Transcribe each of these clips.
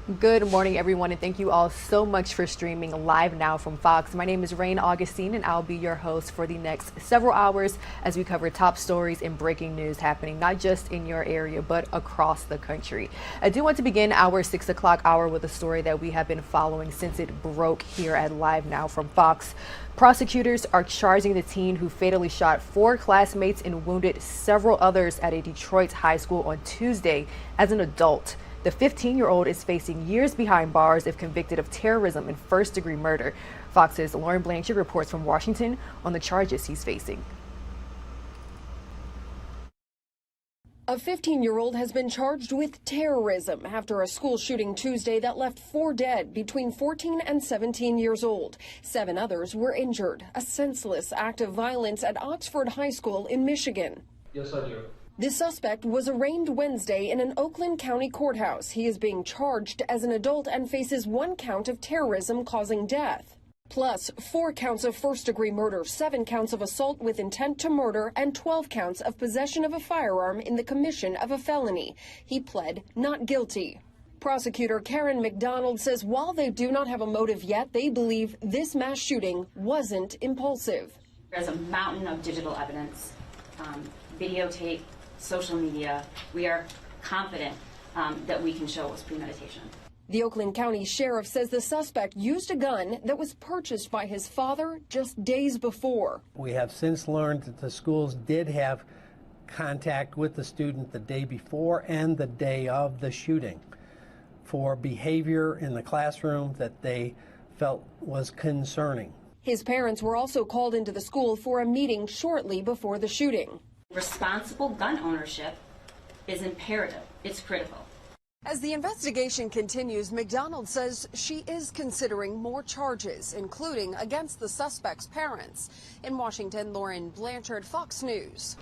Good morning, everyone, and thank you all so much for streaming Live Now from Fox. My name is Rain Augustine, and I'll be your host for the next several hours as we cover top stories and breaking news happening not just in your area, but across the country. I do want to begin our 6 o'clock hour with a story that we have been following since it broke here at Live Now from Fox. Prosecutors are charging the teen who fatally shot 4 classmates and wounded several others at a Detroit high school on Tuesday as an adult. The 15-year-old is facing years behind bars if convicted of terrorism and first-degree murder. Fox's Lauren Blanchard reports from Washington on the charges he's facing. A 15-year-old has been charged with terrorism after a school shooting Tuesday that left 4 dead between 14 and 17 years old. 7 others were injured. A senseless act of violence at Oxford High School in Michigan. Yes, I do. The suspect was arraigned Wednesday in an Oakland County courthouse. He is being charged as an adult and faces 1 count of terrorism causing death, plus 4 counts of first-degree murder, 7 counts of assault with intent to murder, and 12 counts of possession of a firearm in the commission of a felony. He pled not guilty. Prosecutor Karen McDonald says while they do not have a motive yet, they believe this mass shooting wasn't impulsive. There's a mountain of digital evidence, videotape, social media. We are confident that we can show it was premeditation. The Oakland County Sheriff says the suspect used a gun that was purchased by his father just days before. We have since learned that the schools did have contact with the student the day before and the day of the shooting for behavior in the classroom that they felt was concerning. His parents were also called into the school for a meeting shortly before the shooting. Responsible gun ownership is imperative. It's critical. As the investigation continues, McDonald says she is considering more charges, including against the suspect's parents. In Washington, Lauren Blanchard, Fox News.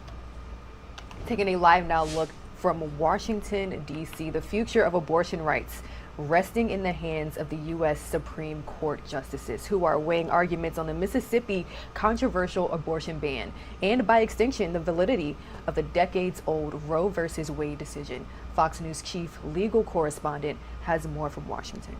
Taking a Live Now look from Washington, D.C., the future of abortion rights resting in the hands of the U.S. Supreme Court justices who are weighing arguments on the Mississippi controversial abortion ban and, by extension, the validity of the decades-old Roe v. Wade decision. Fox News chief legal correspondent has more from Washington.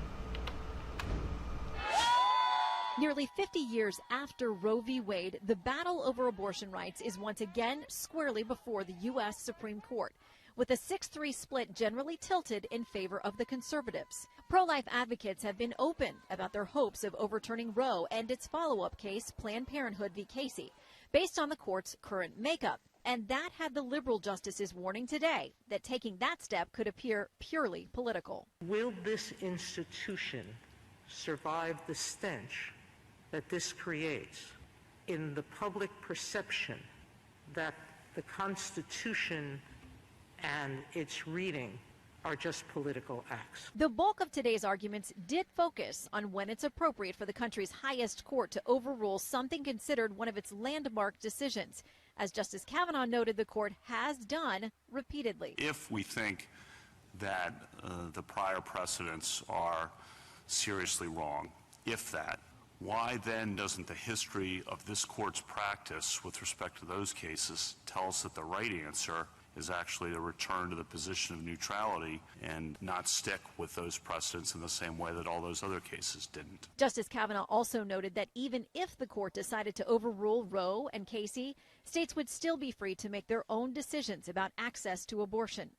Nearly 50 years after Roe v. Wade, the battle over abortion rights is once again squarely before the U.S. Supreme Court, with a 6-3 split generally tilted in favor of the conservatives. Pro-life advocates have been open about their hopes of overturning Roe and its follow-up case, Planned Parenthood v. Casey, based on the court's current makeup. And that had the liberal justices warning today that taking that step could appear purely political. Will this institution survive the stench that this creates in the public perception that the Constitution and its reading are just political acts? The bulk of today's arguments did focus on when it's appropriate for the country's highest court to overrule something considered one of its landmark decisions. As Justice Kavanaugh noted, the court has done repeatedly. If we think that the prior precedents are seriously wrong, if that, why then doesn't the history of this court's practice with respect to those cases tell us that the right answer is actually to return to the position of neutrality and not stick with those precedents in the same way that all those other cases didn't? Justice Kavanaugh also noted that even if the court decided to overrule Roe and Casey, states would still be free to make their own decisions about access to abortion.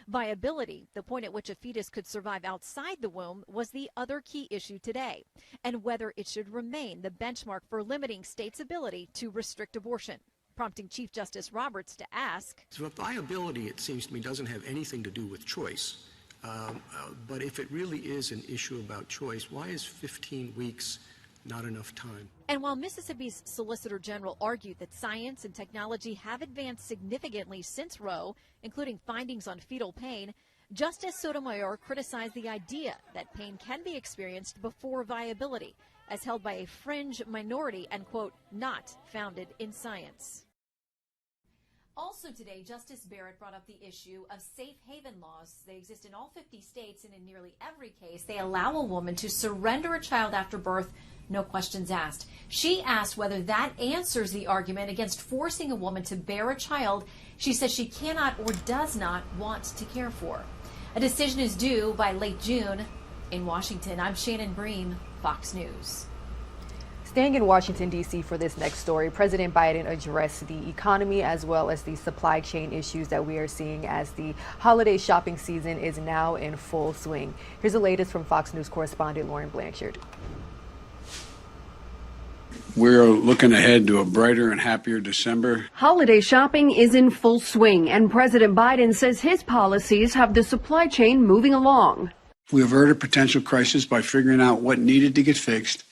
Viability, the point at which a fetus could survive outside the womb, was the other key issue today, and whether it should remain the benchmark for limiting states' ability to restrict abortion, prompting Chief Justice Roberts to ask. So viability, it seems to me, doesn't have anything to do with choice. But if it really is an issue about choice, why is 15 weeks not enough time? And while Mississippi's Solicitor General argued that science and technology have advanced significantly since Roe, including findings on fetal pain, Justice Sotomayor criticized the idea that pain can be experienced before viability, as held by a fringe minority and, quote, not founded in science. Also today, Justice Barrett brought up the issue of safe haven laws. They exist in all 50 states, and in nearly every case, they allow a woman to surrender a child after birth, no questions asked. She asked whether that answers the argument against forcing a woman to bear a child she says she cannot or does not want to care for. A decision is due by late June. In Washington, I'm Shannon Bream, Fox News. Staying in Washington, D.C. for this next story, President Biden addressed the economy as well as the supply chain issues that we are seeing as the holiday shopping season is now in full swing. Here's the latest from Fox News correspondent Lauren Blanchard. We're looking ahead to a brighter and happier December. Holiday shopping is in full swing, and President Biden says his policies have the supply chain moving along. We averted potential crisis by figuring out what needed to get fixed,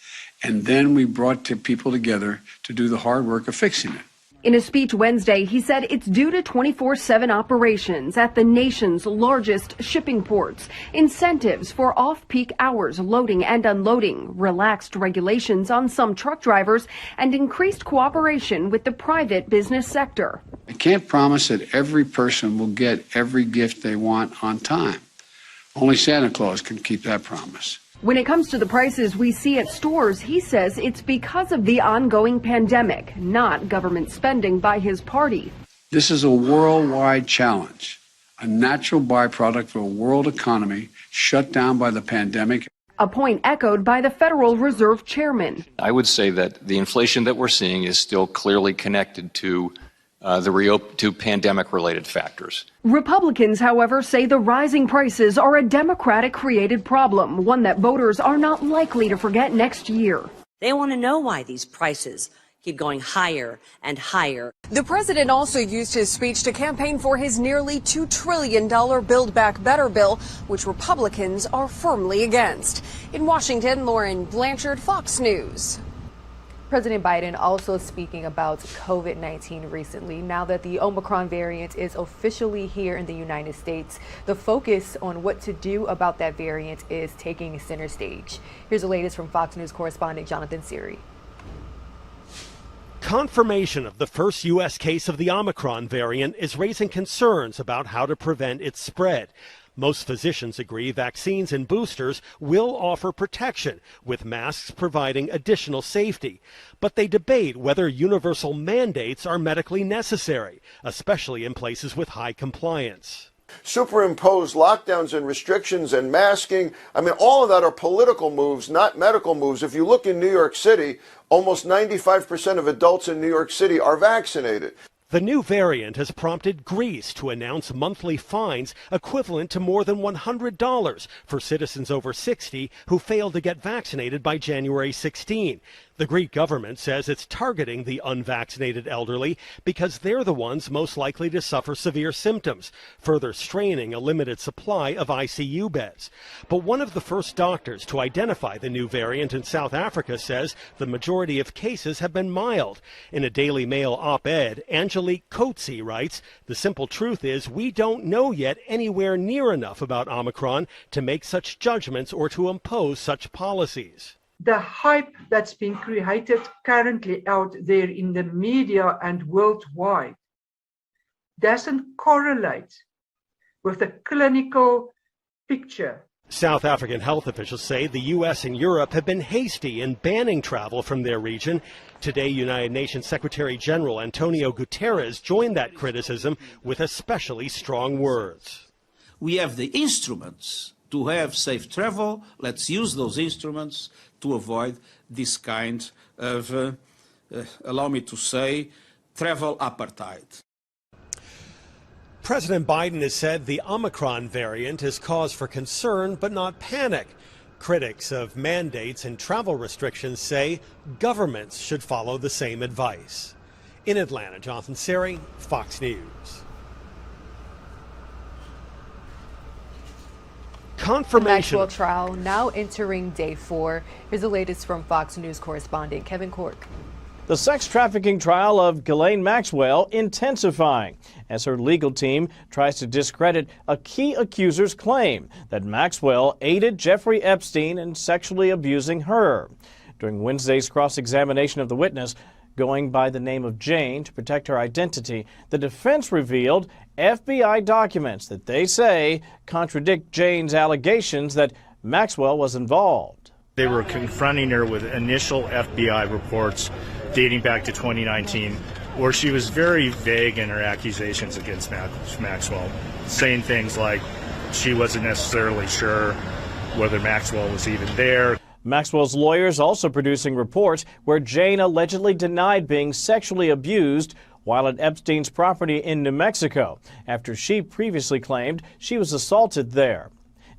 and then we brought people together to do the hard work of fixing it. In a speech Wednesday, he said it's due to 24/7 operations at the nation's largest shipping ports, incentives for off-peak hours loading and unloading, relaxed regulations on some truck drivers, and increased cooperation with the private business sector. I can't promise that every person will get every gift they want on time. Only Santa Claus can keep that promise. When it comes to the prices we see at stores, he says it's because of the ongoing pandemic, not government spending by his party. This is a worldwide challenge, a natural byproduct of a world economy shut down by the pandemic. A point echoed by the Federal Reserve chairman. I would say that the inflation that we're seeing is still clearly connected to pandemic-related factors. Republicans, however, say the rising prices are a Democratic-created problem, one that voters are not likely to forget next year. They want to know why these prices keep going higher and higher. The president also used his speech to campaign for his nearly $2 trillion Build Back Better bill, which Republicans are firmly against. In Washington, Lauren Blanchard, Fox News. President Biden also speaking about COVID-19 recently. Now that the Omicron variant is officially here in the United States, the focus on what to do about that variant is taking center stage. Here's the latest from Fox News correspondent Jonathan Siri. Confirmation of the first U.S. case of the Omicron variant is raising concerns about how to prevent its spread. Most physicians agree vaccines and boosters will offer protection, with masks providing additional safety. But they debate whether universal mandates are medically necessary, especially in places with high compliance. Superimpose lockdowns and restrictions and masking. I mean, all of that are political moves, not medical moves. If you look in New York City, almost 95% of adults in New York City are vaccinated. The new variant has prompted Greece to announce monthly fines equivalent to more than $100 for citizens over 60 who failed to get vaccinated by January 16. The Greek government says it's targeting the unvaccinated elderly because they're the ones most likely to suffer severe symptoms, further straining a limited supply of ICU beds. But one of the first doctors to identify the new variant in South Africa says the majority of cases have been mild. In a Daily Mail op-ed, Angelique Coetzee writes, "The simple truth is we don't know yet anywhere near enough about Omicron to make such judgments or to impose such policies." The hype that's been created currently out there in the media and worldwide doesn't correlate with the clinical picture. South African health officials say the U.S. and Europe have been hasty in banning travel from their region. Today, United Nations Secretary General Antonio Guterres joined that criticism with especially strong words. We have the instruments to have safe travel. Let's use those instruments to avoid this kind of, allow me to say, travel apartheid. President Biden has said the Omicron variant is cause for concern but not panic. Critics of mandates and travel restrictions say governments should follow the same advice. In Atlanta, Jonathan Siri, Fox News. Confirmation. The Maxwell trial now entering day 4. Here's the latest from Fox News correspondent Kevin Cork. The sex trafficking trial of Ghislaine Maxwell intensifying as her legal team tries to discredit a key accuser's claim that Maxwell aided Jeffrey Epstein in sexually abusing her. During Wednesday's cross-examination of the witness, going by the name of Jane to protect her identity, the defense revealed FBI documents that they say contradict Jane's allegations that Maxwell was involved. They were confronting her with initial FBI reports dating back to 2019, where she was very vague in her accusations against Maxwell, saying things like she wasn't necessarily sure whether Maxwell was even there. Maxwell's lawyers also producing reports where Jane allegedly denied being sexually abused while at Epstein's property in New Mexico after she previously claimed she was assaulted there.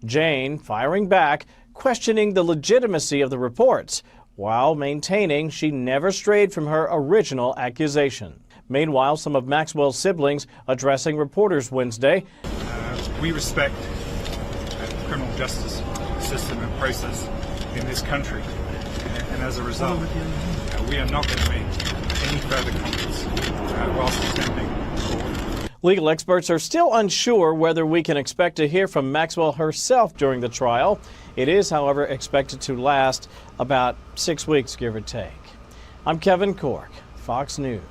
Jane firing back, questioning the legitimacy of the reports, while maintaining she never strayed from her original accusation. Meanwhile, some of Maxwell's siblings addressing reporters Wednesday. We respect the criminal justice system and process in this country, and as a result, we are not going to make any further comments whilst attending court. Legal experts are still unsure whether we can expect to hear from Maxwell herself during the trial. It is, however, expected to last about 6 weeks, give or take. I'm Kevin Cork, Fox News.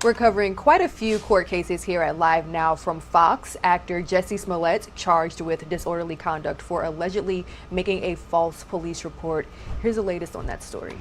We're covering quite a few court cases here at Live Now from Fox. Actor Jussie Smollett charged with disorderly conduct for allegedly making a false police report. Here's the latest on that story.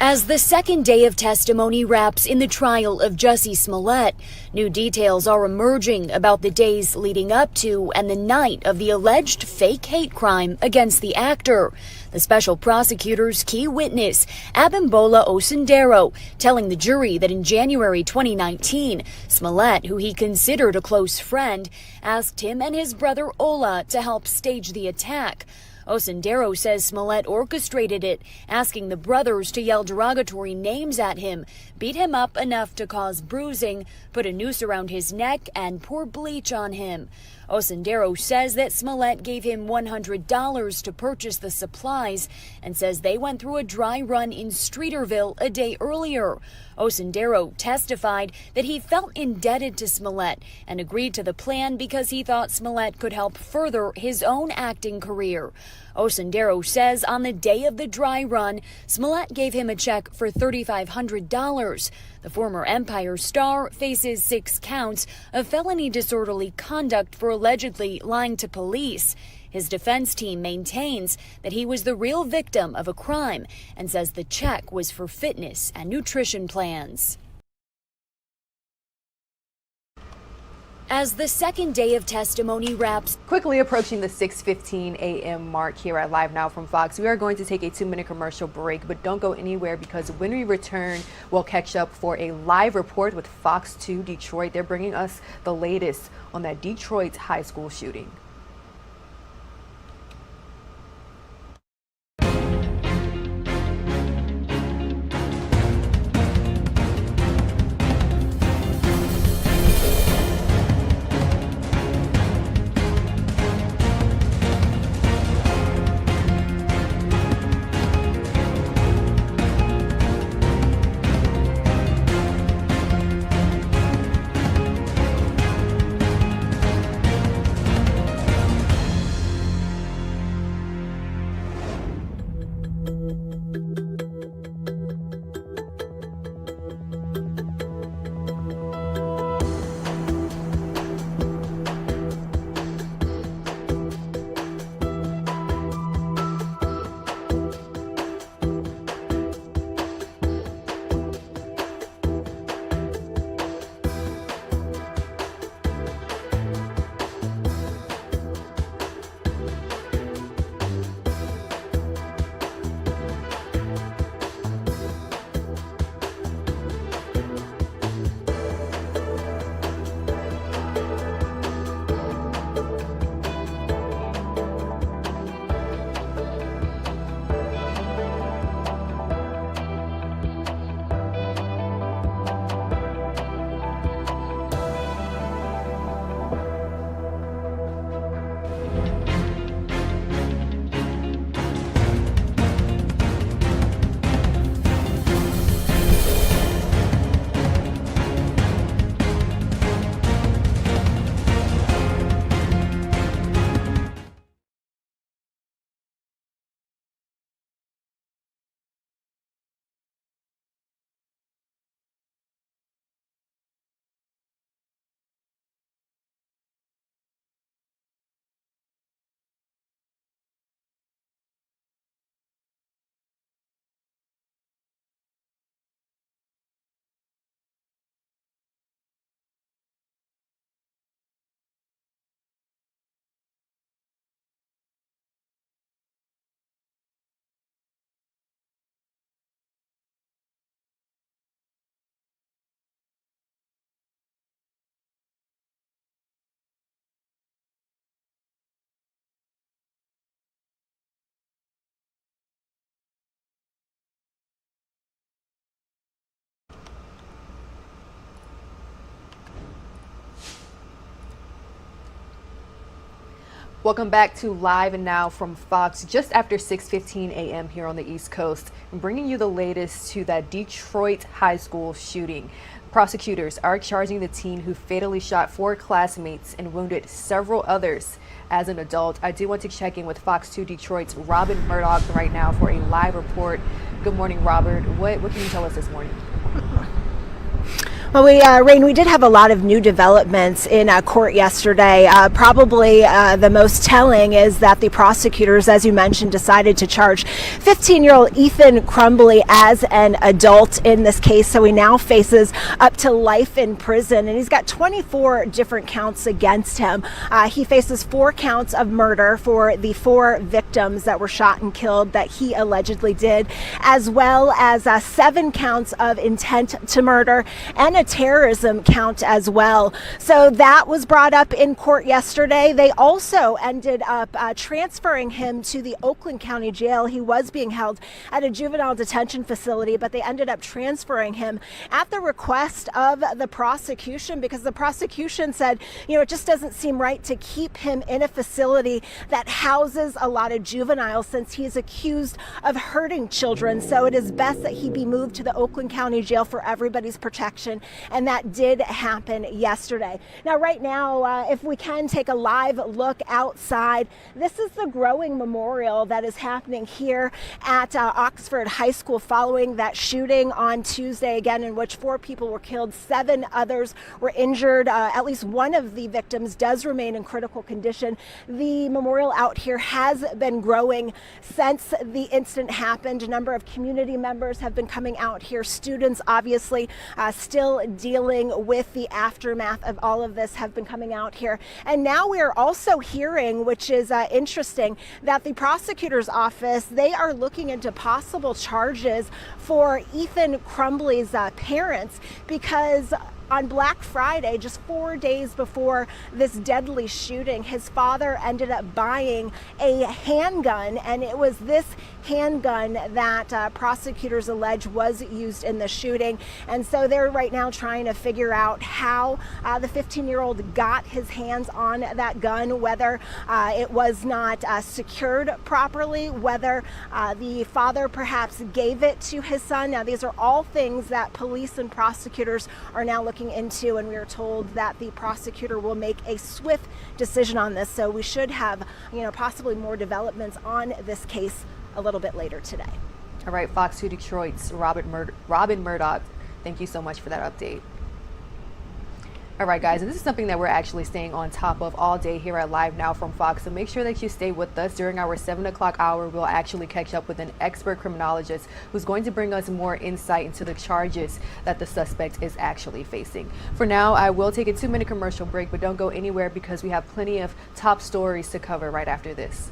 As the second day of testimony wraps in the trial of Jussie Smollett, new details are emerging about the days leading up to and the night of the alleged fake hate crime against the actor. The special prosecutor's key witness, Abimbola Osundero, telling the jury that in January 2019, Smollett, who he considered a close friend, asked him and his brother Ola to help stage the attack. Osundero says Smollett orchestrated it, asking the brothers to yell derogatory names at him, beat him up enough to cause bruising, put a noose around his neck, and pour bleach on him. Osundero says that Smollett gave him $100 to purchase the supplies and says they went through a dry run in Streeterville a day earlier. Osundero testified that he felt indebted to Smollett and agreed to the plan because he thought Smollett could help further his own acting career. Osundero says on the day of the dry run, Smollett gave him a check for $3,500. The former Empire star faces 6 counts of felony disorderly conduct for allegedly lying to police. His defense team maintains that he was the real victim of a crime and says the check was for fitness and nutrition plans. As the second day of testimony wraps. Quickly approaching the 6:15 a.m. mark here at Live Now from Fox. We are going to take a 2-minute commercial break, but don't go anywhere because when we return, we'll catch up for a live report with Fox 2 Detroit. They're bringing us the latest on that Detroit high school shooting. Welcome back to Live and Now from Fox, just after 6:15 a.m. here on the East Coast, and bringing you the latest to that Detroit high school shooting. Prosecutors are charging the teen who fatally shot 4 classmates and wounded several others as an adult. I do want to check in with Fox 2 Detroit's Robin Murdoch right now for a live report. Good morning, Robert. What can you tell us this morning? Well, Rain, we did have a lot of new developments in court yesterday. Probably the most telling is that the prosecutors, as you mentioned, decided to charge 15-year-old Ethan Crumbley as an adult in this case. So he now faces up to life in prison, and he's got 24 different counts against him. He faces 4 counts of murder for the 4 victims that were shot and killed that he allegedly did, as well as 7 counts of intent to murder and a terrorism count as well. So that was brought up in court yesterday. They also ended up transferring him to the Oakland County Jail. He was being held at a juvenile detention facility, but they ended up transferring him at the request of the prosecution, because the prosecution said, it just doesn't seem right to keep him in a facility that houses a lot of juveniles, since he is accused of hurting children. So it is best that he be moved to the Oakland County Jail for everybody's protection. And that did happen yesterday. Now, right now, if we can take a live look outside, this is the growing memorial that is happening here at Oxford High School following that shooting on Tuesday, again, in which 4 people were killed, 7 others were injured. At least one of the victims does remain in critical condition. The memorial out here has been growing since the incident happened. A number of community members have been coming out here. Students, obviously, still dealing with the aftermath of all of this, have been coming out here. And now we are also hearing, which is interesting, that the prosecutor's office, they are looking into possible charges for Ethan Crumbley's parents, because on Black Friday, just 4 days before this deadly shooting, his father ended up buying a handgun, and it was this handgun that prosecutors allege was used in the shooting. And so they're right now trying to figure out how the 15-year-old got his hands on that gun, whether it was not secured properly, whether the father perhaps gave it to his son. Now, these are all things that police and prosecutors are now looking into, and we are told that the prosecutor will make a swift decision on this. So we should have, possibly more developments on this case a little bit later today. All right, Fox 2 Detroit's Robin Murdoch, thank you so much for that update. All right, guys, and this is something that we're actually staying on top of all day here at Live Now from Fox, so make sure that you stay with us. During our 7 o'clock hour, we'll actually catch up with an expert criminologist who's going to bring us more insight into the charges that the suspect is actually facing. For now, I will take a 2-minute commercial break, but don't go anywhere, because we have plenty of top stories to cover right after this.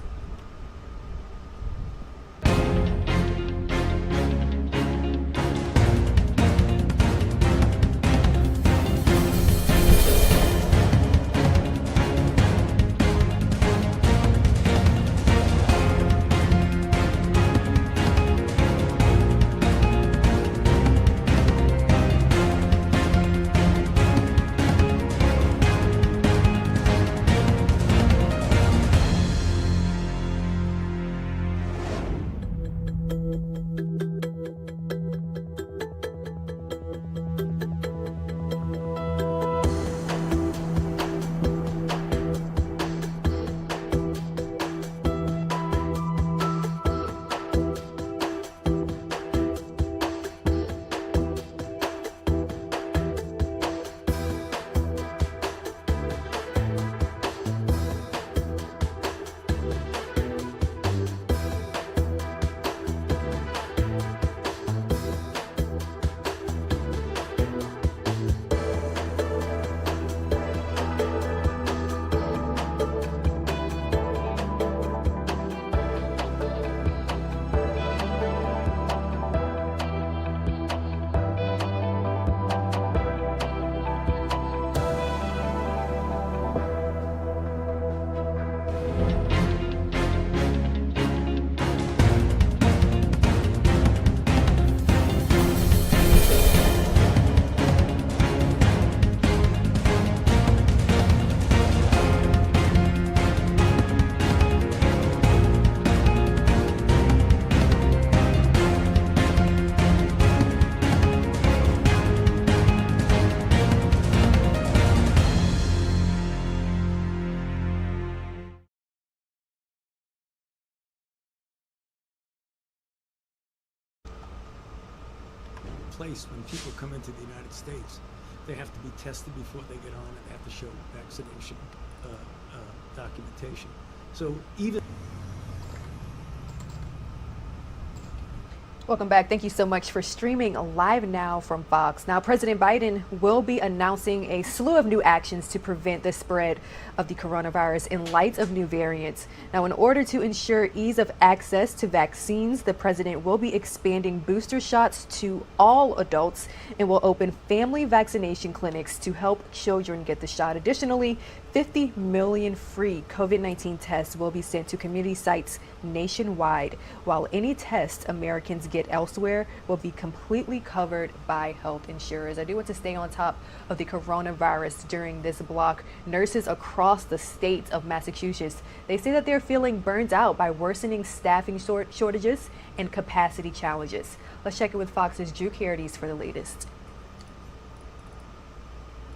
place when people come into the United States. They have to be tested before they get on, and they have to show vaccination documentation. So even... Welcome back. Thank you so much for streaming live now from Fox. Now, President Biden will be announcing a slew of new actions to prevent the spread of the coronavirus in light of new variants. Now, in order to ensure ease of access to vaccines, the president will be expanding booster shots to all adults and will open family vaccination clinics to help children get the shot. Additionally, 50 million free COVID-19 tests will be sent to community sites nationwide, while any tests Americans get elsewhere will be completely covered by health insurers. I do want to stay on top of the coronavirus during this block. Nurses across the state of Massachusetts, they say that they're feeling burned out by worsening staffing shortages and capacity challenges. Let's check in with Fox's Drew Carides for the latest.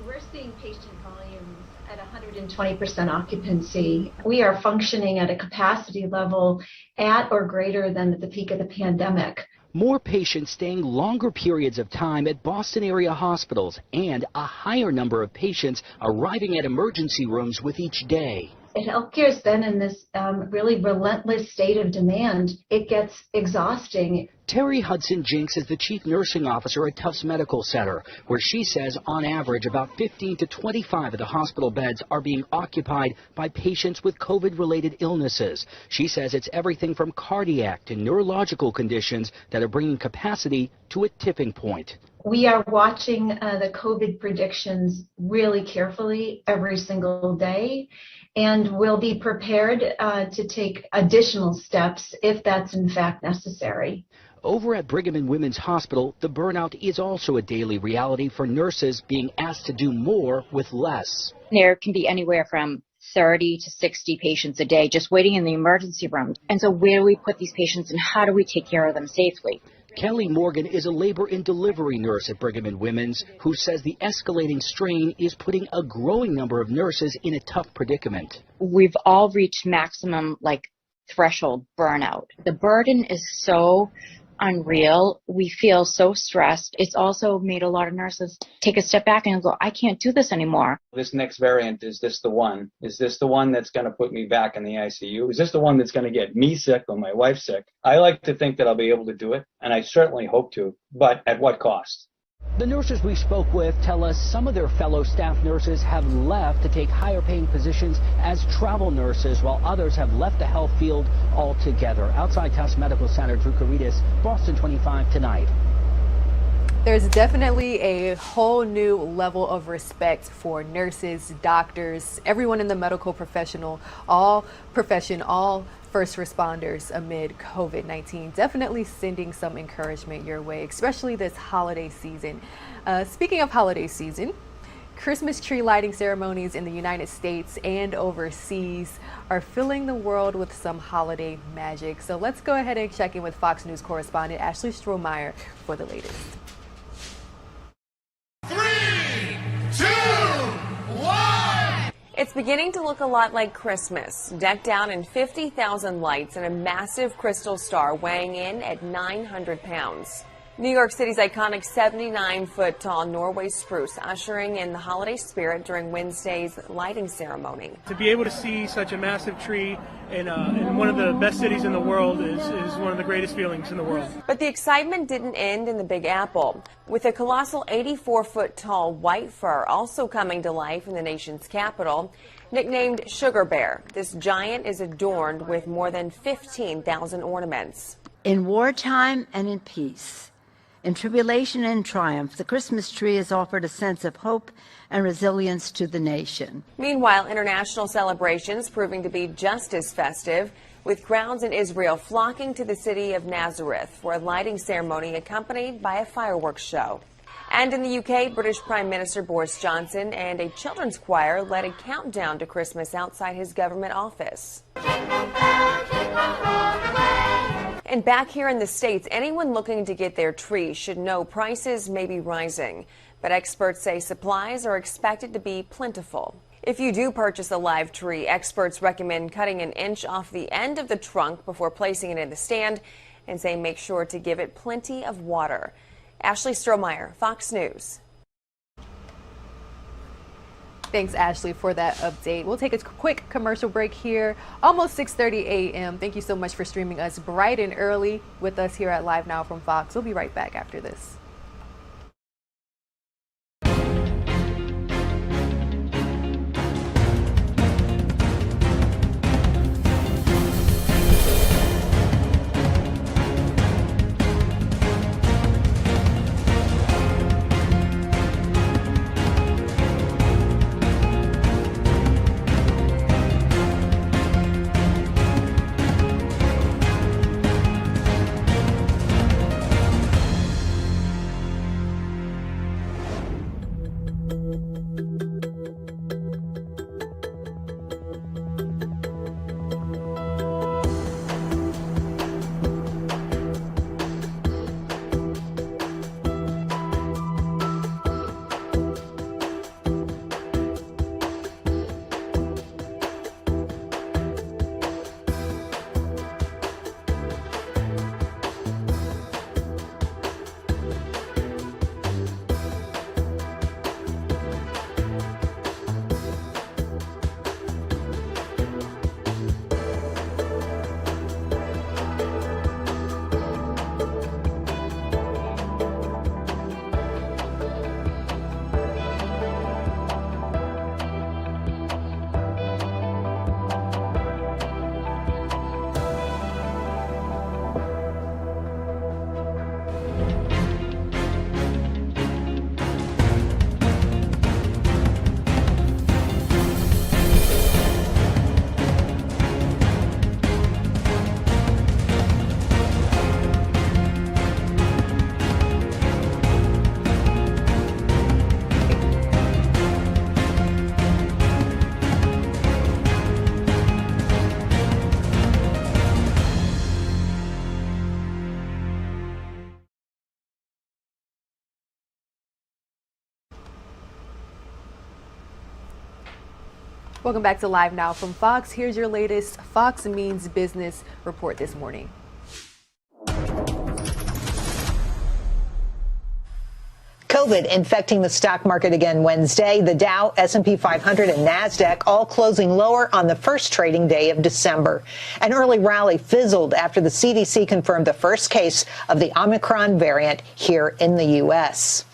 We're seeing patient volumes at 120% occupancy. We are functioning at a capacity level at or greater than at the peak of the pandemic. More patients staying longer periods of time at Boston area hospitals and a higher number of patients arriving at emergency rooms with each day. Healthcare has been in this really relentless state of demand. It gets exhausting. Terry Hudson-Jinks is the chief nursing officer at Tufts Medical Center, where she says on average about 15 to 25 of the hospital beds are being occupied by patients with COVID-related illnesses. She says it's everything from cardiac to neurological conditions that are bringing capacity to a tipping point. We are watching the COVID predictions really carefully every single day, and we'll be prepared to take additional steps if that's in fact necessary. Over at Brigham and Women's Hospital, the burnout is also a daily reality for nurses being asked to do more with less. There can be anywhere from 30 to 60 patients a day just waiting in the emergency room. And so where do we put these patients and how do we take care of them safely? Kelly Morgan is a labor and delivery nurse at Brigham and Women's who says the escalating strain is putting a growing number of nurses in a tough predicament. We've all reached maximum threshold burnout. The burden is so unreal. We feel so stressed. It's also made a lot of nurses take a step back and go, I can't do this anymore. This next variant, is this the one? Is this the one that's going to put me back in the ICU? Is this the one that's going to get me sick or my wife sick? I like to think that I'll be able to do it, and I certainly hope to, but at what cost? The nurses we spoke with tell us some of their fellow staff nurses have left to take higher paying positions as travel nurses, while others have left the health field altogether. Outside Tufts Medical Center, Drew Carides, Boston 25 tonight. There's definitely a whole new level of respect for nurses, doctors, everyone in the medical all first responders amid COVID-19. Definitely sending some encouragement your way, especially this holiday season. Speaking of holiday season, Christmas tree lighting ceremonies in the United States and overseas are filling the world with some holiday magic. So let's go ahead and check in with Fox News correspondent Ashley Strohmeyer for the latest. 3, 2, 1. It's beginning to look a lot like Christmas, decked out in 50,000 lights and a massive crystal star weighing in at 900 pounds. New York City's iconic 79-foot-tall Norway spruce ushering in the holiday spirit during Wednesday's lighting ceremony. To be able to see such a massive tree in one of the best cities in the world is one of the greatest feelings in the world. But the excitement didn't end in the Big Apple, with a colossal 84-foot-tall white fir also coming to life in the nation's capital. Nicknamed Sugar Bear, this giant is adorned with more than 15,000 ornaments. In wartime and in peace, in tribulation and triumph, the Christmas tree has offered a sense of hope and resilience to the nation. Meanwhile, international celebrations proving to be just as festive, with crowds in Israel flocking to the city of Nazareth for a lighting ceremony accompanied by a fireworks show. And in the UK, British Prime Minister Boris Johnson and a children's choir led a countdown to Christmas outside his government office. And back here in the States, anyone looking to get their tree should know prices may be rising, but experts say supplies are expected to be plentiful. If you do purchase a live tree, experts recommend cutting an inch off the end of the trunk before placing it in the stand and say make sure to give it plenty of water. Ashley Strohmeyer, Fox News. Thanks, Ashley, for that update. We'll take a quick commercial break here. Almost 6:30 a.m. Thank you so much for streaming us bright and early with us here at Live Now from Fox. We'll be right back after this. Welcome back to Live Now from Fox. Here's your latest Fox Means Business report this morning. COVID infecting the stock market again Wednesday. The Dow, S&P 500, and NASDAQ all closing lower on the first trading day of December. An early rally fizzled after the CDC confirmed the first case of the Omicron variant here in the U.S.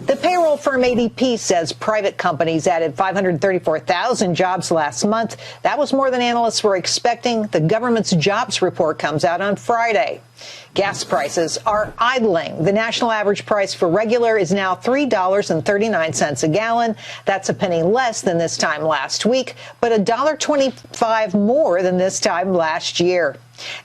The payroll firm ADP says private companies added 534,000 jobs last month. That was more than analysts were expecting. The government's jobs report comes out on Friday. Gas prices are idling. The national average price for regular is now $3.39 a gallon. That's a penny less than this time last week, but $1.25 more than this time last year.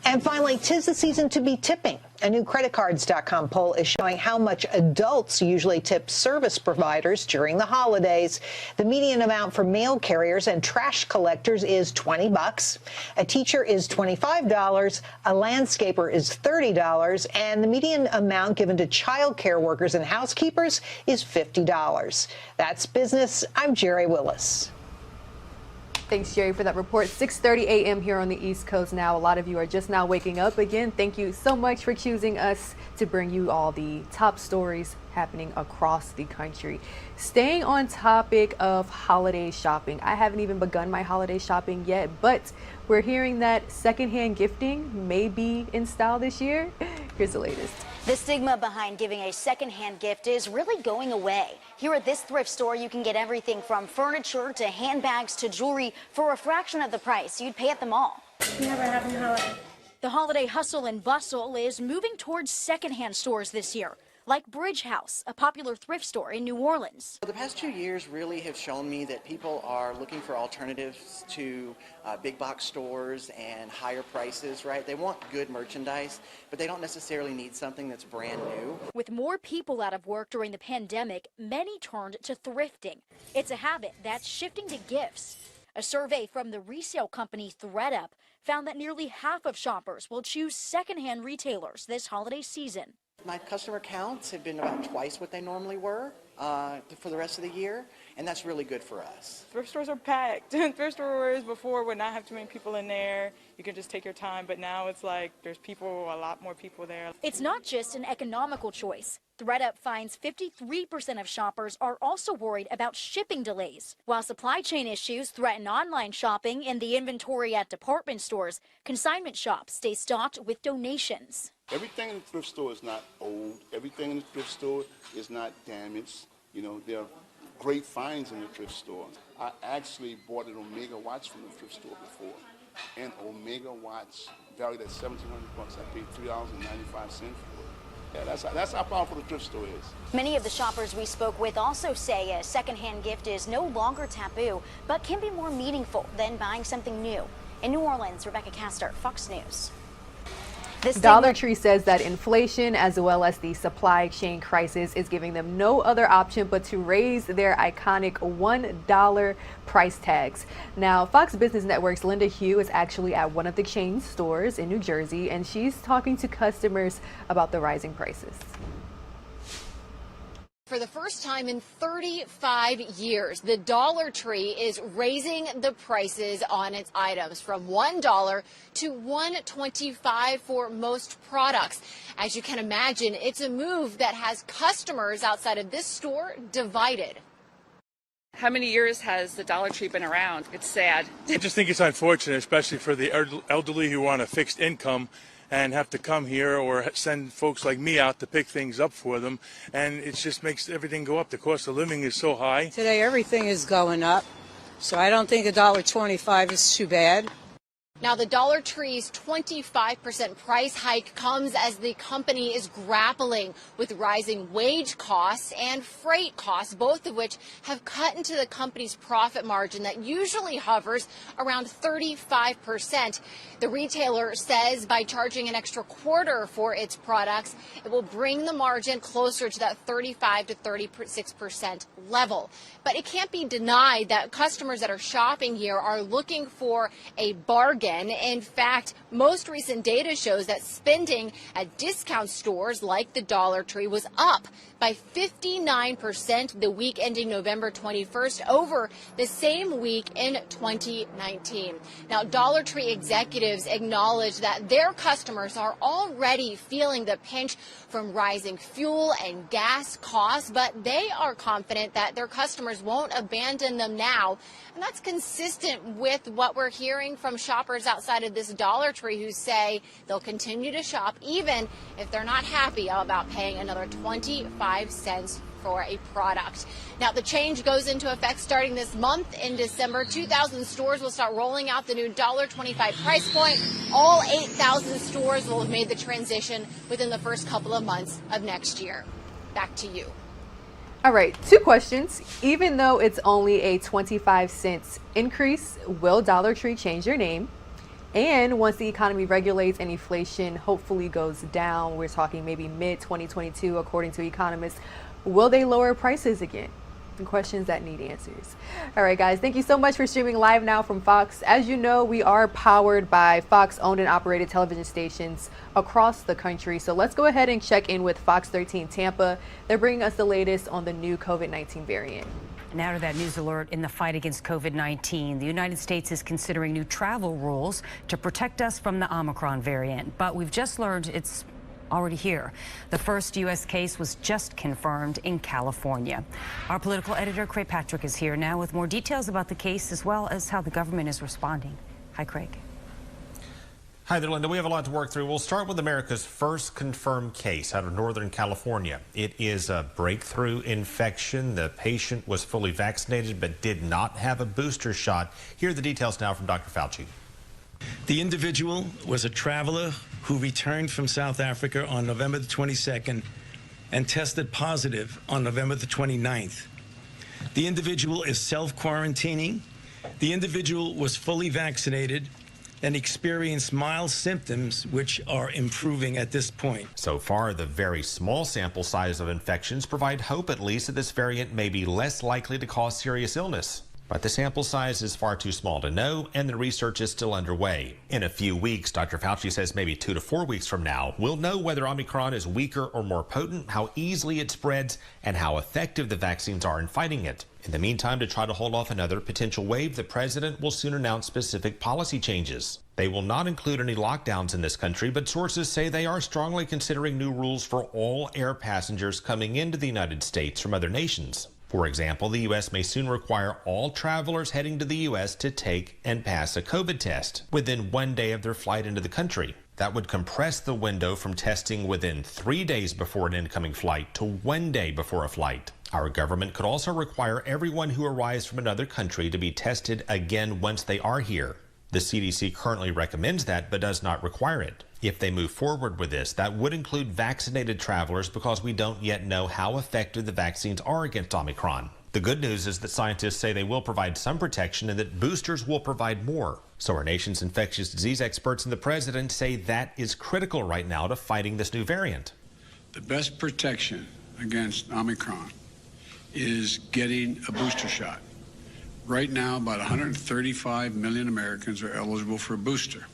And finally, 'tis the season to be tipping. A new creditcards.com poll is showing how much adults usually tip service providers during the holidays. The median amount for mail carriers and trash collectors is $20. A teacher is $25. A landscaper is $30. And the median amount given to child care workers and housekeepers is $50. That's business. I'm Jerry Willis. Thanks, Jerry, for that report. 6:30 a.m. here on the East Coast now. A lot of you are just now waking up. Again, thank you so much for choosing us to bring you all the top stories happening across the country. Staying on topic of holiday shopping, I haven't even begun my holiday shopping yet, but we're hearing that secondhand gifting may be in style this year. Here's the latest. The stigma behind giving a secondhand gift is really going away. Here at this thrift store, you can get everything from furniture to handbags to jewelry for a fraction of the price you'd pay at the mall. Never happy holiday. The holiday hustle and bustle is moving towards secondhand stores this year, like Bridge House, a popular thrift store in New Orleans. The past 2 years really have shown me that people are looking for alternatives to big box stores and higher prices, right? They want good merchandise, but they don't necessarily need something that's brand new. With more people out of work during the pandemic, many turned to thrifting. It's a habit that's shifting to gifts. A survey from the resale company ThredUp found that nearly half of shoppers will choose secondhand retailers this holiday season. My customer counts have been about twice what they normally were, for the rest of the year, and that's really good for us. Thrift stores are packed. Thrift stores before would not have too many people in there. You could just take your time, but now it's like there's people, a lot more people there. It's not just an economical choice. ThredUp finds 53% of shoppers are also worried about shipping delays. While supply chain issues threaten online shopping and the inventory at department stores, consignment shops stay stocked with donations. Everything in the thrift store is not old. Everything in the thrift store is not damaged. You know, there are great finds in the thrift store. I actually bought an Omega watch from the thrift store before. An Omega watch valued at $1,700. I paid $3.95 for it. Yeah, that's how powerful the thrift store is. Many of the shoppers we spoke with also say a secondhand gift is no longer taboo, but can be more meaningful than buying something new. In New Orleans, Rebecca Castor, Fox News. Dollar Tree says that inflation as well as the supply chain crisis is giving them no other option but to raise their iconic $1 price tags. Now, Fox Business Network's Linda Hugh is actually at one of the chain stores in New Jersey, and she's talking to customers about the rising prices. For the first time in 35 years, the Dollar Tree is raising the prices on its items from $1 to $1.25 for most products. As you can imagine, it's a move that has customers outside of this store divided. How many years has the Dollar Tree been around? It's sad. I just think it's unfortunate, especially for the elderly who want a fixed income and have to come here or send folks like me out to pick things up for them. And it just makes everything go up. The cost of living is so high. Today everything is going up, so I don't think $1.25 is too bad. Now, the Dollar Tree's 25% price hike comes as the company is grappling with rising wage costs and freight costs, both of which have cut into the company's profit margin that usually hovers around 35%. The retailer says by charging an extra quarter for its products, it will bring the margin closer to that 35 to 36% level. But it can't be denied that customers that are shopping here are looking for a bargain. In fact, most recent data shows that spending at discount stores like the Dollar Tree was up by 59% the week ending November 21st over the same week in 2019. Now, Dollar Tree executives acknowledge that their customers are already feeling the pinch from rising fuel and gas costs, but they are confident that their customers won't abandon them now. And that's consistent with what we're hearing from shoppers outside of this Dollar Tree who say they'll continue to shop even if they're not happy about paying another 25 cents for a product. Now, the change goes into effect starting this month. In December, 2,000 stores will start rolling out the new $1.25 price point. All 8,000 stores will have made the transition within the first couple of months of next year. Back to you. All right, 2 questions. Even though it's only a 25 cents increase, will Dollar Tree change their name? And once the economy regulates and inflation hopefully goes down, we're talking maybe mid-2022, according to economists, will they lower prices again? And questions that need answers. All right, guys, thank you so much for streaming live now from Fox. As you know, we are powered by Fox owned and operated television stations across the country. So let's go ahead and check in with Fox 13 Tampa. They're bringing us the latest on the new COVID-19 variant. Now to that news alert in the fight against COVID-19. The United States is considering new travel rules to protect us from the Omicron variant. But we've just learned it's already here. The first U.S. case was just confirmed in California. Our political editor, Craig Patrick, is here now with more details about the case as well as how the government is responding. Hi, Craig. Hi there, Linda. We have a lot to work through. We'll start with America's first confirmed case out of Northern California. It is a breakthrough infection. The patient was fully vaccinated but did not have a booster shot. Here are the details now from Dr. Fauci. The individual was a traveler who returned from South Africa on November the 22nd and tested positive on November the 29th. The individual is self-quarantining. The individual was fully vaccinated and experienced mild symptoms, which are improving at this point. So far, the very small sample size of infections provide hope, at least, that this variant may be less likely to cause serious illness. But the sample size is far too small to know, and the research is still underway. In a few weeks, Dr. Fauci says maybe 2 to 4 weeks from now, we'll know whether Omicron is weaker or more potent, how easily it spreads, and how effective the vaccines are in fighting it. In the meantime, to try to hold off another potential wave, the president will soon announce specific policy changes. They will not include any lockdowns in this country, but sources say they are strongly considering new rules for all air passengers coming into the United States from other nations. For example, the U.S. may soon require all travelers heading to the U.S. to take and pass a COVID test within 1 day of their flight into the country. That would compress the window from testing within 3 days before an incoming flight to 1 day before a flight. Our government could also require everyone who arrives from another country to be tested again once they are here. The CDC currently recommends that, but does not require it. If they move forward with this, that would include vaccinated travelers because we don't yet know how effective the vaccines are against Omicron. The good news is that scientists say they will provide some protection and that boosters will provide more. So our nation's infectious disease experts and the president say that is critical right now to fighting this new variant. The best protection against Omicron is getting a booster shot. Right now, about 135 million Americans are eligible for a booster,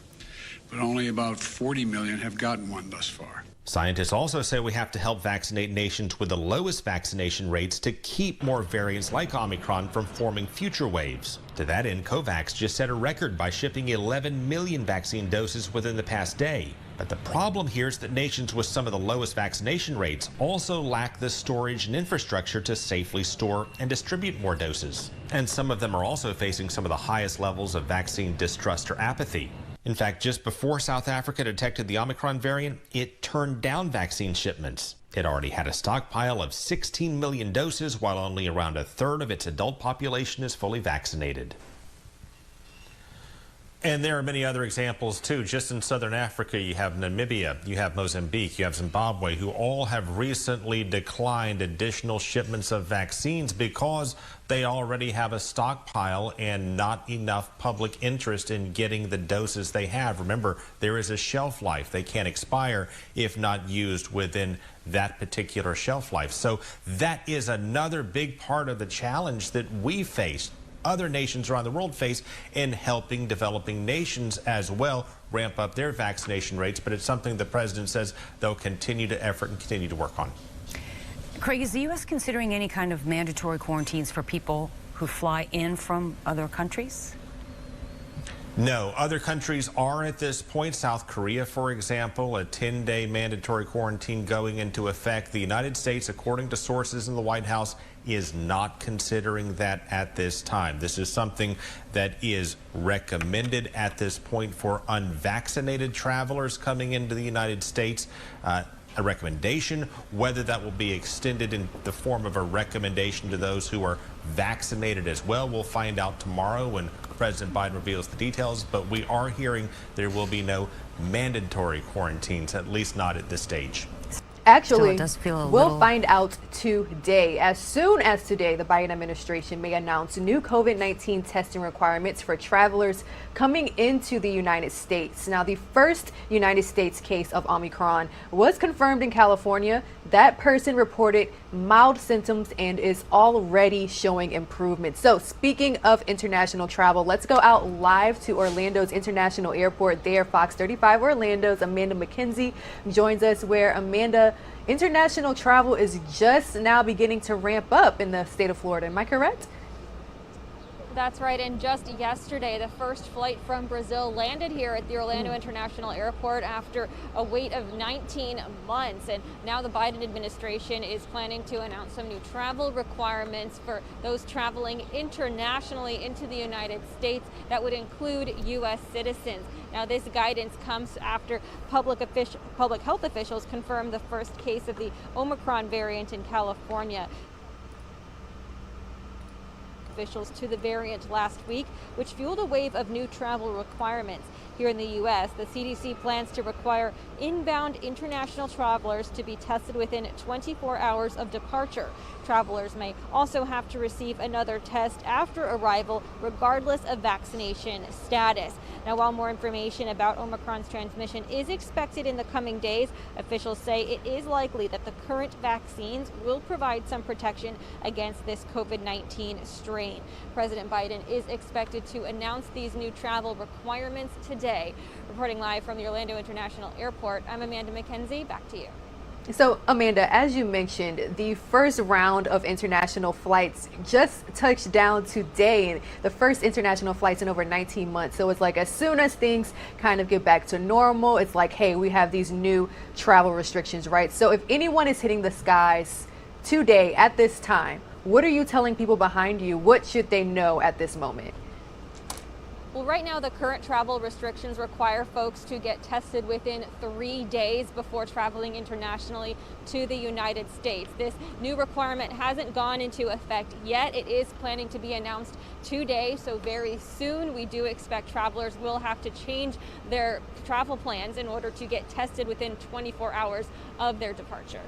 but only about 40 million have gotten one thus far. Scientists also say we have to help vaccinate nations with the lowest vaccination rates to keep more variants like Omicron from forming future waves. To that end, COVAX just set a record by shipping 11 million vaccine doses within the past day. But the problem here is that nations with some of the lowest vaccination rates also lack the storage and infrastructure to safely store and distribute more doses. And some of them are also facing some of the highest levels of vaccine distrust or apathy. In fact, just before South Africa detected the Omicron variant, it turned down vaccine shipments. It already had a stockpile of 16 million doses, while only around a third of its adult population is fully vaccinated. And there are many other examples, too. Just in southern Africa, you have Namibia, you have Mozambique, you have Zimbabwe, who all have recently declined additional shipments of vaccines because they already have a stockpile and not enough public interest in getting the doses they have. Remember, there is a shelf life. They can't expire if not used within that particular shelf life. So that is another big part of the challenge that we face, other nations around the world face, in helping developing nations as well ramp up their vaccination rates. But it's something the president says they'll continue to effort and continue to work on. Craig, is the U.S. considering any kind of mandatory quarantines for people who fly in from other countries? No, other countries are at this point. South Korea, for example, a 10-day mandatory quarantine going into effect. The United States, according to sources in the White House, is not considering that at this time. This is something that is recommended at this point for unvaccinated travelers coming into the United States. A recommendation. Whether that will be extended in the form of a recommendation to those who are vaccinated as well, we'll find out tomorrow when President Biden reveals the details. But we are hearing there will be no mandatory quarantines, at least not at this stage. Actually, so we'll find out today. As soon as today, the Biden administration may announce new COVID-19 testing requirements for travelers coming into the United States. Now, the first United States case of Omicron was confirmed in California. That person reported mild symptoms and is already showing improvement. So speaking of international travel, let's go out live to Orlando's International Airport. There, Fox 35 Orlando's Amanda McKenzie joins us, where Amanda, international travel is just now beginning to ramp up in the state of Florida. Am I correct? That's right, and just yesterday, the first flight from Brazil landed here at the Orlando International Airport after a wait of 19 months. And now the Biden administration is planning to announce some new travel requirements for those traveling internationally into the United States that would include U.S. citizens. Now, this guidance comes after public health officials confirmed the first case of the Omicron variant in California. Officials to the variant last week, which fueled a wave of new travel requirements. Here in the U.S., the CDC plans to require inbound international travelers to be tested within 24 hours of departure. Travelers may also have to receive another test after arrival, regardless of vaccination status. Now, Now, while more information about Omicron's transmission is expected in the coming days, officials say it is likely that the current vaccines will provide some protection against this COVID-19 strain. President Biden is expected to announce these new travel requirements today. Reporting live from the Orlando International Airport, I'm Amanda McKenzie. Back to you. So, Amanda, as you mentioned, the first round of international flights just touched down today, the first international flights in over 19 months. So it's like as soon as things kind of get back to normal, it's like, hey, we have these new travel restrictions, right? So if anyone is hitting the skies today at this time, what are you telling people behind you? What should they know at this moment? Well, right now, the current travel restrictions require folks to get tested within 3 days before traveling internationally to the United States. This new requirement hasn't gone into effect yet. It is planning to be announced today, so very soon. We do expect travelers will have to change their travel plans in order to get tested within 24 hours of their departure.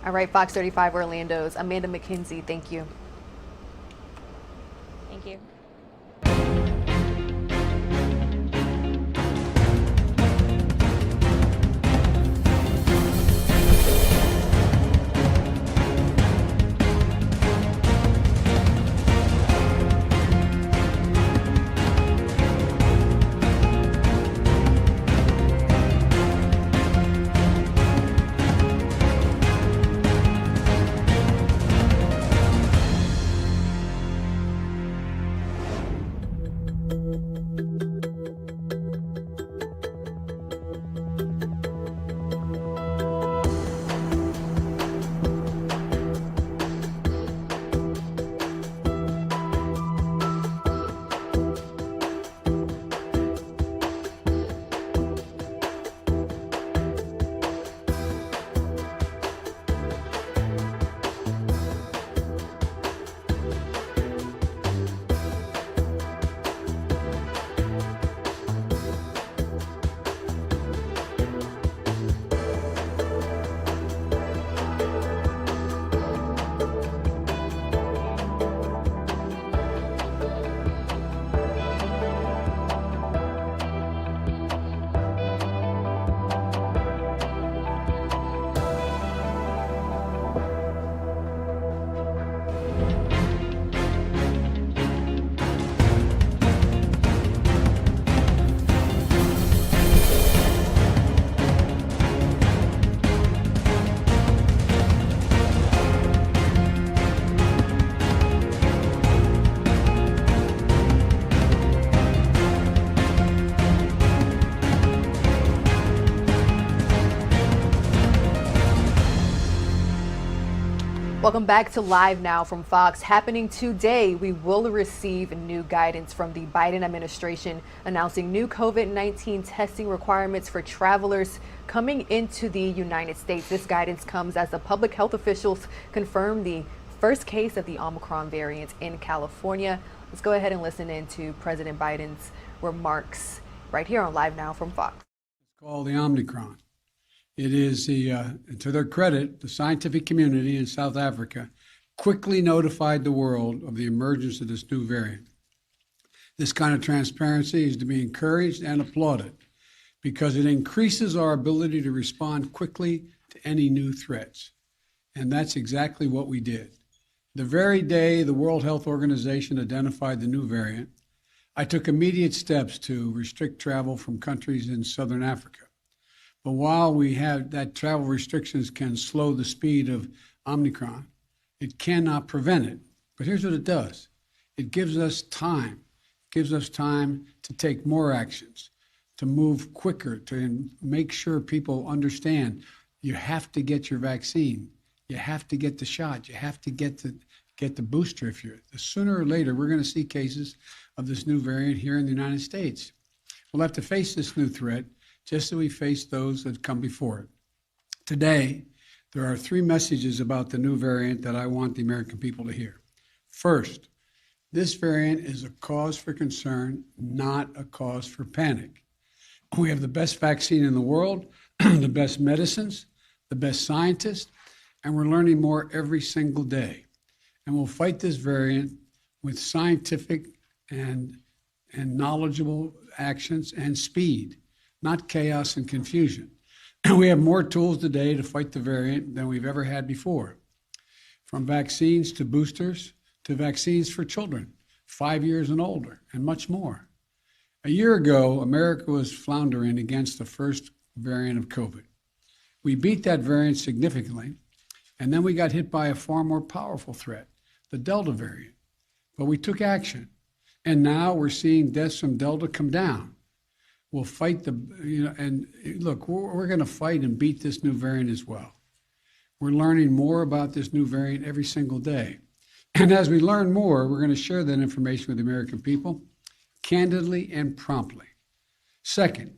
All right, Fox 35 Orlando's Amanda McKenzie, thank you. Thank you. Welcome back to Live Now from Fox. Happening today, we will receive new guidance from the Biden administration announcing new COVID-19 testing requirements for travelers coming into the United States. This guidance comes as the public health officials confirm the first case of the Omicron variant in California. Let's go ahead and listen in to President Biden's remarks right here on Live Now from Fox. It's called the Omicron. It is to their credit, the scientific community in South Africa quickly notified the world of the emergence of this new variant. This kind of transparency is to be encouraged and applauded because it increases our ability to respond quickly to any new threats. And that's exactly what we did. The very day the World Health Organization identified the new variant, I took immediate steps to restrict travel from countries in Southern Africa. But while we have that travel restrictions can slow the speed of Omicron, it cannot prevent it. But here's what it does. It gives us time. It gives us time to take more actions, to move quicker, to make sure people understand you have to get your vaccine. You have to get the shot. You have to get the booster. The sooner or later, we're going to see cases of this new variant here in the United States. We'll have to face this new threat just as we face those that come before it. Today, there are 3 messages about the new variant that I want the American people to hear. First, this variant is a cause for concern, not a cause for panic. We have the best vaccine in the world, the best medicines, the best scientists, and we're learning more every single day. And we'll fight this variant with scientific and and knowledgeable actions and speed, not chaos and confusion. And we have more tools today to fight the variant than we've ever had before. From vaccines to boosters to vaccines for children, 5 years and older, and much more. A year ago, America was floundering against the first variant of COVID. We beat that variant significantly, and then we got hit by a far more powerful threat, the Delta variant. But we took action, and now we're seeing deaths from Delta come down. We'll fight and look, we're going to fight and beat this new variant as well. We're learning more about this new variant every single day. And as we learn more, we're going to share that information with the American people candidly and promptly. Second,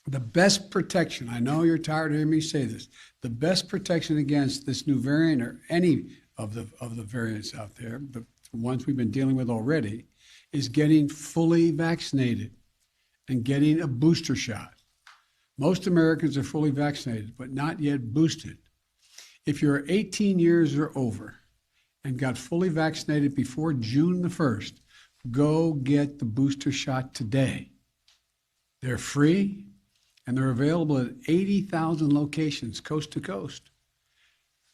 the best protection, I know you're tired of hearing me say this, the best protection against this new variant or any of the variants out there, the ones we've been dealing with already, is getting fully vaccinated and getting a booster shot. Most Americans are fully vaccinated, but not yet boosted. If you're 18 years or over and got fully vaccinated before June the 1st, go get the booster shot today. They're free and they're available at 80,000 locations coast to coast.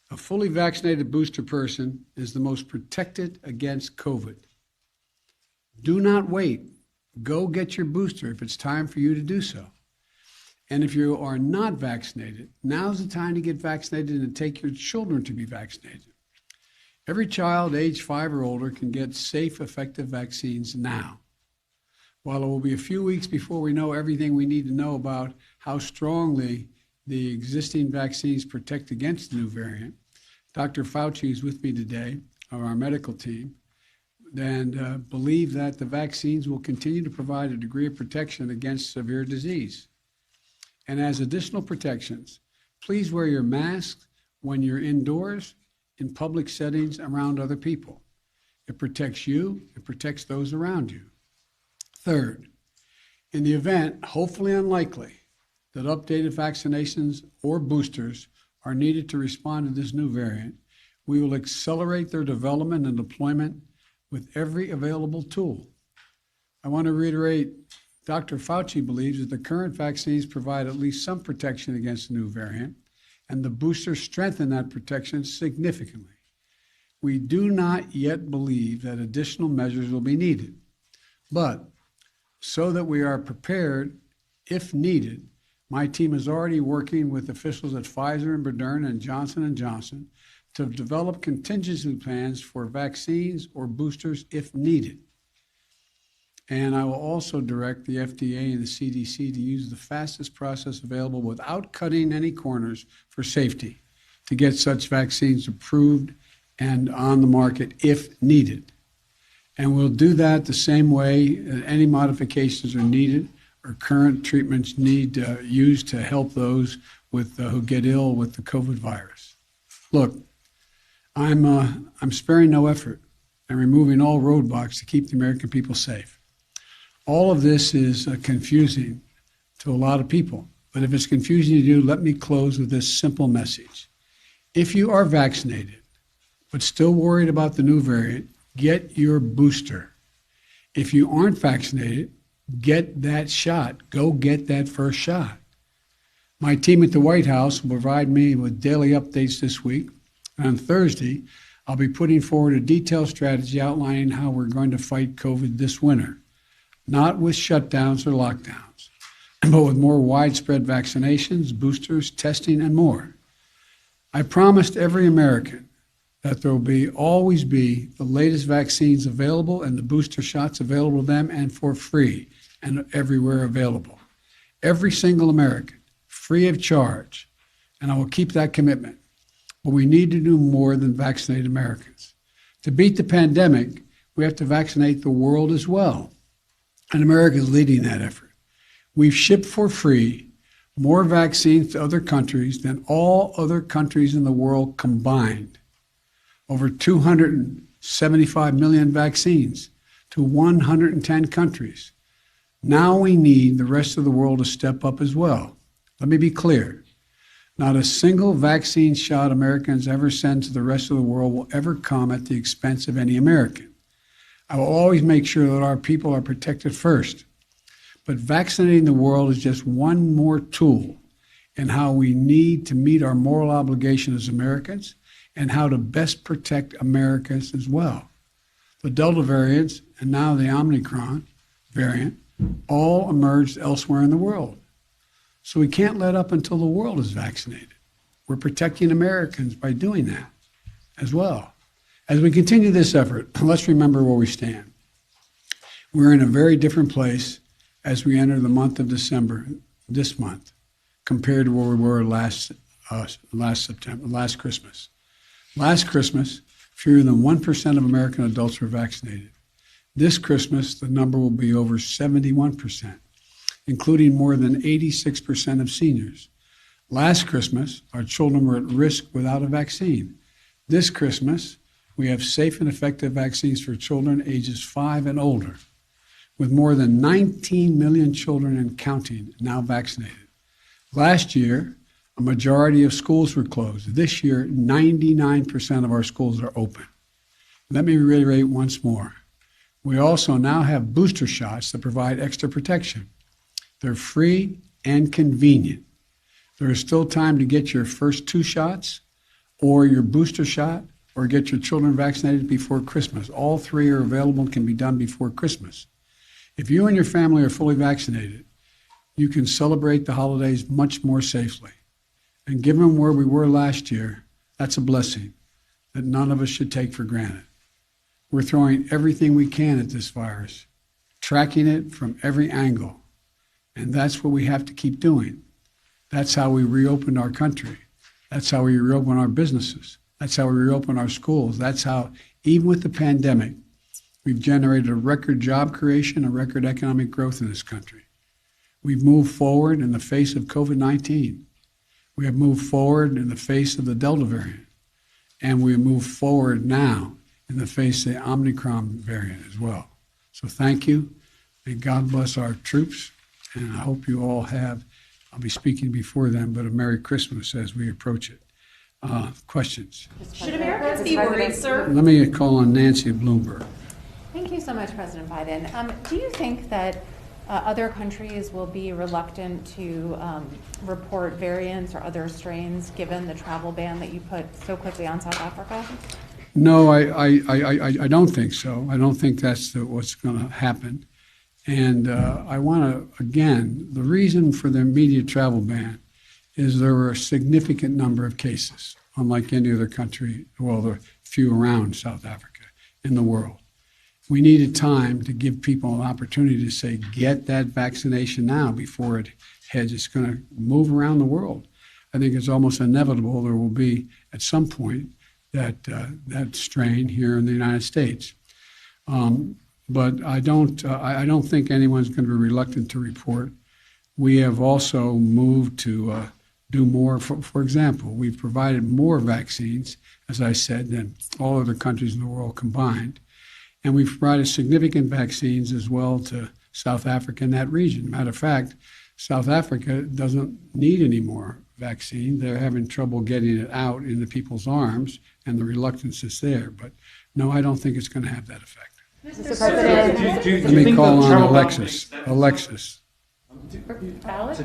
A fully vaccinated booster person is the most protected against COVID. Do not wait. Go get your booster if it's time for you to do so. And if you are not vaccinated, now's the time to get vaccinated and take your children to be vaccinated. Every child age 5 or older can get safe, effective vaccines now. While it will be a few weeks before we know everything we need to know about how strongly the existing vaccines protect against the new variant, Dr. Fauci is with me today, of our medical team, and believe that the vaccines will continue to provide a degree of protection against severe disease. And as additional protections, please wear your mask when you're indoors, in public settings around other people. It protects you, it protects those around you. Third, in the event, hopefully unlikely, that updated vaccinations or boosters are needed to respond to this new variant, we will accelerate their development and deployment with every available tool. I want to reiterate, Dr. Fauci believes that the current vaccines provide at least some protection against the new variant, and the boosters strengthen that protection significantly. We do not yet believe that additional measures will be needed, but so that we are prepared if needed, my team is already working with officials at Pfizer and Moderna and Johnson & Johnson to develop contingency plans for vaccines or boosters if needed. And I will also direct the FDA and the CDC to use the fastest process available without cutting any corners for safety to get such vaccines approved and on the market if needed. And we'll do that the same way any modifications are needed or current treatments need used to help those with who get ill with the COVID virus. Look, I'm sparing no effort and removing all roadblocks to keep the American people safe. All of this is confusing to a lot of people, but if it's confusing to you, let me close with this simple message. If you are vaccinated, but still worried about the new variant, get your booster. If you aren't vaccinated, get that shot. Go get that first shot. My team at the White House will provide me with daily updates this week. And on Thursday, I'll be putting forward a detailed strategy outlining how we're going to fight COVID this winter. Not with shutdowns or lockdowns, but with more widespread vaccinations, boosters, testing, and more. I promised every American that there will always be the latest vaccines available and the booster shots available to them and for free and everywhere available. Every single American, free of charge, and I will keep that commitment. But we need to do more than vaccinate Americans. To beat the pandemic, we have to vaccinate the world as well. And America is leading that effort. We've shipped for free more vaccines to other countries than all other countries in the world combined. Over 275 million vaccines to 110 countries. Now we need the rest of the world to step up as well. Let me be clear. Not a single vaccine shot Americans ever send to the rest of the world will ever come at the expense of any American. I will always make sure that our people are protected first. But vaccinating the world is just one more tool in how we need to meet our moral obligation as Americans and how to best protect Americans as well. The Delta variants and now the Omicron variant all emerged elsewhere in the world. So we can't let up until the world is vaccinated. We're protecting Americans by doing that as well. As we continue this effort, let's remember where we stand. We're in a very different place as we enter the month of December this month compared to where we were last Christmas. Last Christmas, fewer than 1% of American adults were vaccinated. This Christmas, the number will be over 71%, including more than 86% of seniors. Last Christmas, our children were at risk without a vaccine. This Christmas, we have safe and effective vaccines for children ages 5 and older, with more than 19 million children and counting now vaccinated. Last year, a majority of schools were closed. This year, 99% of our schools are open. Let me reiterate once more. We also now have booster shots that provide extra protection. They're free and convenient. There is still time to get your first 2 shots or your booster shot or get your children vaccinated before Christmas. All 3 are available and can be done before Christmas. If you and your family are fully vaccinated, you can celebrate the holidays much more safely. And given where we were last year, that's a blessing that none of us should take for granted. We're throwing everything we can at this virus, tracking it from every angle. And that's what we have to keep doing. That's how we reopened our country. That's how we reopen our businesses. That's how we reopen our schools. That's how, even with the pandemic, we've generated a record job creation, a record economic growth in this country. We've moved forward in the face of COVID-19. We have moved forward in the face of the Delta variant. And we move forward now in the face of the Omicron variant as well. So thank you. May God bless our troops. And I hope you all have, I'll be speaking before them, but a Merry Christmas as we approach it. Questions? Should Americans be worried, sir? Let me call on Nancy Bloomberg. Thank you so much, President Biden. Do you think that other countries will be reluctant to report variants or other strains given the travel ban that you put so quickly on South Africa? No, I don't think so. I don't think that's what's going to happen. And I want to, again, the reason for the immediate travel ban is there were a significant number of cases, unlike any other country, well, there are few around South Africa in the world. We needed time to give people an opportunity to say, get that vaccination now before it heads. It's going to move around the world. I think it's almost inevitable there will be, at some point, that strain here in the United States. But I don't think anyone's going to be reluctant to report. We have also moved to do more. For example, we've provided more vaccines, as I said, than all other countries in the world combined. And we've provided significant vaccines as well to South Africa and that region. Matter of fact, South Africa doesn't need any more vaccine. They're having trouble getting it out into people's arms, and the reluctance is there. But no, I don't think it's going to have that effect. Mr. President, Let me call on Alexis. Alexis. Alex?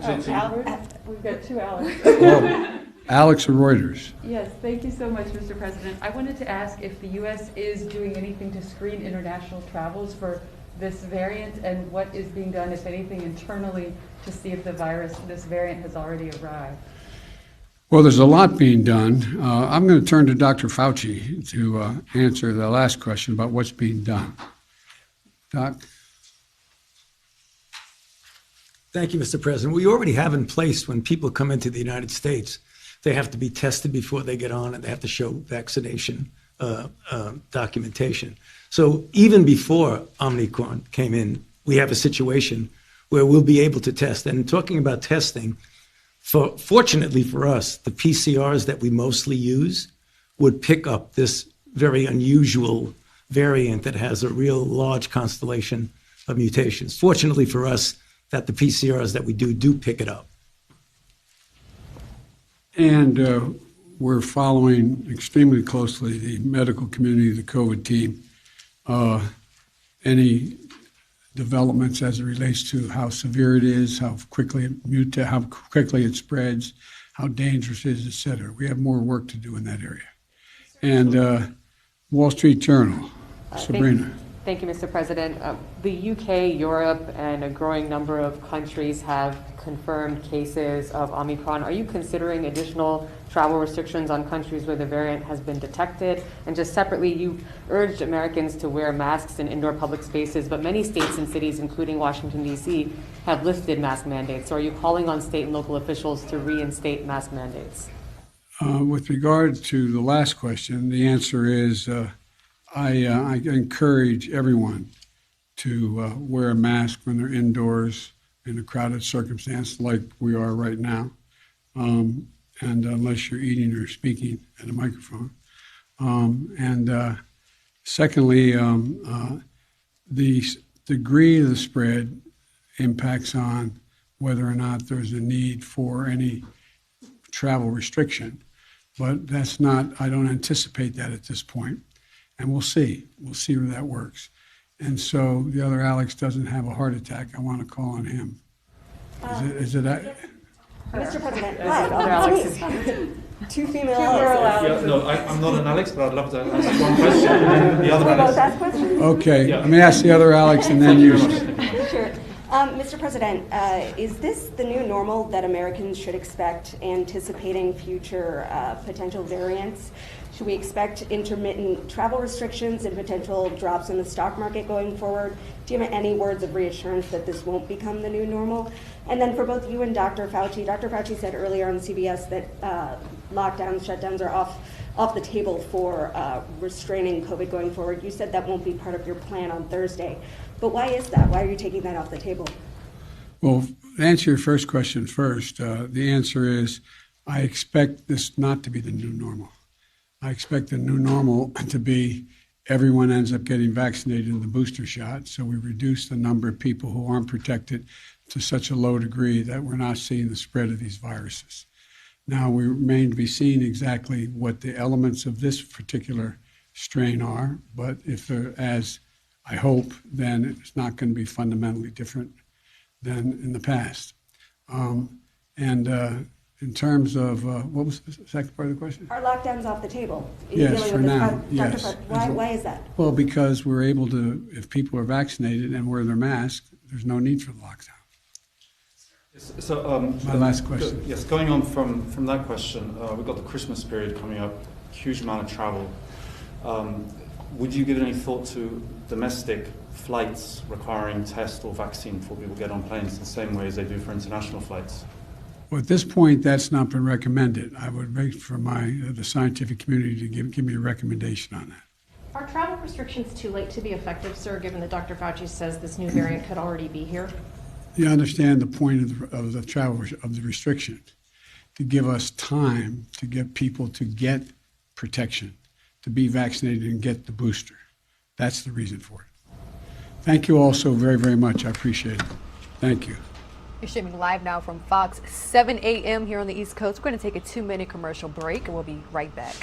We've got 2 Alex. Oh, Alex of Reuters. Yes, thank you so much, Mr. President. I wanted to ask if the U.S. is doing anything to screen international travels for this variant and what is being done, if anything, internally to see if this variant has already arrived. Well, there's a lot being done. I'm going to turn to Dr. Fauci to answer the last question about what's being done. Doc? Thank you, Mr. President. We already have in place when people come into the United States, they have to be tested before they get on and they have to show vaccination documentation. So even before Omicron came in, we have a situation where we'll be able to test. And talking about testing, fortunately for us, the PCRs that we mostly use would pick up this very unusual variant that has a real large constellation of mutations. Fortunately for us, that the PCRs that we do pick it up. And we're following extremely closely the medical community, the COVID team. any developments as it relates to how severe it is, how quickly it spreads, how dangerous it is, et cetera. We have more work to do in that area. And Wall Street Journal, Sabrina. Thank you, Mr. President. The UK, Europe, and a growing number of countries have confirmed cases of Omicron. Are you considering additional travel restrictions on countries where the variant has been detected? And just separately, you urged Americans to wear masks in indoor public spaces, but many states and cities, including Washington, D.C., have lifted mask mandates. So are you calling on state and local officials to reinstate mask mandates? With regard to the last question, the answer is I encourage everyone to wear a mask when they're indoors in a crowded circumstance like we are right now, and unless you're eating or speaking at a microphone. Secondly, the degree of the spread impacts on whether or not there's a need for any travel restriction. But that's not, I don't anticipate that at this point. And we'll see. We'll see where that works. And so the other Alex doesn't have a heart attack. I want to call on him. Is it Mr. President, Other Alex is here. two female Alexes. Yeah, no, I'm not an Alex, but I'd love to ask one question. And then the other Can we both Alex. ask questions? Okay, let me ask the other Alex and then you. Sure. Mr. President, is this the new normal that Americans should expect, anticipating future potential variants? Should we expect intermittent travel restrictions and potential drops in the stock market going forward? Do you have any words of reassurance that this won't become the new normal? And then for both you and Dr. Fauci said earlier on CBS that lockdowns, shutdowns are off the table for restraining COVID going forward. You said that won't be part of your plan on Thursday. But why is that? Why are you taking that off the table? Well, to answer your first question first, the answer is I expect this not to be the new normal. I expect the new normal to be everyone ends up getting vaccinated in the booster shot, so we reduce the number of people who aren't protected to such a low degree that we're not seeing the spread of these viruses. Now, we remain to be seen exactly what the elements of this particular strain are, but if they're, as I hope, then it's not going to be fundamentally different than in the past. In terms of, what was the second part of the question? Are lockdowns off the table? Yes, for now, yes. Why is that? Well, because we're able to, if people are vaccinated and wear their mask, there's no need for the lockdown. So, My last question. Yes, going on from that question, we've got the Christmas period coming up, huge amount of travel. Would you give any thought to domestic flights requiring test or vaccine before people get on planes the same way as they do for international flights? Well, at this point, that's not been recommended. I would wait for the scientific community to give me a recommendation on that. Are travel restrictions too late to be effective, sir, given that Dr. Fauci says this new variant could already be here? You understand the point of the travel of the restriction, to give us time to get people to get protection, to be vaccinated and get the booster. That's the reason for it. Thank you all so very, very much. I appreciate it. Thank you. You're streaming live now from Fox, 7 a.m. here on the East Coast. We're going to take a 2-minute commercial break, and we'll be right back.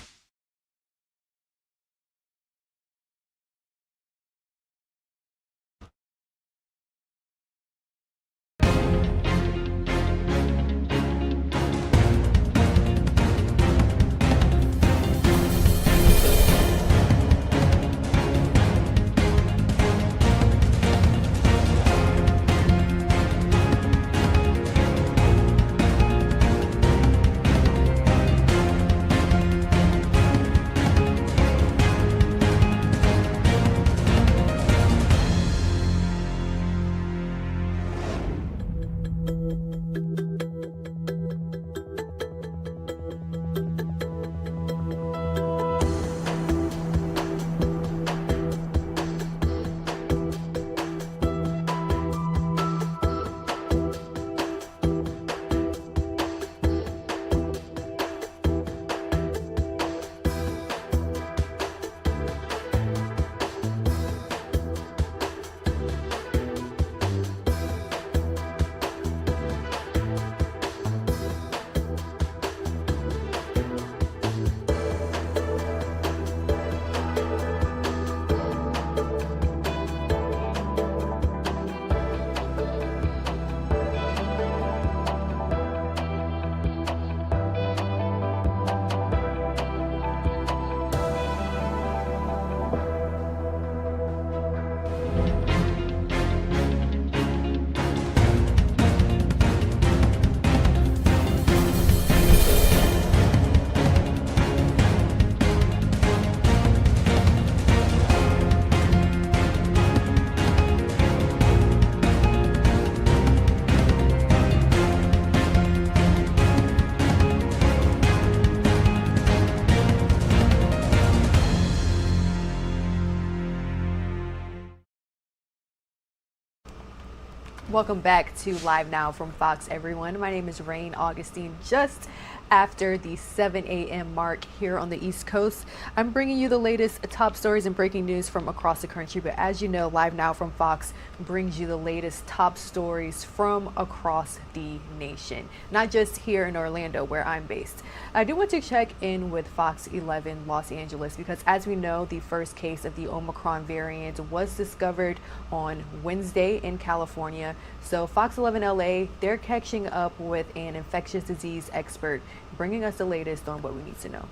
Welcome back to Live Now from Fox, everyone. My name is Rain Augustine. Just after the 7 a.m. mark here on the East Coast, I'm bringing you the latest top stories and breaking news from across the country. But as you know, Live Now from Fox brings you the latest top stories from across the nation, not just here in Orlando, where I'm based. I do want to check in with Fox 11 Los Angeles because, as we know, the first case of the Omicron variant was discovered on Wednesday in California. So Fox 11 LA, they're catching up with an infectious disease expert, bringing us the latest on what we need to know.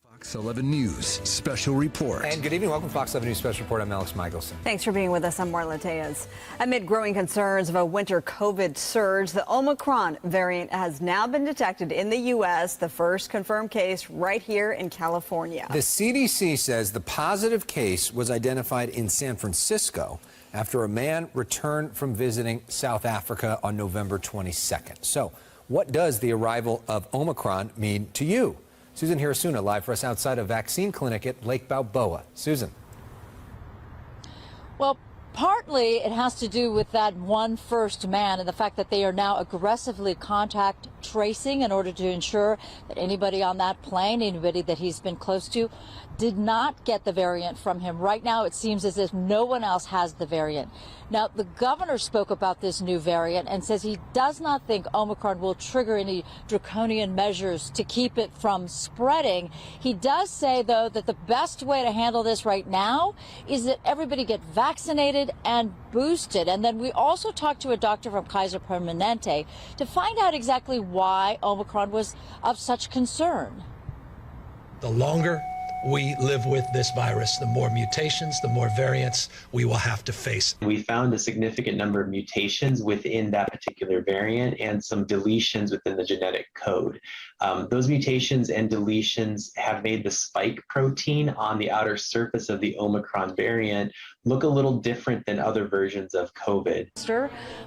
Fox 11 News Special Report. And good evening. Welcome to Fox 11 News Special Report. I'm Alex Michelson. Thanks for being with us. I'm Marla Tejas. Amid growing concerns of a winter COVID surge, the Omicron variant has now been detected in the U.S., the first confirmed case right here in California. The CDC says the positive case was identified in San Francisco after a man returned from visiting South Africa on November 22nd. So what does the arrival of Omicron mean to you? Susan Hirasuna live for us outside a vaccine clinic at Lake Balboa. Susan. Well, partly it has to do with that one first man and the fact that they are now aggressively contact tracing in order to ensure that anybody on that plane, anybody that he's been close to, did not get the variant from him. Right now, it seems as if no one else has the variant. Now, the governor spoke about this new variant and says he does not think Omicron will trigger any draconian measures to keep it from spreading. He does say, though, that the best way to handle this right now is that everybody get vaccinated and boosted. And then we also talked to a doctor from Kaiser Permanente to find out exactly why Omicron was of such concern. The longer we live with this virus, the more mutations, the more variants we will have to face. We found a significant number of mutations within that particular variant and some deletions within the genetic code. Those mutations and deletions have made the spike protein on the outer surface of the Omicron variant look a little different than other versions of COVID.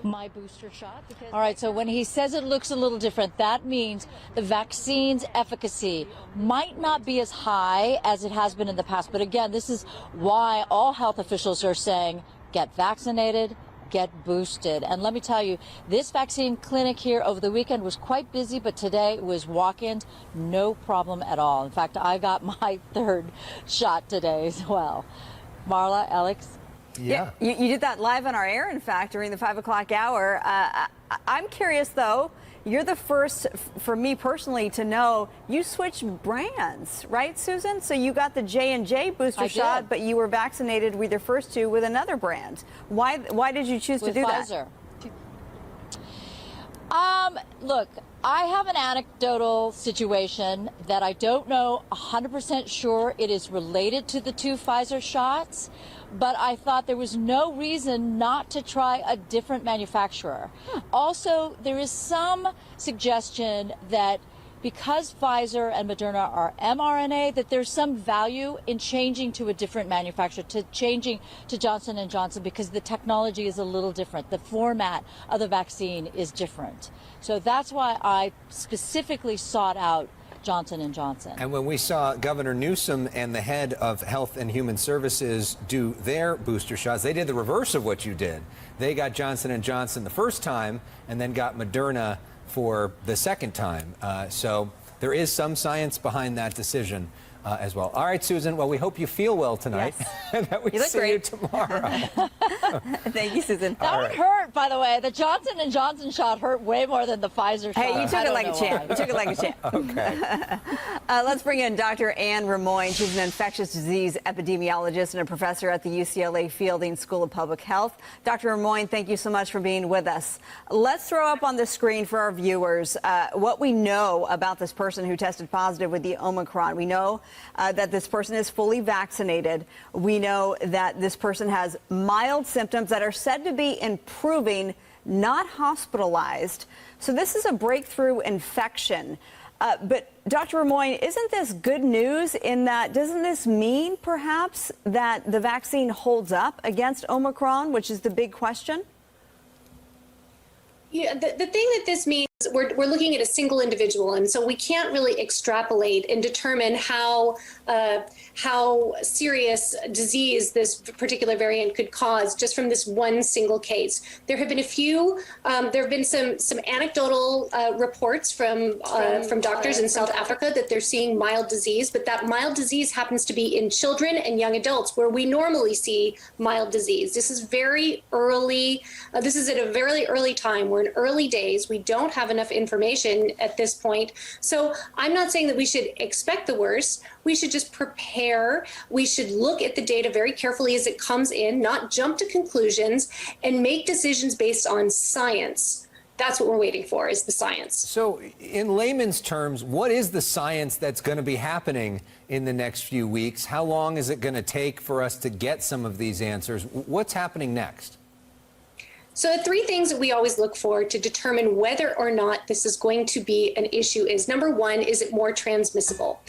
My booster shot. All right, so when he says it looks a little different, that means the vaccine's efficacy might not be as high as it has been in the past. But again, this is why all health officials are saying get vaccinated, get boosted. And let me tell you, this vaccine clinic here over the weekend was quite busy, but today was walk-ins, no problem at all. In fact, I got my third shot today as well. Marla, Alex? Yeah. You did that live on our air, in fact, during the 5 o'clock hour. I'm curious, though. You're the first, for me personally, to know you switched brands, right, Susan? So you got the J&J booster shot, but you were vaccinated with your first two with another brand. Why did you choose to do Pfizer. Look, I have an anecdotal situation that I don't know 100% sure it is related to the two Pfizer shots, but I thought there was no reason not to try a different manufacturer. Also, there is some suggestion that because Pfizer and Moderna are mRNA, that there's some value in changing to a different manufacturer, to changing to Johnson & Johnson, because the technology is a little different. The format of the vaccine is different. So that's why I specifically sought out Johnson & Johnson. And when we saw Governor Newsom and the head of Health and Human Services do their booster shots, they did the reverse of what you did. They got Johnson & Johnson the first time and then got Moderna for the second time. So there is some science behind that decision as well. All right, Susan, well, we hope you feel well tonight. Yes. And that we see you tomorrow. Thank you, Susan. That would hurt, by the way. The Johnson & Johnson shot hurt way more than the Pfizer shot. Hey, you took it like a champ. You took it like a champ. Okay. Let's bring in Dr. Anne Ramoyne. She's an infectious disease epidemiologist and a professor at the UCLA Fielding School of Public Health. Dr. Ramoyne, thank you so much for being with us. Let's throw up on the screen for our viewers what we know about this person who tested positive with the Omicron. We know that this person is fully vaccinated. We know that this person has mild symptoms that are said to be improving, not hospitalized. So this is a breakthrough infection. But Dr. Ramoyne, isn't this good news in that, doesn't this mean perhaps that the vaccine holds up against Omicron, which is the big question? Yeah, the thing that this means We're looking at a single individual, and so we can't really extrapolate and determine how serious disease this particular variant could cause just from this one single case. There have been some anecdotal reports from doctors in South Africa that they're seeing mild disease, but that mild disease happens to be in children and young adults, where we normally see mild disease. This is very early. This is at a very early time. We're in early days. We don't have enough information at this point. So I'm not saying that we should expect the worst. We should just prepare. We should look at the data very carefully as it comes in, not jump to conclusions, and make decisions based on science. That's what we're waiting for, is the science. So in layman's terms, what is the science that's going to be happening in the next few weeks? How long is it going to take for us to get some of these answers? What's happening next? So the three things that we always look for to determine whether or not this is going to be an issue is, number one, is it more transmissible?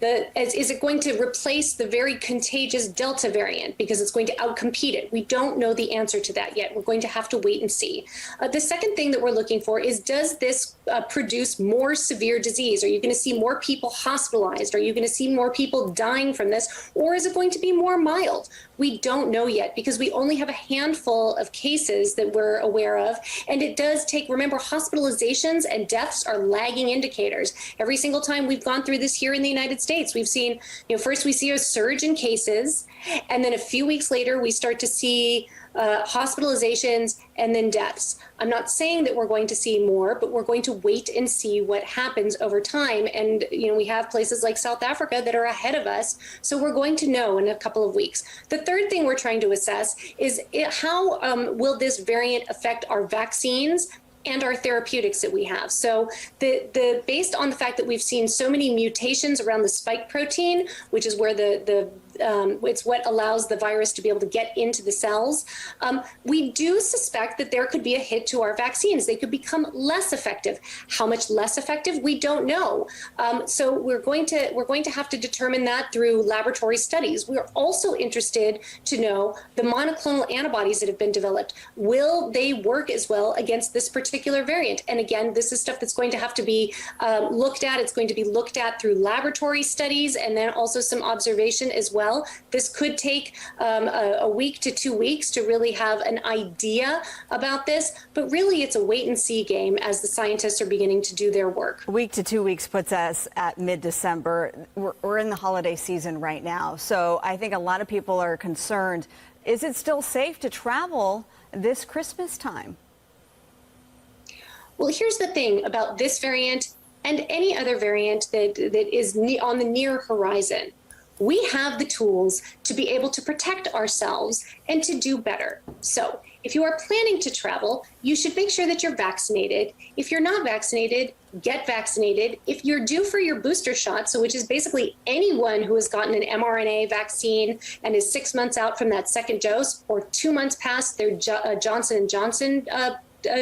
Is it going to replace the very contagious Delta variant because it's going to outcompete it? We don't know the answer to that yet. We're going to have to wait and see. The second thing that we're looking for is, does this produce more severe disease? Are you going to see more people hospitalized? Are you going to see more people dying from this? Or is it going to be more mild? We don't know yet, because we only have a handful of cases that we're aware of. And it does take, remember, hospitalizations and deaths are lagging indicators. Every single time we've gone through this here in the United States, we've seen, first we see a surge in cases, and then a few weeks later we start to see hospitalizations and then deaths. I'm not saying that we're going to see more, but we're going to wait and see what happens over time. And, we have places like South Africa that are ahead of us. So we're going to know in a couple of weeks. The third thing we're trying to assess is how will this variant affect our vaccines and our therapeutics that we have. So based on the fact that we've seen so many mutations around the spike protein, which is where it's what allows the virus to be able to get into the cells, we do suspect that there could be a hit to our vaccines. They could become less effective. How much less effective? We don't know. So we're going to have to determine that through laboratory studies. We're also interested to know the monoclonal antibodies that have been developed. Will they work as well against this particular variant? And again, this is stuff that's going to have to be looked at. It's going to be looked at through laboratory studies and then also some observation as well. This could take a week to 2 weeks to really have an idea about this, but really it's a wait and see game as the scientists are beginning to do their work. A week to 2 weeks puts us at mid-December. We're in the holiday season right now, so I think a lot of people are concerned. Is it still safe to travel this Christmas time? Well, here's the thing about this variant and any other variant that is on the near horizon. We have the tools to be able to protect ourselves and to do better. So if you are planning to travel, you should make sure that you're vaccinated. If you're not vaccinated, get vaccinated. If you're due for your booster shot, so which is basically anyone who has gotten an mRNA vaccine and is 6 months out from that second dose, or 2 months past their Johnson & Johnson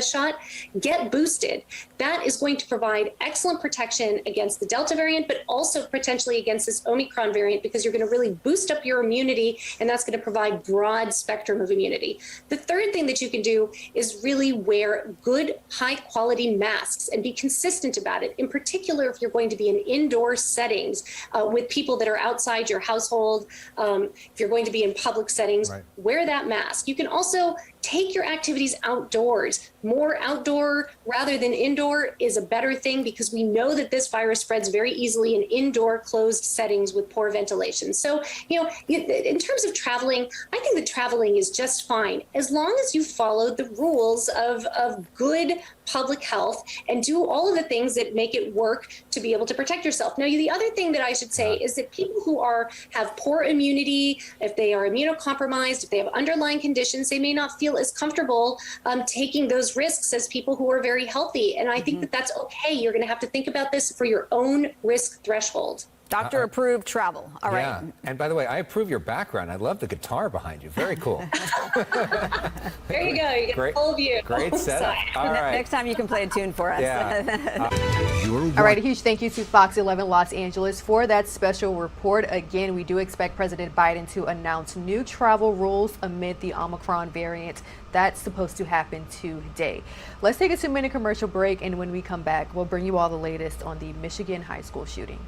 shot, get boosted. That is going to provide excellent protection against the Delta variant, but also potentially against this Omicron variant, because you're going to really boost up your immunity, and that's going to provide broad spectrum of immunity. The third thing that you can do is really wear good, high quality masks and be consistent about it. In particular, if you're going to be in indoor settings with people that are outside your household, if you're going to be in public settings, right, wear that mask. You can also take your activities outdoors. More outdoor rather than indoor is a better thing, because we know that this virus spreads very easily in indoor closed settings with poor ventilation. So, in terms of traveling, I think that traveling is just fine as long as you follow the rules of good public health and do all of the things that make it work to be able to protect yourself. Now, the other thing that I should say is that people who have poor immunity, if they are immunocompromised, if they have underlying conditions, they may not feel as comfortable taking those risks as people who are very healthy. And I think that that's okay. You're going to have to think about this for your own risk threshold. Doctor-approved travel. All right. Yeah. And by the way, I approve your background. I love the guitar behind you. Very cool. There you go. You get Great, a full view. great setup. All right. Next time you can play a tune for us. Yeah. All right, a huge thank you to Fox 11 Los Angeles for that special report. Again, we do expect President Biden to announce new travel rules amid the Omicron variant. That's supposed to happen today. Let's take a 2-minute commercial break, and when we come back, we'll bring you all the latest on the Michigan high school shooting.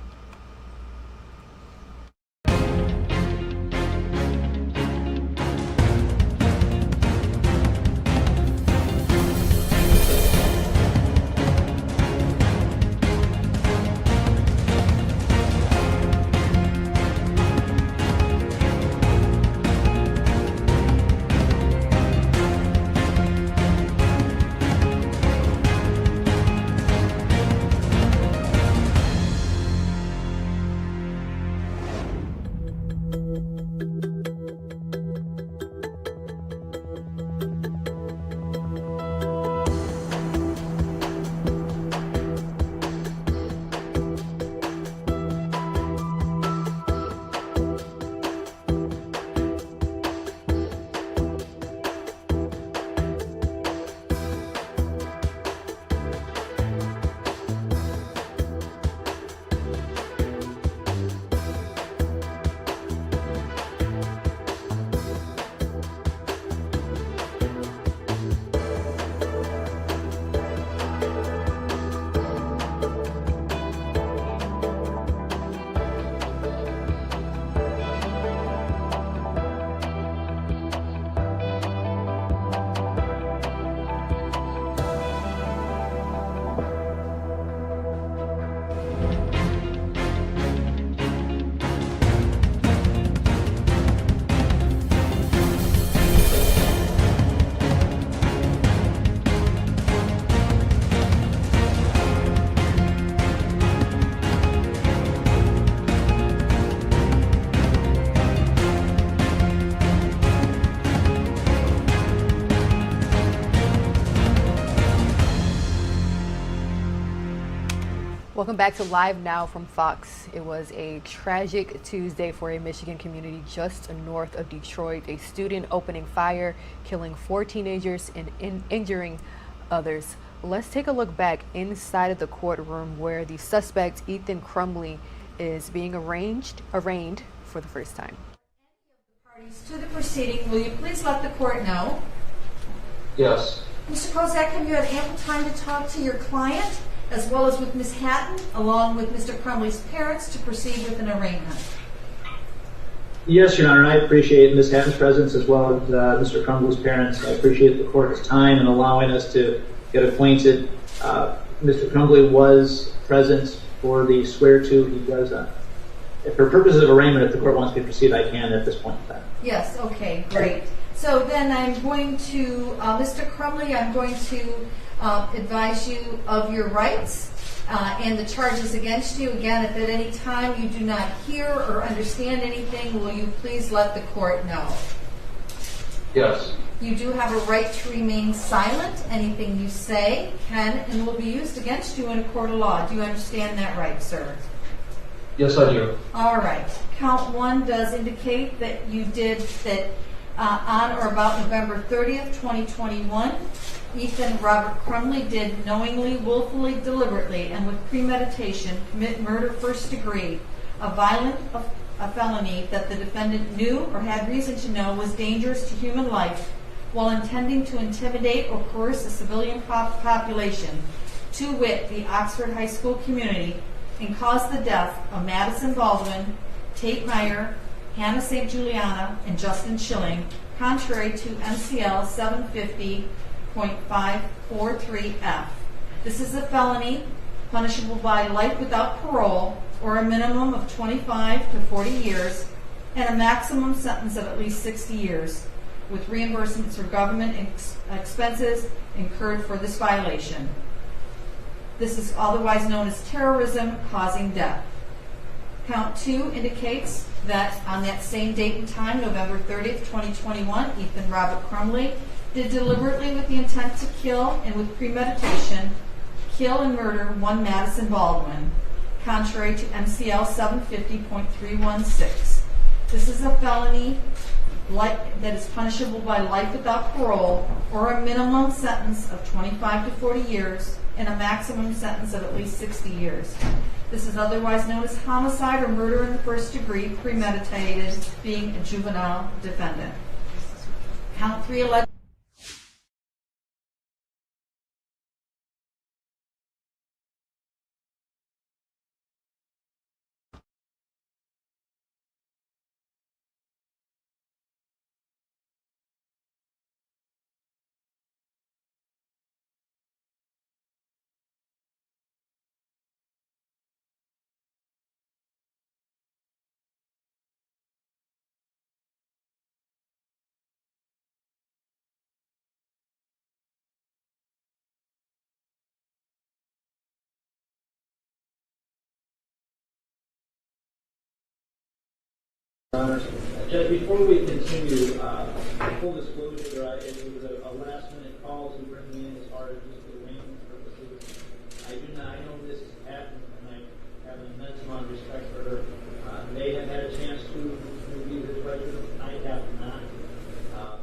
Welcome back to Live Now from Fox. It was a tragic Tuesday for a Michigan community just north of Detroit. A student opening fire, killing 4 teenagers and injuring others. Let's take a look back inside of the courtroom where the suspect, Ethan Crumbley, is being arraigned for the first time. Parties to the proceeding, will you please let the court know? Yes. Mr. Kozak, have you had ample time to talk to your client, as well as with Ms. Hatton, along with Mr. Crumbley's parents, to proceed with an arraignment? Yes, Your Honor, I appreciate Ms. Hatton's presence as well as Mr. Crumbley's parents. I appreciate the court's time in allowing us to get acquainted. Mr. Crumbley was present for the swear-to. He does, for purposes of arraignment, if the court wants me to proceed, I can at this point in time. Yes, okay, great. So then I'm going to, Mr. Crumbley, I'm going to advise you of your rights and the charges against you. Again, if at any time you do not hear or understand anything, will you please let the court know? Yes. You do have a right to remain silent. Anything you say can and will be used against you in a court of law. Do you understand that right, sir? Yes, I do. All right. Count 1 does indicate that you did that on or about November 30th, 2021, Ethan Robert Crumbley did knowingly, willfully, deliberately, and with premeditation commit murder first degree, a felony that the defendant knew or had reason to know was dangerous to human life while intending to intimidate or coerce the civilian population, to wit, the Oxford High School community, and cause the death of Madison Baldwin, Tate Meyer, Hannah St. Juliana, and Justin Schilling, contrary to MCL 750.543F. This is a felony punishable by life without parole or a minimum of 25 to 40 years and a maximum sentence of at least 60 years with reimbursements for government expenses incurred for this violation. This is otherwise known as terrorism causing death. Count 2 indicates that on that same date and time, November 30th, 2021, Ethan Robert Crumbley did deliberately with the intent to kill and with premeditation kill and murder one Madison Baldwin. contrary to MCL 750.316. This is a felony that is punishable by life without parole or a minimum sentence of 25 to 40 years and a maximum sentence of at least 60 years. This is otherwise known as homicide or murder in the first degree, premeditated, being a juvenile defendant. Count 3 alleged. Judge, before we continue, full disclosure, it was a last-minute call to bring me in as far as just the arraignment purposes. I know this has happened, and I have an immense amount of respect for her. They have had a chance to review his record. I have not. I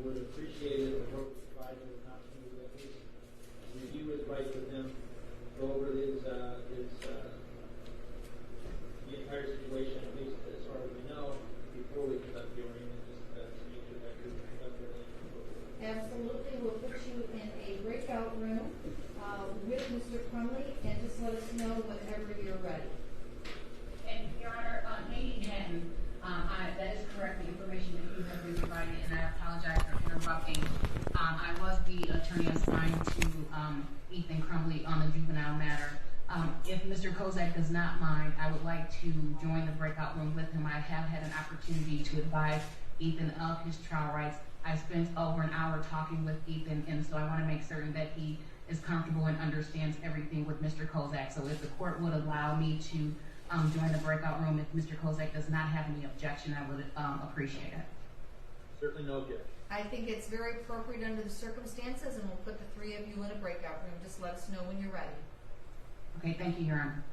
would appreciate it if the court would provide me with an opportunity to at least review his rights with him, go over the entire situation, at least as far as we know, before we conduct the arraignment, just to make sure that you're conducted. Absolutely. We'll put you in a breakout room with Mr. Crumley, and just let us know whenever you're ready. And Your Honor, Lady Hinton, that is correct, the information that you have been provided, and I apologize for interrupting. I was the attorney assigned to Ethan Crumley on the juvenile matter. If Mr. Kozak does not mind, I would like to join the breakout room with him. I have had an opportunity to advise Ethan of his trial rights. I spent over an hour talking with Ethan, and so I want to make certain that he is comfortable and understands everything with Mr. Kozak. So if the court would allow me to join the breakout room, if Mr. Kozak does not have any objection, I would appreciate it. Certainly no objection. I think it's very appropriate under the circumstances, and we'll put the three of you in a breakout room. Just let us know when you're ready. Okay, thank you, Your Honor.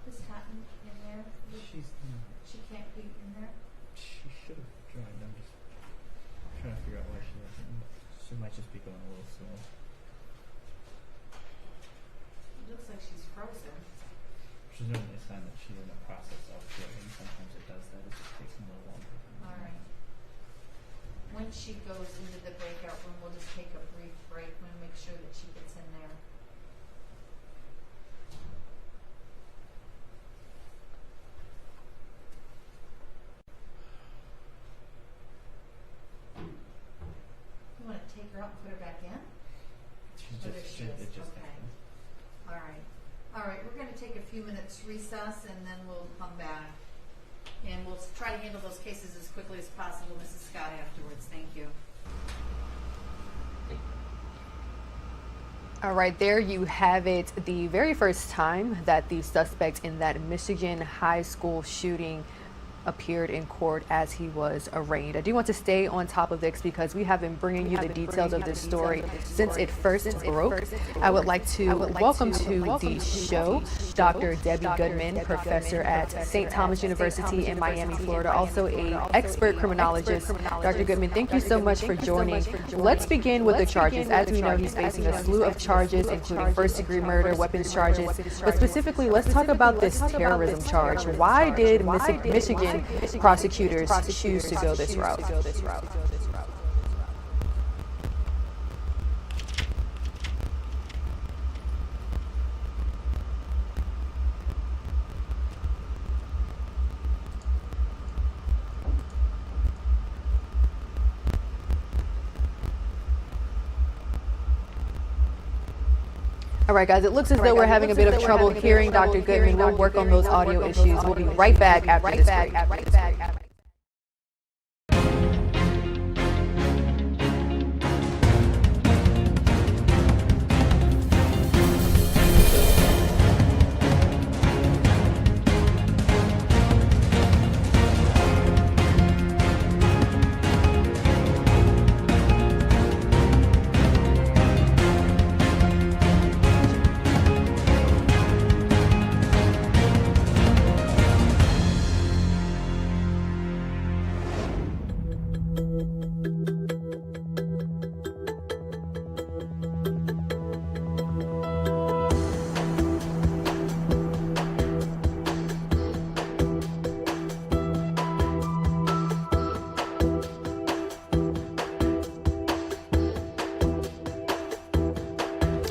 Is Hatton in there? She can't be in there? She should have joined. I'm just trying to figure out why she wasn't. She might just be going a little slow. It looks like she's frozen. She's normally a sign that she's in the process of joining. Sometimes it does that. It just takes a little longer. All right. When she goes into the breakout room, we'll just take a brief break. We'll make sure that she gets in there. You want to take her out and put her back in? Or there she is. Okay. All right. All right. We're going to take a few minutes recess, and then we'll come back. And we'll try to handle those cases as quickly as possible, Mrs. Scott, afterwards. Thank you. All right, there you have it. The very first time that the suspect in that Michigan high school shooting appeared in court as he was arraigned. I do want to stay on top of this because we have been bringing you the details of this story since it first broke. I would like to welcome to the show Dr. Debbie Goodman, professor at St. Thomas University in Miami, Florida, also an expert criminologist. Dr. Goodman, thank you so much for joining. Let's begin with the charges. As we know, he's facing a slew of charges, including first-degree murder, weapons charges, but specifically, let's talk about this terrorism charge. Why did Michigan prosecutors choose to go this route? All right, guys, it looks as though we're having a bit of trouble hearing Dr. Goodman. We'll work on those audio issues. We'll be right back after this break.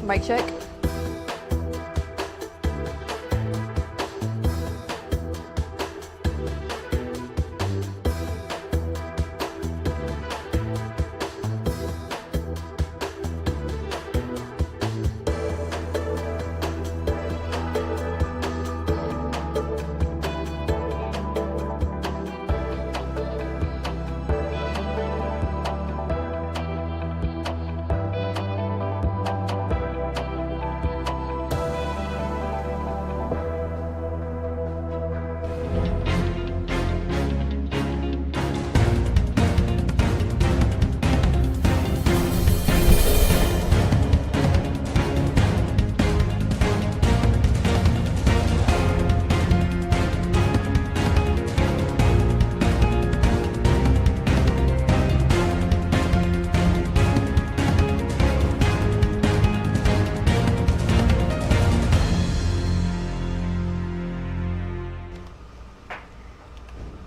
Mic check.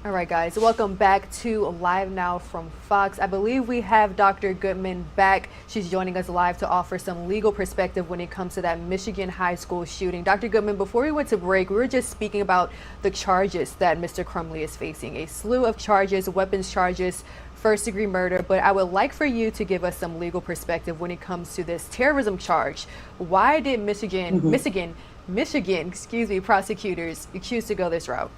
All right, guys, welcome back to Live Now from Fox. I believe we have Dr. Goodman back. She's joining us live to offer some legal perspective when it comes to that Michigan high school shooting. Dr. Goodman, before we went to break, we were just speaking about the charges that Mr. Crumbley is facing. A slew of charges, weapons charges, first-degree murder, but I would like for you to give us some legal perspective when it comes to this terrorism charge. Why did Michigan, prosecutors choose to go this route?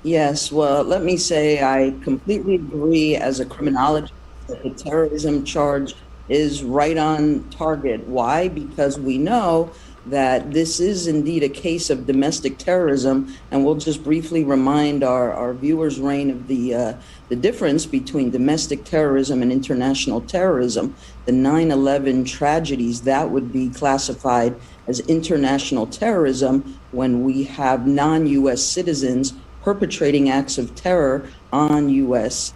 Yes, well, let me say I completely agree as a criminologist that the terrorism charge is right on target. Why? Because we know that this is indeed a case of domestic terrorism, and we'll just briefly remind our viewers, Rain, of the difference between domestic terrorism and international terrorism. The 9/11 tragedies, that would be classified as international terrorism when we have non-U.S. citizens perpetrating acts of terror on U.S.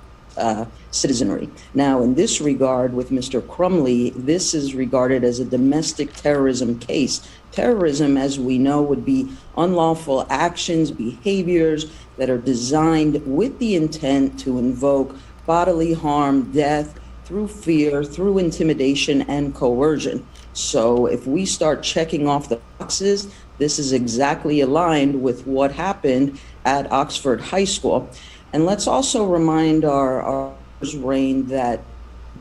Citizenry. Now, in this regard, with Mr. Crumbley, this is regarded as a domestic terrorism case. Terrorism, as we know, would be unlawful actions, behaviors that are designed with the intent to invoke bodily harm, death, through fear, through intimidation and coercion. So if we start checking off the boxes, this is exactly aligned with what happened at Oxford High School. And let's also remind our Rain, that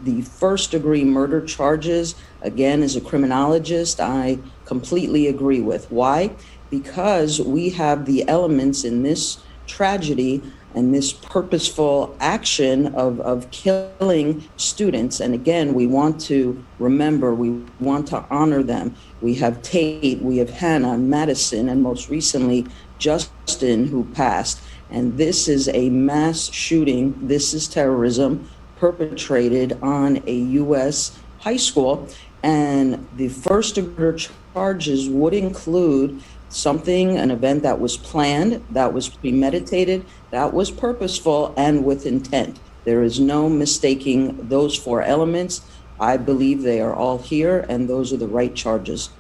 the first-degree murder charges, again, as a criminologist, I completely agree with. Why? Because we have the elements in this tragedy and this purposeful action of killing students. And again, we want to remember, we want to honor them. We have Tate, we have Hannah, Madison, and most recently, Justin, who passed. And this is a mass shooting. This is terrorism perpetrated on a U.S. high school. And the first degree charges would include something, an event that was planned, that was premeditated, that was purposeful, and with intent. There is no mistaking those four elements. I believe they are all here, and those are the right charges.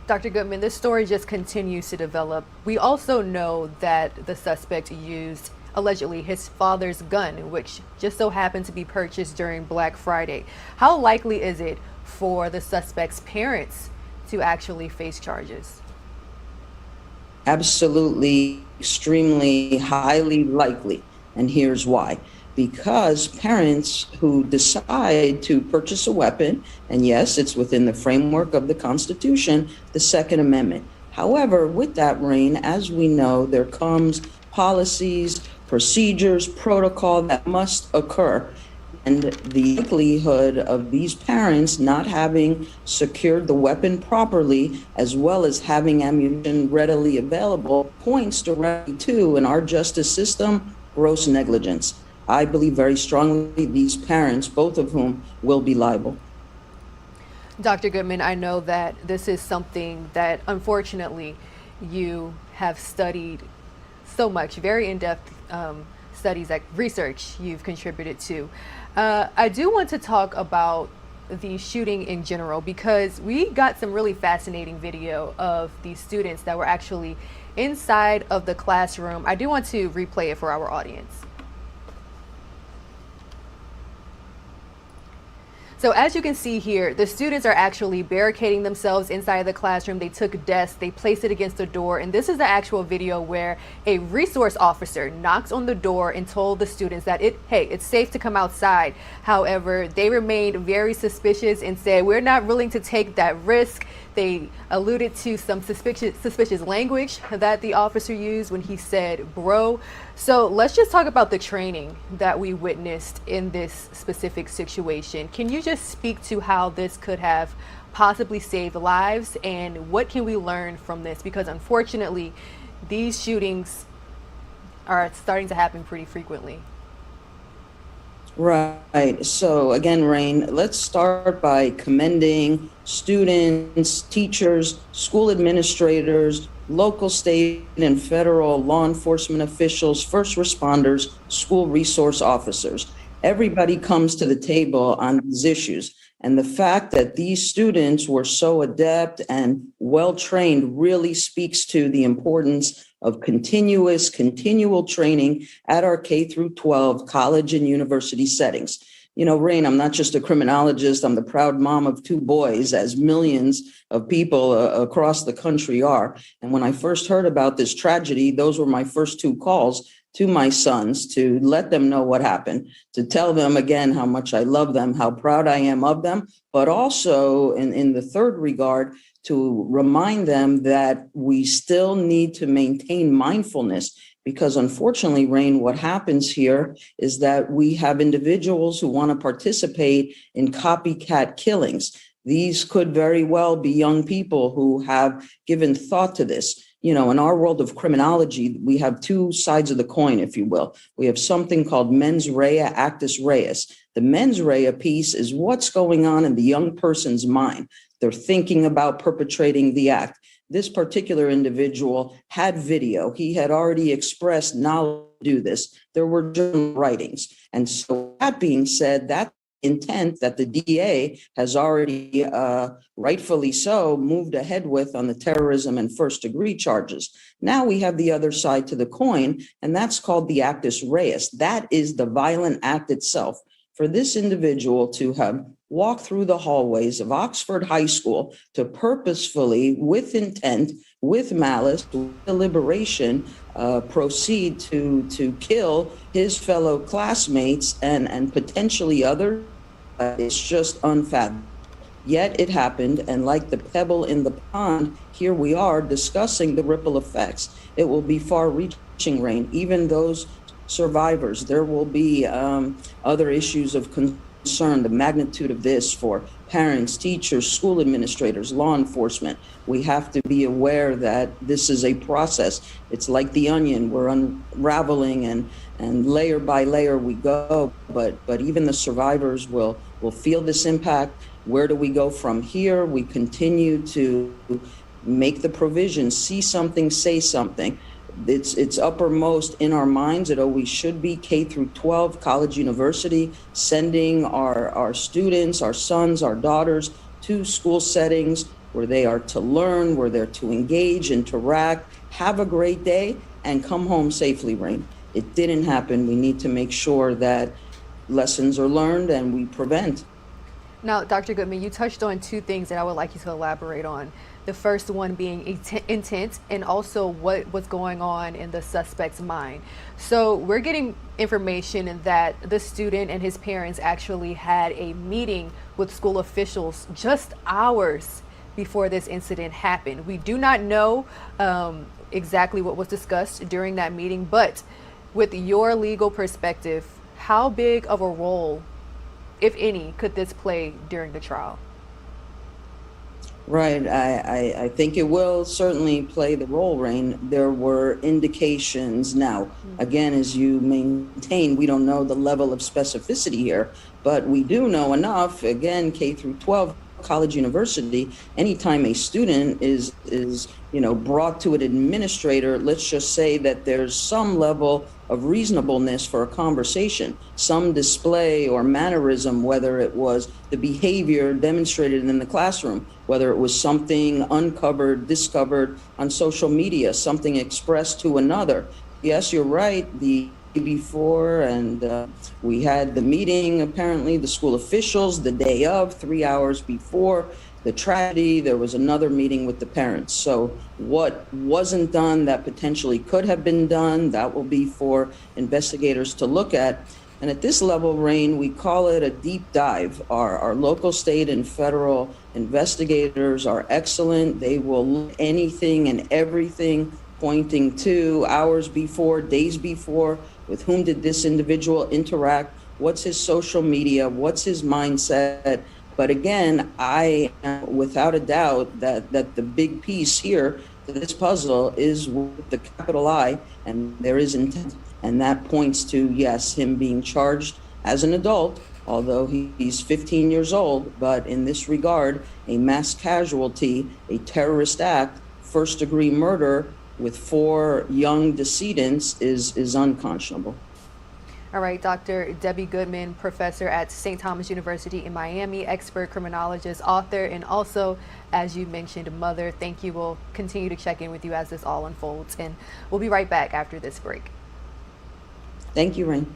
Dr. Goodman, this story just continues to develop. We also know that the suspect used, allegedly, his father's gun, which just so happened to be purchased during Black Friday. How likely is it for the suspect's parents to actually face charges? Absolutely, extremely, highly likely. And here's why. because parents who decide to purchase a weapon, and yes, it's within the framework of the Constitution, the Second Amendment. However, with that, Rain, as we know, there comes policies, procedures, protocol that must occur. And the likelihood of these parents not having secured the weapon properly, as well as having ammunition readily available, points directly to, in our justice system, gross negligence. I believe very strongly these parents, both of whom, will be liable. Dr. Goodman, I know that this is something that unfortunately you have studied so much, very in-depth studies, like research you've contributed to. I do want to talk about the shooting in general, because we got some really fascinating video of these students that were actually inside of the classroom. I do want to replay it for our audience. So as you can see here, the students are actually barricading themselves inside the classroom. They took desks, they placed it against the door, and this is the actual video where a resource officer knocks on the door and told the students that hey, it's safe to come outside. However, they remained very suspicious and said, we're not willing to take that risk. They alluded to some suspicious language that the officer used when he said bro. So let's just talk about the training that we witnessed in this specific situation. Can you just speak to how this could have possibly saved lives, and what can we learn from this? Because unfortunately, these shootings are starting to happen pretty frequently. Right. So again, Rain, let's start by commending students, teachers, school administrators, local, state, and federal law enforcement officials, first responders, school resource officers. Everybody comes to the table on these issues. And the fact that these students were so adept and well-trained really speaks to the importance of continual training at our K through 12 college and university settings. You know, Rain, I'm not just a criminologist, I'm the proud mom of 2 boys, as millions of people across the country are. And when I first heard about this tragedy, those were my first 2 calls to my sons to let them know what happened, to tell them again how much I love them, how proud I am of them, but also in the third regard, to remind them that we still need to maintain mindfulness, because unfortunately, Rain, what happens here is that we have individuals who want to participate in copycat killings. These could very well be young people who have given thought to this. You know, in our world of criminology, we have 2 sides of the coin, if you will. We have something called mens rea, actus reus. The mens rea piece is what's going on in the young person's mind. They're thinking about perpetrating the act. This particular individual had video. He had already expressed knowledge to do this. There were journal writings. And so that being said, that intent that the DA has already, rightfully so, moved ahead with on the terrorism and first-degree charges. Now we have the other side to the coin, and that's called the actus reus. That is the violent act itself. For this individual to have walked through the hallways of Oxford High School to purposefully, with intent, with malice, with deliberation, proceed to kill his fellow classmates and potentially others, it's just unfathomable. Yet it happened, and like the pebble in the pond, here we are discussing the ripple effects. It will be far-reaching, Rain. Even those survivors, there will be other issues of concern, the magnitude of this for parents, teachers, school administrators, law enforcement. We have to be aware that this is a process. It's like the onion, we're unraveling and layer by layer we go, but even the survivors will feel this impact. Where do we go from here? We continue to make the provision, see something, say something. It's uppermost in our minds. It always should be. K through 12, college, university, sending our students, our sons, our daughters to school settings where they are to learn, where they're to engage, interact, have a great day, and come home safely, Rain. It didn't happen. We need to make sure that lessons are learned and we prevent. Now, Dr. Goodman, you touched on 2 things that I would like you to elaborate on. The first one being intent and also what was going on in the suspect's mind. So we're getting information that the student and his parents actually had a meeting with school officials just hours before this incident happened. We do not know exactly what was discussed during that meeting, but with your legal perspective, how big of a role, if any, could this play during the trial? Right. I think it will certainly play the role, Rain. There were indications. Now, again, as you maintain, we don't know the level of specificity here, but we do know enough, again, K through 12, college, university, anytime a student is brought to an administrator, let's just say that there's some level of reasonableness for a conversation, some display or mannerism, whether it was the behavior demonstrated in the classroom, whether it was something uncovered, discovered on social media, something expressed to another. Yes, you're right. The day before, and we had the meeting, apparently, the school officials, the day of, 3 hours before the tragedy, there was another meeting with the parents. So what wasn't done that potentially could have been done, that will be for investigators to look at. And at this level, Rain, we call it a deep dive. Our local, state, and federal investigators are excellent. They will look at anything and everything pointing to hours before, days before, with whom did this individual interact, what's his social media, what's his mindset. But again, I am without a doubt that the big piece here to this puzzle is with the capital I, and there is intent. And that points to, yes, him being charged as an adult, although he's 15 years old, but in this regard, a mass casualty, a terrorist act, first-degree murder with 4 young decedents is unconscionable. All right, Dr. Debbie Goodman, professor at St. Thomas University in Miami, expert criminologist, author, and also, as you mentioned, mother. Thank you. We'll continue to check in with you as this all unfolds, and we'll be right back after this break. Thank you, Rain.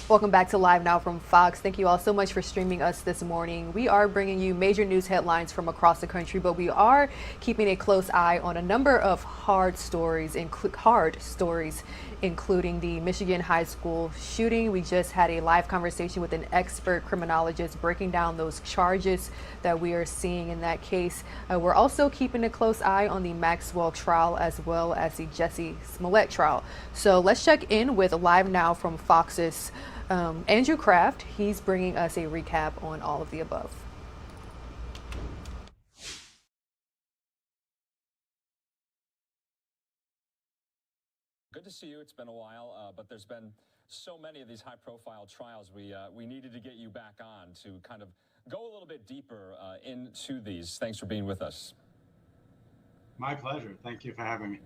Welcome back to Live Now from Fox. Thank you all so much for streaming us this morning. We are bringing you major news headlines from across the country, but we are keeping a close eye on a number of hard stories, including the Michigan high school shooting. We just had a live conversation with an expert criminologist breaking down those charges that we are seeing in that case. We're also keeping a close eye on the Maxwell trial as well as the Jussie Smollett trial. So let's check in with Live Now from Fox's Andrew Kraft. He's bringing us a recap on all of the above. Good to see you. It's been a while, but there's been so many of these high-profile trials. We needed to get you back on to kind of go a little bit deeper into these. Thanks for being with us. My pleasure. Thank you for having me.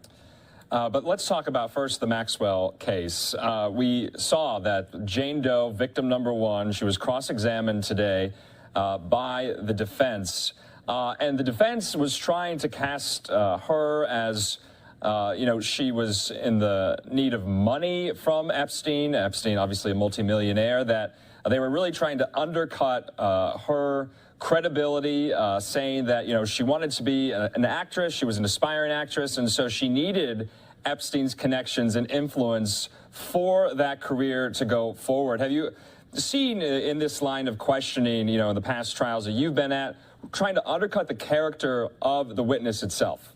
But let's talk about first the Maxwell case. We saw that Jane Doe, victim number one, she was cross-examined today by the defense. And the defense was trying to cast her as, she was in the need of money from Epstein. Epstein, obviously a multimillionaire, that they were really trying to undercut her credibility, saying that, she wanted to be an actress. She was an aspiring actress. And so she needed Epstein's connections and influence for that career to go forward. Have you seen in this line of questioning, in the past trials that you've been at, trying to undercut the character of the witness itself?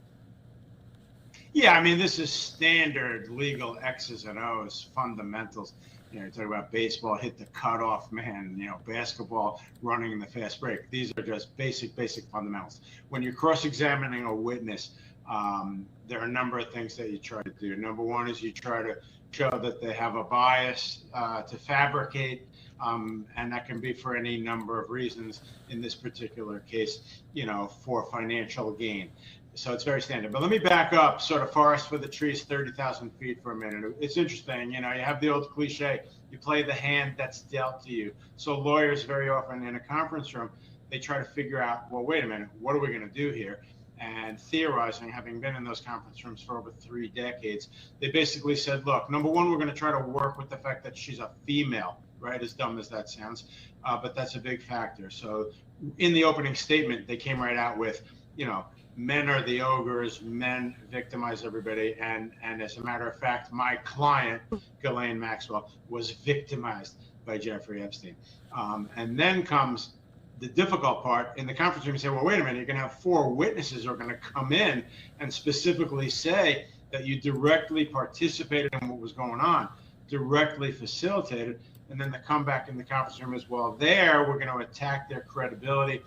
Yeah, I mean, this is standard legal X's and O's, fundamentals. You talk about baseball, hit the cutoff man, basketball, running in the fast break. These are just basic fundamentals. When you're cross-examining a witness, there are a number of things that you try to do. Number one is you try to show that they have a bias to fabricate, and that can be for any number of reasons. In this particular case, for financial gain. So it's very standard. But let me back up, sort of forest for the trees, 30,000 feet for a minute. It's interesting, you have the old cliche, you play the hand that's dealt to you. So lawyers very often in a conference room, they try to figure out, well, wait a minute, what are we going to do here? And theorizing, having been in those conference rooms for over 3 decades, they basically said, look, number one, we're going to try to work with the fact that she's a female, right? As dumb as that sounds, but that's a big factor. So in the opening statement, they came right out with, men are the ogres, men victimize everybody. And as a matter of fact, my client, Ghislaine Maxwell, was victimized by Jeffrey Epstein. And then comes the difficult part. In the conference room, you say, well, wait a minute, you're going to have 4 witnesses who are going to come in and specifically say that you directly participated in what was going on, directly facilitated. And then the comeback in the conference room is, well, we're going to attack their credibility,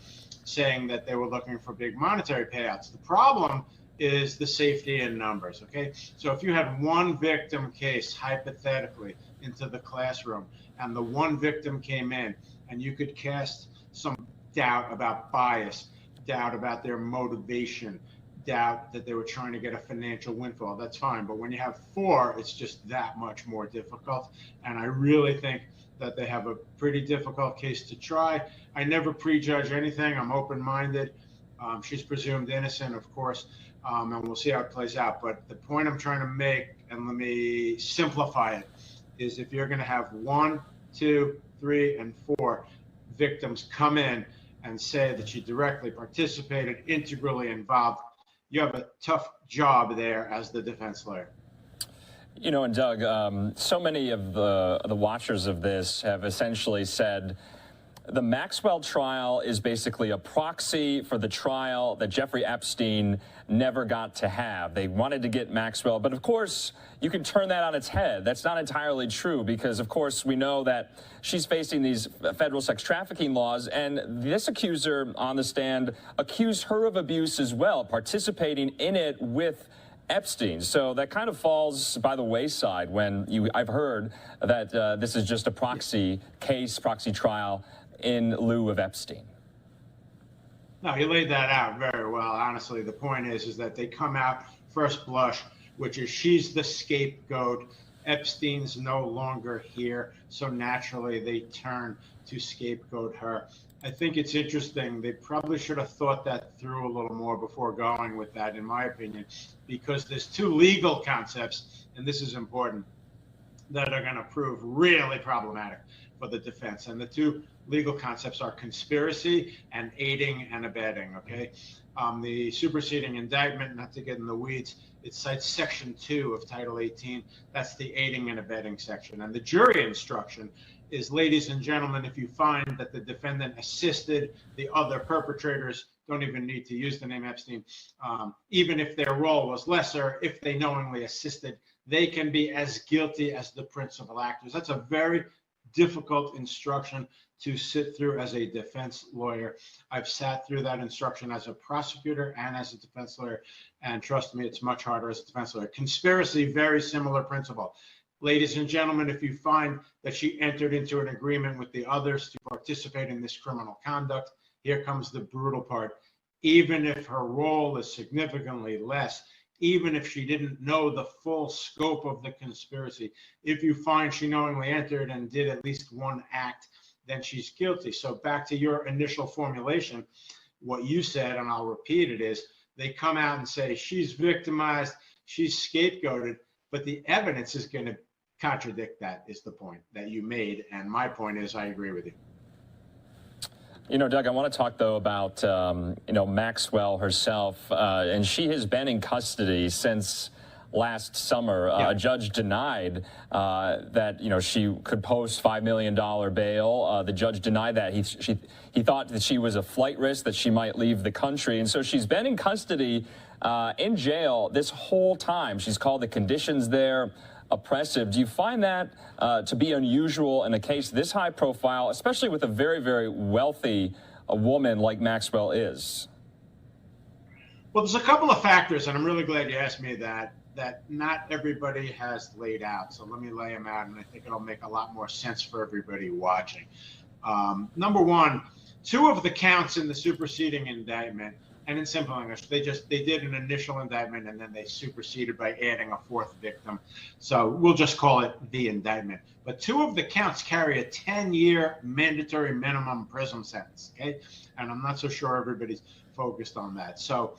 saying that they were looking for big monetary payouts. The problem is the safety in numbers, okay? So if you had one victim case, hypothetically, into the classroom, and the one victim came in, and you could cast some doubt about bias, doubt about their motivation, doubt that they were trying to get a financial windfall, that's fine. But when you have 4, it's just that much more difficult. And I really think that they have a pretty difficult case to try. I never prejudge anything. I'm open-minded. She's presumed innocent, of course, and we'll see how it plays out. But the point I'm trying to make, and let me simplify it, is if you're going to have 1, 2, 3, and 4 victims come in and say that she directly participated, integrally involved, you have a tough job there as the defense lawyer. And Doug, so many of the watchers of this have essentially said the Maxwell trial is basically a proxy for the trial that Jeffrey Epstein never got to have. They wanted to get Maxwell, but of course, you can turn that on its head. That's not entirely true because, of course, we know that she's facing these federal sex trafficking laws, and this accuser on the stand accused her of abuse as well, participating in it with Epstein. So that kind of falls by the wayside when I've heard that this is just a proxy case, proxy trial in lieu of Epstein. No, you laid that out very well. Honestly, the point is that they come out first blush, which is she's the scapegoat. Epstein's no longer here, so naturally they turn to scapegoat her. I think it's interesting. They probably should have thought that through a little more before going with that, in my opinion, because there's 2 legal concepts, and this is important, that are going to prove really problematic for the defense. And the 2 legal concepts are conspiracy and aiding and abetting, okay? The superseding indictment, not to get in the weeds, it cites Section 2 of Title 18. That's the aiding and abetting section. And the jury instruction is, ladies and gentlemen, if you find that the defendant assisted the other perpetrators, don't even need to use the name Epstein, even if their role was lesser, if they knowingly assisted, they can be as guilty as the principal actors. That's a very difficult instruction to sit through as a defense lawyer. I've sat through that instruction as a prosecutor and as a defense lawyer, and trust me, it's much harder as a defense lawyer. Conspiracy, very similar principle. Ladies and gentlemen, if you find that she entered into an agreement with the others to participate in this criminal conduct, here comes the brutal part. Even if her role is significantly less, even if she didn't know the full scope of the conspiracy, if you find she knowingly entered and did at least one act, then she's guilty. So back to your initial formulation, what you said, and I'll repeat it, is they come out and say she's victimized, she's scapegoated, but the evidence is going to contradict that, is the point that you made. And my point is, I agree with you. You know, Doug, I want to talk, though, about, Maxwell herself. And she has been in custody since last summer. A judge denied that, she could post $5 million bail. The judge denied that. He thought that she was a flight risk, that she might leave the country. And so she's been in custody in jail this whole time. She's called the conditions there oppressive. Do you find that to be unusual in a case this high profile, especially with a very, very wealthy woman like Maxwell is? Well, there's a couple of factors, and I'm really glad you asked me that not everybody has laid out. So let me lay them out, and I think it'll make a lot more sense for everybody watching. Number one, 2 of the counts in the superseding indictment, and in simple English, they did an initial indictment and then they superseded by adding a 4th victim. So we'll just call it the indictment. But 2 of the counts carry a 10-year mandatory minimum prison sentence, okay? And I'm not so sure everybody's focused on that. So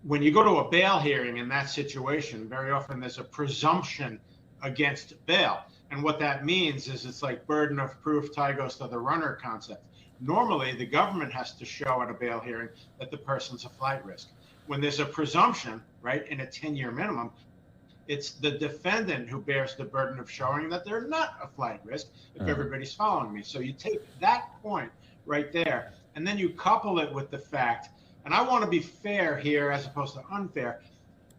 when you go to a bail hearing in that situation, very often there's a presumption against bail. And what that means is it's like burden of proof, tie goes to the runner concept. Normally, the government has to show at a bail hearing that the person's a flight risk. When there's a presumption, right, in a 10-year minimum, it's the defendant who bears the burden of showing that they're not a flight risk, if everybody's following me. So you take that point right there, and then you couple it with the fact, and I want to be fair here as opposed to unfair.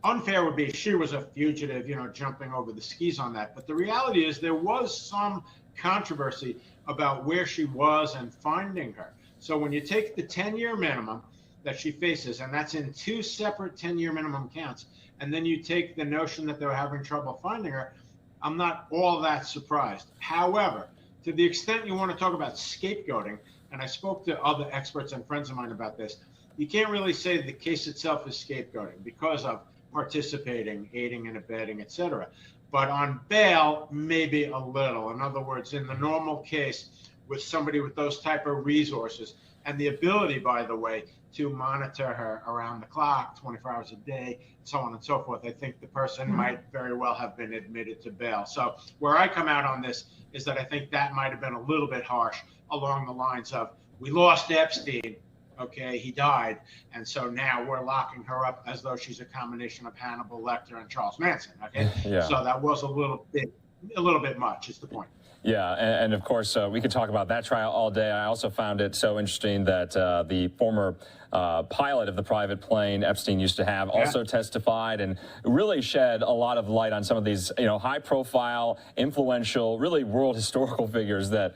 Unfair would be she was a fugitive, jumping over the skis on that. But the reality is there was some controversy about where she was and finding her. So when you take the 10-year minimum that she faces, and that's in 2 separate 10-year minimum counts, and then you take the notion that they were having trouble finding her, I'm not all that surprised. However, to the extent you want to talk about scapegoating, and I spoke to other experts and friends of mine about this, you can't really say the case itself is scapegoating because of participating, aiding and abetting, etc. But on bail, maybe a little. In other words, in the normal case, with somebody with those type of resources and the ability, by the way, to monitor her around the clock, 24 hours a day, so on and so forth, I think the person might very well have been admitted to bail. So where I come out on this is that I think that might have been a little bit harsh along the lines of, we lost Epstein, okay, he died, and so now we're locking her up as though she's a combination of Hannibal Lecter and Charles Manson, okay? Yeah. So that was a little bit much, is the point. Yeah, and of course, we could talk about that trial all day. I also found it so interesting that the former pilot of the private plane Epstein used to have also testified and really shed a lot of light on some of these, high-profile, influential, really world historical figures that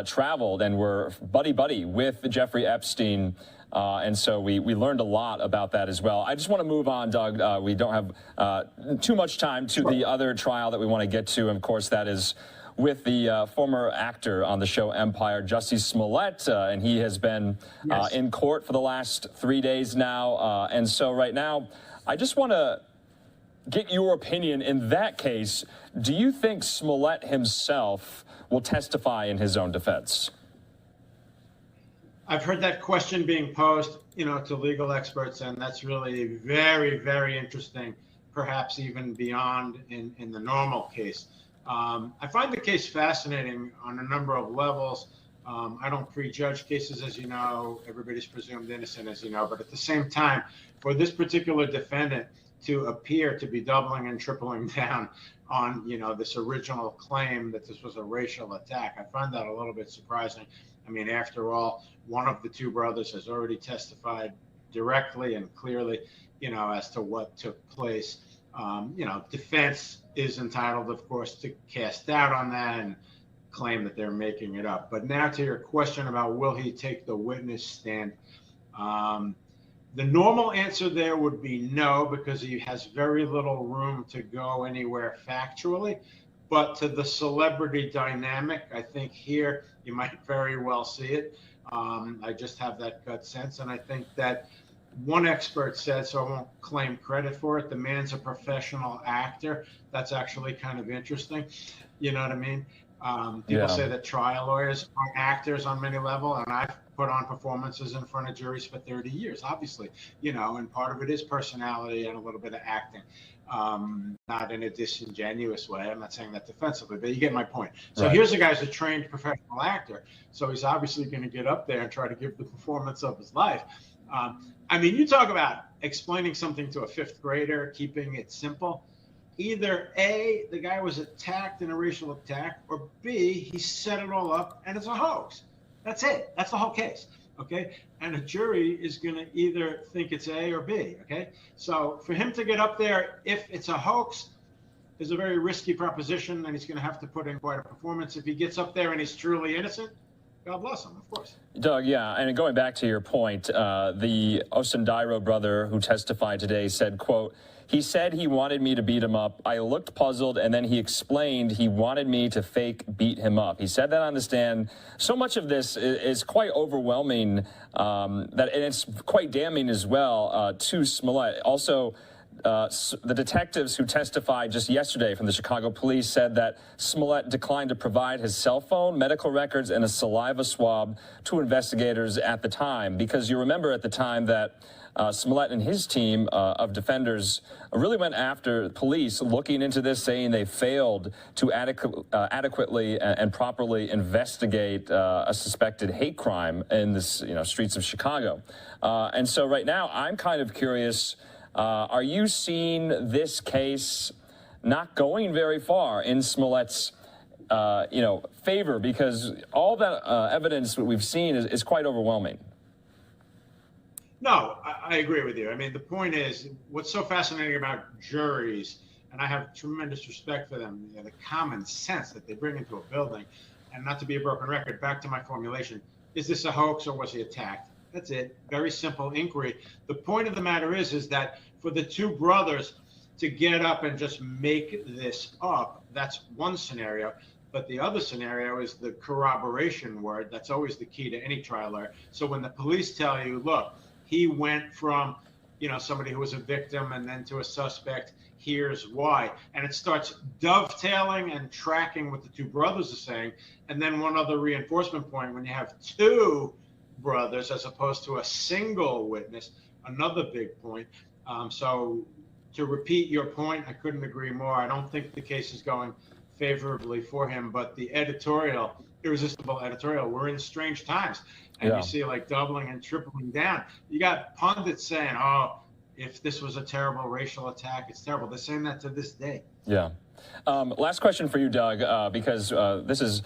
traveled and were buddy-buddy with Jeffrey Epstein. And so we learned a lot about that as well. I just want to move on, Doug. We don't have too much time to the other trial that we want to get to. And of course, that is with the former actor on the show Empire, Jussie Smollett, and he has been in court for the last 3 days now. And so right now, I just want to get your opinion in that case. Do you think Smollett himself will testify in his own defense? I've heard that question being posed, to legal experts, and that's really very, very interesting, perhaps even beyond in the normal case. I find the case fascinating on a number of levels. I don't prejudge cases, as you know. Everybody's presumed innocent, as you know. But at the same time, for this particular defendant to appear to be doubling and tripling down on, this original claim that this was a racial attack, I find that a little bit surprising. I mean, after all, one of the 2 brothers has already testified directly and clearly, as to what took place. Defense is entitled, of course, to cast doubt on that and claim that they're making it up. But now to your question about will he take the witness stand? The normal answer there would be no, because he has very little room to go anywhere factually. But to the celebrity dynamic, I think here you might very well see it. I just have that gut sense. And I think that one expert said, so I won't claim credit for it, the man's a professional actor. That's actually kind of interesting. You know what I mean? People say that trial lawyers are actors on many levels, and I've put on performances in front of juries for 30 years, obviously, and part of it is personality and a little bit of acting. Not in a disingenuous way. I'm not saying that defensively, but you get my point. So here's a guy who's a trained professional actor. So he's obviously going to get up there and try to give the performance of his life. I mean, you talk about explaining something to a fifth grader, keeping it simple. Either A, the guy was attacked in a racial attack, or B, he set it all up and it's a hoax. That's it. That's the whole case. Okay. And a jury is going to either think it's A or B. Okay. So for him to get up there, if it's a hoax, is a very risky proposition, and he's going to have to put in quite a performance. If he gets up there and he's truly innocent, God bless him, of course. Doug, yeah, and going back to your point, the Osundairo brother who testified today said, quote, "He said he wanted me to beat him up. I looked puzzled, and then he explained he wanted me to fake beat him up." He said that on the stand. So much of this is quite overwhelming, and it's quite damning as well to Smollett. Also, the detectives who testified just yesterday from the Chicago police said that Smollett declined to provide his cell phone, medical records, and a saliva swab to investigators at the time, because you remember at the time that Smollett and his team of defenders really went after police looking into this, saying they failed to adequately and properly investigate a suspected hate crime in the streets of Chicago. And so right now, I'm kind of curious, are you seeing this case not going very far in Smollett's favor? Because all that evidence that we've seen is quite overwhelming. No, I agree with you. I mean, the point is, what's so fascinating about juries, and I have tremendous respect for them, the common sense that they bring into a building, and not to be a broken record, back to my formulation, is this a hoax or was he attacked? That's it. Very simple inquiry. The point of the matter is that for the two brothers to get up and just make this up, that's one scenario. But the other scenario is the corroboration word. That's always the key to any trial lawyer. So when the police tell you, look, he went from, somebody who was a victim and then to a suspect, here's why. And it starts dovetailing and tracking what the two brothers are saying. And then one other reinforcement point, when you have two brothers as opposed to a single witness, another big point. So to repeat your point, I couldn't agree more. I don't think the case is going favorably for him, but the editorial, irresistible editorial, we're in strange times. And you see like doubling and tripling down. You got pundits saying, oh, if this was a terrible racial attack, it's terrible. They're saying that to this day. Yeah. Last question for you, Doug, because this is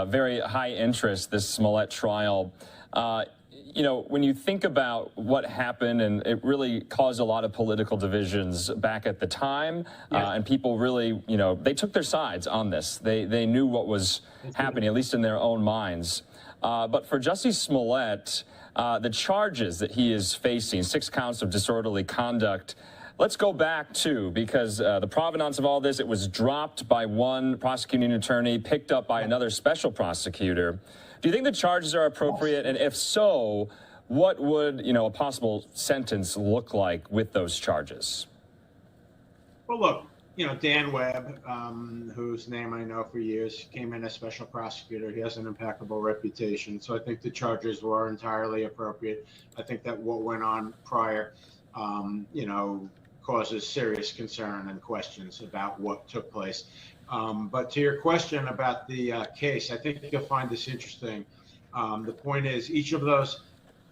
very high interest, this Smollett trial. When you think about what happened, and it really caused a lot of political divisions back at the time, and people really, they took their sides on this. They knew what was happening, at least in their own minds. But for Jussie Smollett, the charges that he is facing, 6 counts of disorderly conduct, let's go back to, because the provenance of all this, it was dropped by one prosecuting attorney, picked up by another special prosecutor. Do you think the charges are appropriate? And if so, what would, a possible sentence look like with those charges? Well, look, Dan Webb, whose name I know for years, came in as special prosecutor. He has an impeccable reputation. So I think the charges were entirely appropriate. I think that what went on prior, causes serious concern and questions about what took place. But to your question about the case, I think you'll find this interesting. The point is, each of those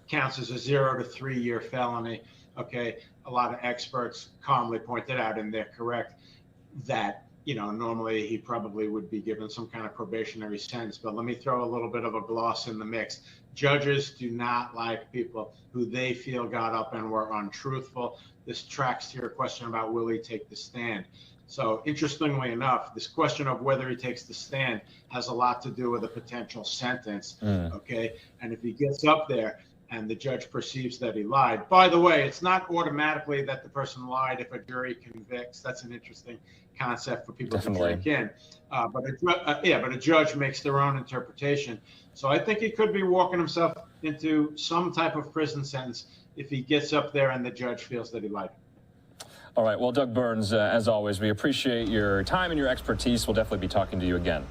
counts as a 0 to 3 year felony. Okay, a lot of experts calmly pointed out, and they're correct, that normally he probably would be given some kind of probationary sentence. But let me throw a little bit of a gloss in the mix. Judges do not like people who they feel got up and were untruthful. This tracks to your question about will he take the stand. So interestingly enough, this question of whether he takes the stand has a lot to do with a potential sentence. Okay. And if he gets up there and the judge perceives that he lied, by the way, it's not automatically that the person lied if a jury convicts. That's an interesting concept for people to drink in. But a judge makes their own interpretation. So I think he could be walking himself into some type of prison sentence if he gets up there and the judge feels that he lied. All right. Well, Doug Burns, as always, we appreciate your time and your expertise. We'll definitely be talking to you again.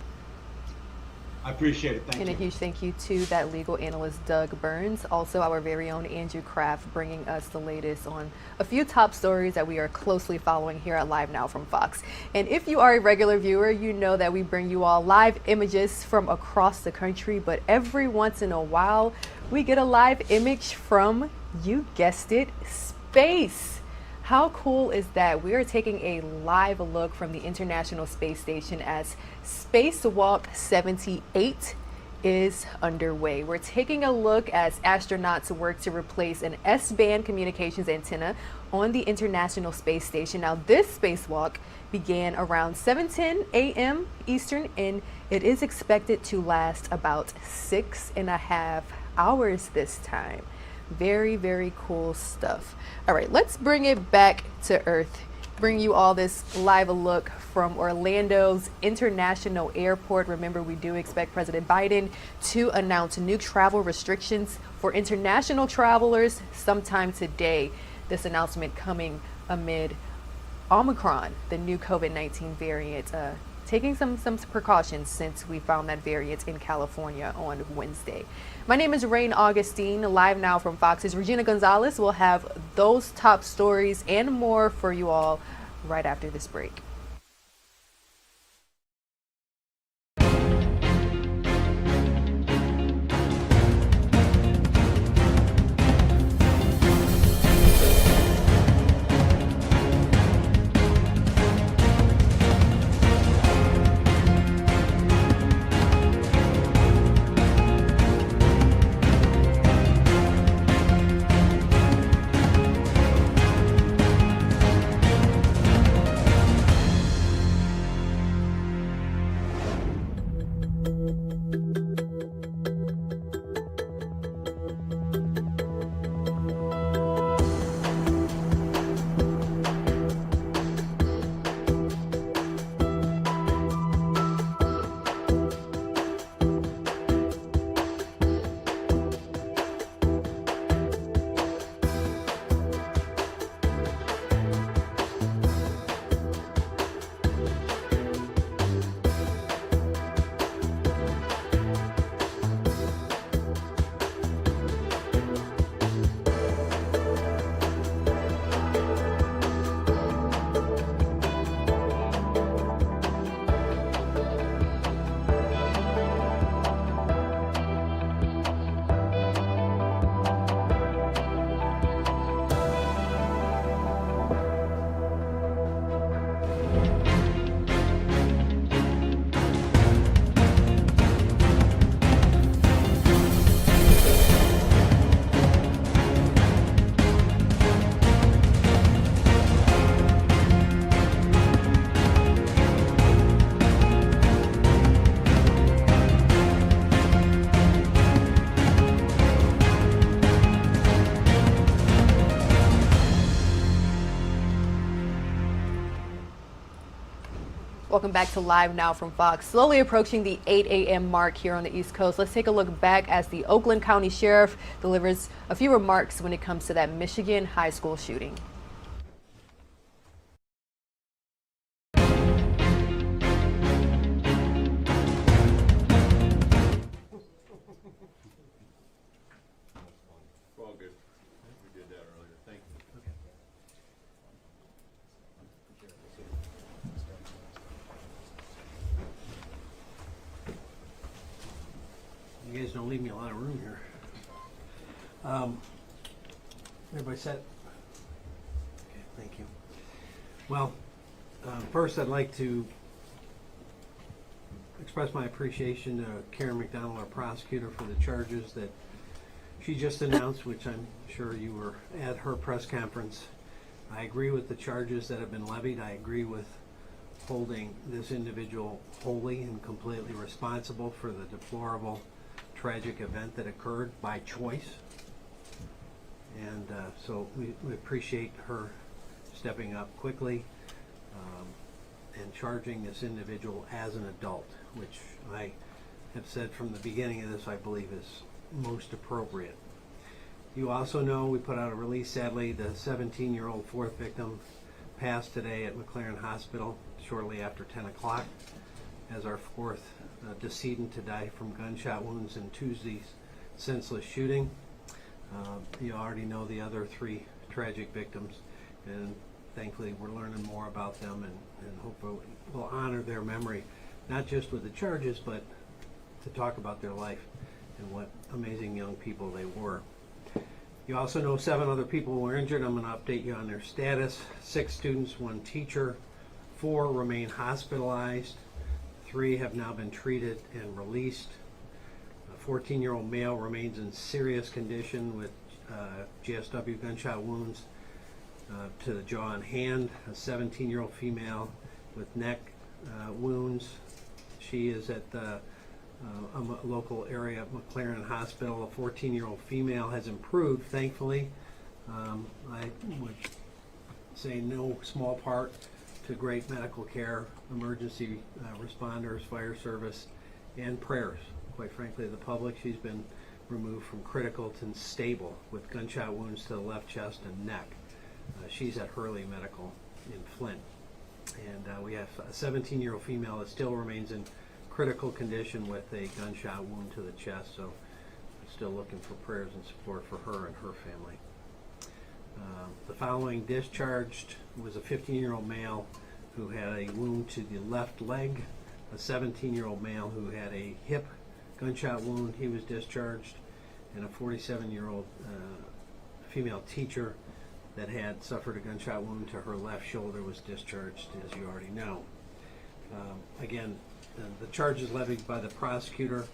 I appreciate it. Thank you. And a huge thank you to that legal analyst, Doug Burns. Also, our very own Andrew Kraft, bringing us the latest on a few top stories that we are closely following here at Live Now from Fox. And if you are a regular viewer, you know that we bring you all live images from across the country. But every once in a while, we get a live image from, you guessed it, space. How cool is that? We are taking a live look from the International Space Station as Spacewalk 78 is underway. We're taking a look as astronauts work to replace an S-band communications antenna on the International Space Station. Now, this spacewalk began around 7:10 a.m. Eastern, and it is expected to last about 6.5 hours this time. Very, very cool stuff. All right, let's bring it back to Earth. Bring you all this live look from Orlando's International Airport. Remember, we do expect President Biden to announce new travel restrictions for international travelers sometime today. This announcement coming amid Omicron, the new COVID-19 variant, taking some precautions since we found that variant in California on Wednesday. My name is Rain Augustine. Live Now from Fox's Regina Gonzalez will have those top stories and more for you all right after this break. Welcome back to Live Now from Fox. Slowly approaching the 8 a.m. mark here on the East Coast. Let's take a look back as the Oakland County Sheriff delivers a few remarks when it comes to that Michigan high school shooting. You guys don't leave me a lot of room here. Everybody set? Okay, thank you. Well, first I'd like to express my appreciation to Karen McDonald, our prosecutor, for the charges that she just announced, which I'm sure you were at her press conference. I agree with the charges that have been levied. I agree with holding this individual wholly and completely responsible for the deplorable, tragic event that occurred by choice. And so we appreciate her stepping up quickly and charging this individual as an adult, which I have said from the beginning of this I believe is most appropriate. You also know we put out a release, sadly, the 17-year-old fourth victim passed today at McLaren Hospital shortly after 10 o'clock as our fourth decedent to die from gunshot wounds in Tuesday's senseless shooting. You already know the other three tragic victims, and thankfully we're learning more about them, and hopefully we'll honor their memory, not just with the charges, but to talk about their life and what amazing young people they were. You also know 7 other people were injured. I'm going to update you on their status. 6 students, 1 teacher, 4 remain hospitalized, 3 have now been treated and released. A 14-year-old male remains in serious condition with GSW gunshot wounds to the jaw and hand. A 17-year-old female with neck wounds. She is at the a local area at McLaren Hospital. A 14-year-old female has improved, thankfully. I would say no small part to great medical care, emergency responders, fire service, and prayers. Quite frankly, the public. She's been removed from critical to stable with gunshot wounds to the left chest and neck. She's at Hurley Medical in Flint. And we have a 17-year-old female that still remains in critical condition with a gunshot wound to the chest, so still looking for prayers and support for her and her family. The following discharged was a 15-year-old male who had a wound to the left leg, a 17-year-old male who had a hip gunshot wound, he was discharged, and a 47-year-old female teacher that had suffered a gunshot wound to her left shoulder was discharged, as you already know. Again, the charges levied by the prosecutor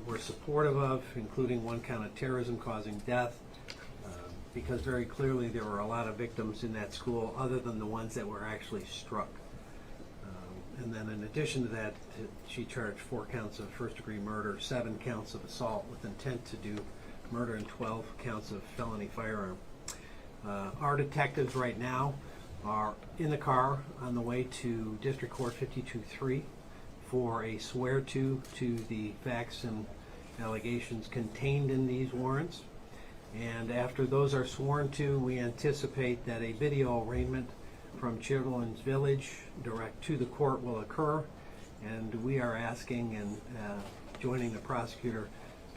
we're supportive of, including 1 count of terrorism causing death, because very clearly there were a lot of victims in that school other than the ones that were actually struck. And then in addition to that, she charged 4 counts of first-degree murder, 7 counts of assault with intent to do murder, and 12 counts of felony firearm. Our detectives right now are in the car on the way to District Court 52-3 for a swear-to the facts and allegations contained in these warrants. And after those are sworn to, we anticipate that a video arraignment from Children's Village direct to the court will occur, and we are asking and joining the prosecutor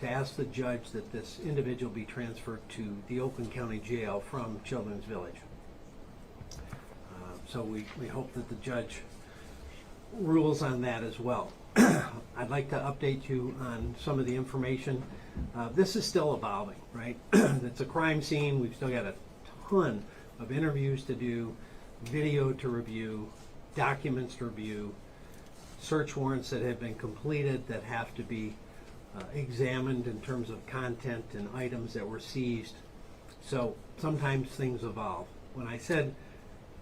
to ask the judge that this individual be transferred to the Oakland County Jail from Children's Village. So we hope that the judge rules on that as well. I'd like to update you on some of the information. This is still evolving, right? It's a crime scene. We've still got a ton of interviews to do, video to review, documents to review, search warrants that have been completed that have to be examined in terms of content and items that were seized. So sometimes things evolve. When I said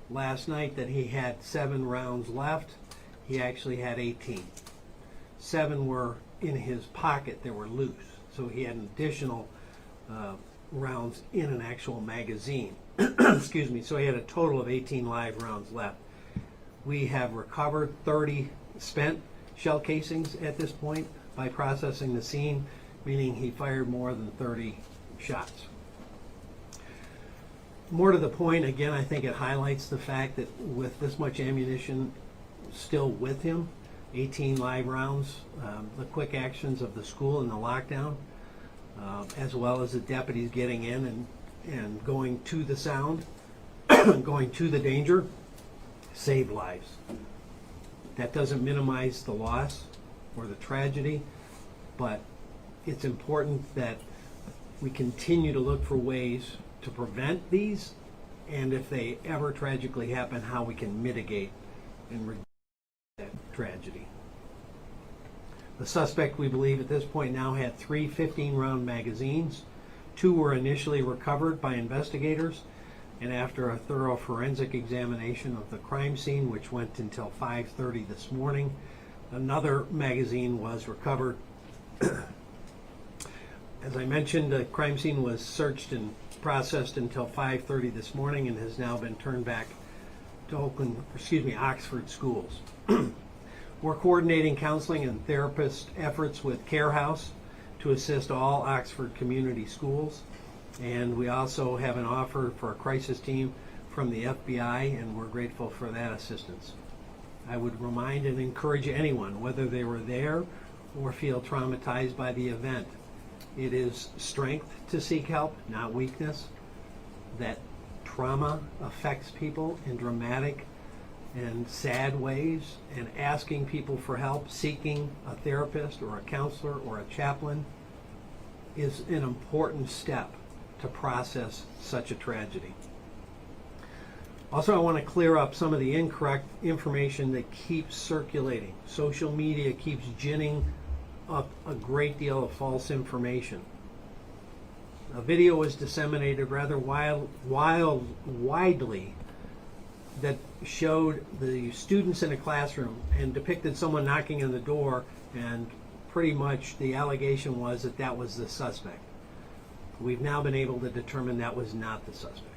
last night that he had 7 rounds left, he actually had 18. 7 were in his pocket that were loose, so he had an additional rounds in an actual magazine. Excuse me. So he had a total of 18 live rounds left. We have recovered 30 spent shell casings at this point by processing the scene, meaning he fired more than 30 shots. More to the point, again, I think it highlights the fact that with this much ammunition still with him, 18 live rounds, the quick actions of the school and the lockdown, as well as the deputies getting in and going to the sound, going to the danger, saved lives. That doesn't minimize the loss or the tragedy, but it's important that we continue to look for ways to prevent these, and if they ever tragically happen, how we can mitigate and reduce that tragedy. The suspect, we believe at this point now, had 3 15-round magazines. 2 were initially recovered by investigators. And after a thorough forensic examination of the crime scene, which went until 5:30 this morning, another magazine was recovered. As I mentioned, the crime scene was searched and processed until 5:30 this morning and has now been turned back to Oxford schools. We're coordinating counseling and therapist efforts with Care House to assist all Oxford community schools. And we also have an offer for a crisis team from the FBI, and we're grateful for that assistance. I would remind and encourage anyone, whether they were there or feel traumatized by the event, it is strength to seek help, not weakness. That trauma affects people in dramatic and sad ways, and asking people for help, seeking a therapist or a counselor or a chaplain is an important step to process such a tragedy. Also, I want to clear up some of the incorrect information that keeps circulating. Social media keeps ginning up a great deal of false information. A video was disseminated rather widely that showed the students in a classroom and depicted someone knocking on the door, and pretty much the allegation was that that was the suspect. We've now been able to determine that was not the suspect.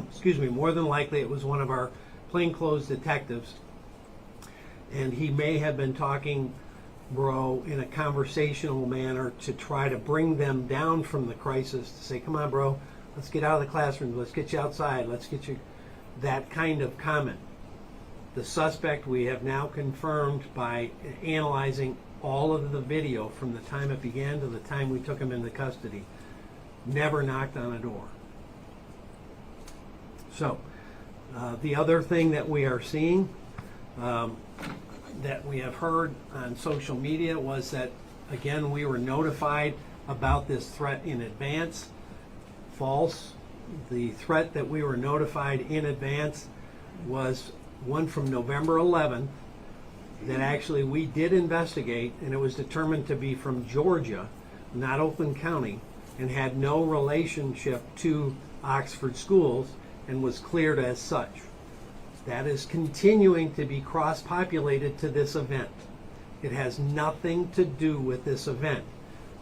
Excuse me, more than likely it was one of our plainclothes detectives, and he may have been talking, bro, in a conversational manner to try to bring them down from the crisis, to say, come on, bro, let's get out of the classroom, let's get you outside, let's get you, that kind of comment. The suspect, we have now confirmed by analyzing all of the video from the time it began to the time we took him into custody, never knocked on a door. So, the other thing that we are seeing, that we have heard on social media, was that, again, we were notified about this threat in advance. False. The threat that we were notified in advance was one from November 11th that actually we did investigate, and it was determined to be from Georgia, not Oakland County, and had no relationship to Oxford schools and was cleared as such. That is continuing to be cross-populated to this event. It has nothing to do with this event.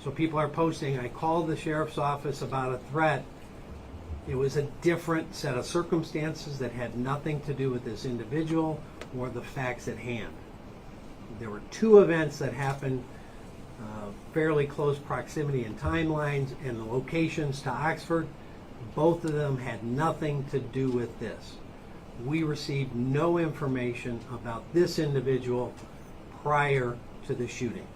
So people are posting, I called the sheriff's office about a threat. It was a different set of circumstances that had nothing to do with this individual or the facts at hand. There were two events that happened fairly close proximity in timelines and the locations to Oxford. Both of them had nothing to do with this. We received no information about this individual prior to the shooting.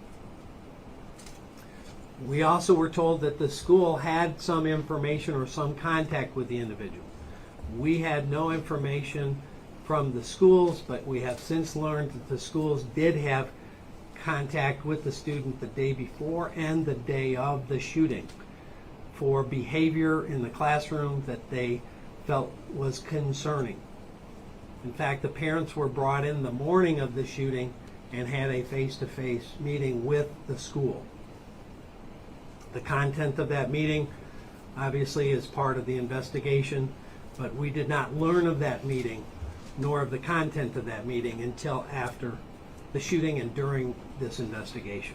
We also were told that the school had some information or some contact with the individual. We had no information from the schools, but we have since learned that the schools did have contact with the student the day before and the day of the shooting for behavior in the classroom that they felt was concerning. In fact, the parents were brought in the morning of the shooting and had a face-to-face meeting with the school. The content of that meeting obviously is part of the investigation, but we did not learn of that meeting nor of the content of that meeting until after the shooting and during this investigation.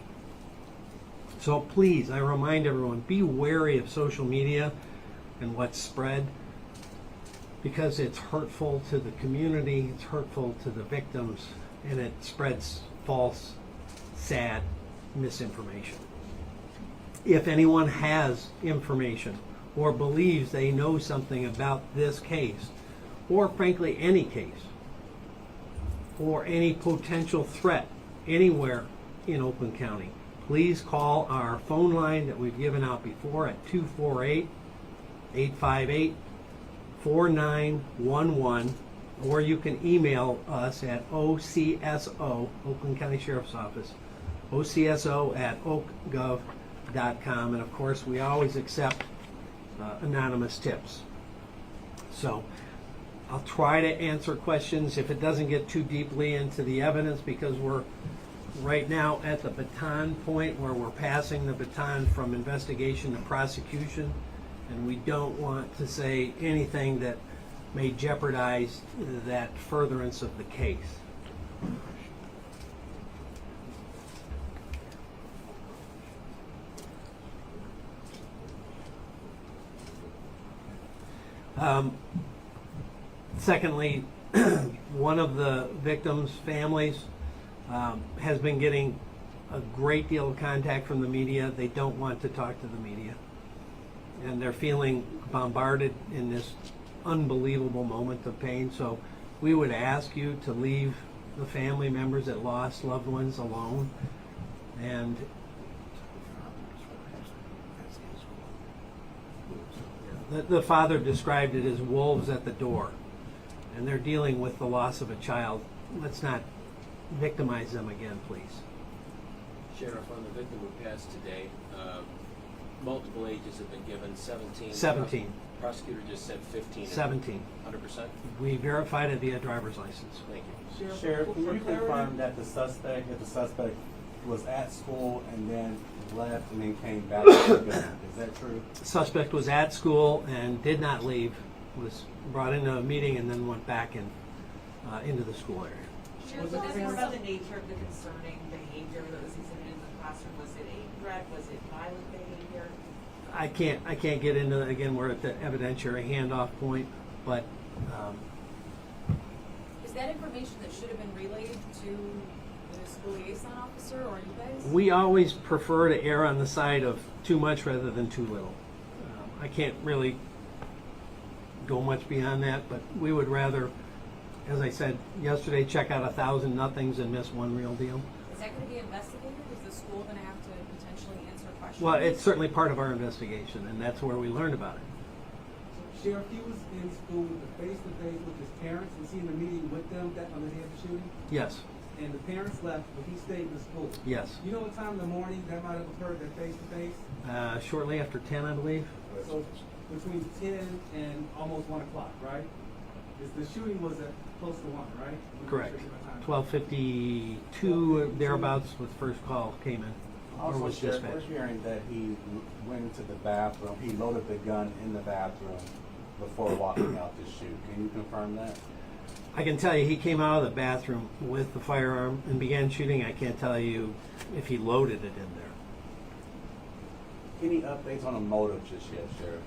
So please, I remind everyone, be wary of social media and what's spread, because it's hurtful to the community, it's hurtful to the victims, and it spreads false, sad misinformation. If anyone has information or believes they know something about this case, or frankly any case, or any potential threat anywhere in Oakland County, please call our phone line that we've given out before at 248-858-4911, or you can email us at OCSO, Oakland County Sheriff's Office, OCSO@oakgov.com, and of course we always accept anonymous tips. So I'll try to answer questions if it doesn't get too deeply into the evidence, because we're right now at the baton point where we're passing the baton from investigation to prosecution, And we don't want to say anything that may jeopardize that furtherance of the case. Secondly, one of the victims' families has been getting a great deal of contact from the media. They don't want to talk to the media. And they're feeling bombarded in this unbelievable moment of pain. So we would ask you to leave the family members that lost loved ones alone. And the father described it as wolves at the door. And they're dealing with the loss of a child. Let's not victimize them again, please. Sheriff, on the victim who passed today, multiple ages have been given, 17. 17. Prosecutor just said 15. 17. 100%? We verified it via driver's license. Thank you. Sheriff, can you confirm that the suspect was at school and then left and then came back to the gun? Is that true? The suspect was at school and did not leave, was brought into a meeting and then went back into the school area. Sheriff, was it more about the nature of the concerning behavior that was exhibited in the classroom? Was it a threat? Was it violent behavior? I can't get into that. Again, we're at the evidentiary handoff point, but is that information that should have been relayed to the school liaison officer or you guys? we always prefer to err on the side of too much rather than too little. I can't really go much beyond that, but we would rather, as I said yesterday, check out 1,000 nothings and miss one real deal. Is that going to be investigated? Is the school going to have to potentially answer questions? Well, it's certainly part of our investigation, and that's where we learned about it. Sheriff, he was in school face-to-face with his parents. Was he in a meeting with them on the day of the shooting? Yes. And the parents left, but he stayed in the school? Yes. You know what time in the morning that might have occurred, that face-to-face? Shortly after 10, I believe. So between 10 and almost 1 o'clock, right? The shooting was at close to 1, right? Correct. 12:52, thereabouts, with the first call came in. Or was Sheriff, dispatched. we're hearing that he went into the bathroom, he loaded the gun in the bathroom before walking out to shoot. Can you confirm that? I can tell you he came out of the bathroom with the firearm and began shooting. I can't tell you if he loaded it in there. Any updates on a motive just yet, Sheriff?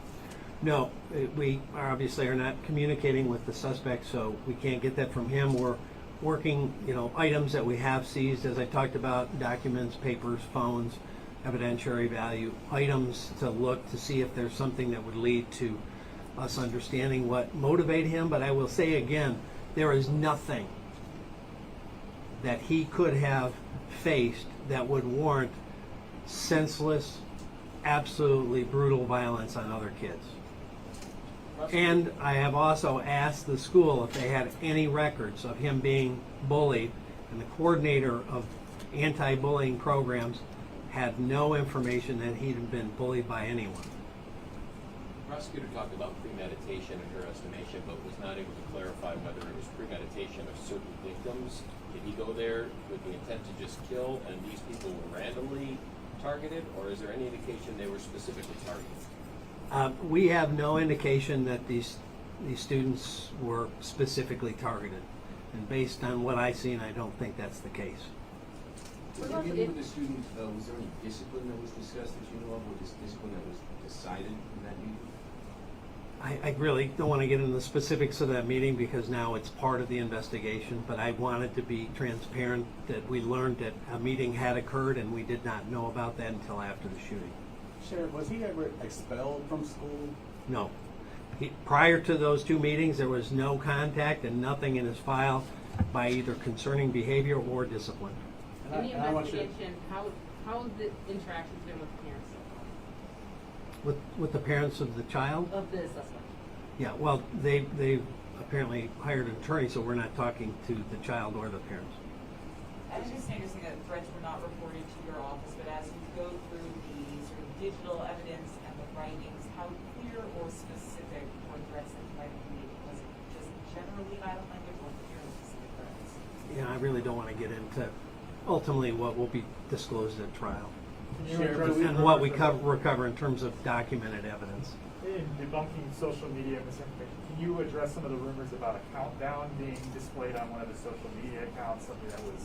No, we obviously are not communicating with the suspect, so we can't get that from him. We're working, items that we have seized, as I talked about, documents, papers, phones, evidentiary value, items to look to see if there's something that would lead to us understanding what motivated him. But I will say again, there is nothing that he could have faced that would warrant senseless, absolutely brutal violence on other kids. And I have also asked the school if they had any records of him being bullied, and the coordinator of anti-bullying programs had no information that he'd been bullied by anyone. The prosecutor talked about premeditation in her estimation, but was not able to clarify whether it was premeditation of certain victims. Did he go there with the intent to just kill, and these people were randomly targeted, or is there any indication they were specifically targeted? We have no indication that these students were specifically targeted, and based on what I've seen, I don't think that's the case. Was there any with the students, was there any discipline that was discussed that you know of, or discipline that was decided in that meeting? I really don't want to get into the specifics of that meeting because now it's part of the investigation, but I wanted to be transparent that we learned that a meeting had occurred and we did not know about that until after the shooting. Sheriff, was he ever expelled from school? No. Prior to those two meetings, there was no contact and nothing in his file by either concerning behavior or discipline. In the investigation, how have the interactions been with parents so far? With the parents of the child? Of the suspect. Yeah, well, they've apparently hired an attorney, so we're not talking to the child or the parents. I understand you're saying that threats were not reported to your office, but as you go through the sort of digital evidence and the writings, how clear or specific were threats that you might have made? Was it just generally violent language or clear and specific threats? I really don't want to get into ultimately what will be disclosed at trial. and what we recover in terms of documented evidence. In debunking social media misinformation, can you address some of the rumors about a countdown being displayed on one of the social media accounts, something that was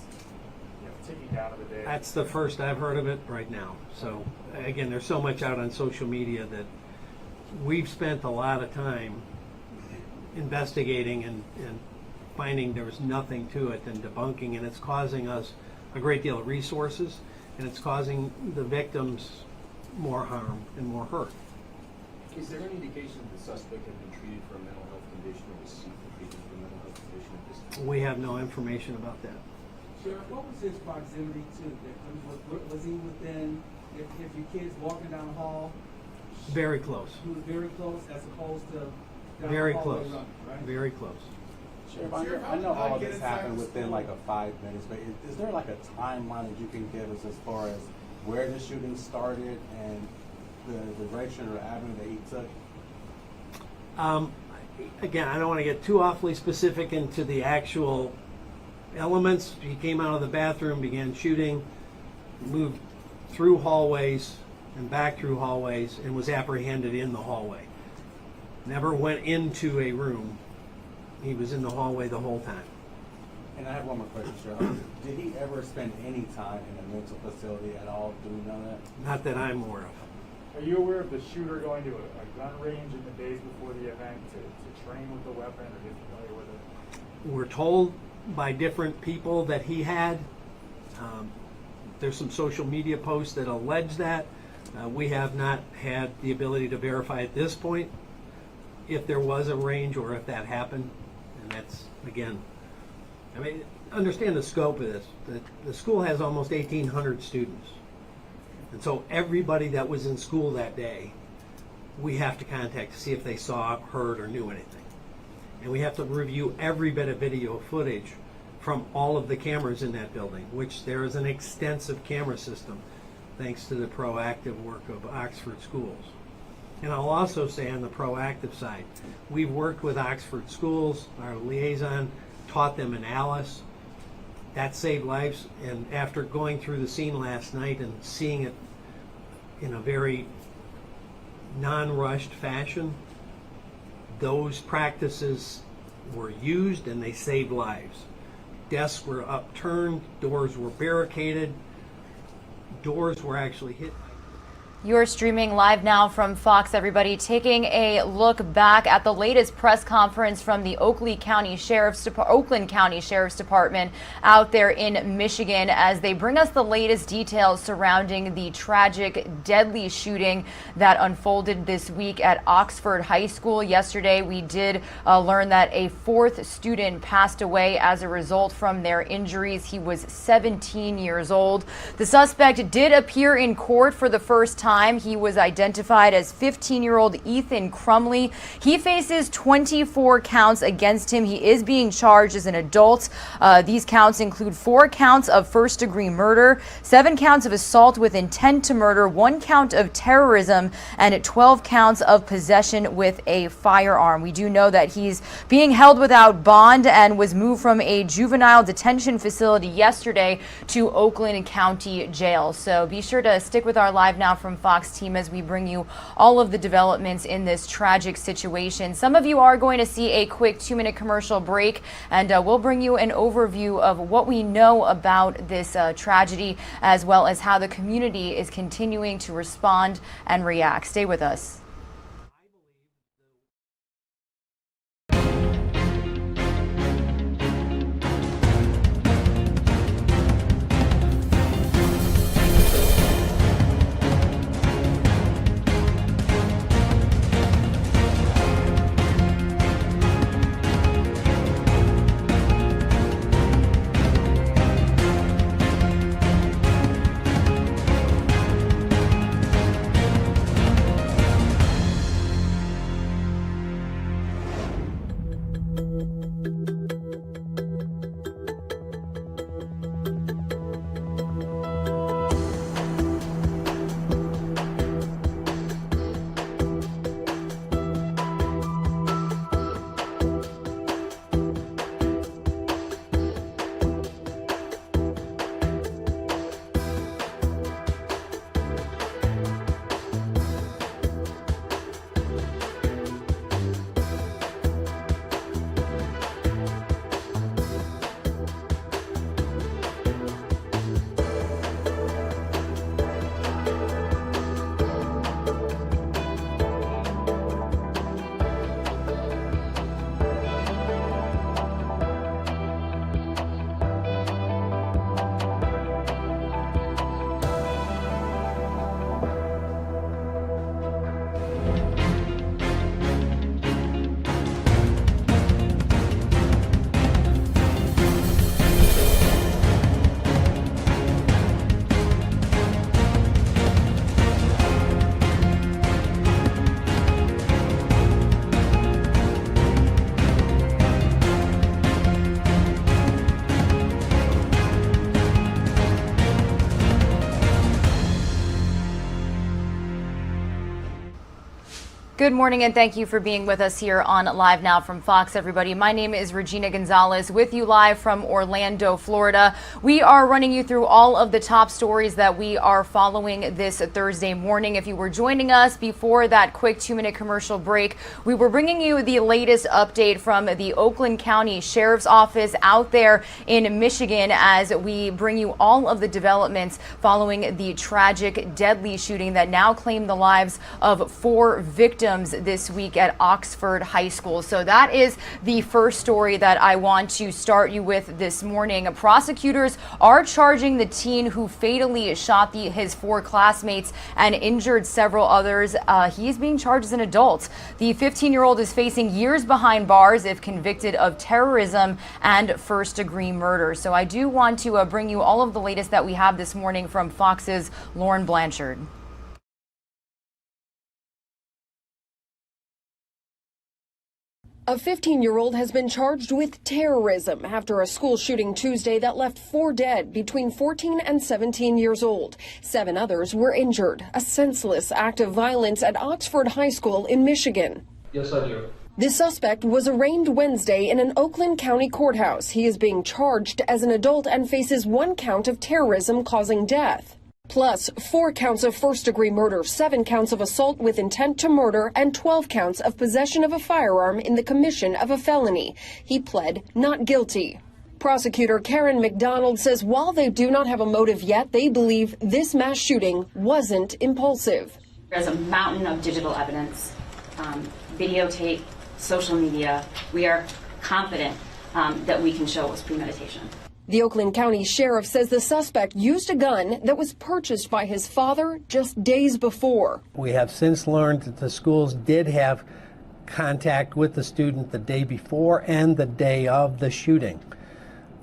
ticking down of the day? That's the first I've heard of it right now. So again, there's so much out on social media that we've spent a lot of time investigating and finding there was nothing to it and debunking, and it's causing us a great deal of resources, and it's causing the victims more harm and more hurt. Is there any indication that the suspect had been treated for a mental health condition or was seeking treatment for a mental health condition at this time? We have no information about that. Sheriff, what was his proximity to the victim? Was he within, if your kid's walking down the hall? Very close. He was very close as opposed to down Very the hallway close. running, right? Very close. Sheriff, I know all of this happened within like a 5 minutes, but is there like a timeline that you can give us as far as where the shooting started and the direction or avenue that he took? Again, I don't want to get too awfully specific into the actual elements. He came out of the bathroom, began shooting, moved through hallways and back through hallways, and was apprehended in the hallway. Never went into a room. He was in the hallway the whole time. And I have one more question, sir. Did he ever spend any time in a mental facility at all? Do we know that? Not that I'm aware of. Are you aware of the shooter going to a gun range in the days before the event to train with the weapon or get familiar with it? We're told by different people that he had. There's some social media posts that allege that. We have not had the ability to verify at this point if there was a range or if that happened. And that's, again, I mean, understand the scope of this. The school has almost 1,800 students. And so everybody that was in school that day, we have to contact to see if they saw, heard, or knew anything. And we have to review every bit of video footage from all of the cameras in that building, which there is an extensive camera system thanks to the proactive work of Oxford Schools. And I'll also say on the proactive side, we've worked with Oxford Schools, our liaison, taught them in Alice. That saved lives, and after going through the scene last night and seeing it in a very non-rushed fashion, those practices were used and they saved lives. Desks were upturned, doors were barricaded, doors were actually hit. You're streaming live now from Fox, everybody, taking a look back at the latest press conference from the Oakland County Sheriff's Department out there in Michigan as they bring us the latest details surrounding the tragic, deadly shooting that unfolded this week at Oxford High School. Yesterday, we did learn that a fourth student passed away as a result from their injuries. He was 17 years old. The suspect did appear in court for the first time. He was identified as 15-year-old Ethan Crumley. He faces 24 counts against him. He is being charged as an adult. These counts include 4 counts of first-degree murder, 7 counts of assault with intent to murder, 1 count of terrorism, and 12 counts of possession with a firearm. We do know that he's being held without bond and was moved from a juvenile detention facility yesterday to Oakland County Jail. So be sure to stick with our Live Now from Fox team as we bring you all of the developments in this tragic situation. Some of you are going to see a quick 2-minute commercial break, and we'll bring you an overview of what we know about this tragedy, as well as how the community is continuing to respond and react. Stay with us. Good morning, and thank you for being with us here on Live Now from Fox, everybody. My name is Regina Gonzalez, with you live from Orlando, Florida. We are running you through all of the top stories that we are following this Thursday morning. If you were joining us before that quick 2-minute commercial break, we were bringing you the latest update from the Oakland County Sheriff's Office out there in Michigan as we bring you all of the developments following the tragic, deadly shooting that now claimed the lives of 4 victims this week at Oxford High School. So that is the first story that I want to start you with this morning. Prosecutors are charging the teen who fatally shot his 4 classmates and injured several others. He is being charged as an adult. The 15-year-old is facing years behind bars if convicted of terrorism and first-degree murder. So I do want to bring you all of the latest that we have this morning from Fox's Lauren Blanchard. A 15-year-old has been charged with terrorism after a school shooting Tuesday that left 4 dead between 14 and 17 years old. 7 others were injured. A senseless act of violence at Oxford High School in Michigan. Yes, I do. The suspect was arraigned Wednesday in an Oakland County courthouse. He is being charged as an adult and faces 1 count of terrorism causing death, plus 4 counts of first-degree murder, 7 counts of assault with intent to murder, and 12 counts of possession of a firearm in the commission of a felony. He pled not guilty. Prosecutor Karen McDonald says while they do not have a motive yet, they believe this mass shooting wasn't impulsive. There's a mountain of digital evidence, videotape, social media. We are confident that we can show it was premeditation. The Oakland County Sheriff says the suspect used a gun that was purchased by his father just days before. We have since learned that the schools did have contact with the student the day before and the day of the shooting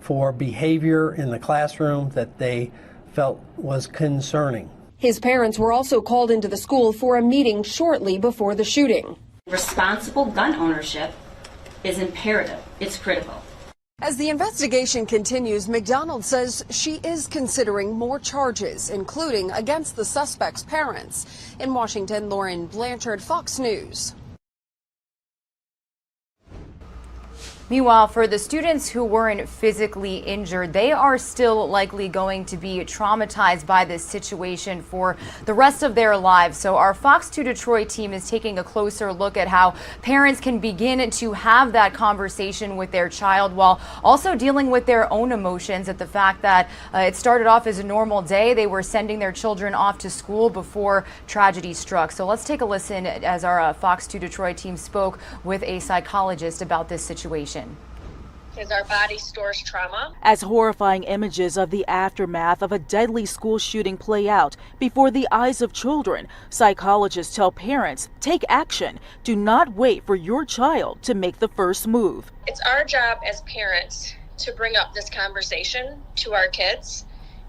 for behavior in the classroom that they felt was concerning. His parents were also called into the school for a meeting shortly before the shooting. Responsible gun ownership is imperative. It's critical. As the investigation continues, McDonald says she is considering more charges, including against the suspect's parents. In Washington, Lauren Blanchard, Fox News. Meanwhile, for the students who weren't physically injured, they are still likely going to be traumatized by this situation for the rest of their lives. So our Fox 2 Detroit team is taking a closer look at how parents can begin to have that conversation with their child while also dealing with their own emotions at the fact that it started off as a normal day. They were sending their children off to school before tragedy struck. So let's take a listen as our Fox 2 Detroit team spoke with a psychologist about this situation. Because our body stores trauma. As horrifying images of the aftermath of a deadly school shooting play out before the eyes of children, psychologists tell parents, take action. Do not wait for your child to make the first move. It's our job as parents to bring up this conversation to our kids,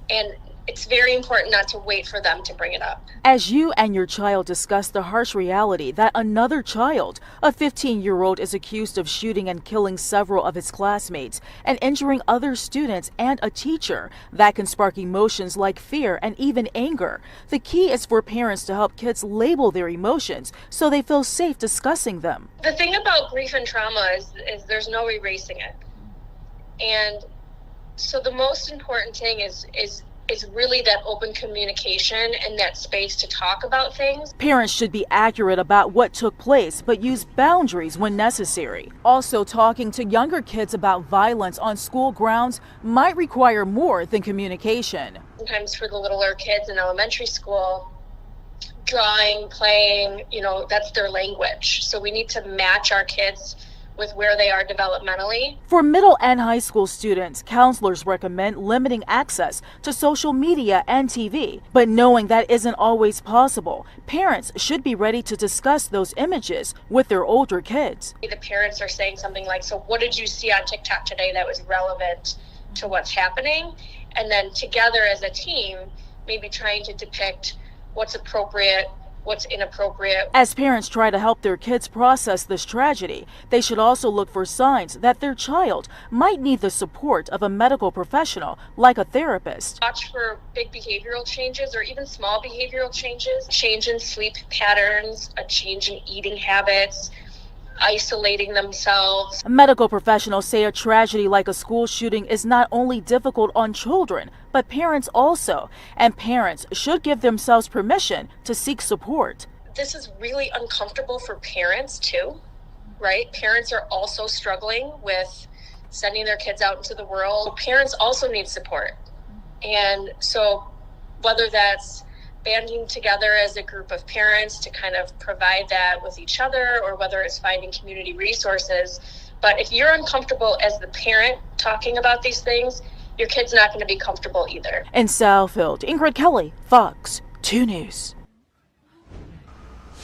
and it's very important not to wait for them to bring it up. As you and your child discuss the harsh reality that another child, a 15-year-old, is accused of shooting and killing several of his classmates and injuring other students and a teacher, that can spark emotions like fear and even anger. The key is for parents to help kids label their emotions so they feel safe discussing them. The thing about grief and trauma is there's no erasing it. And so the most important thing is really that open communication and that space to talk about things. Parents should be accurate about what took place, but use boundaries when necessary. Also, talking to younger kids about violence on school grounds might require more than communication. Sometimes for the littler kids in elementary school, drawing, playing, that's their language. So we need to match our kids with where they are developmentally. For middle and high school students, counselors recommend limiting access to social media and TV, but knowing that isn't always possible, parents should be ready to discuss those images with their older kids. The parents are saying something like, so what did you see on TikTok today that was relevant to what's happening? And then together as a team, maybe trying to depict what's appropriate, what's inappropriate. As parents try to help their kids process this tragedy, they should also look for signs that their child might need the support of a medical professional, like a therapist. Watch for big behavioral changes or even small behavioral changes, change in sleep patterns, a change in eating habits, isolating themselves. Medical professionals say a tragedy like a school shooting is not only difficult on children, but parents also. And parents should give themselves permission to seek support. This is really uncomfortable for parents too, right? Parents are also struggling with sending their kids out into the world. Parents also need support. And so whether that's banding together as a group of parents to kind of provide that with each other, or whether it's finding community resources. But if you're uncomfortable as the parent talking about these things, your kid's not going to be comfortable either. In Southfield, Ingrid Kelly, Fox 2 News.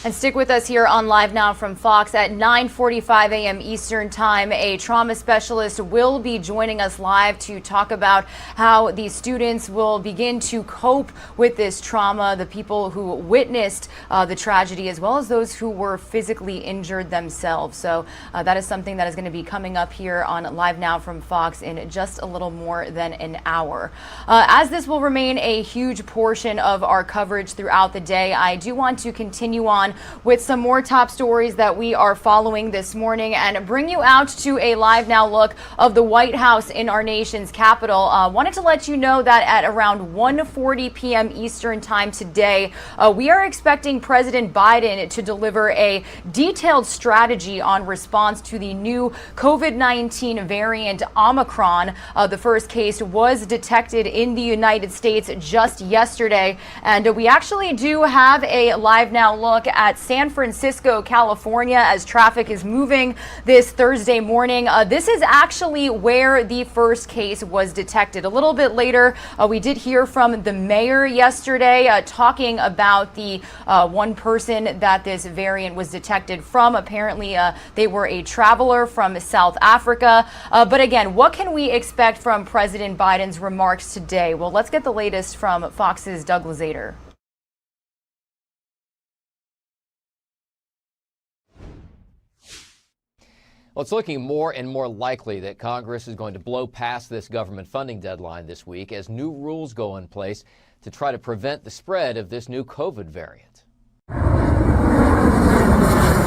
And stick with us here on Live Now from Fox at 9:45 a.m. Eastern Time. A trauma specialist will be joining us live to talk about how these students will begin to cope with this trauma, the people who witnessed the tragedy, as well as those who were physically injured themselves. So that is something that is going to be coming up here on Live Now from Fox in just a little more than an hour. As this will remain a huge portion of our coverage throughout the day, I do want to continue on with some more top stories that we are following this morning and bring you out to a live now look of the White House in our nation's capital. Wanted to let you know that at around 1:40 p.m. Eastern Time today, we are expecting President Biden to deliver a detailed strategy on response to the new COVID-19 variant Omicron. The first case was detected in the United States just yesterday, and we actually do have a live now look at San Francisco, California, as traffic is moving this Thursday morning. This is actually where the first case was detected. A little bit later, we did hear from the mayor yesterday talking about the one person that this variant was detected from. Apparently, they were a traveler from South Africa. But again, what can we expect from President Biden's remarks today? Well, let's get the latest from Fox's Doug Lazater. Well, it's looking more and more likely that Congress is going to blow past this government funding deadline this week as new rules go in place to try to prevent the spread of this new COVID variant.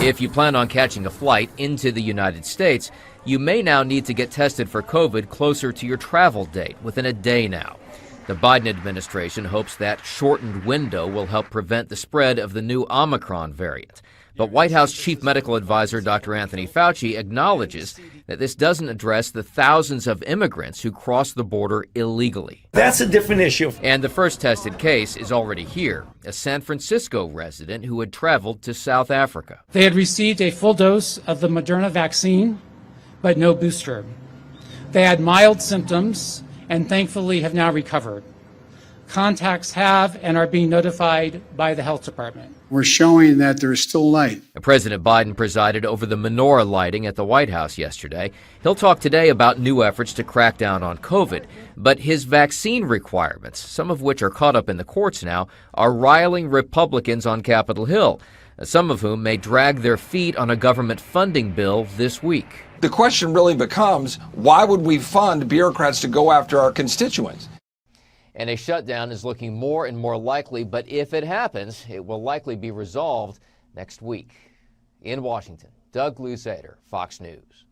If you plan on catching a flight into the United States, you may now need to get tested for COVID closer to your travel date, within a day now. The Biden administration hopes that shortened window will help prevent the spread of the new Omicron variant. But White House Chief Medical Advisor Dr. Anthony Fauci acknowledges that this doesn't address the thousands of immigrants who cross the border illegally. That's a different issue. And the first tested case is already here, a San Francisco resident who had traveled to South Africa. They had received a full dose of the Moderna vaccine, but no booster. They had mild symptoms and thankfully have now recovered. Contacts have and are being notified by the health department. We're showing that there is still light. President Biden presided over the menorah lighting at the White House yesterday. He'll talk today about new efforts to crack down on COVID. But his vaccine requirements, some of which are caught up in the courts now, are riling Republicans on Capitol Hill, some of whom may drag their feet on a government funding bill this week. The question really becomes, why would we fund bureaucrats to go after our constituents? And a shutdown is looking more and more likely, but if it happens, it will likely be resolved next week. In Washington, Doug Luzader, Fox News.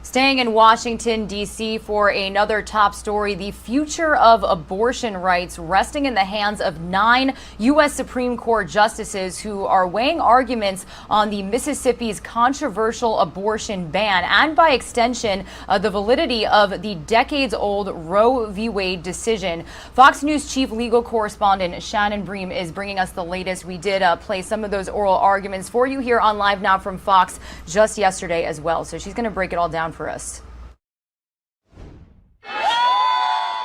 Staying in Washington, D.C. for another top story, the future of abortion rights resting in the hands of 9 U.S. Supreme Court justices who are weighing arguments on the Mississippi's controversial abortion ban and, by extension, the validity of the decades-old Roe v. Wade decision. Fox News chief legal correspondent Shannon Bream is bringing us the latest. We did play some of those oral arguments for you here on Live Now from Fox just yesterday as well. So she's going to break it all down for us.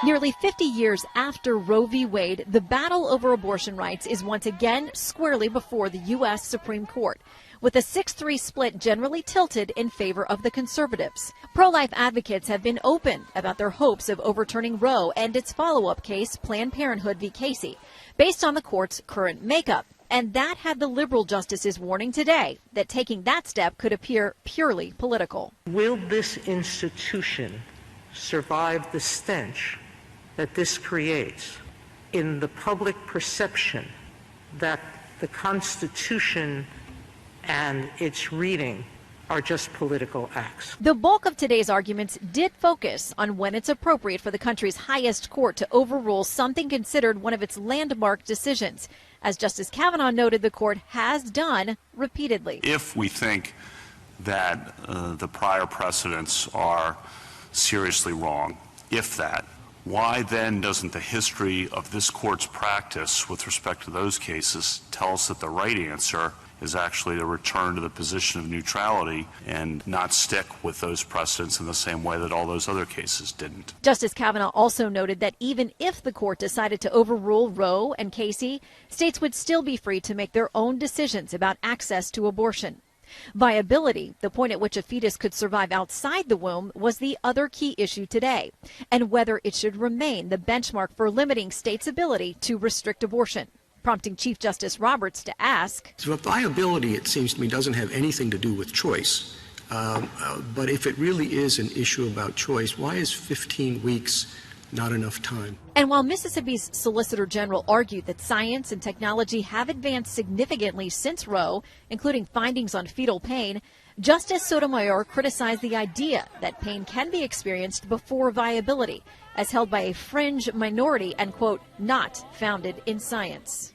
Nearly 50 years after Roe v. Wade, the battle over abortion rights is once again squarely before the U.S. Supreme Court, with a 6-3 split generally tilted in favor of the conservatives. Pro-life advocates have been open about their hopes of overturning Roe and its follow-up case, Planned Parenthood v. Casey. based on the court's current makeup. And that had the liberal justices warning today that taking that step could appear purely political. Will this institution survive the stench that this creates in the public perception that the Constitution and its reading are just political acts? The bulk of today's arguments did focus on when it's appropriate for the country's highest court to overrule something considered one of its landmark decisions. As Justice Kavanaugh noted, the court has done repeatedly. If we think that the prior precedents are seriously wrong, if that, why then doesn't the history of this court's practice with respect to those cases tell us that the right answer is actually to return to the position of neutrality and not stick with those precedents in the same way that all those other cases didn't? Justice Kavanaugh also noted that even if the court decided to overrule Roe and Casey, states would still be free to make their own decisions about access to abortion. Viability, the point at which a fetus could survive outside the womb, was the other key issue today, and whether it should remain the benchmark for limiting states' ability to restrict abortion, prompting Chief Justice Roberts to ask. So viability, it seems to me, doesn't have anything to do with choice. But if it really is an issue about choice, why is 15 weeks not enough time? And while Mississippi's Solicitor General argued that science and technology have advanced significantly since Roe, including findings on fetal pain, Justice Sotomayor criticized the idea that pain can be experienced before viability, as held by a fringe minority and, quote, not founded in science.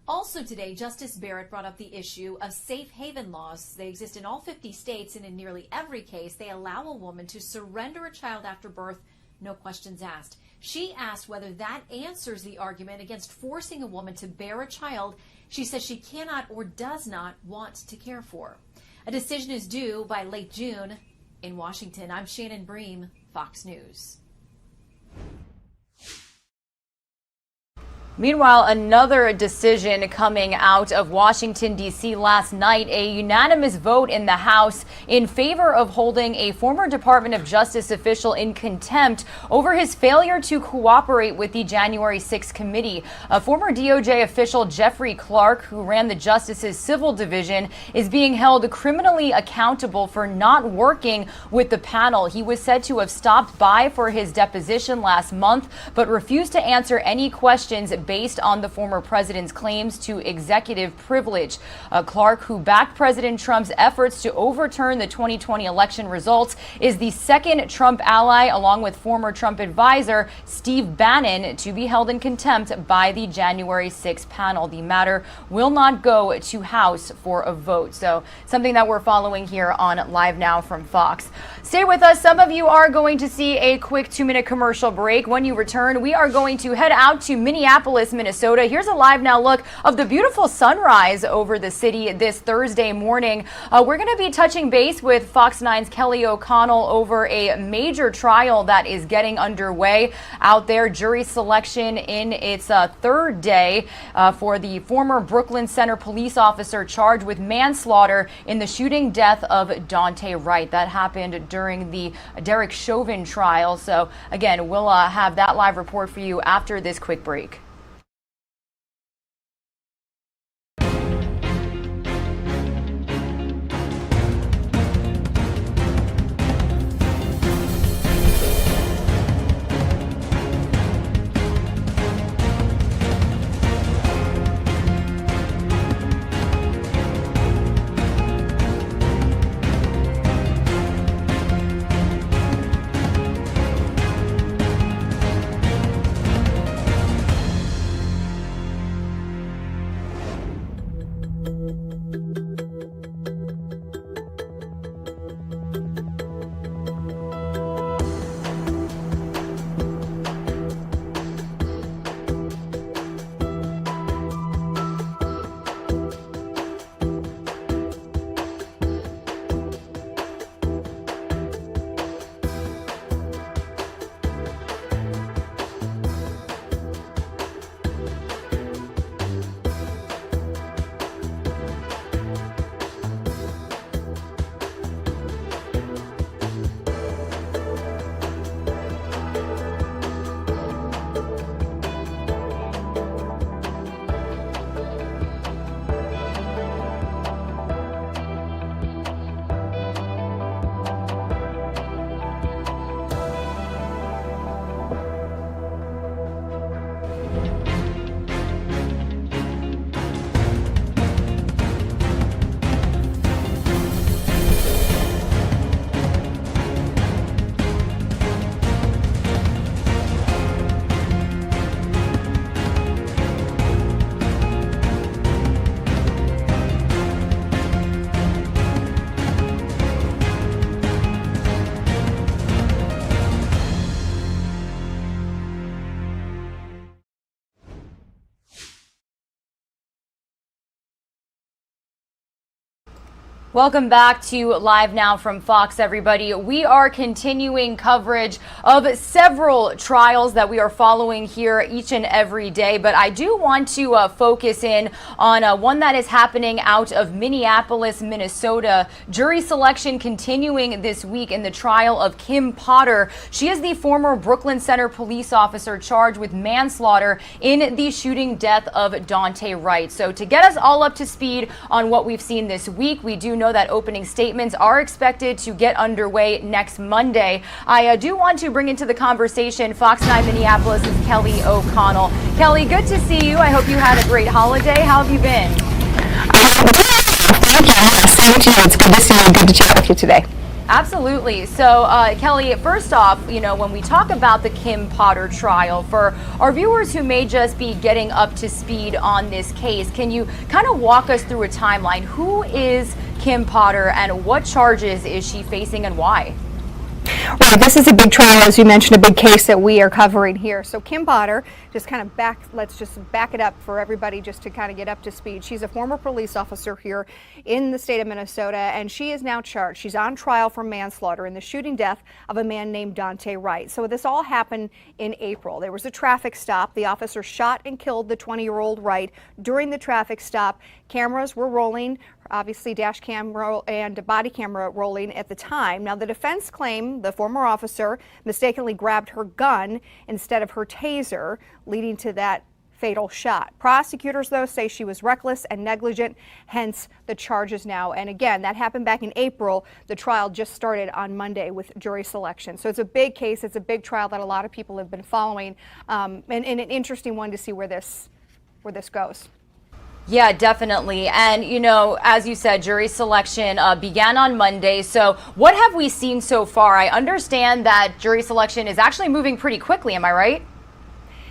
Also today, Justice Barrett brought up the issue of safe haven laws. They exist in all 50 states, and in nearly every case, they allow a woman to surrender a child after birth, no questions asked. She asked whether that answers the argument against forcing a woman to bear a child she says she cannot or does not want to care for. A decision is due by late June. In Washington, I'm Shannon Bream, Fox News. Meanwhile, another decision coming out of Washington, D.C. last night, a unanimous vote in the House in favor of holding a former Department of Justice official in contempt over his failure to cooperate with the January 6th committee. A former DOJ official, Jeffrey Clark, who ran the Justice's Civil Division, is being held criminally accountable for not working with the panel. He was said to have stopped by for his deposition last month, but refused to answer any questions based on the former president's claims to executive privilege. Clark, who backed President Trump's efforts to overturn the 2020 election results, is the second Trump ally, along with former Trump advisor Steve Bannon, to be held in contempt by the January 6th panel. The matter will not go to House for a vote. So something that we're following here on Live Now from Fox. Stay with us. Some of you are going to see a quick 2-minute commercial break. When you return, we are going to head out to Minneapolis, Minnesota. Here's a Live Now look of the beautiful sunrise over the city this Thursday morning. We're going to be touching base with Fox 9's Kelly O'Connell over a major trial that is getting underway out there. Jury selection in its third day for the former Brooklyn Center police officer charged with manslaughter in the shooting death of Dante Wright. That happened during the Derek Chauvin trial. So again, we'll have that live report for you after this quick break. Welcome back to Live Now from Fox, everybody. We are continuing coverage of several trials that we are following here each and every day, but I do want to focus in on one that is happening out of Minneapolis, Minnesota. Jury selection continuing this week in the trial of Kim Potter. She is the former Brooklyn Center police officer charged with manslaughter in the shooting death of Daunte Wright. So to get us all up to speed on what we've seen this week, we do know that opening statements are expected to get underway next Monday. I do want to bring into the conversation Fox 9 Minneapolis' Kelly O'Connell. Kelly, good to see you. I hope you had a great holiday. How have you been? Thank you. Same to you. It's good to see you. Good to chat with you today. Absolutely. So, Kelly, first off, when we talk about the Kim Potter trial, for our viewers who may just be getting up to speed on this case, can you kind of walk us through a timeline? Who is Kim Potter and what charges is she facing and why? Right, this is a big trial, as you mentioned, a big case that we are covering here. So Kim Potter, let's just back it up for everybody just to kind of get up to speed. She's a former police officer here in the state of Minnesota, and she is now charged. She's on trial for manslaughter in the shooting death of a man named Daunte Wright. So this all happened in April. There was a traffic stop. The officer shot and killed the 20-year-old Wright. During the traffic stop, cameras were rolling, obviously dash camera and body camera rolling at the time. Now, the defense claimed the former officer mistakenly grabbed her gun instead of her taser, leading to that fatal shot. Prosecutors, though, say she was reckless and negligent, hence the charges now. And again, that happened back in April. The trial just started on Monday with jury selection. So it's a big case. It's a big trial that a lot of people have been following, and an interesting one to see where this goes. Yeah, definitely. And, as you said, jury selection began on Monday. So what have we seen so far? I understand that jury selection is actually moving pretty quickly. Am I right?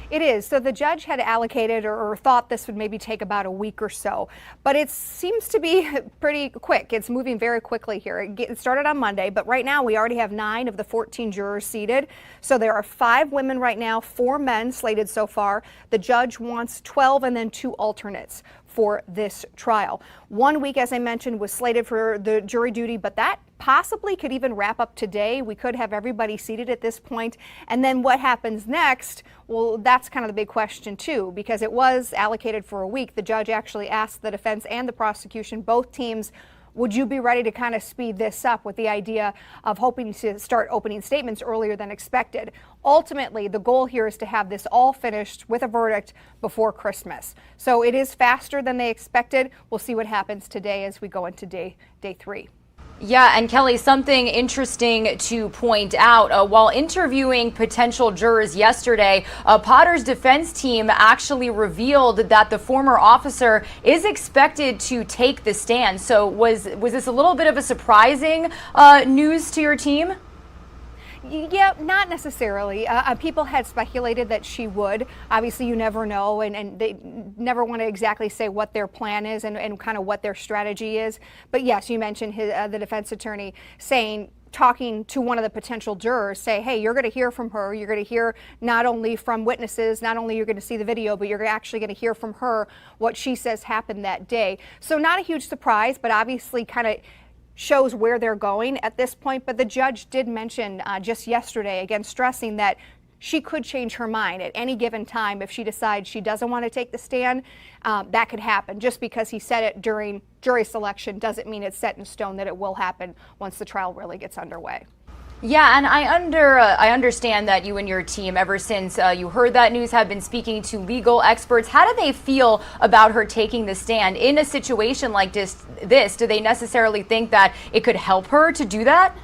It is. So the judge had allocated or thought this would maybe take about a week or so, but it seems to be pretty quick. It's moving very quickly here. It started on Monday, but right now we already have 9 of the 14 jurors seated. So there are 5 women right now, 4 men slated so far. The judge wants 12 and then 2 alternates for this trial. 1 week, as I mentioned, was slated for the jury duty, but that possibly could even wrap up today. We could have everybody seated at this point. And then what happens next? Well, that's kind of the big question too, because it was allocated for a week. The judge actually asked the defense and the prosecution, both teams, would you be ready to kind of speed this up with the idea of hoping to start opening statements earlier than expected? Ultimately, the goal here is to have this all finished with a verdict before Christmas. So it is faster than they expected. We'll see what happens today as we go into day 3. Yeah, and Kelly, something interesting to point out. While interviewing potential jurors yesterday, Potter's defense team actually revealed that the former officer is expected to take the stand. So was this a little bit of a surprising news to your team? Yeah, not necessarily. People had speculated that she would. Obviously, you never know, and they never want to exactly say what their plan is and kind of what their strategy is. But yes, you mentioned the defense attorney talking to one of the potential jurors, say, hey, you're going to hear from her. You're going to hear not only from witnesses, not only you're going to see the video, but you're actually going to hear from her what she says happened that day. So not a huge surprise, but obviously kind of shows where they're going at this point. But the judge did mention just yesterday, again, stressing that she could change her mind at any given time if she decides she doesn't want to take the stand. That could happen. Just because he said it during jury selection doesn't mean it's set in stone that it will happen once the trial really gets underway. Yeah, and I understand that you and your team, ever since you heard that news, have been speaking to legal experts. How do they feel about her taking the stand in a situation like this? Do they necessarily think that it could help her to do that?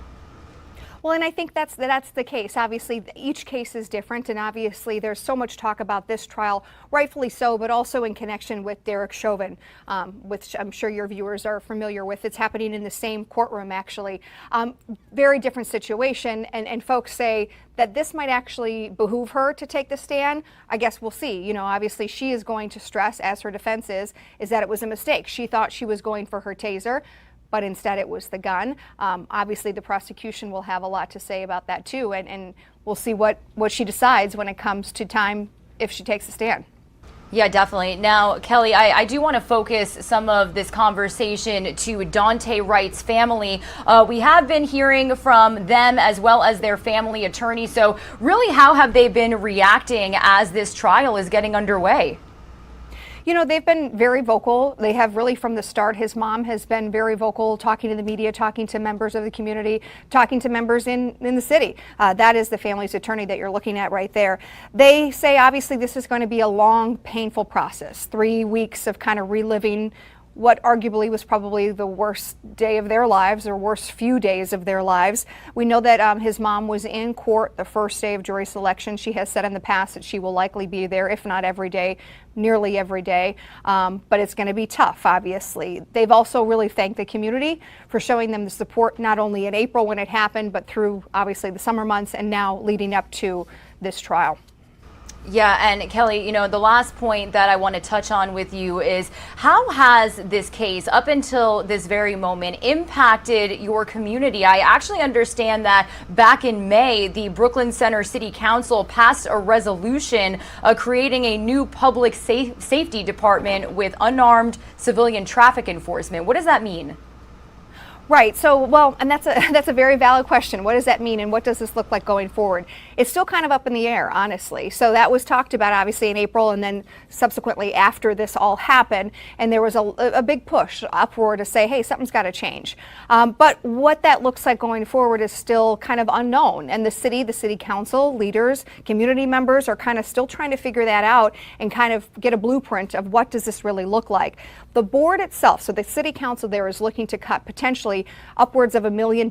Well, and I think that's the case. Obviously, each case is different, and obviously there's so much talk about this trial, rightfully so, but also in connection with Derek Chauvin, which I'm sure your viewers are familiar with. It's happening in the same courtroom, actually. Very different situation, and folks say that this might actually behoove her to take the stand. I guess we'll see. You know, obviously she is going to stress, as her defense is that it was a mistake. She thought she was going for her taser, but instead it was the gun. Obviously the prosecution will have a lot to say about that too, and we'll see what she decides when it comes to time if she takes a stand. Yeah, definitely. Now, Kelly, I do want to focus some of this conversation to Daunte Wright's family. We have been hearing from them as well as their family attorney. So really, how have they been reacting as this trial is getting underway? You know, they've been very vocal. They have really from the start. His mom has been very vocal, talking to the media, talking to members of the community, talking to members in the city. That is the family's attorney that you're looking at right there. They say, obviously, this is going to be a long, painful process, 3 weeks of kind of reliving what arguably was probably the worst day of their lives or worst few days of their lives. We know that his mom was in court the first day of jury selection. She has said in the past that she will likely be there, if not every day, nearly every day. But it's going to be tough, obviously. They've also really thanked the community for showing them the support, not only in April when it happened, but through obviously the summer months and now leading up to this trial. Yeah, and Kelly, you know, the last point that I want to touch on with you is how has this case, up until this very moment, impacted your community? I actually understand that back in May, the Brooklyn Center City Council passed a resolution creating a new public safety department with unarmed civilian traffic enforcement. What does that mean? Right. So, well, and that's a very valid question. What does that mean, and what does this look like going forward? It's still kind of up in the air, honestly. So that was talked about obviously in April, and then subsequently after this all happened, and there was a big push, uproar to say, hey, something's got to change. But what that looks like going forward is still kind of unknown. And the city council leaders, community members are kind of still trying to figure that out and kind of get a blueprint of what does this really look like. The board itself, so the city council there, is looking to cut potentially upwards of $1 million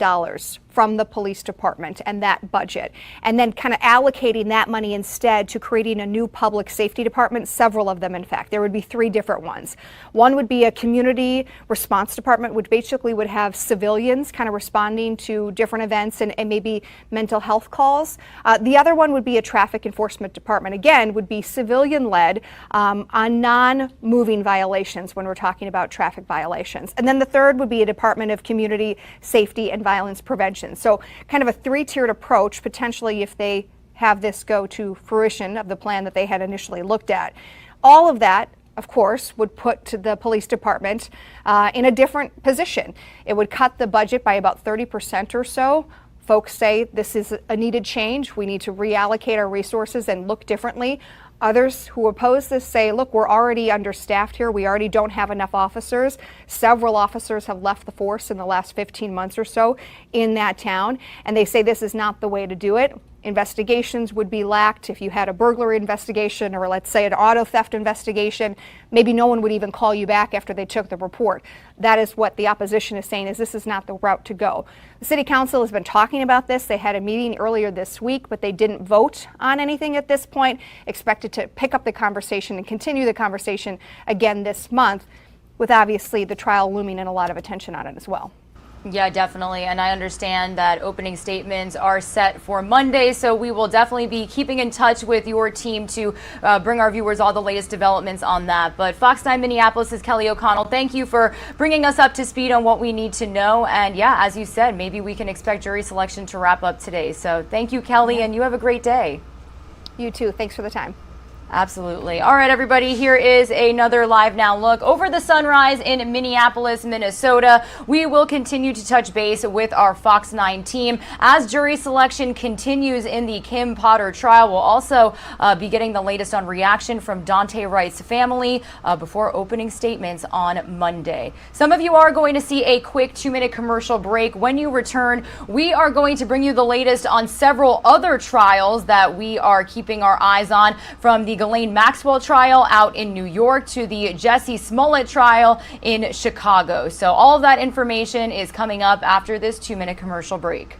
from the police department and that budget, and then kind of allocating that money instead to creating a new public safety department, several of them in fact. There would be 3 different ones. One would be a community response department, which basically would have civilians kind of responding to different events and maybe mental health calls. The other one would be a traffic enforcement department, again, would be civilian-led on non-moving violations when we're talking about traffic violations. And then the third would be a department of community safety and violence prevention. So kind of a 3-tiered approach, potentially, if they have this go to fruition of the plan that they had initially looked at. All of that, of course, would put the police department in a different position. It would cut the budget by about 30% or so. Folks say this is a needed change. We need to reallocate our resources and look differently. Others who oppose this say, look, we're already understaffed here. We already don't have enough officers. Several officers have left the force in the last 15 months or so in that town, and they say this is not the way to do it. Investigations would be lacked. If you had a burglary investigation or let's say an auto theft investigation, maybe no one would even call you back after they took the report. That is what the opposition is saying, is this is not the route to go. The city council has been talking about this. They had a meeting earlier this week, but they didn't vote on anything at this point. Expected to pick up the conversation and continue the conversation again this month, with obviously the trial looming and a lot of attention on it as well. Yeah, definitely. And I understand that opening statements are set for Monday, so we will definitely be keeping in touch with your team to bring our viewers all the latest developments on that. But Fox 9 Minneapolis' Kelly O'Connell, thank you for bringing us up to speed on what we need to know. And yeah, as you said, maybe we can expect jury selection to wrap up today. So thank you, Kelly, and you have a great day. You too. Thanks for the time. Absolutely. All right, everybody, here is another Live Now look over the sunrise in Minneapolis, Minnesota. We will continue to touch base with our Fox 9 team as jury selection continues in the Kim Potter trial. We'll also be getting the latest on reaction from Daunte Wright's family before opening statements on Monday. Some of you are going to see a quick 2-minute commercial break. When you return, we are going to bring you the latest on several other trials that we are keeping our eyes on, from the Ghislaine Maxwell trial out in New York to the Jussie Smollett trial in Chicago. So all of that information is coming up after this 2-minute commercial break.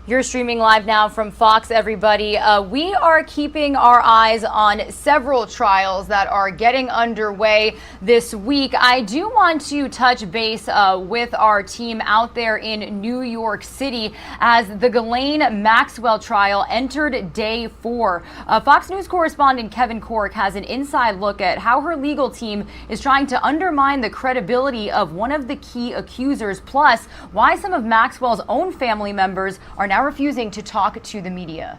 You're streaming live now from Fox, everybody. We are keeping our eyes on several trials that are getting underway this week. I do want to touch base with our team out there in New York City as the Ghislaine Maxwell trial entered day 4. Fox News correspondent Kevin Cork has an inside look at how her legal team is trying to undermine the credibility of one of the key accusers, plus why some of Maxwell's own family members are now refusing to talk to the media.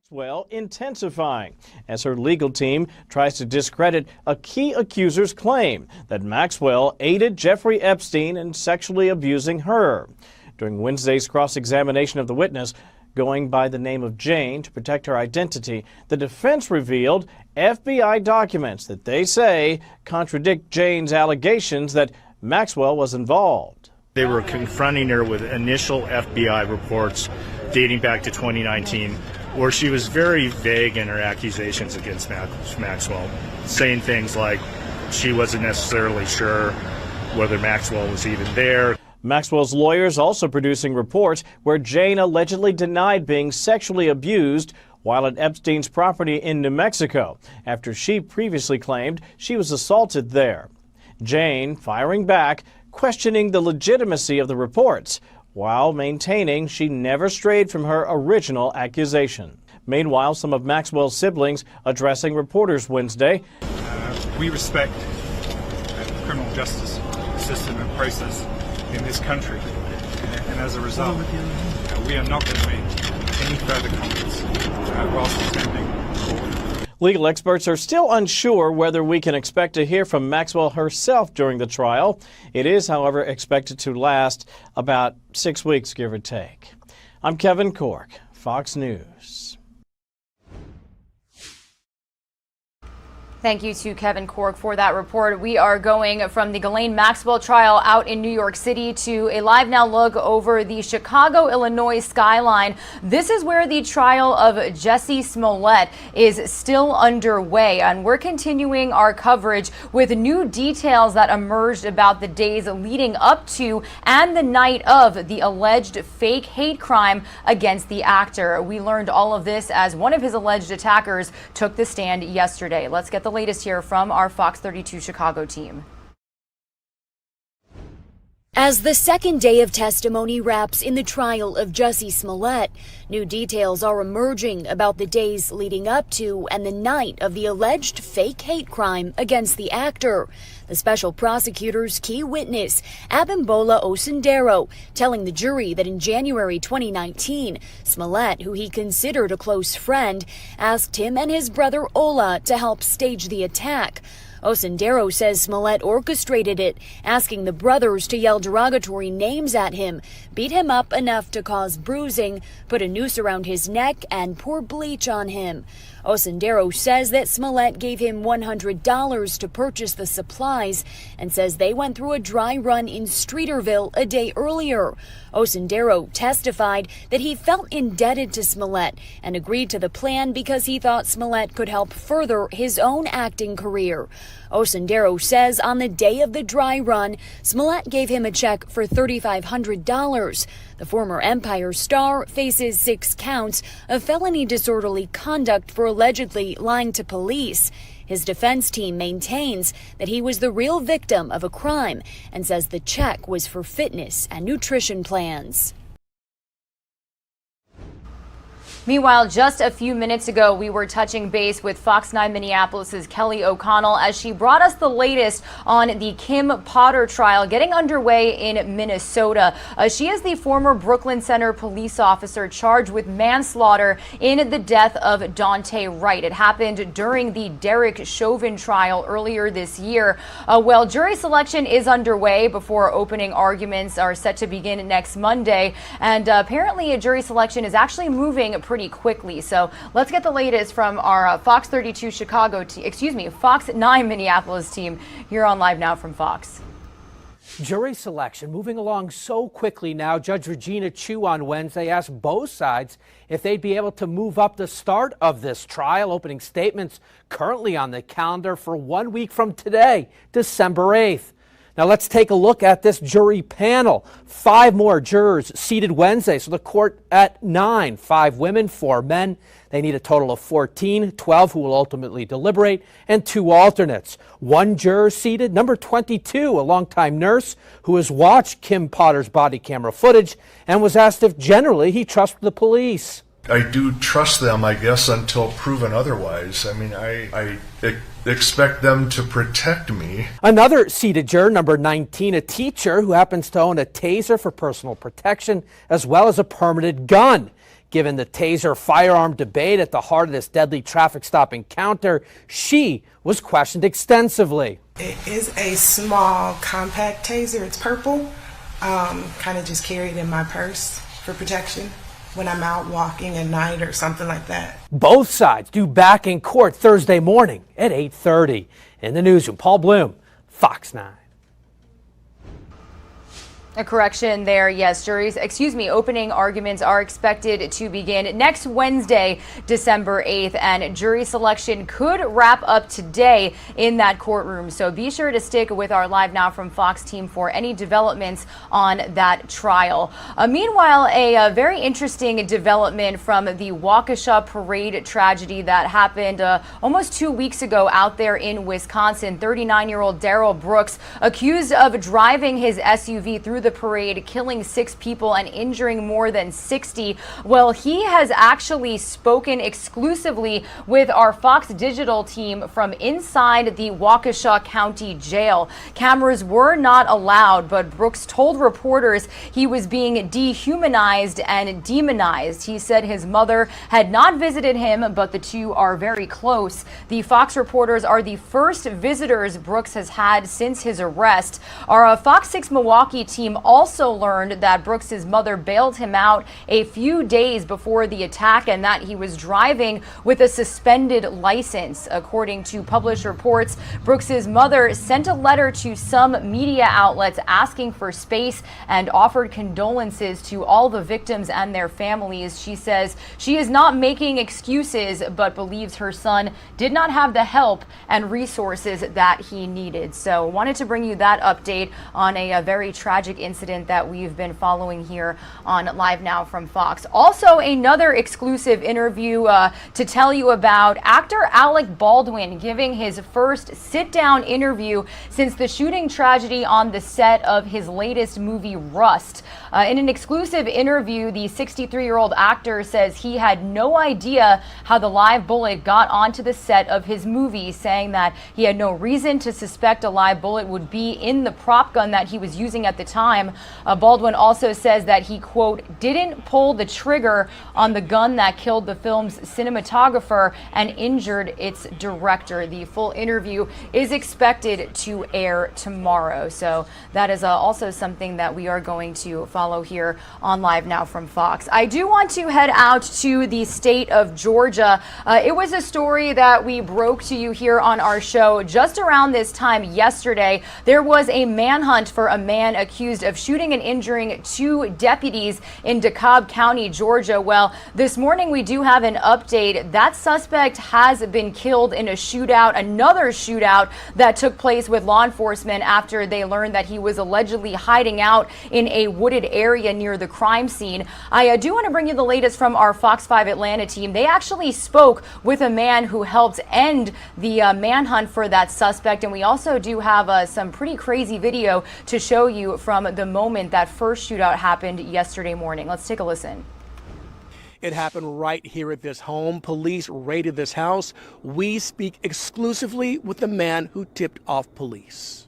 Maxwell intensifying as her legal team tries to discredit a key accuser's claim that Maxwell aided Jeffrey Epstein in sexually abusing her. During Wednesday's cross-examination of the witness, going by the name of Jane to protect her identity, the defense revealed FBI documents that they say contradict Jane's allegations that Maxwell was involved. They were confronting her with initial FBI reports dating back to 2019, where she was very vague in her accusations against Maxwell, saying things like she wasn't necessarily sure whether Maxwell was even there. Maxwell's lawyers also producing reports where Jane allegedly denied being sexually abused while at Epstein's property in New Mexico, after she previously claimed she was assaulted there. Jane firing back, questioning the legitimacy of the reports, while maintaining she never strayed from her original accusation. Meanwhile, some of Maxwell's siblings addressing reporters Wednesday. We respect the criminal justice system and process in this country, and as a result, we are not going to make any further comments whilst attending court. Legal experts are still unsure whether we can expect to hear from Maxwell herself during the trial. It is, however, expected to last about 6 weeks, give or take. I'm Kevin Cork, Fox News. Thank you to Kevin Cork for that report. We are going from the Ghislaine Maxwell trial out in New York City to a live now look over the Chicago, Illinois skyline. This is where the trial of Jussie Smollett is still underway, and we're continuing our coverage with new details that emerged about the days leading up to and the night of the alleged fake hate crime against the actor. We learned all of this as one of his alleged attackers took the stand yesterday. Let's get the latest here from our Fox 32 Chicago team. As the second day of testimony wraps in the trial of Jussie Smollett, new details are emerging about the days leading up to and the night of the alleged fake hate crime against the actor. The special prosecutor's key witness, Abimbola Osundero, telling the jury that in January 2019, Smollett, who he considered a close friend, asked him and his brother Ola to help stage the attack. Osundero says Smollett orchestrated it, asking the brothers to yell derogatory names at him, beat him up enough to cause bruising, put a noose around his neck, and pour bleach on him. Osundero says that Smollett gave him $100 to purchase the supplies and says they went through a dry run in Streeterville a day earlier. Osundero testified that he felt indebted to Smollett and agreed to the plan because he thought Smollett could help further his own acting career. Osundero says on the day of the dry run, Smollett gave him a check for $3,500. The former Empire star faces 6 counts of felony disorderly conduct for allegedly lying to police. His defense team maintains that he was the real victim of a crime and says the check was for fitness and nutrition plans. Meanwhile, just a few minutes ago, we were touching base with Fox 9 Minneapolis' Kelly O'Connell as she brought us the latest on the Kim Potter trial getting underway in Minnesota. She is the former Brooklyn Center police officer charged with manslaughter in the death of Daunte Wright. It happened during the Derek Chauvin trial earlier this year. Well, jury selection is underway before opening arguments are set to begin next Monday. And apparently, a jury selection is actually moving pretty quickly. So let's get the latest from our Fox 32 Chicago team, Fox 9 Minneapolis team here on Live Now from Fox. Jury selection moving along so quickly now. Judge Regina Chu on Wednesday asked both sides if they'd be able to move up the start of this trial. Opening statements currently on the calendar for 1 week from today, December 8th. Now let's take a look at this jury panel. 5 more jurors seated Wednesday, so the court at 9. 5 women, 4 men. They need a total of 14, 12 who will ultimately deliberate, and 2 alternates. 1 juror seated, number 22, a longtime nurse who has watched Kim Potter's body camera footage and was asked if generally he trusts the police. I do trust them, I guess, until proven otherwise. I mean, I expect them to protect me. Another seated juror, number 19, a teacher who happens to own a taser for personal protection as well as a permitted gun. Given the taser firearm debate at the heart of this deadly traffic stop encounter, she was questioned extensively. It is a small, compact taser. It's purple. Kind of just carry it in my purse for protection when I'm out walking at night or something like that. Both sides due back in court Thursday morning at 8:30. In the newsroom, Paul Bloom, Fox 9. A correction there, yes, opening arguments are expected to begin next Wednesday, December 8th, and jury selection could wrap up today in that courtroom. So be sure to stick with our Live Now from Fox team for any developments on that trial. Meanwhile, a very interesting development from the Waukesha parade tragedy that happened almost 2 weeks ago out there in Wisconsin. 39-year-old Darrell Brooks accused of driving his SUV through the parade, killing 6 people and injuring more than 60. Well, he has actually spoken exclusively with our Fox Digital team from inside the Waukesha County Jail. Cameras were not allowed, but Brooks told reporters he was being dehumanized and demonized. He said his mother had not visited him, but the two are very close. The Fox reporters are the first visitors Brooks has had since his arrest. Our Fox 6 Milwaukee team also learned that Brooks's mother bailed him out a few days before the attack and that he was driving with a suspended license. According to published reports, Brooks's mother sent a letter to some media outlets asking for space and offered condolences to all the victims and their families. She says she is not making excuses, but believes her son did not have the help and resources that he needed. So wanted to bring you that update on a very tragic incident that we've been following here on Live Now from Fox. Also, another exclusive interview to tell you about actor Alec Baldwin giving his first sit-down interview since the shooting tragedy on the set of his latest movie, Rust. In an exclusive interview, the 63-year-old actor says he had no idea how the live bullet got onto the set of his movie, saying that he had no reason to suspect a live bullet would be in the prop gun that he was using at the time. Baldwin also says that he, quote, didn't pull the trigger on the gun that killed the film's cinematographer and injured its director. The full interview is expected to air tomorrow. So that is also something that we are going to follow here on Live Now from Fox. I do want to head out to the state of Georgia. It was a story that we broke to you here on our show just around this time yesterday. There was a manhunt for a man accused of shooting and injuring 2 deputies in DeKalb County, Georgia. Well, this morning we do have an update. That suspect has been killed in a shootout, another shootout that took place with law enforcement after they learned that he was allegedly hiding out in a wooded area near the crime scene. I do want to bring you the latest from our Fox 5 Atlanta team. They actually spoke with a man who helped end the manhunt for that suspect, and we also do have some pretty crazy video to show you from the moment that first shootout happened yesterday morning. Let's take a listen. It happened right here at this home. Police raided this house. We speak exclusively with the man who tipped off police.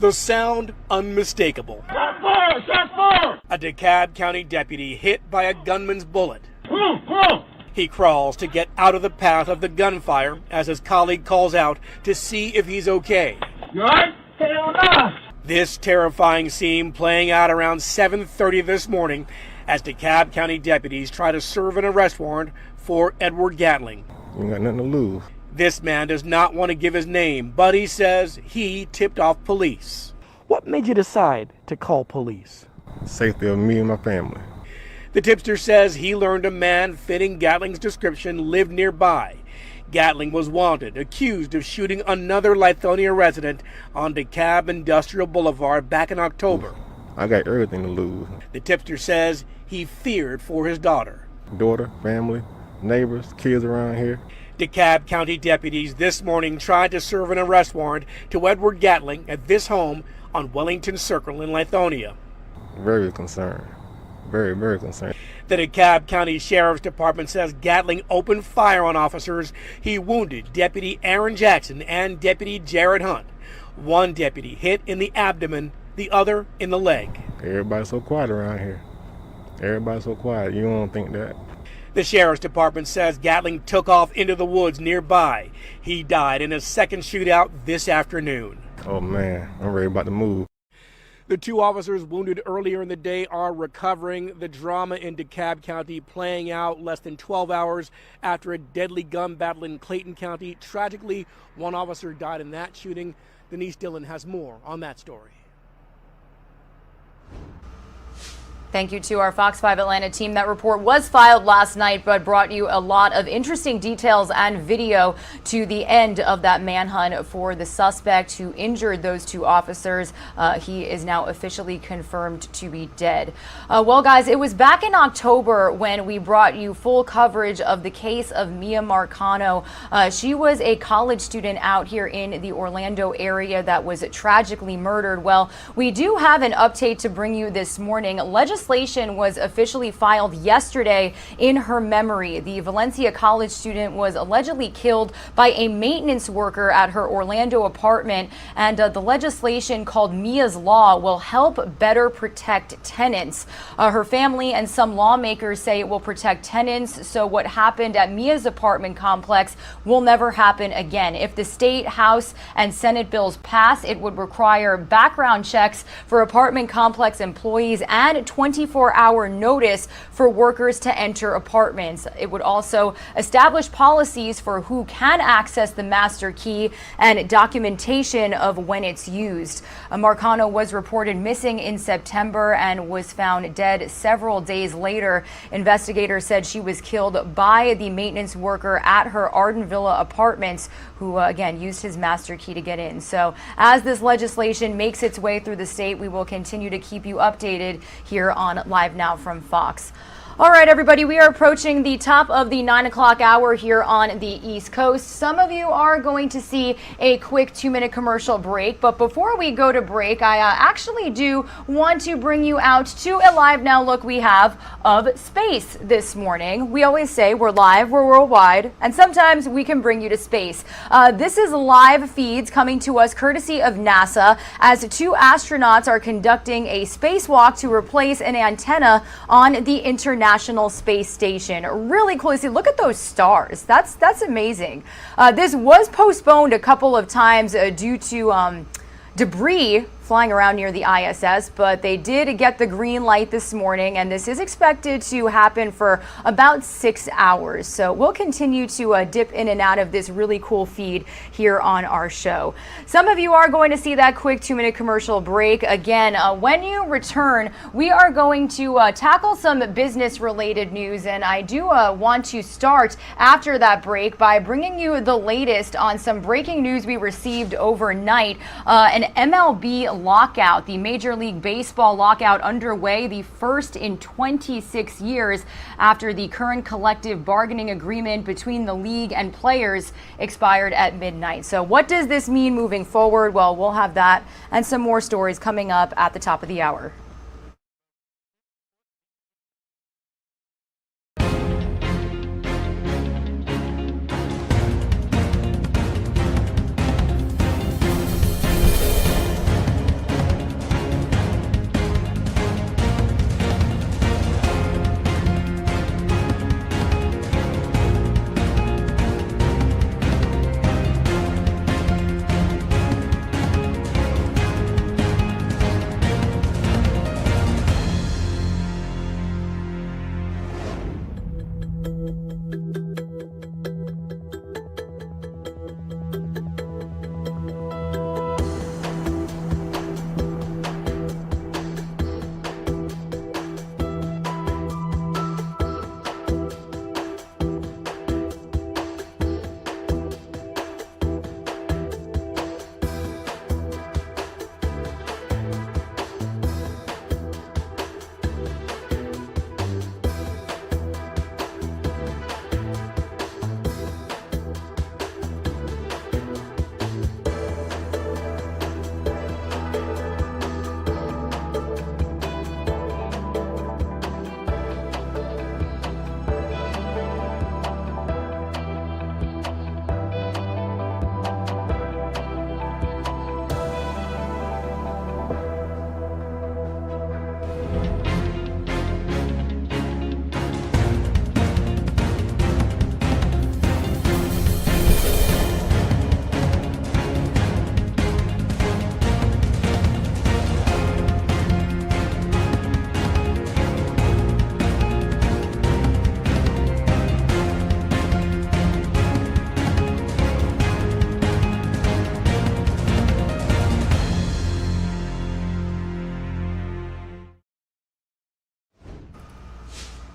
The sound unmistakable. A DeKalb County deputy hit by a gunman's bullet. He crawls to get out of the path of the gunfire as his colleague calls out to see if he's okay. You all right? Hell no. This terrifying scene playing out around 7:30 this morning as DeKalb County deputies try to serve an arrest warrant for Edward Gatling. You got nothing to lose. This man does not want to give his name, but he says he tipped off police. What made you decide to call police? Safety of me and my family. The tipster says he learned a man fitting Gatling's description lived nearby. Gatling was wanted, accused of shooting another Lithonia resident on DeKalb Industrial Boulevard back in October. I got everything to lose. The tipster says he feared for his daughter. Daughter, family, neighbors, kids around here. DeKalb County deputies this morning tried to serve an arrest warrant to Edward Gatling at this home on Wellington Circle in Lithonia. Very concerned. Very, very concerned. The DeKalb County Sheriff's Department says Gatling opened fire on officers. He wounded Deputy Aaron Jackson and Deputy Jared Hunt. One deputy hit in the abdomen, the other in the leg. Everybody's so quiet around here. Everybody's so quiet. You don't think that. The Sheriff's Department says Gatling took off into the woods nearby. He died in a second shootout this afternoon. Oh man, I'm ready about to move. The two officers wounded earlier in the day are recovering. The drama in DeKalb County playing out less than 12 hours after a deadly gun battle in Clayton County. Tragically, one officer died in that shooting. Denise Dillon has more on that story. Thank you to our Fox 5 Atlanta team. That report was filed last night, but brought you a lot of interesting details and video to the end of that manhunt for the suspect who injured those two officers. He is now officially confirmed to be dead. Well, guys, it was back in October when we brought you full coverage of the case of Mia Marcano. She was a college student out here in the Orlando area that was tragically murdered. Well, we do have an update to bring you this morning. Legislation was officially filed yesterday in her memory. The Valencia college student was allegedly killed by a maintenance worker at her Orlando apartment, and the legislation called Mia's Law will help better protect tenants. Her family and some lawmakers say it will protect tenants, so what happened at Mia's apartment complex will never happen again. If the state, House, and Senate bills pass, it would require background checks for apartment complex employees and 24-hour notice for workers to enter apartments. It would also establish policies for who can access the master key and documentation of when it's used. Marcano was reported missing in September and was found dead several days later. Investigators said she was killed by the maintenance worker at her Arden Villa apartments, who again used his master key to get in. So as this legislation makes its way through the state, we will continue to keep you updated here on Live Now from Fox. All right, everybody, we are approaching the top of the 9 o'clock hour here on the East Coast. Some of you are going to see a quick 2-minute commercial break. But before we go to break, I actually do want to bring you out to a Live Now look we have of space this morning. We always say we're live, we're worldwide, and sometimes we can bring you to space. This is live feeds coming to us courtesy of NASA as 2 astronauts are conducting a spacewalk to replace an antenna on the International Space Station. Really cool to see. Look at those stars. That's amazing. This was postponed a couple of times due to debris flying around near the ISS, but they did get the green light this morning, and this is expected to happen for about 6 hours. So we'll continue to dip in and out of this really cool feed here on our show. Some of you are going to see that quick 2-minute commercial break. Again, when you return, we are going to tackle some business related news, and I do want to start after that break by bringing you the latest on some breaking news we received overnight. An MLB lockout, the Major League Baseball lockout underway, the first in 26 years after the current collective bargaining agreement between the league and players expired at midnight. So what does this mean moving forward? Well, we'll have that and some more stories coming up at the top of the hour.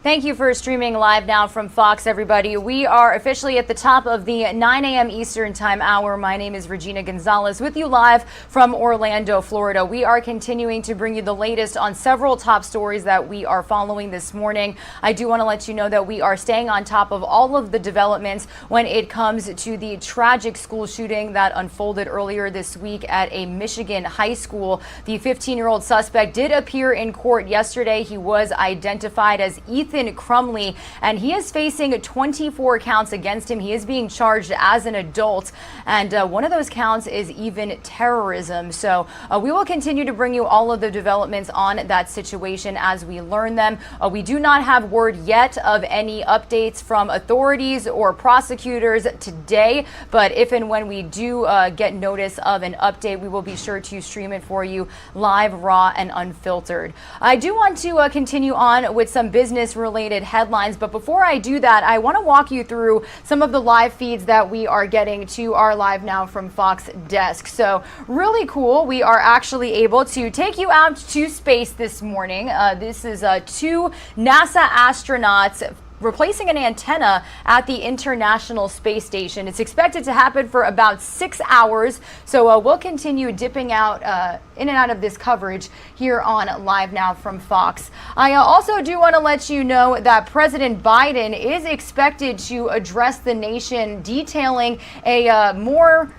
Thank you for streaming live now from Fox, everybody. We are officially at the top of the 9 a.m. Eastern Time hour. My name is Regina Gonzalez with you live from Orlando, Florida. We are continuing to bring you the latest on several top stories that we are following this morning. I do want to let you know that we are staying on top of all of the developments when it comes to the tragic school shooting that unfolded earlier this week at a Michigan high school. The 15-year-old suspect did appear in court yesterday. He was identified as Ethan Crumley, and he is facing 24 counts against him. He is being charged as an adult, and one of those counts is even terrorism. So we will continue to bring you all of the developments on that situation as we learn them. We do not have word yet of any updates from authorities or prosecutors today, but if and when we do get notice of an update, we will be sure to stream it for you live, raw, and unfiltered. I do want to continue on with some business-related headlines, but before I do that, I want to walk you through some of the live feeds that we are getting to our Live Now from Fox desk. So really cool. We are actually able to take you out to space this morning. This is 2 NASA astronauts replacing an antenna at the International Space Station. It's expected to happen for about 6 hours, so we'll continue dipping out in and out of this coverage here on Live Now from Fox. I also do want to let you know that President Biden is expected to address the nation, detailing a more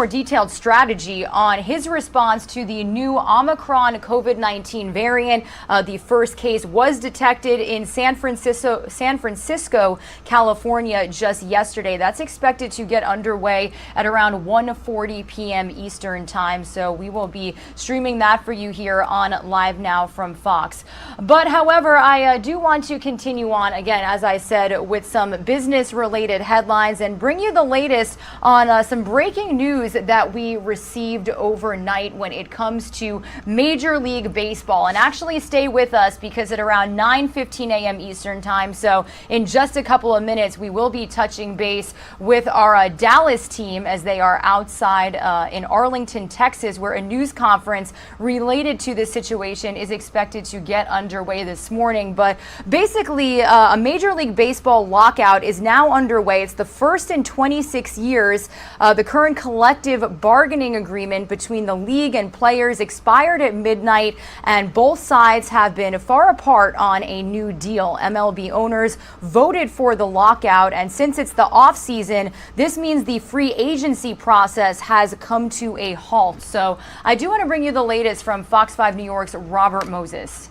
detailed strategy on his response to the new Omicron COVID-19 variant. The first case was detected in San Francisco, California just yesterday. That's expected to get underway at around 1:40 p.m. Eastern time. So we will be streaming that for you here on Live Now from Fox. But however, I do want to continue on again, as I said, with some business related headlines and bring you the latest on some breaking news that we received overnight when it comes to Major League Baseball. And actually stay with us, because at around 9:15 a.m. Eastern time, so in just a couple of minutes, we will be touching base with our Dallas team as they are outside in Arlington, Texas, where a news conference related to this situation is expected to get underway this morning. But basically, a Major League Baseball lockout is now underway. It's the first in 26 years. The current collective bargaining agreement between the league and players expired at midnight, and both sides have been far apart on a new deal. MLB owners voted for the lockout, and since it's the off season, this means the free agency process has come to a halt. So I do want to bring you the latest from Fox 5 New York's Robert Moses.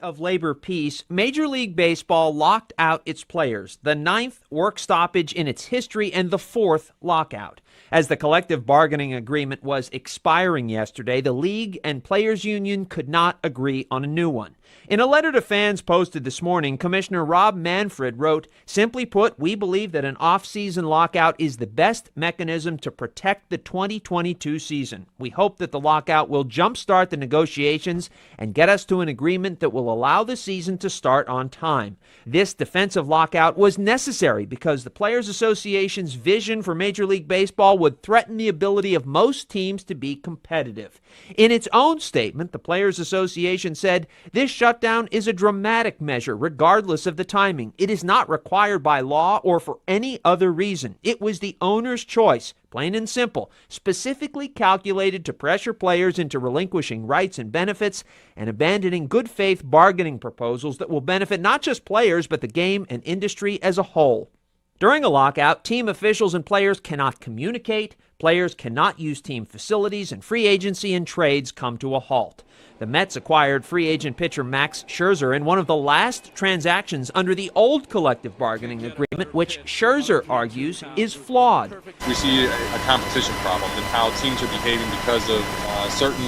Of labor peace, Major League Baseball locked out its players, the 9th work stoppage in its history and the 4th lockout. As the collective bargaining agreement was expiring yesterday, the league and players union could not agree on a new one. In a letter to fans posted this morning, Commissioner Rob Manfred wrote, "Simply put, we believe that an off-season lockout is the best mechanism to protect the 2022 season. We hope that the lockout will jumpstart the negotiations and get us to an agreement that will allow the season to start on time. This defensive lockout was necessary because the Players Association's vision for Major League Baseball would threaten the ability of most teams to be competitive." In its own statement, the Players Association said, "This shutdown is a dramatic measure regardless of the timing. It is not required by law or for any other reason. It was the owner's choice, plain and simple, specifically calculated to pressure players into relinquishing rights and benefits and abandoning good faith bargaining proposals that will benefit not just players but the game and industry as a whole." During a lockout, team officials and players cannot communicate, players cannot use team facilities, and free agency and trades come to a halt. The Mets acquired free agent pitcher Max Scherzer in one of the last transactions under the old collective bargaining agreement, which Scherzer argues is flawed. We see a competition problem in how teams are behaving because of certain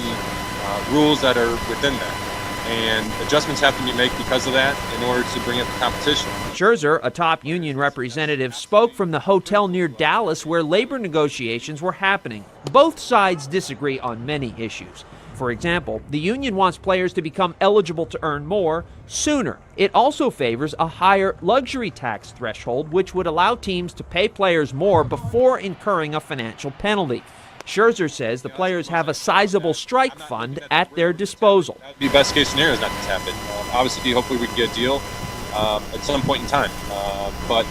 rules that are within that. And adjustments have to be made because of that in order to bring up the competition. Scherzer, a top union representative, spoke from the hotel near Dallas where labor negotiations were happening. Both sides disagree on many issues. For example, the union wants players to become eligible to earn more sooner. It also favors a higher luxury tax threshold, which would allow teams to pay players more before incurring a financial penalty. Scherzer says the players have a sizable strike fund at their disposal. The best case scenario is not this happen. Obviously, hopefully we can get a deal at some point in time. But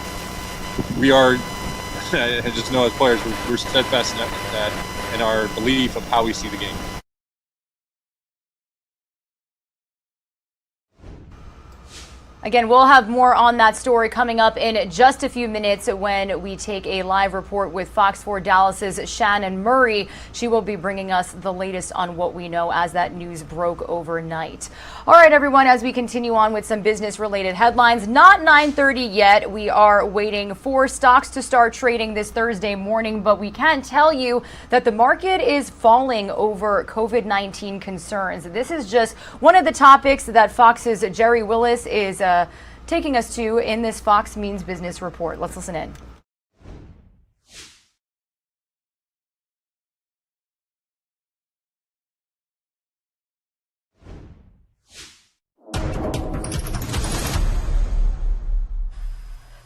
we are, I just know as players, we're steadfast in our belief of how we see the game. Again, we'll have more on that story coming up in just a few minutes when we take a live report with Fox 4 Dallas's Shannon Murray. She will be bringing us the latest on what we know as that news broke overnight. All right, everyone, as we continue on with some business-related headlines, not 9:30 yet. We are waiting for stocks to start trading this Thursday morning, but we can tell you that the market is falling over COVID-19 concerns. This is just one of the topics that Fox's Jerry Willis is taking us to in this Fox Means Business report. Let's listen in.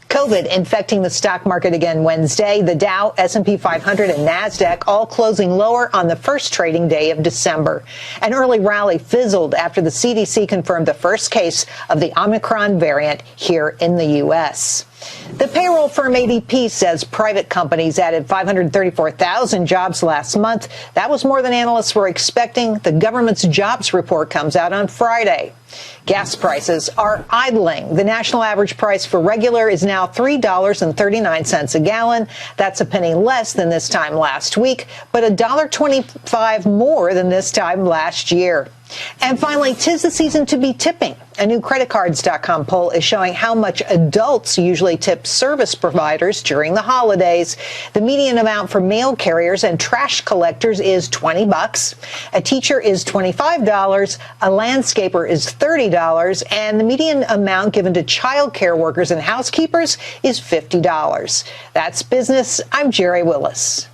COVID infecting the stock market again Wednesday. The Dow, S&P 500, and NASDAQ all closing lower on the first trading day of December. An early rally fizzled after the CDC confirmed the first case of the Omicron variant here in the U.S. The payroll firm ADP says private companies added 534,000 jobs last month. That was more than analysts were expecting. The government's jobs report comes out on Friday. Gas prices are idling. The national average price for regular is now $3.39 a gallon. That's a penny less than this time last week, but $1.25 more than this time last year. And finally, 'tis the season to be tipping. A new creditcards.com poll is showing how much adults usually tip service providers during the holidays. The median amount for mail carriers and trash collectors is $20. A teacher is $25. A landscaper is $30. And the median amount given to child care workers and housekeepers is $50. That's business. I'm Jerry Willis.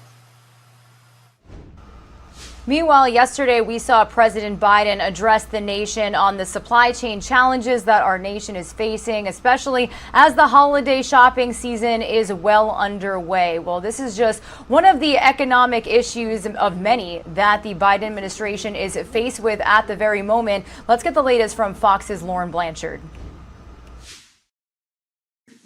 Meanwhile, yesterday we saw President Biden address the nation on the supply chain challenges that our nation is facing, especially as the holiday shopping season is well underway. Well, this is just one of the economic issues of many that the Biden administration is faced with at the very moment. Let's get the latest from Fox's Lauren Blanchard.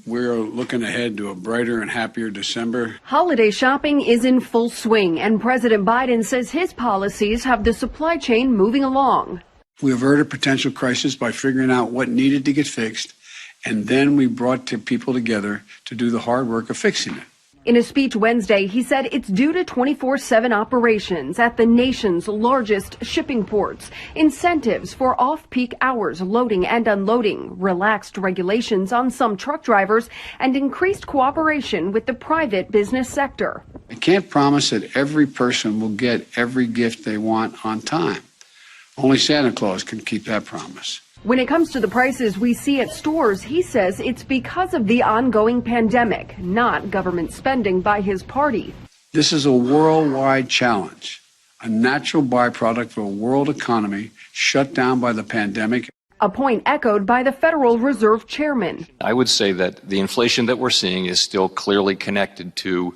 We're looking ahead to a brighter and happier December. Holiday shopping is in full swing, and President Biden says his policies have the supply chain moving along. We averted potential crisis by figuring out what needed to get fixed, and then we brought people together to do the hard work of fixing it. In a speech Wednesday, he said it's due to 24/7 operations at the nation's largest shipping ports, incentives for off-peak hours loading and unloading, relaxed regulations on some truck drivers, and increased cooperation with the private business sector. I can't promise that every person will get every gift they want on time. Only Santa Claus can keep that promise. When it comes to the prices we see at stores, he says it's because of the ongoing pandemic, not government spending by his party. This is a worldwide challenge, a natural byproduct of a world economy shut down by the pandemic. A point echoed by the Federal Reserve chairman. I would say that the inflation that we're seeing is still clearly connected to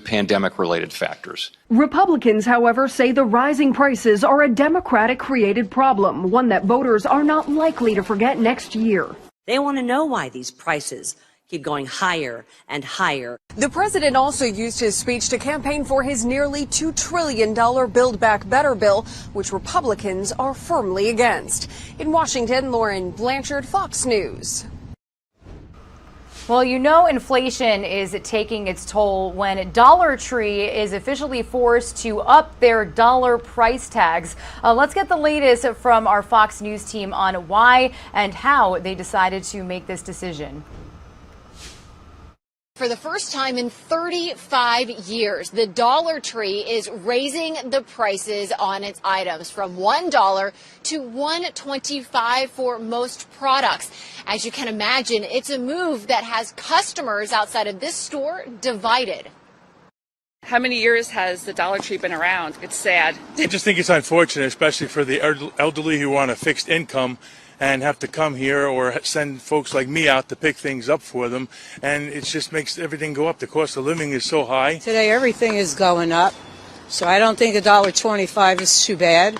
pandemic-related factors. Republicans, however, say the rising prices are a Democratic-created problem, one that voters are not likely to forget next year. They want to know why these prices keep going higher and higher. The president also used his speech to campaign for his nearly $2 trillion Build Back Better bill, which Republicans are firmly against. In Washington, Lauren Blanchard, Fox News. Well, you know inflation is taking its toll when Dollar Tree is officially forced to up their dollar price tags. Let's get the latest from our Fox News team on why and how they decided to make this decision. For the first time in 35 years, the Dollar Tree is raising the prices on its items from $1 to $1.25 for most products. As you can imagine, it's a move that has customers outside of this store divided. How many years has the Dollar Tree been around? It's sad. I just think it's unfortunate, especially for the elderly who want a fixed income and have to come here or send folks like me out to pick things up for them, and it just makes everything go up. The cost of living is so high. Today everything is going up, so I don't think $1.25 is too bad.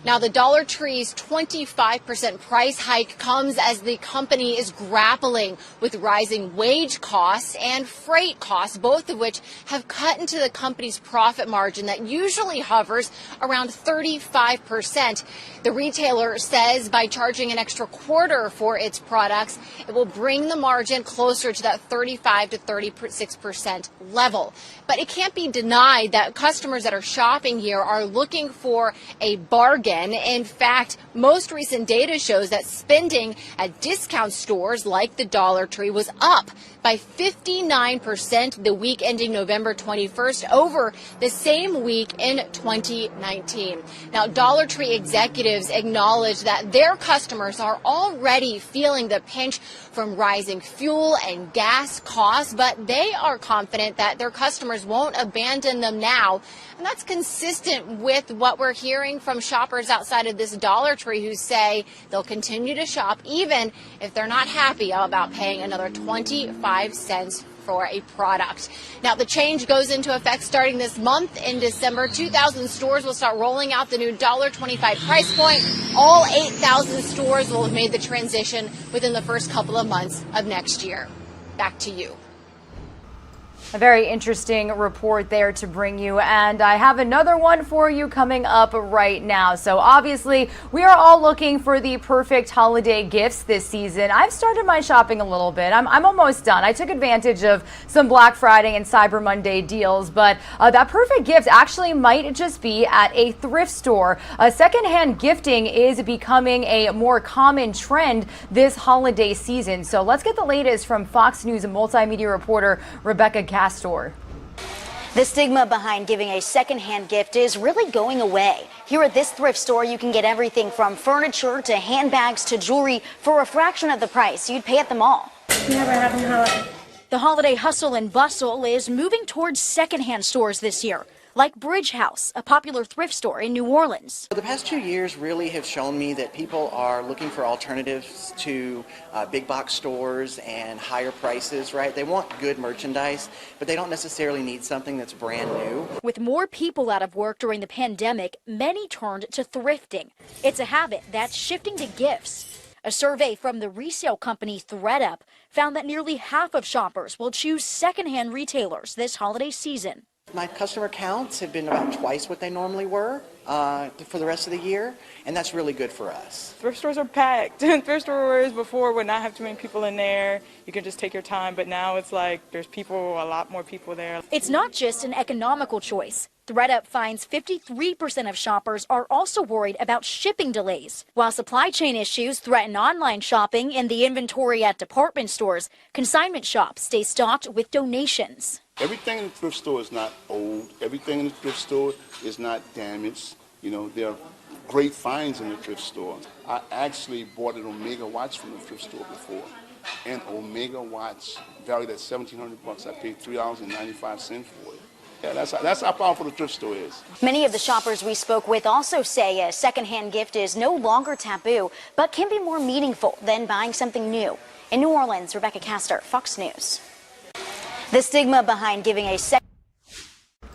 Now, the Dollar Tree's 25% price hike comes as the company is grappling with rising wage costs and freight costs, both of which have cut into the company's profit margin that usually hovers around 35%. The retailer says by charging an extra quarter for its products, it will bring the margin closer to that 35 to 36% level. But it can't be denied that customers that are shopping here are looking for a bargain. In fact, most recent data shows that spending at discount stores like the Dollar Tree was up by 59% the week ending November 21st over the same week in 2019. Now, Dollar Tree executives acknowledge that their customers are already feeling the pinch from rising fuel and gas costs, but they are confident that their customers won't abandon them now. And that's consistent with what we're hearing from shoppers outside of this Dollar Tree who say they'll continue to shop even if they're not happy about paying another 25 cents for a product. Now, the change goes into effect starting this month. In December, 2,000 stores will start rolling out the new $1.25 price point. All 8,000 stores will have made the transition within the first couple of months of next year. Back to you. A very interesting report there to bring you, and I have another one for you coming up right now. So obviously, we are all looking for the perfect holiday gifts this season. I've started my shopping a little bit. I'm almost done. I took advantage of some Black Friday and Cyber Monday deals, but that perfect gift actually might just be at a thrift store. Secondhand gifting is becoming a more common trend this holiday season. So let's get the latest from Fox News multimedia reporter Rebecca Castor. The stigma behind giving a secondhand gift is really going away. Here at this thrift store, you can get everything from furniture to handbags to jewelry for a fraction of the price you'd pay at the mall. Never having holiday. The holiday hustle and bustle is moving towards secondhand stores this year, like Bridge House, a popular thrift store in New Orleans. The past 2 years really have shown me that people are looking for alternatives to big box stores and higher prices, right? They want good merchandise, but they don't necessarily need something that's brand new. With more people out of work during the pandemic, many turned to thrifting. It's a habit that's shifting to gifts. A survey from the resale company ThredUp found that nearly half of shoppers will choose secondhand retailers this holiday season. My customer counts have been about twice what they normally were for the rest of the year, and that's really good for us. Thrift stores are packed. Thrift stores before would not have too many people in there. You can just take your time, but now it's like there's people, a lot more people there. It's not just an economical choice. ThredUp finds 53% of shoppers are also worried about shipping delays. While supply chain issues threaten online shopping and the inventory at department stores, consignment shops stay stocked with donations. Everything in the thrift store is not old. Everything in the thrift store is not damaged. You know, there are great finds in the thrift store. I actually bought an Omega watch from the thrift store before. An Omega watch valued at $1,700. I paid $3.95 for it. Yeah, that's how powerful the thrift store is. Many of the shoppers we spoke with also say a secondhand gift is no longer taboo, but can be more meaningful than buying something new. In New Orleans, Rebecca Castor, Fox News. The stigma behind giving a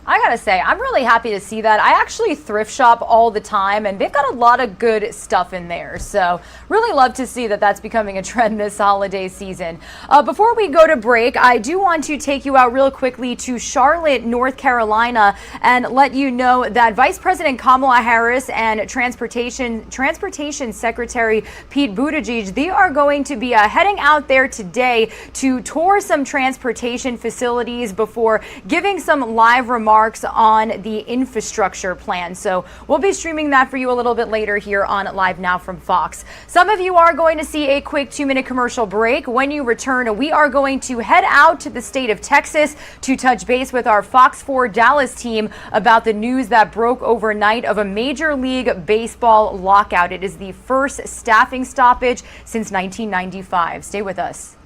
I gotta say, I'm really happy to see that. I actually thrift shop all the time, and they've got a lot of good stuff in there. So really love to see that that's becoming a trend this holiday season. Before we go to break, I do want to take you out real quickly to Charlotte, North Carolina, and let you know that Vice President Kamala Harris and Transportation Secretary Pete Buttigieg, they are going to be heading out there today to tour some transportation facilities before giving some live remarks on the infrastructure plan. So we'll be streaming that for you a little bit later here on Live Now from Fox. Some of you are going to see a quick 2-minute commercial break. When you return, we are going to head out to the state of Texas to touch base with our Fox 4 Dallas team about the news that broke overnight of a Major League Baseball lockout. It is the first staffing stoppage since 1995. Stay with us.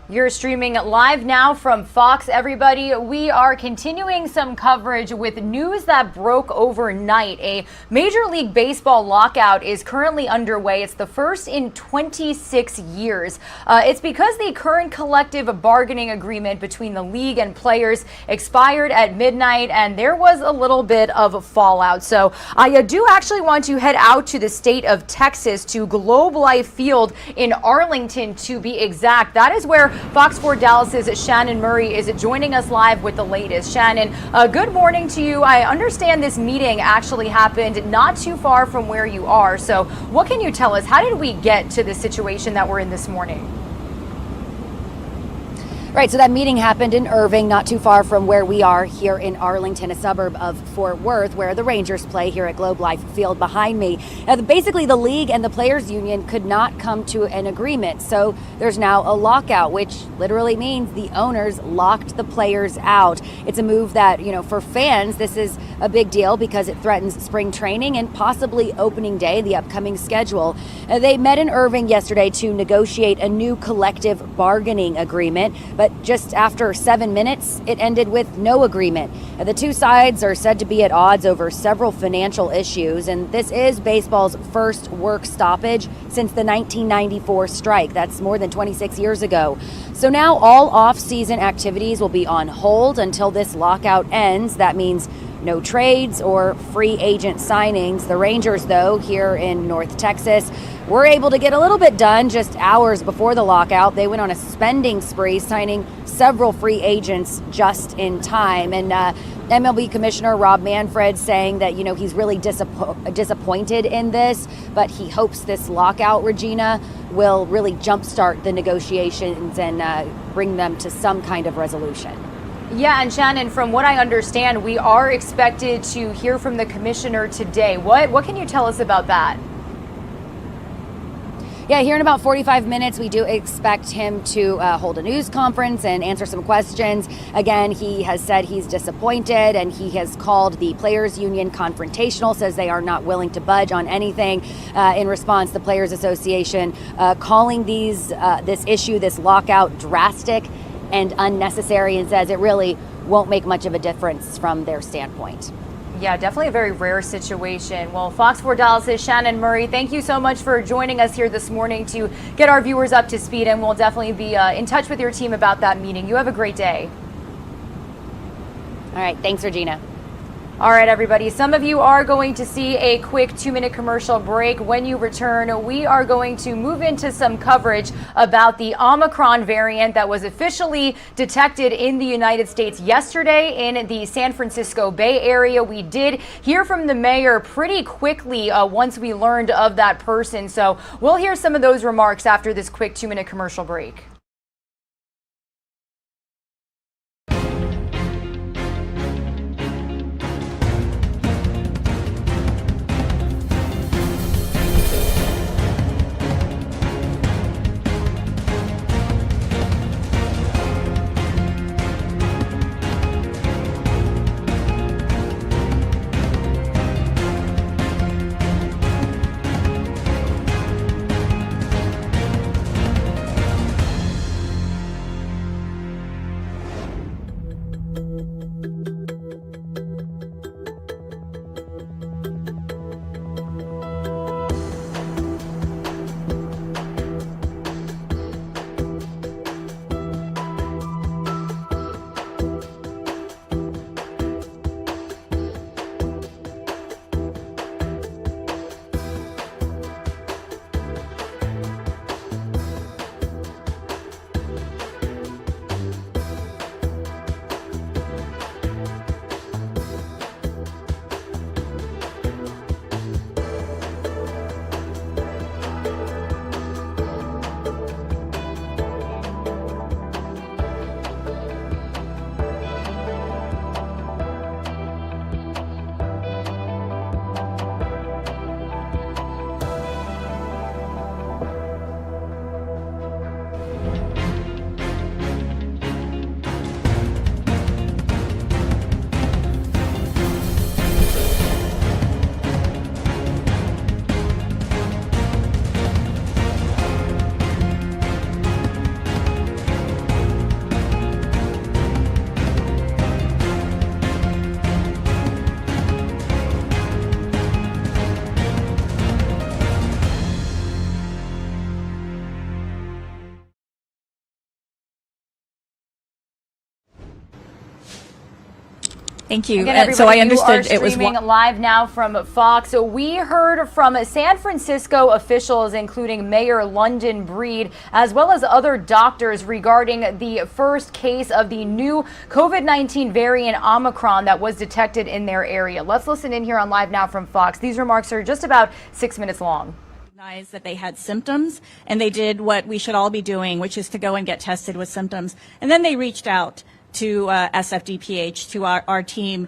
You're streaming live now from Fox, everybody. We are continuing some coverage with news that broke overnight. A Major League Baseball lockout is currently underway. It's the first in 26 years. It's because the current collective bargaining agreement between the league and players expired at midnight, and there was a little bit of fallout. So I do actually want to head out to the state of Texas, to Globe Life Field in Arlington, to be exact. That is where Fox 4 Dallas's Shannon Murray is joining us live with the latest. Shannon, good morning to you. I understand this meeting actually happened not too far from where you are. So what can you tell us? How did we get to the situation that we're in this morning? Right, so that meeting happened in Irving, not too far from where we are here in Arlington, a suburb of Fort Worth, where the Rangers play here at Globe Life Field behind me. Basically, the league and the players union could not come to an agreement, so there's now a lockout, which literally means the owners locked the players out. It's a move that, for fans, this is a big deal because it threatens spring training and possibly opening day, the upcoming schedule. They met in Irving yesterday to negotiate a new collective bargaining agreement, but just after 7 minutes, it ended with no agreement. The two sides are said to be at odds over several financial issues, and this is baseball's first work stoppage since the 1994 strike. That's more than 26 years ago. So now all off-season activities will be on hold until this lockout ends. That means no trades or free agent signings. The Rangers, though, here in North Texas, were able to get a little bit done just hours before the lockout. They went on a spending spree, signing several free agents just in time. And MLB Commissioner Rob Manfred saying that, he's really disappointed in this, but he hopes this lockout, Regina, will really jumpstart the negotiations and bring them to some kind of resolution. Yeah, and Shannon, from what I understand, we are expected to hear from the commissioner today. What can you tell us about that? Yeah, here in about 45 minutes, we do expect him to hold a news conference and answer some questions. Again, he has said he's disappointed, and he has called the Players Union confrontational, says they are not willing to budge on anything. In response, the Players Association calling this issue, this lockout, drastic and unnecessary, and says it really won't make much of a difference from their standpoint. Yeah, definitely a very rare situation. Well, Fox 4 Dallas' Shannon Murray, thank you so much for joining us here this morning to get our viewers up to speed, and we'll definitely be in touch with your team about that meeting. You have a great day. All right, thanks, Regina. All right, everybody. Some of you are going to see a quick 2-minute commercial break. When you return, we are going to move into some coverage about the Omicron variant that was officially detected in the United States yesterday in the San Francisco Bay Area. We did hear from the mayor pretty quickly once we learned of that person. So we'll hear some of those remarks after this quick 2-minute commercial break. Thank you. Again, So I understood you are it was streaming live now from Fox. So we heard from San Francisco officials, including Mayor London Breed, as well as other doctors regarding the first case of the new COVID-19 variant Omicron that was detected in their area. Let's listen in here on Live Now from Fox. These remarks are just about 6 minutes long. That they had symptoms, and they did what we should all be doing, which is to go and get tested with symptoms. And then they reached out to SFDPH, to our team.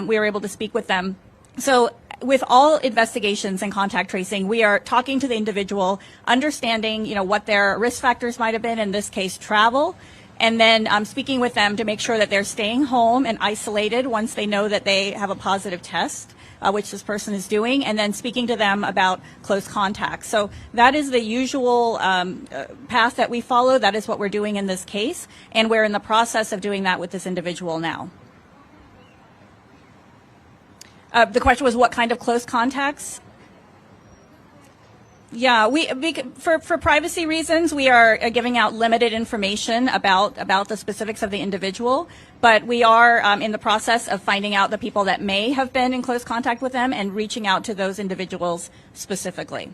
We were able to speak with them. So with all investigations and contact tracing, we are talking to the individual, understanding, what their risk factors might have been, in this case, travel, and then speaking with them to make sure that they're staying home and isolated once they know that they have a positive test, which this person is doing, and then speaking to them about close contacts. So that is the usual path that we follow. That is what we're doing in this case, and we're in the process of doing that with this individual now. The question was what kind of close contacts? Yeah, for privacy reasons, we are giving out limited information about the specifics of the individual, but we are in the process of finding out the people that may have been in close contact with them and reaching out to those individuals specifically.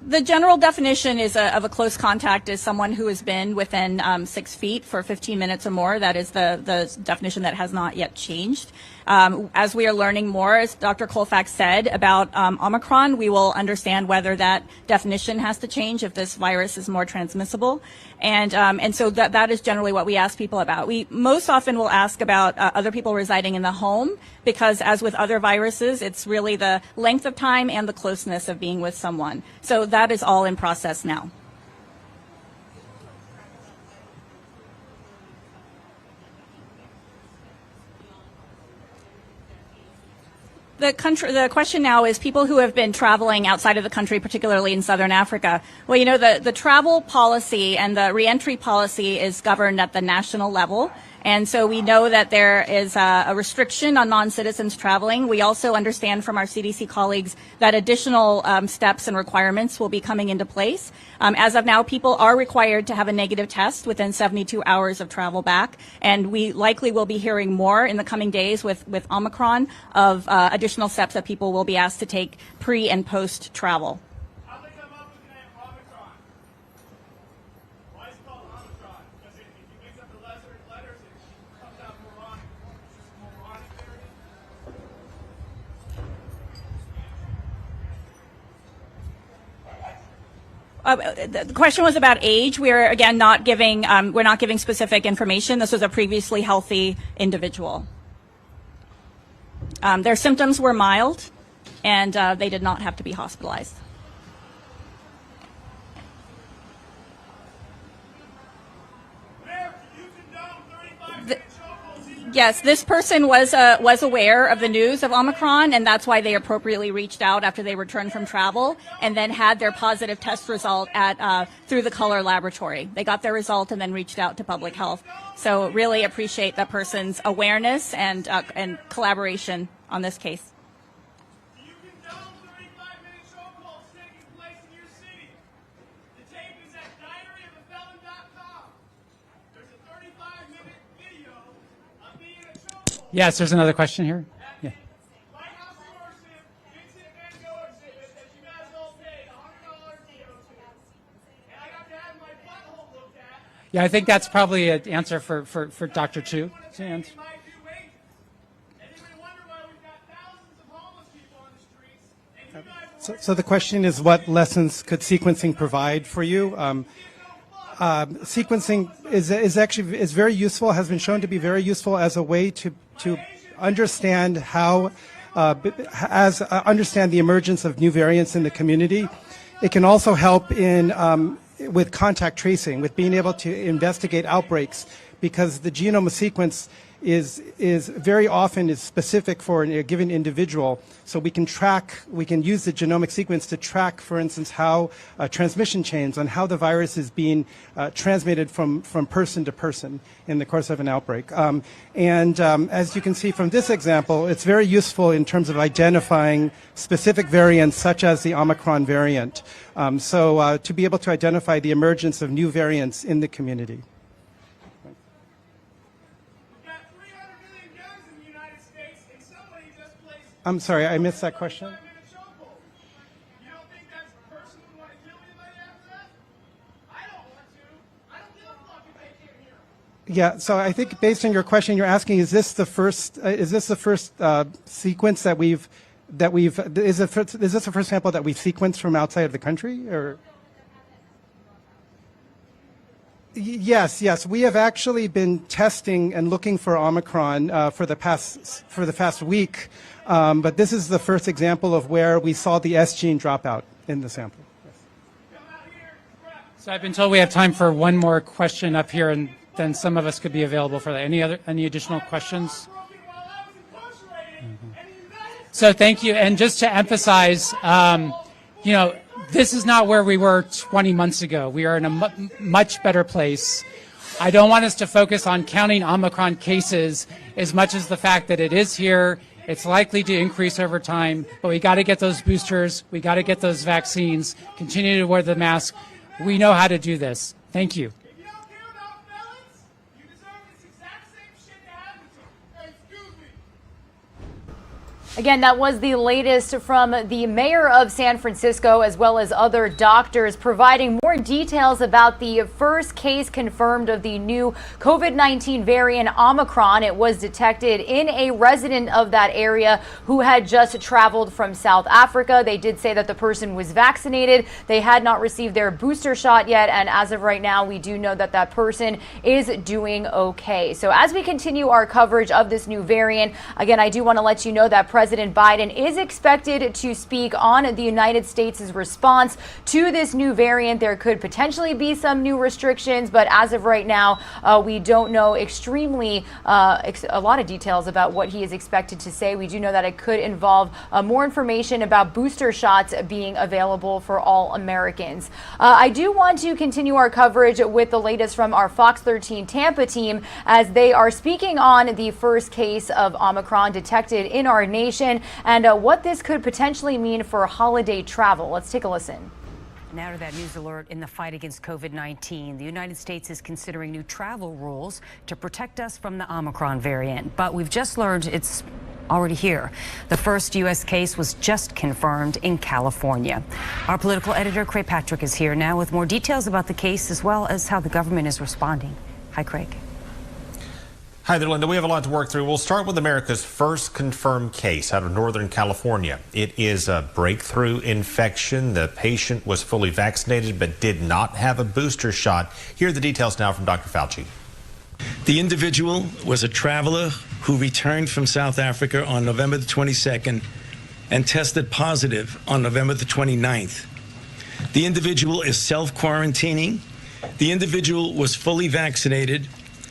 The general definition of a close contact is someone who has been within 6 feet for 15 minutes or more. That is the definition that has not yet changed. As we are learning more, as Dr. Colfax said, about Omicron, we will understand whether that definition has to change if this virus is more transmissible. And so that is generally what we ask people about. We most often will ask about other people residing in the home, because as with other viruses, it's really the length of time and the closeness of being with someone. So that is all in process now. The question now is people who have been traveling outside of the country, particularly in Southern Africa. Well, the travel policy and the reentry policy is governed at the national level. And so we know that there is a restriction on non-citizens traveling. We also understand from our CDC colleagues that additional steps and requirements will be coming into place. As of now, people are required to have a negative test within 72 hours of travel back. And we likely will be hearing more in the coming days with Omicron of additional steps that people will be asked to take pre and post travel. The question was about age. We're again not giving specific information. This was a previously healthy individual. Their symptoms were mild, and they did not have to be hospitalized. Yes, this person was aware of the news of Omicron, and that's why they appropriately reached out after they returned from travel, and then had their positive test result through the Color Laboratory. They got their result and then reached out to public health. So really appreciate that person's awareness and collaboration on this case. Yes, there's another question here. Yeah. Yeah, I think that's probably an answer for Dr. Chu to answer. So the question is, what lessons could sequencing provide for you? Sequencing is actually very useful, has been shown to be very useful as a way to understand how, understand the emergence of new variants in the community. It can also help with contact tracing, with being able to investigate outbreaks, because the genome sequence is very often is specific for a given individual. So we can use the genomic sequence to track, for instance, how transmission chains on how the virus is being transmitted from person to person in the course of an outbreak. As you can see from this example, it's very useful in terms of identifying specific variants such as the Omicron variant. To be able to identify the emergence of new variants in the community. I'm sorry, I missed that question. Yeah, so I think based on your question, you're asking, is this the first sequence that we've is this the first sample that we sequenced from outside of the country, or? Yes, we have actually been testing and looking for Omicron for the past week, but this is the first example of where we saw the S gene drop out in the sample. So I've been told we have time for one more question up here, and then some of us could be available for that. Any additional questions? So thank you. And just to emphasize, this is not where we were 20 months ago. We are in a much better place. I don't want us to focus on counting Omicron cases as much as the fact that it is here. It's likely to increase over time, but we got to get those boosters. We got to get those vaccines. Continue to wear the mask. We know how to do this. Thank you. Again, that was the latest from the mayor of San Francisco, as well as other doctors, providing more details about the first case confirmed of the new COVID-19 variant Omicron. It was detected in a resident of that area who had just traveled from South Africa. They did say that the person was vaccinated. They had not received their booster shot yet. And as of right now, we do know that that person is doing okay. So as we continue our coverage of this new variant, again, I do want to let you know that President Biden is expected to speak on the United States' response to this new variant. There could potentially be some new restrictions, but as of right now, we don't know a lot of details about what he is expected to say. We do know that it could involve more information about booster shots being available for all Americans. I do want to continue our coverage with the latest from our Fox 13 Tampa team, as they are speaking on the first case of Omicron detected in our nation and what this could potentially mean for holiday travel. Let's take a listen. Now to that news alert in the fight against COVID-19. The United States is considering new travel rules to protect us from the Omicron variant, but we've just learned it's already here. The first U.S. case was just confirmed in California. Our political editor, Craig Patrick, is here now with more details about the case as well as how the government is responding. Hi, Craig. Hi there, Linda. We have a lot to work through. We'll start with America's first confirmed case out of Northern California. It is a breakthrough infection. The patient was fully vaccinated but did not have a booster shot. Here are the details now from Dr. Fauci. The individual was a traveler who returned from South Africa on November the 22nd and tested positive on November the 29th. The individual is self-quarantining. The individual was fully vaccinated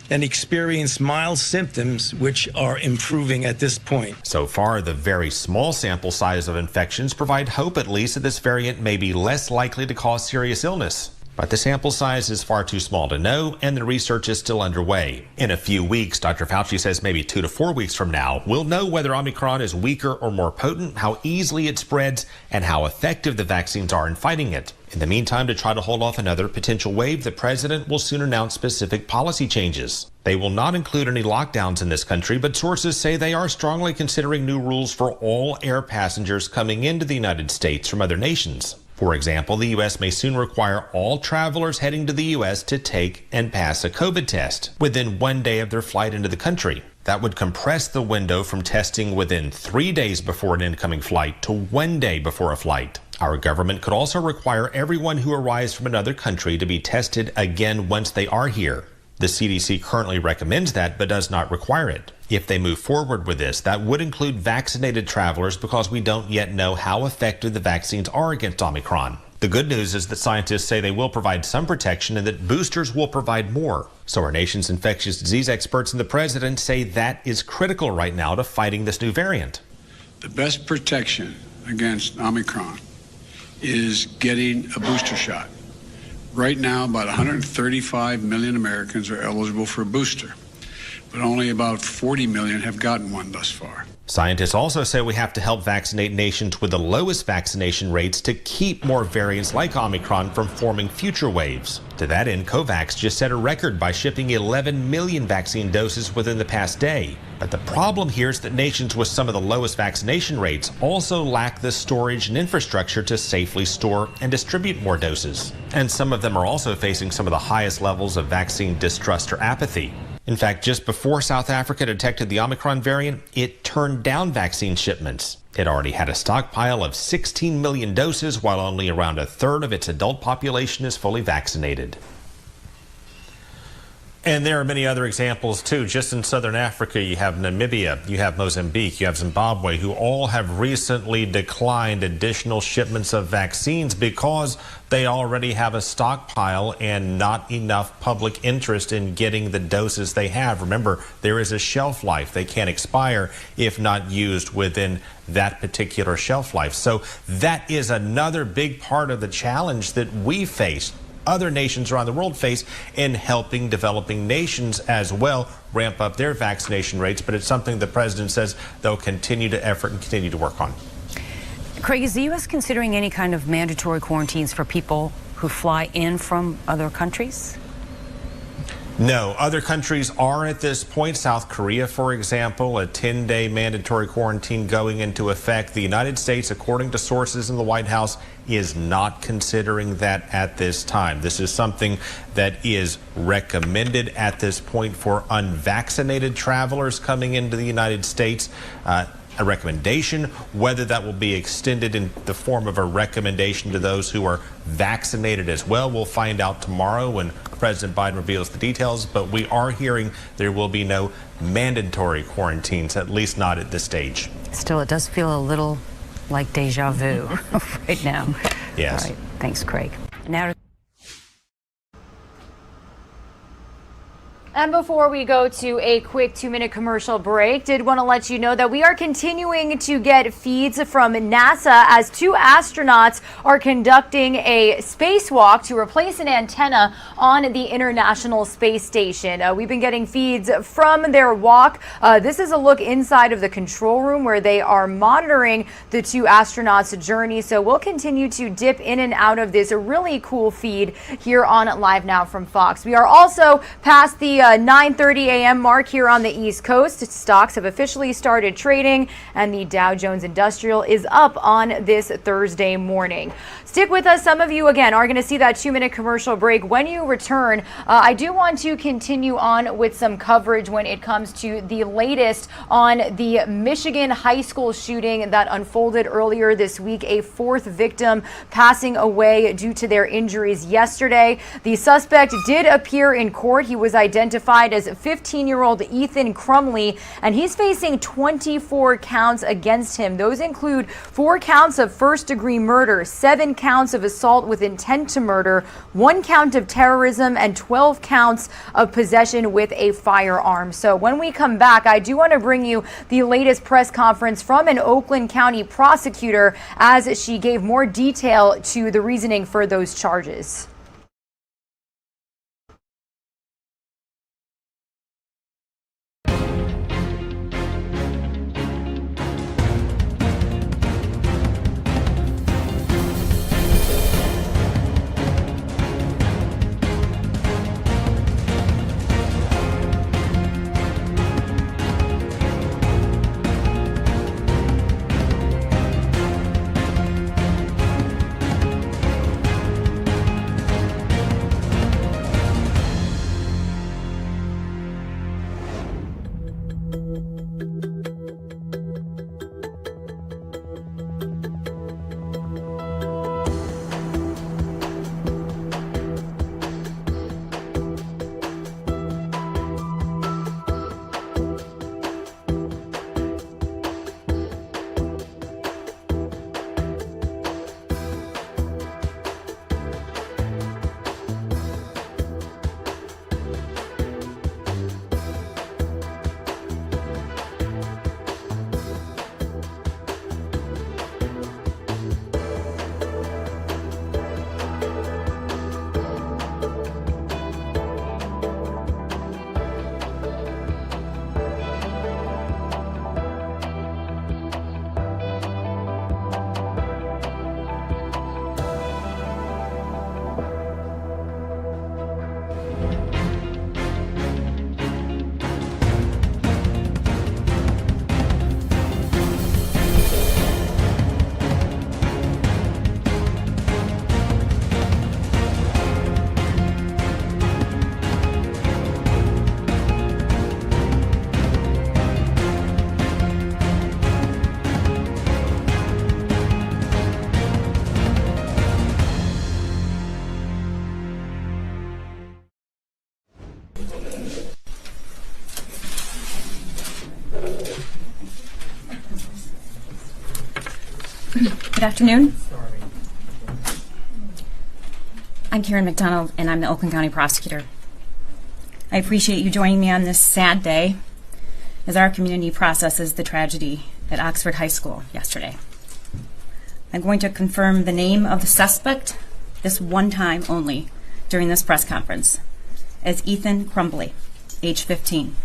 and experienced mild symptoms, which are improving at this point. So far, the very small sample size of infections provide hope, at least, that this variant may be less likely to cause serious illness. But the sample size is far too small to know, and the research is still underway. In a few weeks, Dr. Fauci says maybe 2 to 4 weeks from now, we'll know whether Omicron is weaker or more potent, how easily it spreads, and how effective the vaccines are in fighting it. In the meantime, to try to hold off another potential wave, the president will soon announce specific policy changes. They will not include any lockdowns in this country, but sources say they are strongly considering new rules for all air passengers coming into the United States from other nations. For example, the U.S. may soon require all travelers heading to the U.S. to take and pass a COVID test within 1 day of their flight into the country. That would compress the window from testing within 3 days before an incoming flight to 1 day before a flight. Our government could also require everyone who arrives from another country to be tested again once they are here. The CDC currently recommends that, but does not require it. If they move forward with this, that would include vaccinated travelers because we don't yet know how effective the vaccines are against Omicron. The good news is that scientists say they will provide some protection and that boosters will provide more. So our nation's infectious disease experts and the president say that is critical right now to fighting this new variant. The best protection against Omicron is getting a booster shot. Right now, about 135 million Americans are eligible for a booster, but only about 40 million have gotten one thus far. Scientists also say we have to help vaccinate nations with the lowest vaccination rates to keep more variants like Omicron from forming future waves. To that end, COVAX just set a record by shipping 11 million vaccine doses within the past day. But the problem here is that nations with some of the lowest vaccination rates also lack the storage and infrastructure to safely store and distribute more doses. And some of them are also facing some of the highest levels of vaccine distrust or apathy. In fact, just before South Africa detected the Omicron variant, it turned down vaccine shipments. It already had a stockpile of 16 million doses, while only around a third of its adult population is fully vaccinated. And there are many other examples too. Just in southern Africa, you have Namibia, you have Mozambique, you have Zimbabwe, who all have recently declined additional shipments of vaccines because they already have a stockpile and not enough public interest in getting the doses they have. Remember, there is a shelf life. They can't expire if not used within that particular shelf life. So that is another big part of the challenge that we face, other nations around the world face, in helping developing nations as well ramp up their vaccination rates. But it's something the president says they'll continue to effort and continue to work on. Craig, is the U.S. considering any kind of mandatory quarantines for people who fly in from other countries? No, other countries are at this point. South Korea, for example, a 10-day mandatory quarantine going into effect. The United States, according to sources in the White House, is not considering that at this time. This is something that is recommended at this point for unvaccinated travelers coming into the United States. A recommendation. Whether that will be extended in the form of a recommendation to those who are vaccinated as well, we'll find out tomorrow when President Biden reveals the details. But we are hearing there will be no mandatory quarantines, at least not at this stage. Still, it does feel a little like deja vu right now. Yes. All right. Thanks, Craig. Now. And before we go to a quick 2-minute commercial break, did want to let you know that we are continuing to get feeds from NASA as 2 astronauts are conducting a spacewalk to replace an antenna on the International Space Station. We've been getting feeds from their walk. This is a look inside of the control room where they are monitoring the 2 astronauts' journey. So we'll continue to dip in and out of this really cool feed here on Live Now from Fox. We are also past the 9:30 a.m. mark here on the East Coast. Stocks have officially started trading, and the Dow Jones Industrial is up on this Thursday morning. Stick with us. Some of you, again, are going to see that 2-minute commercial break. When you return, I do want to continue on with some coverage when it comes to the latest on the Michigan high school shooting that unfolded earlier this week. A 4th victim passing away due to their injuries yesterday. The suspect did appear in court. He was identified as 15-year-old Ethan Crumley, and he's facing 24 counts against him. Those include 4 counts of first-degree murder, 7 counts of assault with intent to murder, 1 count of terrorism, and 12 counts of possession with a firearm. So when we come back, I do want to bring you the latest press conference from an Oakland County prosecutor as she gave more detail to the reasoning for those charges. afternoon. I'm Karen McDonald, and I'm the Oakland County Prosecutor. I appreciate you joining me on this sad day as our community processes the tragedy at Oxford High School yesterday. I'm going to confirm the name of the suspect this one time only during this press conference as Ethan Crumbly, age 15.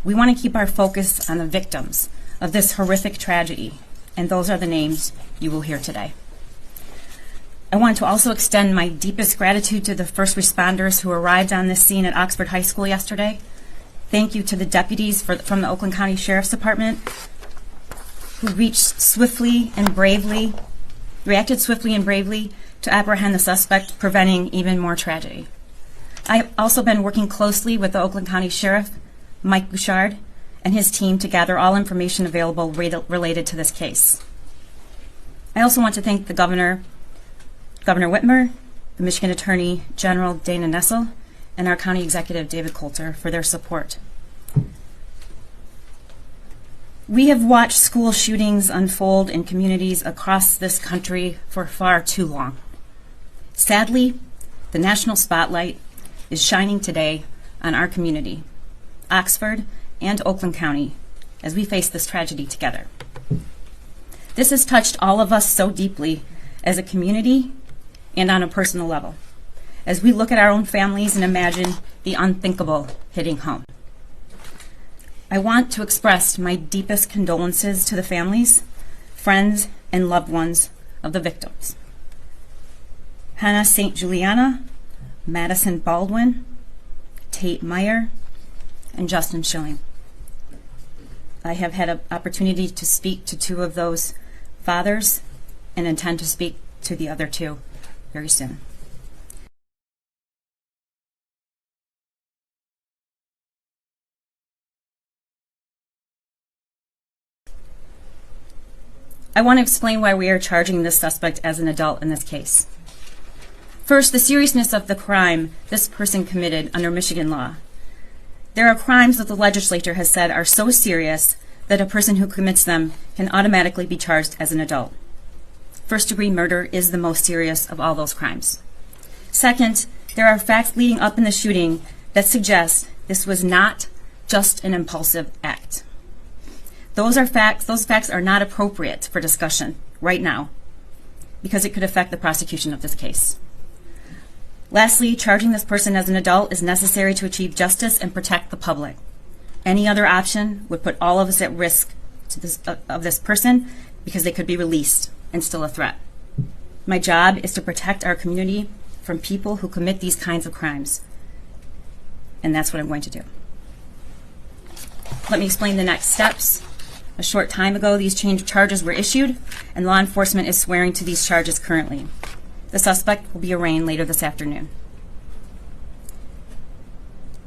We want to keep our focus on the victims of this horrific tragedy, and those are the names you will hear today. I want to also extend my deepest gratitude to the first responders who arrived on this scene at Oxford High School yesterday. Thank you to the deputies from the Oakland County Sheriff's Department who reacted swiftly and bravely to apprehend the suspect, preventing even more tragedy. I've also been working closely with the Oakland County Sheriff, Mike Bouchard, and his team to gather all information available related to this case. I also want to thank the Governor Whitmer, the Michigan Attorney General Dana Nessel, and our County Executive David Coulter for their support. We have watched school shootings unfold in communities across this country for far too long. Sadly, the national spotlight is shining today on our community, Oxford and Oakland County, as we face this tragedy together. This has touched all of us so deeply as a community and on a personal level, as we look at our own families and imagine the unthinkable hitting home. I want to express my deepest condolences to the families, friends, and loved ones of the victims. Hannah St. Juliana, Madison Baldwin, Tate Meyer, and Justin Schilling. I have had an opportunity to speak to two of those fathers and intend to speak to the other two very soon. I want to explain why we are charging this suspect as an adult in this case. First, the seriousness of the crime this person committed under Michigan law. There are crimes that the legislature has said are so serious that a person who commits them can automatically be charged as an adult. First-degree murder is the most serious of all those crimes. Second, there are facts leading up in the shooting that suggest this was not just an impulsive act. Those facts are not appropriate for discussion right now because it could affect the prosecution of this case. Lastly, charging this person as an adult is necessary to achieve justice and protect the public. Any other option would put all of us at risk of this person because they could be released and still a threat. My job is to protect our community from people who commit these kinds of crimes, and that's what I'm going to do. Let me explain the next steps. A short time ago, these charges were issued, and law enforcement is swearing to these charges currently. The suspect will be arraigned later this afternoon.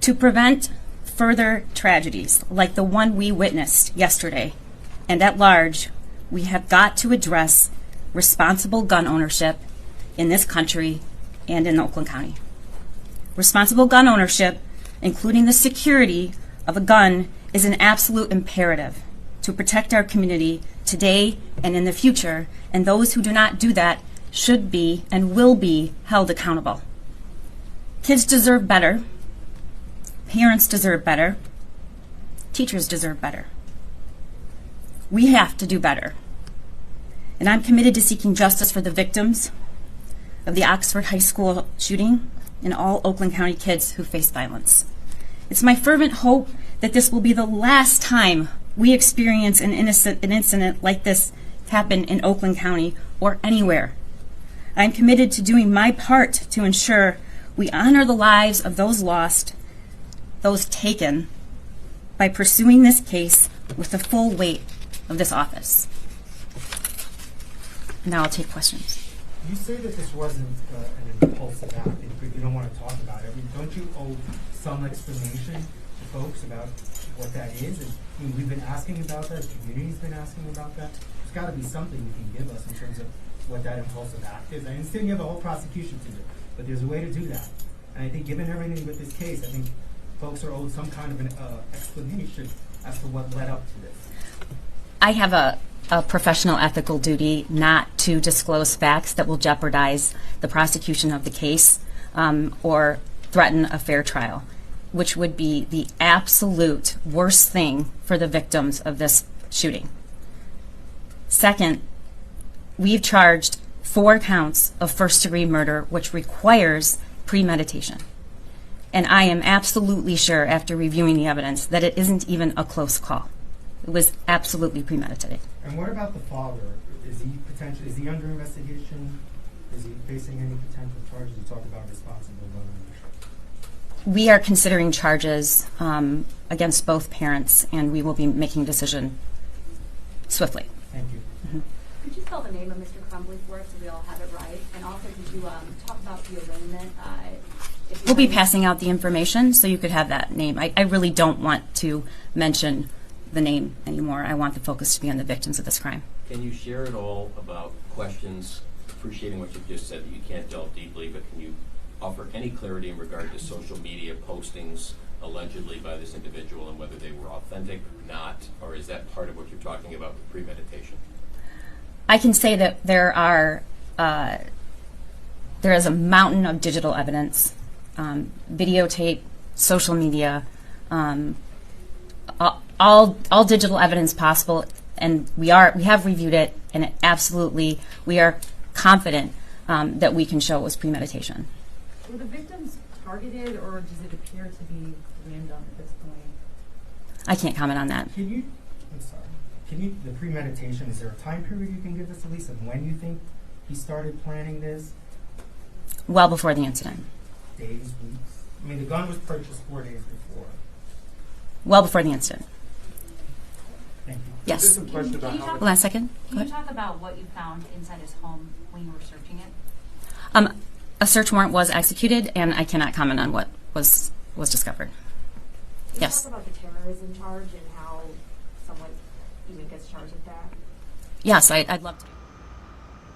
To prevent further tragedies like the one we witnessed yesterday and at large, we have got to address responsible gun ownership in this country and in Oakland County. Responsible gun ownership, including the security of a gun, is an absolute imperative to protect our community today and in the future, and those who do not do that should be and will be held accountable. Kids deserve better. Parents deserve better. Teachers deserve better. We have to do better. And I'm committed to seeking justice for the victims of the Oxford High School shooting and all Oakland County kids who face violence. It's my fervent hope that this will be the last time we experience an incident like this happen in Oakland County or anywhere. I'm committed to doing my part to ensure we honor the lives of those lost, those taken, by pursuing this case with the full weight of this office. Now I'll take questions. You say that this wasn't an impulsive act, but you don't want to talk about it. I mean, don't you owe some explanation to folks about what that is? And I mean, we've been asking about that. The community's been asking about that. There's got to be something you can give us in terms of what that impulsive act is. I understand you have a whole prosecution to do, but there's a way to do that. And I think given everything with this case, I think folks are owed some kind of an explanation as to what led up to this. I have a professional ethical duty not to disclose facts that will jeopardize the prosecution of the case or threaten a fair trial, which would be the absolute worst thing for the victims of this shooting. Second, we've charged 4 counts of first-degree murder, which requires premeditation. And I am absolutely sure, after reviewing the evidence, that it isn't even a close call. It was absolutely premeditated. And what about the father? Is he under investigation? Is he facing any potential charges? You talk about responsible gun ownership. We are considering charges against both parents, and we will be making a decision swiftly. Thank you. Could you spell the name of Mr. Crumbly for us so we all have it right? And also, could you talk about the arraignment? We'll be passing out the information, so you could have that name. I really don't want to mention the name anymore. I want the focus to be on the victims of this crime. Can you share at all about questions, appreciating what you just said, that you can't delve deeply, but can you offer any clarity in regard to social media postings allegedly by this individual and whether they were authentic or not, or is that part of what you're talking about with premeditation? I can say that there is a mountain of digital evidence, videotape, social media, all digital evidence possible, and we have reviewed it, and we are confident that we can show it was premeditation. Were the victims targeted, or does it appear to be random at this point? I can't comment on that. The premeditation, is there a time period you can give us, at least, of when you think he started planning this? Well before the incident. Days, weeks? I mean, the gun was purchased 4 days before. Well before the incident. Thank you. Yes. Just a question about how Last second. Can you talk about what you found inside his home when you were searching it? A search warrant was executed, and I cannot comment on what was discovered. Can Yes. you talk about the terrorism charge and how someone even gets charged with that? Yes, I'd love to.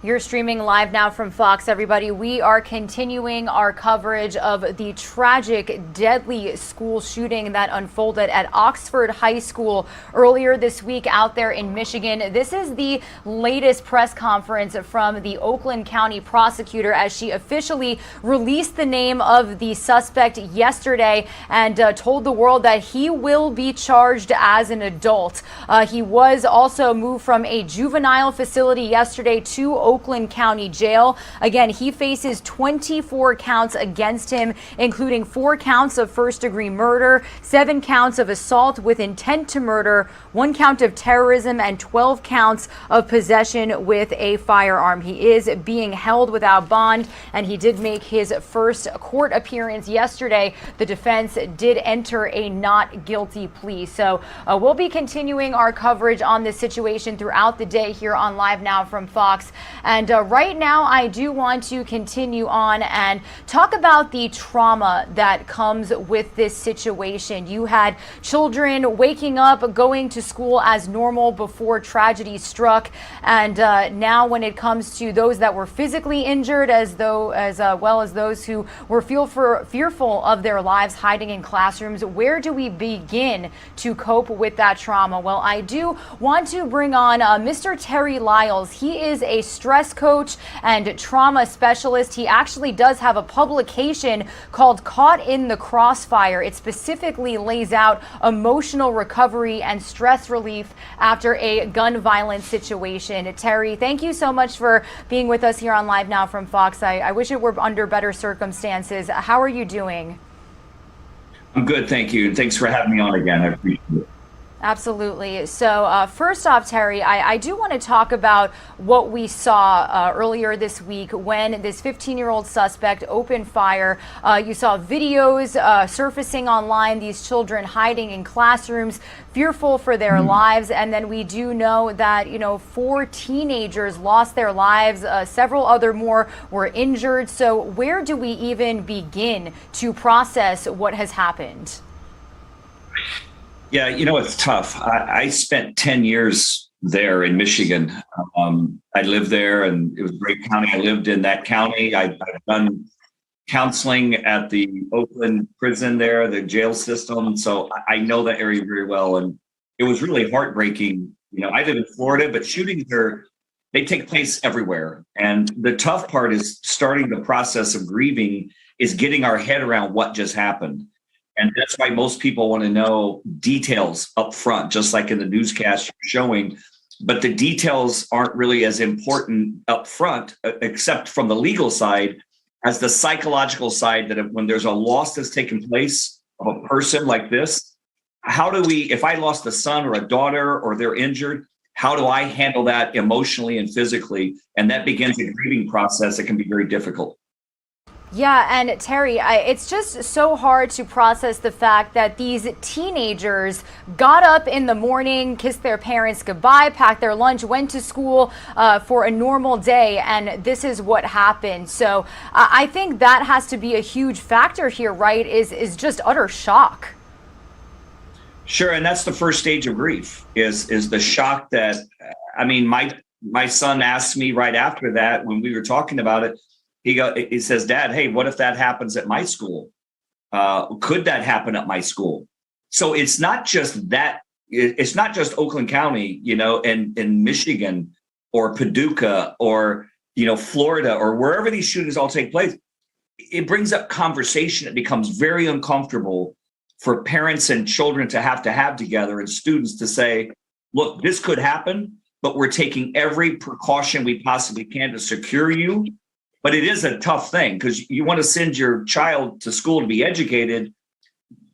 You're streaming live now from Fox, everybody. We are continuing our coverage of the tragic, deadly school shooting that unfolded at Oxford High School earlier this week out there in Michigan. This is the latest press conference from the Oakland County prosecutor as she officially released the name of the suspect yesterday and told the world that he will be charged as an adult. He was also moved from a juvenile facility yesterday to Oakland County Jail. Again, he faces 24 counts against him, including 4 counts of first-degree murder, 7 counts of assault with intent to murder, 1 count of terrorism, and 12 counts of possession with a firearm. He is being held without bond, and he did make his first court appearance yesterday. The defense did enter a not guilty plea. So we'll be continuing our coverage on this situation throughout the day here on Live Now from Fox. And right now, I do want to continue on and talk about the trauma that comes with this situation. You had children waking up, going to school as normal before tragedy struck. And now when it comes to those that were physically injured, as well as those who were fearful of their lives hiding in classrooms, where do we begin to cope with that trauma? Well, I do want to bring on Mr. Terry Lyles. He is a stress coach and trauma specialist. He actually does have a publication called Caught in the Crossfire. It specifically lays out emotional recovery and stress relief after a gun violence situation. Terry, thank you so much for being with us here on Live Now from Fox. I wish it were under better circumstances. How are you doing? I'm good, thank you. And thanks for having me on again. I appreciate it. Absolutely. So first off, Terry, I do want to talk about what we saw earlier this week when this 15-year-old suspect opened fire. You saw videos surfacing online, these children hiding in classrooms, fearful for their lives. And then we do know that, 4 teenagers lost their lives. Several other more were injured. So where do we even begin to process what has happened? Yeah, it's tough. I spent 10 years there in Michigan. I lived there, and it was a great county. I lived in that county. I've done counseling at the Oakland prison there, the jail system. So I know that area very well. And it was really heartbreaking I live in Florida, but shootings they take place everywhere. And the tough part is starting the process of grieving is getting our head around what just happened. And that's why most people want to know details up front, just like in the newscast you're showing. But the details aren't really as important up front, except from the legal side, as the psychological side, that when there's a loss that's taken place of a person like this, if I lost a son or a daughter or they're injured, how do I handle that emotionally and physically? And that begins a grieving process that can be very difficult. Yeah, and Terry, it's just so hard to process the fact that these teenagers got up in the morning, kissed their parents goodbye, packed their lunch, went to school for a normal day, and this is what happened. So I think that has to be a huge factor here, right? Is just utter shock. Sure, and that's the first stage of grief, is the shock that, my son asked me right after that when we were talking about it. He says, "Dad, hey, what if that happens at my school? Could that happen at my school?" So it's not just that. It's not just Oakland County, and in Michigan or Paducah or, Florida or wherever these shootings all take place. It brings up conversation. It becomes very uncomfortable for parents and children to have together, and students to say, look, this could happen, but we're taking every precaution we possibly can to secure you. But it is a tough thing because you want to send your child to school to be educated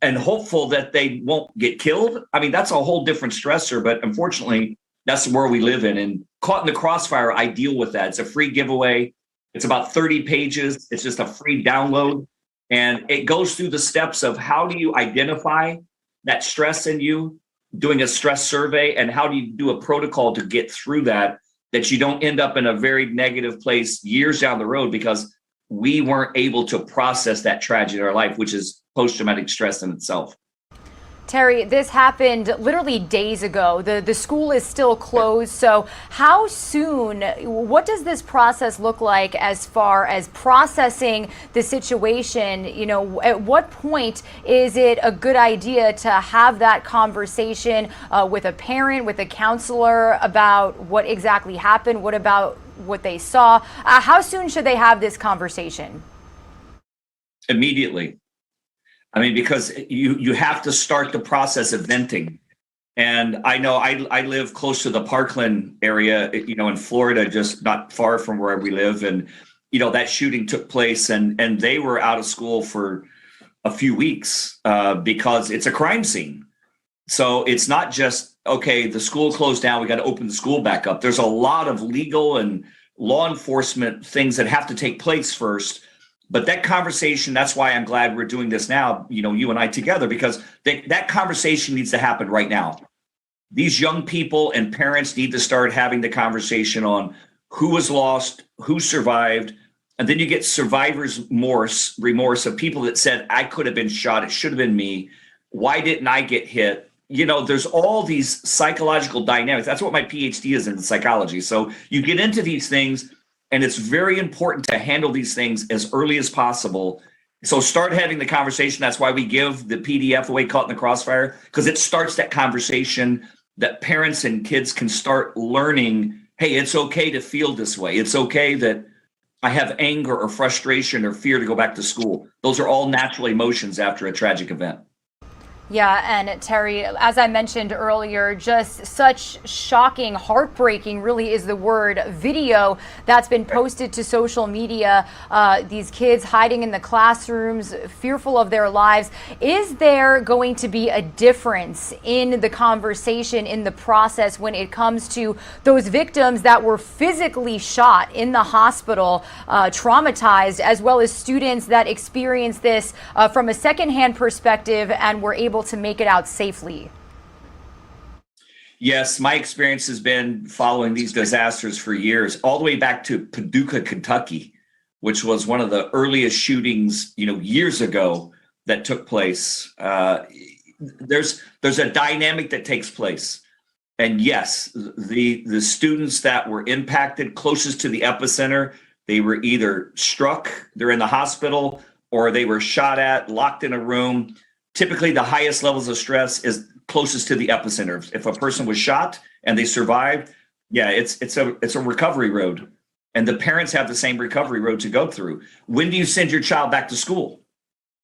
and hopeful that they won't get killed. That's a whole different stressor, but unfortunately, that's the world we live in. And Caught in the Crossfire, I deal with that. It's a free giveaway. It's about 30 pages. It's just a free download. And it goes through the steps of how do you identify that stress in you, doing a stress survey, and how do you do a protocol to get through that you don't end up in a very negative place years down the road because we weren't able to process that tragedy in our life, which is post-traumatic stress in itself. Terry, this happened literally days ago. The school is still closed. So how soon, what does this process look like as far as processing the situation? At what point is it a good idea to have that conversation with a parent, with a counselor about what exactly happened? What about what they saw? How soon should they have this conversation? Immediately. Because you have to start the process of venting. And I know I live close to the Parkland area, in Florida, just not far from where we live. And, that shooting took place and they were out of school for a few weeks because it's a crime scene. So it's not just, okay, the school closed down, we got to open the school back up. There's a lot of legal and law enforcement things that have to take place first. But that conversation, that's why I'm glad we're doing this now, you and I together, because that conversation needs to happen right now. These young people and parents need to start having the conversation on who was lost, who survived, and then you get survivor's remorse of people that said, I could have been shot, it should have been me. Why didn't I get hit? There's all these psychological dynamics. That's what my PhD is in psychology. So you get into these things, and it's very important to handle these things as early as possible. So start having the conversation. That's why we give the PDF away, Caught in the Crossfire, because it starts that conversation that parents and kids can start learning, hey, it's okay to feel this way. It's okay that I have anger or frustration or fear to go back to school. Those are all natural emotions after a tragic event. Yeah, and Terry, as I mentioned earlier, just such shocking, heartbreaking really is the word, video that's been posted to social media. These kids hiding in the classrooms, fearful of their lives. Is there going to be a difference in the conversation, in the process, when it comes to those victims that were physically shot in the hospital, traumatized, as well as students that experienced this from a secondhand perspective and were able to make it out safely? Yes, my experience has been following these disasters for years, all the way back to Paducah, Kentucky, which was one of the earliest shootings, years ago that took place. There's a dynamic that takes place. And yes, the students that were impacted closest to the epicenter, they were either struck, they're in the hospital, or they were shot at, locked in a room. typically the highest levels of stress is closest to the epicenter. If a person was shot and they survived, yeah, it's a recovery road. And the parents have the same recovery road to go through. When do you send your child back to school?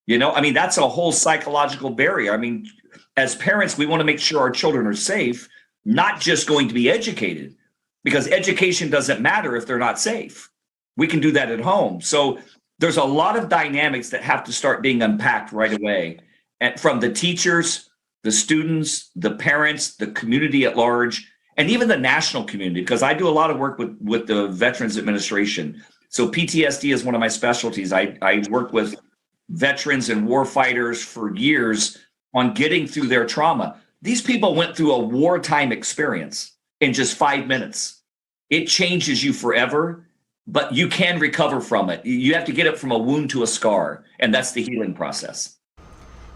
You know, I mean, that's a whole psychological barrier. I mean, as parents, we want to make sure our children are safe, not just going to be educated, because education doesn't matter if they're not safe. We can do that at home. So there's a lot of dynamics that have to start being unpacked right away. And from the teachers, the students, the parents, the community at large, and even the national community, because I do a lot of work with the Veterans Administration. So PTSD is one of my specialties. I work with veterans and war fighters for years on getting through their trauma. These people went through a wartime experience in just 5 minutes. It changes you forever, but you can recover from it. You have to get it from a wound to a scar, and that's the healing process.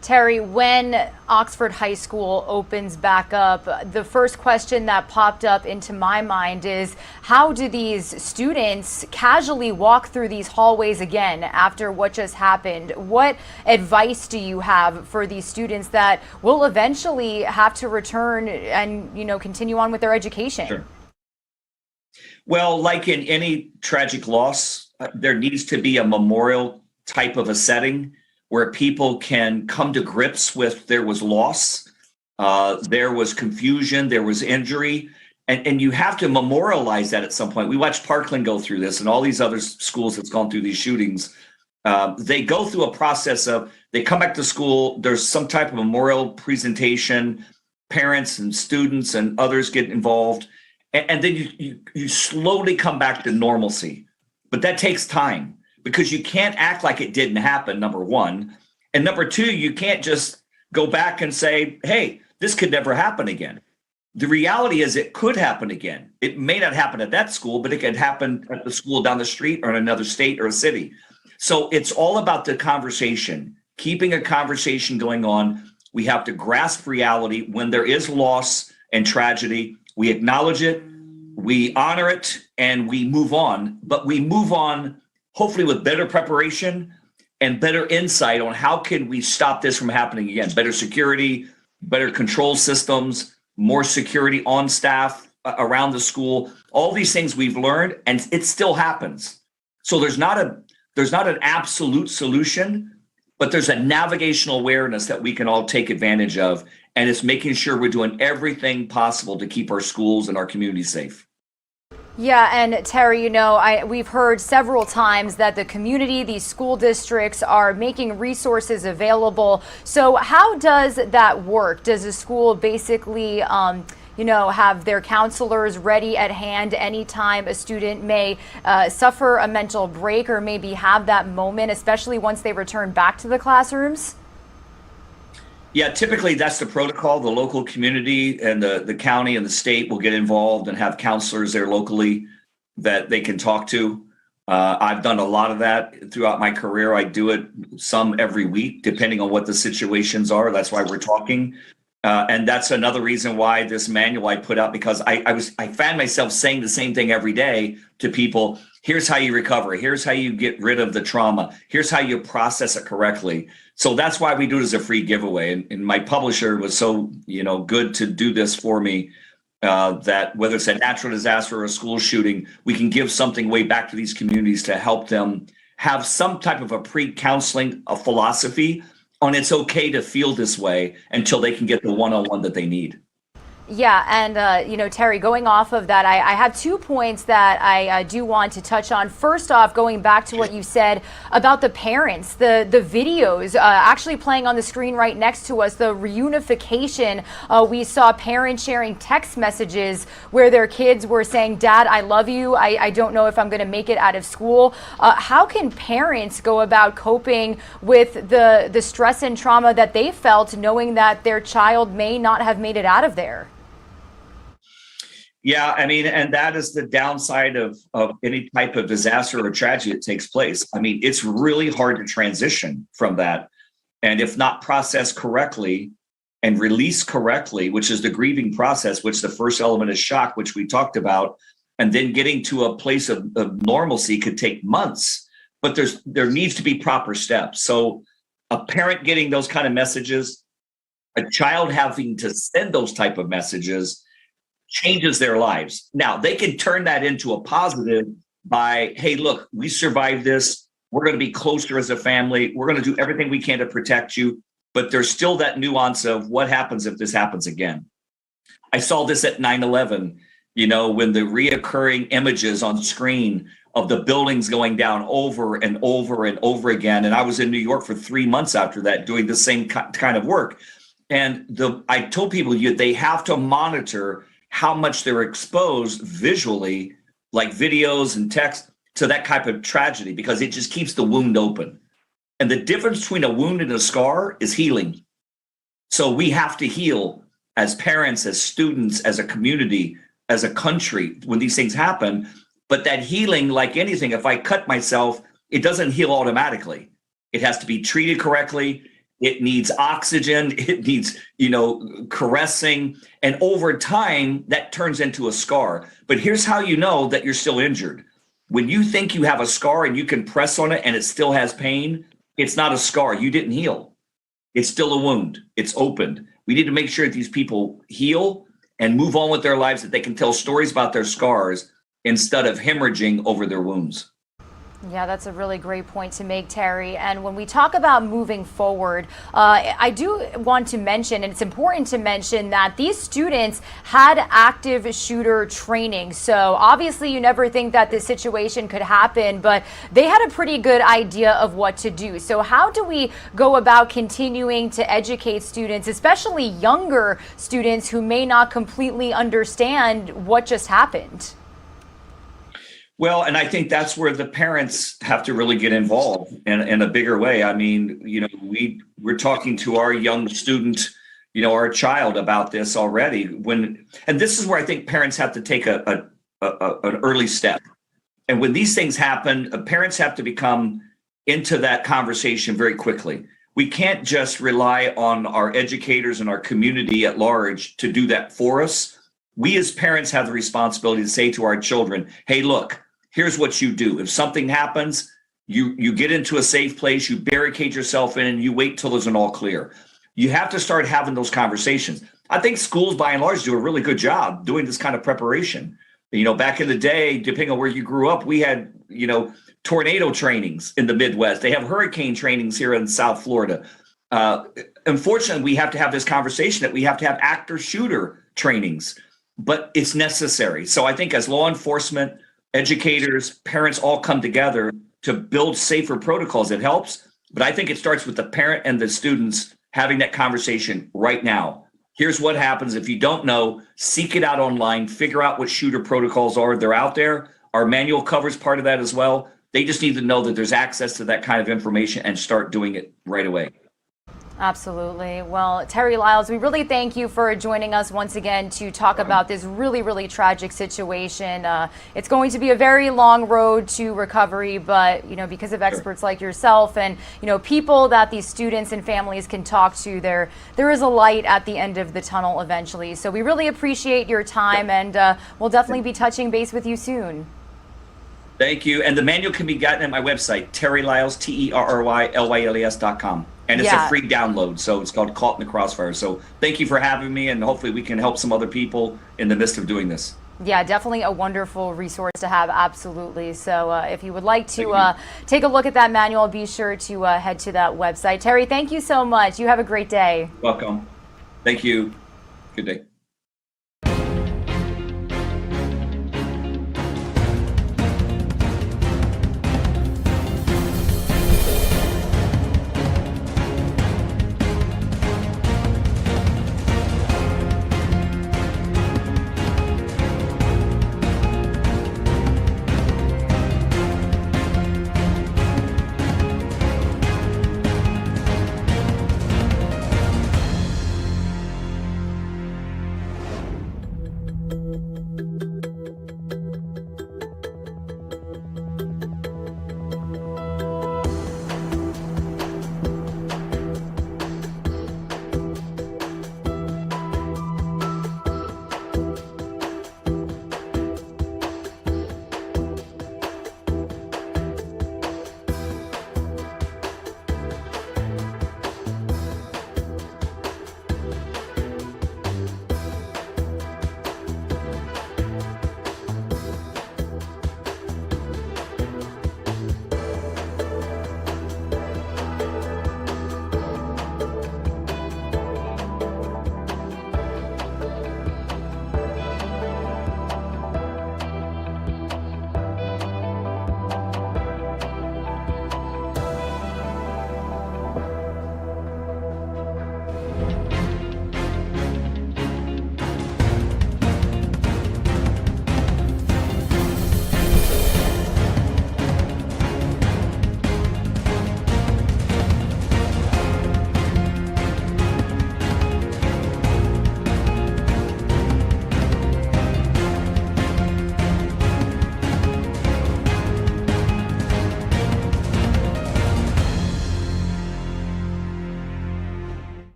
Terry, when Oxford High School opens back up, the first question that popped up into my mind is, how do these students casually walk through these hallways again after what just happened? What advice do you have for these students that will eventually have to return and, continue on with their education? Sure. Well, like in any tragic loss, there needs to be a memorial type of a setting where people can come to grips with there was loss, there was confusion, there was injury, and you have to memorialize that at some point. We watched Parkland go through this and all these other schools that's gone through these shootings. They go through a process of, they come back to school, there's some type of memorial presentation, parents and students and others get involved, and then you slowly come back to normalcy. But that takes time, because you can't act like it didn't happen, number one. And number two, you can't just go back and say, hey, this could never happen again. The reality is it could happen again. It may not happen at that school, but it could happen at the school down the street or in another state or a city. So it's all about the conversation, keeping a conversation going on. We have to grasp reality. When there is loss and tragedy, we acknowledge it, we honor it, and we move on. But we move on hopefully with better preparation and better insight on how can we stop this from happening again. Better security, better control systems, more security on staff around the school. All these things we've learned, and it still happens. So there's not an absolute solution, but there's a navigational awareness that we can all take advantage of. And it's making sure we're doing everything possible to keep our schools and our communities safe. Yeah, and Terry, we've heard several times that the community, these school districts are making resources available. So how does that work? Does a school basically, have their counselors ready at hand anytime a student may suffer a mental break or maybe have that moment, especially once they return back to the classrooms? Yeah, typically that's the protocol. The local community and the county and the state will get involved and have counselors there locally that they can talk to. I've done a lot of that throughout my career. I do it some every week, depending on what the situations are. That's why we're talking. And that's another reason why this manual I put out, because I found myself saying the same thing every day to people. Here's how you recover. Here's how you get rid of the trauma. Here's how you process it correctly. So that's why we do it as a free giveaway. And my publisher was so, good to do this for me, that whether it's a natural disaster or a school shooting, we can give something way back to these communities to help them have some type of a pre-counseling, a philosophy on it's okay to feel this way until they can get the one-on-one that they need. Yeah, and Terry, going off of that, I have 2 points that I do want to touch on. First off, going back to what you said about the parents, the videos actually playing on the screen right next to us, the reunification. We saw parents sharing text messages where their kids were saying, "Dad, I love you. I don't know if I'm going to make it out of school." How can parents go about coping with the stress and trauma that they felt knowing that their child may not have made it out of there? Yeah, I mean, and that is the downside of any type of disaster or tragedy that takes place. I mean, it's really hard to transition from that. And if not processed correctly and released correctly, which is the grieving process, which the first element is shock, which we talked about, and then getting to a place of normalcy could take months. But there needs to be proper steps. So A parent getting those kind of messages, a child having to send those type of messages changes their lives. Now, they can turn that into a positive by, hey, look, we survived this. We're going to be closer as a family. We're going to do everything we can to protect you. But there's still that nuance of what happens if this happens again. I saw this at 9/11, when the reoccurring images on screen of the buildings going down over and over and over again. And I was in New York for 3 months after that doing the same kind of work. And I told people they have to monitor how much they're exposed visually, like videos and text, to that type of tragedy, because it just keeps the wound open. And the difference between a wound and a scar is healing. So we have to heal as parents, as students, as a community, as a country when these things happen. But that healing, like anything, if I cut myself, it doesn't heal automatically. It has to be treated correctly. It needs oxygen. It needs, caressing. And over time, that turns into a scar. But here's how you know that you're still injured. When you think you have a scar and you can press on it and it still has pain, it's not a scar. You didn't heal. It's still a wound. It's opened. We need to make sure that these people heal and move on with their lives, that they can tell stories about their scars instead of hemorrhaging over their wounds. Yeah, that's a really great point to make, Terry. And when we talk about moving forward, I do want to mention, and it's important to mention, that these students had active shooter training. So obviously you never think that this situation could happen, but they had a pretty good idea of what to do. So how do we go about continuing to educate students, especially younger students who may not completely understand what just happened? Well, and I think that's where the parents have to really get involved in a bigger way. I mean, we're talking to our young student, our child about this already. And this is where I think parents have to take an early step. And when these things happen, parents have to become into that conversation very quickly. We can't just rely on our educators and our community at large to do that for us. We as parents have the responsibility to say to our children, hey, look, here's what you do. If something happens, you get into a safe place, you barricade yourself in, and you wait till there's an all clear. You have to start having those conversations. I think schools, by and large, do a really good job doing this kind of preparation. Back in the day, depending on where you grew up, we had, tornado trainings in the Midwest. They have hurricane trainings here in South Florida. Unfortunately, we have to have this conversation that we have to have active shooter trainings, but it's necessary. So I think as law enforcement, educators, parents all come together to build safer protocols. It helps, but I think it starts with the parent and the students having that conversation right now. Here's what happens if you don't know, seek it out online, figure out what shooter protocols are. They're out there. Our manual covers part of that as well. They just need to know that there's access to that kind of information and start doing it right away. Absolutely. Well, Terry Lyles, we really thank you for joining us once again to talk about this really, really tragic situation. It's going to be a very long road to recovery, but, because of experts like yourself and, people that these students and families can talk to, there is a light at the end of the tunnel eventually. So we really appreciate your time, and we'll definitely be touching base with you soon. Thank you. And the manual can be gotten at my website, terrylyles, TerryLyles.com. And it's a free download. So it's called Caught in the Crossfire. So thank you for having me. And hopefully we can help some other people in the midst of doing this. Yeah, definitely a wonderful resource to have. Absolutely. So if you would like to take a look at that manual, be sure to head to that website. Terry, thank you so much. You have a great day. Welcome. Thank you. Good day.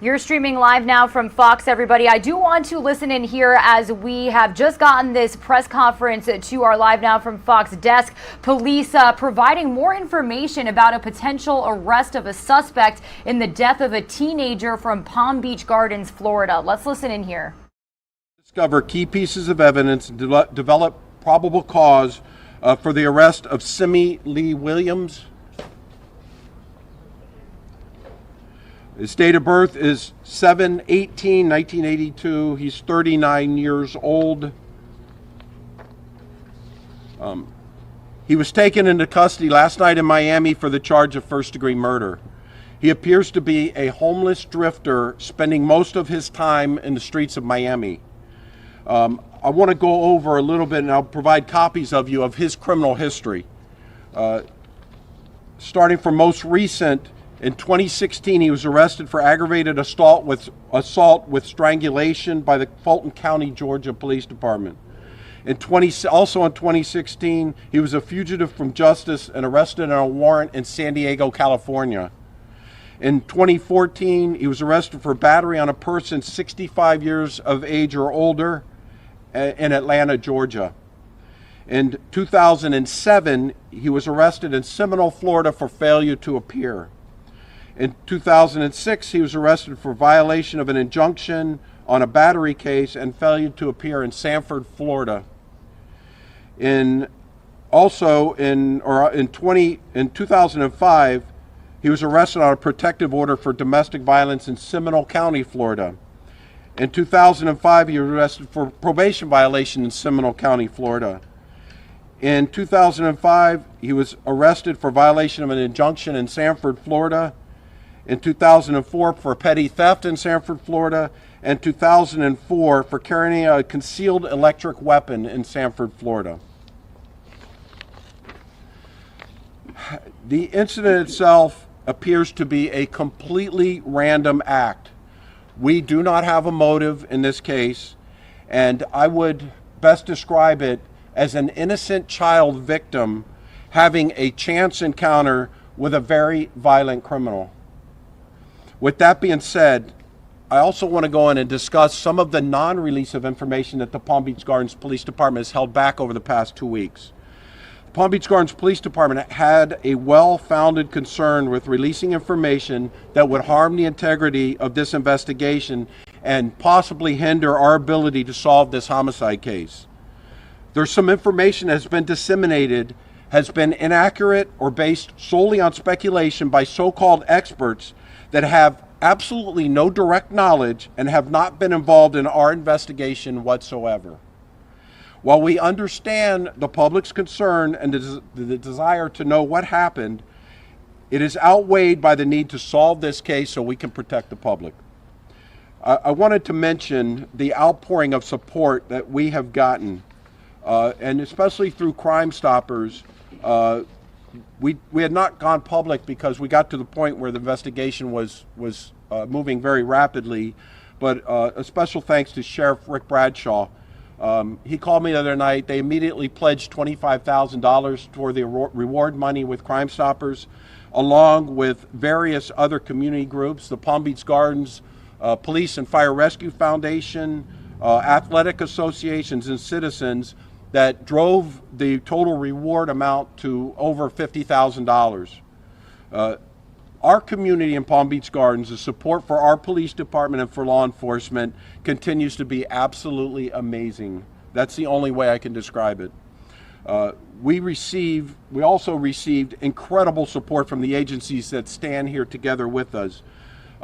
You're streaming live now from Fox, everybody. I do want to listen in here as we have just gotten this press conference to our Live Now from Fox desk. Police providing more information about a potential arrest of a suspect in the death of a teenager from Palm Beach Gardens, Florida. Let's listen in here. Discover key pieces of evidence and develop probable cause for the arrest of Simi Lee Williams. His date of birth is 7/18/1982. He's 39 years old. He was taken into custody last night in Miami for the charge of first-degree murder. He appears to be a homeless drifter spending most of his time in the streets of Miami. I want to go over a little bit, and I'll provide copies of his criminal history. Starting from most recent, in 2016, he was arrested for aggravated assault with strangulation by the Fulton County, Georgia Police Department. Also in 2016, he was a fugitive from justice and arrested on a warrant in San Diego, California. In 2014, he was arrested for battery on a person 65 years of age or older in Atlanta, Georgia. In 2007, he was arrested in Seminole, Florida for failure to appear. In 2006, he was arrested for violation of an injunction on a battery case and failure to appear in Sanford, Florida. In 2005, he was arrested on a protective order for domestic violence in Seminole County, Florida. In 2005, he was arrested for probation violation in Seminole County, Florida. In 2005, he was arrested for violation of an injunction in Sanford, Florida. In 2004 for petty theft in Sanford, Florida, and 2004 for carrying a concealed electric weapon in Sanford, Florida. The incident itself appears to be a completely random act. We do not have a motive in this case, and I would best describe it as an innocent child victim having a chance encounter with a very violent criminal. With that being said, I also want to go in and discuss some of the non-release of information that the Palm Beach Gardens Police Department has held back over the past 2 weeks. The Palm Beach Gardens Police Department had a well-founded concern with releasing information that would harm the integrity of this investigation and possibly hinder our ability to solve this homicide case. There's some information that has been disseminated, has been inaccurate or based solely on speculation by so-called experts that have absolutely no direct knowledge and have not been involved in our investigation whatsoever. While we understand the public's concern and the desire to know what happened, it is outweighed by the need to solve this case so we can protect the public. I wanted to mention the outpouring of support that we have gotten, and especially through Crime Stoppers. We had not gone public because we got to the point where the investigation was moving very rapidly, but a special thanks to Sheriff Rick Bradshaw. He called me the other night. They immediately pledged $25,000 toward the reward money with Crime Stoppers, along with various other community groups, the Palm Beach Gardens Police and Fire Rescue Foundation, athletic associations, and citizens that drove the total reward amount to over $50,000. Our community in Palm Beach Gardens, the support for our police department and for law enforcement continues to be absolutely amazing. That's the only way I can describe it. We also received incredible support from the agencies that stand here together with us.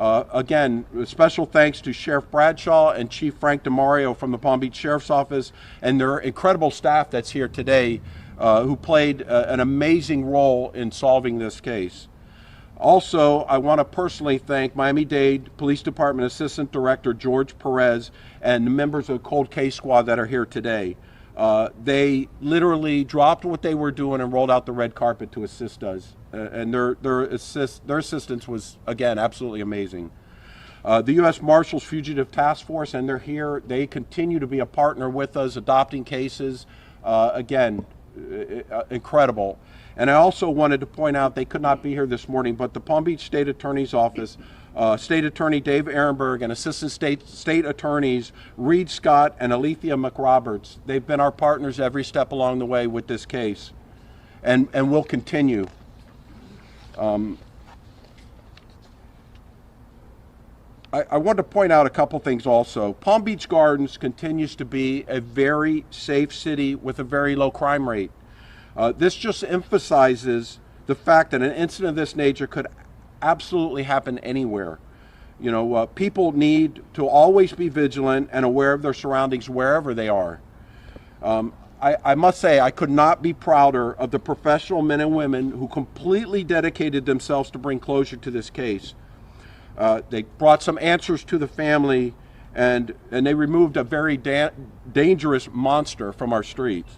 Again, special thanks to Sheriff Bradshaw and Chief Frank DeMario from the Palm Beach Sheriff's Office and their incredible staff that's here today who played an amazing role in solving this case. Also, I want to personally thank Miami-Dade Police Department Assistant Director George Perez and the members of the Cold Case Squad that are here today. They literally dropped what they were doing and rolled out the red carpet to assist us. And their assistance was, again, absolutely amazing. The U.S. Marshals Fugitive Task Force, and they're here. They continue to be a partner with us, adopting cases. Again, incredible. And I also wanted to point out, they could not be here this morning, but the Palm Beach State Attorney's Office State Attorney Dave Ehrenberg and Assistant State Attorneys Reed Scott and Alethea McRoberts. They've been our partners every step along the way with this case, and will continue. I want to point out a couple things also. Palm Beach Gardens continues to be a very safe city with a very low crime rate. This just emphasizes the fact that an incident of this nature could absolutely happen anywhere. You know, people need to always be vigilant and aware of their surroundings wherever they are. I must say, I could not be prouder of the professional men and women who completely dedicated themselves to bring closure to this case. They brought some answers to the family, and they removed a very dangerous monster from our streets.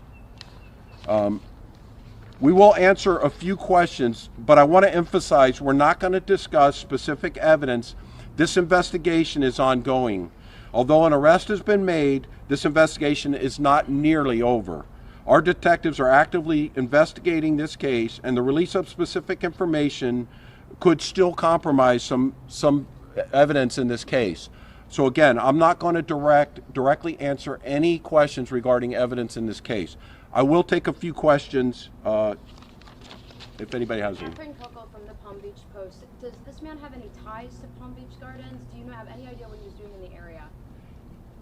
We will answer a few questions, but I want to emphasize we're not going to discuss specific evidence. This investigation is ongoing. Although an arrest has been made, this investigation is not nearly over. Our detectives are actively investigating this case, and the release of specific information could still compromise some evidence in this case. So again, I'm not going to directly answer any questions regarding evidence in this case. I will take a few questions if anybody has any. Catherine Coco from the Palm Beach Post. Does this man have any ties to Palm Beach Gardens? Do you have any idea what he was doing in the area?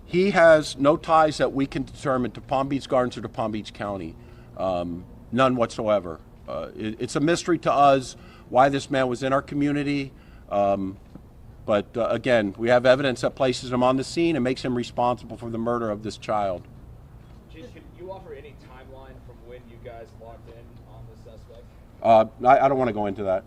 He has no ties that we can determine to Palm Beach Gardens or to Palm Beach County. None whatsoever. It's a mystery to us why this man was in our community. But again, we have evidence that places him on the scene and makes him responsible for the murder of this child. Chief, could you offer any timeline from when you guys locked in on the suspect? I don't want to go into that.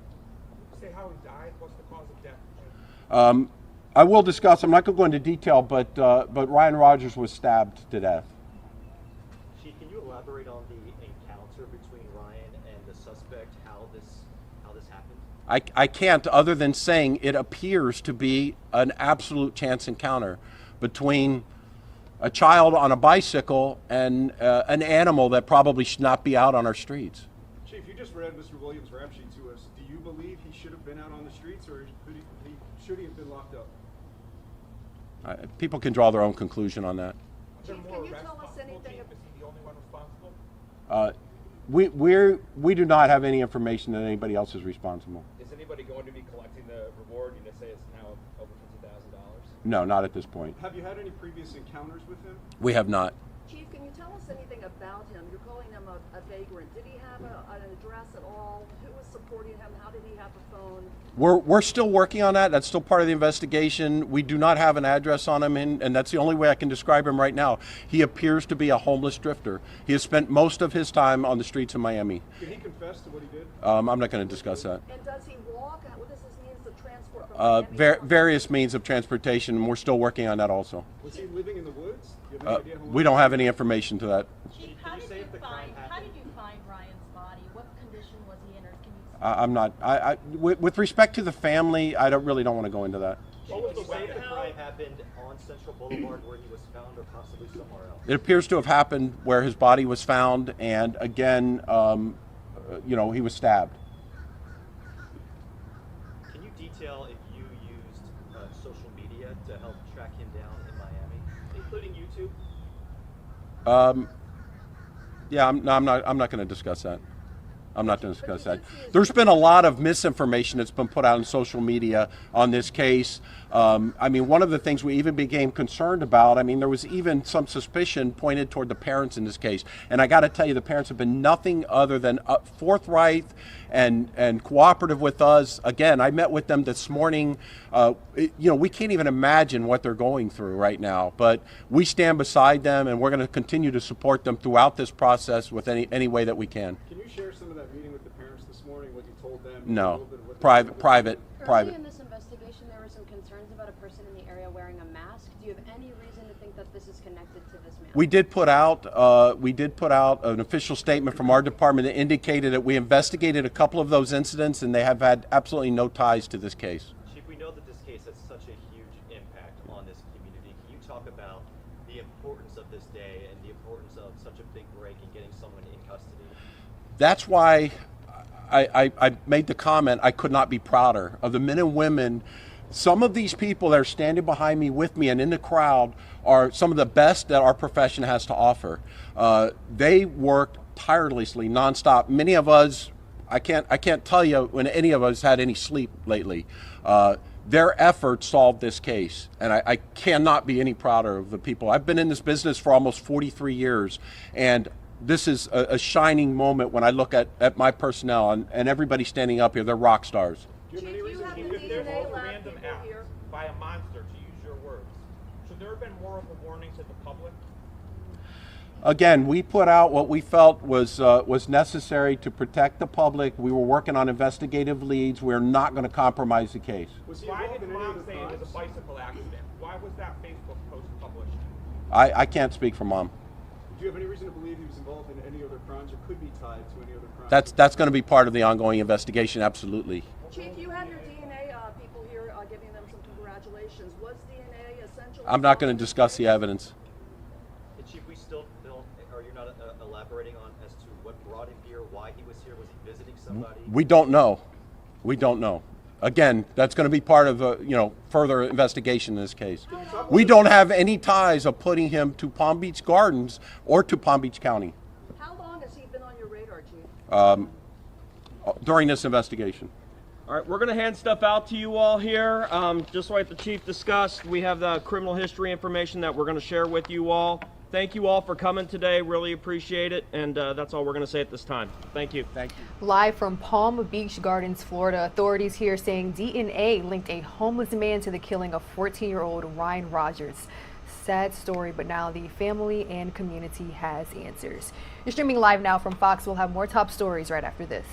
Say how he died. What's the cause of death? I will discuss. I'm not going to go into detail, but Ryan Rogers was stabbed to death. Chief, can you elaborate on the encounter between Ryan and the suspect? How this happened? I can't, other than saying it appears to be an absolute chance encounter between a child on a bicycle and an animal that probably should not be out on our streets. Chief, you just read Mr. Williams' rap sheet to us. Do you believe he should have been out on the streets, or should he have been locked up? People can draw their own conclusion on that. Chief, can you tell us anything? Is he the only one responsible? We do not have any information that anybody else is responsible. Is anybody going to be collecting the reward? You say it's now over $50,000. No, not at this point. Have you had any previous encounters with him? We have not. Chief, can you tell us anything about him? You're calling him a vagrant. Did he have an address at all? Who was supporting him? How did he have a phone? We're still working on that. That's still part of the investigation. We do not have an address on him, and that's the only way I can describe him right now. He appears to be a homeless drifter. He has spent most of his time on the streets of Miami. Did he confess to what he did? I'm not going to discuss that. And does he walk? What does his means of transport from Miami? Various means of transportation, and we're still working on that also. Was he living in the woods? Do you have any idea how We don't have any information to that. Chief, how did you find Ryan's body? What condition was he in, or can you? I'm not. With respect to the family, I really don't want to go into that. What was the way the crime happened on Central Boulevard where he was found, or possibly somewhere else? It appears to have happened where his body was found, and again, he was stabbed. Can you detail if you used social media to help track him down in Miami, including YouTube? Yeah, I'm not going to discuss that. I'm not going to discuss that. There's been a lot of misinformation that's been put out on social media on this case. One of the things we even became concerned about, there was even some suspicion pointed toward the parents in this case. And I got to tell you, the parents have been nothing other than forthright and cooperative with us. Again, I met with them this morning. We can't even imagine what they're going through right now, but we stand beside them, and we're going to continue to support them throughout this process with any way that we can. Can you share some of that meeting with the parents this morning, what you told them? No, private. Early in this investigation, there were some concerns about a person in the area wearing a mask. Do you have any reason to think that this is connected to this man? We did put out an official statement from our department that indicated that we investigated a couple of those incidents, and they have had absolutely no ties to this case. Chief, we know that this case has such a huge impact on this community. Can you talk about the importance of this day and the importance of such a big break in getting someone in custody? That's why I made the comment I could not be prouder of the men and women Some of these people that are standing behind me, with me, and in the crowd are some of the best that our profession has to offer. They worked tirelessly, nonstop. Many of us, I can't tell you when any of us had any sleep lately. Their efforts solved this case, and I cannot be any prouder of the people. I've been in this business for almost 43 years, and this is a shining moment when I look at my personnel and everybody standing up here. They're rock stars. If there's a random act by a monster, to use your words, should there have been more of a warning to the public? Again, we put out what we felt was necessary to protect the public. We were working on investigative leads. We're not going to compromise the case. Why did Mom say it was a bicycle accident? Why was that Facebook post published? I can't speak for Mom. Do you have any reason to believe he was involved in any other crimes or could be tied to any other crimes? That's going to be part of the ongoing investigation, absolutely. Chief, you have your DNA people here giving them some congratulations. Was DNA essential? I'm not going to discuss the evidence. Chief, we still don't, or you're not elaborating on as to what brought him here, why he was here, was he visiting somebody? We don't know. We don't know. Again, that's going to be part of further investigation in this case. We don't have any ties of putting him to Palm Beach Gardens or to Palm Beach County. How long has he been on your radar, Chief? During this investigation. All right, we're going to hand stuff out to you all here. Just like the chief discussed, we have the criminal history information that we're going to share with you all. Thank you all for coming today. Really appreciate it. And that's all we're going to say at this time. Thank you. Thank you. Live from Palm Beach Gardens, Florida, authorities here saying DNA linked a homeless man to the killing of 14-year-old Ryan Rogers. Sad story, but now the family and community has answers. You're streaming live now from Fox. We'll have more top stories right after this.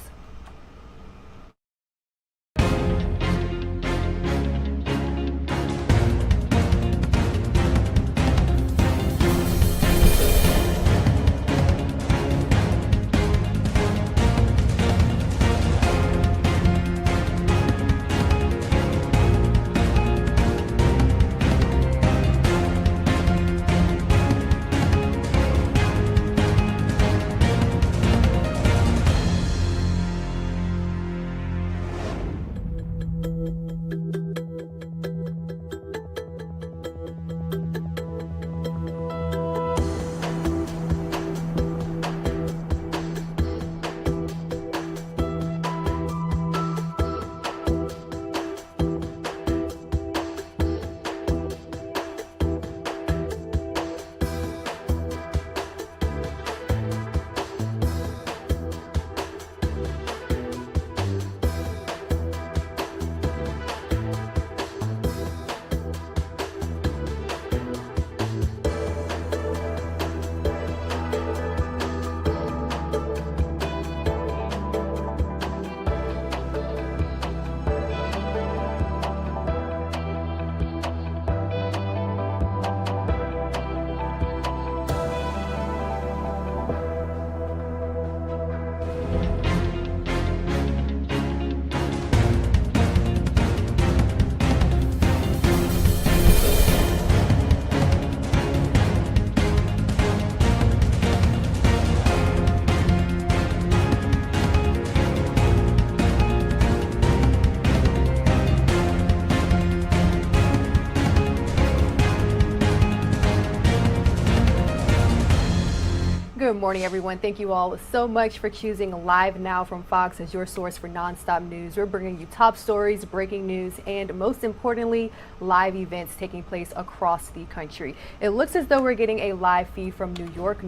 Good morning, everyone. Thank you all so much for choosing Live Now from Fox as your source for nonstop news. We're bringing you top stories, breaking news, and most importantly, live events taking place across the country. It looks as though we're getting a live feed from New York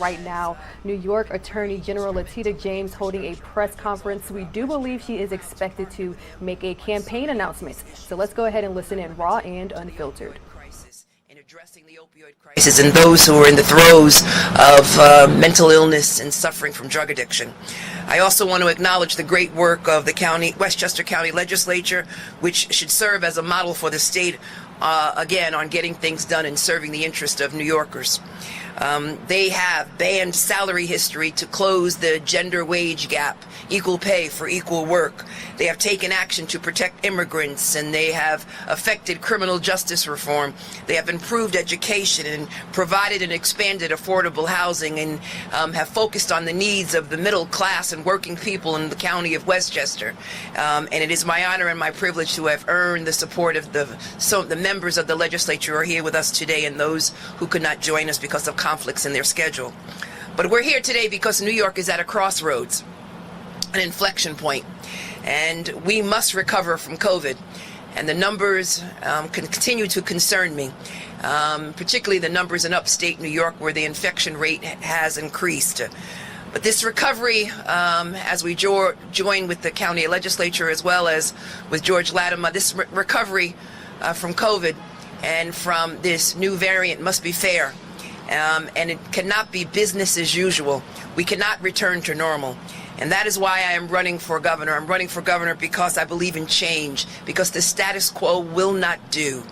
right now. New York Attorney General Letitia James holding a press conference. We do believe she is expected to make a campaign announcement. So let's go ahead and listen in raw and unfiltered. Addressing the opioid crisis and those who are in the throes of mental illness and suffering from drug addiction. I also want to acknowledge the great work of the Westchester County Legislature, which should serve as a model for the state, again, on getting things done and serving the interest of New Yorkers. They have banned salary history to close the gender wage gap, equal pay for equal work. They have taken action to protect immigrants, and they have affected criminal justice reform. They have improved education and provided and expanded affordable housing, and have focused on the needs of the middle class and working people in the county of Westchester. And it is my honor and my privilege to have earned the support of the members of the legislature who are here with us today, and those who could not join us because of conflicts in their schedule. But we're here today because New York is at a crossroads, an inflection point, and we must recover from COVID. And the numbers continue to concern me, particularly the numbers in upstate New York where the infection rate has increased. But this recovery, as we join with the county legislature as well as with George Latimer, this recovery from COVID and from this new variant must be fair. And it cannot be business as usual. We cannot return to normal. And that is why I am running for governor. I'm running for governor because I believe in change, because the status quo will not do.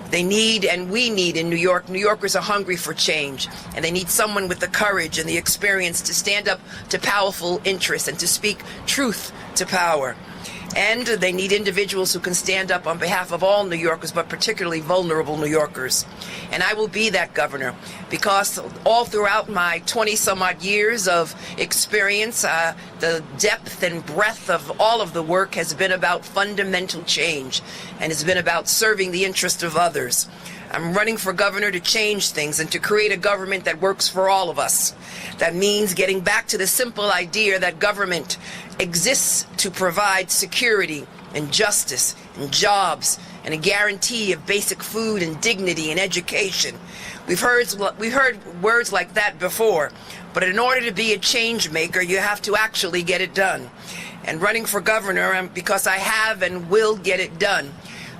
They need, and we need in New York, New Yorkers are hungry for change, and they need someone with the courage and the experience to stand up to powerful interests and to speak truth to power. And they need individuals who can stand up on behalf of all New Yorkers, but particularly vulnerable New Yorkers. And I will be that governor because all throughout my 20-some-odd years of experience, the depth and breadth of all of the work has been about fundamental change, and has been about serving the interest of others. I'm running for governor to change things and to create a government that works for all of us. That means getting back to the simple idea that government exists to provide security and justice and jobs and a guarantee of basic food and dignity and education. We've heard words like that before, but in order to be a change maker, you have to actually get it done. And running for governor, because I have and will get it done.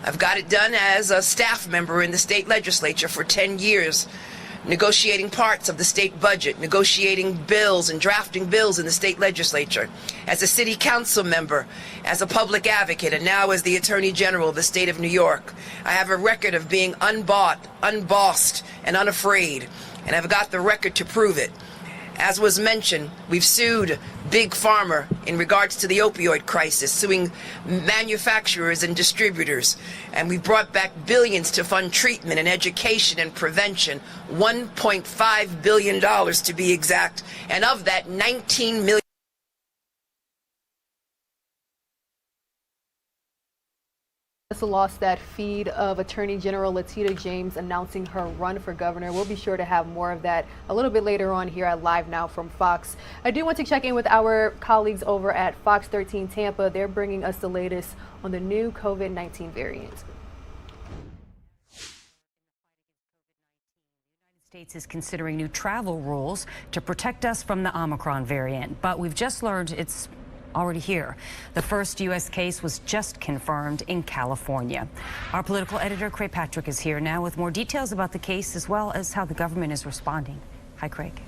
I've got it done as a staff member in the state legislature for 10 years, negotiating parts of the state budget, negotiating bills and drafting bills in the state legislature, as a city council member, as a public advocate, and now as the Attorney General of the state of New York. I have a record of being unbought, unbossed, and unafraid, and I've got the record to prove it. As was mentioned, we've sued Big Pharma in regards to the opioid crisis, suing manufacturers and distributors, and we brought back billions to fund treatment and education and prevention, $1.5 billion to be exact, and of that, 19 million. Also lost that feed of Attorney General Letitia James announcing her run for governor. We'll be sure to have more of that a little bit later on here at Live Now from Fox. I do want to check in with our colleagues over at Fox 13 Tampa. They're bringing us the latest on the new COVID-19 variant. States is considering new travel rules to protect us from the Omicron variant, but we've just learned it's already here. The first U.S. case was just confirmed in California. Our political editor, Craig Patrick, is here now with more details about the case as well as how the government is responding. Hi, Craig.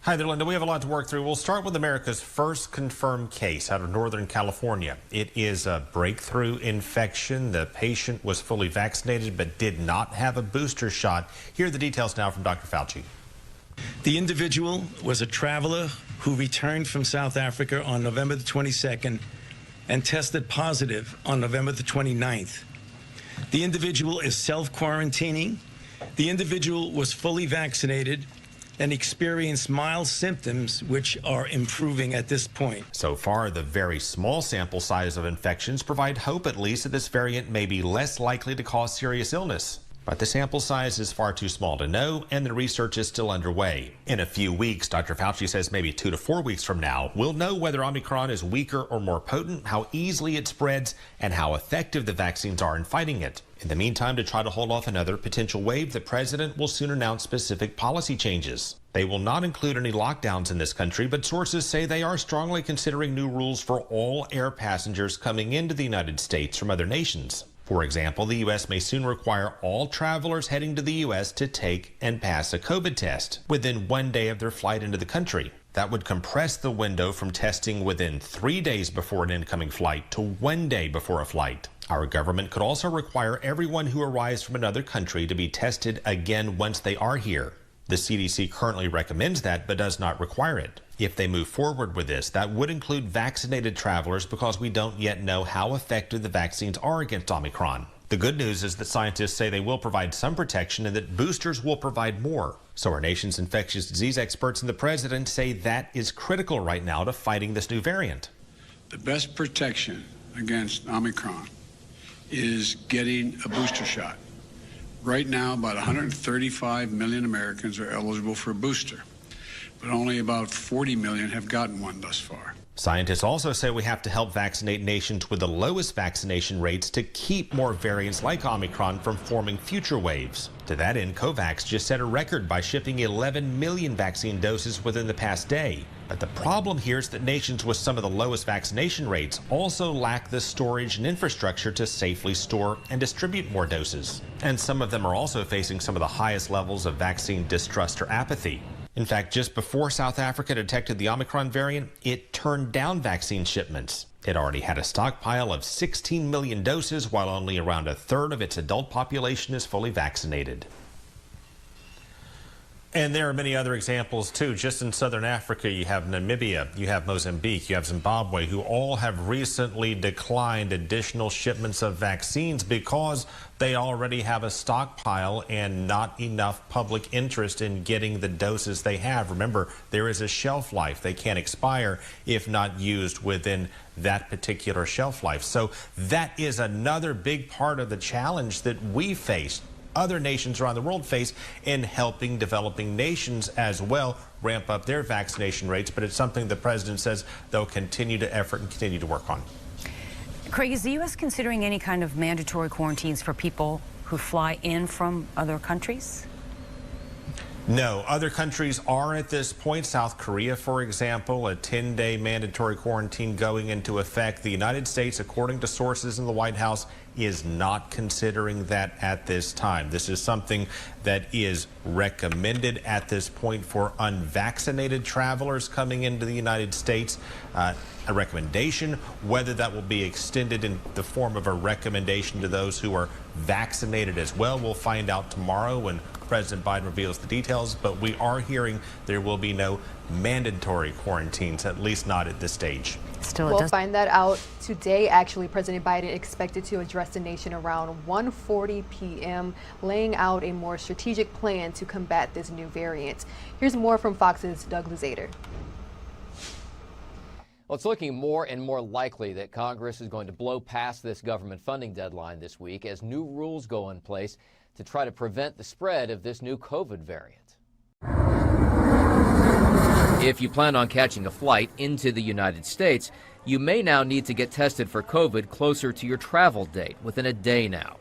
Hi there, Linda. We have a lot to work through. We'll start with America's first confirmed case out of Northern California. It is a breakthrough infection. The patient was fully vaccinated but did not have a booster shot. Here are the details now from Dr. Fauci. The individual was a traveler who returned from South Africa on November the 22nd and tested positive on November the 29th. The individual is self-quarantining. The individual was fully vaccinated and experienced mild symptoms, which are improving at this point. So far, the very small sample size of infections provide hope, at least, that this variant may be less likely to cause serious illness. But the sample size is far too small to know, and the research is still underway. In a few weeks, Dr. Fauci says maybe 2 to 4 weeks from now, we'll know whether Omicron is weaker or more potent, how easily it spreads, and how effective the vaccines are in fighting it. In the meantime, to try to hold off another potential wave, the president will soon announce specific policy changes. They will not include any lockdowns in this country, but sources say they are strongly considering new rules for all air passengers coming into the United States from other nations. For example, the U.S. may soon require all travelers heading to the U.S. to take and pass a COVID test within 1 day of their flight into the country. That would compress the window from testing within 3 days before an incoming flight to 1 day before a flight. Our government could also require everyone who arrives from another country to be tested again once they are here. The CDC currently recommends that but does not require it. If they move forward with this, that would include vaccinated travelers because we don't yet know how effective the vaccines are against Omicron. The good news is that scientists say they will provide some protection and that boosters will provide more. So our nation's infectious disease experts and the president say that is critical right now to fighting this new variant. The best protection against Omicron is getting a booster shot. Right now, about 135 million Americans are eligible for a booster, but only about 40 million have gotten one thus far. Scientists also say we have to help vaccinate nations with the lowest vaccination rates to keep more variants like Omicron from forming future waves. To that end, COVAX just set a record by shipping 11 million vaccine doses within the past day. But the problem here is that nations with some of the lowest vaccination rates also lack the storage and infrastructure to safely store and distribute more doses. And some of them are also facing some of the highest levels of vaccine distrust or apathy. In fact, just before South Africa detected the Omicron variant, it turned down vaccine shipments. It already had a stockpile of 16 million doses, while only around a third of its adult population is fully vaccinated. And there are many other examples too. Just in southern Africa, you have Namibia, you have Mozambique, you have Zimbabwe, who all have recently declined additional shipments of vaccines because they already have a stockpile and not enough public interest in getting the doses they have. Remember, there is a shelf life. They can't expire if not used within that particular shelf life. So that is another big part of the challenge that we face, other nations around the world face, in helping developing nations as well ramp up their vaccination rates. But it's something the president says they'll continue to effort and continue to work on. Craig, is the U.S. considering any kind of mandatory quarantines for people who fly in from other countries? No, other countries are at this point. South Korea, for example, a 10-day mandatory quarantine going into effect. The United States, according to sources in the White House, is not considering that at this time. This is something that is recommended at this point for unvaccinated travelers coming into the United States. A recommendation. Whether that will be extended in the form of a recommendation to those who are vaccinated as well, we'll find out tomorrow when President Biden reveals the details. But we are hearing there will be no mandatory quarantines, at least not at this stage. We'll find that out today. Actually, President Biden expected to address the nation around 1:40 p.m., laying out a more strategic plan to combat this new variant. Here's more from Fox's Doug Luzader. Well, it's looking more and more likely that Congress is going to blow past this government funding deadline this week as new rules go in place to try to prevent the spread of this new COVID variant. If you plan on catching a flight into the United States, you may now need to get tested for COVID closer to your travel date, within a day now.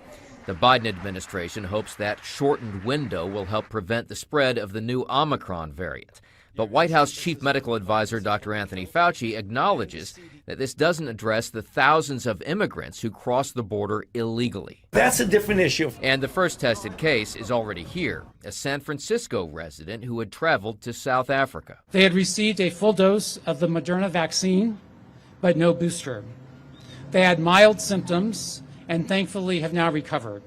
The Biden administration hopes that shortened window will help prevent the spread of the new Omicron variant. But White House Chief Medical Advisor Dr. Anthony Fauci acknowledges that this doesn't address the thousands of immigrants who cross the border illegally. That's a different issue. And the first tested case is already here, a San Francisco resident who had traveled to South Africa. They had received a full dose of the Moderna vaccine, but no booster. They had mild symptoms and thankfully have now recovered.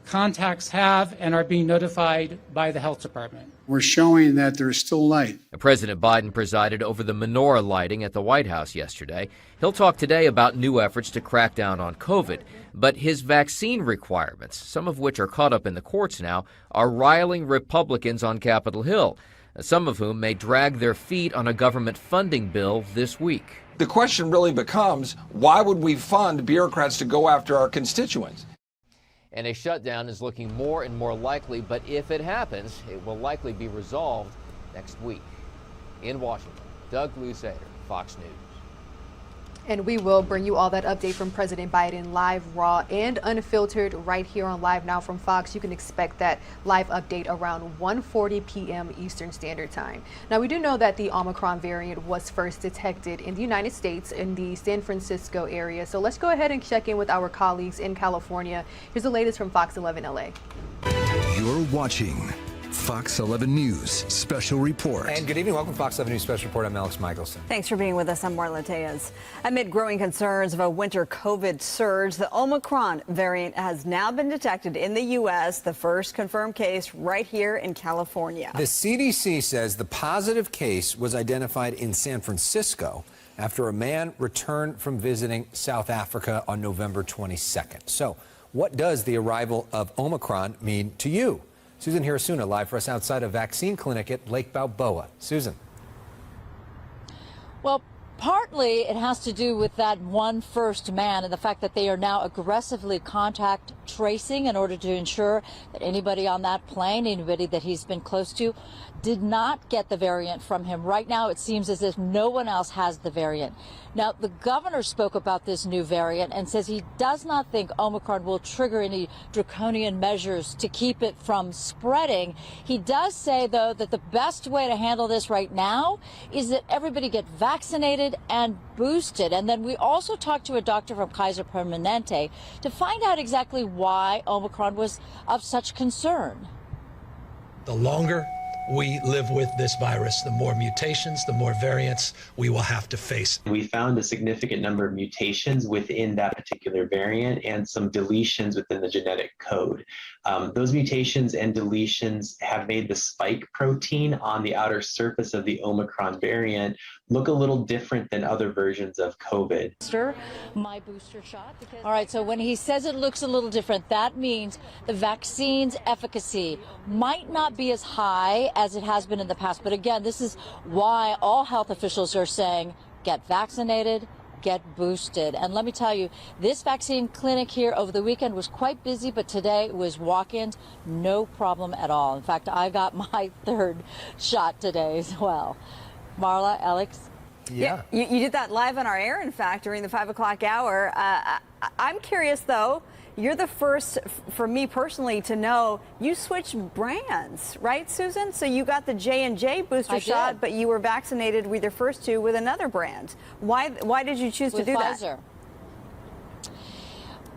Contacts have and are being notified by the health department. We're showing that there's still light. President Biden presided over the menorah lighting at the White House yesterday. He'll talk today about new efforts to crack down on COVID. But his vaccine requirements, some of which are caught up in the courts now, are riling Republicans on Capitol Hill, some of whom may drag their feet on a government funding bill this week. The question really becomes, why would we fund bureaucrats to go after our constituents? And a shutdown is looking more and more likely, but if it happens, it will likely be resolved next week. In Washington, Doug Luzader, Fox News. And we will bring you all that update from President Biden live, raw, and unfiltered right here on Live Now from Fox. You can expect that live update around 1:40 p.m. Eastern Standard Time. Now, we do know that the Omicron variant was first detected in the United States in the San Francisco area. So let's go ahead and check in with our colleagues in California. Here's the latest from Fox 11 LA. You're watching Fox 11 News Special Report. And good evening. Welcome to Fox 11 News Special Report. I'm Alex Michelson. Thanks for being with us. I'm Marla Tejas. Amid growing concerns of a winter COVID surge, the Omicron variant has now been detected in the U.S., the first confirmed case right here in California. The CDC says the positive case was identified in San Francisco after a man returned from visiting South Africa on November 22nd. So what does the arrival of Omicron mean to you? Susan Hirasuna live for us outside a vaccine clinic at Lake Balboa. Susan. Well, partly it has to do with that one first man and the fact that they are now aggressively contact tracing in order to ensure that anybody on that plane, anybody that he's been close to, did not get the variant from him. Right now, it seems as if no one else has the variant. Now, the governor spoke about this new variant and says he does not think Omicron will trigger any draconian measures to keep it from spreading. He does say, though, that the best way to handle this right now is that everybody get vaccinated and boosted. And then we also talked to a doctor from Kaiser Permanente to find out exactly why Omicron was of such concern. The longer we live with this virus, the more mutations, the more variants we will have to face. We found a significant number of mutations within that particular variant and some deletions within the genetic code. Those mutations and deletions have made the spike protein on the outer surface of the Omicron variant look a little different than other versions of COVID. My booster shot. All right, so when he says it looks a little different, that means the vaccine's efficacy might not be as high as it has been in the past. But again, this is why all health officials are saying get vaccinated, get boosted. And let me tell you, this vaccine clinic here over the weekend was quite busy, but today was walk-ins, no problem at all. In fact, I got my third shot today as well. Marla, Alex? Yeah, you did that live on our air, in fact, during the 5 o'clock hour. I'm curious, though. You're the first, for me personally, to know you switched brands, right, Susan? So you got the J&J booster shot, but you were vaccinated with your first two with another brand. Why did you choose to do Pfizer.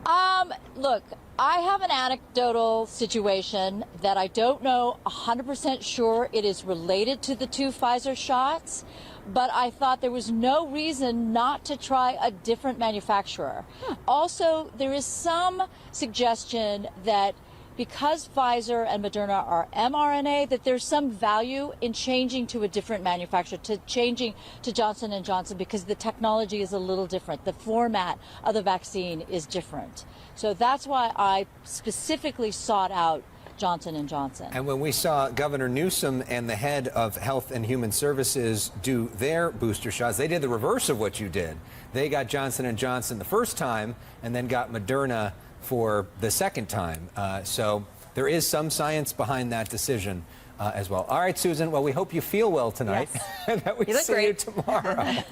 that? Look, I have an anecdotal situation that I don't know 100% sure it is related to the two Pfizer shots, but I thought there was no reason not to try a different manufacturer. Also, there is some suggestion that because Pfizer and Moderna are mRNA, that there's some value in changing to a different manufacturer, to changing to Johnson & Johnson, because the technology is a little different. The format of the vaccine is different. So that's why I specifically sought out Johnson & Johnson. And when we saw Governor Newsom and the head of Health and Human Services do their booster shots, they did the reverse of what you did. They got Johnson & Johnson the first time and then got Moderna for the second time. So there is some science behind that decision as well. All right, Susan, well, we hope you feel well tonight. Yes. And that we see you tomorrow.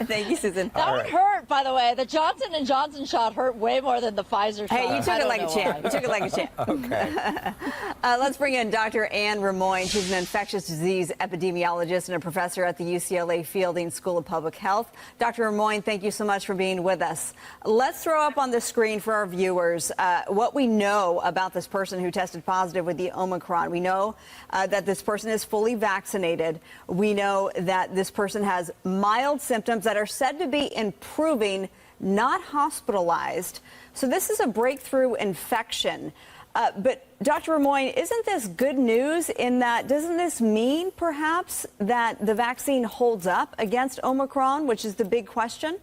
Thank you, Susan. That one hurt, by the way. The Johnson & Johnson shot hurt way more than the Pfizer shot. Hey, you took it like a champ. You took it like a champ. Okay. Let's bring in Dr. Anne Ramoyne. She's an infectious disease epidemiologist and a professor at the UCLA Fielding School of Public Health. Dr. Ramoyne, thank you so much for being with us. Let's throw up on the screen for our viewers what we know about this person who tested positive with the Omicron. We know that this person is fully vaccinated. We know that this person has mild symptoms that are said to be improving, not hospitalized. So this is a breakthrough infection. But Dr. Ramoyne, isn't this good news in that, doesn't this mean perhaps that the vaccine holds up against Omicron, which is the big question?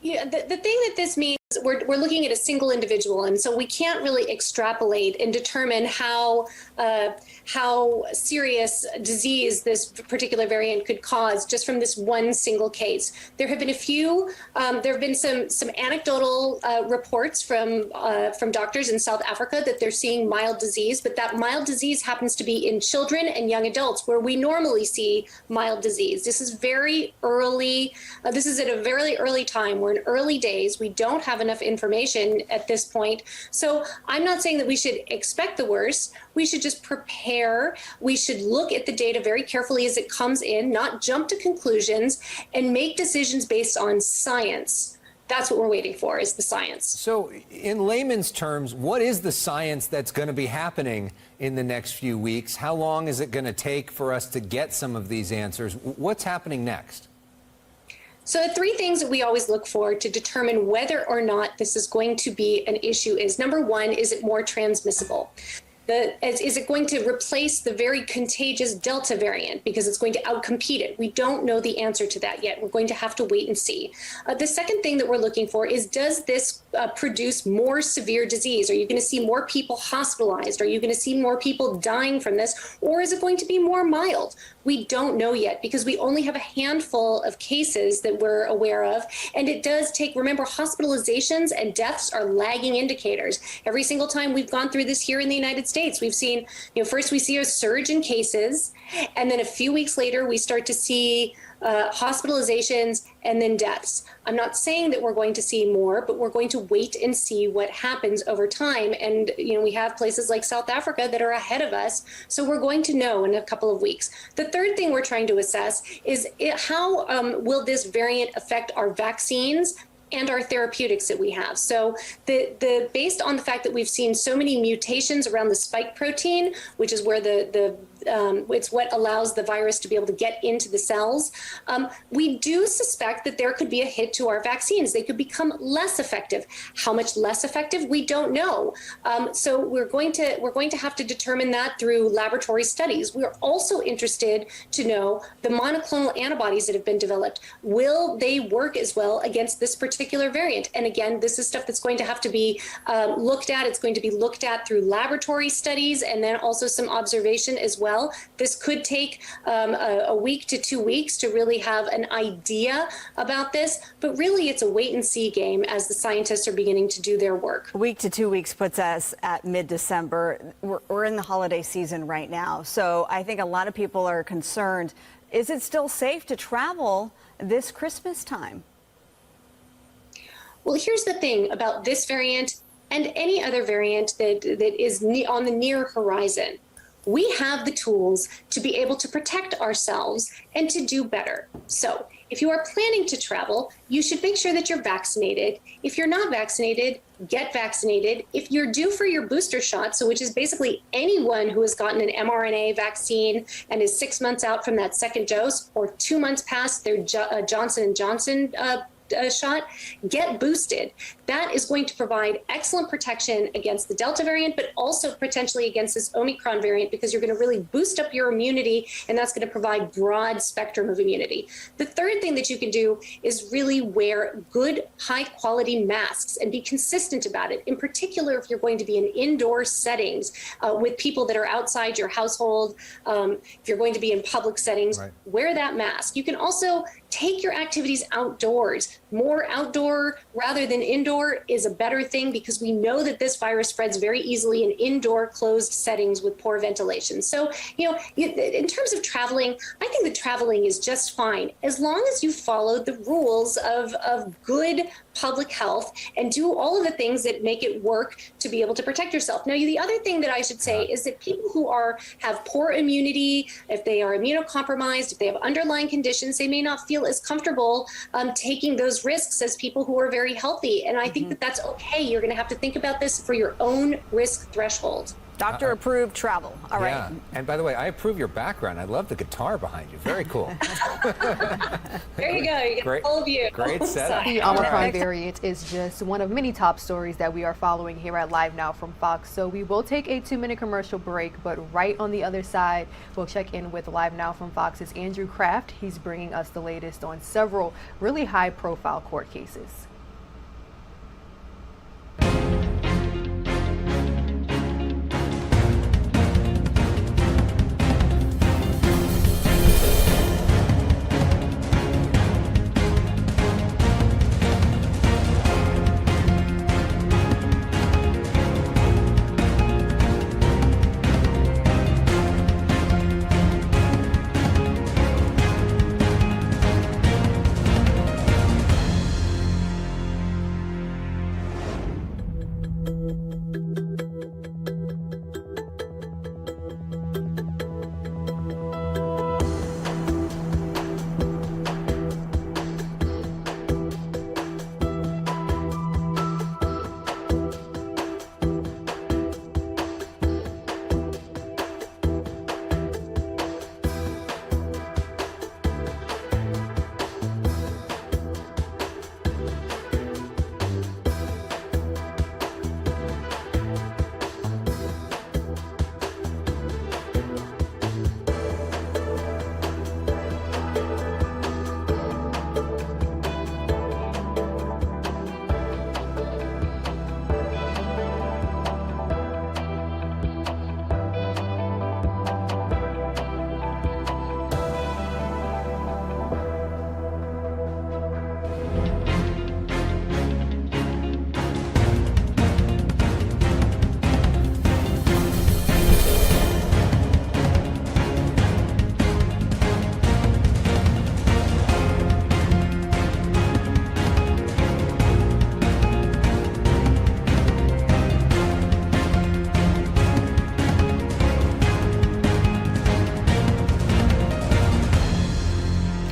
Yeah, the thing that this means, we're looking at a single individual, and so we can't really extrapolate and determine how serious disease this particular variant could cause just from this one single case. There have been a few. There have been some anecdotal reports from doctors in South Africa that they're seeing mild disease, but that mild disease happens to be in children and young adults, where we normally see mild disease. This is very early. This is at a very early time. We're in early days. We don't have enough information at this point. So I'm not saying that we should expect the worst. We should just prepare. We should look at the data very carefully as it comes in, not jump to conclusions, and make decisions based on science, That's what we're waiting for, is the science. So in layman's terms, what is the science that's going to be happening in the next few weeks? How long is it going to take for us to get some of these answers? What's happening next? So the three things that we always look for to determine whether or not this is going to be an issue is, number one, is it more transmissible? Is it going to replace the very contagious Delta variant because it's going to outcompete it? We don't know the answer to that yet. We're going to have to wait and see. The second thing that we're looking for is, does this produce more severe disease? Are you going to see more people hospitalized? Are you going to see more people dying from this? Or is it going to be more mild? We don't know yet because we only have a handful of cases that we're aware of. And it does take, remember, hospitalizations and deaths are lagging indicators. Every single time we've gone through this here in the United States, we've seen, first we see a surge in cases, and then a few weeks later we start to see hospitalizations and then deaths. I'm not saying that we're going to see more, but we're going to wait and see what happens over time. And, we have places like South Africa that are ahead of us. So we're going to know in a couple of weeks. The third thing we're trying to assess is how will this variant affect our vaccines and our therapeutics that we have. So based on the fact that we've seen so many mutations around the spike protein, which is where it's what allows the virus to be able to get into the cells, we do suspect that there could be a hit to our vaccines. They could become less effective. How much less effective? We don't know. So we're going to have to determine that through laboratory studies. We're also interested to know the monoclonal antibodies that have been developed. Will they work as well against this particular variant? And again, this is stuff that's going to have to be looked at. It's going to be looked at through laboratory studies and then also some observation as well. This could take a week to 2 weeks to really have an idea about this, but really it's a wait and see game as the scientists are beginning to do their work. A week to 2 weeks puts us at mid-December. We're in the holiday season right now, so I think a lot of people are concerned. Is it still safe to travel this Christmas time? Well, here's the thing about this variant and any other variant that is on the near horizon. We have the tools to be able to protect ourselves and to do better. So if you are planning to travel, you should make sure that you're vaccinated. If you're not vaccinated, get vaccinated. If you're due for your booster shot, so which is basically anyone who has gotten an mRNA vaccine and is 6 months out from that second dose or 2 months past their Johnson & Johnson shot, get boosted. That is going to provide excellent protection against the Delta variant, but also potentially against this Omicron variant, because you're going to really boost up your immunity, and that's going to provide broad spectrum of immunity. The third thing that you can do is really wear good, high quality masks and be consistent about it. In particular, if you're going to be in indoor settings with people that are outside your household, if you're going to be in public settings, right, wear that mask. You can also take your activities outdoors. More outdoor rather than indoor is a better thing, because we know that this virus spreads very easily in indoor closed settings with poor ventilation. So, in terms of traveling, I think that traveling is just fine as long as you follow the rules of good public health and do all of the things that make it work to be able to protect yourself. Now, the other thing that I should say is that people who have poor immunity, if they are immunocompromised, if they have underlying conditions, they may not feel as comfortable taking those risks as people who are very healthy. And I think that that's okay. You're going to have to think about this for your own risk threshold. Doctor approved travel. All right. Yeah. And by the way, I approve your background. I love the guitar behind you. Very cool. There you go. You get Great, a full view. Great setup. The Omicron variant is just one of many top stories that we are following here at Live Now from Fox. So we will take a 2-minute commercial break, but right on the other side, we'll check in with Live Now from Fox's Andrew Kraft. He's bringing us the latest on several really high-profile court cases.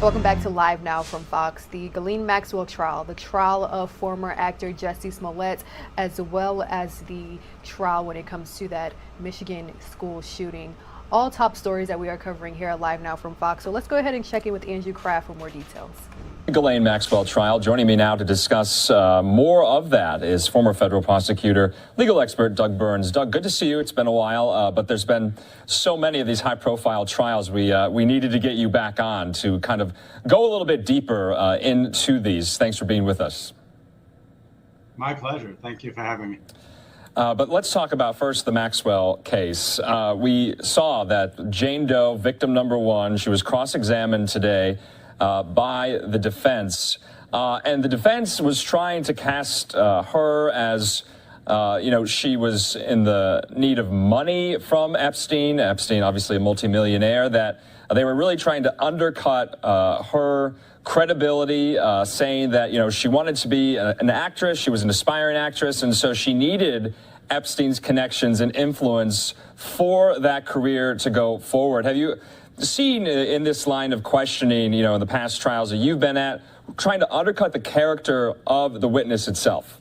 Welcome back to Live Now from Fox. The Ghislaine Maxwell trial, the trial of former actor Jussie Smollett, as well as the trial when it comes to that Michigan school shooting. All top stories that we are covering here at Live Now from Fox. So let's go ahead and check in with Andrew Kraft for more details. Ghislaine Maxwell trial. Joining me now to discuss more of that is former federal prosecutor, legal expert Doug Burns. Doug, good to see you. It's been a while, but there's been so many of these high-profile trials. We needed to get you back on to kind of go a little bit deeper into these. Thanks for being with us. My pleasure. Thank you for having me. But let's talk about first the Maxwell case. We saw that Jane Doe, victim number one, she was cross-examined today by the defense. And the defense was trying to cast her as, she was in the need of money from Epstein. Epstein, obviously a multimillionaire, that they were really trying to undercut her credibility, saying that, she wanted to be an actress. She was an aspiring actress. And so she needed Epstein's connections and influence for that career to go forward. Have you seen in this line of questioning, in the past trials that you've been at, trying to undercut the character of the witness itself?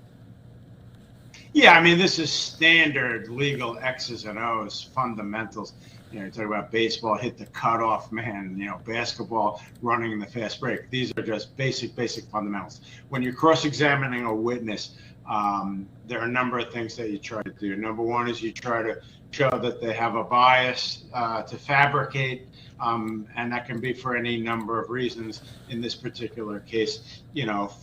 Yeah, I mean, this is standard legal X's and O's, fundamentals. You talk about baseball, hit the cutoff man, basketball, running in the fast break. These are just basic fundamentals. When you're cross-examining a witness, there are a number of things that you try to do. Number one is you try to show that they have a bias to fabricate, and that can be for any number of reasons. In this particular case,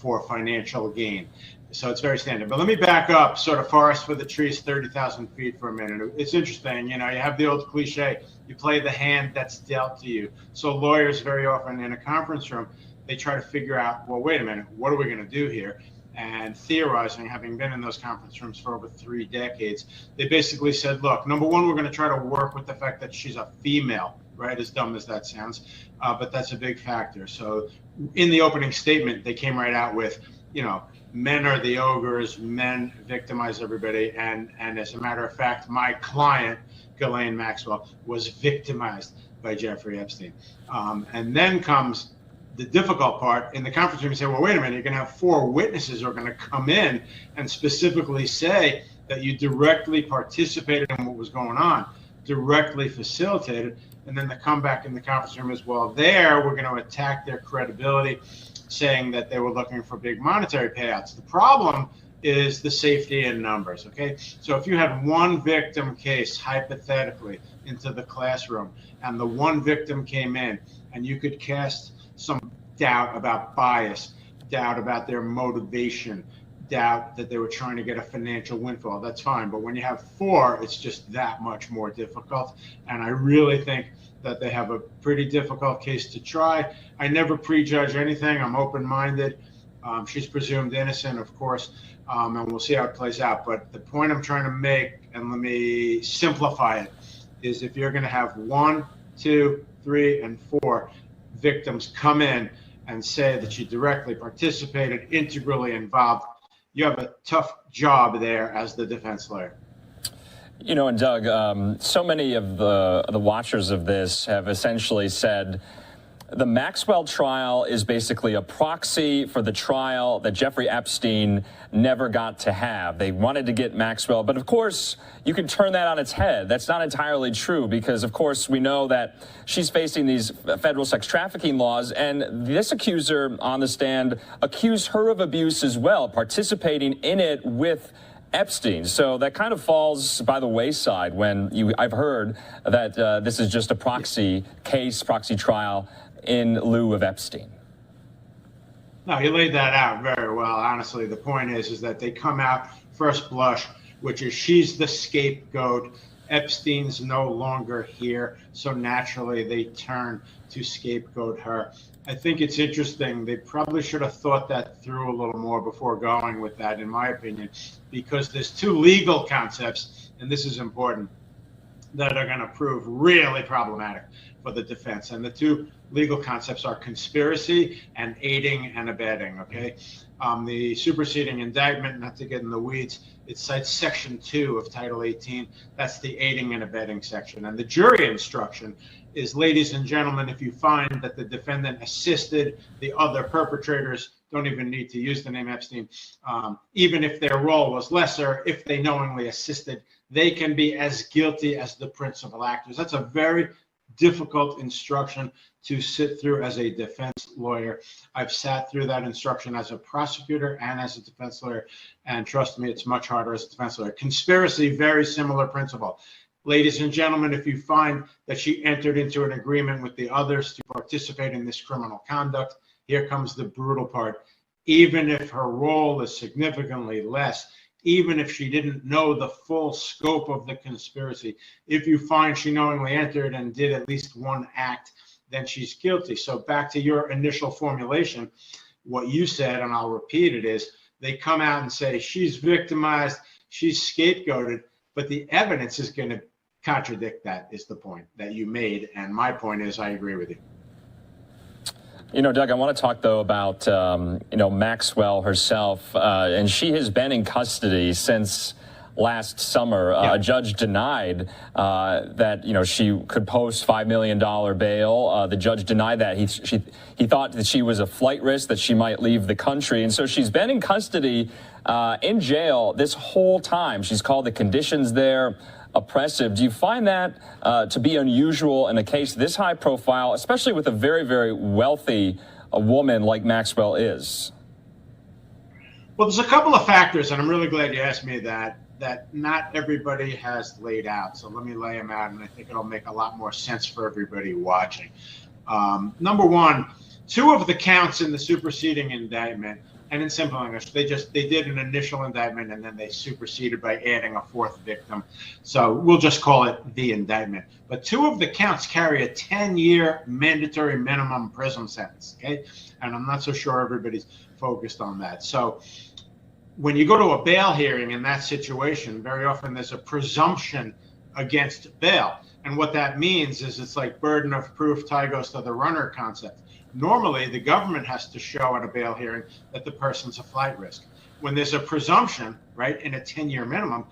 for financial gain. So it's very standard. But let me back up, sort of forest for the trees, 30,000 feet for a minute. It's interesting, you have the old cliche, you play the hand that's dealt to you. So lawyers very often in a conference room, they try to figure out, well, wait a minute, what are we going to do here? And theorizing, having been in those conference rooms for over 3 decades, they basically said, look, number one, we're going to try to work with the fact that she's a female, right? As dumb as that sounds, but that's a big factor. So in the opening statement, they came right out with, men are the ogres, men victimize everybody. And as a matter of fact, my client, Ghislaine Maxwell, was victimized by Jeffrey Epstein. And then comes the difficult part. In the conference room, you say, well, wait a minute, you're going to have 4 witnesses who are going to come in and specifically say that you directly participated in what was going on, directly facilitated. And then the comeback in the conference room is, well, we're going to attack their credibility, saying that they were looking for big monetary payouts. The problem is the safety in numbers, okay? So if you had one victim case, hypothetically, into the classroom, and the one victim came in, and you could cast some doubt about bias, doubt about their motivation, doubt that they were trying to get a financial windfall, that's fine. But when you have 4, it's just that much more difficult. And I really think that they have a pretty difficult case to try. I never prejudge anything. I'm open-minded. She's presumed innocent, of course, and we'll see how it plays out. But the point I'm trying to make, and let me simplify it, is if you're going to have 1, 2, 3, and 4 victims come in and say that she directly participated, integrally involved, you have a tough job there as the defense lawyer. And Doug, so many of the watchers of this have essentially said the Maxwell trial is basically a proxy for the trial that Jeffrey Epstein never got to have. They wanted to get Maxwell, but of course, you can turn that on its head. That's not entirely true because, of course, we know that she's facing these federal sex trafficking laws, and this accuser on the stand accused her of abuse as well, participating in it with Epstein. So that kind of falls by the wayside when I've heard that this is just a proxy case, proxy trial in lieu of Epstein. No, you laid that out very well. Honestly, the point is that they come out first blush, which is she's the scapegoat. Epstein's no longer here, so naturally they turn to scapegoat her. I think it's interesting. They probably should have thought that through a little more before going with that, in my opinion, because there's 2 legal concepts, and this is important, that are going to prove really problematic for the defense. And the 2 legal concepts are conspiracy and aiding and abetting, okay? The superseding indictment, not to get in the weeds, it cites Section 2 of Title 18. That's the aiding and abetting section. And the jury instruction is, ladies and gentlemen, if you find that the defendant assisted the other perpetrators, don't even need to use the name Epstein, even if their role was lesser, if they knowingly assisted, they can be as guilty as the principal actors. That's a very difficult instruction to sit through as a defense lawyer. I've sat through that instruction as a prosecutor and as a defense lawyer, and trust me, it's much harder as a defense lawyer. Conspiracy, very similar principle. Ladies and gentlemen, if you find that she entered into an agreement with the others to participate in this criminal conduct, here comes the brutal part. Even if her role is significantly less, even if she didn't know the full scope of the conspiracy, if you find she knowingly entered and did at least one act, then she's guilty. So back to your initial formulation, what you said, and I'll repeat it, is they come out and say she's victimized, she's scapegoated, but the evidence is going to contradict that, is the point that you made. And my point is, I agree with you. You know, Doug, I want to talk, though, about, Maxwell herself. And she has been in custody since last summer. A judge denied that, she could post $5 million bail. The judge denied that. He thought that she was a flight risk, that she might leave the country. And so she's been in custody in jail this whole time. She's called the conditions there oppressive. Do you find that to be unusual in a case this high profile, especially with a very, very wealthy woman like Maxwell is? Well, there's a couple of factors, and I'm really glad you asked me that not everybody has laid out. So let me lay them out, and I think it'll make a lot more sense for everybody watching. Number one, 2 of the counts in the superseding indictment, and in simple English, they did an initial indictment and then they superseded by adding a 4th victim. So we'll just call it the indictment. But 2 of the counts carry a 10-year mandatory minimum prison sentence, okay? And I'm not so sure everybody's focused on that. So when you go to a bail hearing in that situation, very often there's a presumption against bail. And what that means is it's like burden of proof, tie goes to the runner concept. Normally, the government has to show at a bail hearing that the person's a flight risk. When there's a presumption, right, in a 10-year minimum,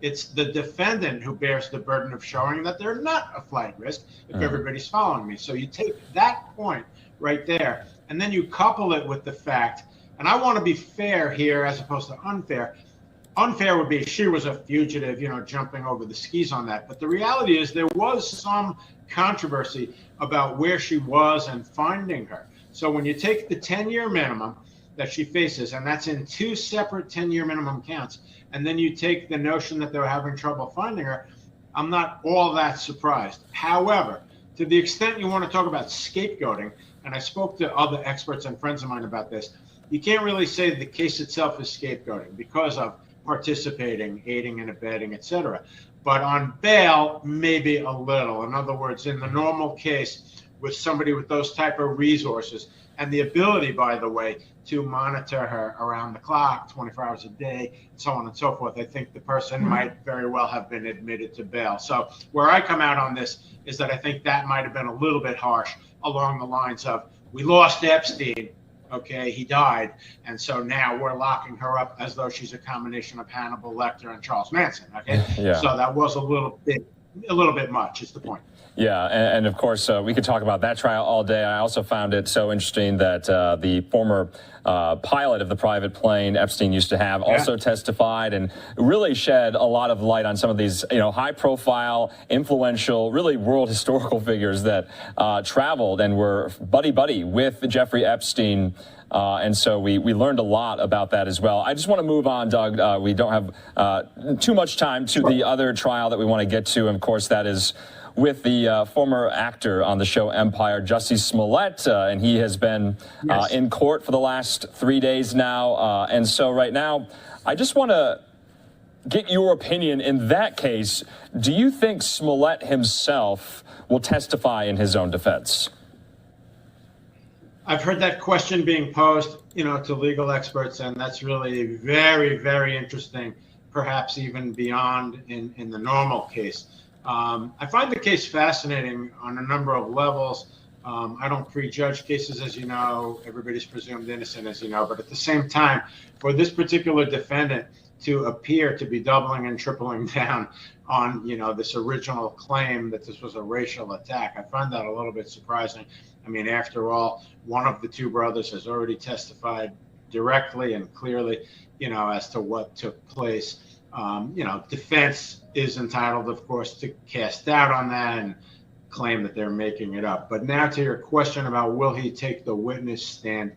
it's the defendant who bears the burden of showing that they're not a flight risk, if everybody's following me. So you take that point right there, and then you couple it with the fact, and I want to be fair here as opposed to unfair. Unfair would be she was a fugitive, jumping over the skis on that. But the reality is there was some controversy about where she was and finding her. So when you take the 10-year minimum that she faces, and that's in 2 separate 10-year minimum counts, and then you take the notion that they were having trouble finding her, I'm not all that surprised. However, to the extent you want to talk about scapegoating, and I spoke to other experts and friends of mine about this, you can't really say the case itself is scapegoating because of participating, aiding and abetting, etc. But on bail, maybe a little. In other words, in the normal case, with somebody with those type of resources and the ability, by the way, to monitor her around the clock, 24 hours a day, so on and so forth, I think the person might very well have been admitted to bail. So where I come out on this is that I think that might have been a little bit harsh along the lines of, we lost Epstein, okay, he died, and so now we're locking her up as though she's a combination of Hannibal Lecter and Charles Manson, okay? Yeah. So that was a little bit much, is the point. Yeah, and of course, we could talk about that trial all day. I also found it so interesting that the former pilot of the private plane Epstein used to have also testified and really shed a lot of light on some of these, high-profile, influential, really world historical figures that traveled and were buddy-buddy with Jeffrey Epstein. And so we learned a lot about that as well. I just want to move on, Doug. We don't have too much time to the other trial that we want to get to. And of course, that is with the former actor on the show Empire, Jussie Smollett, and he has been in court for the last 3 days now. And so right now, I just want to get your opinion in that case. Do you think Smollett himself will testify in his own defense? I've heard that question being posed, to legal experts, and that's really very, very interesting, perhaps even beyond in the normal case. I find the case fascinating on a number of levels. I don't prejudge cases, as you know. Everybody's presumed innocent, as you know. But at the same time, for this particular defendant to appear to be doubling and tripling down on, this original claim that this was a racial attack, I find that a little bit surprising. I mean, after all, one of the two brothers has already testified directly and clearly, as to what took place. Defense is entitled, of course, to cast doubt on that and claim that they're making it up. But now to your question about will he take the witness stand?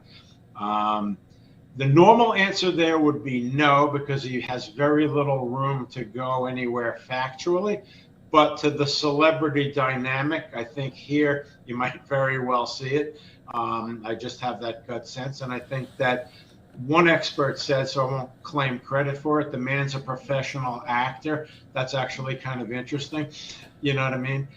The normal answer there would be no, because he has very little room to go anywhere factually. But to the celebrity dynamic, I think here you might very well see it. I just have that gut sense. And I think that one expert said, so I won't claim credit for it, the man's a professional actor. That's actually kind of interesting. You know what I mean?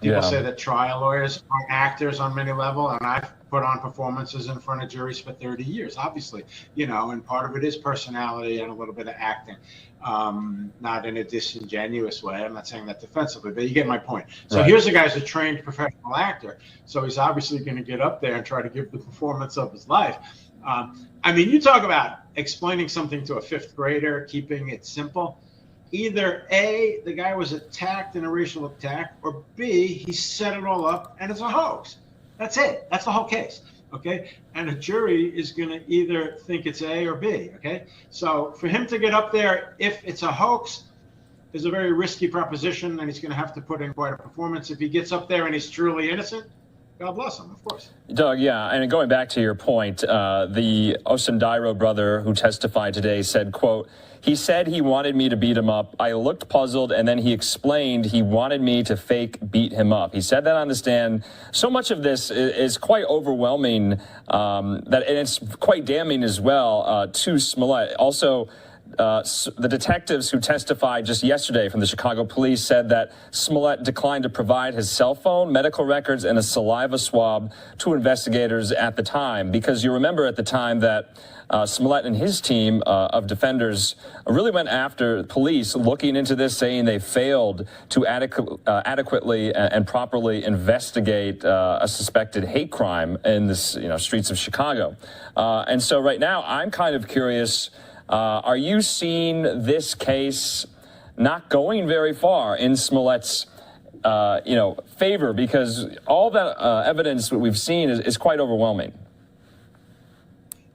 People say that trial lawyers are actors on many levels, and I've put on performances in front of juries for 30 years, obviously, and part of it is personality and a little bit of acting, not in a disingenuous way. I'm not saying that defensively, but you get my point. So here's a guy who's a trained professional actor, so he's obviously going to get up there and try to give the performance of his life. I mean, you talk about explaining something to a fifth grader, keeping it simple. Either A, the guy was attacked in a racial attack, or B, he set it all up and it's a hoax. That's it. That's the whole case. Okay. And a jury is going to either think it's A or B. Okay. So for him to get up there, if it's a hoax, is a very risky proposition, and he's going to have to put in quite a performance. If he gets up there and he's truly innocent, God bless him, of course. Doug, yeah, and going back to your point, the Osundairo brother who testified today said, quote, he said he wanted me to beat him up. I looked puzzled, and then he explained he wanted me to fake beat him up. He said that on the stand. So much of this is quite overwhelming, and it's quite damning as well to Smollett. Also, the detectives who testified just yesterday from the Chicago police said that Smollett declined to provide his cell phone, medical records, and a saliva swab to investigators at the time. Because you remember at the time that Smollett and his team of defenders really went after police looking into this, saying they failed to adequately and properly investigate a suspected hate crime in the streets of Chicago. And so right now, I'm kind of curious, are you seeing this case not going very far in Smollett's favor? Because all the evidence that we've seen is quite overwhelming.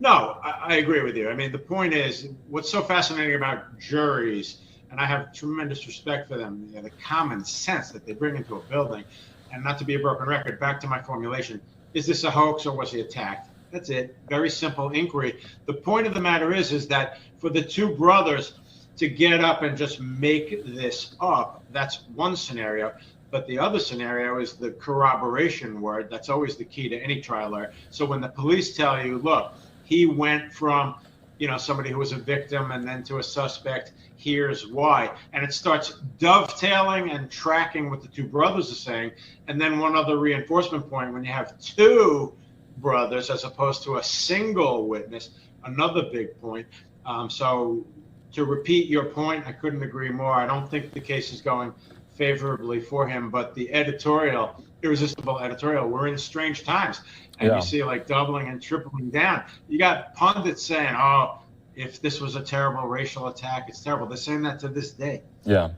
No, I agree with you. I mean, the point is, what's so fascinating about juries, and I have tremendous respect for them, the common sense that they bring into a building, and not to be a broken record, back to my formulation, is this a hoax or was he attacked? That's it. Very simple inquiry. The point of the matter is that for the two brothers to get up and just make this up, that's one scenario. But the other scenario is the corroboration word. That's always the key to any trial lawyer. So when the police tell you, look, he went from, somebody who was a victim and then to a suspect, here's why. And it starts dovetailing and tracking what the two brothers are saying. And then one other reinforcement point, when you have two brothers as opposed to a single witness, another big point. So to repeat your point, I couldn't agree more. I don't think the case is going favorably for him, but the editorial, irresistible editorial, we're in strange times. And you see like doubling and tripling down. You got pundits saying, oh, if this was a terrible racial attack, it's terrible. They're saying that to this day. Yeah.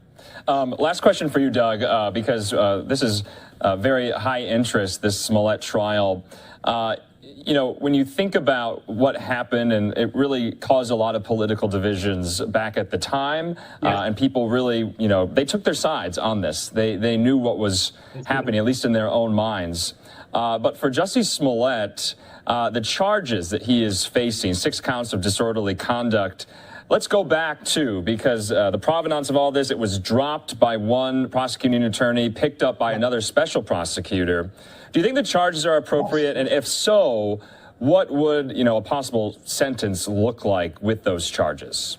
Last question for you, Doug, because this is very high interest, this Smollett trial. When you think about what happened, and it really caused a lot of political divisions back at the time, and people really, they took their sides on this. They knew what was happening, at least in their own minds. But for Jussie Smollett, the charges that he is facing, 6 counts of disorderly conduct, let's go back to, because the provenance of all this, it was dropped by one prosecuting attorney, picked up by another special prosecutor. Do you think the charges are appropriate? And if so, what would, a possible sentence look like with those charges?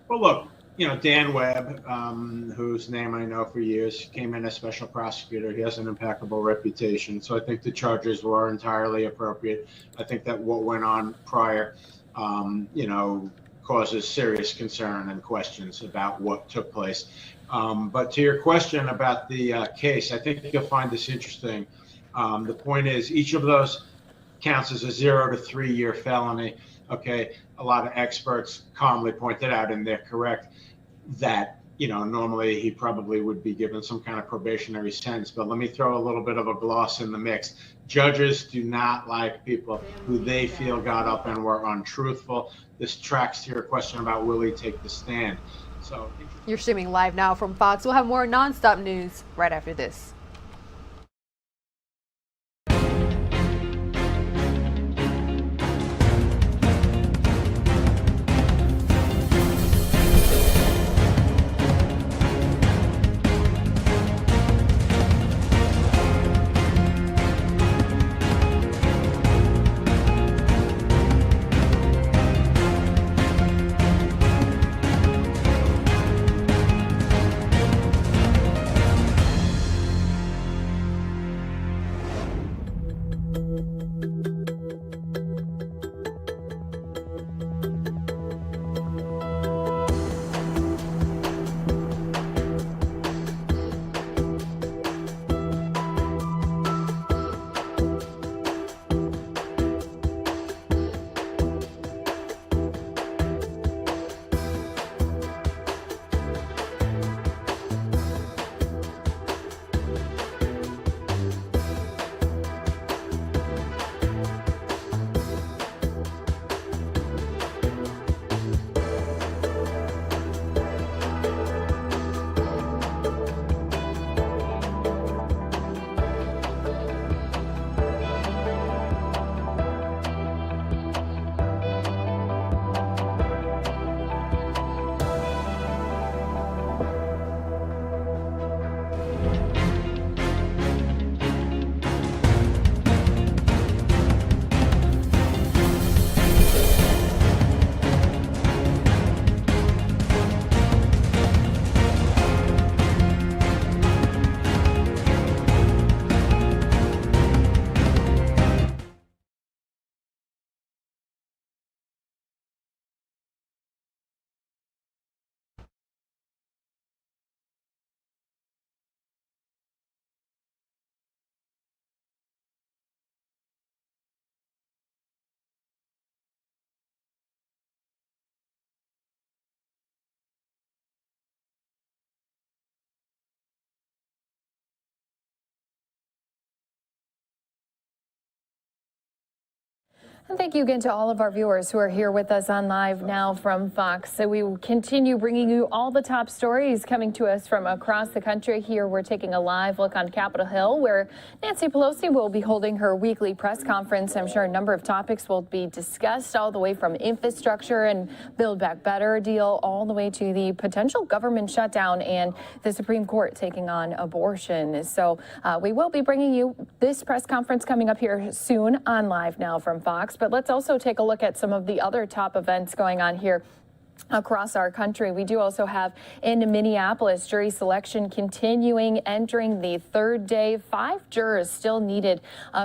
Well, look, Dan Webb, whose name I know for years, came in as special prosecutor. He has an impeccable reputation. So I think the charges were entirely appropriate. I think that what went on prior, causes serious concern and questions about what took place. But to your question about the case, I think you'll find this interesting. The point is, each of those counts as a 0 to 3 year felony. Okay, a lot of experts calmly pointed out, and they're correct, that normally he probably would be given some kind of probationary sentence. But let me throw a little bit of a gloss in the mix. Judges do not like people who they feel got up and were untruthful. This tracks to your question about will he take the stand. So you're streaming live now from Fox. We'll have more nonstop news right after this. And thank you again to all of our viewers who are here with us on Live Now from Fox. So we will continue bringing you all the top stories coming to us from across the country. Here we're taking a live look on Capitol Hill, where Nancy Pelosi will be holding her weekly press conference. I'm sure a number of topics will be discussed, all the way from infrastructure and Build Back Better deal, all the way to the potential government shutdown and the Supreme Court taking on abortion. So we will be bringing you this press conference coming up here soon on Live Now from Fox. But let's also take a look at some of the other top events going on here across our country. We do also have in Minneapolis jury selection continuing, entering the third day. 5 jurors still needed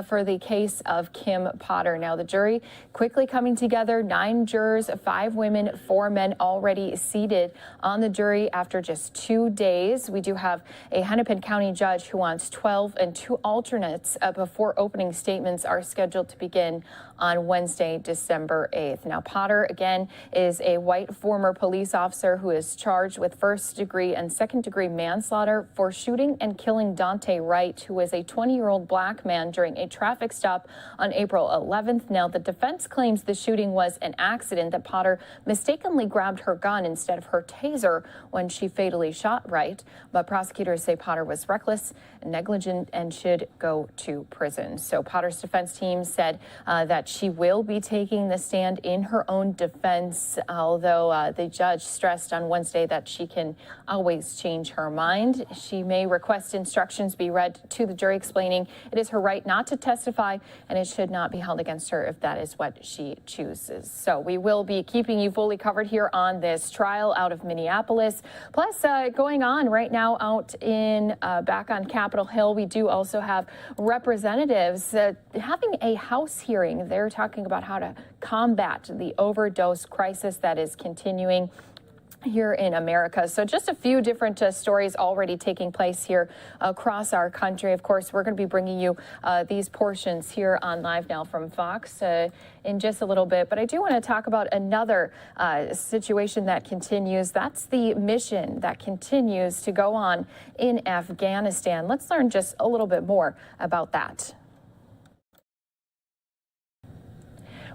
for the case of Kim Potter. Now the jury quickly coming together. 9 jurors, 5 women, 4 men already seated on the jury after just 2 days. We do have a Hennepin County judge who wants 12 and 2 alternates before opening statements are scheduled to begin on Wednesday, December 8th. Now Potter, again, is a white former police officer who is charged with first-degree and second-degree manslaughter for shooting and killing Dante Wright, who was a 20-year-old black man during a traffic stop on April 11th. Now, the defense claims the shooting was an accident, that Potter mistakenly grabbed her gun instead of her taser when she fatally shot Wright. But prosecutors say Potter was reckless, negligent, and should go to prison. So Potter's defense team said that she will be taking the stand in her own defense, although the judge stressed on Wednesday that she can always change her mind. She may request instructions be read to the jury explaining it is her right not to testify and it should not be held against her if that is what she chooses. So we will be keeping you fully covered here on this trial out of Minneapolis. Plus, going on right now out in back on Capitol Hill, we do also have representatives having a House hearing. They're talking about how to combat the overdose crisis that is continuing. here in America. So just a few different stories already taking place here across our country. Of course, we're going to be bringing you these portions here on Live Now from Fox in just a little bit. But I do want to talk about another situation that continues. That's the mission that continues to go on in Afghanistan. Let's learn just a little bit more about that.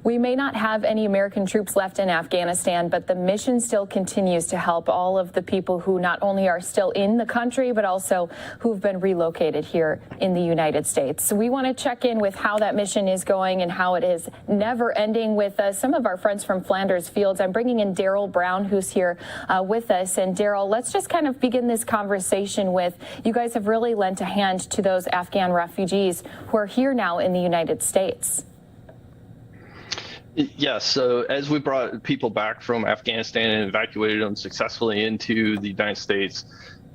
We may not have any American troops left in Afghanistan, but the mission still continues to help all of the people who not only are still in the country, but also who've been relocated here in the United States. So we want to check in with how that mission is going and how it is never ending with some of our friends from Flanders Fields. I'm bringing in Daryl Brown, who's here with us. And Daryl, let's just kind of begin this conversation with, you guys have really lent a hand to those Afghan refugees who are here now in the United States. Yes. So as we brought people back from Afghanistan and evacuated them successfully into the United States,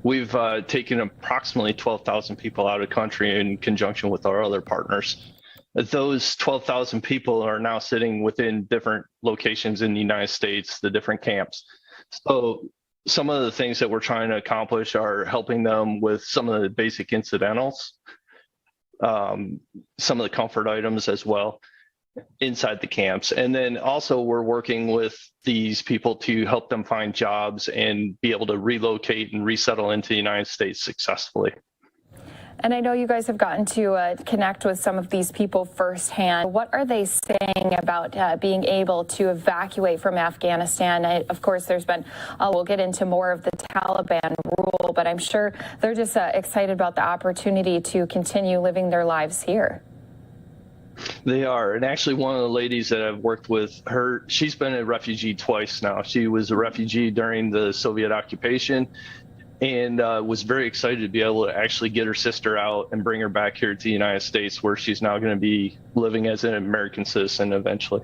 we've taken approximately 12,000 people out of the country in conjunction with our other partners. Those 12,000 people are now sitting within different locations in the United States, the different camps. So some of the things that we're trying to accomplish are helping them with some of the basic incidentals, some of the comfort items as well inside the camps. And then also we're working with these people to help them find jobs and be able to relocate and resettle into the United States successfully. And I know you guys have gotten to connect with some of these people firsthand. What are they saying about being able to evacuate from Afghanistan? Of course, there's been, we'll get into more of the Taliban rule, but I'm sure they're just excited about the opportunity to continue living their lives here. They are. And actually, one of the ladies that I've worked with, she's been a refugee twice now. She was a refugee during the Soviet occupation and was very excited to be able to actually get her sister out and bring her back here to the United States, where she's now going to be living as an American citizen eventually.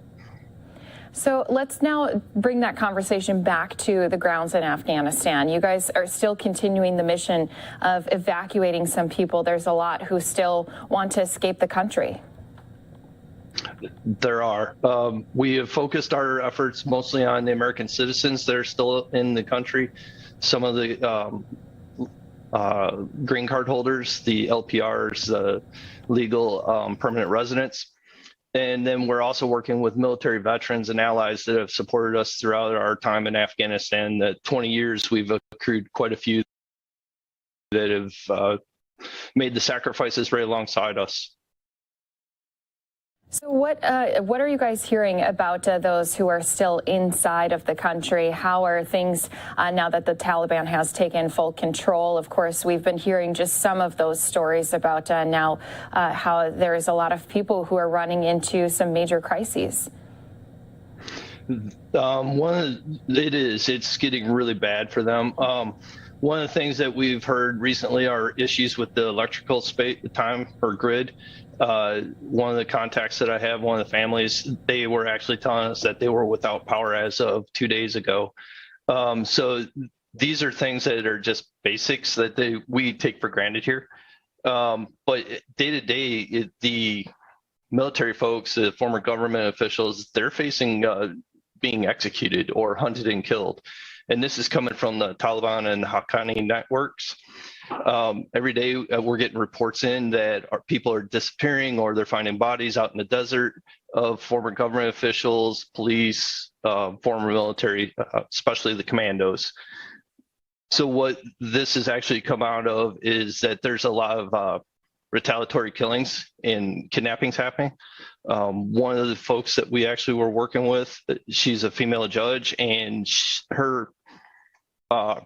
So let's now bring that conversation back to the grounds in Afghanistan. You guys are still continuing the mission of evacuating some people. There's a lot who still want to escape the country. There are. We have focused our efforts mostly on the American citizens that are still in the country. Some of the green card holders, the LPRs, the legal permanent residents. And then we're also working with military veterans and allies that have supported us throughout our time in Afghanistan. That 20 years, we've accrued quite a few that have made the sacrifices right alongside us. So what are you guys hearing about those who are still inside of the country? How are things now that the Taliban has taken full control? Of course, we've been hearing just some of those stories about now how there is a lot of people who are running into some major crises. It's getting really bad for them. One of the things that we've heard recently are issues with the electrical time or grid. One of the contacts that I have, one of the families, they were actually telling us that they were without power as of 2 days ago. So these are things that are just basics that we take for granted here. But day to day, the military folks, the former government officials, they're facing being executed or hunted and killed. And this is coming from the Taliban and Haqqani networks. Every day we're getting reports in that people are disappearing or they're finding bodies out in the desert of former government officials, police, former military, especially the commandos. So what this has actually come out of is that there's a lot of retaliatory killings and kidnappings happening. One of the folks that we actually were working with, she's a female judge, and her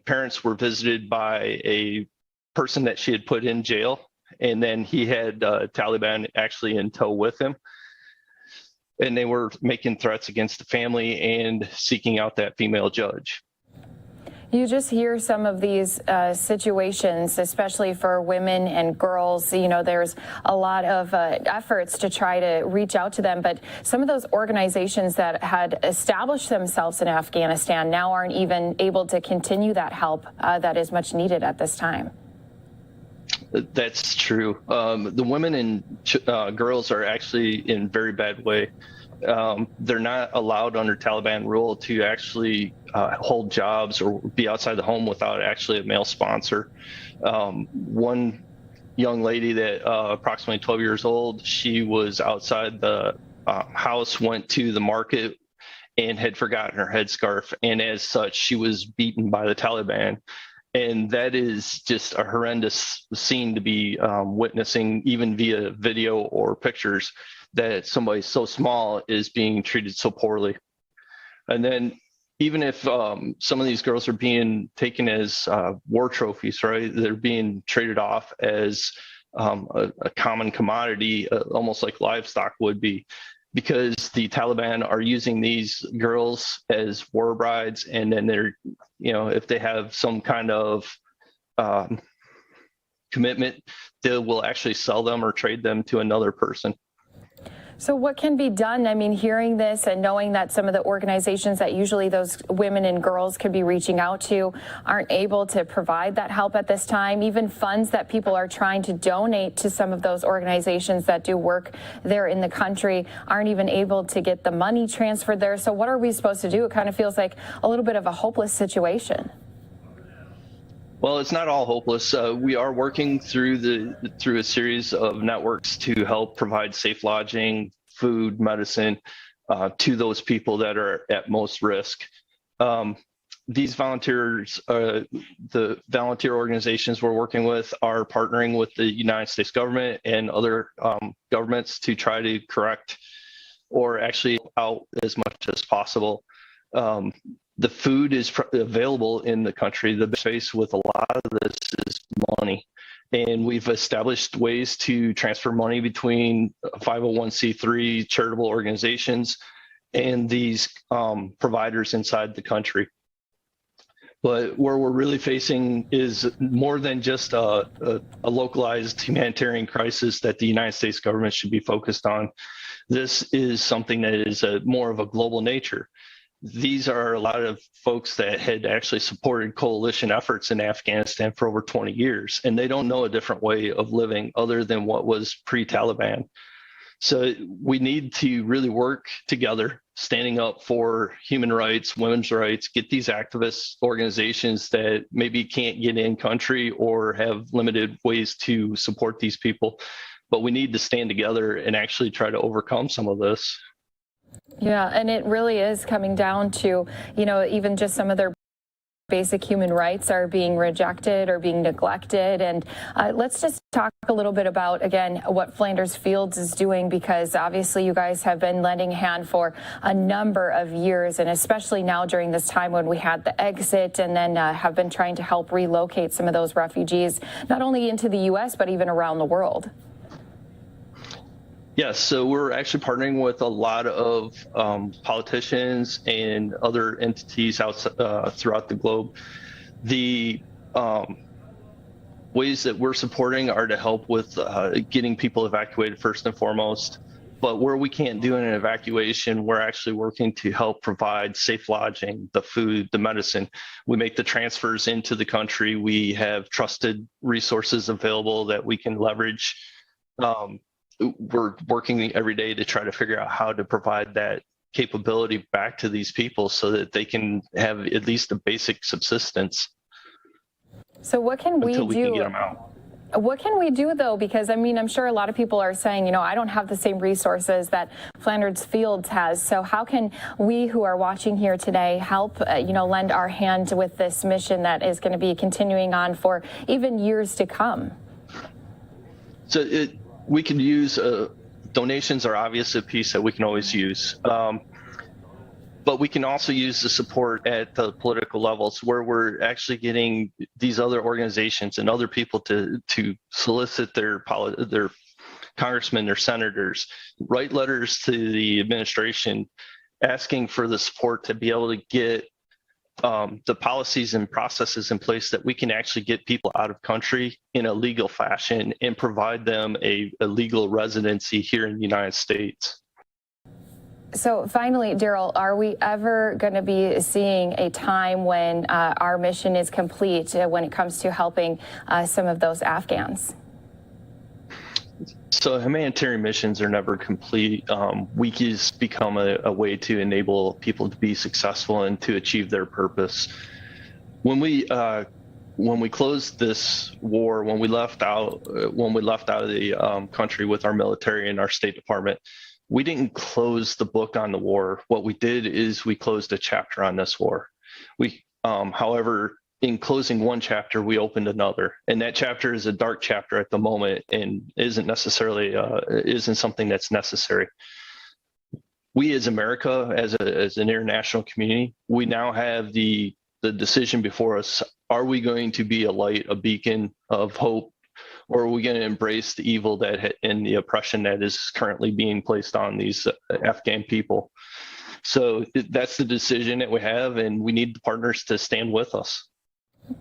parents were visited by a person that she had put in jail, and then he had Taliban actually in tow with him, and they were making threats against the family and seeking out that female judge. You just hear some of these situations, especially for women and girls. You know, there's a lot of efforts to try to reach out to them. But some of those organizations that had established themselves in Afghanistan now aren't even able to continue that help that is much needed at this time. That's true. The women and girls are actually in very bad way. They're not allowed under Taliban rule to actually hold jobs or be outside the home without actually a male sponsor. One young lady that approximately 12 years old, she was outside the house, went to the market and had forgotten her headscarf. And as such, she was beaten by the Taliban. And that is just a horrendous scene to be witnessing, even via video or pictures, that somebody so small is being treated so poorly. And then even if some of these girls are being taken as war trophies, right? They're being traded off as a common commodity, almost like livestock would be, because the Taliban are using these girls as war brides, and then they're, if they have some kind of commitment, they will actually sell them or trade them to another person. So what can be done? I mean, hearing this and knowing that some of the organizations that usually those women and girls could be reaching out to aren't able to provide that help at this time, even funds that people are trying to donate to some of those organizations that do work there in the country aren't even able to get the money transferred there. So what are we supposed to do? It kind of feels like a little bit of a hopeless situation. Well, it's not all hopeless. We are working through a series of networks to help provide safe lodging, food, medicine to those people that are at most risk. These volunteers, the volunteer organizations we're working with, are partnering with the United States government and other governments to try to correct or actually out as much as possible. The food is available in the country. The face with a lot of this is money. And we've established ways to transfer money between 501c3 charitable organizations and these providers inside the country. But where we're really facing is more than just a localized humanitarian crisis that the United States government should be focused on. This is something that is more of a global nature. These are a lot of folks that had actually supported coalition efforts in Afghanistan for over 20 years, and they don't know a different way of living other than what was pre-Taliban. So we need to really work together, standing up for human rights, women's rights, get these activist organizations that maybe can't get in country or have limited ways to support these people. But we need to stand together and actually try to overcome some of this. Yeah, and it really is coming down to, even just some of their basic human rights are being rejected or being neglected. And let's just talk a little bit about, again, what Flanders Fields is doing, because obviously you guys have been lending a hand for a number of years, and especially now during this time when we had the exit, and then have been trying to help relocate some of those refugees, not only into the U.S., but even around the world. Yes, so we're actually partnering with a lot of politicians and other entities throughout the globe. The ways that we're supporting are to help with getting people evacuated first and foremost. But where we can't do an evacuation, we're actually working to help provide safe lodging, the food, the medicine. We make the transfers into the country. We have trusted resources available that we can leverage. We're working every day to try to figure out how to provide that capability back to these people so that they can have at least a basic subsistence. So what can we do? We can get them out. What can we do, though? Because, I mean, I'm sure a lot of people are saying, I don't have the same resources that Flanders Fields has. So how can we who are watching here today help, lend our hand with this mission that is going to be continuing on for even years to come? So we can use donations are obviously a piece that we can always use. But we can also use the support at the political levels where we're actually getting these other organizations and other people to solicit their congressmen, their senators, write letters to the administration asking for the support to be able to get the policies and processes in place that we can actually get people out of country in a legal fashion and provide them a legal residency here in the United States. So finally, Daryl, are we ever going to be seeing a time when our mission is complete when it comes to helping some of those Afghans? So humanitarian missions are never complete. We just become a way to enable people to be successful and to achieve their purpose. When we closed this war, when we left out of the country with our military and our State Department, we didn't close the book on the war. What we did is we closed a chapter on this war. However, in closing one chapter, we opened another, and that chapter is a dark chapter at the moment and isn't necessarily isn't something that's necessary. We as America, as an international community, we now have the decision before us. Are we going to be a light, a beacon of hope, or are we going to embrace the evil and the oppression that is currently being placed on these Afghan people? So that's the decision that we have, and we need the partners to stand with us.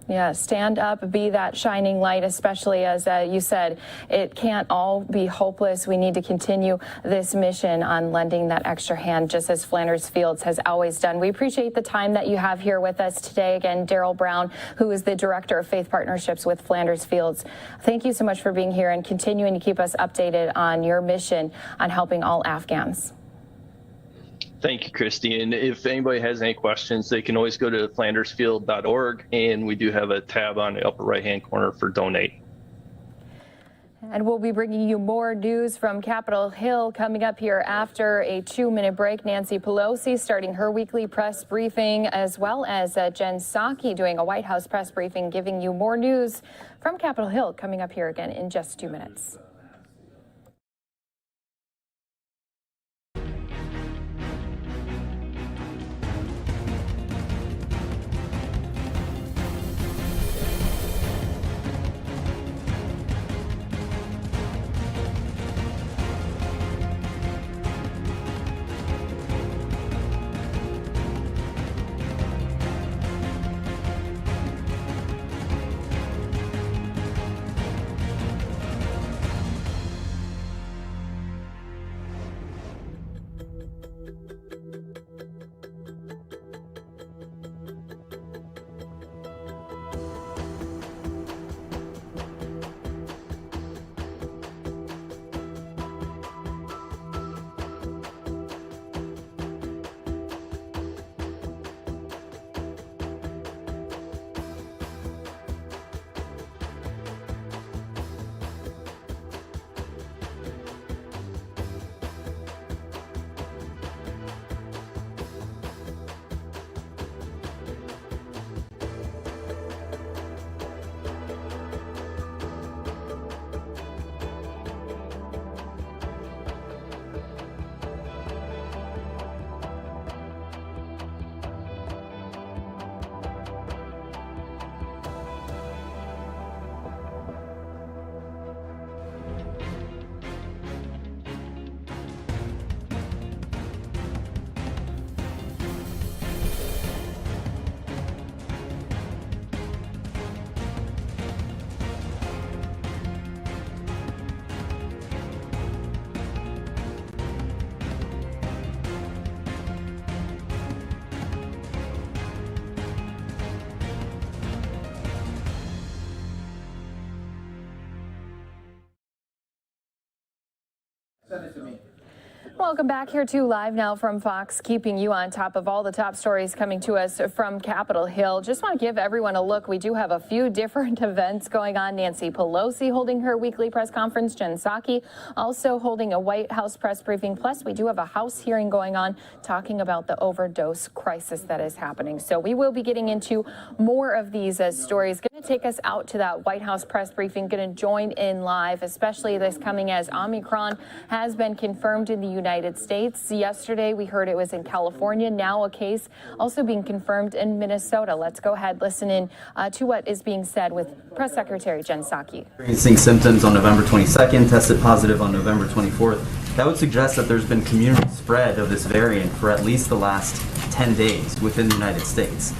Yeah, stand up, be that shining light, especially as you said, it can't all be hopeless. We need to continue this mission on lending that extra hand, just as Flanders Fields has always done. We appreciate the time that you have here with us today. Again, Daryl Brown, who is the Director of Faith Partnerships with Flanders Fields. Thank you so much for being here and continuing to keep us updated on your mission on helping all Afghans. Thank you, Christy. And if anybody has any questions, they can always go to flandersfield.org, and we do have a tab on the upper right-hand corner for donate. And we'll be bringing you more news from Capitol Hill coming up here after a 2-minute break. Nancy Pelosi starting her weekly press briefing, as well as Jen Psaki doing a White House press briefing, giving you more news from Capitol Hill coming up here again in just 2 minutes. Welcome back here to Live Now from Fox, keeping you on top of all the top stories coming to us from Capitol Hill. Just want to give everyone a look. We do have a few different events going on. Nancy Pelosi holding her weekly press conference. Jen Psaki also holding a White House press briefing. Plus, we do have a House hearing going on talking about the overdose crisis that is happening. So we will be getting into more of these stories. Going to take us out to that White House press briefing. Going to join in live, especially this coming as Omicron has been confirmed in the United States. Yesterday, we heard it was in California. Now a case also being confirmed in Minnesota. Let's go ahead, listen in to what is being said with Press Secretary Jen Psaki. Experiencing symptoms on November 22nd, tested positive on November 24th. That would suggest that there's been community spread of this variant for at least the last 10 days within the United States.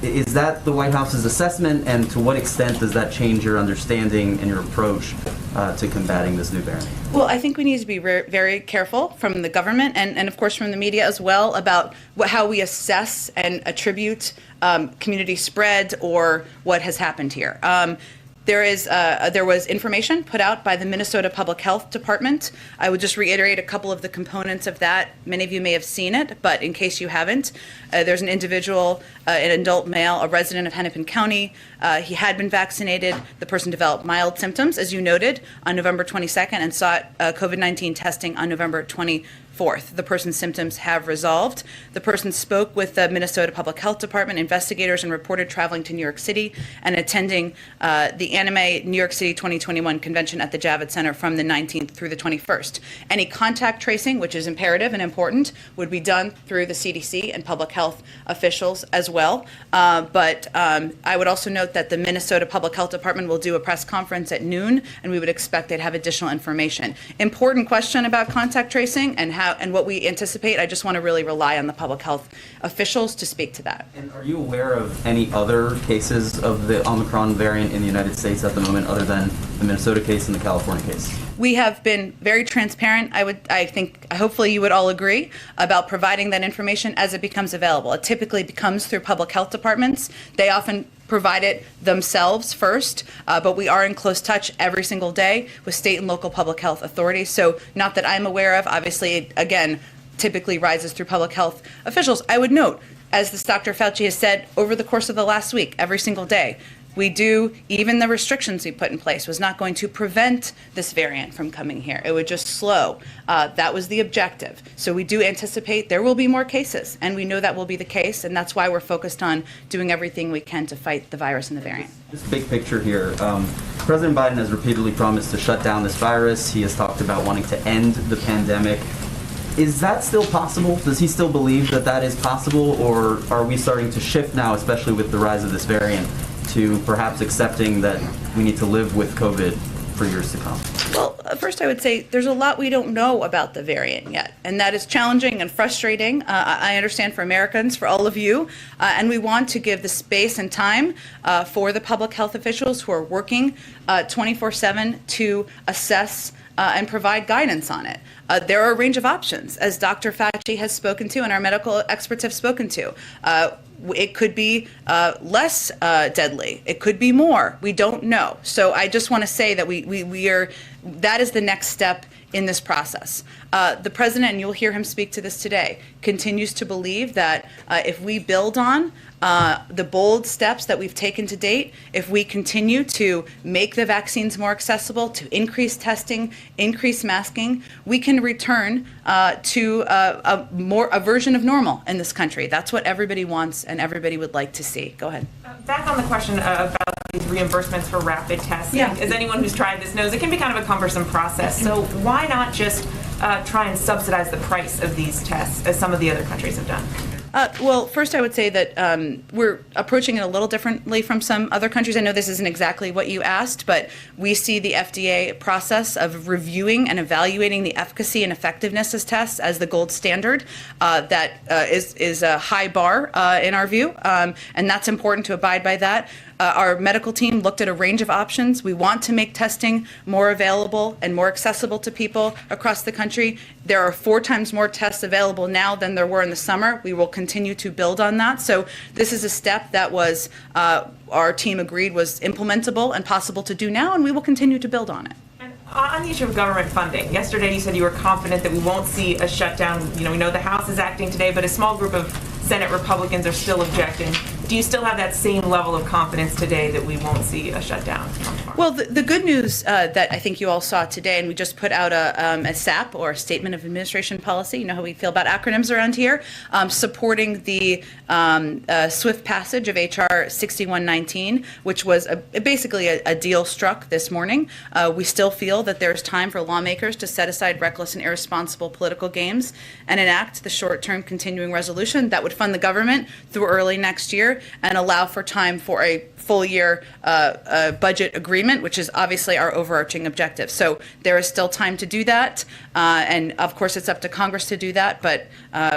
Is that the White House's assessment, and to what extent does that change your understanding and your approach to combating this new variant? Well, I think we need to be very careful from the government and of course from the media as well about how we assess and attribute community spread or what has happened here. There was information put out by the Minnesota Public Health Department. I would just reiterate a couple of the components of that. Many of you may have seen it, but in case you haven't, there's an individual, an adult male, a resident of Hennepin County. He had been vaccinated. The person developed mild symptoms, as you noted, on November 22nd and sought COVID-19 testing on November 24th. The person's symptoms have resolved. The person spoke with the Minnesota Public Health Department investigators and reported traveling to New York City and attending the Anime New York City 2021 convention at the Javits Center from the 19th through the 21st. Any contact tracing, which is imperative and important, would be done through the CDC and public health officials as well. But I would also note that the Minnesota Public Health Department will do a press conference at noon, and we would expect they'd have additional information. Important question about contact tracing and what we anticipate. I just want to really rely on the public health officials to speak to that. And are you aware of any other cases of the Omicron variant in the United States at the moment, other than the Minnesota case and the California case? We have been very transparent. I think, hopefully you would all agree, about providing that information as it becomes available. It typically comes through public health departments. They often provide it themselves first, but we are in close touch every single day with state and local public health authorities. So not that I'm aware of, obviously, it, again, typically rises through public health officials. I would note, as this Dr. Fauci has said over the course of the last week, every single day, even the restrictions we put in place was not going to prevent this variant from coming here. It would just slow. That was the objective. So we do anticipate there will be more cases, and we know that will be the case, and that's why we're focused on doing everything we can to fight the virus and the variant. Just big picture here. President Biden has repeatedly promised to shut down this virus. He has talked about wanting to end the pandemic. Is that still possible? Does he still believe that that is possible, or are we starting to shift now, especially with the rise of this variant, to perhaps accepting that we need to live with COVID for years to come? Well, first I would say there's a lot we don't know about the variant yet, and that is challenging and frustrating. I understand for Americans, for all of you, and we want to give the space and time for the public health officials who are working 24/7 to assess and provide guidance on it. There are a range of options, as Dr. Fauci has spoken to and our medical experts have spoken to. It could be less deadly. It could be more. We don't know. So I just want to say that that is the next step in this process. The president, and you'll hear him speak to this today, continues to believe that if we build on the bold steps that we've taken to date, if we continue to make the vaccines more accessible, to increase testing, increase masking, we can return to a version of normal in this country. That's what everybody wants and everybody would like to see. Go ahead. Back on the question about these reimbursements for rapid testing, as anyone who's tried this knows, it can be kind of a cumbersome process. So why not just try and subsidize the price of these tests, as some of the other countries have done? Well, first I would say that we're approaching it a little differently from some other countries. I know this isn't exactly what you asked, but we see the FDA process of reviewing and evaluating the efficacy and effectiveness of tests as the gold standard. That is a high bar in our view, and that's important to abide by that. Our medical team looked at a range of options. We want to make testing more available and more accessible to people across the country. There are 4 times more tests available now than there were in the summer. We will continue to build on that. So this is a step that was our team agreed was implementable and possible to do now, and we will continue to build on it. On the issue of government funding, yesterday you said you were confident that we won't see a shutdown. You know, we know the House is acting today, but a small group of Senate Republicans are still objecting. Do you still have that same level of confidence today that we won't see a shutdown? Well, the good news that I think you all saw today, and we just put out a SAP, or a Statement of Administration Policy, you know how we feel about acronyms around here, supporting the swift passage of H.R. 6119, which was basically a deal struck this morning. We still feel that there's time for lawmakers to set aside reckless and irresponsible political games and enact the short-term continuing resolution that would fund the government through early next year and allow for time for a full year budget agreement, which is obviously our overarching objective. So there is still time to do that. And of course, it's up to Congress to do that. But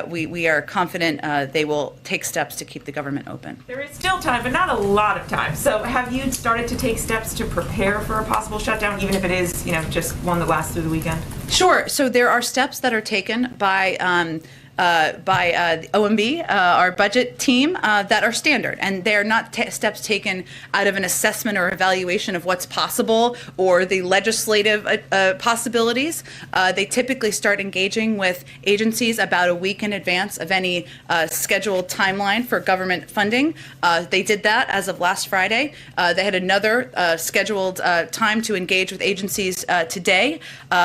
we are confident they will take steps to keep the government open. There is still time, but not a lot of time. So have you started to take steps to prepare for a possible shutdown, even if it is, just one that lasts through the weekend? Sure. So there are steps that are taken by by the OMB, our budget team, that are standard, and they are not steps taken out of an assessment or evaluation of what's possible or the legislative possibilities. They typically start engaging with agencies about a week in advance of any scheduled timeline for government funding. They did that as of last Friday. They had another scheduled time to engage with agencies today.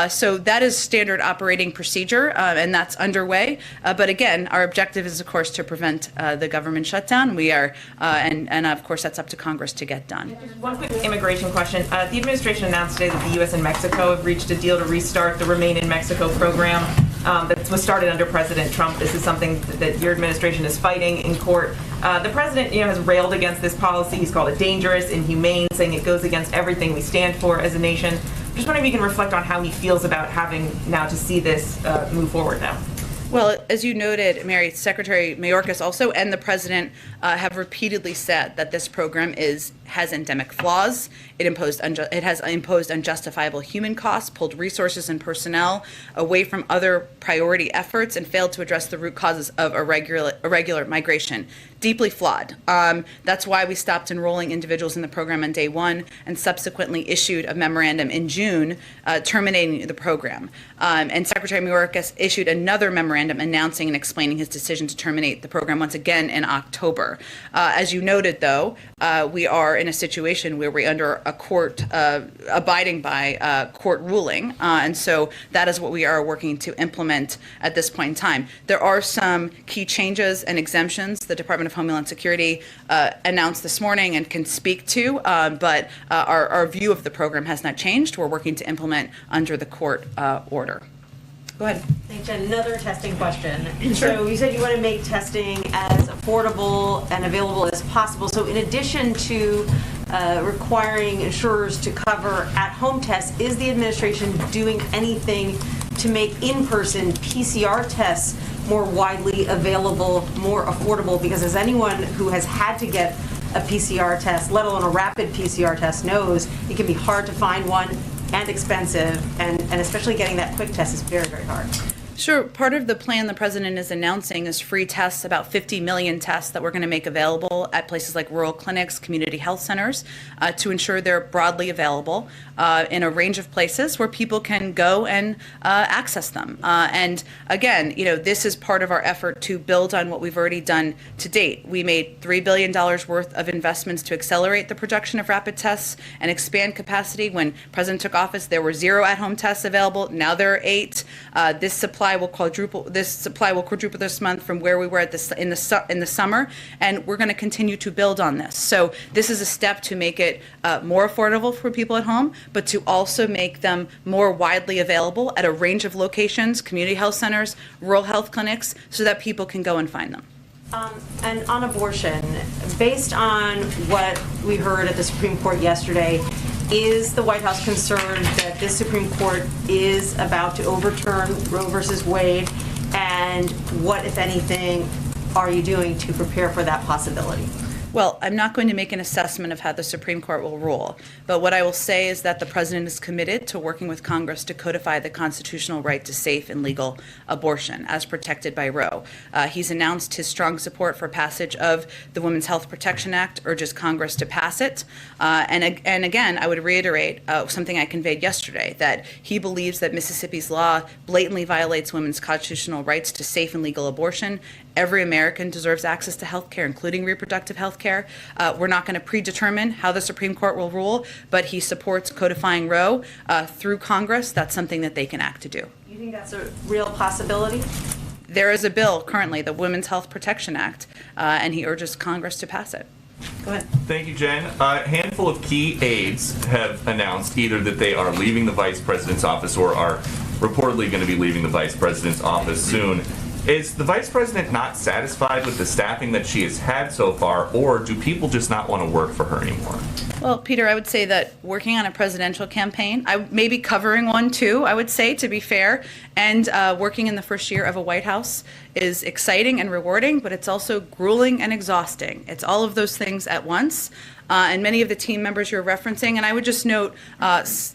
So that is standard operating procedure, and that's underway. But again, our objective is, of course, to prevent the government shutdown. We are, and of course, that's up to Congress to get done. One quick immigration question. The administration announced today that the U.S. and Mexico have reached a deal to restart the Remain in Mexico program that was started under President Trump. This is something that your administration is fighting in court. The president, has railed against this policy. He's called it dangerous, inhumane, saying it goes against everything we stand for as a nation. I'm just wondering if you can reflect on how he feels about having now to see this move forward now. Well, as you noted, Mary, Secretary Mayorkas also and the president have repeatedly said that this program has endemic flaws. It has imposed unjustifiable human costs, pulled resources and personnel away from other priority efforts, and failed to address the root causes of irregular migration. Deeply flawed. That's why we stopped enrolling individuals in the program on day one and subsequently issued a memorandum in June terminating the program. And Secretary Mayorkas issued another memorandum announcing and explaining his decision to terminate the program once again in October. As you noted, though, we are in a situation where we're under a court, abiding by court ruling. And so that is what we are working to implement at this point in time. There are some key changes and exemptions the Department of Homeland Security announced this morning and can speak to, but our view of the program has not changed. We're working to implement under the court order. Go ahead. Thanks, Jen. Another testing question. So you said you want to make testing as affordable and available as possible. So in addition to requiring insurers to cover at-home tests, is the administration doing anything to make in-person PCR tests more widely available, more affordable? Because as anyone who has had to get a PCR test, let alone a rapid PCR test, knows, it can be hard to find one and expensive, and especially getting that quick test is very, very hard. Sure. Part of the plan the president is announcing is free tests, about 50 million tests that we're going to make available at places like rural clinics, community health centers, to ensure they're broadly available in a range of places where people can go and access them. And again, this is part of our effort to build on what we've already done to date. We made $3 billion worth of investments to accelerate the production of rapid tests and expand capacity. When President took office, there were 0 at-home tests available. Now there are 8. This supply will quadruple this month from where we were at in the summer, and we're going to continue to build on this. So this is a step to make it more affordable for people at home, but to also make them more widely available at a range of locations, community health centers, rural health clinics, so that people can go and find them. And on abortion, based on what we heard at the Supreme Court yesterday, is the White House concerned that this Supreme Court is about to overturn Roe versus Wade? And what, if anything, are you doing to prepare for that possibility? Well, I'm not going to make an assessment of how the Supreme Court will rule, but what I will say is that the president is committed to working with Congress to codify the constitutional right to safe and legal abortion as protected by Roe. He's announced his strong support for passage of the Women's Health Protection Act, urges Congress to pass it. And again, I would reiterate something I conveyed yesterday, that he believes that Mississippi's law blatantly violates women's constitutional rights to safe and legal abortion. Every American deserves access to health care, including reproductive health care. We're not going to predetermine how the Supreme Court will rule, but he supports codifying Roe through Congress. That's something that they can act to do. You think that's a real possibility? There is a bill currently, the Women's Health Protection Act, and he urges Congress to pass it. Go ahead. Thank you, Jen. A handful of key aides have announced either that they are leaving the vice president's office or are reportedly going to be leaving the vice president's office soon. Is the vice president not satisfied with the staffing that she has had so far, or do people just not want to work for her anymore? Well, Peter, I would say that working on a presidential campaign, I may be covering one too, I would say, to be fair, and working in the first year of a White House is exciting and rewarding, but it's also grueling and exhausting. It's all of those things at once. and many of the team members you're referencing. And I would just note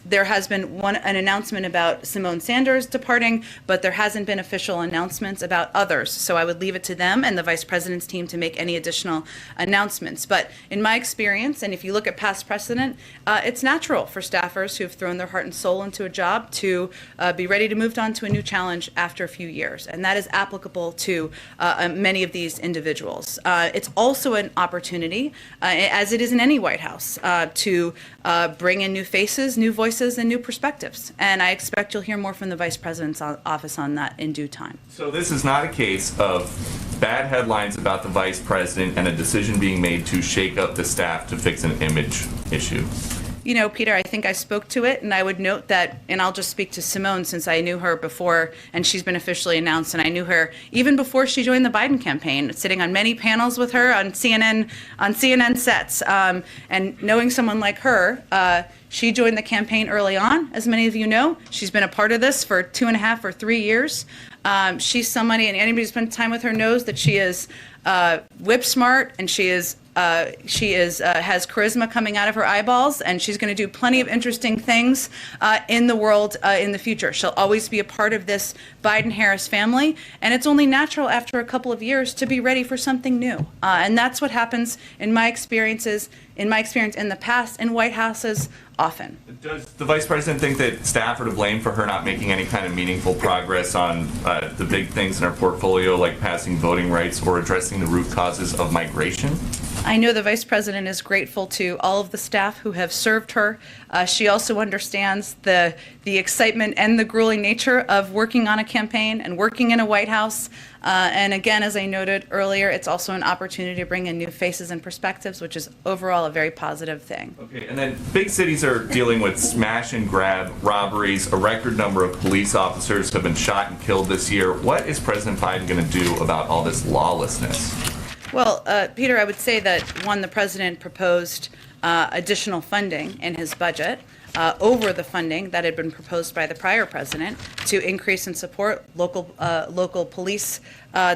there has been an announcement about Simone Sanders departing, but there hasn't been official announcements about others. So I would leave it to them and the Vice President's team to make any additional announcements. But in my experience, and if you look at past precedent, it's natural for staffers who have thrown their heart and soul into a job to be ready to move on to a new challenge after a few years. And that is applicable to many of these individuals. It's also an opportunity, as it is in any White House, to bring in new faces, new voices, and new perspectives. And I expect you'll hear more from the Vice President's office on that in due time. So this is not a case of bad headlines about the Vice President and a decision being made to shake up the staff to fix an image issue. You know, Peter, I think I spoke to it, and I would note that, and I'll just speak to Simone since I knew her before, and she's been officially announced, and I knew her even before she joined the Biden campaign, sitting on many panels with her on CNN sets, and knowing someone like her. She joined the campaign early on, as many of you know. She's been a part of this for 2.5 or 3 years. She's somebody, and anybody who's spent time with her knows that she is whip smart, and she has charisma coming out of her eyeballs, and she's going to do plenty of interesting things in the world in the future. She'll always be a part of this Biden-Harris family, and it's only natural after a couple of years to be ready for something new. And that's what happens in my experience in the past in White Houses often. Does the Vice President think that staff are to blame for her not making any kind of meaningful progress on the big things in her portfolio, like passing voting rights or addressing the root causes of migration? I know the Vice President is grateful to all of the staff who have served her. She also understands the excitement and the grueling nature of working on a campaign and working in a White House. And again, as I noted earlier, it's also an opportunity to bring in new faces and perspectives, which is overall a very positive thing. Okay, and then big cities are dealing with smash and grab robberies. A record number of police officers have been shot and killed this year. What is President Biden going to do about all this lawlessness? Well, Peter, I would say that, one, the president proposed additional funding in his budget over the funding that had been proposed by the prior president to increase and support local police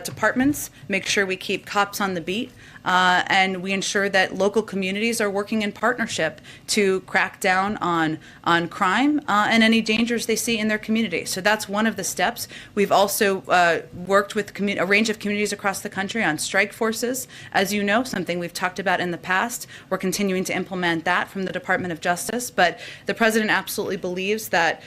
departments, make sure we keep cops on the beat, and we ensure that local communities are working in partnership to crack down on crime and any dangers they see in their community. So that's one of the steps. We've also worked with a range of communities across the country on strike forces, as you know, something we've talked about in the past. We're continuing to implement that from the Department of Justice, but the president absolutely believes that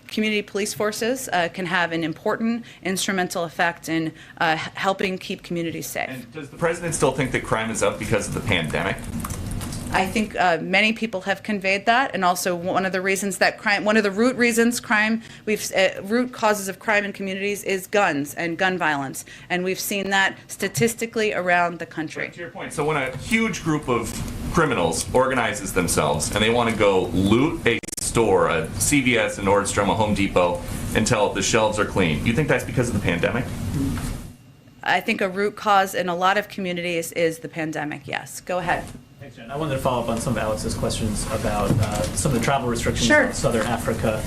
community police forces can have an important instrumental effect in helping keep communities safe. And does the president still think that crime is up because of the pandemic? I think many people have conveyed that, and also one of the reasons that one of the root causes of crime in communities is guns and gun violence, and we've seen that statistically around the country. To your point, so when a huge group of criminals organizes themselves and they want to go loot a store, a CVS, a Nordstrom, a Home Depot, until the shelves are clean, you think that's because of the pandemic? I think a root cause in a lot of communities is the pandemic, yes. Go ahead. Thanks, Jen. I wanted to follow up on some of Alex's questions about some of the travel restrictions in Southern Africa.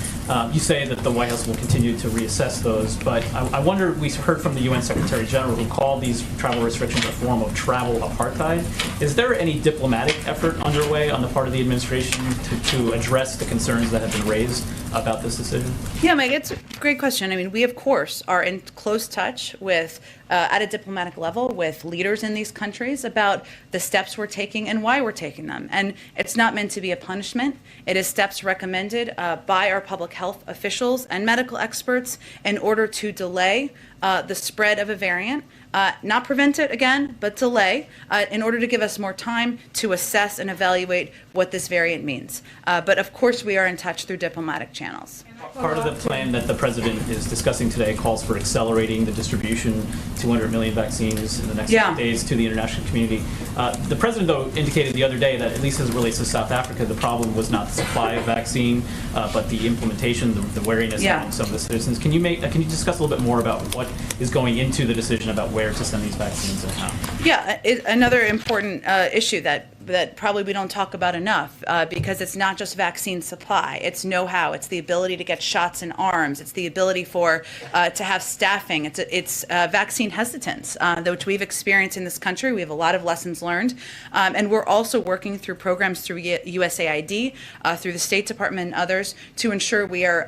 You say that the White House will continue to reassess those, but I wonder, we heard from the UN Secretary General who called these travel restrictions a form of travel apartheid. Is there any diplomatic effort underway on the part of the administration to address the concerns that have been raised about this decision? Yeah, Mike, it's a great question. I mean, we, of course, are in close touch with, at a diplomatic level, with leaders in these countries about the steps we're taking and why we're taking them. And it's not meant to be a punishment. It is steps recommended by our public health officials and medical experts in order to delay the spread of a variant. Not prevent it again, but delay, in order to give us more time to assess and evaluate what this variant means. But of course, we are in touch through diplomatic channels. Part of the plan that the president is discussing today calls for accelerating the distribution, 200 million vaccines in the next 8 days to the international community. The president, though, indicated the other day that, at least as it relates to South Africa, the problem was not the supply of vaccine, but the implementation, the wariness among some of the citizens. Can you discuss a little bit more about what is going into the decision about where to send these vaccines and how? Yeah, another important issue that that probably we don't talk about enough because it's not just vaccine supply. It's know-how. It's the ability to get shots in arms. It's the ability for to have staffing. It's vaccine hesitance, which we've experienced in this country. We have a lot of lessons learned. And we're also working through programs through USAID, through the State Department and others to ensure we are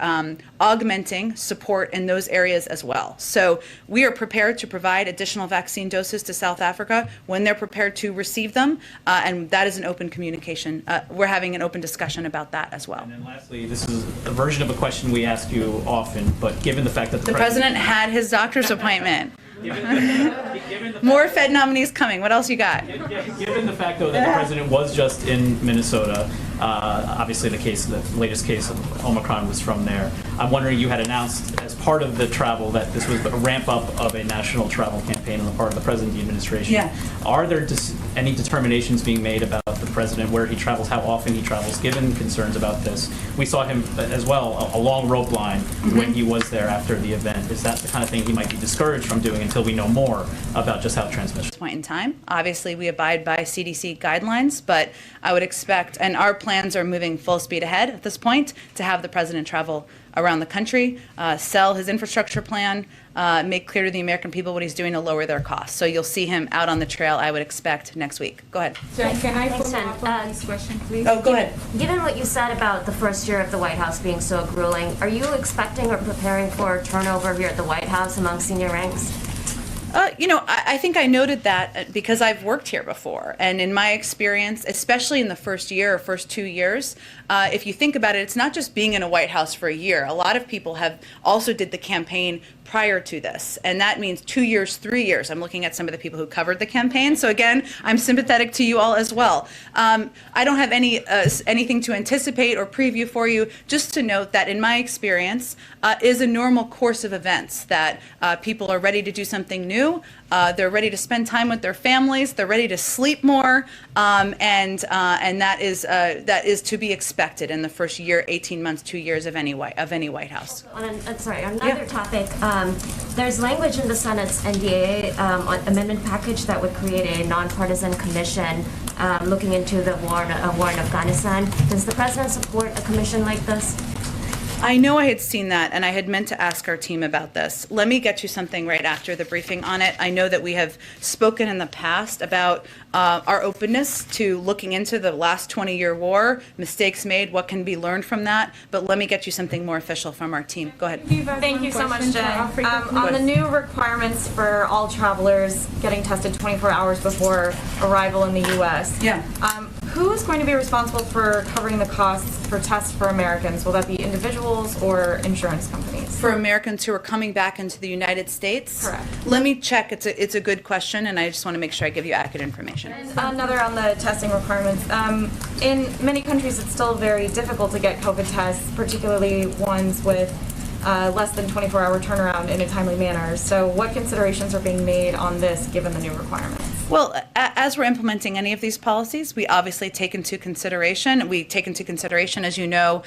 augmenting support in those areas as well. So we are prepared to provide additional vaccine doses to South Africa when they're prepared to receive them. And that is an open communication. We're having an open discussion about that as well. And then lastly, this is a version of a question we ask you often, but given the fact that the president had his doctor's appointment. More Fed nominees coming. What else you got? Given the fact, though, that the president was just in Minnesota, obviously the latest case of Omicron was from there. I'm wondering, you had announced as part of the travel that this was a ramp up of a national travel campaign on the part of the president and the administration. Yeah. Are there any determinations being made about the president, where he travels, how often he travels, given concerns about this? We saw him as well, a long rope line when he was there after the event. Is that the kind of thing he might be discouraged from doing until we know more about just how transmission? Point in time, obviously we abide by CDC guidelines, but I would expect, and our plans are moving full speed ahead at this point, to have the president travel around the country, sell his infrastructure plan, make clear to the American people what he's doing to lower their costs. So you'll see him out on the trail, I would expect, next week. Go ahead. Can I follow up on this question, please? Oh, go ahead. Given what you said about the first year of the White House being so grueling, are you expecting or preparing for turnover here at the White House among senior ranks? I think I noted that because I've worked here before. And in my experience, especially in the first year or first 2 years, if you think about it, it's not just being in a White House for a year. A lot of people have also did the campaign prior to this. And that means 2 years, 3 years. I'm looking at some of the people who covered the campaign. So again, I'm sympathetic to you all as well. I don't have anything to anticipate or preview for you, just to note that in my experience is a normal course of events that people are ready to do something new. They're ready to spend time with their families. They're ready to sleep more. And that is to be expected in the first year, 18 months, 2 years of any White House. On another topic, there's language in the Senate's NDAA amendment package that would create a nonpartisan commission looking into the war in Afghanistan. Does the president support a commission like this? I know I had seen that, and I had meant to ask our team about this. Let me get you something right after the briefing on it. I know that we have spoken in the past about our openness to looking into the last 20-year war, mistakes made, what can be learned from that. But let me get you something more official from our team. Go ahead. Thank you so much, Jen. On the new requirements for all travelers getting tested 24 hours before arrival in the U.S. Yeah. Who is going to be responsible for covering the costs for tests for Americans? Will that be individuals or insurance companies? For Americans who are coming back into the United States? Correct. Let me check. It's a good question, and I just want to make sure I give you accurate information. And another on the testing requirements. In many countries, it's still very difficult to get COVID tests, particularly ones with less than 24-hour turnaround in a timely manner. So what considerations are being made on this given the new requirements? Well, as we're implementing any of these policies, we obviously take into consideration, as you know,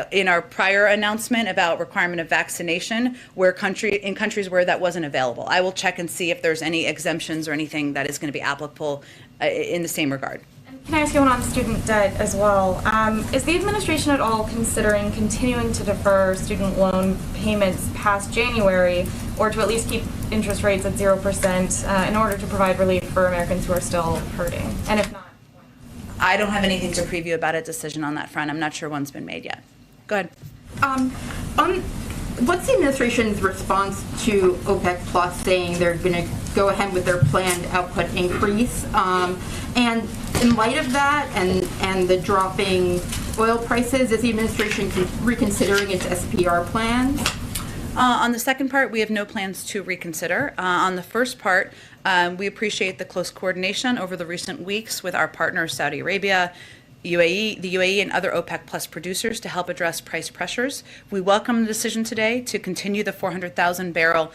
in our prior announcement about requirement of vaccination, in countries where that wasn't available. I will check and see if there's any exemptions or anything that is going to be applicable in the same regard. Can I ask you one on student debt as well? Is the administration at all considering continuing to defer student loan payments past January, or to at least keep interest rates at 0% in order to provide relief for Americans who are still hurting? And if not, I don't have anything to preview about a decision on that front. I'm not sure one's been made yet. Go ahead. What's the administration's response to OPEC Plus saying they're going to go ahead with their planned output increase? And in light of that and the dropping oil prices, is the administration reconsidering its SPR plans? On the second part, we have no plans to reconsider. On the first part, we appreciate the close coordination over the recent weeks with our partners, Saudi Arabia, the UAE and other OPEC Plus producers to help address price pressures. We welcome the decision today to continue the 400,000 barrel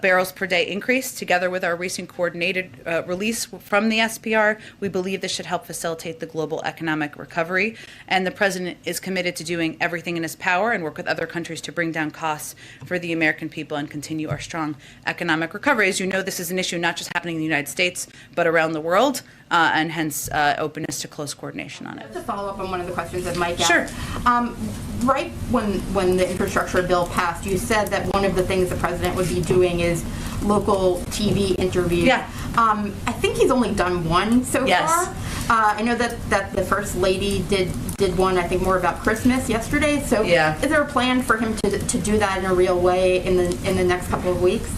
barrels per day increase, together with our recent coordinated release from the SPR, we believe this should help facilitate the global economic recovery. And the president is committed to doing everything in his power and work with other countries to bring down costs for the American people and continue our strong economic recovery. As you know, this is an issue not just happening in the United States, but around the world, and hence openness to close coordination on it. To follow up on one of the questions that Mike asked. Sure. Right when the infrastructure bill passed, you said that one of the things the president would be doing is local TV interviews. Yeah. I think he's only done one so far. I know that the First Lady did one, I think, more about Christmas yesterday. So is there a plan for him to do that in a real way in the next couple of weeks?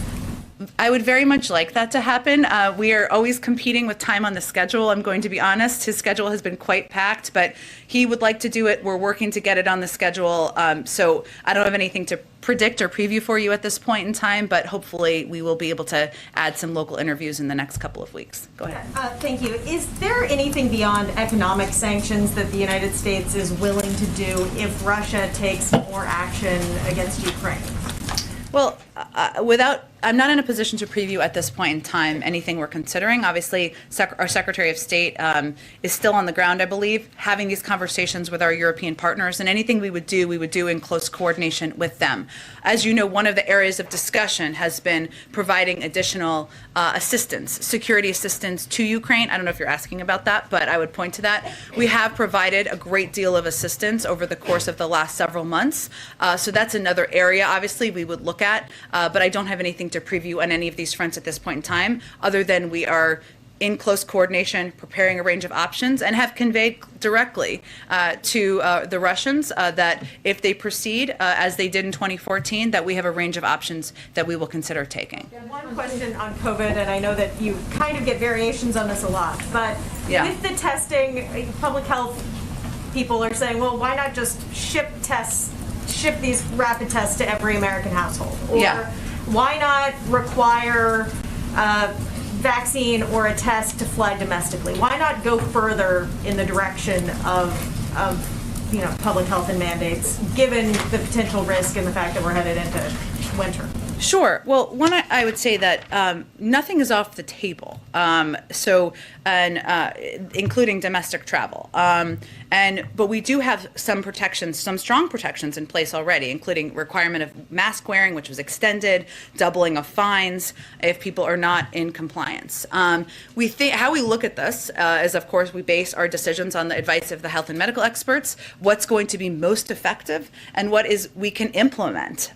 I would very much like that to happen. We are always competing with time on the schedule. I'm going to be honest. His schedule has been quite packed, but he would like to do it. We're working to get it on the schedule. So I don't have anything to predict or preview for you at this point in time, but hopefully we will be able to add some local interviews in the next couple of weeks. Go ahead. Thank you. Is there anything beyond economic sanctions that the United States is willing to do if Russia takes more action against Ukraine? Well, I'm not in a position to preview at this point in time anything we're considering. Obviously, our Secretary of State is still on the ground, I believe, having these conversations with our European partners, and anything we would do in close coordination with them. As you know, one of the areas of discussion has been providing additional assistance, security assistance to Ukraine. I don't know if you're asking about that, but I would point to that. We have provided a great deal of assistance over the course of the last several months. So that's another area, obviously, we would look at, but I don't have anything to preview on any of these fronts at this point in time, other than we are in close coordination, preparing a range of options, and have conveyed directly to the Russians that if they proceed as they did in 2014, that we have a range of options that we will consider taking. One question on COVID, and I know that you kind of get variations on this a lot, but with the testing, public health people are saying, well, why not just ship these rapid tests to every American household? Or why not require vaccine or a test to fly domestically? Why not go further in the direction of public health and mandates, given the potential risk and the fact that we're headed into winter? Sure. Well, one, I would say that nothing is off the table. Including domestic travel. But we do have some protections, some strong protections in place already, including requirement of mask wearing, which was extended, doubling of fines if people are not in compliance. How we look at this is, of course, we base our decisions on the advice of the health and medical experts, what's going to be most effective, and what is we can implement,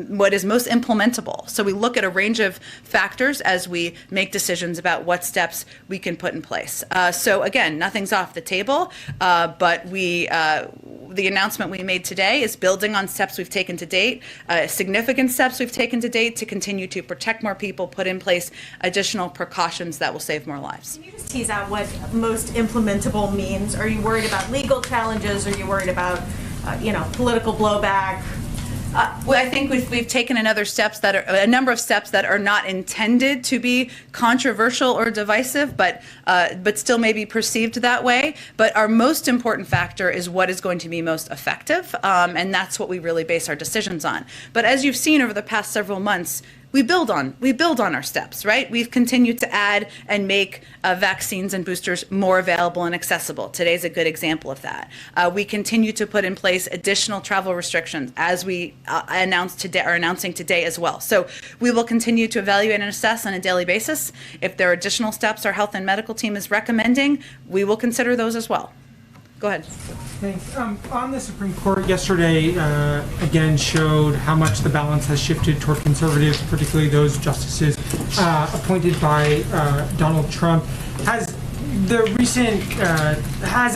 what is most implementable. So we look at a range of factors as we make decisions about what steps we can put in place. So again, nothing's off the table, but the announcement we made today is building on steps we've taken to date, significant steps we've taken to date to continue to protect more people, put in place additional precautions that will save more lives. Can you just tease out what most implementable means? Are you worried about legal challenges? Are you worried about, political blowback? Well, I think we've taken a number of steps that are not intended to be controversial or divisive, but still may be perceived that way. But our most important factor is what is going to be most effective, and that's what we really base our decisions on. But as you've seen over the past several months, we build on our steps, right? We've continued to add and make vaccines and boosters more available and accessible. Today's a good example of that. We continue to put in place additional travel restrictions, as we are announcing today as well. So we will continue to evaluate and assess on a daily basis. If there are additional steps our health and medical team is recommending, we will consider those as well. Go ahead. Thanks. On the Supreme Court yesterday, again showed how much the balance has shifted toward conservatives, particularly those justices appointed by Donald Trump. Has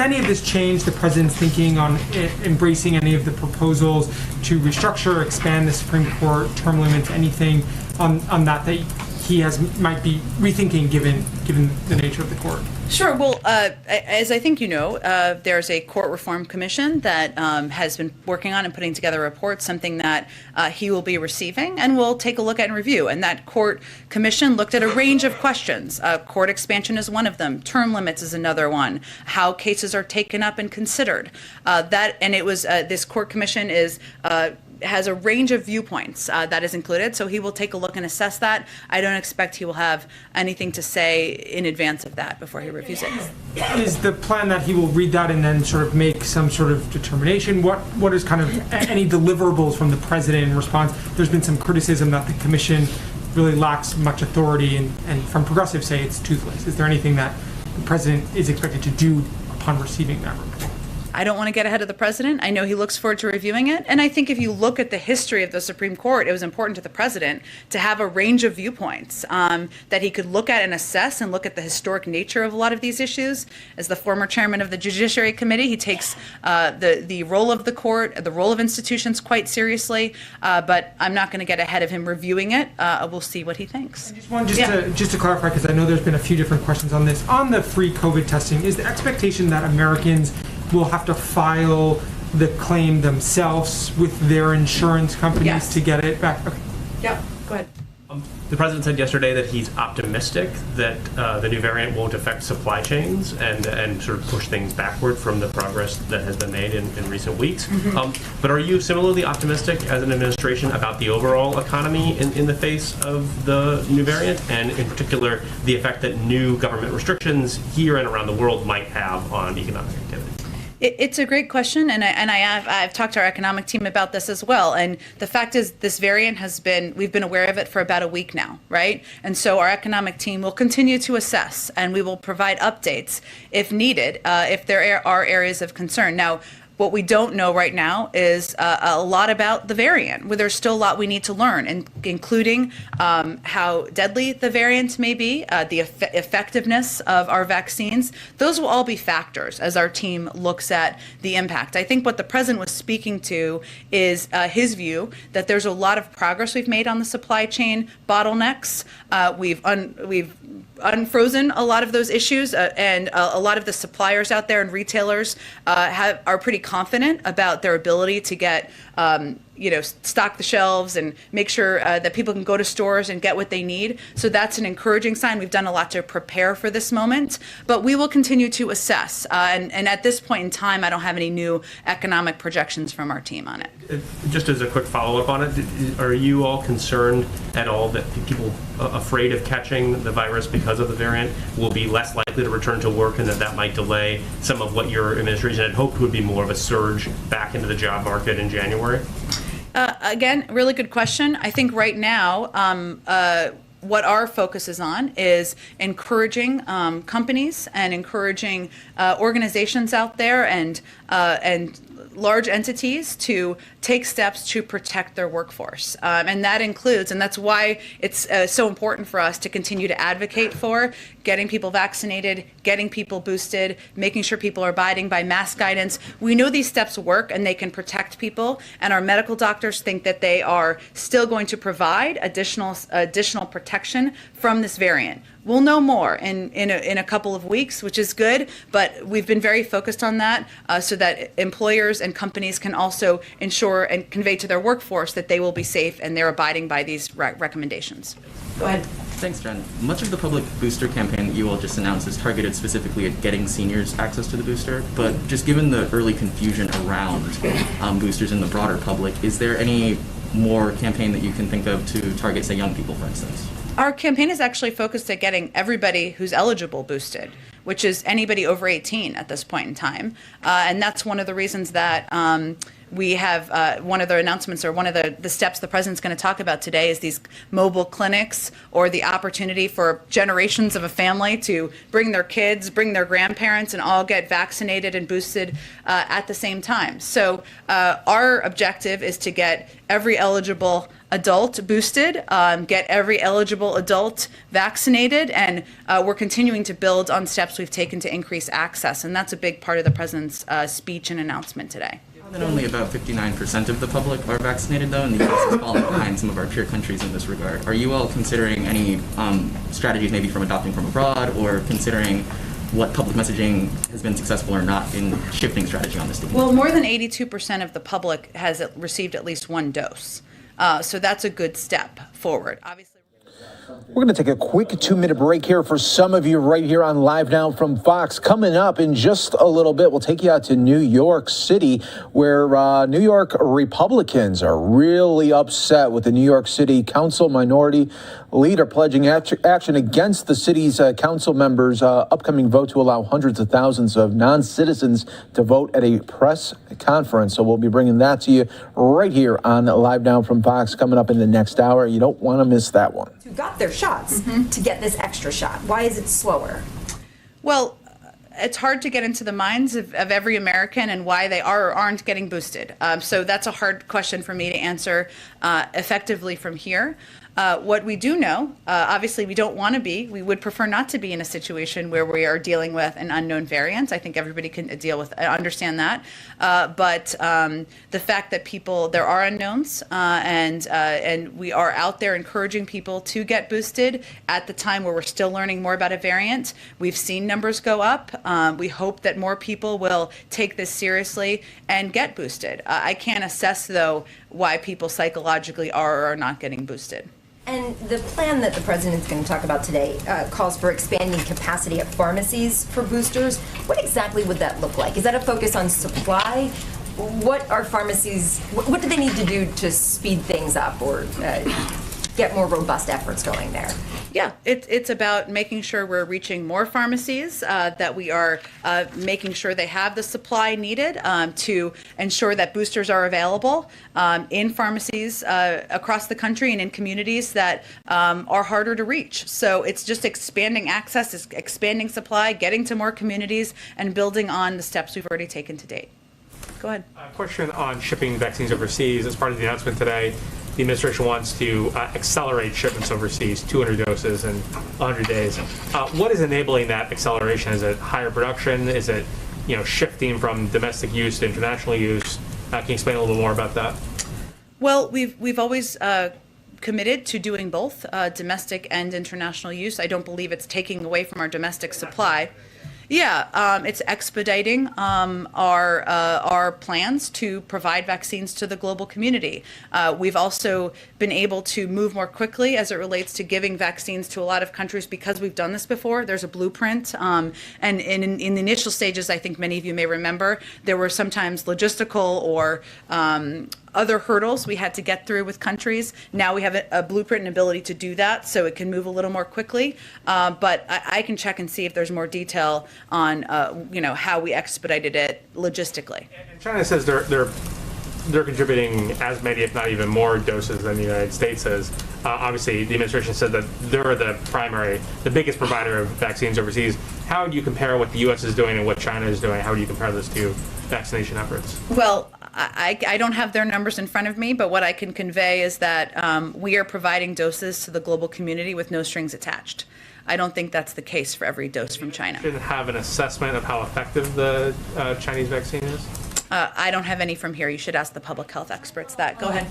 any of this changed the president's thinking on embracing any of the proposals to restructure, expand the Supreme Court, term limits, anything on that he might be rethinking given the nature of the court? Sure. Well, as I think you know, there's a court reform commission that has been working on and putting together a report, something that he will be receiving and will take a look at and review. And that court commission looked at a range of questions. Court expansion is one of them. Term limits is another one. How cases are taken up and considered. This court commission is has a range of viewpoints that is included. So he will take a look and assess that. I don't expect he will have anything to say in advance of that before he reviews it. Is the plan that he will read that and then sort of make some sort of determination? What is kind of any deliverables from the president in response? There's been some criticism that the commission really lacks much authority, and from progressives say it's toothless. Is there anything that the president is expected to do upon receiving that report? I don't want to get ahead of the president. I know he looks forward to reviewing it. And I think if you look at the history of the Supreme Court, it was important to the president to have a range of viewpoints that he could look at and assess and look at the historic nature of a lot of these issues. As the former chairman of the Judiciary Committee, he takes the role of the court, the role of institutions quite seriously. But I'm not going to get ahead of him reviewing it. We'll see what he thinks. Just to clarify, because I know there's been a few different questions on this. On the free COVID testing, is the expectation that Americans will have to file the claim themselves with their insurance companies to get it back? Okay. Yeah, go ahead. The president said yesterday that he's optimistic that the new variant won't affect supply chains and sort of push things backward from the progress that has been made in recent weeks. But are you similarly optimistic as an administration about the overall economy in the face of the new variant, and in particular the effect that new government restrictions here and around the world might have on economic activity? It's a great question, and I've talked to our economic team about this as well. And the fact is, this variant we've been aware of it for about a week now, right? And so our economic team will continue to assess, and we will provide updates if needed, if there are areas of concern. Now, what we don't know right now is a lot about the variant. There's still a lot we need to learn, including how deadly the variant may be, the effectiveness of our vaccines. Those will all be factors as our team looks at the impact. I think what the president was speaking to is his view that there's a lot of progress we've made on the supply chain bottlenecks. We've unfrozen a lot of those issues, and a lot of the suppliers out there and retailers are pretty confident about their ability to get stock the shelves and make sure that people can go to stores and get what they need. So that's an encouraging sign. We've done a lot to prepare for this moment, but we will continue to assess. And at this point in time, I don't have any new economic projections from our team on it. Just as a quick follow-up on it, are you all concerned at all that people afraid of catching the virus because of the variant will be less likely to return to work, and that might delay some of what your administration had hoped would be more of a surge back into the job market in January? Again, really good question. I think right now, what our focus is on is encouraging companies and encouraging organizations out there and large entities to take steps to protect their workforce. And that includes, and that's why it's so important for us to continue to advocate for getting people vaccinated, getting people boosted, making sure people are abiding by mask guidance. We know these steps work and they can protect people, and our medical doctors think that they are still going to provide additional protection from this variant. We'll know more in a couple of weeks, which is good, but we've been very focused on that so that employers and companies can also ensure and convey to their workforce that they will be safe and they're abiding by these recommendations. Go ahead. Thanks, Jen. Much of the public booster campaign that you all just announced is targeted specifically at getting seniors access to the booster, but just given the early confusion around boosters in the broader public, is there any more campaign that you can think of to target, say, young people, for instance? Our campaign is actually focused at getting everybody who's eligible boosted, which is anybody over 18 at this point in time. And that's one of the reasons that we have one of the announcements, or one of the steps the president's going to talk about today, is these mobile clinics, or the opportunity for generations of a family to bring their kids, bring their grandparents, and all get vaccinated and boosted at the same time. So our objective is to get every eligible adult boosted, get every eligible adult vaccinated, and we're continuing to build on steps we've taken to increase access. And that's a big part of the president's speech and announcement today. And only about 59% of the public are vaccinated, though, and the U.S. is falling behind some of our peer countries in this regard. Are you all considering any strategies, maybe from adopting from abroad, or considering what public messaging has been successful or not in shifting strategy on this thing? Well, more than 82% of the public has received at least one dose. So that's a good step forward. Obviously. We're going to take a quick 2-minute break here for some of you right here on Live Now from Fox. Coming up in just a little bit, we'll take you out to New York City, where New York Republicans are really upset with the New York City Council minority leader pledging action against the city's council members' upcoming vote to allow hundreds of thousands of non-citizens to vote at a press conference. So we'll be bringing that to you right here on Live Now from Fox coming up in the next hour. You don't want to miss that one. Who got their shots to get this extra shot? Why is it slower? Well, it's hard to get into the minds of every American and why they are or aren't getting boosted. So that's a hard question for me to answer effectively from here. What we do know, obviously we don't want to be, we would prefer not to be in a situation where we are dealing with an unknown variant. I think everybody can understand that. But the fact that there are unknowns and we are out there encouraging people to get boosted at the time where we're still learning more about a variant. We've seen numbers go up. We hope that more people will take this seriously and get boosted. I can't assess, though, why people psychologically are or are not getting boosted. And the plan that the president is going to talk about today calls for expanding capacity at pharmacies for boosters. What exactly would that look like? Is that a focus on supply? What are pharmacies, what do they need to do to speed things up or get more robust efforts going there? Yeah, it's about making sure we're reaching more pharmacies, that we are making sure they have the supply needed to ensure that boosters are available in pharmacies across the country and in communities that are harder to reach. So it's just expanding access, it's expanding supply, getting to more communities, and building on the steps we've already taken to date. Go ahead. A question on shipping vaccines overseas. As part of the announcement today, the administration wants to accelerate shipments overseas, 200 doses in 100 days. What is enabling that acceleration? Is it higher production? Is it shifting from domestic use to international use? Can you explain a little more about that? Well, we've always committed to doing both domestic and international use. I don't believe it's taking away from our domestic supply. Yeah, it's expediting our plans to provide vaccines to the global community. We've also been able to move more quickly as it relates to giving vaccines to a lot of countries because we've done this before. There's a blueprint. And in the initial stages, I think many of you may remember, there were sometimes logistical or other hurdles we had to get through with countries. Now we have a blueprint and ability to do that, so it can move a little more quickly. But I can check and see if there's more detail on how we expedited it logistically. And China says they're contributing as many, if not even more, doses than the United States is. Obviously, the administration said that they're the biggest provider of vaccines overseas. How do you compare what the U.S. is doing and what China is doing? How do you compare those two vaccination efforts? Well, I don't have their numbers in front of me, but what I can convey is that we are providing doses to the global community with no strings attached. I don't think that's the case for every dose from China. Should have an assessment of how effective the Chinese vaccine is? I don't have any from here. You should ask the public health experts that. Go ahead.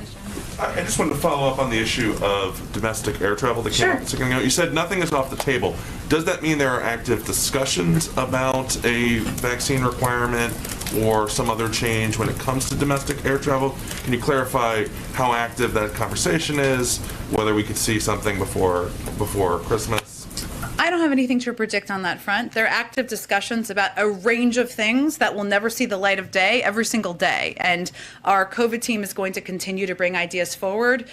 I just wanted to follow up on the issue of domestic air travel that came up a second ago. You said nothing is off the table. Does that mean there are active discussions about a vaccine requirement or some other change when it comes to domestic air travel? Can you clarify how active that conversation is, whether we could see something before Christmas? I don't have anything to predict on that front. There are active discussions about a range of things that will never see the light of day every single day. And our COVID team is going to continue to bring ideas forward,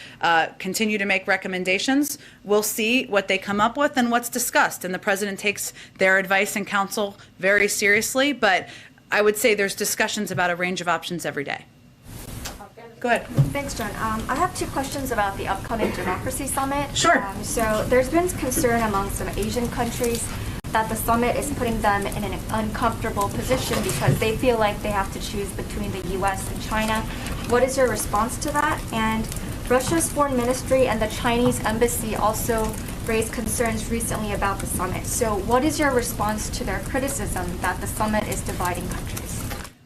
continue to make recommendations. We'll see what they come up with and what's discussed. And the president takes their advice and counsel very seriously. But I would say there's discussions about a range of options every day. Go ahead. Thanks, Jen. I have two questions about the upcoming Democracy Summit. Sure. So there's been concern among some Asian countries that the summit is putting them in an uncomfortable position because they feel like they have to choose between the U.S. and China. What is your response to that? And Russia's foreign ministry and the Chinese embassy also raised concerns recently about the summit. So what is your response to their criticism that the summit is dividing countries?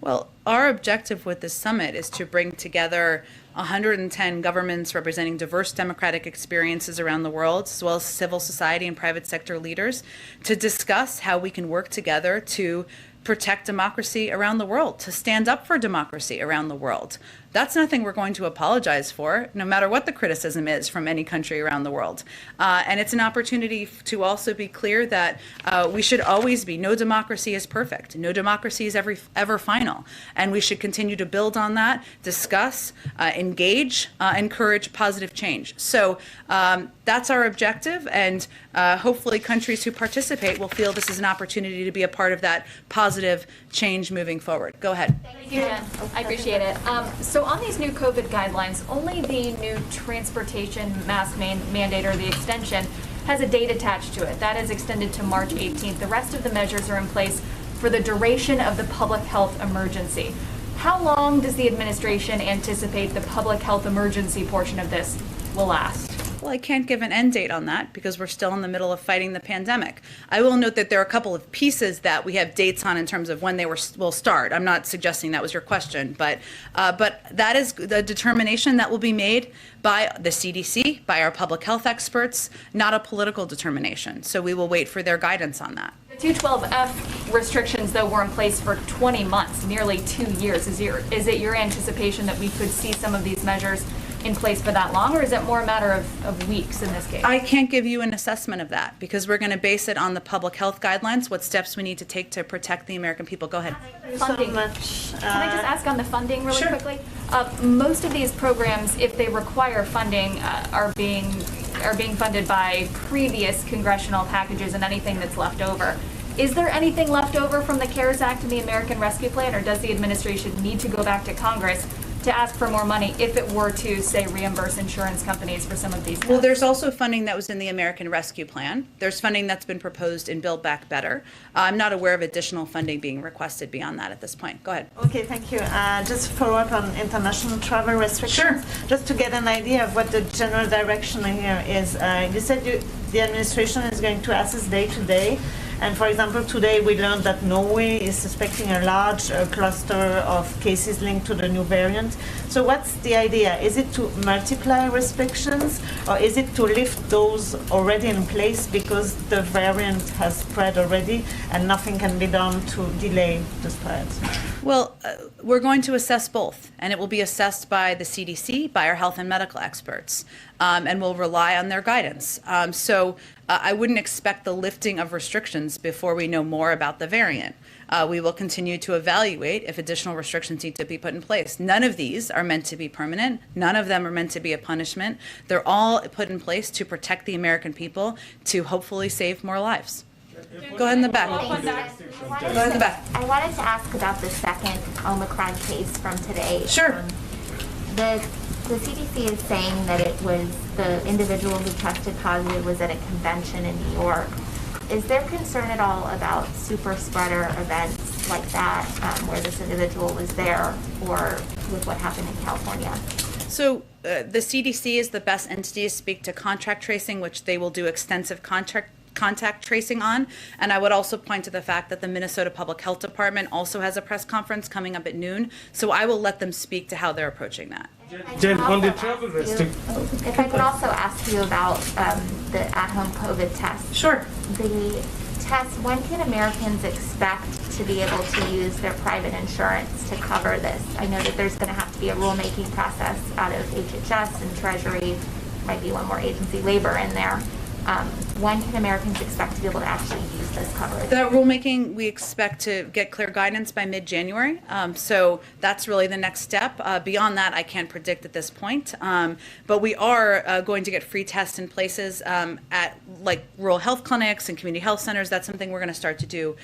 Well, our objective with this summit is to bring together 110 governments representing diverse democratic experiences around the world, as well as civil society and private sector leaders, to discuss how we can work together to protect democracy around the world, to stand up for democracy around the world. That's nothing we're going to apologize for, no matter what the criticism is from any country around the world. And it's an opportunity to also be clear that we should always be, no democracy is perfect. No democracy is ever final. And we should continue to build on that, discuss, engage, encourage positive change. So that's our objective, and hopefully countries who participate will feel this is an opportunity to be a part of that positive change moving forward. Go ahead. Thank you, Jen. I appreciate it. So on these new COVID guidelines, only the new transportation mask mandate, or the extension, has a date attached to it. That is extended to March 18th. The rest of the measures are in place for the duration of the public health emergency. How long does the administration anticipate the public health emergency portion of this will last? Well, I can't give an end date on that because we're still in the middle of fighting the pandemic. I will note that there are a couple of pieces that we have dates on in terms of when they will start. I'm not suggesting that was your question, but that is the determination that will be made by the CDC, by our public health experts, not a political determination. So we will wait for their guidance on that. The 212F restrictions, though, were in place for 20 months, nearly 2 years. Is it your anticipation that we could see some of these measures in place for that long, or is it more a matter of weeks in this case? I can't give you an assessment of that because we're going to base it on the public health guidelines, what steps we need to take to protect the American people. Go ahead. Funding. Can I just ask on the funding really quickly? Most of these programs, if they require funding, are being funded by previous congressional packages and anything that's left over. Is there anything left over from the CARES Act and the American Rescue Plan, or does the administration need to go back to Congress to ask for more money if it were to, say, reimburse insurance companies for some of these tests? Well, there's also funding that was in the American Rescue Plan. There's funding that's been proposed in Build Back Better. I'm not aware of additional funding being requested beyond that at this point. Go ahead. Okay, thank you. Just follow up on international travel restrictions. Sure. Just to get an idea of what the general direction here is. You said the administration is going to assess day to day. And for example, today we learned that Norway is suspecting a large cluster of cases linked to the new variant. So what's the idea? Is it to multiply restrictions, or is it to lift those already in place because the variant has spread already and nothing can be done to delay the spread? Well, we're going to assess both, and it will be assessed by the CDC, by our health and medical experts, and we'll rely on their guidance. So I wouldn't expect the lifting of restrictions before we know more about the variant. We will continue to evaluate if additional restrictions need to be put in place. None of these are meant to be permanent. None of them are meant to be a punishment. They're all put in place to protect the American people, to hopefully save more lives. Go ahead in the back. Go ahead in the back. I wanted to ask about the second Omicron case from today. Sure. The CDC is saying that it was the individual who tested positive was at a convention in New York. Is there concern at all about super spreader events like that, where this individual was there, or with what happened in California? So the CDC is the best entity to speak to contact tracing, which they will do extensive contact tracing on. And I would also point to the fact that the Minnesota Public Health Department also has a press conference coming up at noon. So I will let them speak to how they're approaching that. Jen, on the travel restrictions. If I could also ask you about the at-home COVID test. Sure. The test, when can Americans expect to be able to use their private insurance to cover this? I know that there's going to have to be a rulemaking process out of HHS and Treasury, might be one more agency, labor in there. When can Americans expect to be able to actually use this coverage? That rulemaking, we expect to get clear guidance by mid-January. So that's really the next step. Beyond that, I can't predict at this point. But we are going to get free tests in places at like rural health clinics and community health centers. That's something we're going to start to do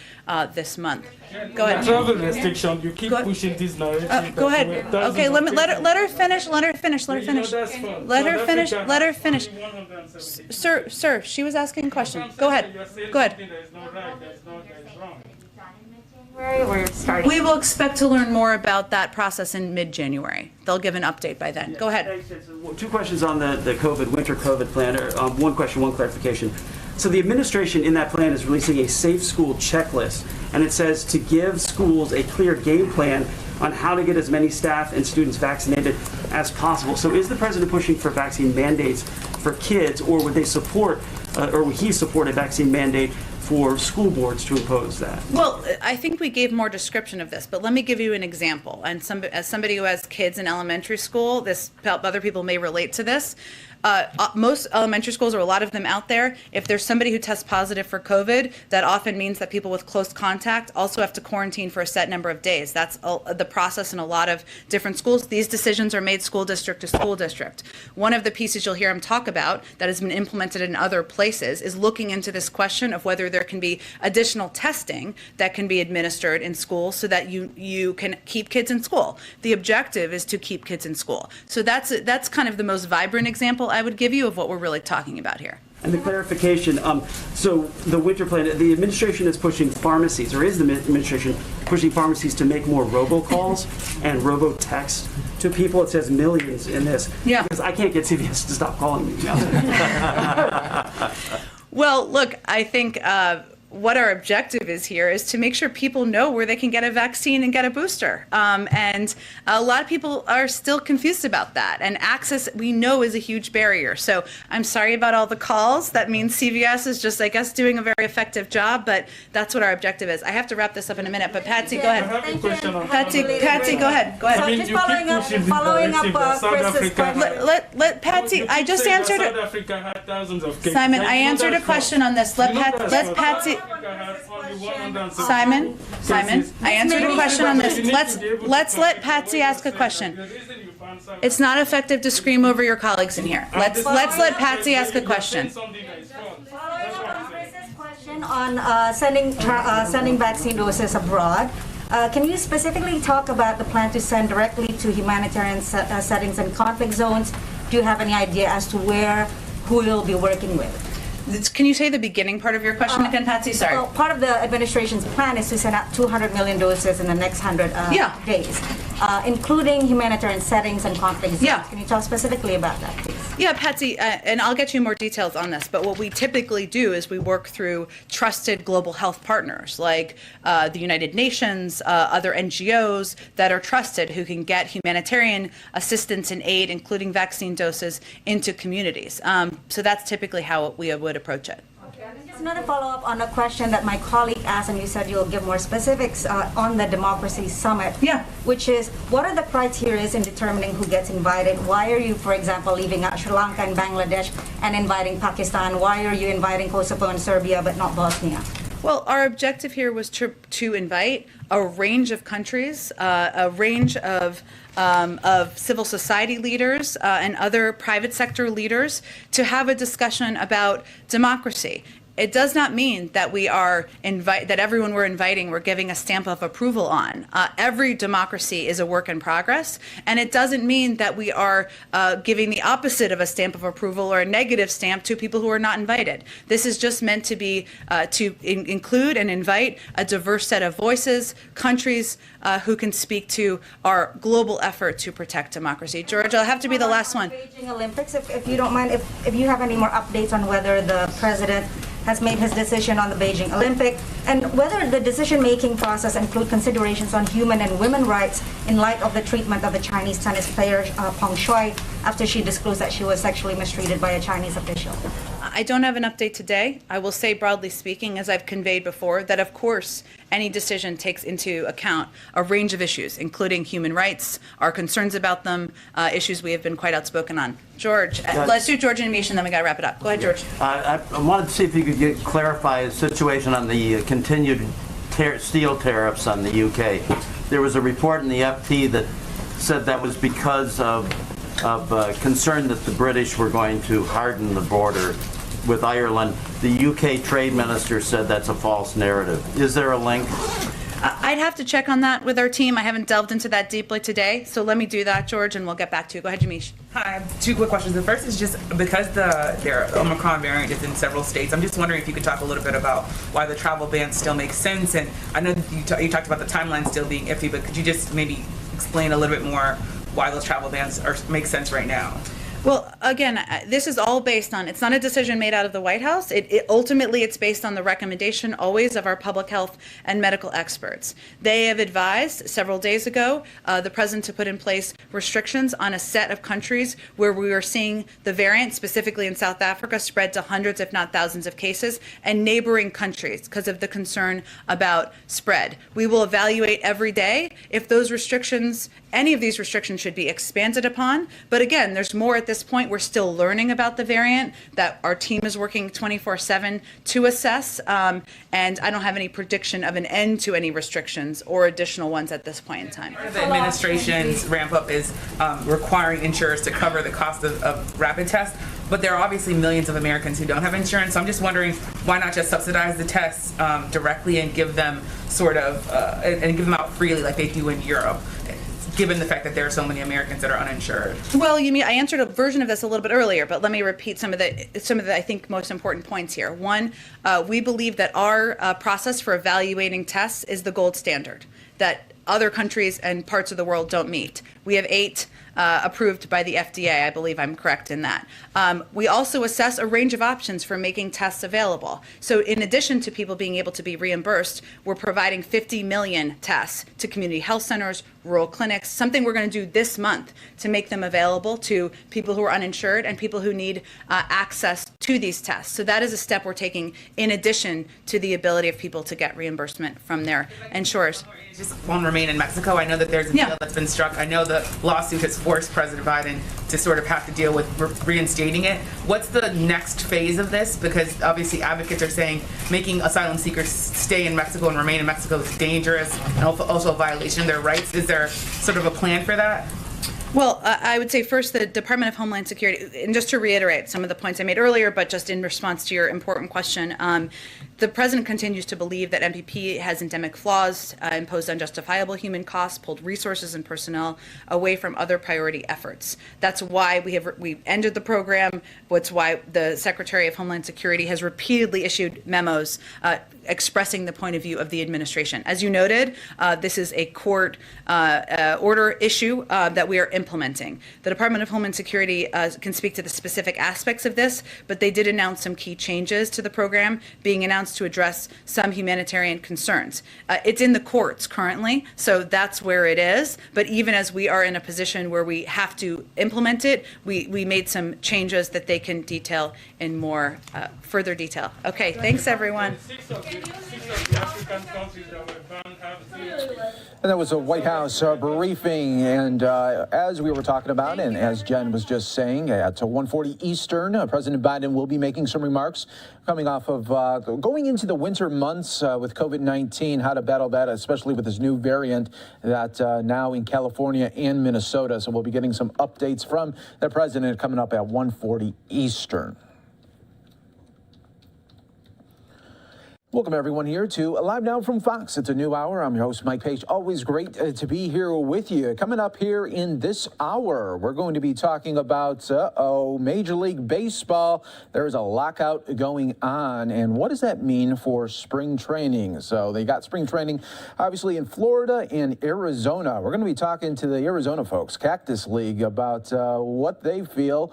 this month. Go ahead. Travel restriction, you keep pushing this narrative. Go ahead. Okay, let her finish. Let her finish. Let her finish. Sir, she was asking a question. Go ahead. We will expect to learn more about that process in mid-January. They'll give an update by then. Go ahead. Two questions on the winter COVID plan. One question, one clarification. So the administration in that plan is releasing a safe school checklist, and it says to give schools a clear game plan on how to get as many staff and students vaccinated as possible. So is the president pushing for vaccine mandates for kids, or would they support, or would he support a vaccine mandate for school boards to impose that? Well, I think we gave more description of this, but let me give you an example. And as somebody who has kids in elementary school, other people may relate to this. Most elementary schools, or a lot of them out there, if there's somebody who tests positive for COVID, that often means that people with close contact also have to quarantine for a set number of days. That's the process in a lot of different schools. These decisions are made school district to school district. One of the pieces you'll hear him talk about that has been implemented in other places is looking into this question of whether there can be additional testing that can be administered in schools so that you can keep kids in school. The objective is to keep kids in school. So that's kind of the most vibrant example I would give you of what we're really talking about here. And the clarification, so the winter plan, the administration is pushing pharmacies, or is the administration pushing pharmacies to make more robocalls and robo-text to people? It says millions in this. Yeah. Because I can't get CVS to stop calling me. Well, look, I think what our objective is here is to make sure people know where they can get a vaccine and get a booster. And a lot of people are still confused about that. And access, we know, is a huge barrier. So I'm sorry about all the calls. That means CVS is just, I guess, doing a very effective job, but that's what our objective is. I have to wrap this up in a minute, but Patsy, go ahead. Patsy, go ahead. Go ahead. I mean, you keep following up South Africa. Let Patsy, I just answered South it. Africa had thousands of cases. Simon, I answered a question on this. Let Patsy. Simon, I answered a question on this. Let's let Patsy ask a question. It's not effective to scream over your colleagues in here. Let's let Patsy ask a question. Question on sending vaccine doses abroad. Can you specifically talk about the plan to send directly to humanitarian settings and conflict zones? Do you have any idea as to who you'll be working with? Can you say the beginning part of your question again, Patsy? Sorry. Well, part of the administration's plan is to send out 200 million doses in the next 100 days, including humanitarian settings and conflict zones. Yeah. Can you talk specifically about that, please? Yeah, Patsy, and I'll get you more details on this, but what we typically do is we work through trusted global health partners like the United Nations, other NGOs that are trusted who can get humanitarian assistance and aid, including vaccine doses, into communities. So that's typically how we would approach it. Just another follow-up on a question that my colleague asked, and you said you'll give more specifics on the Democracy Summit. Yeah. Which is, what are the criteria in determining who gets invited? Why are you, for example, leaving out Sri Lanka and Bangladesh and inviting Pakistan? Why are you inviting Kosovo and Serbia but not Bosnia? Well, our objective here was to invite a range of countries, a range of civil society leaders and other private sector leaders to have a discussion about democracy. It does not mean that that everyone we're inviting we're giving a stamp of approval on. Every democracy is a work in progress, and it doesn't mean that we are giving the opposite of a stamp of approval or a negative stamp to people who are not invited. This is just meant to be include and invite a diverse set of voices, countries who can speak to our global effort to protect democracy. George, I'll have to be the last one. Beijing Olympics, if you don't mind, if you have any more updates on whether the president has made his decision on the Beijing Olympic, and whether the decision-making process include considerations on human and women rights in light of the treatment of the Chinese tennis player Peng Shuai after she disclosed that she was sexually mistreated by a Chinese official. I don't have an update today. I will say, broadly speaking, as I've conveyed before, that of course any decision takes into account a range of issues, including human rights, our concerns about them, issues we have been quite outspoken on. George, let's do George and Amish, and then we got to wrap it up. Go ahead, George. I wanted to see if you could clarify the situation on the continued steel tariffs on the UK. There was a report in the FT that said that was because of concern that the British were going to harden the border with Ireland. The UK trade minister said that's a false narrative. Is there a link? I'd have to check on that with our team. I haven't delved into that deeply today, so let me do that, George, and we'll get back to you. Go ahead, Jamish. Hi, I have two quick questions. The first is just because the Omicron variant is in several states, I'm just wondering if you could talk a little bit about why the travel ban still makes sense. And I know you talked about the timeline still being iffy, but could you just maybe explain a little bit more why those travel bans make sense right now? Well, again, this is all based on, it's not a decision made out of the White House. Ultimately, it's based on the recommendation always of our public health and medical experts. They have advised several days ago the president to put in place restrictions on a set of countries where we are seeing the variant, specifically in South Africa, spread to hundreds, if not thousands of cases, and neighboring countries because of the concern about spread. We will evaluate every day if those restrictions, any of these restrictions should be expanded upon. But again, there's more at this point. We're still learning about the variant that our team is working 24/7 to assess. And I don't have any prediction of an end to any restrictions or additional ones at this point in time. Part of the administration's ramp up is requiring insurers to cover the cost of rapid tests. But there are obviously millions of Americans who don't have insurance. So I'm just wondering, why not just subsidize the tests directly and give them and give them out freely like they do in Europe, given the fact that there are so many Americans that are uninsured? Well, I answered a version of this a little bit earlier, but let me repeat some of the I think most important points here. One, we believe that our process for evaluating tests is the gold standard that other countries and parts of the world don't meet. We have 8 approved by the FDA. I believe I'm correct in that. We also assess a range of options for making tests available. So in addition to people being able to be reimbursed, we're providing 50 million tests to community health centers, rural clinics, something we're going to do this month to make them available to people who are uninsured and people who need access to these tests. So that is a step we're taking in addition to the ability of people to get reimbursement from their insurers. Just won't remain in Mexico. I know that there's a deal that's been struck. I know the lawsuit has forced President Biden to sort of have to deal with reinstating it. What's the next phase of this? Because obviously advocates are saying making asylum seekers stay in Mexico and remain in Mexico is dangerous and also a violation of their rights. Is there sort of a plan for that? Well, I would say first the Department of Homeland Security, and just to reiterate some of the points I made earlier, but just in response to your important question, the president continues to believe that MPP has endemic flaws, imposed unjustifiable human costs, pulled resources and personnel away from other priority efforts. That's why we ended the program. That's why the Secretary of Homeland Security has repeatedly issued memos expressing the point of view of the administration. As you noted, this is a court order issue that we are implementing. The Department of Homeland Security can speak to the specific aspects of this, but they did announce some key changes to the program being announced to address some humanitarian concerns. It's in the courts currently, so that's where it is. But even as we are in a position where we have to implement it, we made some changes that they can detail in more further detail. Okay, thanks everyone. And that was a White House briefing, and as we were talking about, and as Jen was just saying, at 1:40 Eastern, President Biden will be making some remarks coming off of going into the winter months with COVID-19, how to battle that, especially with this new variant that now in California and Minnesota. So we'll be getting some updates from the president coming up at 1:40 Eastern. Welcome, everyone, here to Live Now from Fox. It's a new hour. I'm your host, Mike Page. Always great to be here with you. Coming up here in this hour, we're going to be talking about, Major League Baseball. There's a lockout going on, and what does that mean for spring training? So they got spring training, obviously, in Florida and Arizona. We're going to be talking to the Arizona folks, Cactus League, about what they feel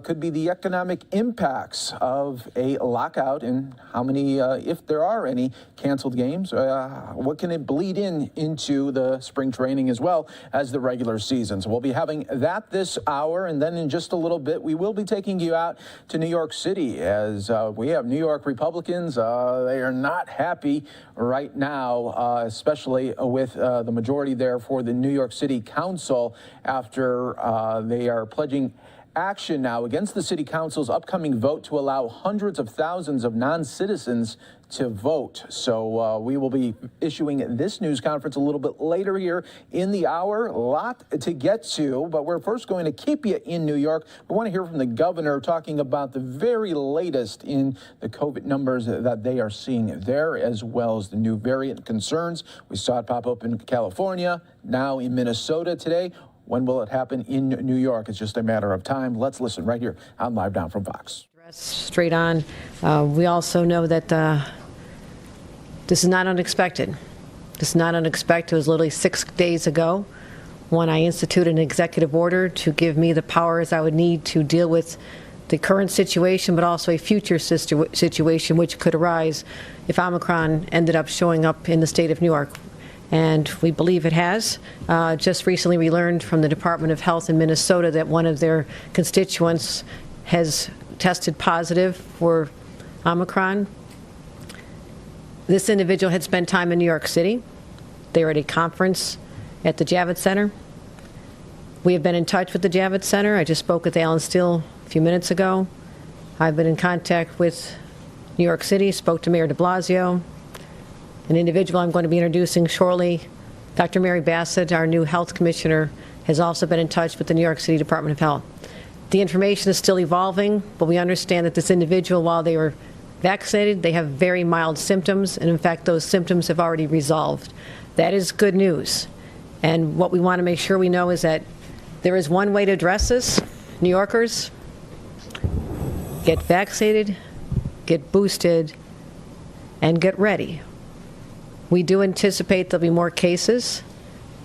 could be the economic impacts of a lockout and how many if there are any canceled games, what can it bleed into the spring training as well as the regular season? So we'll be having that this hour, and then in just a little bit, we will be taking you out to New York City as we have New York Republicans. They are not happy right now, especially with the majority there for the New York City Council after they are pledging action now against the city council's upcoming vote to allow hundreds of thousands of non-citizens to vote. So we will be issuing this news conference a little bit later here in the hour. A lot to get to, but we're first going to keep you in New York. We want to hear from the governor talking about the very latest in the COVID numbers that they are seeing there, as well as the new variant concerns. We saw it pop up in California, now in Minnesota today. When will it happen in New York? It's just a matter of time. Let's listen right here on Live Now from Fox. Straight on. We also know that this is not unexpected. This is not unexpected. It was literally 6 days ago when I instituted an executive order to give me the powers I would need to deal with the current situation, but also a future situation which could arise if Omicron ended up showing up in the state of New York. And we believe it has. Just recently we learned from the Department of Health in Minnesota that one of their constituents has tested positive for Omicron. This individual had spent time in New York City. They were at a conference at the Javits Center. We have been in touch with the Javits Center. I just spoke with Alan Steele a few minutes ago. I've been in contact with New York City, spoke to Mayor de Blasio. An individual I'm going to be introducing shortly, Dr. Mary Bassett, our new health commissioner, has also been in touch with the New York City Department of Health. The information is still evolving, but we understand that this individual, while they were vaccinated, they have very mild symptoms, and in fact, those symptoms have already resolved. That is good news. And what we want to make sure we know is that there is one way to address this. New Yorkers, get vaccinated, get boosted, and get ready. We do anticipate there'll be more cases,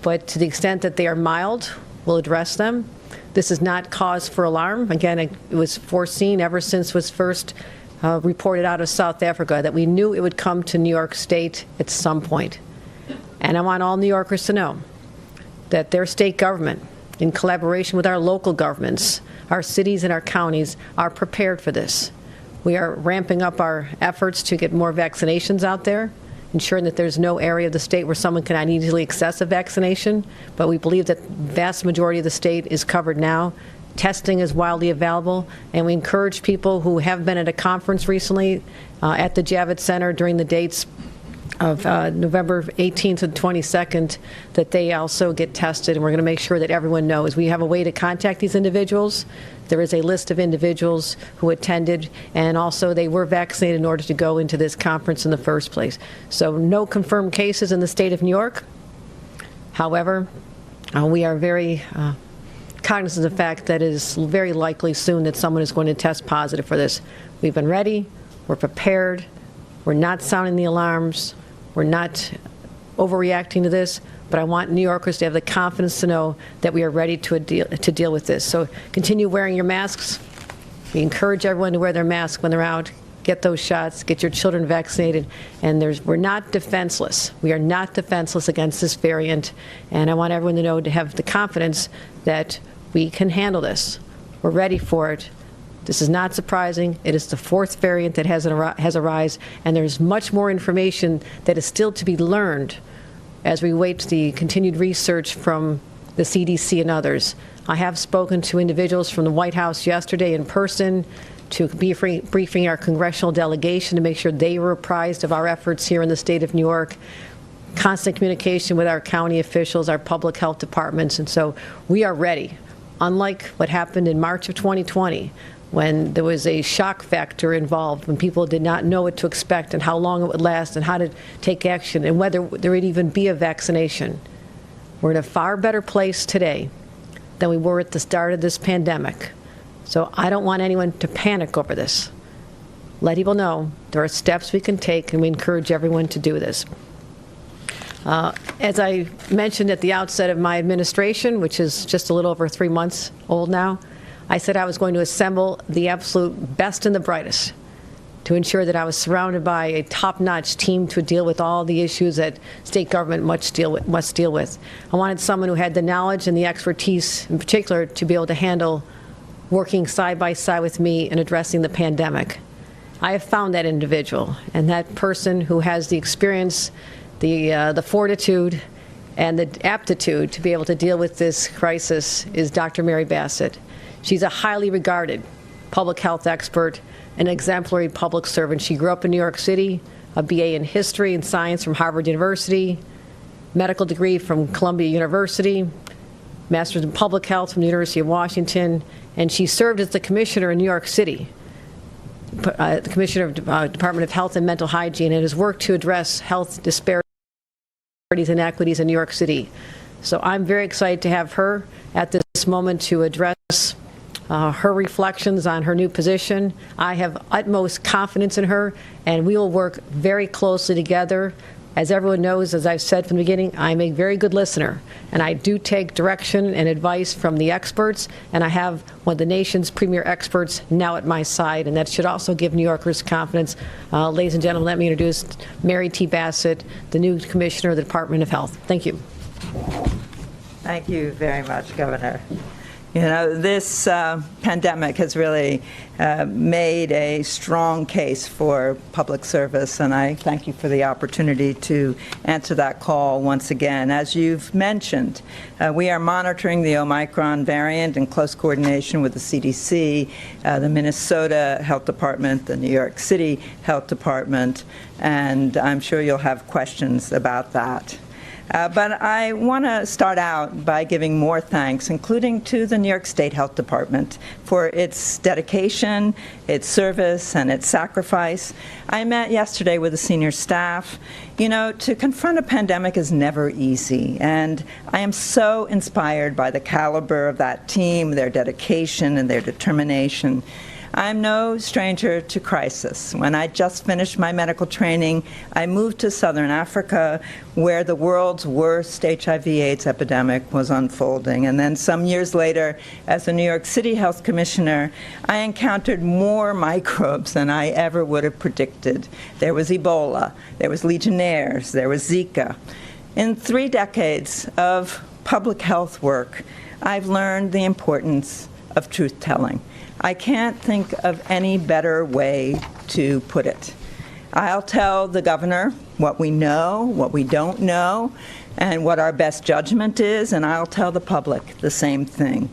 but to the extent that they are mild, we'll address them. This is not cause for alarm. Again, it was foreseen ever since it was first reported out of South Africa that we knew it would come to New York State at some point. And I want all New Yorkers to know that their state government, in collaboration with our local governments, our cities and our counties, are prepared for this. We are ramping up our efforts to get more vaccinations out there, ensuring that there's no area of the state where someone can uneasily access a vaccination, but we believe that the vast majority of the state is covered now. Testing is widely available, and we encourage people who have been at a conference recently at the Javits Center during the dates of November 18th and 22nd that they also get tested, and we're going to make sure that everyone knows. We have a way to contact these individuals. There is a list of individuals who attended, and also they were vaccinated in order to go into this conference in the first place. So no confirmed cases in the state of New York. However, we are very cognizant of the fact that it is very likely soon that someone is going to test positive for this. We've been ready. We're prepared. We're not sounding the alarms. We're not overreacting to this, but I want New Yorkers to have the confidence to know that we are ready to deal with this. So continue wearing your masks. We encourage everyone to wear their mask when they're out. Get those shots. Get your children vaccinated. And we're not defenseless. We are not defenseless against this variant. And I want everyone to know, to have the confidence that we can handle this. We're ready for it. This is not surprising. It is the fourth variant that has arisen, and there's much more information that is still to be learned as we wait the continued research from the CDC and others. I have spoken to individuals from the White House yesterday in person to be briefing our congressional delegation to make sure they were apprised of our efforts here in the state of New York. Constant communication with our county officials, our public health departments, and so we are ready. Unlike what happened in March of 2020, when there was a shock factor involved, when people did not know what to expect and how long it would last and how to take action and whether there would even be a vaccination. We're in a far better place today than we were at the start of this pandemic. So I don't want anyone to panic over this. Let people know there are steps we can take, and we encourage everyone to do this. As I mentioned at the outset of my administration, which is just a little over 3 months old now, I said I was going to assemble the absolute best and the brightest to ensure that I was surrounded by a top-notch team to deal with all the issues that state government must deal with. I wanted someone who had the knowledge and the expertise, in particular, to be able to handle working side by side with me in addressing the pandemic. I have found that individual, and that person who has the experience, the fortitude, and the aptitude to be able to deal with this crisis is Dr. Mary Bassett. She's a highly regarded public health expert, an exemplary public servant. She grew up in New York City, a BA in history and science from Harvard University, medical degree from Columbia University, master's in public health from the University of Washington, and she served as the commissioner in New York City, the commissioner of Department of Health and Mental Hygiene, and has worked to address health disparities and inequities in New York City. So I'm very excited to have her at this moment to address her reflections on her new position. I have utmost confidence in her, and we will work very closely together As everyone knows, as I've said from the beginning, I'm a very good listener, and I do take direction and advice from the experts, and I have one of the nation's premier experts now at my side, and that should also give New Yorkers confidence. Ladies and gentlemen, let me introduce Mary T. Bassett, the new Commissioner of the Department of Health. Thank you. Thank you very much, Governor. You know, this pandemic has really made a strong case for public service, and I thank you for the opportunity to answer that call once again. As you've mentioned, we are monitoring the Omicron variant in close coordination with the CDC, the Minnesota Health Department, the New York City Health Department, and I'm sure you'll have questions about that. But I want to start out by giving more thanks, including to the New York State Health Department, for its dedication, its service, and its sacrifice. I met yesterday with the senior staff. You know, to confront a pandemic is never easy, and I am so inspired by the caliber of that team, their dedication, and their determination. I'm no stranger to crisis. When I just finished my medical training, I moved to Southern Africa, where the world's worst HIV/AIDS epidemic was unfolding. And then some years later, as a New York City Health Commissioner, I encountered more microbes than I ever would have predicted. There was Ebola, there was Legionnaires, there was Zika. In 3 decades of public health work, I've learned the importance of truth-telling. I can't think of any better way to put it. I'll tell the governor what we know, what we don't know, and what our best judgment is, and I'll tell the public the same thing.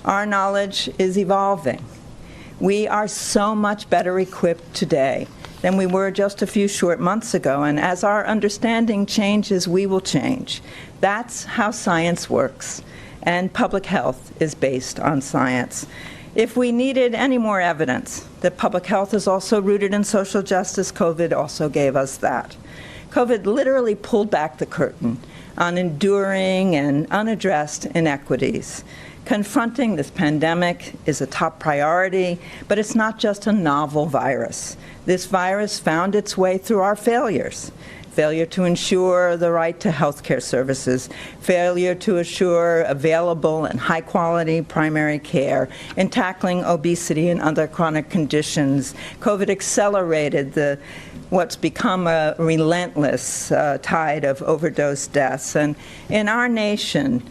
Our knowledge is evolving. We are so much better equipped today than we were just a few short months ago, and as our understanding changes, we will change. That's how science works, and public health is based on science. If we needed any more evidence that public health is also rooted in social justice, COVID also gave us that. COVID literally pulled back the curtain on enduring and unaddressed inequities. Confronting this pandemic is a top priority, but it's not just a novel virus. This virus found its way through our failures. Failure to ensure the right to health care services, failure to assure available and high-quality primary care, in tackling obesity and other chronic conditions. COVID accelerated what's become a relentless tide of overdose deaths. And in our nation,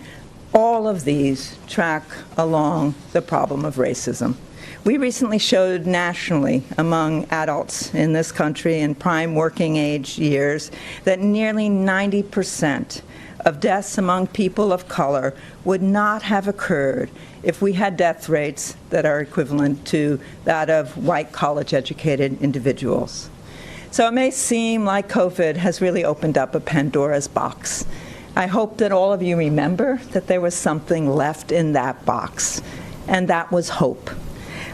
all of these track along the problem of racism. We recently showed nationally among adults in this country in prime working age years that nearly 90% of deaths among people of color would not have occurred if we had death rates that are equivalent to that of white college-educated individuals. So it may seem like COVID has really opened up a Pandora's box. I hope that all of you remember that there was something left in that box, and that was hope.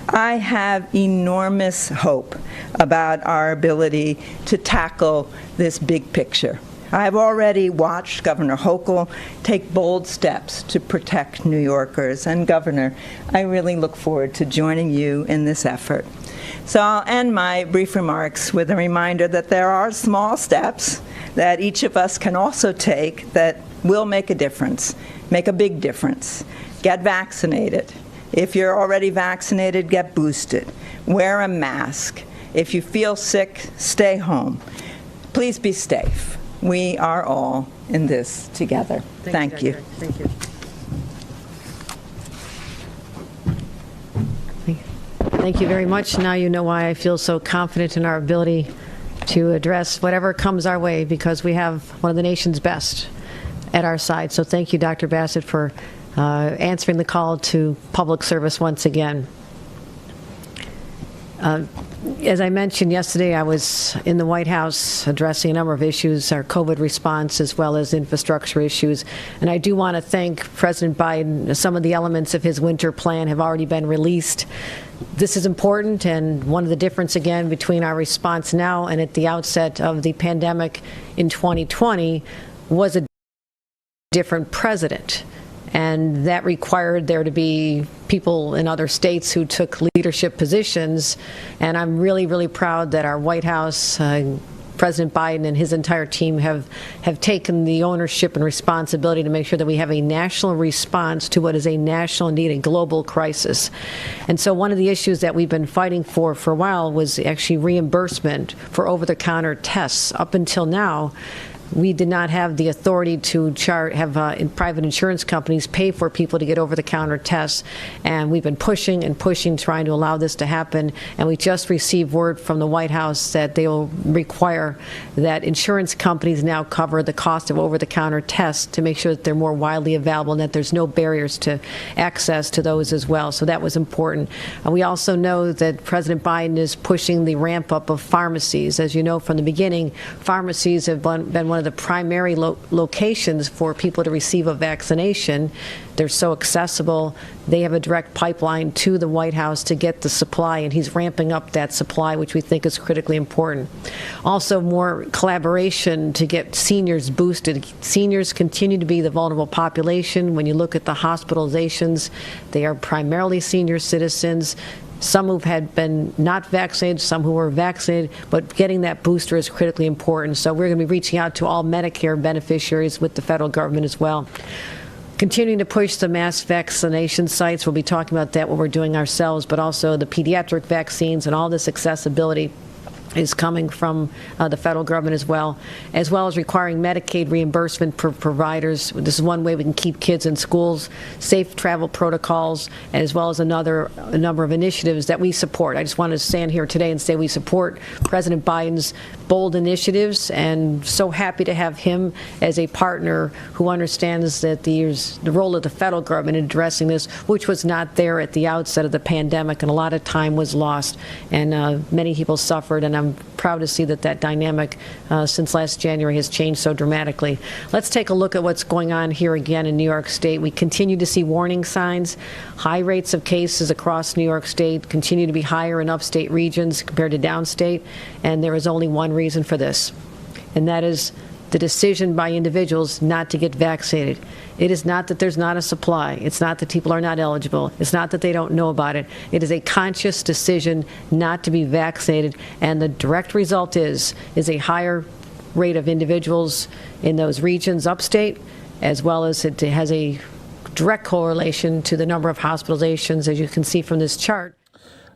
I have enormous hope about our ability to tackle this big picture. I've already watched Governor Hochul take bold steps to protect New Yorkers. And Governor, I really look forward to joining you in this effort. So I'll end my brief remarks with a reminder that there are small steps that each of us can also take that will make a difference, make a big difference. Get vaccinated. If you're already vaccinated, get boosted. Wear a mask. If you feel sick, stay home. Please be safe. We are all in this together. Thank you. Thank you. Thank you very much. Now you know why I feel so confident in our ability to address whatever comes our way, because we have one of the nation's best at our side. So thank you, Dr. Bassett, for answering the call to public service once again. As I mentioned yesterday, I was in the White House addressing a number of issues, our COVID response as well as infrastructure issues. And I do want to thank President Biden. Some of the elements of his winter plan have already been released. This is important, and one of the difference, again, between our response now and at the outset of the pandemic in 2020 was a different president. And that required there to be people in other states who took leadership positions. And I'm really, really proud that our White House President Biden and his entire team have taken the ownership and responsibility to make sure that we have a national response to what is a national, indeed a global crisis. And so one of the issues that we've been fighting for a while was actually reimbursement for over-the-counter tests. Up until now, we did not have the authority to have private insurance companies pay for people to get over-the-counter tests, and we've been pushing and pushing, trying to allow this to happen. And we just received word from the White House that they will require that insurance companies now cover the cost of over-the-counter tests to make sure that they're more widely available and that there's no barriers to access to those as well. So that was important. And we also know that President Biden is pushing the ramp-up of pharmacies. As you know from the beginning, pharmacies have been one of the primary locations for people to receive a vaccination. They're so accessible. They have a direct pipeline to the White House to get the supply, and he's ramping up that supply, which we think is critically important. Also, more collaboration to get seniors boosted. Seniors continue to be the vulnerable population. When you look at the hospitalizations, they are primarily senior citizens. Some who had been not vaccinated, some who were vaccinated, but getting that booster is critically important. So we're going to be reaching out to all Medicare beneficiaries with the federal government as well. Continuing to push the mass vaccination sites. We'll be talking about that, what we're doing ourselves, but also the pediatric vaccines and all this accessibility is coming from the federal government as well as requiring Medicaid reimbursement for providers. This is one way we can keep kids in schools, safe travel protocols, as well as a number of initiatives that we support. I just want to stand here today and say we support President Biden's bold initiatives, and so happy to have him as a partner who understands that the role of the federal government in addressing this, which was not there at the outset of the pandemic, and a lot of time was lost, and many people suffered, and I'm proud to see that dynamic since last January has changed so dramatically. Let's take a look at what's going on here again in New York State. We continue to see warning signs. High rates of cases across New York State continue to be higher in upstate regions compared to downstate, and there is only one reason for this, and that is the decision by individuals not to get vaccinated. It is not that there's not a supply. It's not that people are not eligible. It's not that they don't know about it. It is a conscious decision not to be vaccinated, and the direct result is a higher rate of individuals in those regions upstate, as well as it has a direct correlation to the number of hospitalizations, as you can see from this chart.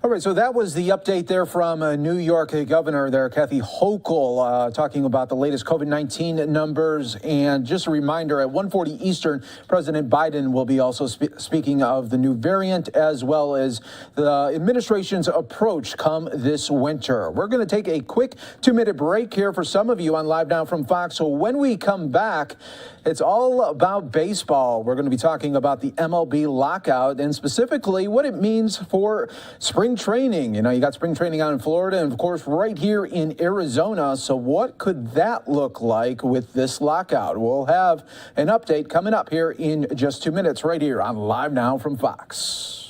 All right, so that was the update there from New York Governor there, Kathy Hochul, talking about the latest COVID-19 numbers. And just a reminder, at 1:40 Eastern, President Biden will be also speaking of the new variant, as well as the administration's approach come this winter. We're going to take a quick 2-minute break here for some of you on Live Now from Fox. So when we come back, it's all about baseball. We're going to be talking about the MLB lockout and specifically what it means for spring training. You know, you got spring training out in Florida and, of course, right here in Arizona. So what could that look like with this lockout? We'll have an update coming up here in just 2 minutes right here on Live Now from Fox.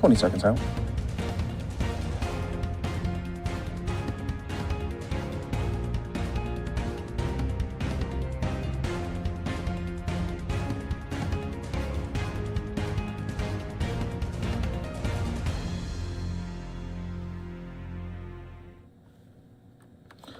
20 seconds out.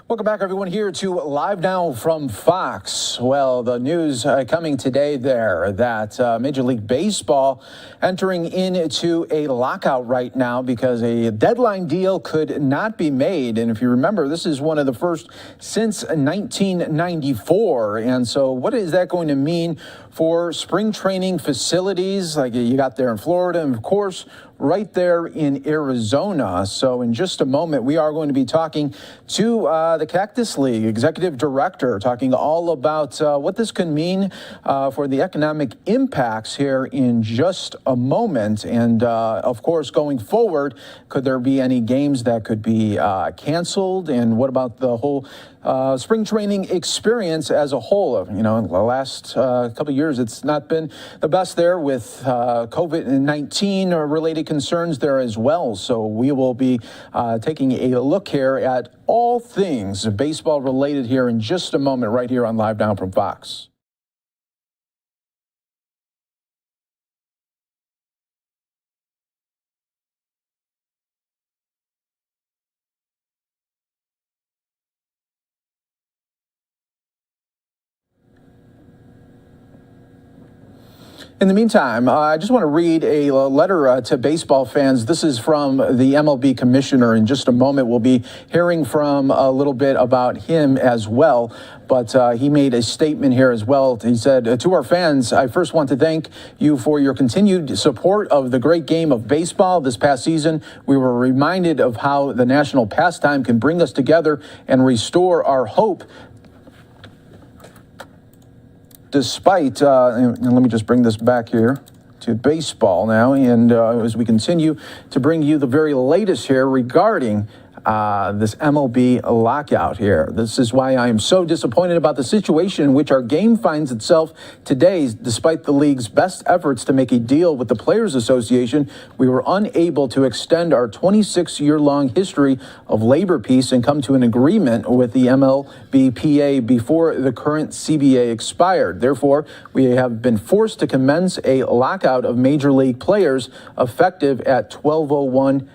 Welcome back, everyone, here to Live Now from Fox. Well, the news coming today there that Major League Baseball entering into a lockout right now because a deadline deal could not be made. And if you remember, this is one of the first since 1994. And so what is that going to mean for spring training facilities like you got there in Florida and, of course, right there in Arizona? So in just a moment, we are going to be talking to the Cactus League Executive Director, talking all about what this can mean for the economic impacts here in just a moment. And of course, going forward, could there be any games that could be canceled? And what about the whole spring training experience as a whole? In the last couple of years, it's not been the best there with COVID-19 related concerns there as well. So we will be taking a look here at all things baseball related here in just a moment, right here on Live Now from Fox. In the meantime, I just want to read a letter to baseball fans. This is from the MLB commissioner. In just a moment, we'll be hearing from a little bit about him as well. But he made a statement here as well. He said, to our fans, I first want to thank you for your continued support of the great game of baseball. This past season, we were reminded of how the national pastime can bring us together and restore our hope. Despite, and let me just bring this back here to baseball now, and as we continue to bring you the very latest here regarding this MLB lockout here. This is why I am so disappointed about the situation in which our game finds itself today. Despite the league's best efforts to make a deal with the Players Association, we were unable to extend our 26-year-long history of labor peace and come to an agreement with the MLBPA before the current CBA expired. Therefore, we have been forced to commence a lockout of major league players effective at 12:01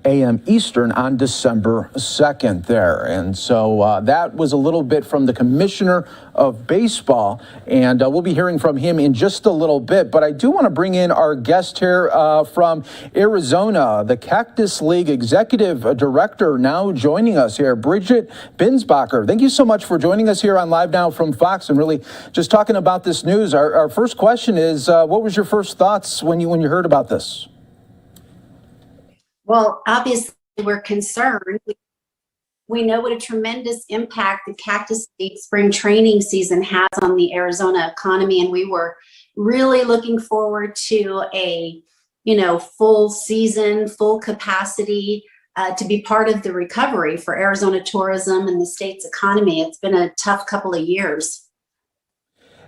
a.m. Eastern on December 2nd there. And so that was a little bit from the commissioner of baseball, and we'll be hearing from him in just a little bit. But I do want to bring in our guest here from Arizona, the Cactus League Executive Director, now joining us here, Bridget Binsbacher. Thank you so much for joining us here on Live Now from Fox and really just talking about this news. Our first question is, what was your first thoughts when you heard about this? Well, obviously, we're concerned. We know what a tremendous impact the Cactus League spring training season has on the Arizona economy, and we were really looking forward to a, full season, full capacity to be part of the recovery for Arizona tourism and the state's economy. It's been a tough couple of years.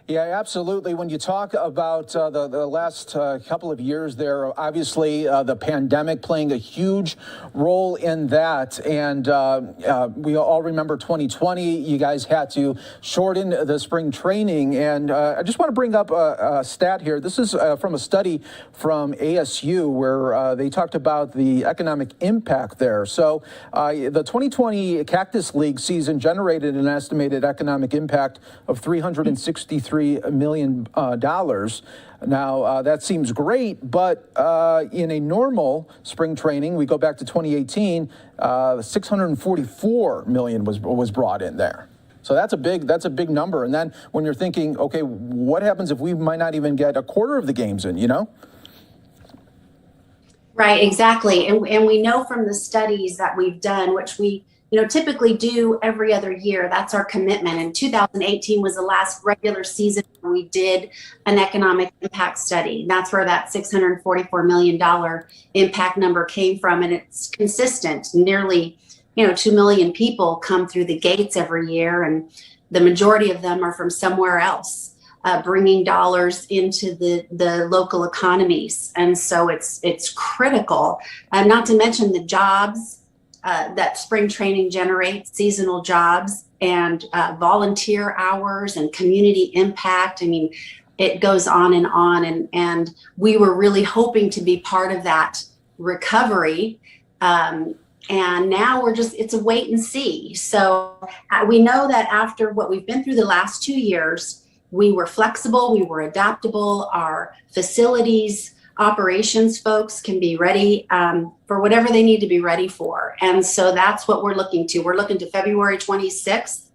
Yeah, absolutely. When you talk about the last couple of years there, obviously the pandemic playing a huge role in that. And we all remember 2020, you guys had to shorten the spring training. And I just want to bring up a stat here. This is from a study from ASU where they talked about the economic impact there. So the 2020 Cactus League season generated an estimated economic impact of $363 million. Now, that seems great, but in a normal spring training, we go back to 2018, 644 million was brought in there. So that's a big number. And then when you're thinking, okay, what happens if we might not even get a quarter of the games in, Right, exactly. And we know from the studies that we've done, which we typically do every other year. That's our commitment. And 2018 was the last regular season where we did an economic impact study. That's where that $644 million impact number came from. And it's consistent. Nearly, 2 million people come through the gates every year, and the majority of them are from somewhere else. bringing dollars into the local economies. And so it's critical, not to mention the jobs that spring training generates, seasonal jobs and volunteer hours and community impact. I mean, it goes on, and we were really hoping to be part of that recovery. And now it's a wait and see. So we know that after what we've been through the last 2 years, we were flexible, we were adaptable, our facilities, operations folks can be ready for whatever they need to be ready for. And so that's what we're looking to. We're looking to February 26th,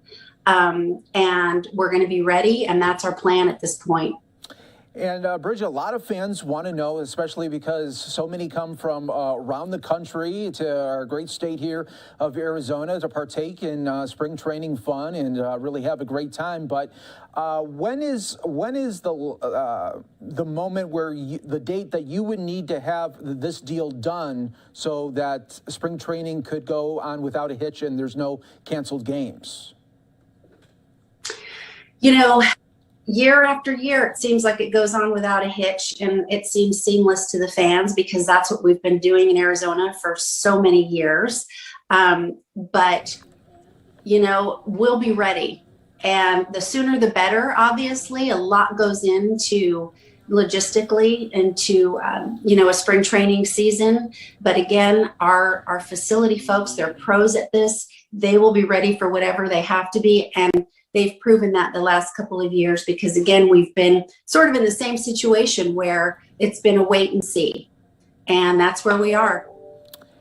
and we're going to be ready, and that's our plan at this point. And Bridget, a lot of fans want to know, especially because so many come from around the country to our great state here of Arizona to partake in spring training fun and really have a great time. But when is the moment where the date that you would need to have this deal done so that spring training could go on without a hitch and there's no canceled games? Year after year, it seems like it goes on without a hitch, and it seems seamless to the fans because that's what we've been doing in Arizona for so many years. But we'll be ready, and the sooner the better. Obviously, a lot goes into logistically into a spring training season. But again, our facility folks, they're pros at this. They will be ready for whatever they have to be, and they've proven that the last couple of years because, again, we've been sort of in the same situation where it's been a wait and see, and that's where we are.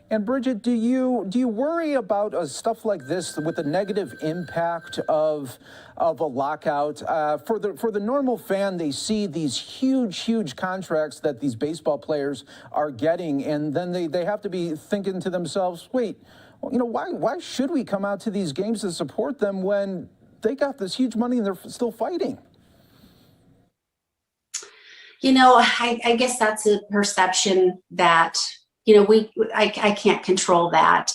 And Bridget, do you worry about stuff like this with the negative impact of a lockout? For the normal fan, they see these huge contracts that these baseball players are getting, and then they have to be thinking to themselves, wait, why should we come out to these games to support them when they got this huge money and they're still fighting? I guess that's a perception that, I can't control that.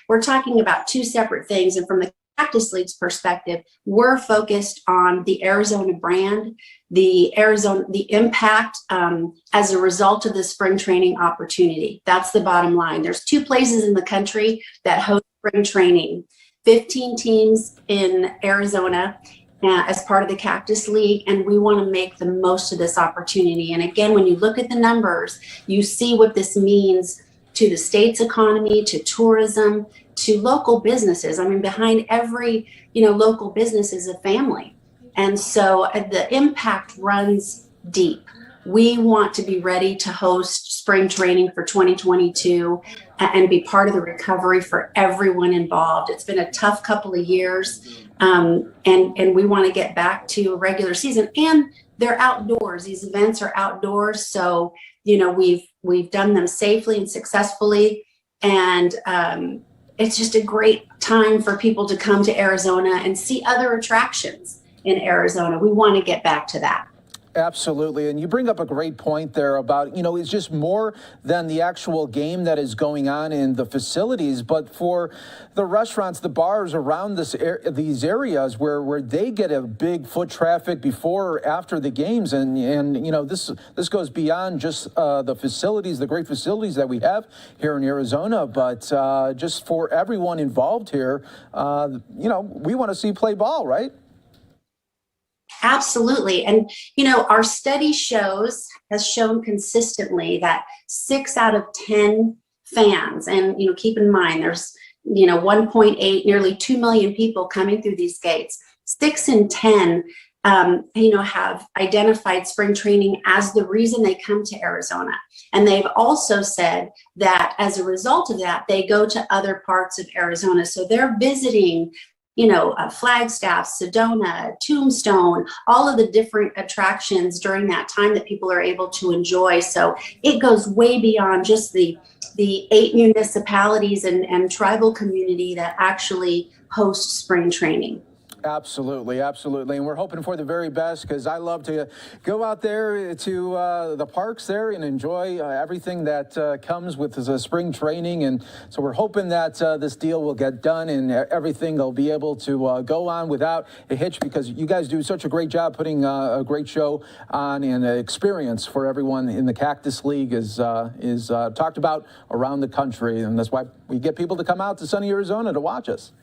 We're talking about two separate things. And from the Cactus League's perspective, we're focused on the Arizona brand, the impact as a result of the spring training opportunity. That's the bottom line. There's 2 places in the country that host spring training. 15 teams in Arizona as part of the Cactus League, and we want to make the most of this opportunity. And again, when you look at the numbers, you see what this means to the state's economy, to tourism, to local businesses. I mean, behind every local business is a family, and so the impact runs deep. We want to be ready to host spring training for 2022 and be part of the recovery for everyone involved. It's been a tough couple of years, and we want to get back to a regular season. And they're outdoors. These events are outdoors, so we've done them safely and successfully, and it's just a great time for people to come to Arizona and see other attractions in Arizona. We want to get back to that. Absolutely. And you bring up a great point there about, it's just more than the actual game that is going on in the facilities, but for the restaurants, the bars around these areas where they get a big foot traffic before or after the games. And this goes beyond just the facilities, the great facilities that we have here in Arizona, but just for everyone involved here, we want to see play ball, right? Absolutely. And, our study has shown consistently that 6 out of 10 fans, and, keep in mind, there's, 1.8, nearly 2 million people coming through these gates. 6 in 10, have identified spring training as the reason they come to Arizona. And they've also said that as a result of that, they go to other parts of Arizona. So they're visiting Flagstaff, Sedona, Tombstone, all of the different attractions during that time that people are able to enjoy. So it goes way beyond just the 8 municipalities and tribal community that actually host spring training. Absolutely, absolutely. And we're hoping for the very best, because I love to go out there to the parks there and enjoy everything that comes with the spring training. And so we're hoping that this deal will get done and everything will be able to go on without a hitch, because you guys do such a great job putting a great show on, and an experience for everyone in the Cactus League is talked about around the country. And that's why we get people to come out to sunny Arizona to watch us.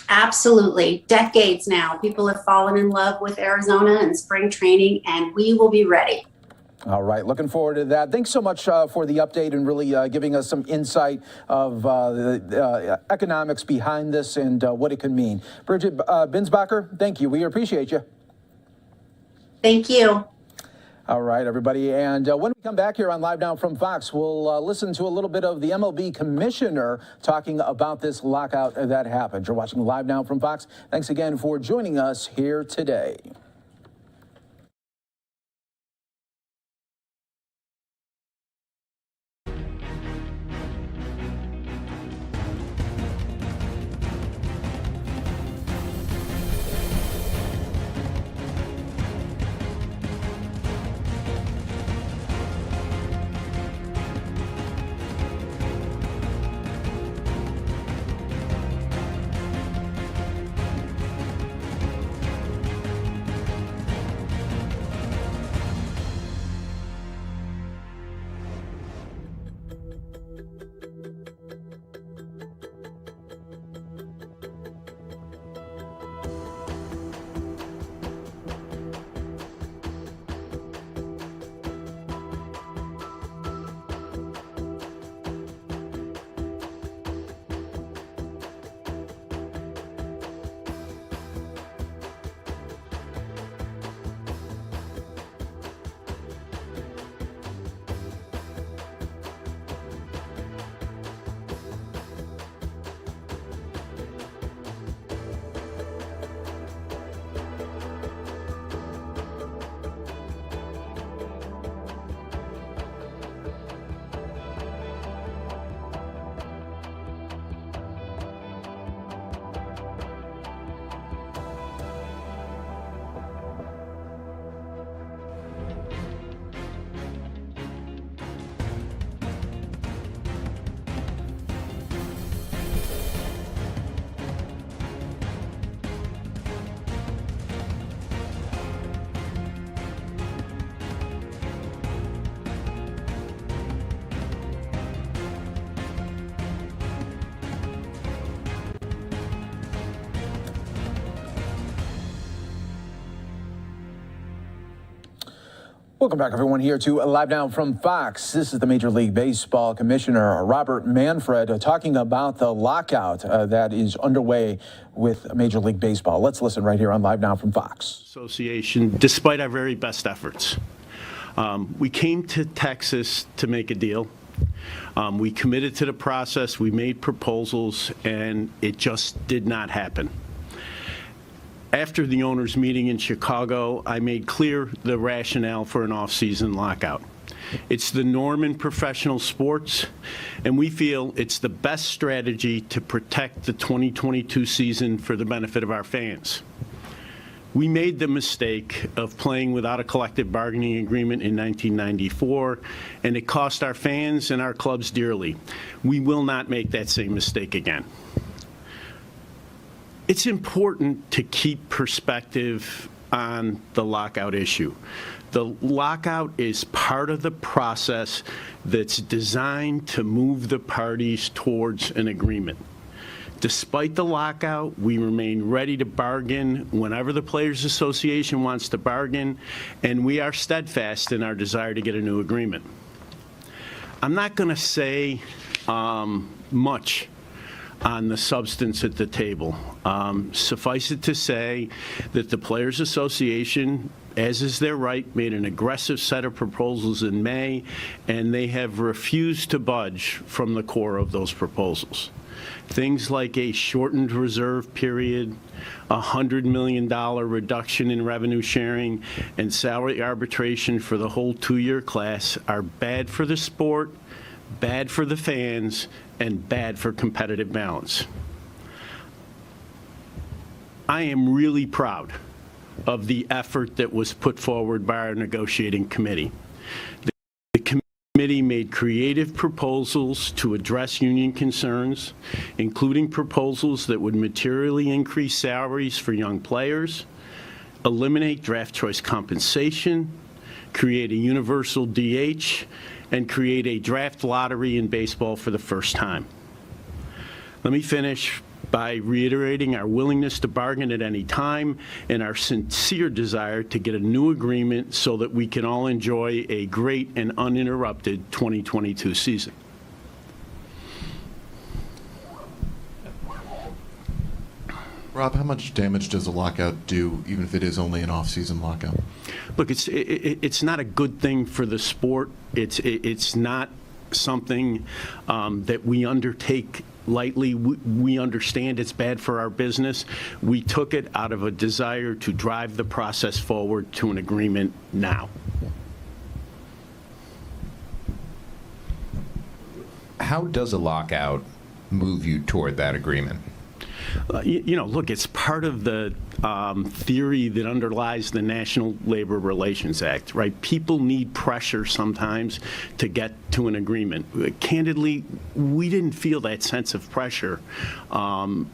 Absolutely. Decades now, people have fallen in love with Arizona and spring training, and we will be ready. All right, looking forward to that. Thanks so much for the update and really giving us some insight of the economics behind this and what it can mean. Bridget Binsbacher, thank you. We appreciate you. Thank you. All right, everybody. And when we come back here on Live Now from Fox, we'll listen to a little bit of the MLB commissioner talking about this lockout that happened. You're watching Live Now from Fox. Thanks again for joining us here today. Welcome back, everyone, here to Live Now from Fox. This is the Major League Baseball Commissioner, Robert Manfred, talking about the lockout that is underway with Major League Baseball. Let's listen right here on Live Now from Fox. Association, despite our very best efforts. We came to Texas to make a deal. We committed to the process, we made proposals, and it just did not happen. After the owners' meeting in Chicago, I made clear the rationale for an off-season lockout. It's the norm in professional sports, and we feel it's the best strategy to protect the 2022 season for the benefit of our fans. We made the mistake of playing without a collective bargaining agreement in 1994, and it cost our fans and our clubs dearly. We will not make that same mistake again. It's important to keep perspective on the lockout issue. The lockout is part of the process that's designed to move the parties towards an agreement. Despite the lockout, we remain ready to bargain whenever the Players Association wants to bargain, and we are steadfast in our desire to get a new agreement. I'm not going to say much on the substance at the table. Suffice it to say that the Players Association, as is their right, made an aggressive set of proposals in May, and they have refused to budge from the core of those proposals. Things like a shortened reserve period, a $100 million reduction in revenue sharing, and salary arbitration for the whole two-year class are bad for the sport, bad for the fans, and bad for competitive balance. I am really proud of the effort that was put forward by our negotiating committee. The committee made creative proposals to address union concerns, including proposals that would materially increase salaries for young players, eliminate draft choice compensation, create a universal DH, and create a draft lottery in baseball for the first time. Let me finish by reiterating our willingness to bargain at any time and our sincere desire to get a new agreement so that we can all enjoy a great and uninterrupted 2022 season. Rob, how much damage does a lockout do, even if it is only an off-season lockout? Look, it's not a good thing for the sport. It's not something that we undertake lightly. We understand it's bad for our business. We took it out of a desire to drive the process forward to an agreement now. How does a lockout move you toward that agreement? Look, it's part of the theory that underlies the National Labor Relations Act, right? People need pressure sometimes to get to an agreement. Candidly, we didn't feel that sense of pressure from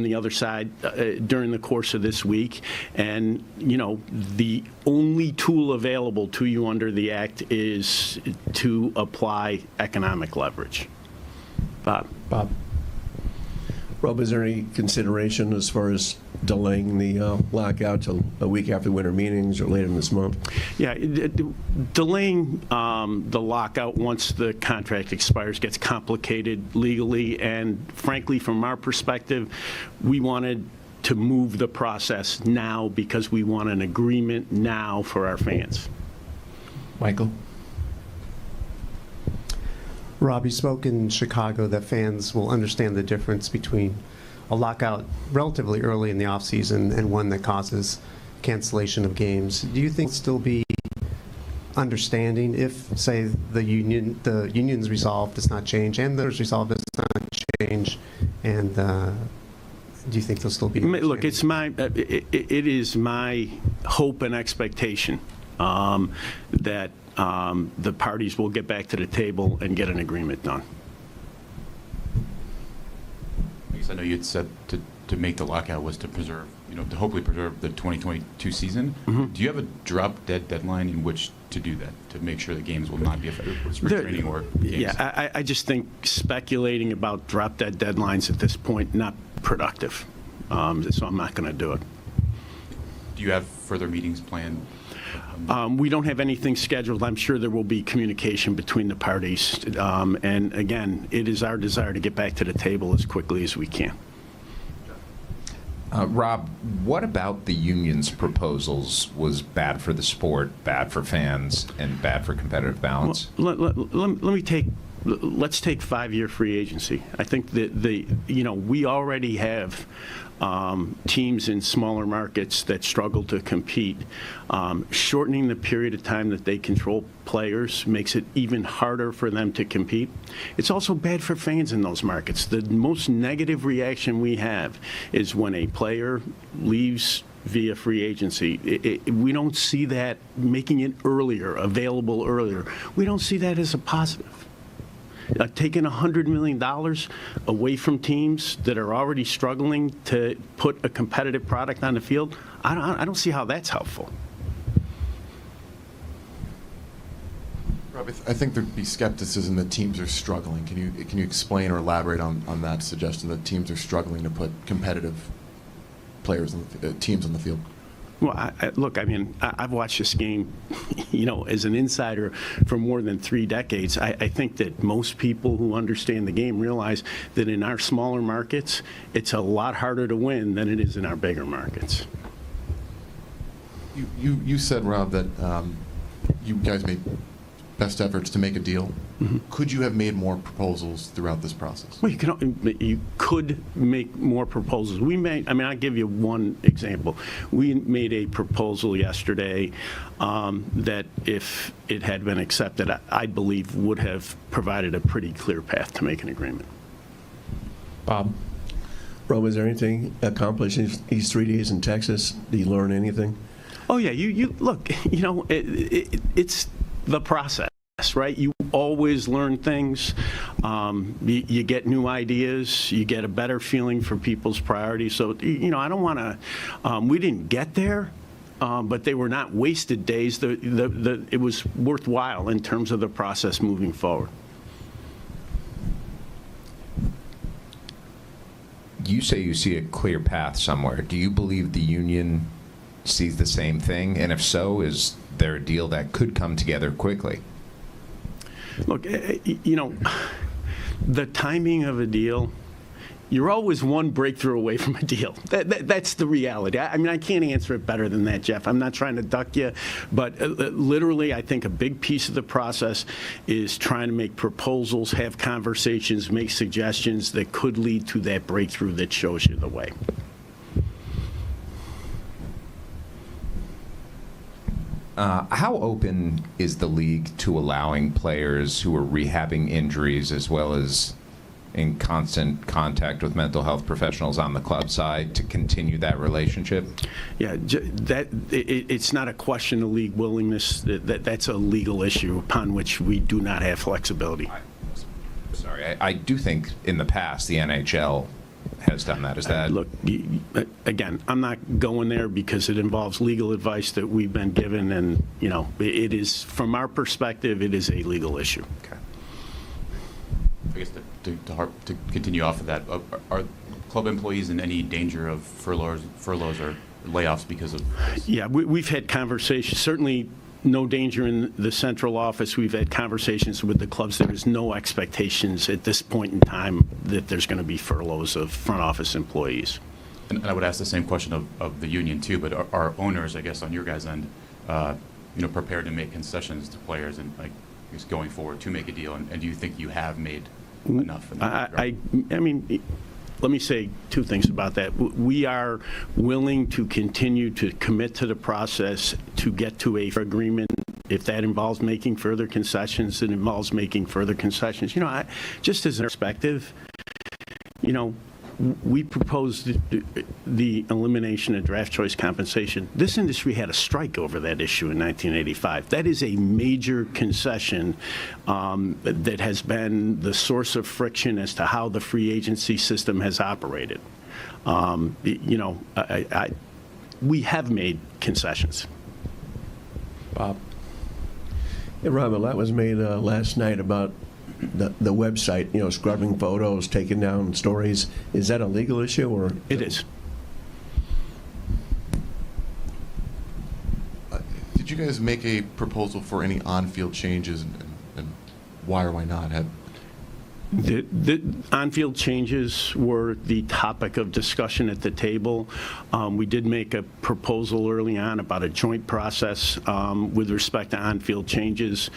the other side during the course of this week. And, the only tool available to you under the Act is to apply economic leverage. Bob. Rob, is there any consideration as far as delaying the lockout till a week after winter meetings or later this month? Yeah, delaying the lockout once the contract expires gets complicated legally, and frankly, from our perspective, we wanted to move the process now because we want an agreement now for our fans. Michael? Rob, you spoke in Chicago that fans will understand the difference between a lockout relatively early in the offseason and one that causes cancellation of games. Do you think still be understanding if, say, the union's resolve does not change and theirs resolve does not change, and do you think they'll still be? Look, it is my hope and expectation that the parties will get back to the table and get an agreement done. I know you had said to make the lockout was to preserve, to hopefully preserve the 2022 season. Mm-hmm. Do you have a drop-dead deadline in which to do that, to make sure the games will not be affected with spring training or games? Yeah, I just think speculating about drop-dead deadlines at this point, not productive. So I'm not going to do it. Do you have further meetings planned? We don't have anything scheduled. I'm sure there will be communication between the parties. And again, it is our desire to get back to the table as quickly as we can. Rob, what about the union's proposals was bad for the sport, bad for fans, and bad for competitive balance? Well, let's take 5-year free agency. I think that we already have teams in smaller markets that struggle to compete. Shortening the period of time that they control players makes it even harder for them to compete. It's also bad for fans in those markets. The most negative reaction we have is when a player leaves via free agency. We don't see that, making it earlier, available earlier. We don't see that as a positive. Taking $100 million away from teams that are already struggling to put a competitive product on the field, I don't see how that's helpful. Rob, I think there'd be skepticism that teams are struggling. Can you explain or elaborate on that suggestion that teams are struggling to put competitive players, teams on the field? Well, look, I've watched this game, as an insider for more than 3 decades. I think that most people who understand the game realize that in our smaller markets, it's a lot harder to win than it is in our bigger markets. You said, Rob, that you guys made best efforts to make a deal. Mm-hmm. Could you have made more proposals throughout this process? Well, you could make more proposals. I'll give you one example. We made a proposal yesterday that, if it had been accepted, I believe would have provided a pretty clear path to make an agreement. Bob? Rob, is there anything accomplished in these 3 days in Texas? Did you learn anything? Oh yeah, you look. It's the process, right? You always learn things. You get new ideas. You get a better feeling for people's priorities. So I don't want to. We didn't get there. But they were not wasted days. It was worthwhile in terms of the process moving forward. You say you see a clear path somewhere. Do you believe the union sees the same thing? And if so, is there a deal that could come together quickly? Look, the timing of a deal, you're always one breakthrough away from a deal. That's the reality. I mean, I can't answer it better than that, Jeff. I'm not trying to duck you, but literally, I think a big piece of the process is trying to make proposals, have conversations, make suggestions that could lead to that breakthrough that shows you the way. How open is the league to allowing players who are rehabbing injuries as well as in constant contact with mental health professionals on the club side to continue that relationship? Yeah, it's not a question of league willingness. That's a legal issue upon which we do not have flexibility. Sorry, I do think in the past the NHL has done that. Is that? Look, again, I'm not going there because it involves legal advice that we've been given, and it is, from our perspective, it is a legal issue. Okay. I guess to continue off of that, are club employees in any danger of furloughs or layoffs because of this? Yeah, we've had conversations. Certainly no danger in the central office. We've had conversations with the clubs. There is no expectations at this point in time that there's going to be furloughs of front office employees. And I would ask the same question of the union too, but are owners, I guess, on your guys' end, prepared to make concessions to players and going forward to make a deal? And do you think you have made enough? I mean, let me say two things about that. We are willing to continue to commit to the process to get to a agreement. If that involves making further concessions, it involves making further concessions. Just as a perspective, we proposed the elimination of draft choice compensation. This industry had a strike over that issue in 1985. That is a major concession that has been the source of friction as to how the free agency system has operated. We have made concessions. Bob? Yeah, Rob, a lot was made last night about the website, scrubbing photos, taking down stories. Is that a legal issue, or? It is. Did you guys make a proposal for any on-field changes, and why or why not? The on-field changes were the topic of discussion at the table. We did make a proposal early on about a joint process with respect to on-field changes.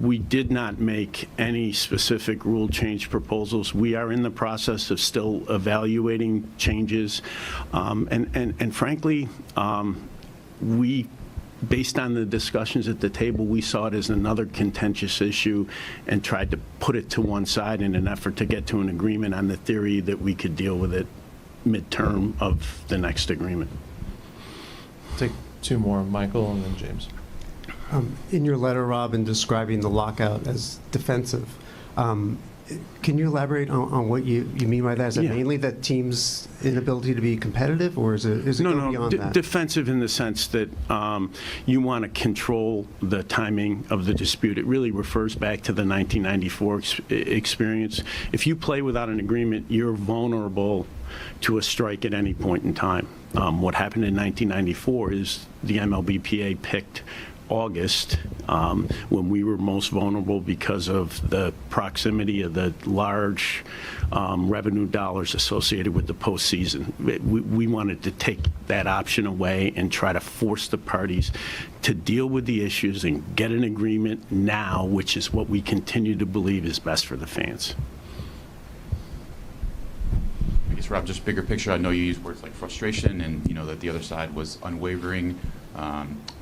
We did not make any specific rule change proposals. We are in the process of still evaluating changes. And frankly, based on the discussions at the table, we saw it as another contentious issue and tried to put it to one side in an effort to get to an agreement on the theory that we could deal with it midterm of the next agreement. Take two more, Michael and then James. In your letter, Rob, in describing the lockout as defensive, can you elaborate on what you mean by that? Is it mainly that teams' inability to be competitive, or is it go beyond that? Defensive in the sense that you want to control the timing of the dispute. It really refers back to the 1994 experience. If you play without an agreement, you're vulnerable to a strike at any point in time. What happened in 1994 is the MLBPA picked August, when we were most vulnerable because of the proximity of the large revenue dollars associated with the postseason. We wanted to take that option away and try to force the parties to deal with the issues and get an agreement now, which is what we continue to believe is best for the fans. I guess, Rob, just bigger picture, I know you use words like frustration and, that the other side was unwavering.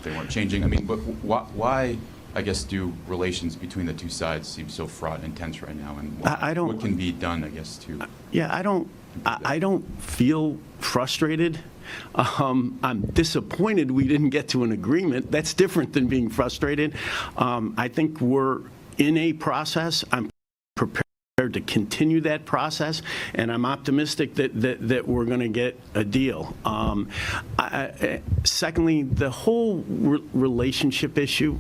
They weren't changing. I mean, but why, I guess, do relations between the two sides seem so fraught and tense right now? And what can be done, I guess, to... Yeah, I don't I don't feel frustrated. I'm disappointed we didn't get to an agreement. That's different than being frustrated. I think we're in a process. I'm prepared to continue that process, and I'm optimistic that we're going to get a deal. Secondly, the whole relationship issue,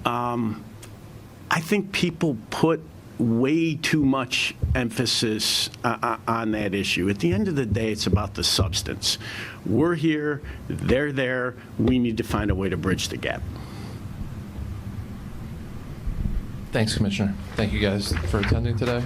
I think people put way too much emphasis on that issue. At the end of the day, it's about the substance. We're here, they're there, we need to find a way to bridge the gap. Thanks, Commissioner. Thank you guys for attending today.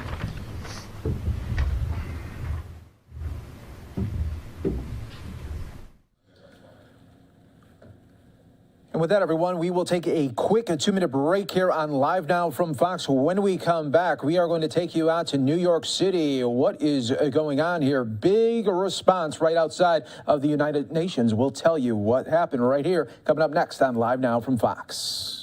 And with that, everyone, we will take a quick 2-minute break here on Live Now from Fox. When we come back, we are going to take you out to New York City. What is going on here? Big response right outside of the United Nations. We'll tell you what happened right here. Coming up next on Live Now from Fox.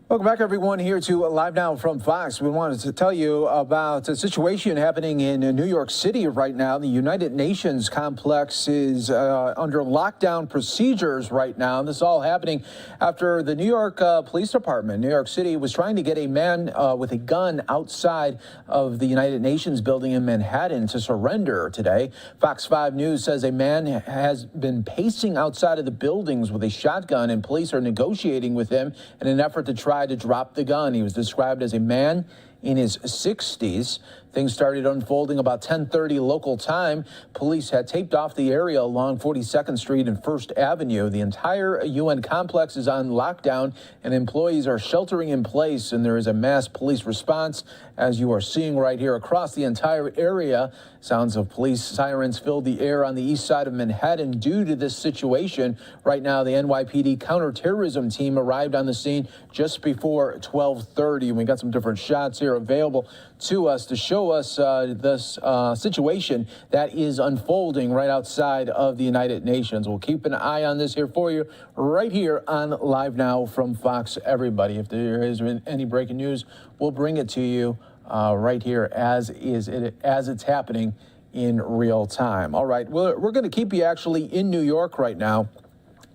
Welcome back, everyone, here to Live Now from Fox. We wanted to tell you about a situation happening in New York City right now. The United Nations complex is under lockdown procedures right now. This is all happening after the New York Police Department, New York City, was trying to get a man with a gun outside of the United Nations building in Manhattan to surrender today. Fox 5 News says a man has been pacing outside of the buildings with a shotgun, and police are negotiating with him in an effort to try to drop the gun. He was described as a man in his 60s. Things started unfolding about 10:30 local time. Police had taped off the area along 42nd Street and 1st Avenue. The entire UN complex is on lockdown, and employees are sheltering in place, and there is a mass police response, as you are seeing right here across the entire area. Sounds of police sirens filled the air on the east side of Manhattan due to this situation. Right now, the NYPD counterterrorism team arrived on the scene just before 12:30. We got some different shots here available to us to show us this situation that is unfolding right outside of the United Nations. We'll keep an eye on this here for you right here on Live Now from Fox, everybody. If there is any breaking news, we'll bring it to you right here as it's happening in real time. All right, we're going to keep you actually in New York right now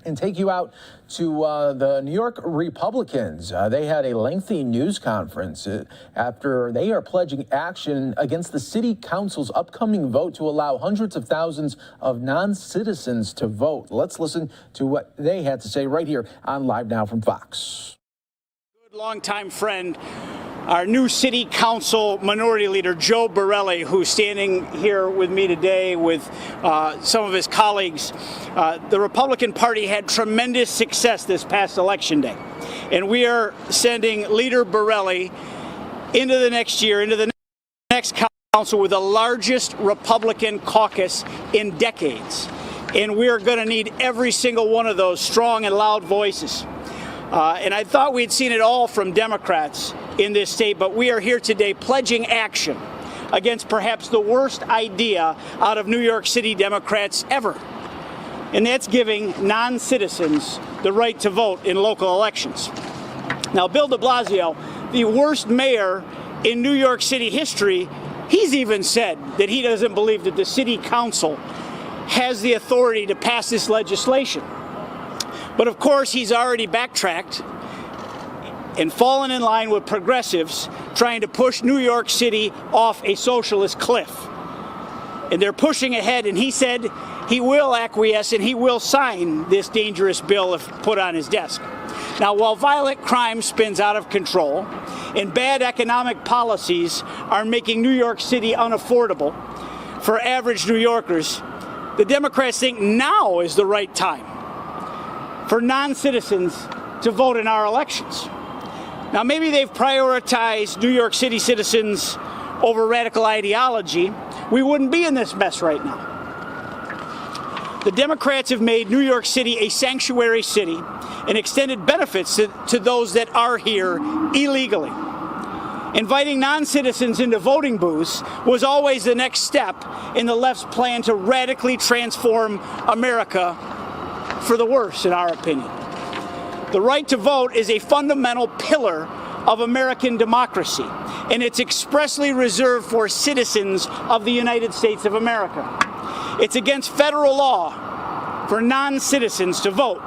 and take you out to the New York Republicans. They had a lengthy news conference after they are pledging action against the city council's upcoming vote to allow hundreds of thousands of non-citizens to vote. Let's listen to what they had to say right here on Live Now from Fox. Longtime friend our new city council minority leader, Joe Borelli, who's standing here with me today with some of his colleagues. The Republican Party had tremendous success this past election day, and we are sending Leader Borelli into the next year, into the next council with the largest Republican caucus in decades. And we're going to need every single one of those strong and loud voices. And I thought we'd seen it all from Democrats in this state, but we are here today pledging action against perhaps the worst idea out of New York City Democrats ever. And that's giving non-citizens the right to vote in local elections. Now, Bill de Blasio, the worst mayor in New York City history, he's even said that he doesn't believe that the city council has the authority to pass this legislation. But of course, he's already backtracked and fallen in line with progressives trying to push New York City off a socialist cliff. And they're pushing ahead, and he said he will acquiesce and he will sign this dangerous bill if put on his desk. Now, while violent crime spins out of control and bad economic policies are making New York City unaffordable for average New Yorkers, the Democrats think now is the right time for non-citizens to vote in our elections. Now, maybe they've prioritized New York City citizens over radical ideology. We wouldn't be in this mess right now. The Democrats have made New York City a sanctuary city and extended benefits to those that are here illegally. Inviting non-citizens into voting booths was always the next step in the left's plan to radically transform America for the worse, in our opinion. The right to vote is a fundamental pillar of American democracy, and it's expressly reserved for citizens of the United States of America. It's against federal law for non-citizens to vote,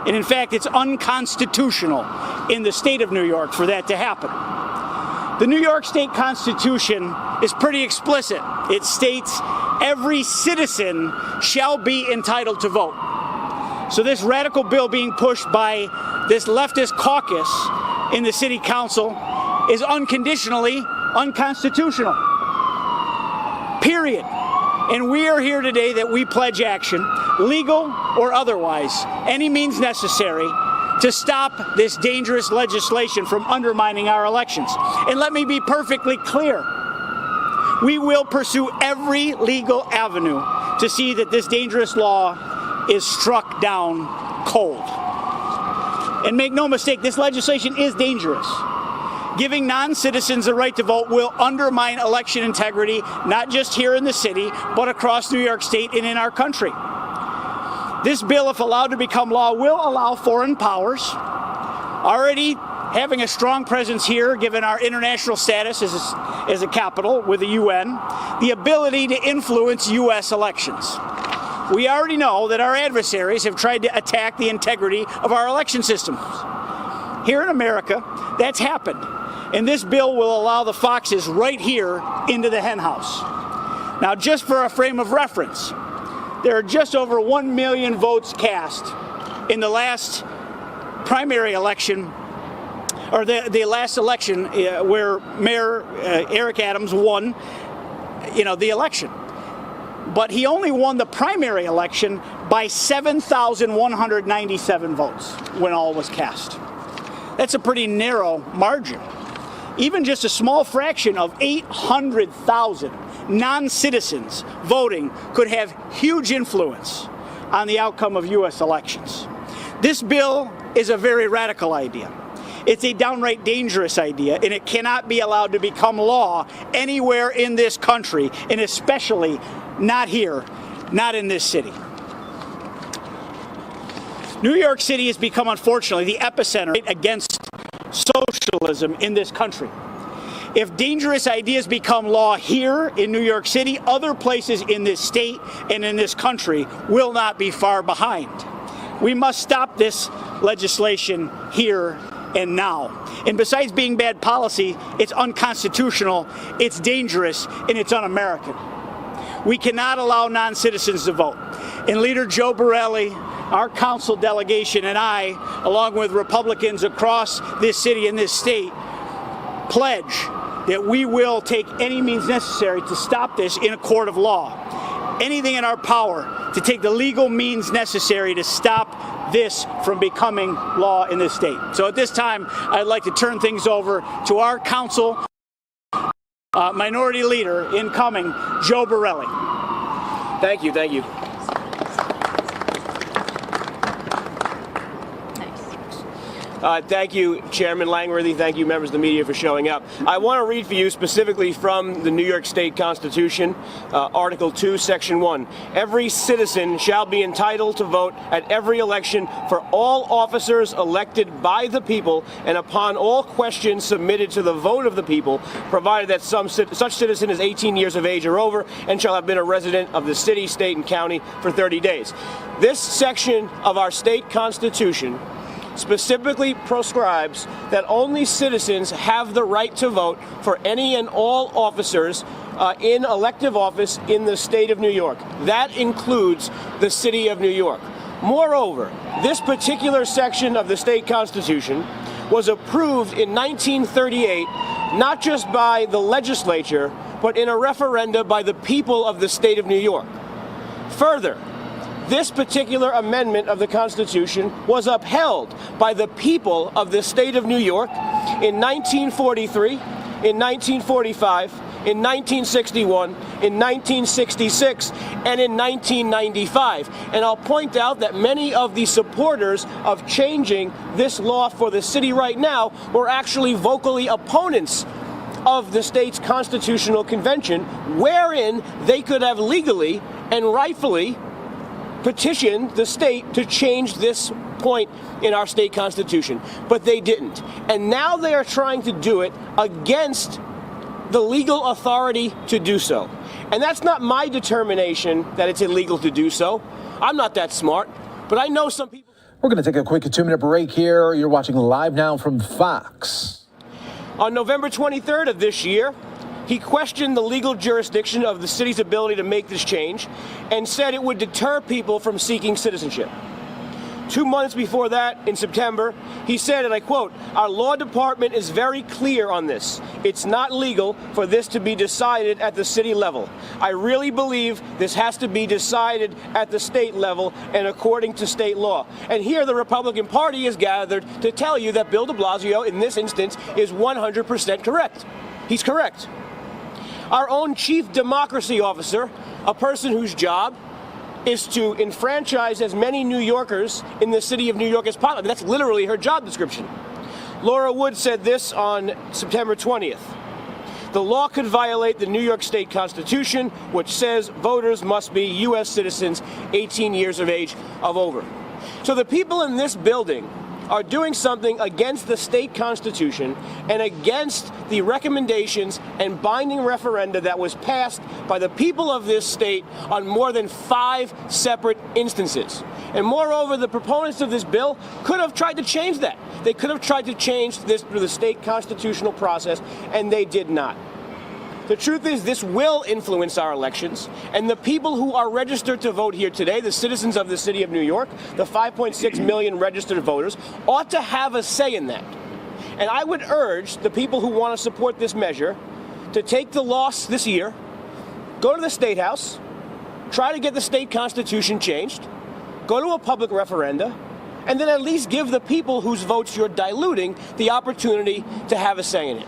and in fact, it's unconstitutional in the state of New York for that to happen. The New York State Constitution is pretty explicit. It states every citizen shall be entitled to vote. So this radical bill being pushed by this leftist caucus in the city council is unconditionally unconstitutional. Period. And we are here today that we pledge action, legal or otherwise, any means necessary, to stop this dangerous legislation from undermining our elections. And let me be perfectly clear. We will pursue every legal avenue to see that this dangerous law is struck down cold. And make no mistake, this legislation is dangerous. Giving non-citizens the right to vote will undermine election integrity, not just here in the city, but across New York State and in our country. This bill, if allowed to become law, will allow foreign powers, already having a strong presence here, given our international status as a capital with the UN, the ability to influence U.S. elections. We already know that our adversaries have tried to attack the integrity of our election systems. Here in America, that's happened. And this bill will allow the foxes right here into the henhouse. Now, just for a frame of reference, there are just over 1 million votes cast in the last primary election, or the last election where Mayor Eric Adams won, the election. But he only won the primary election by 7,197 votes when all was cast. That's a pretty narrow margin. Even just a small fraction of 800,000 non-citizens voting could have huge influence on the outcome of U.S. elections. This bill is a very radical idea. It's a downright dangerous idea, and it cannot be allowed to become law anywhere in this country, and especially not here, not in this city. New York City has become, unfortunately, the epicenter against socialism in this country. If dangerous ideas become law here in New York City, other places in this state and in this country will not be far behind. We must stop this legislation here and now. And besides being bad policy, it's unconstitutional, it's dangerous, and it's un-American. We cannot allow non-citizens to vote. And Leader Joe Borelli, our council delegation, and I, along with Republicans across this city and this state, pledge that we will take any means necessary to stop this in a court of law. Anything in our power to take the legal means necessary to stop this from becoming law in this state. So at this time, I'd like to turn things over to our council minority leader incoming, Joe Borelli. Thank you, thank you. Thank you, Chairman Langworthy. Thank you, members of the media, for showing up. I want to read for you specifically from the New York State Constitution, Article 2, Section 1. Every citizen shall be entitled to vote at every election for all officers elected by the people and upon all questions submitted to the vote of the people, provided that such citizen is 18 years of age or over and shall have been a resident of the city, state, and county for 30 days. This section of our state constitution specifically proscribes that only citizens have the right to vote for any and all officers in elective office in the state of New York. That includes the city of New York. Moreover, this particular section of the state constitution was approved in 1938, not just by the legislature, but in a referenda by the people of the state of New York. Further, this particular amendment of the Constitution was upheld by the people of the state of New York in 1943, in 1945, in 1961, in 1966, and in 1995. And I'll point out that many of the supporters of changing this law for the city right now were actually vocally opponents of the state's constitutional convention, wherein they could have legally and rightfully petitioned the state to change this point in our state constitution, but they didn't. And now they are trying to do it against the legal authority to do so. And that's not my determination that it's illegal to do so. I'm not that smart, but I know some people. We're going to take a quick 2-minute break here. You're watching Live Now from Fox. On November 23rd of this year, he questioned the legal jurisdiction of the city's ability to make this change and said it would deter people from seeking citizenship. 2 months before that, in September, he said, and I quote, "Our law department is very clear on this. It's not legal for this to be decided at the city level. I really believe this has to be decided at the state level and according to state law." And here the Republican Party is gathered to tell you that Bill de Blasio, in this instance, is 100% correct. He's correct. Our own chief democracy officer, a person whose job is to enfranchise as many New Yorkers in the city of New York as possible. That's literally her job description. Laura Wood said this on September 20th. The law could violate the New York State Constitution, which says voters must be U.S. citizens 18 years of age or over. So the people in this building are doing something against the state constitution and against the recommendations and binding referenda that was passed by the people of this state on more than 5 separate instances. And moreover, the proponents of this bill could have tried to change that. They could have tried to change this through the state constitutional process, and they did not. The truth is, this will influence our elections, and the people who are registered to vote here today, the citizens of the city of New York, the 5.6 million registered voters, ought to have a say in that. And I would urge the people who want to support this measure to take the loss this year, go to the State House, try to get the state constitution changed, go to a public referenda, and then at least give the people whose votes you're diluting the opportunity to have a say in it.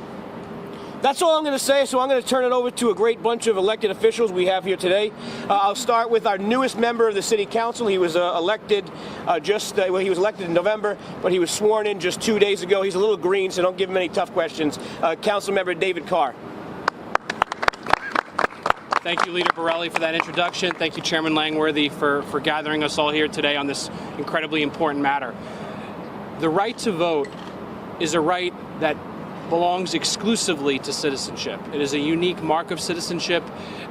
That's all I'm going to say, so I'm going to turn it over to a great bunch of elected officials we have here today. I'll start with our newest member of the City Council. He was elected he was elected in November, but he was sworn in just 2 days ago. He's a little green, so don't give him any tough questions. Council Member David Carr. Thank you, Leader Borelli, for that introduction. Thank you, Chairman Langworthy, for gathering us all here today on this incredibly important matter. The right to vote is a right that belongs exclusively to citizenship. It is a unique mark of citizenship,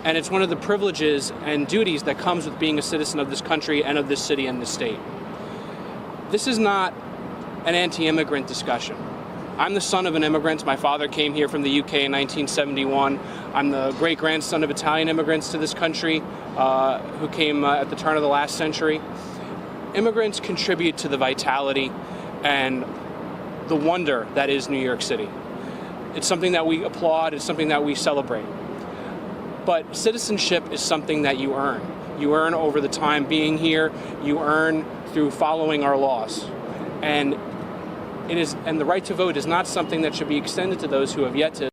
and it's one of the privileges and duties that comes with being a citizen of this country and of this city and this state. This is not an anti-immigrant discussion. I'm the son of an immigrant. My father came here from the UK in 1971. I'm the great-grandson of Italian immigrants to this country who came at the turn of the last century. Immigrants contribute to the vitality and the wonder that is New York City. It's something that we applaud. It's something that we celebrate. But citizenship is something that you earn. You earn over the time being here. You earn through following our laws. And the right to vote is not something that should be extended to those who have yet to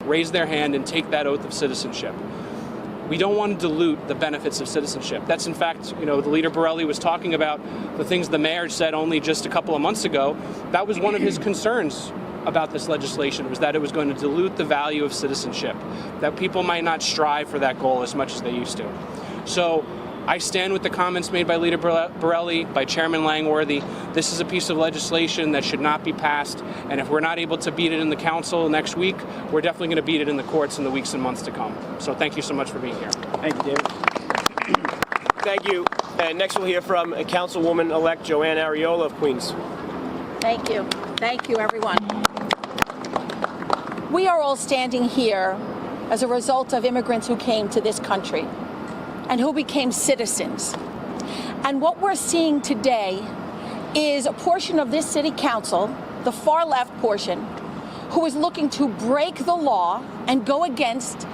raise their hand and take that oath of citizenship. We don't want to dilute the benefits of citizenship. That's in fact, the leader Borelli was talking about the things the mayor said only just a couple of months ago. That was one of his concerns about this legislation, was that it was going to dilute the value of citizenship, that people might not strive for that goal as much as they used to. So I stand with the comments made by Leader Borelli, by Chairman Langworthy. This is a piece of legislation that should not be passed, and if we're not able to beat it in the council next week, we're definitely going to beat it in the courts in the weeks and months to come. So thank you so much for being here. Thank you, David. Thank you. And next we'll hear from Councilwoman-elect Joanne Ariola of Queens. Thank you. Thank you, everyone. We are all standing here as a result of immigrants who came to this country and who became citizens. And what we're seeing today is a portion of this city council, the far left portion, who is looking to break the law and go against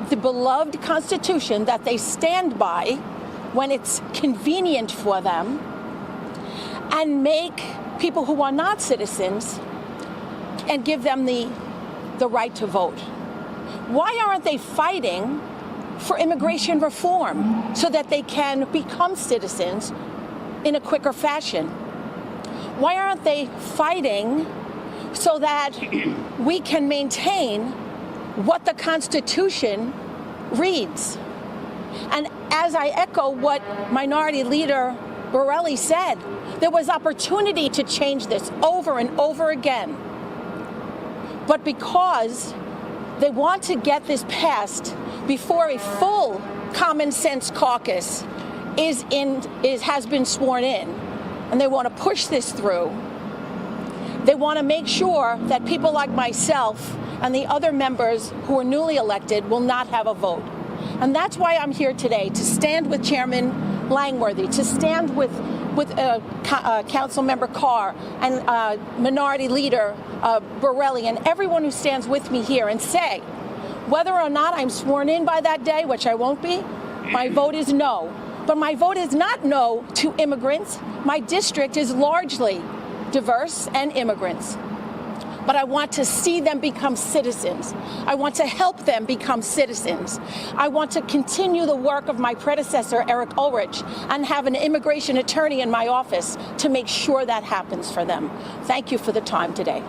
the beloved Constitution that they stand by when it's convenient for them, and make people who are not citizens and give them the right to vote. Why aren't they fighting for immigration reform so that they can become citizens in a quicker fashion? Why aren't they fighting so that we can maintain what the Constitution reads? And as I echo what Minority Leader Borelli said, there was opportunity to change this over and over again. But because they want to get this passed before a full common sense caucus has been sworn in, and they want to push this through, they want to make sure that people like myself and the other members who are newly elected will not have a vote. And that's why I'm here today, to stand with Chairman Langworthy, to stand with Council Member Carr and Minority Leader Borelli and everyone who stands with me here, and say, whether or not I'm sworn in by that day, which I won't be, my vote is no. But my vote is not no to immigrants. My district is largely diverse and immigrants. But I want to see them become citizens. I want to help them become citizens. I want to continue the work of my predecessor, Eric Ulrich, and have an immigration attorney in my office to make sure that happens for them. Thank you for the time today.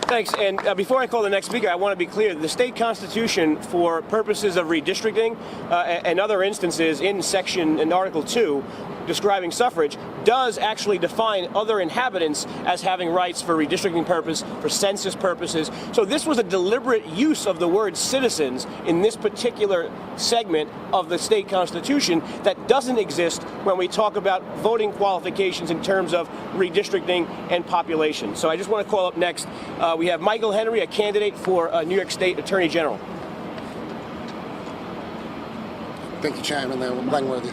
Thanks. And before I call the next speaker, I want to be clear. The state constitution, for purposes of redistricting and other instances in Article 2, describing suffrage, does actually define other inhabitants as having rights for redistricting purpose, for census purposes. So this was a deliberate use of the word citizens in this particular segment of the state constitution that doesn't exist when we talk about voting qualifications in terms of redistricting and population. So I just want to call up next, we have Michael Henry, a candidate for New York State Attorney General. Thank you, Chairman Langworthy.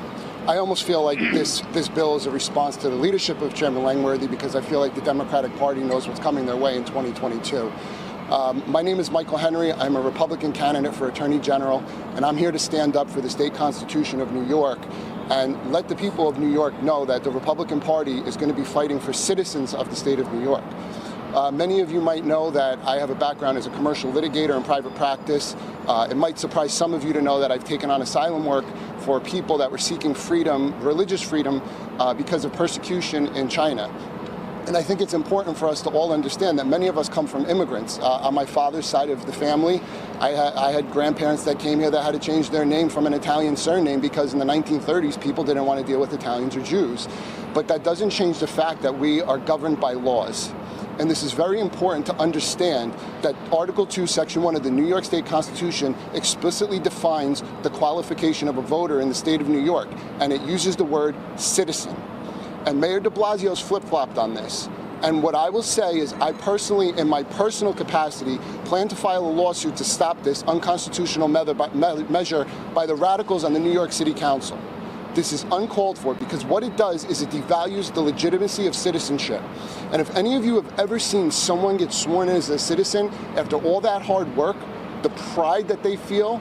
I almost feel like this bill is a response to the leadership of Chairman Langworthy, because I feel like the Democratic Party knows what's coming their way in 2022. My name is Michael Henry. I'm a Republican candidate for Attorney General, and I'm here to stand up for the state constitution of New York and let the people of New York know that the Republican Party is going to be fighting for citizens of the state of New York. Many of you might know that I have a background as a commercial litigator in private practice. It might surprise some of you to know that I've taken on asylum work for people that were seeking freedom, religious freedom, because of persecution in China. And I think it's important for us to all understand that many of us come from immigrants. On my father's side of the family, I had grandparents that came here that had to change their name from an Italian surname because in the 1930s, people didn't want to deal with Italians or Jews. But that doesn't change the fact that we are governed by laws. And this is very important to understand that Article 2, Section 1 of the New York State Constitution explicitly defines the qualification of a voter in the state of New York, and it uses the word citizen. And Mayor de Blasio's flip-flopped on this. And what I will say is I personally, in my personal capacity, plan to file a lawsuit to stop this unconstitutional measure by the radicals on the New York City Council. This is uncalled for because what it does is it devalues the legitimacy of citizenship. And if any of you have ever seen someone get sworn in as a citizen after all that hard work, the pride that they feel,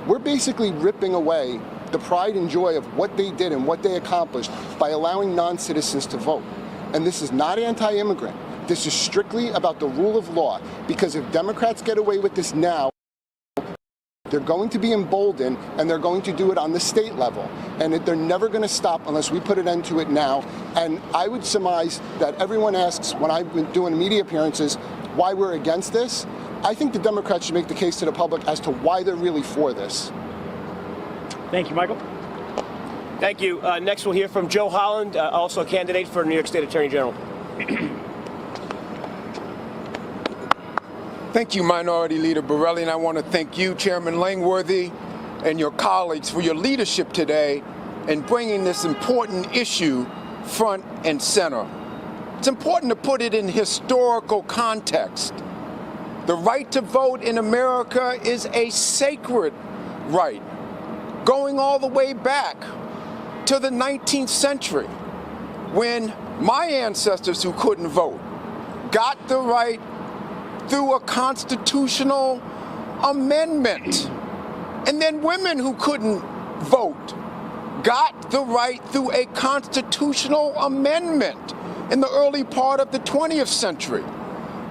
we're basically ripping away the pride and joy of what they did and what they accomplished by allowing non-citizens to vote. And this is not anti-immigrant. This is strictly about the rule of law, because if Democrats get away with this now, they're going to be emboldened, and they're going to do it on the state level. And they're never going to stop unless we put an end to it now. And I would surmise that everyone asks, when I've been doing media appearances, why we're against this. I think the Democrats should make the case to the public as to why they're really for this. Thank you, Michael. Thank you. Next, we'll hear from Joe Holland, also a candidate for New York State Attorney General. Thank you, Minority Leader Borelli, and I want to thank you, Chairman Langworthy, and your colleagues for your leadership today in bringing this important issue front and center. It's important to put it in historical context. The right to vote in America is a sacred right, going all the way back to the 19th century, when my ancestors who couldn't vote got the right through a constitutional amendment. And then women who couldn't vote got the right through a constitutional amendment in the early part of the 20th century.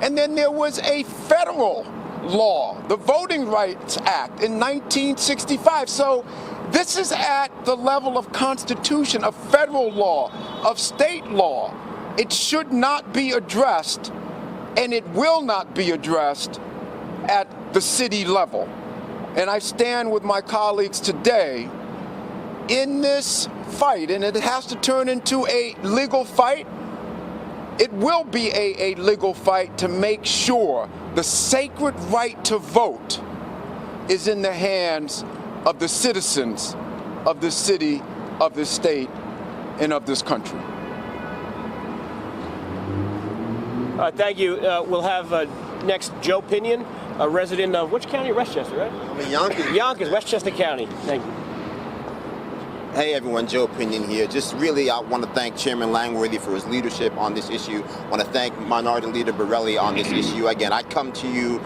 And then there was a federal law, the Voting Rights Act in 1965. So this is at the level of Constitution, of federal law, of state law. It should not be addressed, and it will not be addressed at the city level. And I stand with my colleagues today in this fight, and it has to turn into a legal fight. It will be a legal fight to make sure the sacred right to vote is in the hands of the citizens of this city, of this state, and of this country. Thank you. We'll have next Joe Pinion, a resident of which county? Westchester, right? I'm in Yonkers. Yonkers, Westchester County. Thank you. Hey everyone, Joe Pinion here. Just really, I want to thank Chairman Langworthy for his leadership on this issue. I want to thank Minority Leader Borelli on this issue. Again, I come to you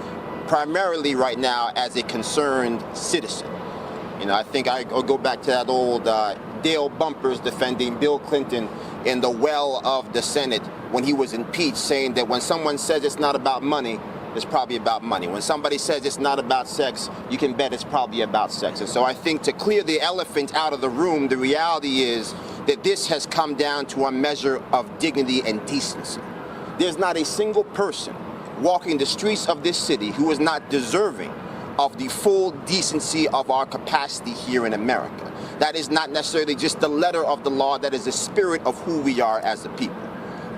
primarily right now as a concerned citizen. You know, I think I'll go back to that old Dale Bumpers defending Bill Clinton in the well of the Senate when he was impeached, saying that when someone says it's not about money, it's probably about money. When somebody says it's not about sex, you can bet it's probably about sex. And so I think to clear the elephant out of the room, the reality is that this has come down to a measure of dignity and decency. There's not a single person walking the streets of this city who is not deserving of the full decency of our capacity here in America. That is not necessarily just the letter of the law, that is the spirit of who we are as a people.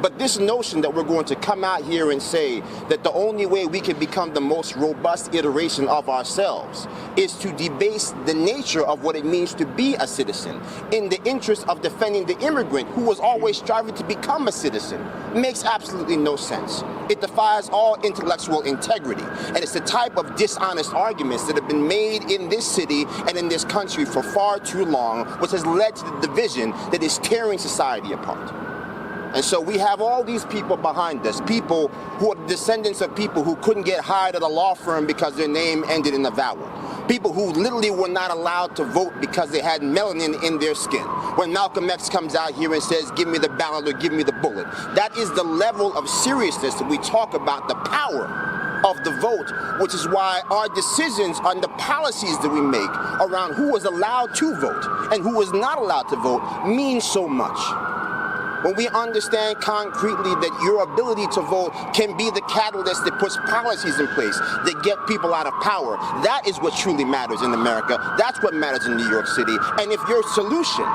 But this notion that we're going to come out here and say that the only way we can become the most robust iteration of ourselves is to debase the nature of what it means to be a citizen in the interest of defending the immigrant who was always striving to become a citizen makes absolutely no sense. It defies all intellectual integrity. And it's the type of dishonest arguments that have been made in this city and in this country for far too long, which has led to the division that is tearing society apart. And so we have all these people behind us, people who are descendants of people who couldn't get hired at a law firm because their name ended in a vowel. People who literally were not allowed to vote because they had melanin in their skin. When Malcolm X comes out here and says, give me the ballot or give me the bullet. That is the level of seriousness that we talk about, the power of the vote, which is why our decisions on the policies that we make around who was allowed to vote and who was not allowed to vote means so much. When we understand concretely that your ability to vote can be the catalyst that puts policies in place that get people out of power, that is what truly matters in America. That's what matters in New York City. And if your solution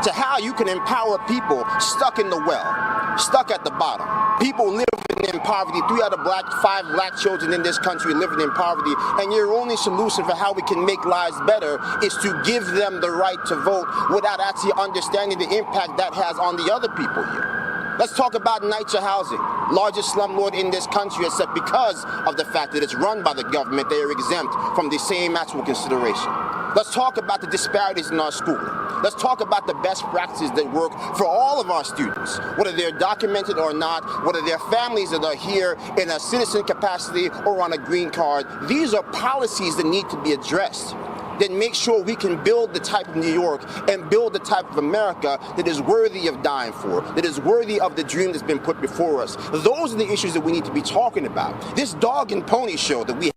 to how you can empower people stuck in the well, stuck at the bottom, people living in poverty, 3 out of 5 black children in this country living in poverty, and your only solution for how we can make lives better is to give them the right to vote without actually understanding the impact that has on the other people here. Let's talk about NYCHA housing, largest slumlord in this country, except because of the fact that it's run by the government, they are exempt from the same actual consideration. Let's talk about the disparities in our schooling. Let's talk about the best practices that work for all of our students, whether they're documented or not, whether they're families that are here in a citizen capacity or on a green card. These are policies that need to be addressed, that make sure we can build the type of New York and build the type of America that is worthy of dying for, that is worthy of the dream that's been put before us. Those are the issues that we need to be talking about. This dog and pony show that we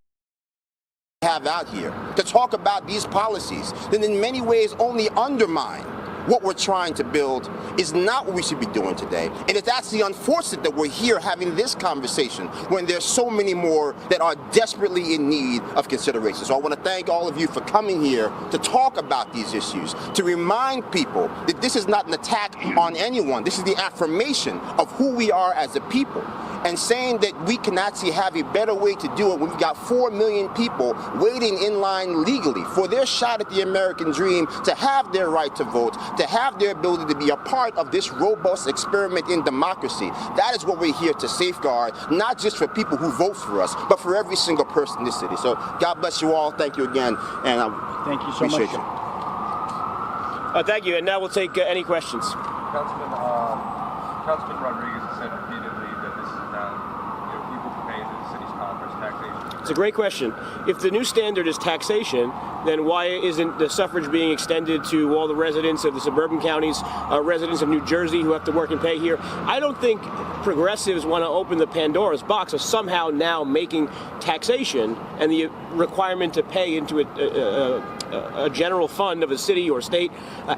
have out here to talk about these policies that in many ways only undermine what we're trying to build is not what we should be doing today. And it's actually unfortunate that we're here having this conversation when there's so many more that are desperately in need of consideration. So I want to thank all of you for coming here to talk about these issues, to remind people that this is not an attack on anyone. This is the affirmation of who we are as a people, and saying that we can actually have a better way to do it when we've got 4 million people waiting in line legally for their shot at the American dream, to have their right to vote, to have their ability to be a part of this robust experiment in democracy. That is what we're here to safeguard, not just for people who vote for us, but for every single person in this city. So God bless you all. Thank you again, and thank you so appreciate much. you. Thank you, and now we'll take any questions. Councilman Rodriguez has said repeatedly that this is now, people pay the city's coffers, taxation. It's a great question. If the new standard is taxation, then why isn't the suffrage being extended to all the residents of the suburban counties, residents of New Jersey who have to work and pay here? I don't think progressives want to open the Pandora's box of somehow now making taxation and the requirement to pay into a general fund of a city or state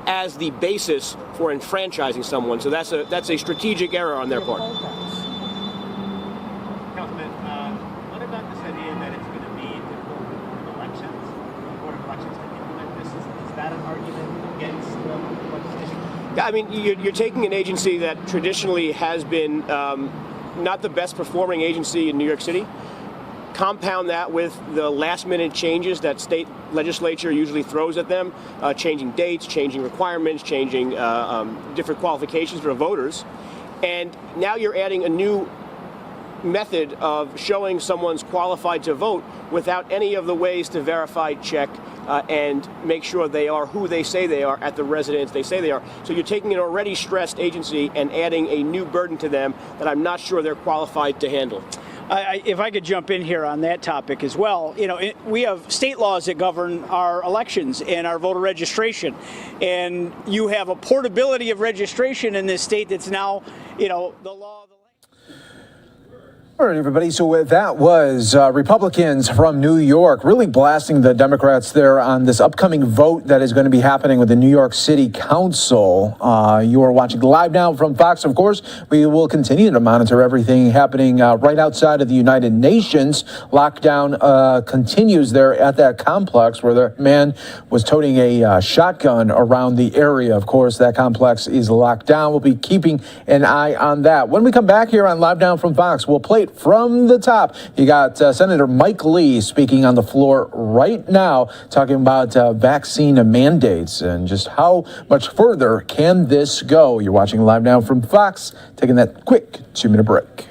as the basis for enfranchising someone. So that's a strategic error on their part. Councilman, what about this idea that it's going to be difficult with elections, the Board of Elections to implement this? Is that an argument against the legislation? Yeah, I mean, you're taking an agency that traditionally has been not the best performing agency in New York City. Compound that with the last-minute changes that state legislature usually throws at them, changing dates, changing requirements, changing different qualifications for voters. And now you're adding a new method of showing someone's qualified to vote without any of the ways to verify, check, and make sure they are who they say they are at the residence they say they are. So you're taking an already stressed agency and adding a new burden to them that I'm not sure they're qualified to handle. If I could jump in here on that topic as well, we have state laws that govern our elections and our voter registration, and you have a portability of registration in this state that's now, the law of the land. All right, everybody. So that was Republicans from New York really blasting the Democrats there on this upcoming vote that is going to be happening with the New York City Council. You are watching Live Now from Fox. Of course, we will continue to monitor everything happening right outside of the United Nations. Lockdown continues there at that complex where the man was toting a shotgun around the area. Of course, that complex is locked down. We'll be keeping an eye on that. When we come back here on Live Now from Fox, we'll play it from the top. You got Senator Mike Lee speaking on the floor right now, talking about vaccine mandates and just how much further can this go. You're watching Live Now from Fox, taking that quick 2-minute break.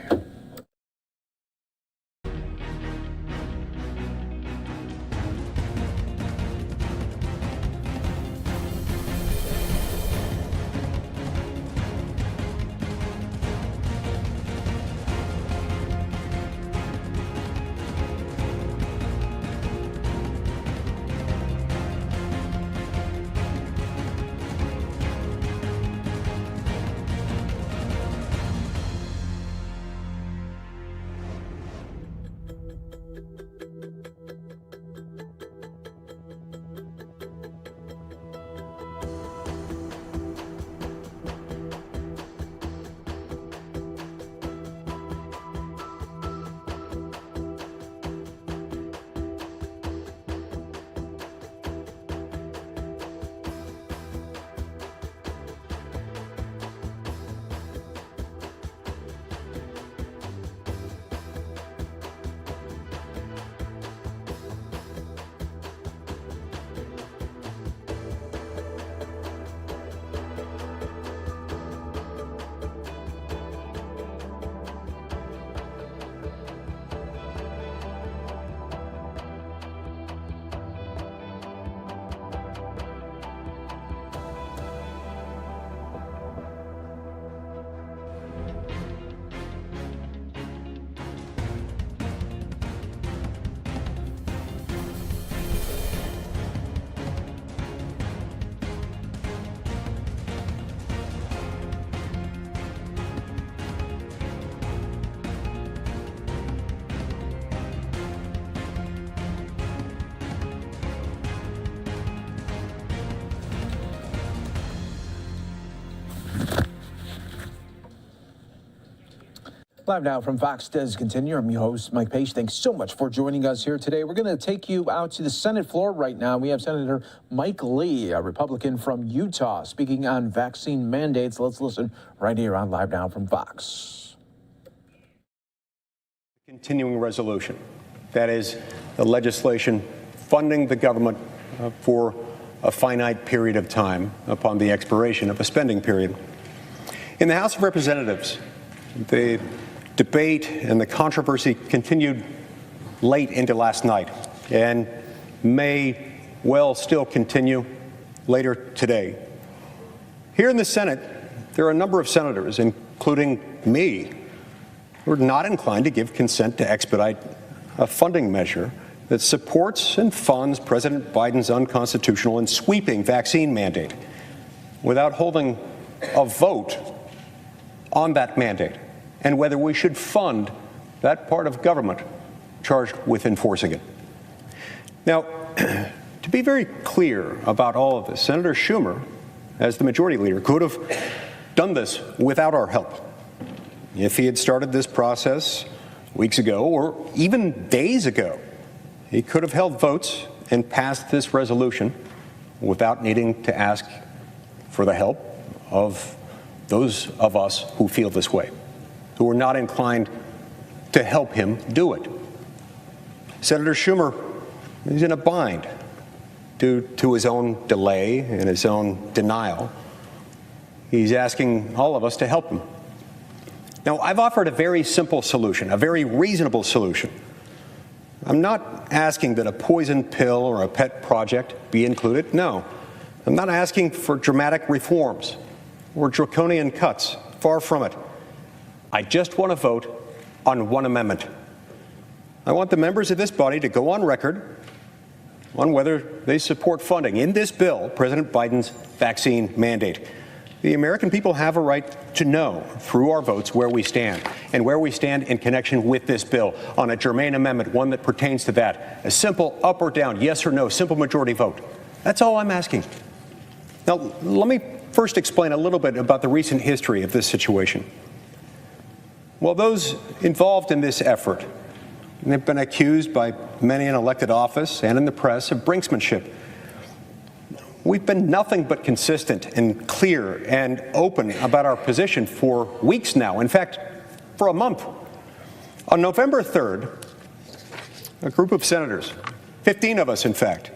Live Now from Fox does continue. I'm your host, Mike Page. Thanks so much for joining us here today. We're going to take you out to the Senate floor right now. We have Senator Mike Lee, a Republican from Utah, speaking on vaccine mandates. Let's listen right here on Live Now from Fox. Continuing resolution. That is the legislation funding the government for a finite period of time upon the expiration of a spending period. In the House of Representatives, the debate and the controversy continued late into last night and may well still continue later today. Here in the Senate, there are a number of senators, including me, who are not inclined to give consent to expedite a funding measure that supports and funds President Biden's unconstitutional and sweeping vaccine mandate without holding a vote on that mandate and whether we should fund that part of government charged with enforcing it. Now, to be very clear about all of this, Senator Schumer, as the majority leader, could have done this without our help. If he had started this process weeks ago or even days ago, he could have held votes and passed this resolution without needing to ask for the help of those of us who feel this way, who are not inclined to help him do it. Senator Schumer is in a bind due to his own delay and his own denial. He's asking all of us to help him. Now, I've offered a very simple solution, a very reasonable solution. I'm not asking that a poison pill or a pet project be included. No, I'm not asking for dramatic reforms or draconian cuts. Far from it. I just want to vote on one amendment. I want the members of this body to go on record on whether they support funding in this bill President Biden's vaccine mandate. The American people have a right to know through our votes where we stand and where we stand in connection with this bill on a germane amendment, one that pertains to that. A simple up or down, yes or no, simple majority vote. That's all I'm asking. Now, let me first explain a little bit about the recent history of this situation. Well, those involved in this effort have been accused by many in elected office and in the press of brinksmanship. We've been nothing but consistent and clear and open about our position for weeks now, in fact, for a month. On November 3rd, a group of senators, 15 of us in fact,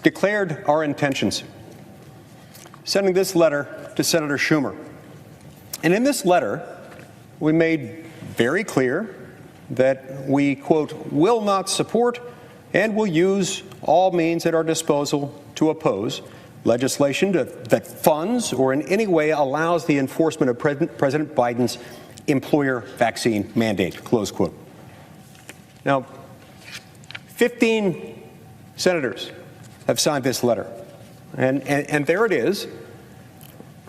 declared our intentions, sending this letter to Senator Schumer. And in this letter, we made very clear that we, quote, will not support and will use all means at our disposal to oppose legislation that funds or in any way allows the enforcement of President Biden's employer vaccine mandate, close quote. Now, 15 senators have signed this letter, and there it is,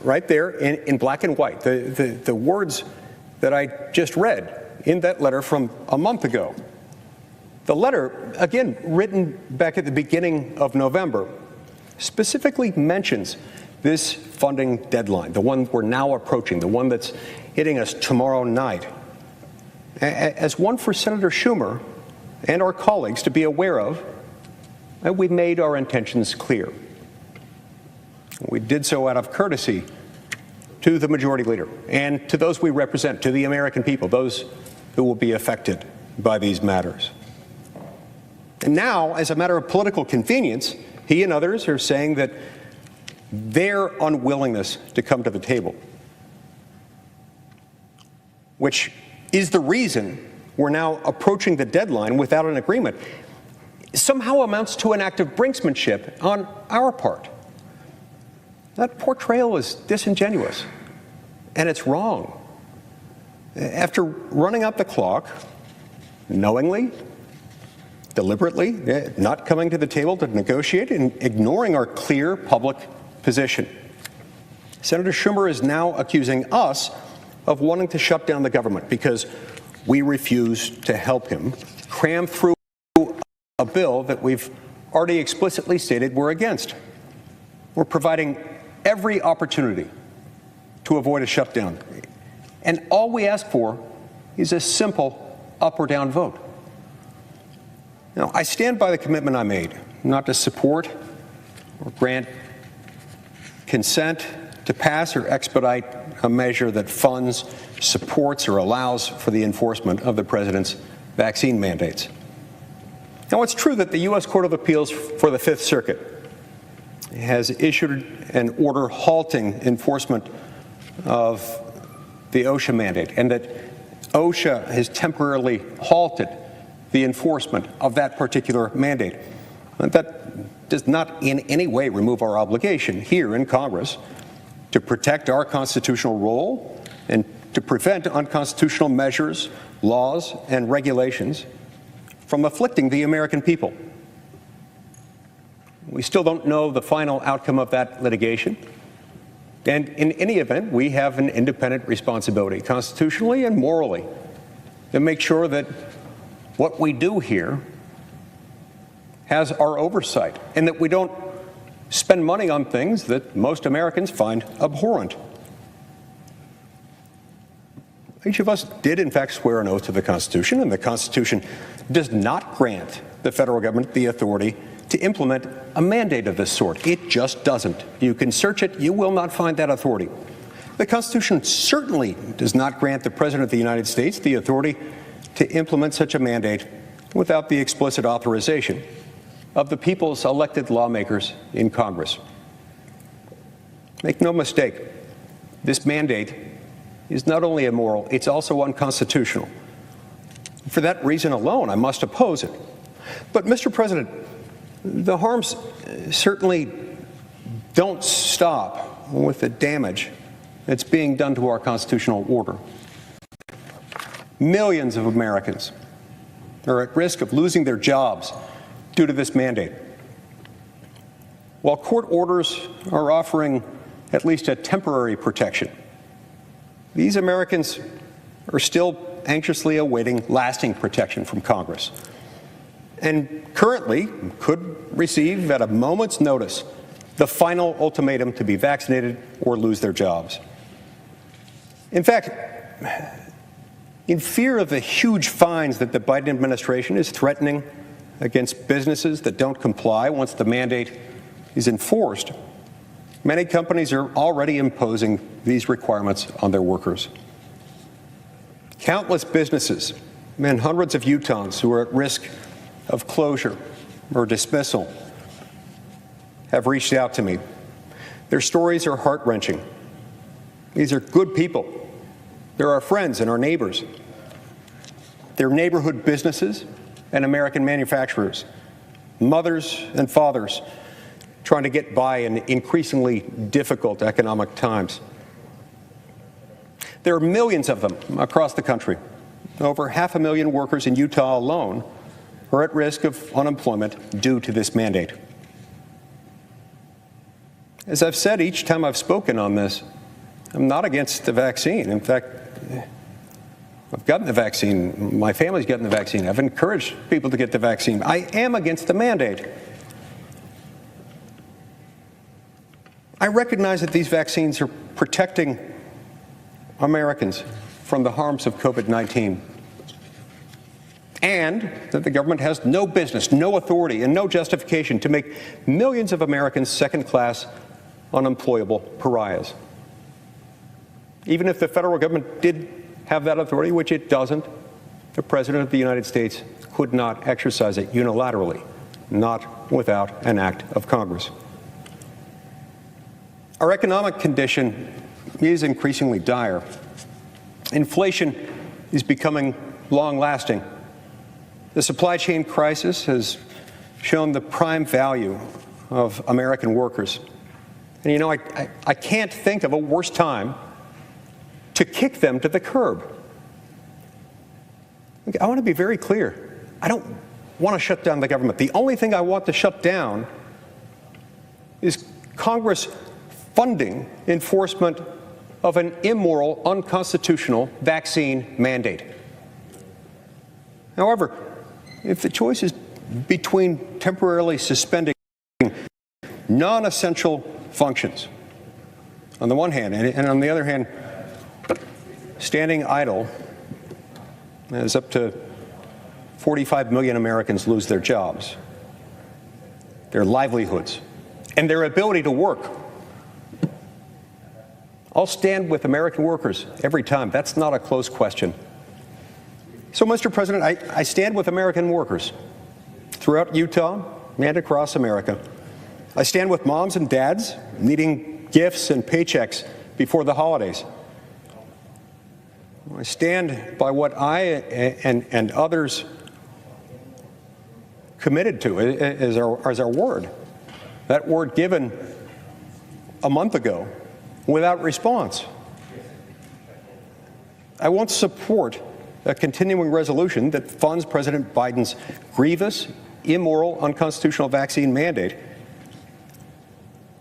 right there in black and white, the words that I just read in that letter from a month ago. The letter, again, written back at the beginning of November, specifically mentions this funding deadline, the one we're now approaching, the one that's hitting us tomorrow night, as one for Senator Schumer and our colleagues to be aware of, and we made our intentions clear. We did so out of courtesy to the majority leader and to those we represent, to the American people, those who will be affected by these matters. And now, as a matter of political convenience, he and others are saying that their unwillingness to come to the table, which is the reason we're now approaching the deadline without an agreement, somehow amounts to an act of brinksmanship on our part. That portrayal is disingenuous, and it's wrong. After running up the clock, knowingly, deliberately, not coming to the table to negotiate and ignoring our clear public position, Senator Schumer is now accusing us of wanting to shut down the government because we refuse to help him cram through a bill that we've already explicitly stated we're against. We're providing every opportunity to avoid a shutdown. And all we ask for is a simple up or down vote. Now, I stand by the commitment I made not to support or grant consent to pass or expedite a measure that funds, supports, or allows for the enforcement of the president's vaccine mandates. Now, it's true that the U.S. Court of Appeals for the Fifth Circuit has issued an order halting enforcement of the OSHA mandate, and that OSHA has temporarily halted the enforcement of that particular mandate. And that does not in any way remove our obligation here in Congress to protect our constitutional role and to prevent unconstitutional measures, laws, and regulations from afflicting the American people. We still don't know the final outcome of that litigation. And in any event, we have an independent responsibility, constitutionally and morally, to make sure that what we do here has our oversight and that we don't spend money on things that most Americans find abhorrent. Each of us did, in fact, swear an oath to the Constitution, and the Constitution does not grant the federal government the authority to implement a mandate of this sort. It just doesn't. You can search it, you will not find that authority. The Constitution certainly does not grant the President of the United States the authority to implement such a mandate without the explicit authorization of the people's elected lawmakers in Congress. Make no mistake, this mandate is not only immoral, it's also unconstitutional. For that reason alone, I must oppose it. But, Mr. President, the harms certainly don't stop with the damage that's being done to our constitutional order. Millions of Americans are at risk of losing their jobs due to this mandate. While court orders are offering at least a temporary protection, these Americans are still anxiously awaiting lasting protection from Congress, and currently could receive at a moment's notice the final ultimatum to be vaccinated or lose their jobs. In fact, in fear of the huge fines that the Biden administration is threatening against businesses that don't comply once the mandate is enforced, many companies are already imposing these requirements on their workers. Countless businesses and hundreds of Utahns who are at risk of closure or dismissal have reached out to me. Their stories are heart-wrenching. These are good people. They're our friends and our neighbors. They're neighborhood businesses and American manufacturers, mothers and fathers trying to get by in increasingly difficult economic times. There are millions of them across the country. Over 500,000 workers in Utah alone are at risk of unemployment due to this mandate. As I've said each time I've spoken on this, I'm not against the vaccine. In fact, I've gotten the vaccine. My family's gotten the vaccine. I've encouraged people to get the vaccine. I am against the mandate. I recognize that these vaccines are protecting Americans from the harms of COVID-19, and that the government has no business, no authority, and no justification to make millions of Americans second-class, unemployable pariahs. Even if the federal government did have that authority, which it doesn't, the President of the United States could not exercise it unilaterally, not without an act of Congress. Our economic condition is increasingly dire. Inflation is becoming long-lasting. The supply chain crisis has shown the prime value of American workers. And you know, I can't think of a worse time to kick them to the curb. I want to be very clear. I don't want to shut down the government. The only thing I want to shut down is Congress funding enforcement of an immoral, unconstitutional vaccine mandate. However, if the choice is between temporarily suspending non-essential functions on the one hand, and on the other hand, standing idle as up to 45 million Americans lose their jobs, their livelihoods, and their ability to work. I'll stand with American workers every time. That's not a close question. So, Mr. President, I stand with American workers throughout Utah and across America. I stand with moms and dads needing gifts and paychecks before the holidays. I stand by what I and others committed to as our word. That word given a month ago without response. I won't support a continuing resolution that funds President Biden's grievous, immoral, unconstitutional vaccine mandate.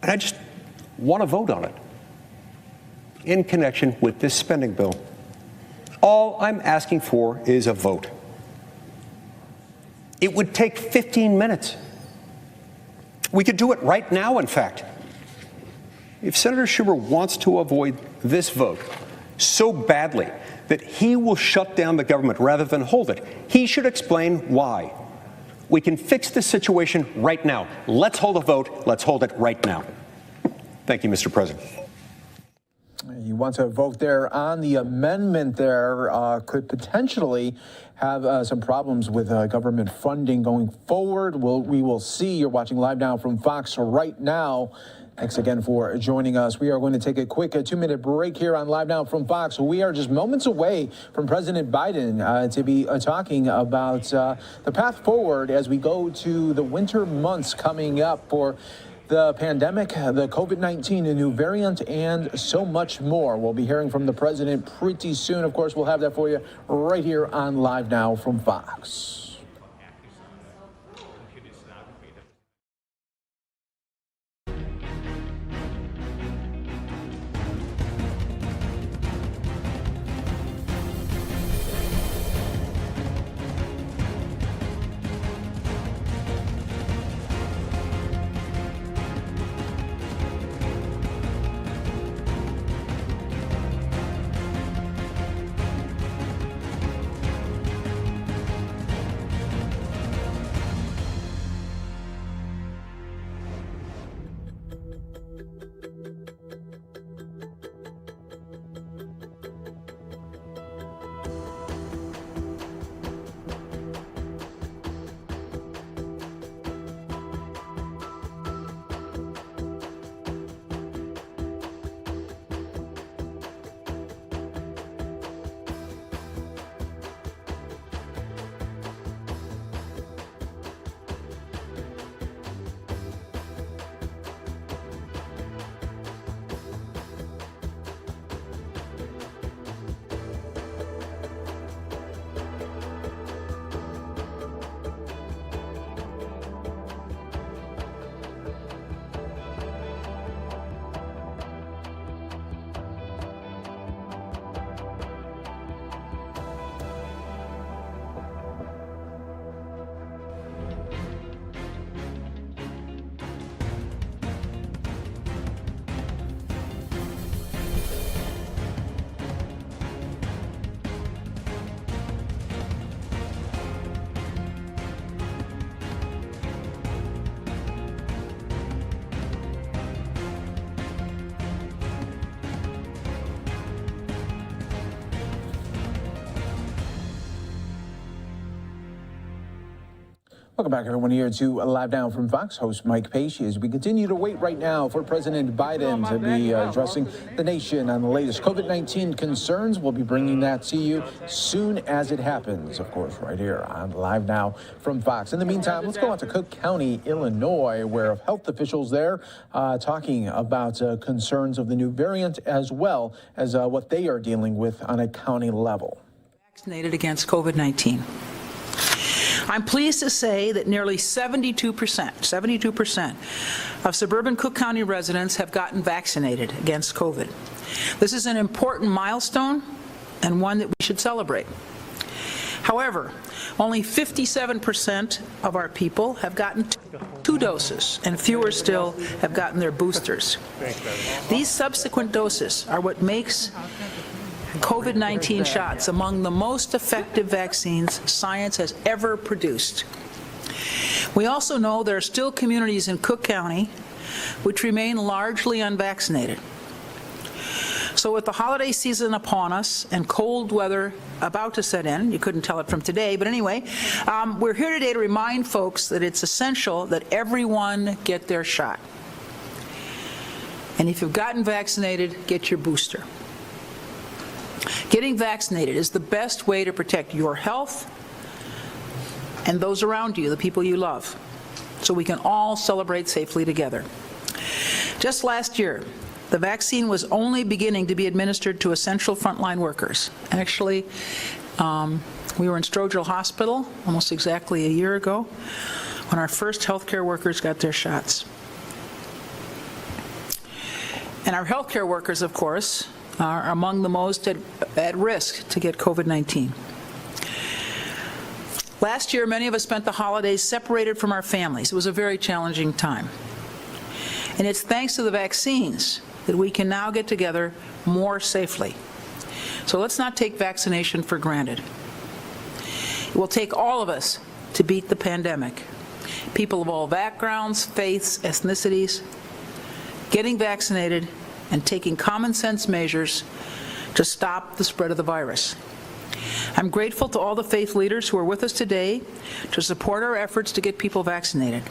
And I just want to vote on it in connection with this spending bill. All I'm asking for is a vote. It would take 15 minutes. We could do it right now, in fact. If Senator Schumer wants to avoid this vote so badly that he will shut down the government rather than hold it, he should explain why. We can fix this situation right now. Let's hold a vote. Let's hold it right now. Thank you, Mr. President. You want to vote there on the amendment there could potentially have some problems with government funding going forward. We will see. You're watching Live Now from Fox right now. Thanks again for joining us. We are going to take a quick 2-minute break here on Live Now from Fox. We are just moments away from President Biden to be talking about the path forward as we go to the winter months coming up for the pandemic, the COVID-19, a new variant, and so much more. We'll be hearing from the president pretty soon. Of course, we'll have that for you right here on Live Now from Fox. Welcome back, everyone, here to Live Now from Fox. Host Mike Pacey as we continue to wait right now for President Biden to be addressing the nation on the latest COVID-19 concerns. We'll be bringing that to you soon as it happens, of course, right here on Live Now from Fox. In the meantime, let's go out to Cook County, Illinois, where health officials there talking about concerns of the new variant as well as what they are dealing with on a county level. Vaccinated against COVID-19. I'm pleased to say that nearly 72% of suburban Cook County residents have gotten vaccinated against COVID. This is an important milestone and one that we should celebrate. However, only 57% of our people have gotten two doses, and fewer still have gotten their boosters. These subsequent doses are what makes COVID-19 shots among the most effective vaccines science has ever produced. We also know there are still communities in Cook County which remain largely unvaccinated. So with the holiday season upon us and cold weather about to set in, you couldn't tell it from today, but anyway, we're here today to remind folks that it's essential that everyone get their shot. And if you've gotten vaccinated, get your booster. Getting vaccinated is the best way to protect your health and those around you, the people you love, so we can all celebrate safely together. Just last year, the vaccine was only beginning to be administered to essential frontline workers. Actually, we were in Strogill Hospital almost exactly a year ago when our first healthcare workers got their shots. And our healthcare workers, of course, are among the most at risk to get COVID-19. Last year, many of us spent the holidays separated from our families. It was a very challenging time. And it's thanks to the vaccines that we can now get together more safely. So let's not take vaccination for granted. It will take all of us to beat the pandemic. People of all backgrounds, faiths, ethnicities, getting vaccinated and taking common sense measures to stop the spread of the virus. I'm grateful to all the faith leaders who are with us today to support our efforts to get people vaccinated.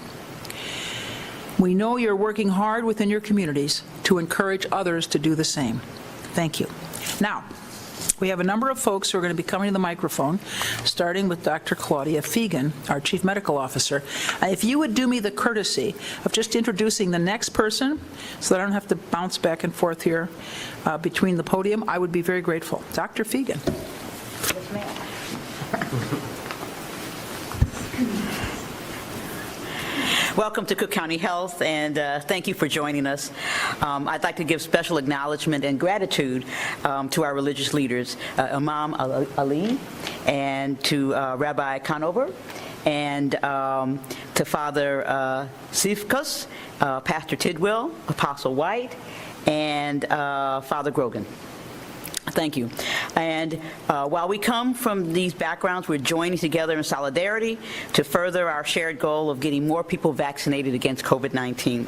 We know you're working hard within your communities to encourage others to do the same. Thank you. Now, we have a number of folks who are going to be coming to the microphone, starting with Dr. Claudia Fegan, our Chief Medical Officer. If you would do me the courtesy of just introducing the next person so that I don't have to bounce back and forth here between the podium, I would be very grateful. Dr. Fegan. Yes, ma'am. Welcome to Cook County Health, and thank you for joining us. I'd like to give special acknowledgement and gratitude to our religious leaders, Imam Ali, and to Rabbi Conover, and to Father Sifkas, Pastor Tidwell, Apostle White, and Father Grogan. Thank you. And while we come from these backgrounds, we're joining together in solidarity to further our shared goal of getting more people vaccinated against COVID-19.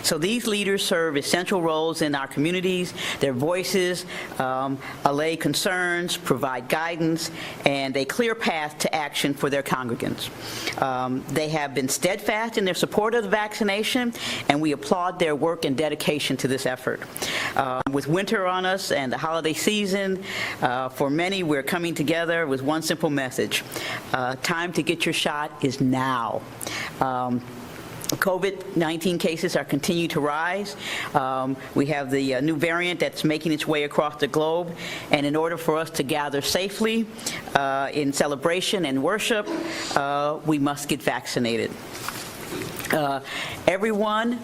So these leaders serve essential roles in our communities. Their voices allay concerns, provide guidance, and a clear path to action for their congregants. They have been steadfast in their support of the vaccination, and we applaud their work and dedication to this effort. With winter on us and the holiday season, for many, we're coming together with one simple message. Time to get your shot is now. COVID-19 cases are continuing to rise. We have the new variant that's making its way across the globe, and in order for us to gather safely in celebration and worship, we must get vaccinated. Everyone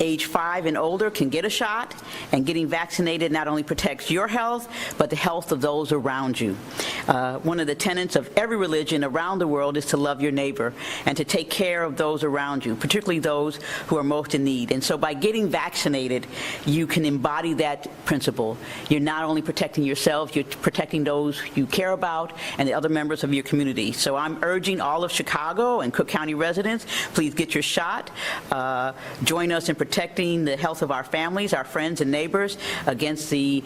age 5 and older can get a shot, and getting vaccinated not only protects your health, but the health of those around you. One of the tenets of every religion around the world is to love your neighbor and to take care of those around you, particularly those who are most in need. And so by getting vaccinated, you can embody that principle. You're not only protecting yourself, you're protecting those you care about and the other members of your community. So I'm urging all of Chicago and Cook County residents, please get your shot. Join us in protecting the health of our families, our friends and neighbors against the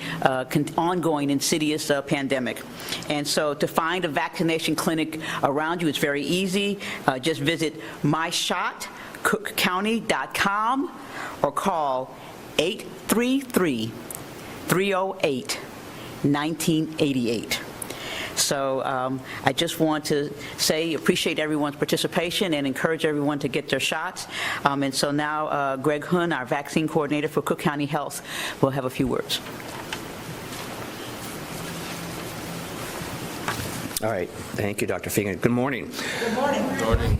ongoing insidious pandemic. And so to find a vaccination clinic around you, it's very easy. Just visit myshotcookcounty.com or call 833-308-1988. So I just want to say appreciate everyone's participation and encourage everyone to get their shots. And so now Greg Hun, our vaccine coordinator for Cook County Health, will have a few words. All right. Thank you, Dr. Fegan. Good morning. Good morning. Good morning.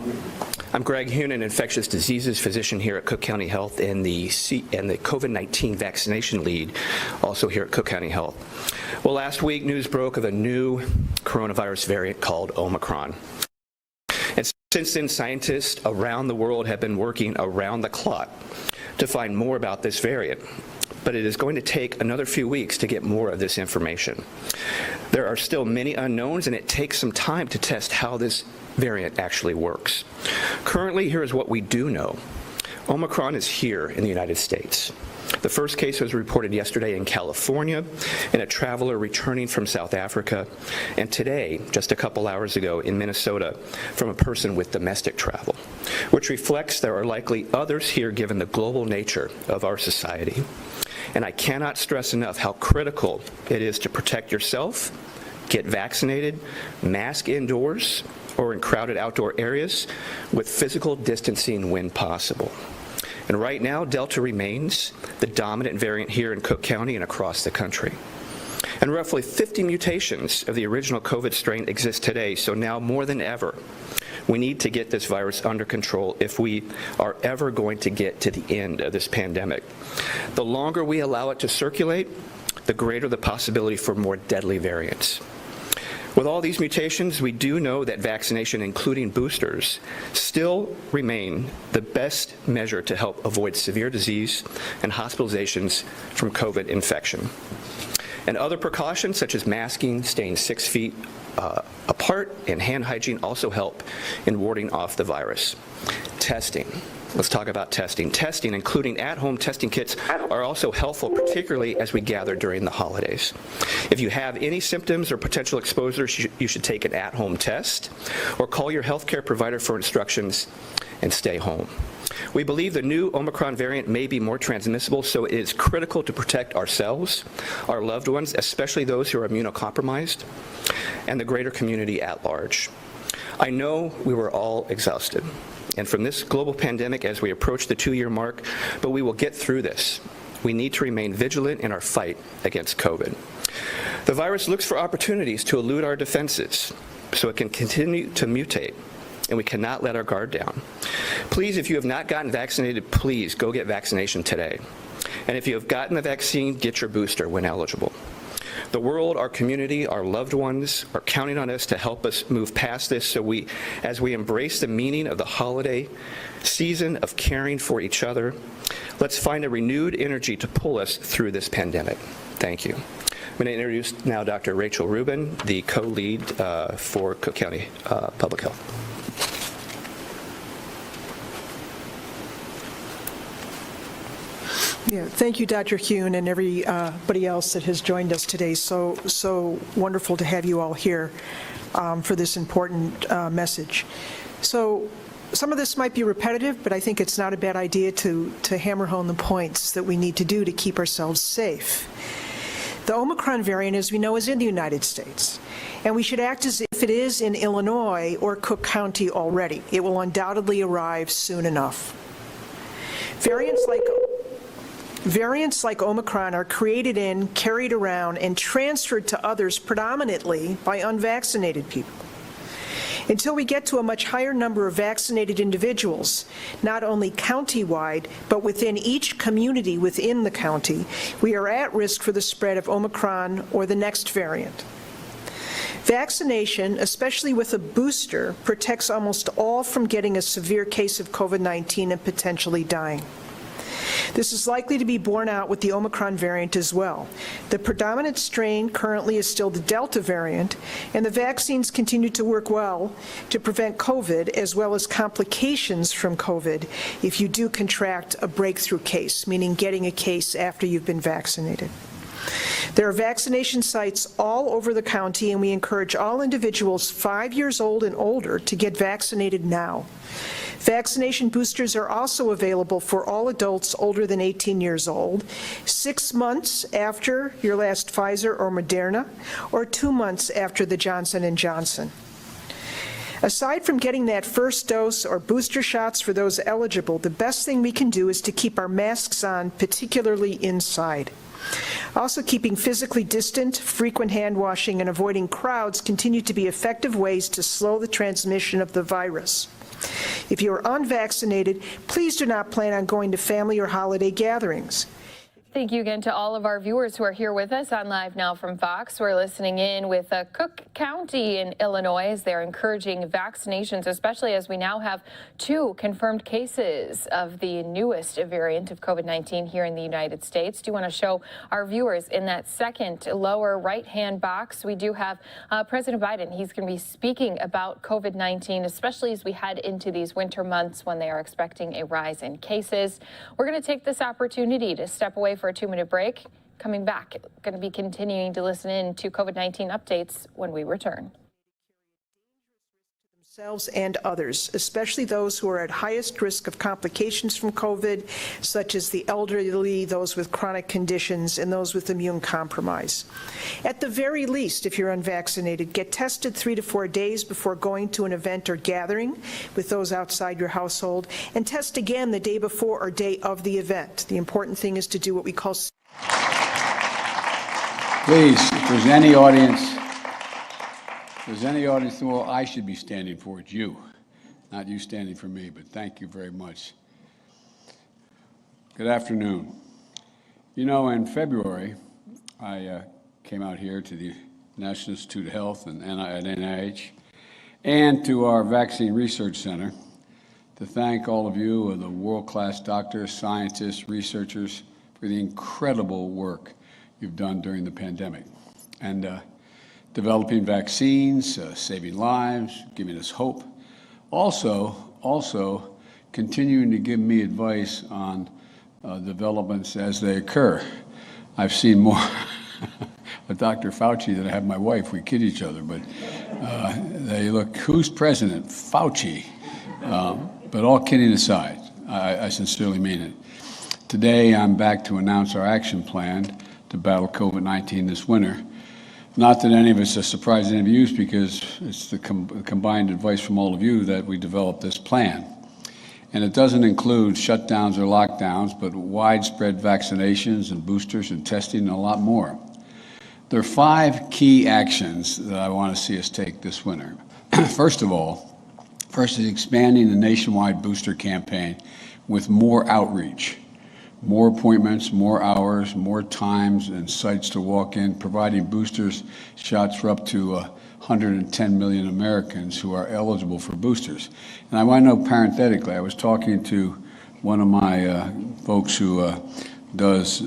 I'm Greg Hun, an infectious diseases physician here at Cook County Health and the COVID-19 vaccination lead also here at Cook County Health. Well, last week news broke of a new coronavirus variant called Omicron. And since then, scientists around the world have been working around the clock to find more about this variant. but it is going to take another few weeks to get more of this information. There are still many unknowns, and it takes some time to test how this variant actually works. Currently, here is what we do know. Omicron is here in the United States. The first case was reported yesterday in California in a traveler returning from South Africa, and today, just a couple hours ago, in Minnesota from a person with domestic travel, which reflects there are likely others here given the global nature of our society. And I cannot stress enough how critical it is to protect yourself, get vaccinated, mask indoors or in crowded outdoor areas with physical distancing when possible. And right now, Delta remains the dominant variant here in Cook County and across the country. And roughly 50 mutations of the original COVID strain exist today, so now more than ever, we need to get this virus under control if we are ever going to get to the end of this pandemic. The longer we allow it to circulate, the greater the possibility for more deadly variants. With all these mutations, we do know that vaccination, including boosters, still remain the best measure to help avoid severe disease and hospitalizations from COVID infection. And other precautions such as masking, staying 6 feet apart, and hand hygiene also help in warding off the virus. Testing. Let's talk about testing. Testing, including at-home testing kits, are also helpful, particularly as we gather during the holidays. If you have any symptoms or potential exposures, you should take an at-home test or call your healthcare provider for instructions and stay home. We believe the new Omicron variant may be more transmissible, so it is critical to protect ourselves, our loved ones, especially those who are immunocompromised, and the greater community at large. I know we were all exhausted and from this global pandemic as we approach the 2-year mark, but we will get through this. We need to remain vigilant in our fight against COVID. The virus looks for opportunities to elude our defenses so it can continue to mutate, and we cannot let our guard down. Please, if you have not gotten vaccinated, please go get vaccination today. And if you have gotten the vaccine, get your booster when eligible. The world, our community, our loved ones are counting on us to help us move past this so as we embrace the meaning of the holiday season of caring for each other, let's find a renewed energy to pull us through this pandemic. Thank you. I'm going to introduce now Dr. Rachel Rubin, the co-lead for Cook County Public Health. Yeah, thank you, Dr. Hune, and everybody else that has joined us today. So wonderful to have you all here for this important message. So some of this might be repetitive, but I think it's not a bad idea to hammer home the points that we need to do to keep ourselves safe. The Omicron variant, as we know, is in the United States, and we should act as if it is in Illinois or Cook County already. It will undoubtedly arrive soon enough. Variants like Omicron are created in, carried around, and transferred to others predominantly by unvaccinated people. Until we get to a much higher number of vaccinated individuals, not only countywide, but within each community within the county, we are at risk for the spread of Omicron or the next variant. Vaccination, especially with a booster, protects almost all from getting a severe case of COVID-19 and potentially dying. This is likely to be borne out with the Omicron variant as well. The predominant strain currently is still the Delta variant, and the vaccines continue to work well to prevent COVID as well as complications from COVID if you do contract a breakthrough case, meaning getting a case after you've been vaccinated. There are vaccination sites all over the county, and we encourage all individuals 5 years old and older to get vaccinated now. Vaccination boosters are also available for all adults older than 18 years old, 6 months after your last Pfizer or Moderna, or 2 months after the Johnson & Johnson. Aside from getting that first dose or booster shots for those eligible, the best thing we can do is to keep our masks on, particularly inside. Also, keeping physically distant, frequent hand washing, and avoiding crowds continue to be effective ways to slow the transmission of the virus. If you are unvaccinated, please do not plan on going to family or holiday gatherings. If Thank you again to all of our viewers who are here with us on Live Now from Fox. We're listening in with Cook County in Illinois as they're encouraging vaccinations, especially as we now have 2 confirmed cases of the newest variant of COVID-19 here in the United States. Do want to show our viewers in that second lower right-hand box, we do have President Biden. He's going to be speaking about COVID-19, especially as we head into these winter months when they are expecting a rise in cases. We're going to take this opportunity to step away for a 2-minute break. Coming back, going to be continuing to listen in to COVID-19 updates when we return. Themselves and others, especially those who are at highest risk of complications from COVID, such as the elderly, those with chronic conditions, and those with immune compromise. At the very least, if you're unvaccinated, get tested 3 to 4 days before going to an event or gathering with those outside your household, and test again the day before or day of the event. The important thing is to do what we call... Please, if there's any audience in the world I should be standing for, it's you. Not you standing for me, but thank you very much. Good afternoon. You know, in February, I came out here to the National Institute of Health and at NIH and to our Vaccine Research Center to thank all of you, the world-class doctors, scientists, researchers, for the incredible work you've done during the pandemic. And developing vaccines, saving lives, giving us hope. Also continuing to give me advice on developments as they occur. I've seen more of Dr. Fauci than I have my wife. We kid each other, but they look, who's president? Fauci. But all kidding aside, I sincerely mean it. Today, I'm back to announce our action plan to battle COVID-19 this winter. Not that any of it's a surprise to any of you, because it's the combined advice from all of you that we developed this plan. And it doesn't include shutdowns or lockdowns, but widespread vaccinations and boosters and testing and a lot more. There are 5 key actions that I want to see us take this winter. First is expanding the nationwide booster campaign with more outreach. More appointments, more hours, more times and sites to walk in, providing boosters shots for up to 110 million Americans who are eligible for boosters. And I want to know parenthetically, I was talking to one of my folks who does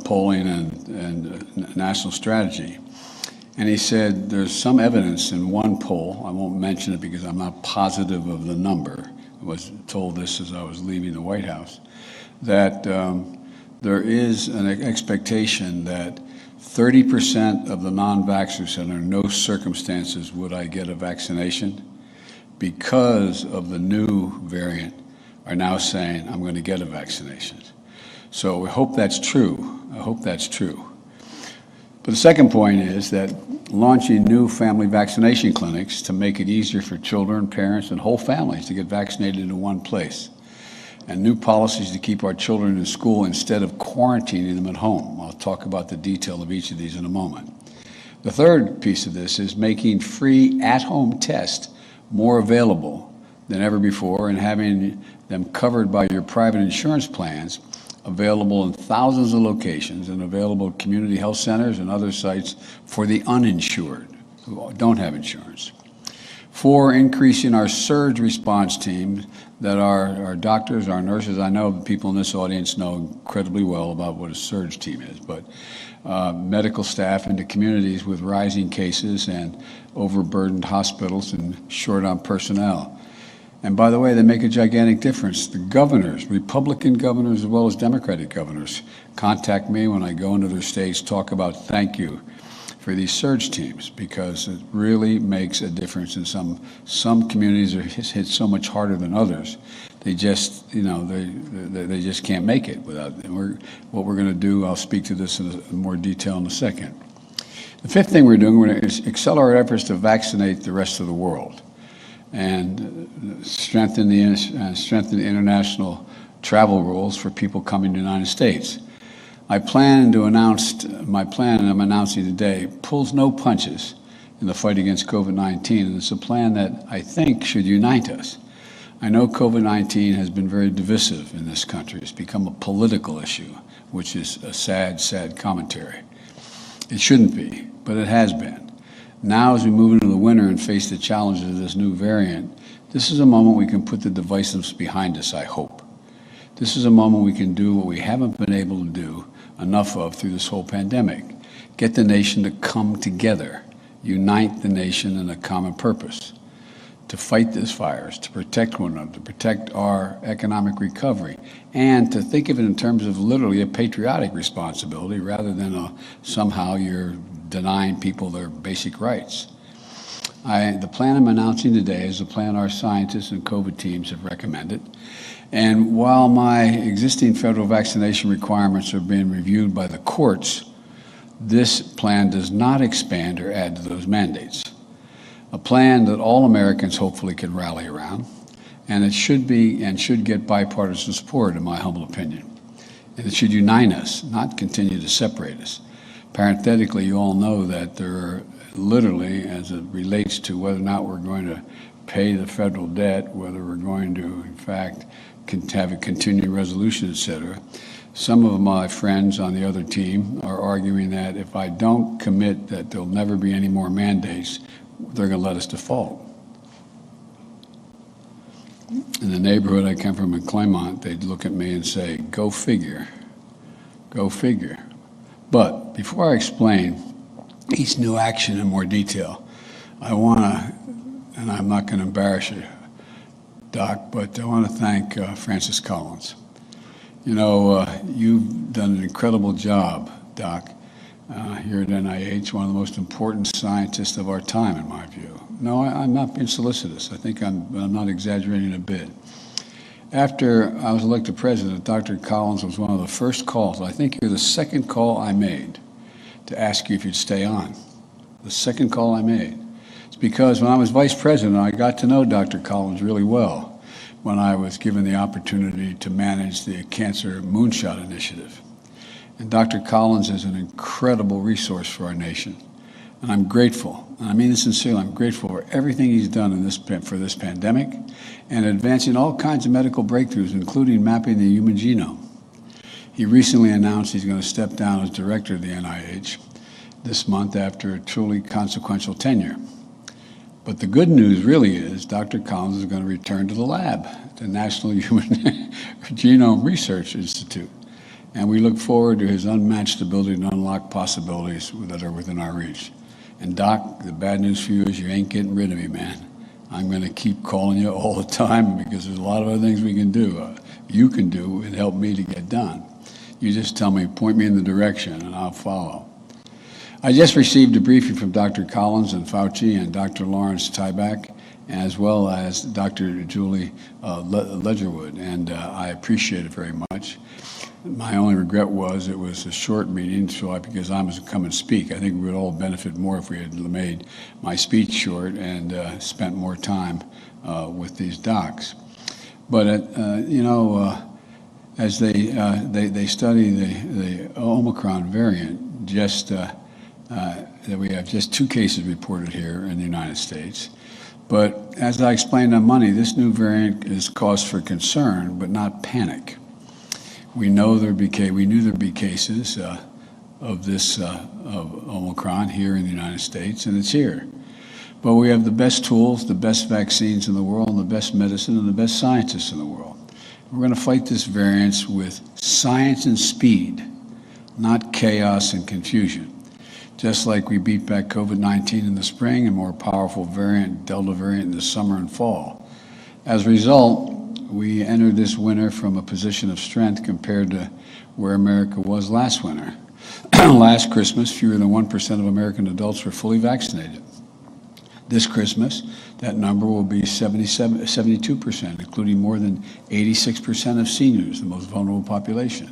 polling and national strategy, and he said there's some evidence in one poll, I won't mention it because I'm not positive of the number, I was told this as I was leaving the White House, that there is an expectation that 30% of the non-vaxxers said under no circumstances would I get a vaccination, because of the new variant, are now saying I'm going to get a vaccination. So we hope that's true. I hope that's true. But the second point is that launching new family vaccination clinics to make it easier for children, parents, and whole families to get vaccinated in one place. And new policies to keep our children in school instead of quarantining them at home. I'll talk about the detail of each of these in a moment. The third piece of this is making free at-home tests more available than ever before, and having them covered by your private insurance plans, available in thousands of locations and available at community health centers and other sites for the uninsured who don't have insurance. 4, increasing our surge response teams that our doctors, our nurses, I know people in this audience know incredibly well about what a surge team is, but medical staff into communities with rising cases and overburdened hospitals and short on personnel. And by the way, they make a gigantic difference. The governors, Republican governors as well as Democratic governors, contact me when I go into their states, talk about thank you for these surge teams, because it really makes a difference. In some communities are hit so much harder than others. They just, they just can't make it without them. What we're going to do, I'll speak to this in more detail in a second. The fifth thing we're doing, we're going to accelerate efforts to vaccinate the rest of the world and strengthen the international travel rules for people coming to the United States. My plan, and I'm announcing today, pulls no punches in the fight against COVID-19, and it's a plan that I think should unite us. I know COVID-19 has been very divisive in this country. It's become a political issue, which is a sad, sad commentary. It shouldn't be, but it has been. Now, as we move into the winter and face the challenges of this new variant, this is a moment we can put the divisiveness behind us, I hope. This is a moment we can do what we haven't been able to do enough of through this whole pandemic. Get the nation to come together, unite the nation in a common purpose, to fight this virus, to protect one another, to protect our economic recovery, and to think of it in terms of literally a patriotic responsibility rather than somehow you're denying people their basic rights. The plan I'm announcing today is a plan our scientists and COVID teams have recommended. And while my existing federal vaccination requirements are being reviewed by the courts, this plan does not expand or add to those mandates. A plan that all Americans hopefully can rally around, and it should be and should get bipartisan support, in my humble opinion. And it should unite us, not continue to separate us. Parenthetically, you all know that there are literally, as it relates to whether or not we're going to pay the federal debt, whether we're going to, in fact, have a continuing resolution, et cetera, some of my friends on the other team are arguing that if I don't commit that there'll never be any more mandates, they're going to let us default. In the neighborhood I come from in Claymont, they'd look at me and say, go figure, go figure. But before I explain each new action in more detail, I want to, and I'm not going to embarrass you, Doc, but I want to thank Francis Collins. You know, you've done an incredible job, Doc, here at NIH, one of the most important scientists of our time, in my view. No, I'm not being solicitous. I think I'm not exaggerating a bit. After I was elected president, Dr. Collins was one of the first calls. I think you're the second call I made to ask you if you'd stay on. The second call I made. It's because when I was vice president, I got to know Dr. Collins really well when I was given the opportunity to manage the Cancer Moonshot Initiative. And Dr. Collins is an incredible resource for our nation. And I'm grateful, and I mean this sincerely, I'm grateful for everything he's done for this pandemic and advancing all kinds of medical breakthroughs, including mapping the human genome. He recently announced he's going to step down as director of the NIH this month after a truly consequential tenure. But the good news really is Dr. Collins is going to return to the lab, the National Human Genome Research Institute. And we look forward to his unmatched ability to unlock possibilities that are within our reach. And Doc, the bad news for you is you ain't getting rid of me, man. I'm going to keep calling you all the time because there's a lot of other things we can do, you can do, and help me to get done. You just tell me, point me in the direction, and I'll follow. I just received a briefing from Dr. Collins and Fauci and Dr. Lawrence Tyback, as well as Dr. Julie Ledgerwood, and I appreciate it very much. My only regret was it was a short meeting, so because I was to come and speak. I think we would all benefit more if we had made my speech short and spent more time with these docs. But you know, as they study the Omicron variant, just that we have just 2 cases reported here in the United States. But as I explained on Monday, this new variant is cause for concern, but not panic. We knew there'd be cases of this of Omicron here in the United States, and it's here. But we have the best tools, the best vaccines in the world, and the best medicine, and the best scientists in the world. We're going to fight this variant with science and speed, not chaos and confusion. Just like we beat back COVID-19 in the spring and more powerful variant, Delta variant, in the summer and fall. As a result, we entered this winter from a position of strength compared to where America was last winter. Last Christmas, fewer than 1% of American adults were fully vaccinated. This Christmas, that number will be 72%, including more than 86% of seniors, the most vulnerable population.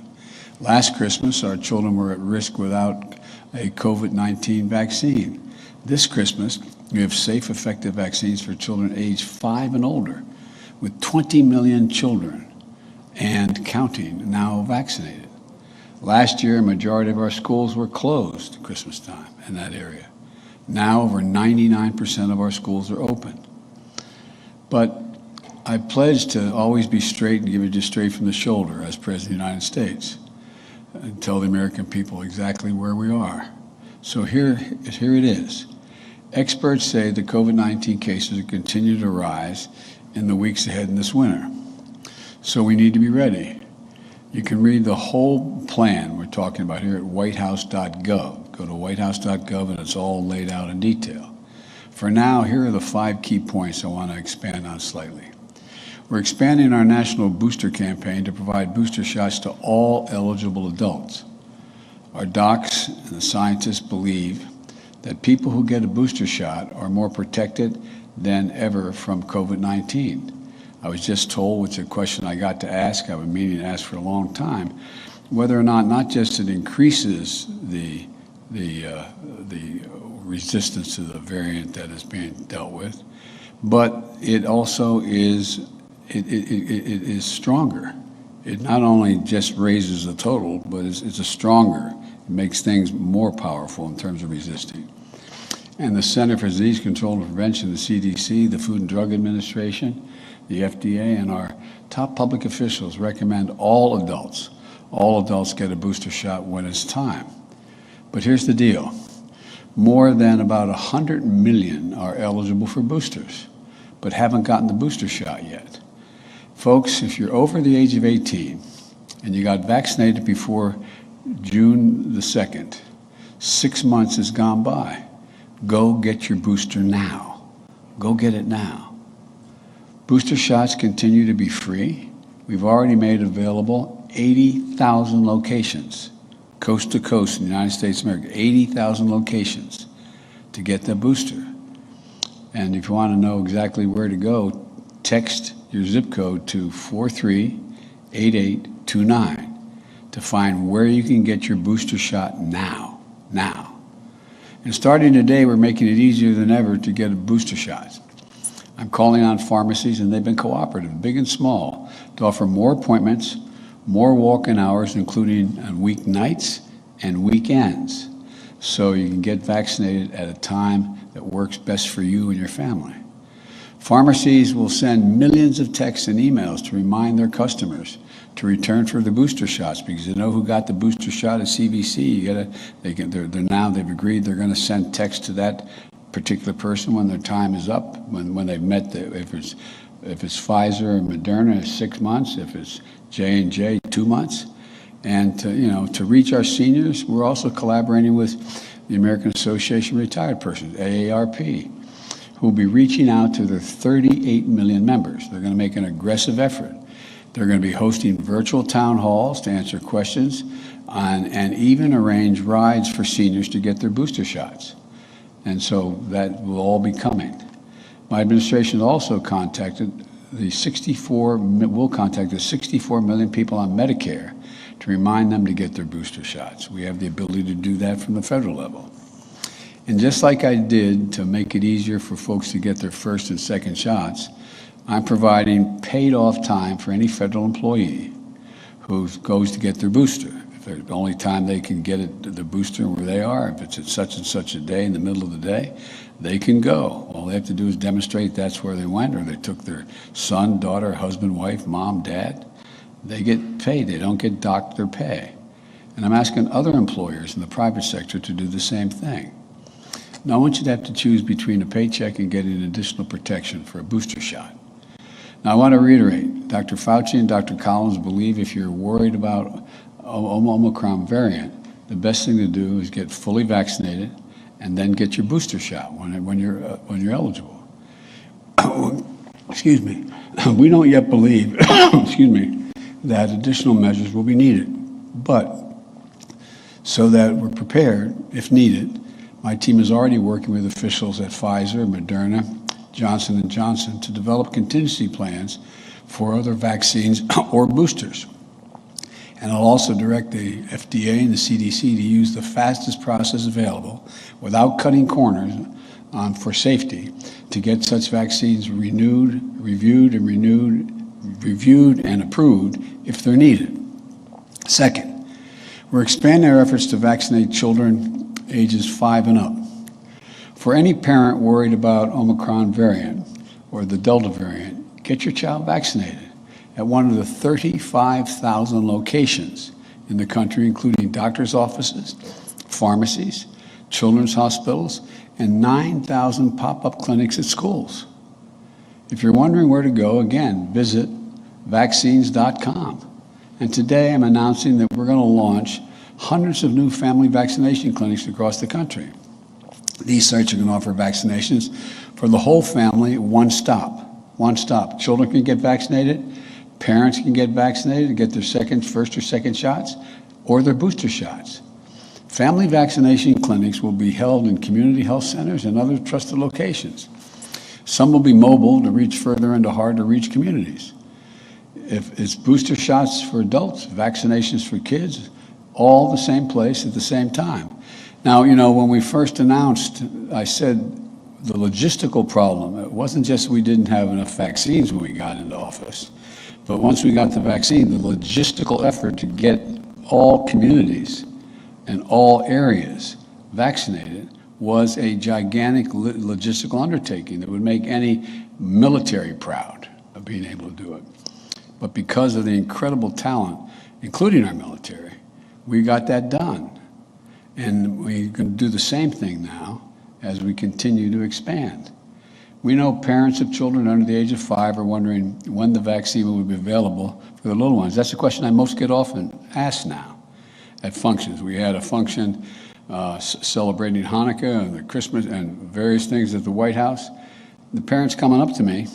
Last Christmas, our children were at risk without a COVID-19 vaccine. This Christmas, we have safe, effective vaccines for children aged 5 and older, with 20 million children and counting now vaccinated. Last year, a majority of our schools were closed at Christmas time in that area. Now, over 99% of our schools are open. But I pledge to always be straight and give it just straight from the shoulder as President of the United States and tell the American people exactly where we are. So here it is. Experts say the COVID-19 cases will continue to rise in the weeks ahead in this winter. So we need to be ready. You can read the whole plan we're talking about here at whitehouse.gov. Go to whitehouse.gov and it's all laid out in detail. For now, here are the 5 key points I want to expand on slightly. We're expanding our national booster campaign to provide booster shots to all eligible adults. Our docs and the scientists believe that people who get a booster shot are more protected than ever from COVID-19. I was just told, which is a question I got to ask, I've been meaning to ask for a long time, whether or not just it increases the resistance to the variant that is being dealt with, but it also is it is stronger. It not only just raises the total, but it's a stronger. It makes things more powerful in terms of resisting. And the Center for Disease Control and Prevention, the CDC, the Food and Drug Administration, the FDA, and our top public officials recommend all adults get a booster shot when it's time. But here's the deal. More than about 100 million are eligible for boosters, but haven't gotten the booster shot yet. Folks, if you're over the age of 18 and you got vaccinated before June the 2nd, 6 months has gone by. Go get your booster now. Go get it now. Booster shots continue to be free. We've already made available 80,000 locations, coast to coast in the United States of America, 80,000 locations to get the booster. And if you want to know exactly where to go, text your zip code to 438829 to find where you can get your booster shot now. And starting today, we're making it easier than ever to get a booster shot. I'm calling on pharmacies, and they've been cooperative, big and small, to offer more appointments, more walk-in hours, including on weeknights and weekends, so you can get vaccinated at a time that works best for you and your family. Pharmacies will send millions of texts and emails to remind their customers to return for the booster shots, because they know who got the booster shot at CVC. They've agreed they're going to send text to that particular person when their time is up, when they've met if it's Pfizer or Moderna, 6 months. If it's J&J, 2 months. And to reach our seniors, we're also collaborating with the American Association of Retired Persons, AARP, who will be reaching out to their 38 million members. They're going to make an aggressive effort. They're going to be hosting virtual town halls to answer questions and even arrange rides for seniors to get their booster shots. And so that will all be coming. My administration also will contact the 64 million people on Medicare to remind them to get their booster shots. We have the ability to do that from the federal level. And just like I did to make it easier for folks to get their first and second shots, I'm providing paid off time for any federal employee who goes to get their booster. If the only time they can get the booster where they are, if it's at such and such a day in the middle of the day, they can go. All they have to do is demonstrate that's where they went, or they took their son, daughter, husband, wife, mom, dad. They get paid. They don't get docked their pay. And I'm asking other employers in the private sector to do the same thing. No one should have to choose between a paycheck and getting additional protection for a booster shot. Now, I want to reiterate, Dr. Fauci and Dr. Collins believe if you're worried about Omicron variant, the best thing to do is get fully vaccinated and then get your booster shot when you're eligible. Excuse me. We don't yet believe, excuse me, that additional measures will be needed. But so that we're prepared, if needed, my team is already working with officials at Pfizer, Moderna, Johnson & Johnson to develop contingency plans for other vaccines or boosters. And I'll also direct the FDA and the CDC to use the fastest process available without cutting corners for safety to get such vaccines reviewed and approved if they're needed. Second, we're expanding our efforts to vaccinate children ages 5 and up. For any parent worried about Omicron variant or the Delta variant, get your child vaccinated at one of the 35,000 locations in the country, including doctor's offices, pharmacies, children's hospitals, and 9,000 pop-up clinics at schools. If you're wondering where to go, again, visit vaccines.com. And today I'm announcing that we're going to launch hundreds of new family vaccination clinics across the country. These sites are going to offer vaccinations for the whole family, one stop. One stop. Children can get vaccinated, parents can get vaccinated and get their first or second shots, or their booster shots. Family vaccination clinics will be held in community health centers and other trusted locations. Some will be mobile to reach further into hard-to-reach communities. If it's booster shots for adults, vaccinations for kids, all the same place at the same time. Now, you know, when we first announced, I said the logistical problem, it wasn't just we didn't have enough vaccines when we got into office, but once we got the vaccine, the logistical effort to get all communities and all areas vaccinated was a gigantic logistical undertaking that would make any military proud of being able to do it. But because of the incredible talent, including our military, we got that done. And we can do the same thing now as we continue to expand. We know parents of children under the age of 5 are wondering when the vaccine will be available for the little ones. That's the question I most get often asked now at functions. We had a function celebrating Hanukkah and the Christmas and various things at the White House. The parents coming up to me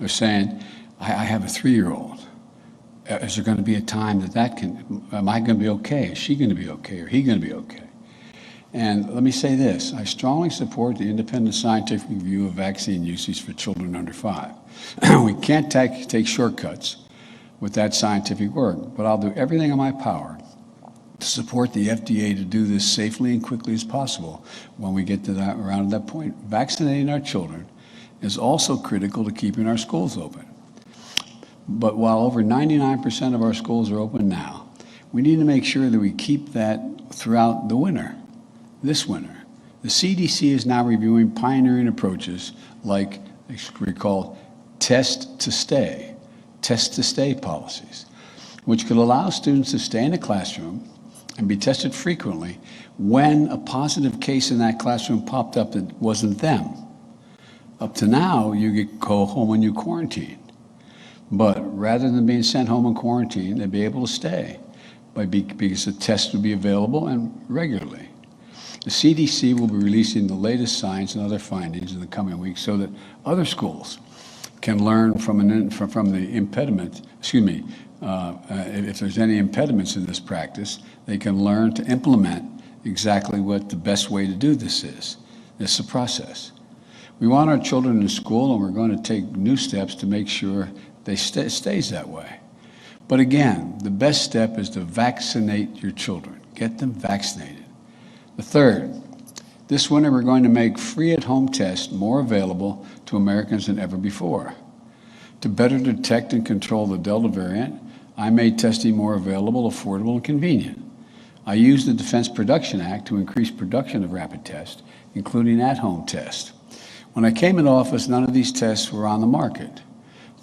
are saying, I have a 3-year-old. Is there going to be a time am I going to be okay? Is she going to be okay? Or he going to be okay? And let me say this, I strongly support the independent scientific review of vaccine usage for children under 5. We can't take shortcuts with that scientific work, but I'll do everything in my power to support the FDA to do this safely and quickly as possible when we get to around that point. Vaccinating our children is also critical to keeping our schools open. But while over 99% of our schools are open now, we need to make sure that we keep that throughout the winter. This winter, the CDC is now reviewing pioneering approaches like we call test-to-stay policies, which could allow students to stay in the classroom and be tested frequently when a positive case in that classroom popped up that wasn't them. Up to now, you go home and you quarantine. But rather than being sent home in quarantine, they'd be able to stay because the test would be available and regularly. The CDC will be releasing the latest science and other findings in the coming weeks so that other schools can learn from the impediment, if there's any impediments in this practice, they can learn to implement exactly what the best way to do this is. It's a process. We want our children in school, and we're going to take new steps to make sure they stays that way. But again, the best step is to vaccinate your children. Get them vaccinated. The third, this winter we're going to make free at-home tests more available to Americans than ever before. To better detect and control the Delta variant, I made testing more available, affordable, and convenient. I used the Defense Production Act to increase production of rapid tests, including at-home tests. When I came into office, none of these tests were on the market.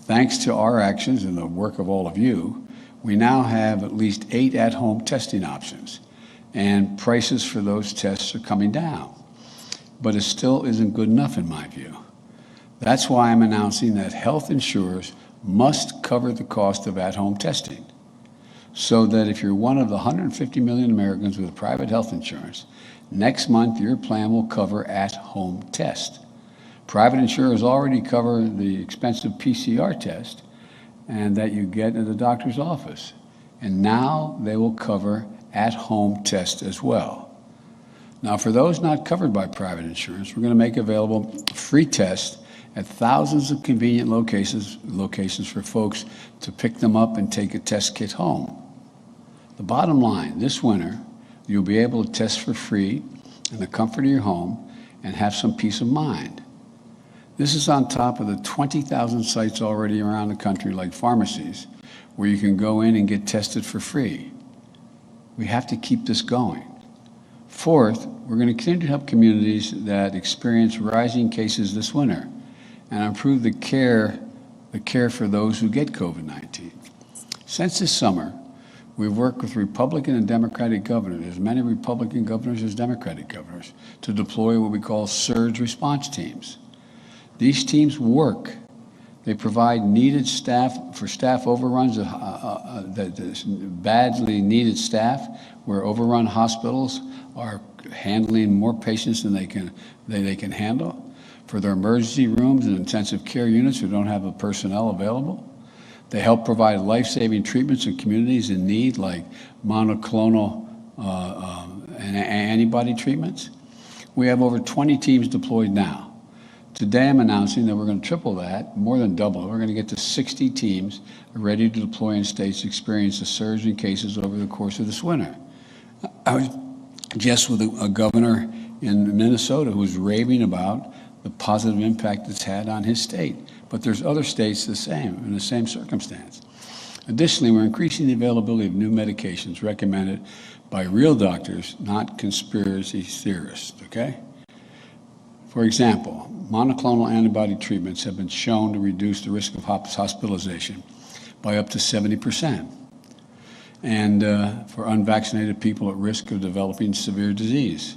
Thanks to our actions and the work of all of you, we now have at least 8 at-home testing options, and prices for those tests are coming down. But it still isn't good enough in my view. That's why I'm announcing that health insurers must cover the cost of at-home testing, so that if you're one of the 150 million Americans with private health insurance, next month your plan will cover at-home tests. Private insurers already cover the expensive PCR test and that you get at the doctor's office. And now they will cover at-home tests as well. Now, for those not covered by private insurance, we're going to make available free tests at thousands of convenient locations for folks to pick them up and take a test kit home. The bottom line, this winter, you'll be able to test for free in the comfort of your home and have some peace of mind. This is on top of the 20,000 sites already around the country, like pharmacies, where you can go in and get tested for free. We have to keep this going. Fourth, we're going to continue to help communities that experience rising cases this winter and improve the care the care for those who get COVID-19. Since this summer, we've worked with Republican and Democratic governors, as many Republican governors as Democratic governors, to deploy what we call surge response teams. These teams work. They provide needed staff for staff overruns, badly needed staff, where overrun hospitals are handling more patients than they can handle, for their emergency rooms and intensive care units who don't have the personnel available. They help provide life-saving treatments in communities in need, like monoclonal antibody treatments. We have over 20 teams deployed now. Today I'm announcing that we're going to triple that, more than double it. We're going to get to 60 teams ready to deploy in states that experience a surge in cases over the course of this winter. I was just with a governor in Minnesota who was raving about the positive impact it's had on his state. But there's other states the same, in the same circumstance. Additionally, we're increasing the availability of new medications recommended by real doctors, not conspiracy theorists, okay? For example, monoclonal antibody treatments have been shown to reduce the risk of hospitalization by up to 70%. And for unvaccinated people at risk of developing severe disease.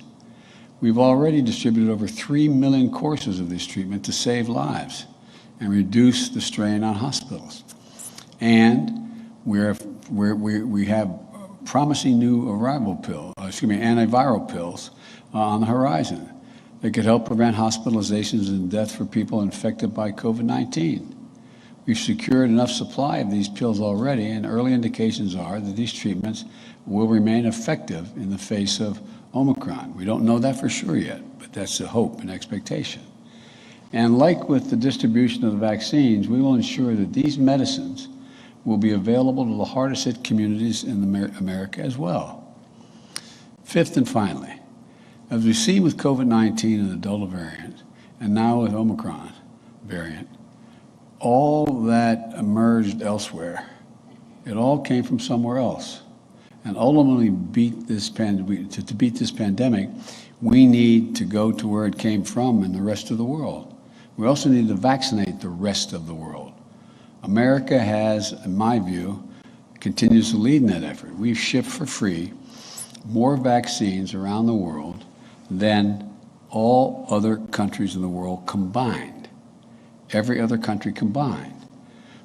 We've already distributed over 3 million courses of this treatment to save lives and reduce the strain on hospitals. And we have promising new antiviral pills on the horizon that could help prevent hospitalizations and death for people infected by COVID-19. We've secured enough supply of these pills already, and early indications are that these treatments will remain effective in the face of Omicron. We don't know that for sure yet, but that's the hope and expectation. And like with the distribution of the vaccines, we will ensure that these medicines will be available to the hardest hit communities in America as well. Fifth and finally, as we've seen with COVID-19 and the Delta variant, and now with Omicron variant, all that emerged elsewhere, it all came from somewhere else. And ultimately, to beat this pandemic, we need to go to where it came from in the rest of the world. We also need to vaccinate the rest of the world. America has, in my view, continues to lead in that effort. We've shipped for free more vaccines around the world than all other countries in the world combined. Every other country combined.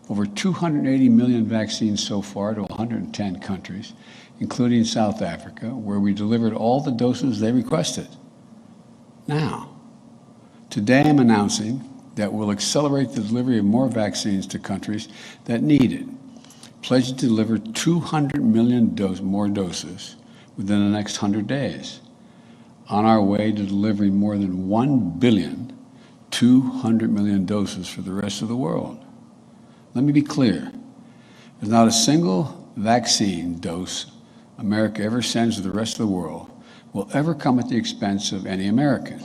Over 280 million vaccines so far to 110 countries, including South Africa, where we delivered all the doses they requested. Now, today I'm announcing that we'll accelerate the delivery of more vaccines to countries that need it, pledging to deliver 200 million more doses within the next 100 days, on our way to delivering more than 1,200 million doses for the rest of the world. Let me be clear. There's not a single vaccine dose America ever sends to the rest of the world will ever come at the expense of any American.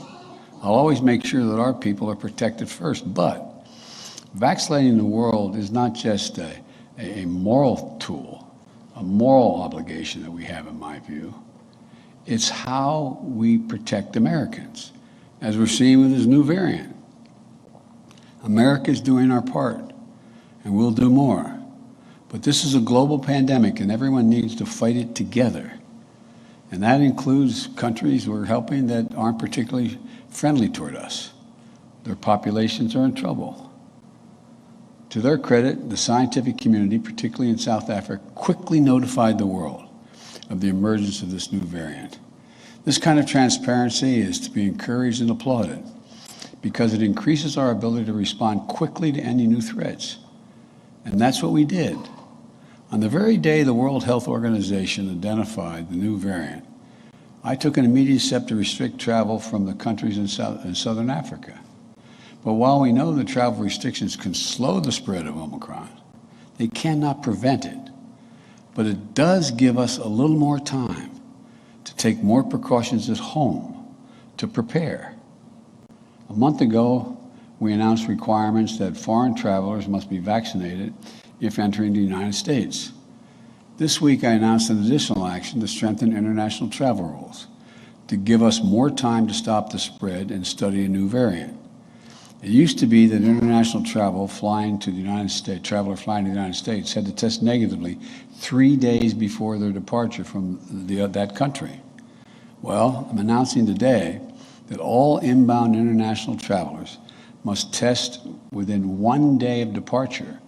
I'll always make sure that our people are protected first, but vaccinating the world is not just a moral tool, a moral obligation that we have, in my view. It's how we protect Americans, as we're seeing with this new variant. America's doing our part, and we'll do more. But this is a global pandemic, and everyone needs to fight it together. And that includes countries we're helping that aren't particularly friendly toward us. Their populations are in trouble. To their credit, the scientific community, particularly in South Africa, quickly notified the world of the emergence of this new variant. This kind of transparency is to be encouraged and applauded because it increases our ability to respond quickly to any new threats. And that's what we did. On the very day the World Health Organization identified the new variant, I took an immediate step to restrict travel from the countries in Southern Africa. But while we know that travel restrictions can slow the spread of Omicron, they cannot prevent it. But it does give us a little more time to take more precautions at home to prepare. A month ago, we announced requirements that foreign travelers must be vaccinated if entering the United States. This week, I announced an additional action to strengthen international travel rules to give us more time to stop the spread and study a new variant. It used to be that international traveler flying to the United States had to test negatively 3 days before their departure from that country. Well, I'm announcing today that all inbound international travelers must test within 1 day of departure,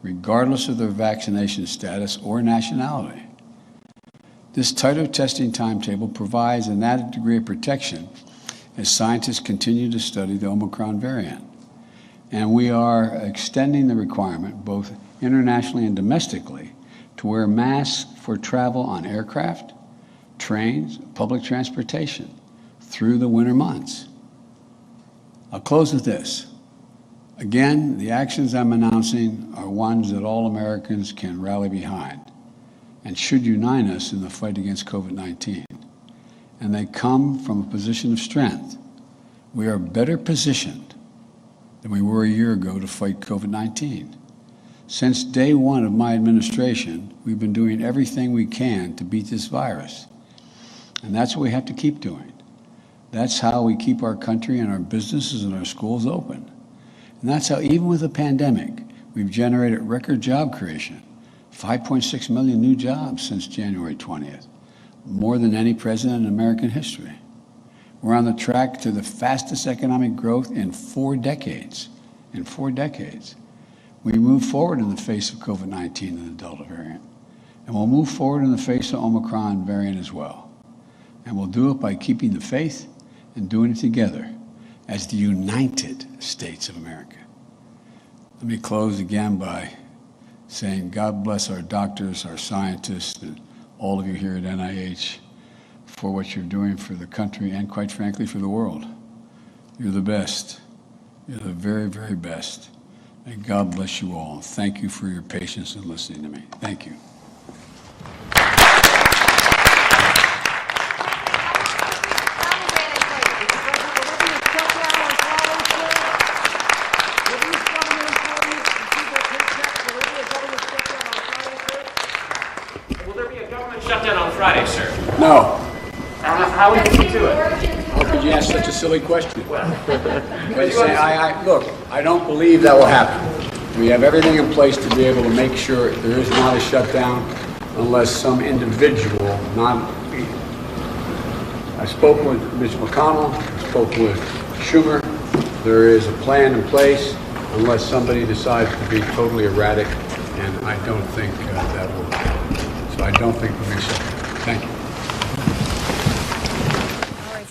regardless of their vaccination status or nationality. This tighter testing timetable provides an added degree of protection as scientists continue to study the Omicron variant. And we are extending the requirement, both internationally and domestically, to wear masks for travel on aircraft, trains, public transportation through the winter months. I'll close with this. Again, the actions I'm announcing are ones that all Americans can rally behind and should unite us in the fight against COVID-19. And they come from a position of strength. We are better positioned than we were a year ago to fight COVID-19. Since day one of my administration, we've been doing everything we can to beat this virus. And that's what we have to keep doing. That's how we keep our country and our businesses and our schools open. And that's how, even with the pandemic, we've generated record job creation, 5.6 million new jobs since January 20th, more than any president in American history. We're on the track to the fastest economic growth in 4 decades. In 4 decades. We move forward in the face of COVID-19 and the Delta variant. And we'll move forward in the face of Omicron variant as well. And we'll do it by keeping the faith and doing it together as the United States of America. Let me close again by saying God bless our doctors, our scientists, and all of you here at NIH for what you're doing for the country and, quite frankly, for the world. You're the best. You're the very, very best. And God bless you all. Thank you for your patience and listening to me. Thank you. Will there be a government shutdown on Friday, sir? No. How would you do it? How could you ask such a silly question? Look, I don't believe that will happen. We have everything in place to be able to make sure there is not a shutdown unless some individual, I spoke with Mitch McConnell, I spoke with Schumer. There is a plan in place unless somebody decides to be totally erratic, and I don't think that will happen. So I don't think we're going to shut down. Thank you.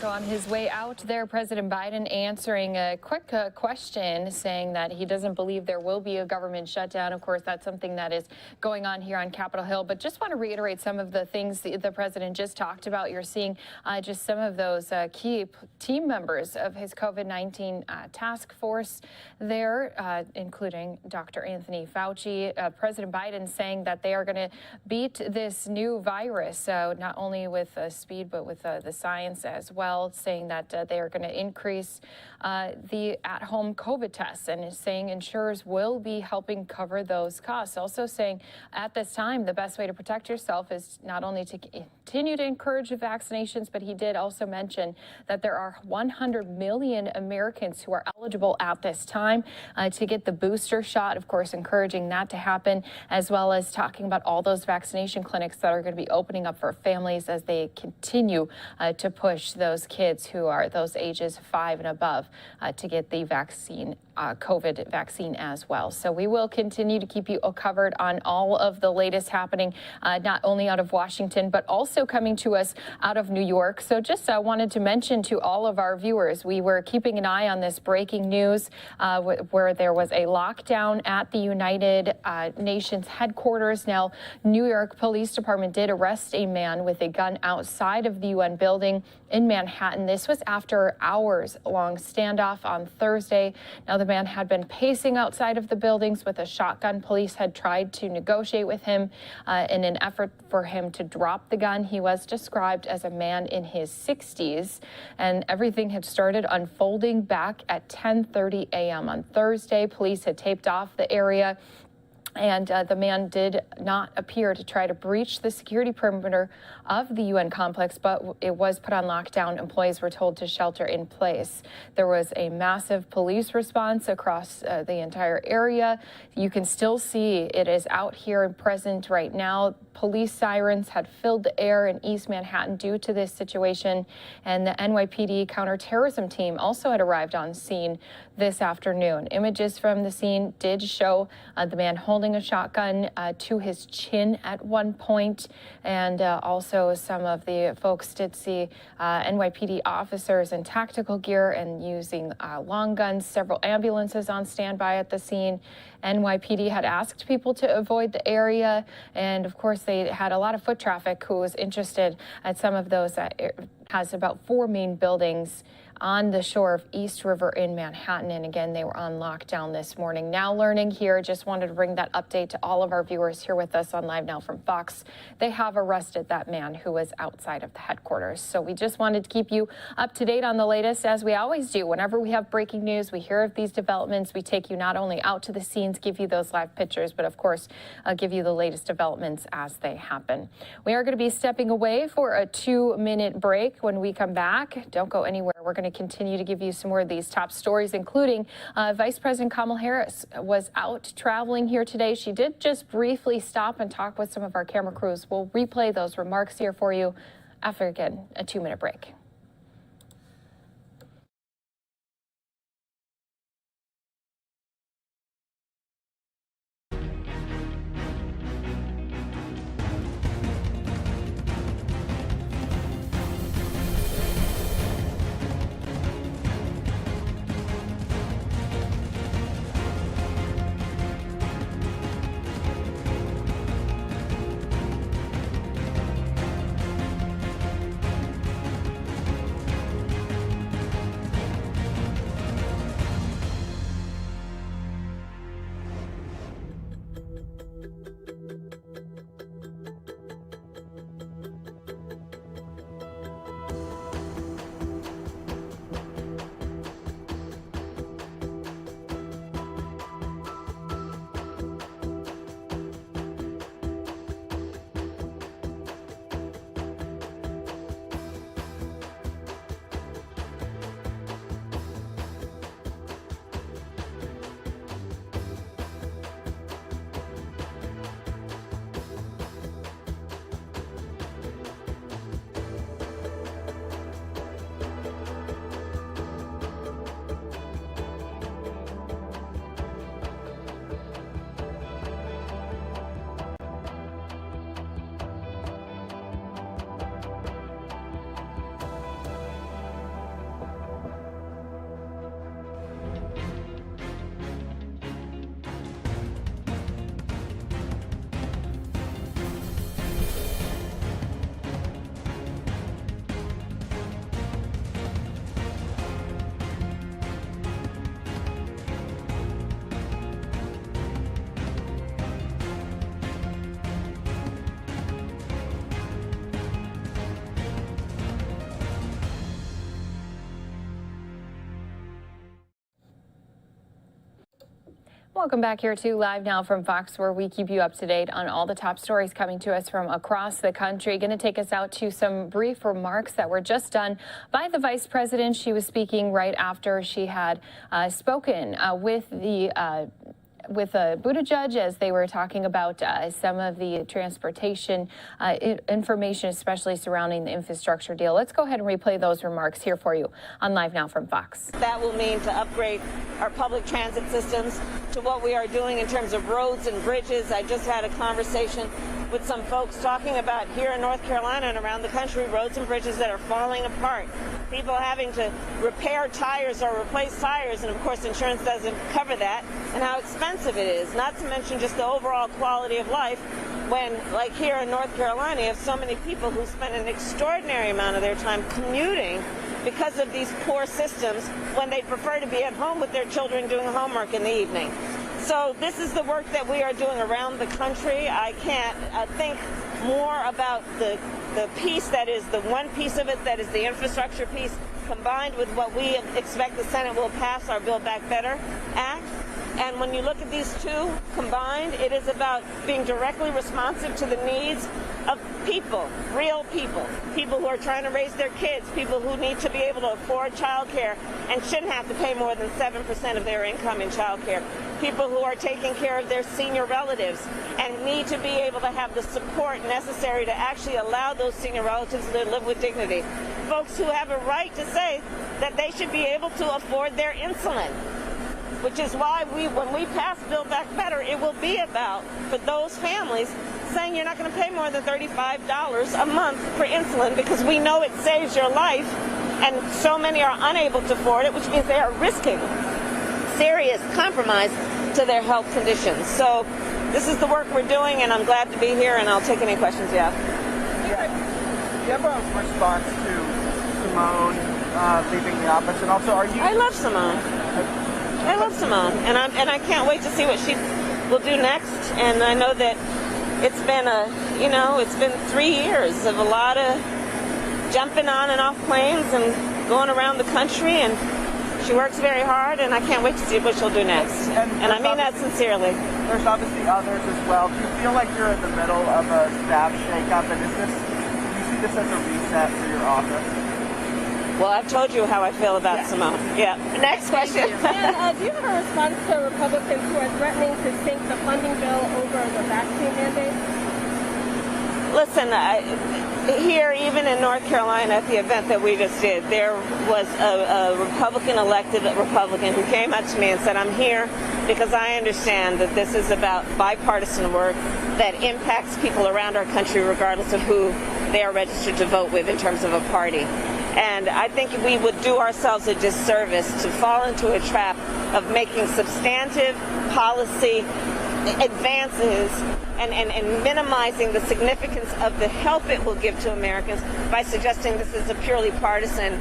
So on his way out there, President Biden answering a quick question saying that he doesn't believe there will be a government shutdown. Of course, that's something that is going on here on Capitol Hill. But just want to reiterate some of the things the president just talked about. You're seeing just some of those key team members of his COVID-19 task force there, including Dr. Anthony Fauci. President Biden saying that they are going to beat this new virus, not only with speed, but with the science as well. Saying that they are going to increase the at-home COVID tests and saying insurers will be helping cover those costs. Also saying at this time, the best way to protect yourself is not only to continue to encourage vaccinations, but he did also mention that there are 100 million Americans who are eligible at this time to get the booster shot, of course, encouraging that to happen, as well as talking about all those vaccination clinics that are going to be opening up for families as they continue to push those kids who are those ages 5 and above to get the vaccine, COVID vaccine as well. So we will continue to keep you covered on all of the latest happening, not only out of Washington, but also coming to us out of New York. So just wanted to mention to all of our viewers, we were keeping an eye on this breaking news where there was a lockdown at the United Nations headquarters. Now, New York Police Department did arrest a man with a gun outside of the UN building in Manhattan. This was after hours-long standoff on Thursday. Now, the man had been pacing outside of the buildings with a shotgun. Police had tried to negotiate with him in an effort for him to drop the gun. He was described as a man in his 60s, and everything had started unfolding back at 10:30 a.m. on Thursday. Police had taped off the area And the man did not appear to try to breach the security perimeter of the UN complex, but it was put on lockdown. Employees were told to shelter in place. There was a massive police response across the entire area. You can still see it is out here and present right now. Police sirens had filled the air in East Manhattan due to this situation, and the NYPD counterterrorism team also had arrived on scene this afternoon. Images from the scene did show the man holding a shotgun to his chin at one point, and also some of the folks did see NYPD officers in tactical gear and using long guns, several ambulances on standby at the scene. NYPD had asked people to avoid the area, and of course they had a lot of foot traffic who was interested at some of those. Has about 4 main buildings on the shore of East River in Manhattan. And again, they were on lockdown this morning. Now learning here, just wanted to bring that update to all of our viewers here with us on Live Now from Fox. They have arrested that man who was outside of the headquarters. So we just wanted to keep you up to date on the latest, as we always do. Whenever we have breaking news, we hear of these developments. We take you not only out to the scenes, give you those live pictures, but of course, give you the latest developments as they happen. We are going to be stepping away for a 2-minute break. When we come back, don't go anywhere. We're going to continue to give you some more of these top stories, including Vice President Kamala Harris was out traveling here today. She did just briefly stop and talk with some of our camera crews. We'll replay those remarks here for you after, again, a 2-minute break. Welcome back here to Live Now from Fox, where we keep you up to date on all the top stories coming to us from across the country. Going to take us out to some brief remarks that were just done by the Vice President. She was speaking right after she had spoken with Buttigieg as they were talking about some of the transportation information, especially surrounding the infrastructure deal. Let's go ahead and replay those remarks here for you on Live Now from Fox. That will mean to upgrade our public transit systems to what we are doing in terms of roads and bridges. I just had a conversation with some folks talking about here in North Carolina and around the country, roads and bridges that are falling apart. People having to repair tires or replace tires, and of course insurance doesn't cover that, and how expensive it is, not to mention just the overall quality of life when, like here in North Carolina, you have so many people who spend an extraordinary amount of their time commuting because of these poor systems when they prefer to be at home with their children doing homework in the evening. So this is the work that we are doing around the country. I can't think more about the piece that is the one piece of it that is the infrastructure piece, combined with what we expect the Senate will pass, our Build Back Better Act. And when you look at these two combined, it is about being directly responsive to the needs of people, real people, people who are trying to raise their kids, people who need to be able to afford child care and shouldn't have to pay more than 7% of their income in child care, people who are taking care of their senior relatives and need to be able to have the support necessary to actually allow those senior relatives to live with dignity, folks who have a right to say that they should be able to afford their insulin, which is why when we pass Build Back Better, it will be about, for those families, saying you're not going to pay more than $35 a month for insulin because we know it saves your life, and so many are unable to afford it, which means they are risking serious compromise to their health conditions. So this is the work we're doing, and I'm glad to be here, and I'll take any questions you have. Do you have a response to Simone leaving the office, and also are you? I love Simone. I love Simone, and I can't wait to see what she will do next. And I know that it's been 3 years of a lot of jumping on and off planes and going around the country, and she works very hard, and I can't wait to see what she'll do next. And I mean that sincerely. There's obviously others as well. Do you feel like you're in the middle of a staff shakeup, and do you see this as a reset for your office? Well, I've told you how I feel about Simone. Yeah. Next question. And do you have a response to Republicans who are threatening to sink the funding bill over the vaccine mandate? Listen, here, even in North Carolina, at the event that we just did, there was a elected Republican who came up to me and said, I'm here because I understand that this is about bipartisan work that impacts people around our country regardless of who they are registered to vote with in terms of a party. And I think we would do ourselves a disservice to fall into a trap of making substantive policy advances and minimizing the significance of the help it will give to Americans by suggesting this is a purely partisan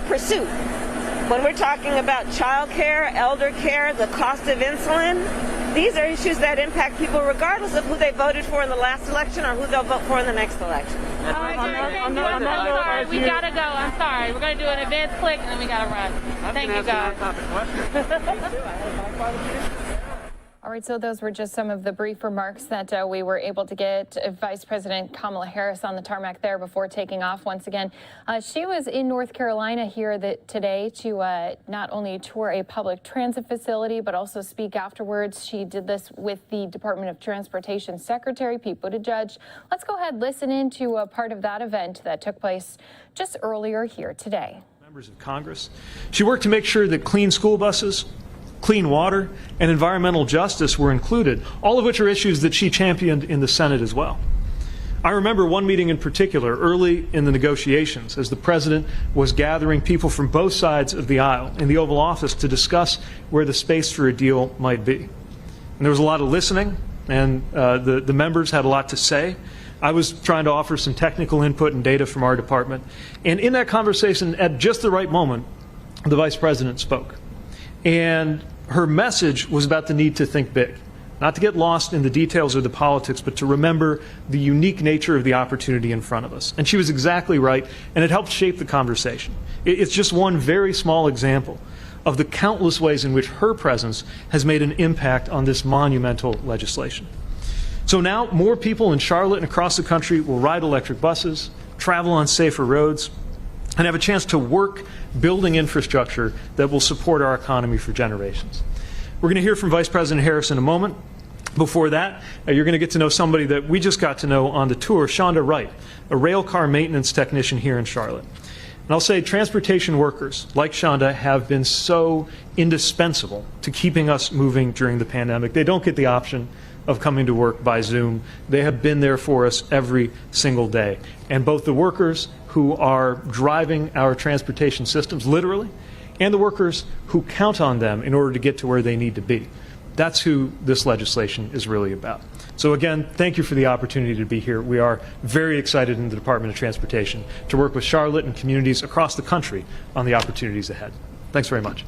pursuit. When we're talking child child care, elder care, the cost of insulin, these are issues that impact people regardless of who they voted for in the last election or who they'll vote for in the next election. I'm sorry, we gotta go. I'm sorry. We're gonna do an advanced click and then we gotta run. Thank you, guys. All right, so those were just some of the brief remarks that we were able to get Vice President Kamala Harris on the tarmac there before taking off once again. She was in North Carolina here today to not only tour a public transit facility, but also speak afterwards. She did this with the Department of Transportation Secretary Pete Buttigieg. Let's go ahead and listen into a part of that event that took place just earlier here today. Members of Congress. She worked to make sure that clean school buses, clean water, and environmental justice were included, all of which are issues that she championed in the Senate as well. I remember one meeting in particular early in the negotiations as the president was gathering people from both sides of the aisle in the Oval Office to discuss where the space for a deal might be. And there was a lot of listening, and the members had a lot to say. I was trying to offer some technical input and data from our department. And in that conversation, at just the right moment, the vice president spoke. And her message was about the need to think big, not to get lost in the details or the politics, but to remember the unique nature of the opportunity in front of us. And she was exactly right, and it helped shape the conversation. It's just one very small example of the countless ways in which her presence has made an impact on this monumental legislation. So now more people in Charlotte and across the country will ride electric buses, travel on safer roads, and have a chance to work building infrastructure that will support our economy for generations. We're going to hear from Vice President Harris in a moment. Before that, you're going to get to know somebody that we just got to know on the tour, Shonda Wright, a rail car maintenance technician here in Charlotte. And I'll say transportation workers like Shonda have been so indispensable to keeping us moving during the pandemic. They don't get the option of coming to work by Zoom. They have been there for us every single day. And both the workers who are driving our transportation systems, literally, and the workers who count on them in order to get to where they need to be. That's who this legislation is really about. So again, thank you for the opportunity to be here. We are very excited in the Department of Transportation to work with Charlotte and communities across the country on the opportunities ahead. Thanks very much.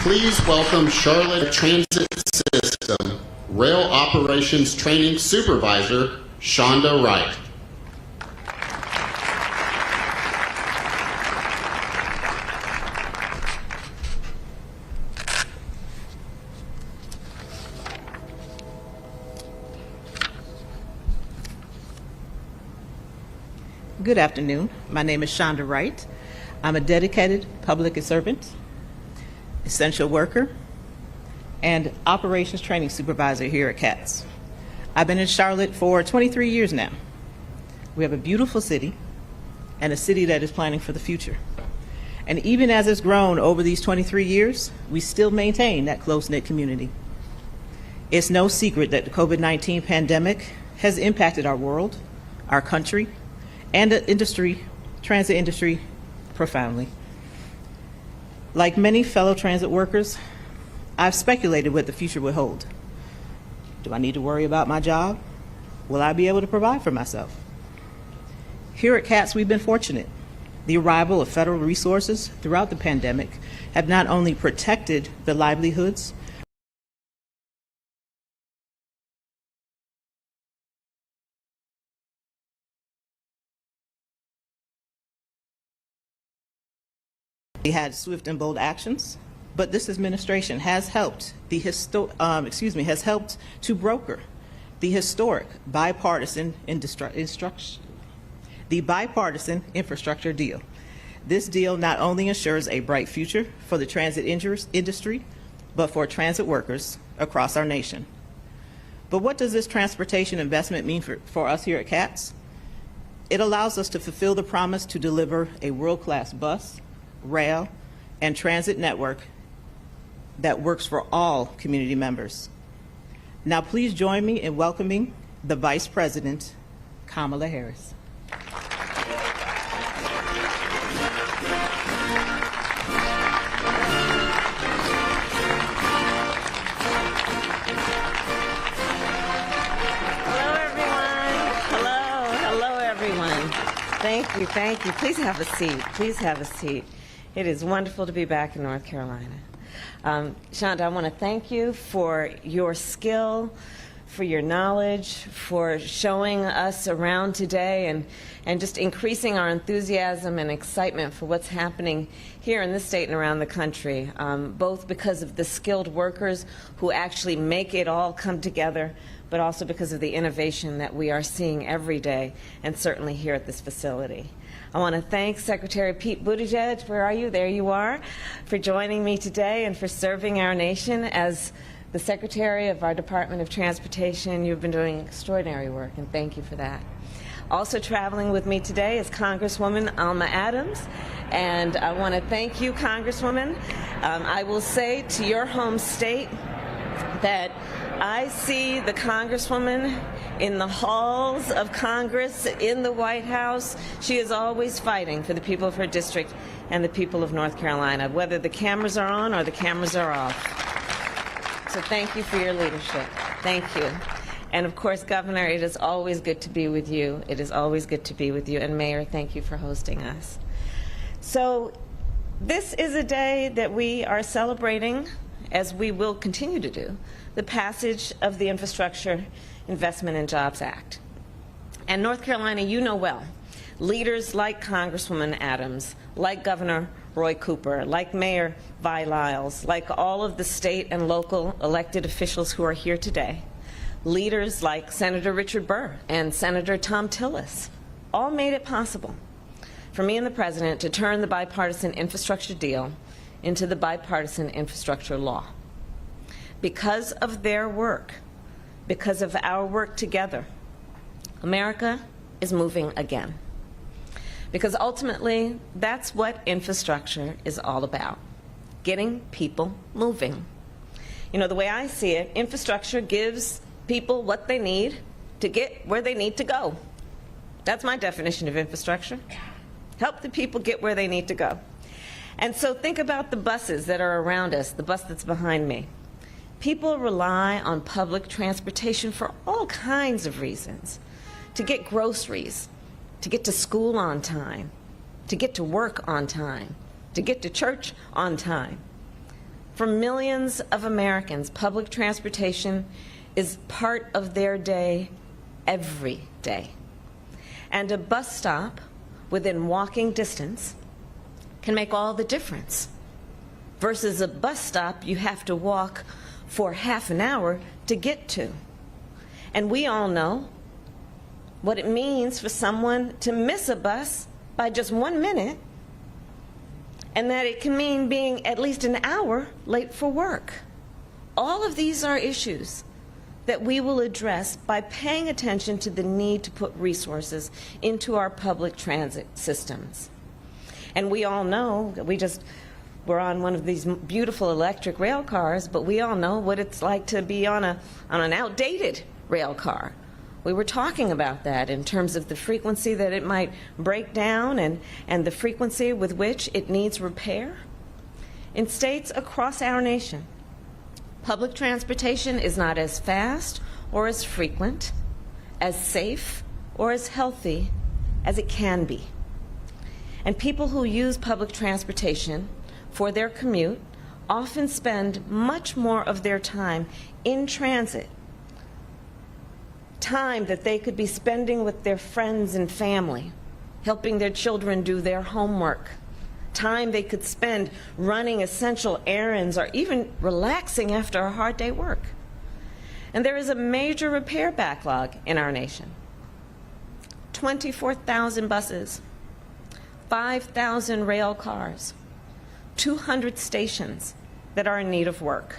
Please welcome Charlotte Transit System Rail Operations Training Supervisor, Shonda Wright. Good afternoon. My name is Shonda Wright. I'm a dedicated public servant, essential worker, and operations training supervisor here at CATS. I've been in Charlotte for 23 years now. We have a beautiful city and a city that is planning for the future. And even as it's grown over these 23 years, we still maintain that close-knit community. It's no secret that the COVID-19 pandemic has impacted our world, our country, and the industry, transit industry, profoundly. Like many fellow transit workers, I've speculated what the future would hold. Do I need to worry about my job? Will I be able to provide for myself? Here at CATS, we've been fortunate. The arrival of federal resources throughout the pandemic have not only protected the livelihoods, we had swift and bold actions, but this administration has helped has helped to broker the historic bipartisan infrastructure deal. This deal not only ensures a bright future for the transit industry, but for transit workers across our nation. But what does this transportation investment mean for us here at CATS? It allows us to fulfill the promise to deliver a world-class bus, rail, and transit network that works for all community members. Now please join me in welcoming the Vice President, Kamala Harris. Thank you. Please have a seat. Please have a seat. It is wonderful to be back in North Carolina. Shonda, I want to thank you for your skill, for your knowledge, for showing us around today and just increasing our enthusiasm and excitement for what's happening here in this state and around the country, both because of the skilled workers who actually make it all come together, but also because of the innovation that we are seeing every day, and certainly here at this facility. I want to thank Secretary Pete Buttigieg, where are you? There you are, for joining me today and for serving our nation as the Secretary of our Department of Transportation. You've been doing extraordinary work, and thank you for that. Also traveling with me today is Congresswoman Alma Adams, and I want to thank you, Congresswoman. I will say to your home state that I see the Congresswoman in the halls of Congress, in the White House. She is always fighting for the people of her district and the people of North Carolina, whether the cameras are on or the cameras are off. So thank you for your leadership. Thank you. And of course, Governor, it is always good to be with you. It is always good to be with you. And Mayor, thank you for hosting us. So this is a day that we are celebrating, as we will continue to do, the passage of the Infrastructure Investment and Jobs Act. And North Carolina, you know well, leaders like Congresswoman Adams, like Governor Roy Cooper, like Mayor Vi Lyles, like all of the state and local elected officials who are here today, leaders like Senator Richard Burr and Senator Tom Tillis, all made it possible for me and the President to turn the bipartisan infrastructure deal into the bipartisan infrastructure law. Because of their work, because of our work together, America is moving again. Because ultimately, that's what infrastructure is all about, getting people moving. You know, the way I see it, infrastructure gives people what they need to get where they need to go. That's my definition of infrastructure. Help the people get where they need to go. And so think about the buses that are around us, the bus that's behind me. People rely on public transportation for all kinds of reasons. To get groceries, to get to school on time, to get to work on time, to get to church on time. For millions of Americans, public transportation is part of their day every day. And a bus stop within walking distance can make all the difference versus a bus stop you have to walk for half an hour to get to. And we all know what it means for someone to miss a bus by just 1 minute, and that it can mean being at least an hour late for work. All of these are issues that we will address by paying attention to the need to put resources into our public transit systems. And we all know that we're on one of these beautiful electric rail cars, but we all know what it's like to be on an outdated rail car. We were talking about that in terms of the frequency that it might break down and the frequency with which it needs repair. In states across our nation, public transportation is not as fast or as frequent, as safe or as healthy as it can be. And people who use public transportation for their commute often spend much more of their time in transit, time that they could be spending with their friends and family, helping their children do their homework, time they could spend running essential errands or even relaxing after a hard day work. And there is a major repair backlog in our nation. 24,000 buses, 5,000 rail cars, 200 stations that are in need of work,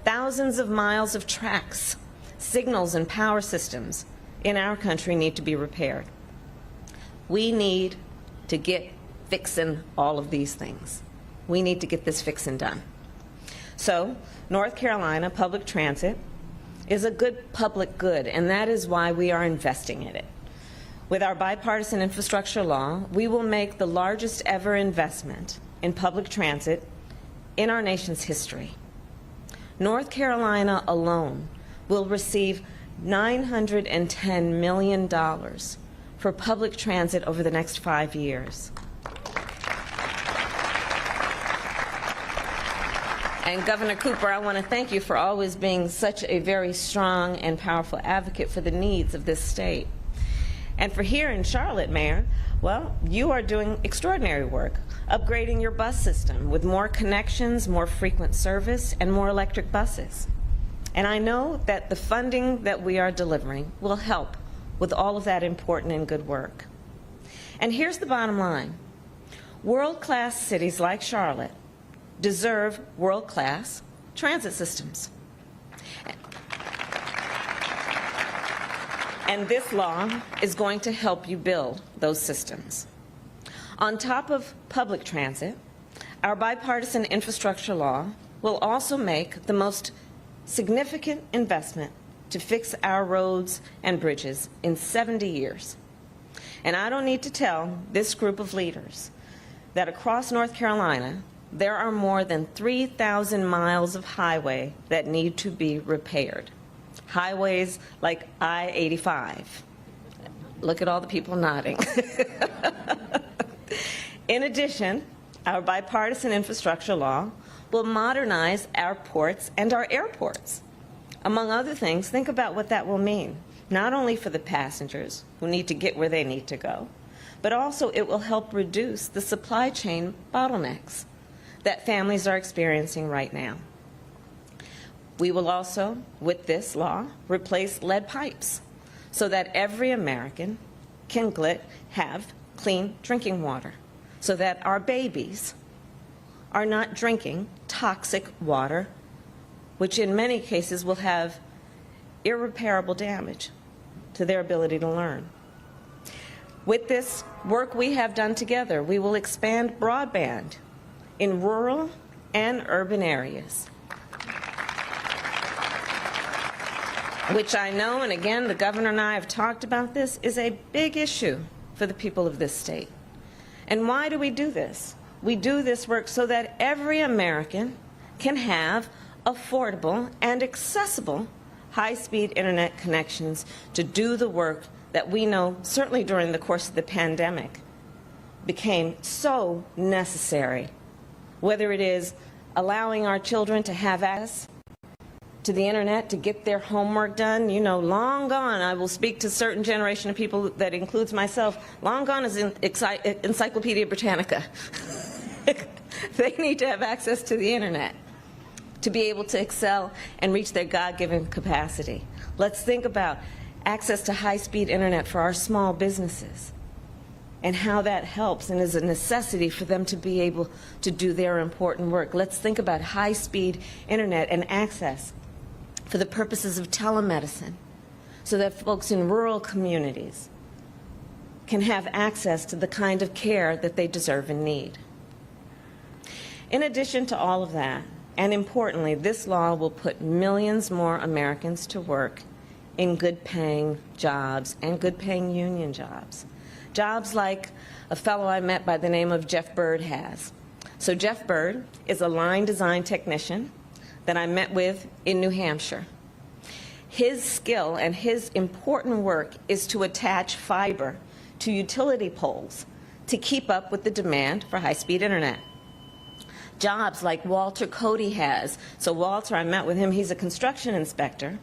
thousands of miles of tracks, signals and power systems in our country need to be repaired. We need to get fixing all of these things. We need to get this fixing done. So, North Carolina public transit is a good public good, and that is why we are investing in it. With our bipartisan infrastructure law, we will make the largest ever investment in public transit in our nation's history. North Carolina alone will receive $910 million for public transit over the next 5 years. And Governor Cooper, I want to thank you for always being such a very strong and powerful advocate for the needs of this state. And for here in Charlotte, Mayor, well, you are doing extraordinary work, upgrading your bus system with more connections, more frequent service, and more electric buses. And I know that the funding that we are delivering will help with all of that important and good work. And here's the bottom line. World-class cities like Charlotte deserve world-class transit systems. And this law is going to help you build those systems. On top of public transit, our bipartisan infrastructure law will also make the most significant investment to fix our roads and bridges in 70 years. And I don't need to tell this group of leaders that across North Carolina, there are more than 3,000 miles of highway that need to be repaired. Highways like I-85. Look at all the people nodding. In addition, our bipartisan infrastructure law will modernize our ports and our airports. Among other things, think about what that will mean, not only for the passengers who need to get where they need to go, but also it will help reduce the supply chain bottlenecks that families are experiencing right now. We will also, with this law, replace lead pipes so that every American can have clean drinking water, so that our babies are not drinking toxic water, which in many cases will have irreparable damage to their ability to learn. With this work we have done together, we will expand broadband in rural and urban areas, which I know, and again, the governor and I have talked about this, is a big issue for the people of this state. And why do we do this? We do this work so that every American can have affordable and accessible high-speed internet connections to do the work that we know, certainly during the course of the pandemic, became so necessary. Whether it is allowing our children to have access to the internet to get their homework done, you know, long gone, I will speak to a certain generation of people that includes myself, long gone is Encyclopedia Britannica. They need to have access to the internet to be able to excel and reach their God-given capacity. Let's think about access to high-speed internet for our small businesses, and how that helps and is a necessity for them to be able to do their important work. Let's think about high-speed internet and access for the purposes of telemedicine, so that folks in rural communities can have access to the kind of care that they deserve and need. In addition to all of that, and importantly, this law will put millions more Americans to work in good-paying jobs and good-paying union jobs. Jobs like a fellow I met by the name of Jeff Bird has. So Jeff Bird is a line design technician that I met with in New Hampshire. His skill and his important work is to attach fiber to utility poles to keep up with the demand for high-speed internet. Jobs like Walter Cody has. So Walter, I met with him, he's a construction inspector,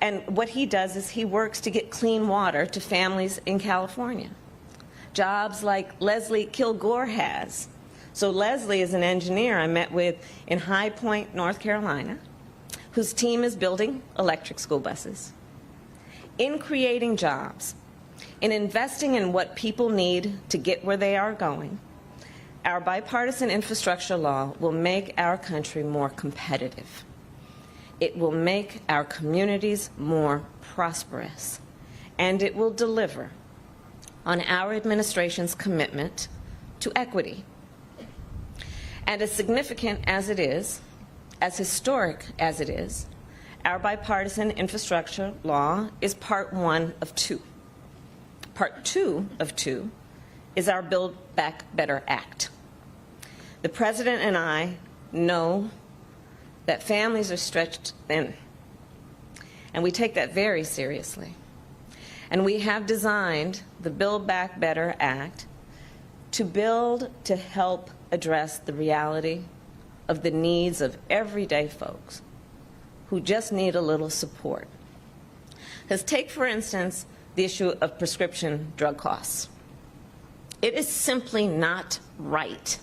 and what he does is he works to get clean water to families in California. Jobs like Leslie Kilgore has. So Leslie is an engineer I met with in High Point, North Carolina, whose team is building electric school buses. In creating jobs, in investing in what people need to get where they are going, our bipartisan infrastructure law will make our country more competitive. It will make our communities more prosperous, and it will deliver on our administration's commitment to equity. And as significant as it is, as historic as it is, our bipartisan infrastructure law is part one of two. Part two of two is our Build Back Better Act. The President and I know that families are stretched thin, and we take that very seriously. And we have designed the Build Back Better Act to build to help address the reality of the needs of everyday folks who just need a little support. Let's take, for instance, the issue of prescription drug costs. It is simply not right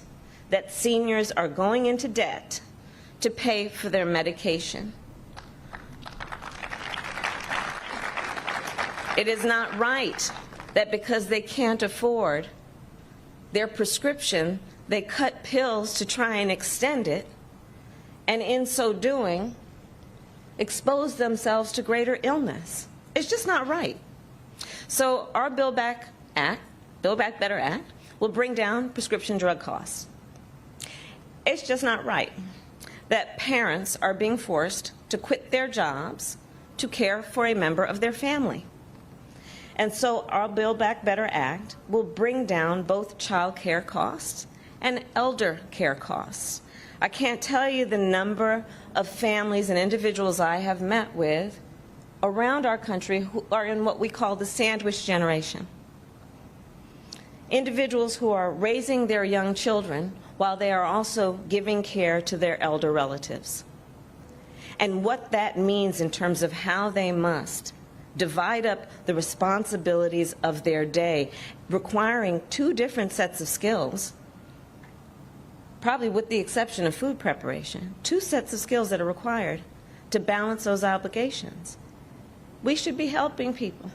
that seniors are going into debt to pay for their medication. It is not right that because they can't afford their prescription, they cut pills to try and extend it, and in so doing, expose themselves to greater illness. It's just not right. So our Build Back Better Act, will bring down prescription drug costs. It's just not right that parents are being forced to quit their jobs to care for a member of their family. And so our Build Back Better Act will bring down both child care costs and elder care costs. I can't tell you the number of families and individuals I have met with around our country who are in what we call the sandwich generation. Individuals who are raising their young children while they are also giving care to their elder relatives. And what that means in terms of how they must divide up the responsibilities of their day, requiring two different sets of skills, probably with the exception of food preparation, two sets of skills that are required to balance those obligations. We should be helping people.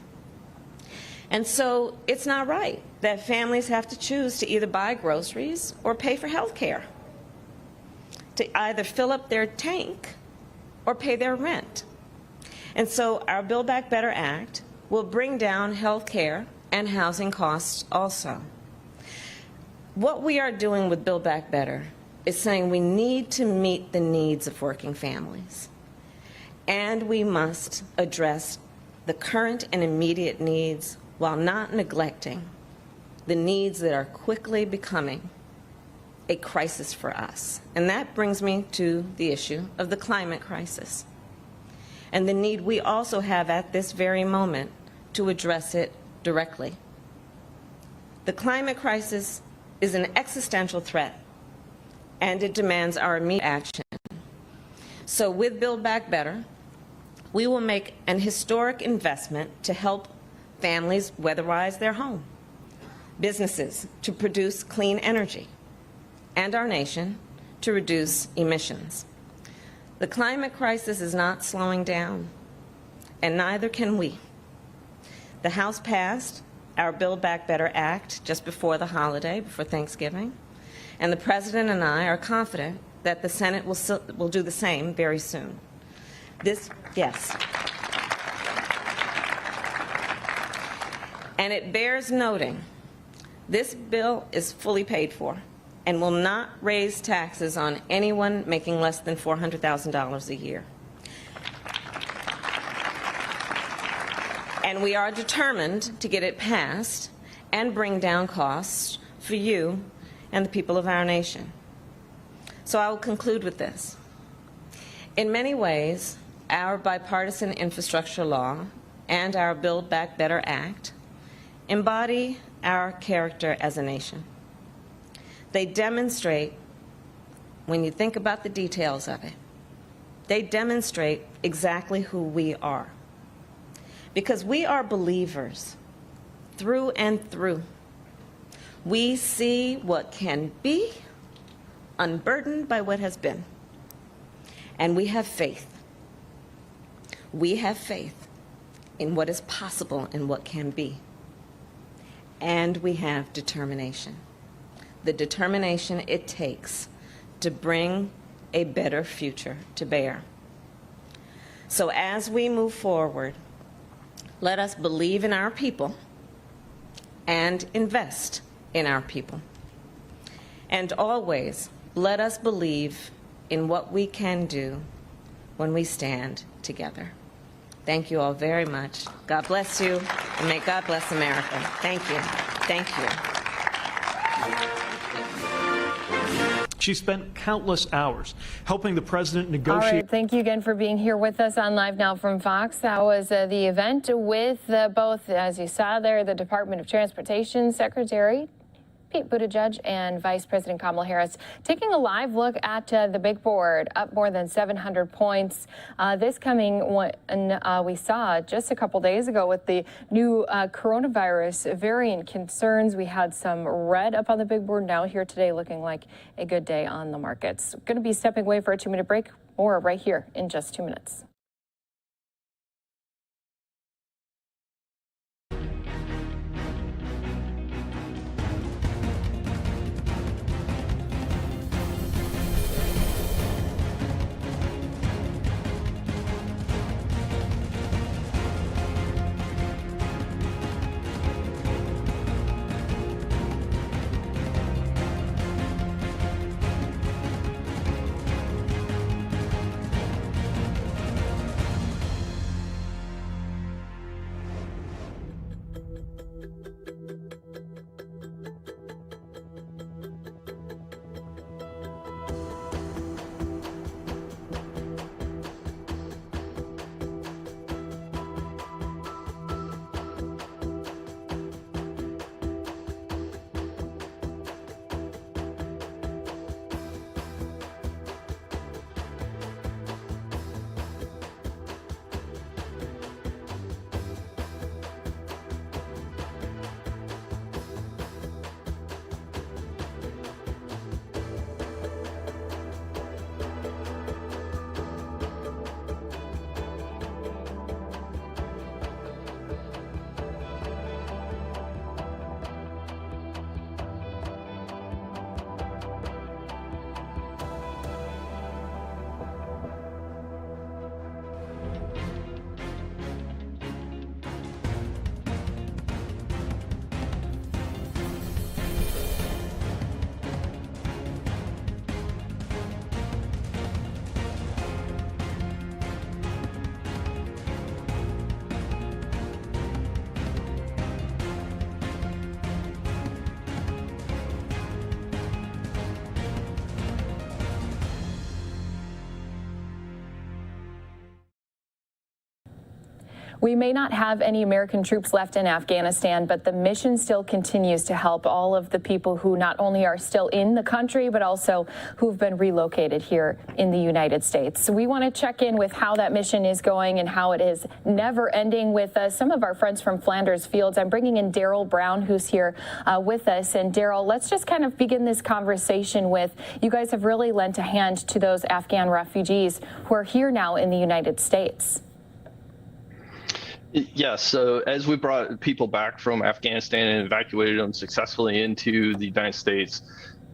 And so it's not right that families have to choose to either buy groceries or pay for health care, to either fill up their tank or pay their rent. And so our Build Back Better Act will bring down health care and housing costs also. What we are doing with Build Back Better is saying we need to meet the needs of working families, and we must address the current and immediate needs while not neglecting the needs that are quickly becoming a crisis for us. And that brings me to the issue of the climate crisis and the need we also have at this very moment to address it directly. The climate crisis is an existential threat, and it demands our immediate action. So with Build Back Better, we will make an historic investment to help families weatherize their home, businesses to produce clean energy, and our nation to reduce emissions. The climate crisis is not slowing down, and neither can we. The House passed our Build Back Better Act just before the holiday, before Thanksgiving, and the President and I are confident that the Senate will do the same very soon. Yes. And it bears noting, this bill is fully paid for and will not raise taxes on anyone making less than $400,000 a year. And we are determined to get it passed and bring down costs for you and the people of our nation. So I will conclude with this. In many ways, our bipartisan infrastructure law and our Build Back Better Act embody our character as a nation. They demonstrate, when you think about the details of it, they demonstrate exactly who we are. Because we are believers through and through. We see what can be, unburdened by what has been. And we have faith. We have faith in what is possible and what can be. And we have determination. The determination it takes to bring a better future to bear. So as we move forward, let us believe in our people and invest in our people. And always let us believe in what we can do when we stand together. Thank you all very much. God bless you, and may God bless America. Thank you. Thank you. She spent countless hours helping the president negotiate. All right, thank you again for being here with us on Live Now from Fox. That was the event with both, as you saw there, the Department of Transportation Secretary Pete Buttigieg and Vice President Kamala Harris taking a live look at the big board, up more than 700 points. This coming one we saw just a couple days ago with the new coronavirus variant concerns. We had some red up on the big board. Now here today looking like a good day on the markets. Going to be stepping away for a 2-minute break. More right here in just 2 minutes. We may not have any American troops left in Afghanistan, but the mission still continues to help all of the people who not only are still in the country, but also who've been relocated here in the United States. So we want to check in with how that mission is going and how it is never ending with some of our friends from Flanders Fields. I'm bringing in Daryl Brown, who's here with us. And Daryl, let's just kind of begin this conversation with, you guys have really lent a hand to those Afghan refugees who are here now in the United States. Yes, so as we brought people back from Afghanistan and evacuated them successfully into the United States,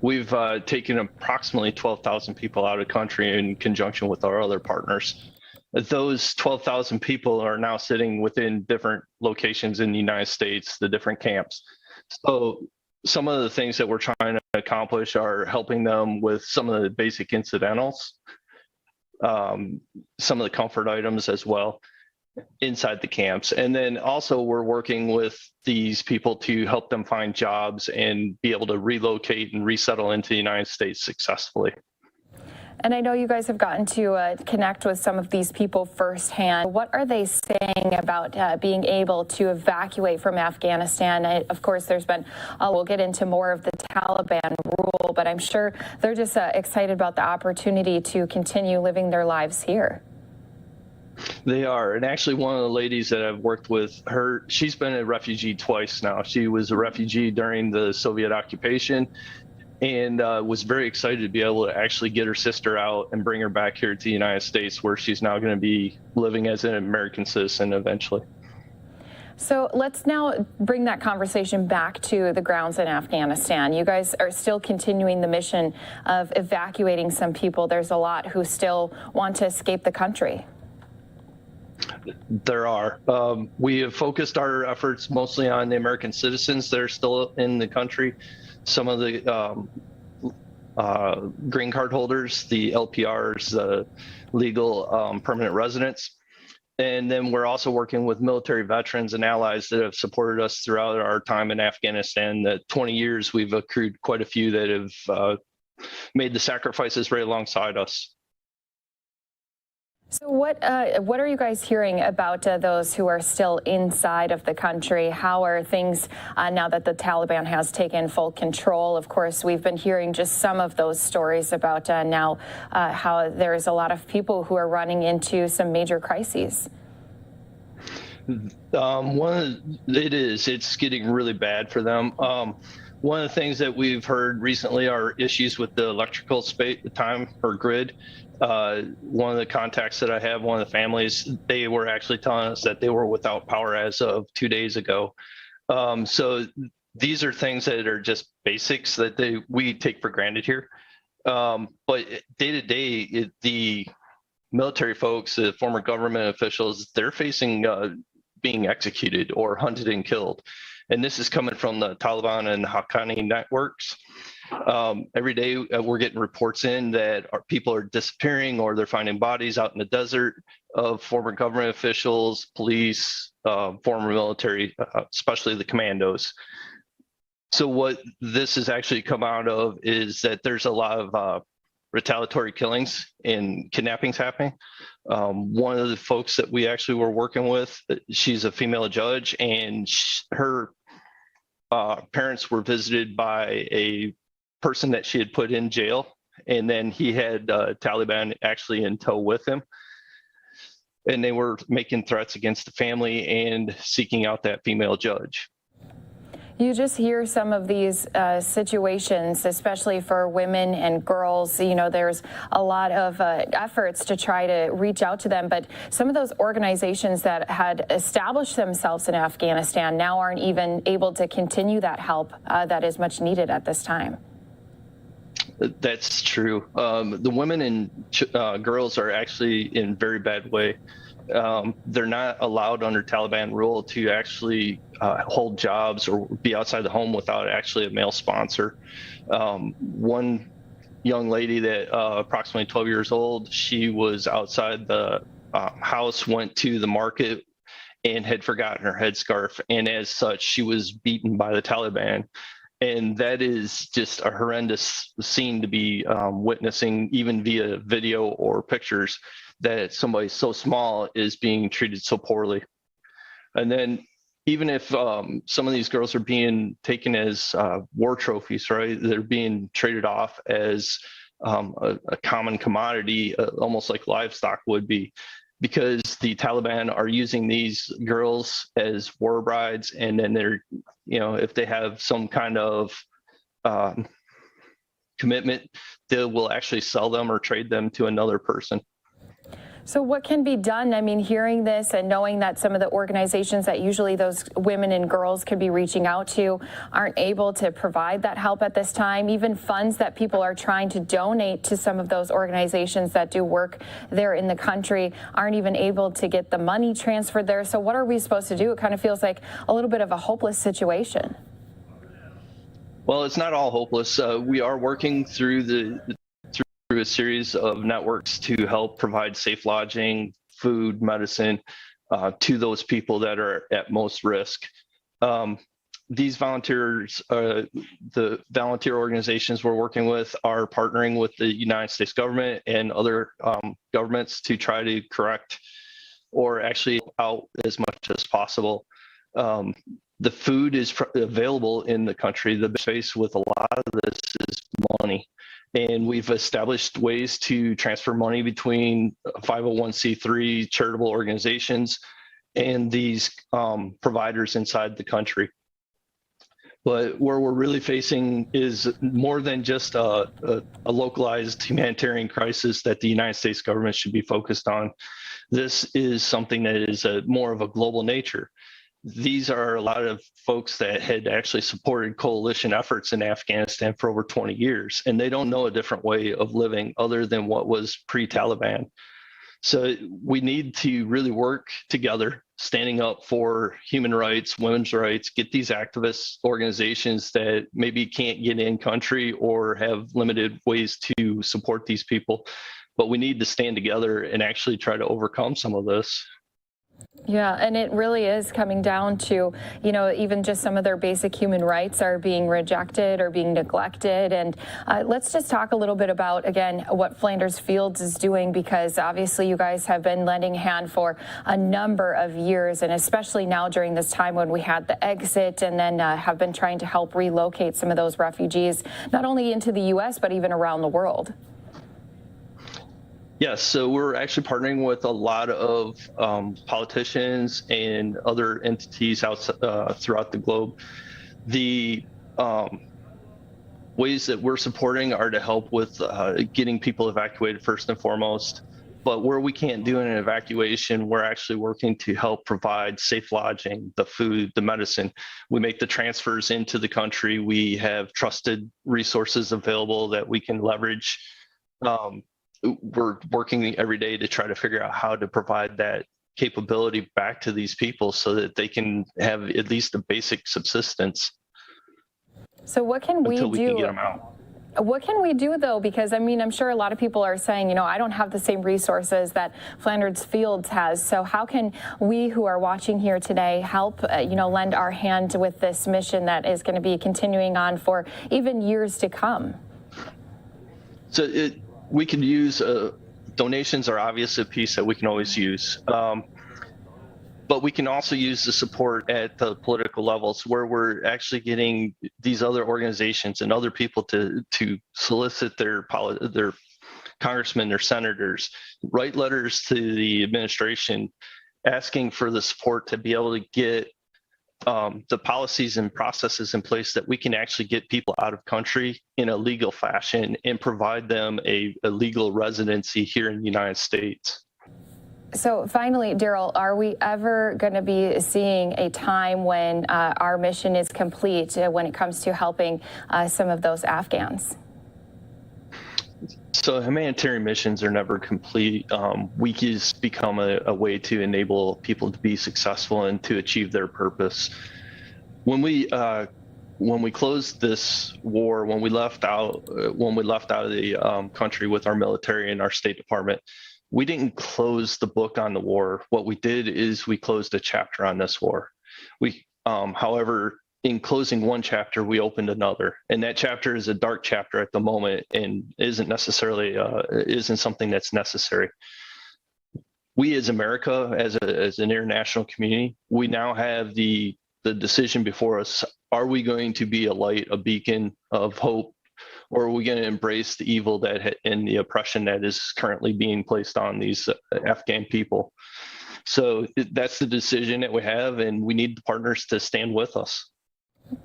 we've taken approximately 12,000 people out of the country in conjunction with our other partners. Those 12,000 people are now sitting within different locations in the United States, the different camps. So some of the things that we're trying to accomplish are helping them with some of the basic incidentals, some of the comfort items as well inside the camps. And then also we're working with these people to help them find jobs and be able to relocate and resettle into the United States successfully. And I know you guys have gotten to connect with some of these people firsthand. What are they saying about being able to evacuate from Afghanistan? Of course, there's been, we'll get into more of the Taliban rule, but I'm sure they're just excited about the opportunity to continue living their lives here. They are. And actually, one of the ladies that I've worked with, she's been a refugee twice now. She was a refugee during the Soviet occupation and was very excited to be able to actually get her sister out and bring her back here to the United States, where she's now going to be living as an American citizen eventually. So let's now bring that conversation back to the grounds in Afghanistan. You guys are still continuing the mission of evacuating some people. There's a lot who still want to escape the country. There are. We have focused our efforts mostly on the American citizens that are still in the country. Some of the green card holders, the LPRs, the legal permanent residents. And then we're also working with military veterans and allies that have supported us throughout our time in Afghanistan. That 20 years, we've accrued quite a few that have made the sacrifices right alongside us. So what are you guys hearing about those who are still inside of the country? How are things now that the Taliban has taken full control? Of course, we've been hearing just some of those stories about now how there's a lot of people who are running into some major crises. It's getting really bad for them. One of the things that we've heard recently are issues with the electrical grid. One of the contacts that I have, one of the families, they were actually telling us that they were without power as of 2 days ago. So these are things that are just basics that we take for granted here. But day to day, the military folks, the former government officials, they're facing being executed or hunted and killed. And this is coming from the Taliban and Haqqani networks. Every day we're getting reports in that people are disappearing or they're finding bodies out in the desert of former government officials, police, former military, especially the commandos. So what this has actually come out of is that there's a lot of retaliatory killings and kidnappings happening. One of the folks that we actually were working with, she's a female judge, and her parents were visited by a person that she had put in jail, and then he had Taliban actually in tow with him, and they were making threats against the family and seeking out that female judge. You just hear some of these situations, especially for women and girls. You know, there's a lot of efforts to try to reach out to them, but some of those organizations that had established themselves in Afghanistan now aren't even able to continue that help that is much needed at this time. That's true. The women and girls are actually in very bad way. They're not allowed under Taliban rule to actually hold jobs or be outside the home without actually a male sponsor. One young lady that approximately 12 years old, she was outside the house, went to the market and had forgotten her headscarf. And as such, she was beaten by the Taliban. And that is just a horrendous scene to be witnessing, even via video or pictures, that somebody so small is being treated so poorly. And then even if some of these girls are being taken as war trophies, right? They're being traded off as a common commodity, almost like livestock would be, because the Taliban are using these girls as war brides, and then they're, if they have some kind of commitment, they will actually sell them or trade them to another person. So what can be done? I mean, hearing this and knowing that some of the organizations that usually those women and girls could be reaching out to aren't able to provide that help at this time, even funds that people are trying to donate to some of those organizations that do work there in the country aren't even able to get the money transferred there. So what are we supposed to do? It kind of feels like a little bit of a hopeless situation. Well, it's not all hopeless. We are working through a series of networks to help provide safe lodging, food, medicine to those people that are at most risk. These volunteers, the volunteer organizations we're working with, are partnering with the United States government and other governments to try to correct or actually out as much as possible. The food is available in the country. The space with a lot of this is money. And we've established ways to transfer money between 501c3 charitable organizations and these providers inside the country. But where we're really facing is more than just a localized humanitarian crisis that the United States government should be focused on. This is something that is more of a global nature. These are a lot of folks that had actually supported coalition efforts in Afghanistan for over 20 years, and they don't know a different way of living other than what was pre-Taliban. So we need to really work together, standing up for human rights, women's rights, get these activist organizations that maybe can't get in country or have limited ways to support these people. But we need to stand together and actually try to overcome some of this. Yeah, and it really is coming down to, you know, even just some of their basic human rights are being rejected or being neglected. And let's just talk a little bit about, again, what Flanders Fields is doing, because obviously you guys have been lending a hand for a number of years, and especially now during this time when we had the exit, and then have been trying to help relocate some of those refugees, not only into the U.S., but even around the world. Yes, so we're actually partnering with a lot of politicians and other entities throughout the globe. The ways that we're supporting are to help with getting people evacuated first and foremost. But where we can't do an evacuation, we're actually working to help provide safe lodging, the food, the medicine. We make the transfers into the country. We have trusted resources available that we can leverage. We're working every day to try to figure out how to provide that capability back to these people so that they can have at least a basic subsistence. So what can we do? Until we can get them out. What can we do, though? Because, I mean, I'm sure a lot of people are saying, you know, I don't have the same resources that Flanders Fields has. So how can we who are watching here today help, you know, lend our hand with this mission that is going to be continuing on for even years to come? So we can use donations are obviously a piece that we can always use. But we can also use the support at the political levels where we're actually getting these other organizations and other people to solicit their congressmen, their senators, write letters to the administration asking for the support to be able to get the policies and processes in place that we can actually get people out of country in a legal fashion and provide them a legal residency here in the United States. So finally, Daryl, are we ever going to be seeing a time when our mission is complete when it comes to helping some of those Afghans? So humanitarian missions are never complete. We just become a way to enable people to be successful and to achieve their purpose. When we closed this war, when we left out of the country with our military and our State Department, we didn't close the book on the war. What we did is we closed a chapter on this war. However, in closing one chapter, we opened another, and that chapter is a dark chapter at the moment and isn't necessarily isn't something that's necessary. We as America, as an international community, we now have the decision before us. Are we going to be a light, a beacon of hope, or are we going to embrace the evil and the oppression that is currently being placed on these Afghan people? So that's the decision that we have, and we need the partners to stand with us.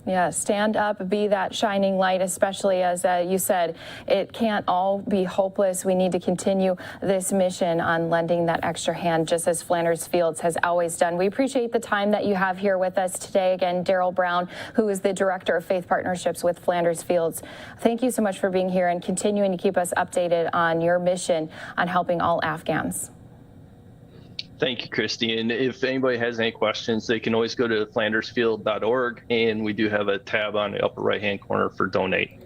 Yeah, stand up, be that shining light, especially as you said, it can't all be hopeless. We need to continue this mission on lending that extra hand, just as Flanders Fields has always done. We appreciate the time that you have here with us today. Again, Daryl Brown, who is the Director of Faith Partnerships with Flanders Fields. Thank you so much for being here and continuing to keep us updated on your mission on helping all Afghans. Thank you, Christy. And if anybody has any questions, they can always go to flandersfield.org, and we do have a tab on the upper right-hand corner for donate.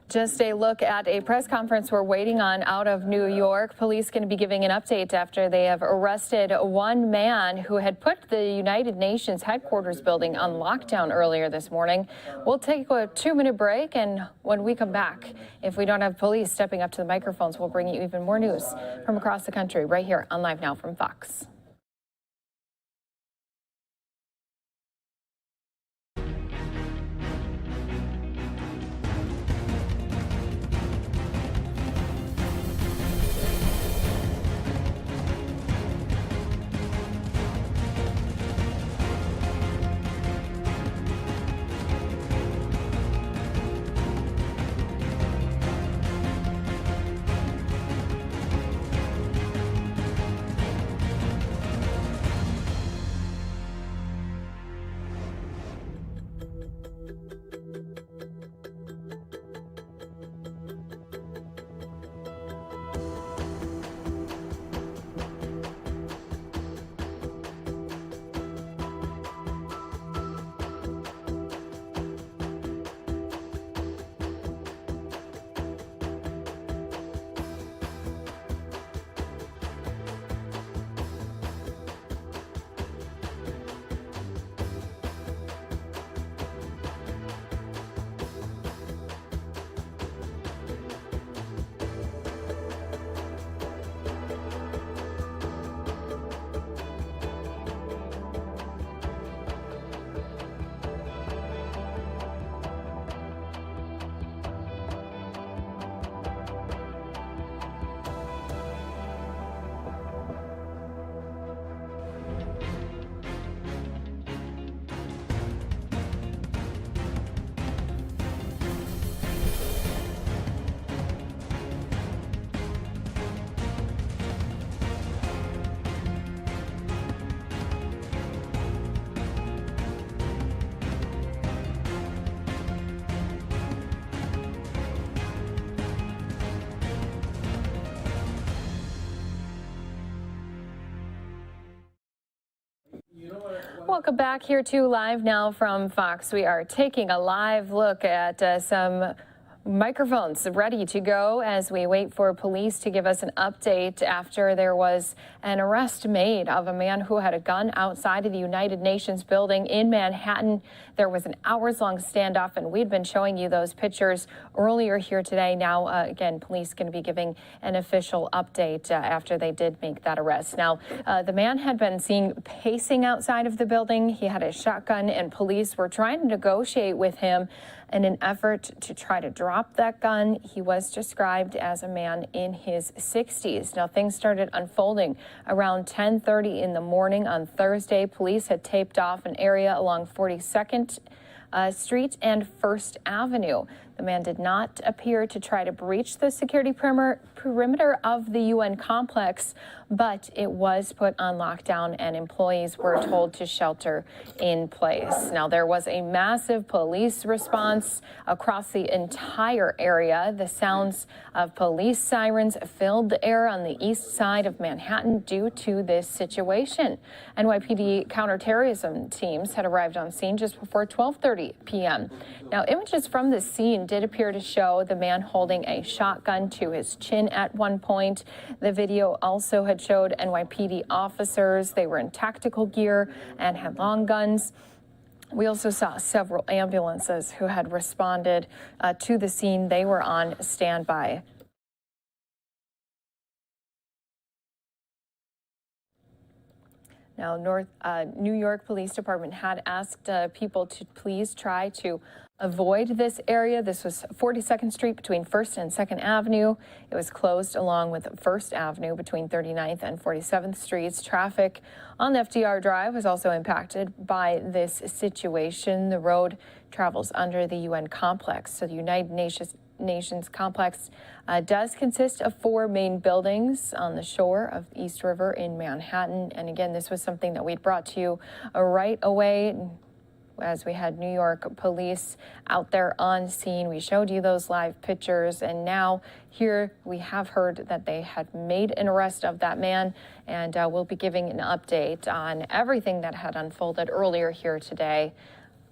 Just a look at a press conference we're waiting on out of New York. Police going to be giving an update after they have arrested one man who had put the United Nations headquarters building on lockdown earlier this morning. We'll take a 2-minute break, and when we come back, if we don't have police stepping up to the microphones, we'll bring you even more news from across the country right here on Live Now from Fox. Welcome back here to Live Now from Fox. We are taking a live look at some microphones ready to go as we wait for police to give us an update after there was an arrest made of a man who had a gun outside of the United Nations building in Manhattan. There was an hours-long standoff, and we'd been showing you those pictures earlier here today. Now, again, police going to be giving an official update after they did make that arrest. Now, the man had been seen pacing outside of the building. He had a shotgun, and police were trying to negotiate with him in an effort to try to drop that gun. He was described as a man in his 60s. Now, things started unfolding around 10:30 in the morning on Thursday. Police had taped off an area along 42nd Street and 1st Avenue. The man did not appear to try to breach the security perimeter of the UN complex, but it was put on lockdown and employees were told to shelter in place. Now, there was a massive police response across the entire area. The sounds of police sirens filled the air on the east side of Manhattan due to this situation. NYPD counterterrorism teams had arrived on scene just before 12:30 p.m. Now, images from the scene did appear to show the man holding a shotgun to his chin at one point. The video also had showed NYPD officers. They were in tactical gear and had long guns. We also saw several ambulances who had responded to the scene. They were on standby. Now, New York Police Department had asked people to please try to avoid this area. This was 42nd Street between 1st and 2nd Avenue. It was closed along with 1st Avenue between 39th and 47th Streets. Traffic on the FDR Drive was also impacted by this situation. The road travels under the UN complex. So the United Nations complex does consist of 4 main buildings on the shore of the East River in Manhattan. And again, this was something that we'd brought to you right away as we had New York police out there on scene. We showed you those live pictures, and now here we have heard that they had made an arrest of that man, and we'll be giving an update on everything that had unfolded earlier here today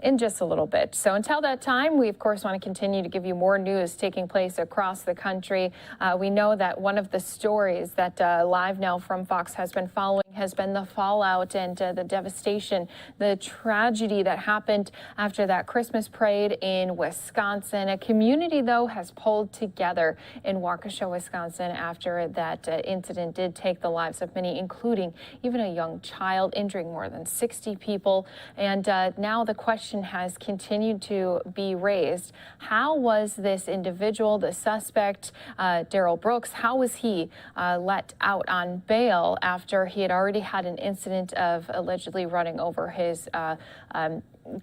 in just a little bit. So until that time, we of course want to continue to give you more news taking place across the country. We know that one of the stories that Live Now from Fox has been following has been the fallout and the devastation, the tragedy that happened after that Christmas parade in Wisconsin. A community, though, has pulled together in Waukesha, Wisconsin after that incident did take the lives of many, including even a young child, injuring more than 60 people. And now the question has continued to be raised. How was this individual, the suspect, Darrell Brooks, how was he let out on bail after he had already had an incident of allegedly running over his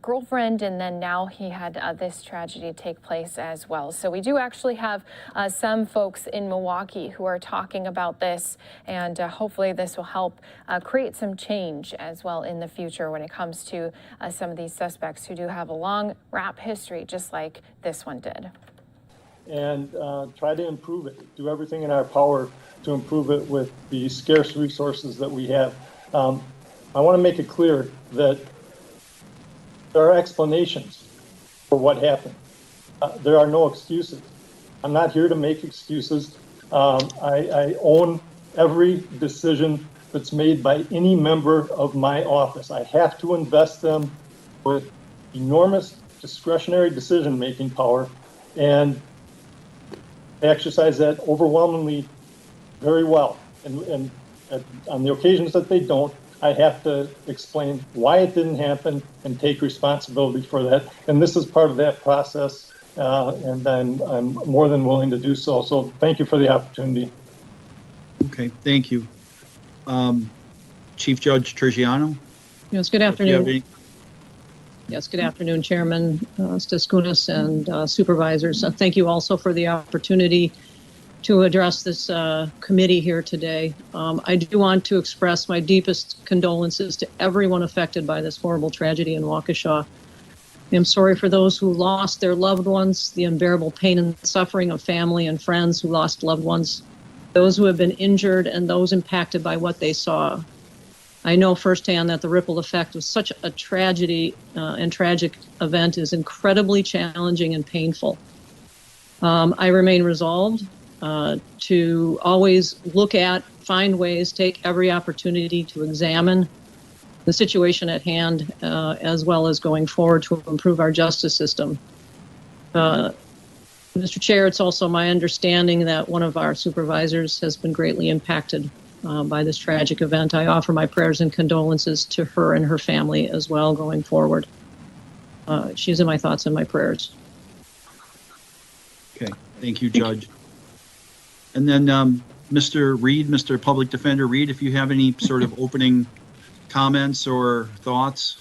girlfriend, and then now he had this tragedy take place as well. So we do actually have some folks in Milwaukee who are talking about this, and hopefully this will help create some change as well in the future when it comes to some of these suspects who do have a long rap history, just like this one did. And try to improve it, do everything in our power to improve it with the scarce resources that we have. I want to make it clear that there are explanations for what happened. There are no excuses. I'm not here to make excuses. I own every decision that's made by any member of my office. I have to invest them with enormous discretionary decision-making power, and I exercise that overwhelmingly very well. And on the occasions that they don't, I have to explain why it didn't happen and take responsibility for that. And this is part of that process, and I'm more than willing to do so. So thank you for the opportunity. Okay, thank you. Chief Judge Tergiano? Yes, good afternoon. Yes, good afternoon, Chairman Staskunas and supervisors. Thank you also for the opportunity to address this committee here today. I do want to express my deepest condolences to everyone affected by this horrible tragedy in Waukesha. I am sorry for those who lost their loved ones, the unbearable pain and suffering of family and friends who lost loved ones, those who have been injured, and those impacted by what they saw. I know firsthand that the ripple effect of such a tragedy and tragic event is incredibly challenging and painful. I remain resolved to always look at, find ways, take every opportunity to examine the situation at hand, as well as going forward to improve our justice system. Mr. Chair, it's also my understanding that one of our supervisors has been greatly impacted by this tragic event. I offer my prayers and condolences to her and her family as well going forward. She's in my thoughts and my prayers. Okay, thank you, Judge. And then Mr. Reed, Mr. Public Defender Reed, if you have any sort of opening comments or thoughts.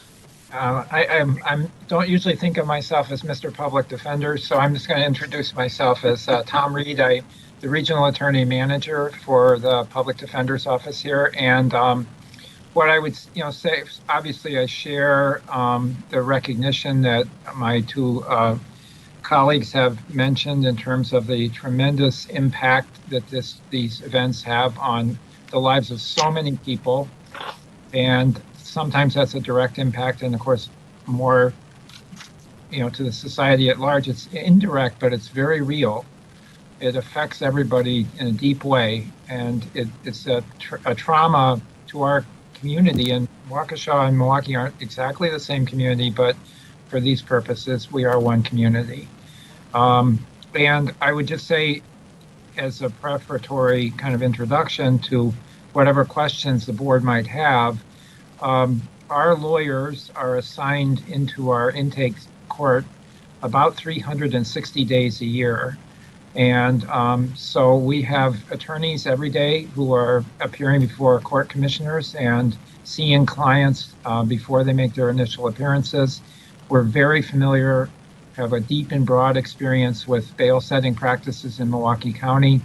I don't usually think of myself as Mr. Public Defender, so I'm just going to introduce myself as Tom Reed. I'm the Regional Attorney Manager for the Public Defender's Office here. And what I would say, obviously I share the recognition that my two colleagues have mentioned in terms of the tremendous impact that these events have on the lives of so many people. And sometimes that's a direct impact, and of course more to the society at large. It's indirect, but it's very real. It affects everybody in a deep way, and it's a trauma to our community. And Waukesha and Milwaukee aren't exactly the same community, but for these purposes we are one community. And I would just say, as a prefatory kind of introduction to whatever questions the board might have, our lawyers are assigned into our intake court about 360 days a year. And so we have attorneys every day who are appearing before court commissioners and seeing clients before they make their initial appearances. We're very familiar, have a deep and broad experience with bail setting practices in Milwaukee County.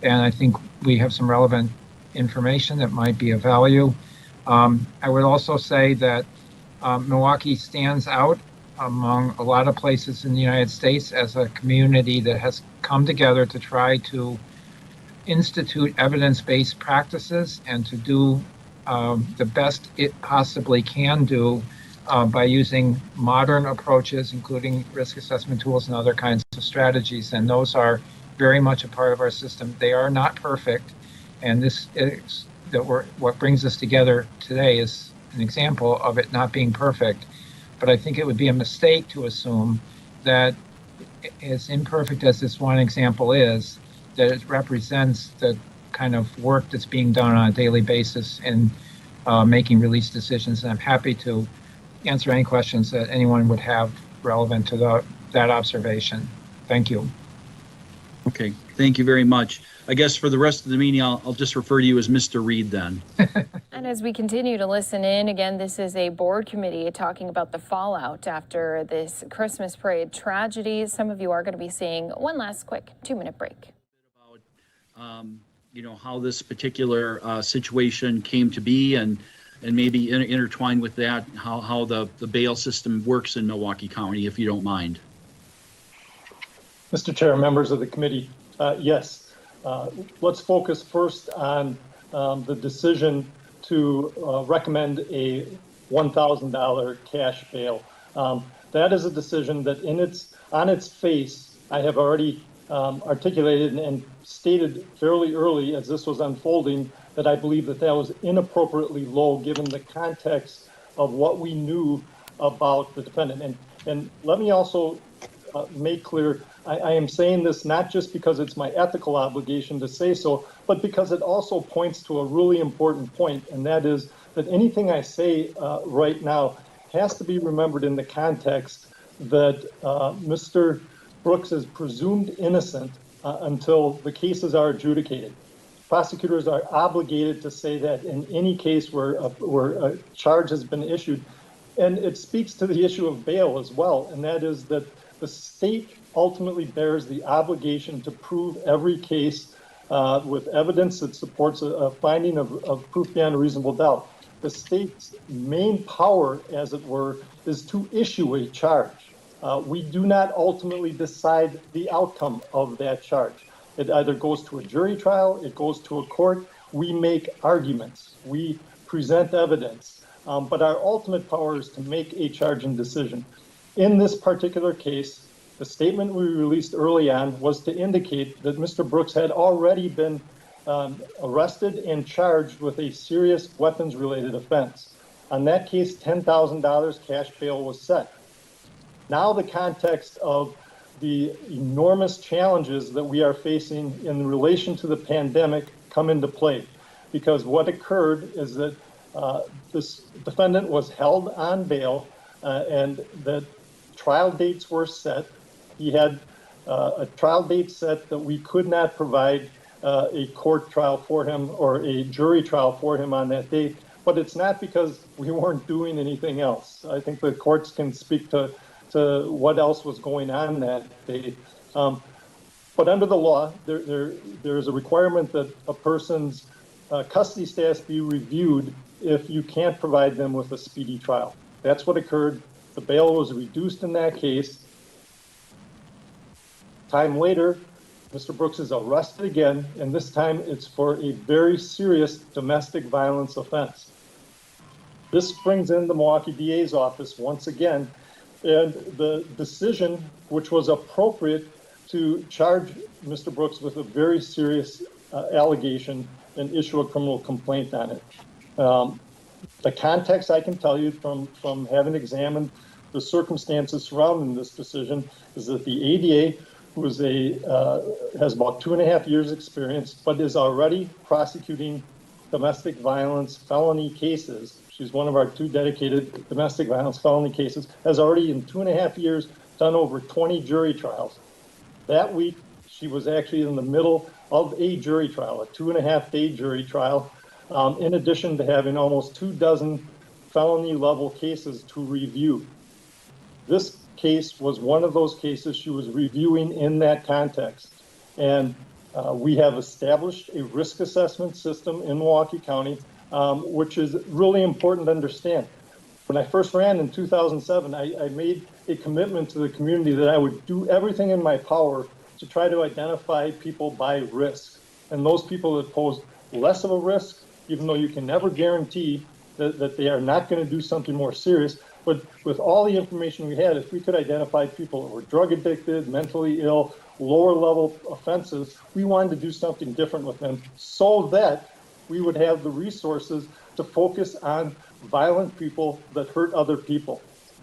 And I think we have some relevant information that might be of value. I would also say that Milwaukee stands out among a lot of places in the United States as a community that has come together to try to institute evidence-based practices and to do the best it possibly can do by using modern approaches, including risk assessment tools and other kinds of strategies. And those are very much a part of our system. They are not perfect. And this is what brings us together today is an example of it not being perfect. But I think it would be a mistake to assume that, as imperfect as this one example is, that it represents the kind of work that's being done on a daily basis in making release decisions. And I'm happy to answer any questions that anyone would have relevant to that observation. Thank you. Okay, thank you very much. I guess for the rest of the meeting, I'll just refer to you as Mr. Reed then. And as we continue to listen in, again, this is a board committee talking about the fallout after this Christmas parade tragedy. Some of you are going to be seeing one last quick 2-minute break. You know, how this particular situation came to be and maybe intertwined with that, how the bail system works in Milwaukee County, if you don't mind. Mr. Chair, members of the committee, yes. Let's focus first on the decision to recommend a $1,000 cash bail. That is a decision that on its face, I have already articulated and stated fairly early as this was unfolding that I believe that was inappropriately low given the context of what we knew about the defendant. And let me also make clear, I am saying this not just because it's my ethical obligation to say so, but because it also points to a really important point, and that is that anything I say right now has to be remembered in the context that Mr. Brooks is presumed innocent until the cases are adjudicated. Prosecutors are obligated to say that in any case where a charge has been issued, and it speaks to the issue of bail as well, and that is that the state ultimately bears the obligation to prove every case with evidence that supports a finding of proof beyond a reasonable doubt. The state's main power, as it were, is to issue a charge. We do not ultimately decide the outcome of that charge. It either goes to a jury trial, it goes to a court. We make arguments, we present evidence, but our ultimate power is to make a charging decision. In this particular case, the statement we released early on was to indicate that Mr. Brooks had already been arrested and charged with a serious weapons-related offense. On that case, $10,000 cash bail was set. Now the context of the enormous challenges that we are facing in relation to the pandemic come into play, because what occurred is that this defendant was held on bail and that trial dates were set. He had a trial date set that we could not provide a court trial for him or a jury trial for him on that date, but it's not because we weren't doing anything else. I think the courts can speak to what else was going on that day. But under the law, there is a requirement that a person's custody status be reviewed if you can't provide them with a speedy trial. That's what occurred. The bail was reduced in that case. Time later, Mr. Brooks is arrested again, and this time it's for a very serious domestic violence offense. This brings in the Milwaukee DA's office once again, and the decision, which was appropriate to charge Mr. Brooks with a very serious allegation and issue a criminal complaint on it. The context I can tell you from having examined the circumstances surrounding this decision is that the ADA, who is has about 2.5 years experience, but is already prosecuting domestic violence felony cases. She's one of our 2 dedicated domestic violence felony cases, has already in 2.5 years done over 20 jury trials. That week, she was actually in the middle of a jury trial, a 2.5-day jury trial, in addition to having almost 24 felony level cases to review. This case was one of those cases she was reviewing in that context. And we have established a risk assessment system in Milwaukee County, which is really important to understand. When I first ran in 2007, I made a commitment to the community that I would do everything in my power to try to identify people by risk. And those people that pose less of a risk, even though you can never guarantee that they are not going to do something more serious. But with all the information we had, if we could identify people that were drug addicted, mentally ill, lower level offenses, we wanted to do something different with them so that we would have the resources to focus on violent people that hurt other people.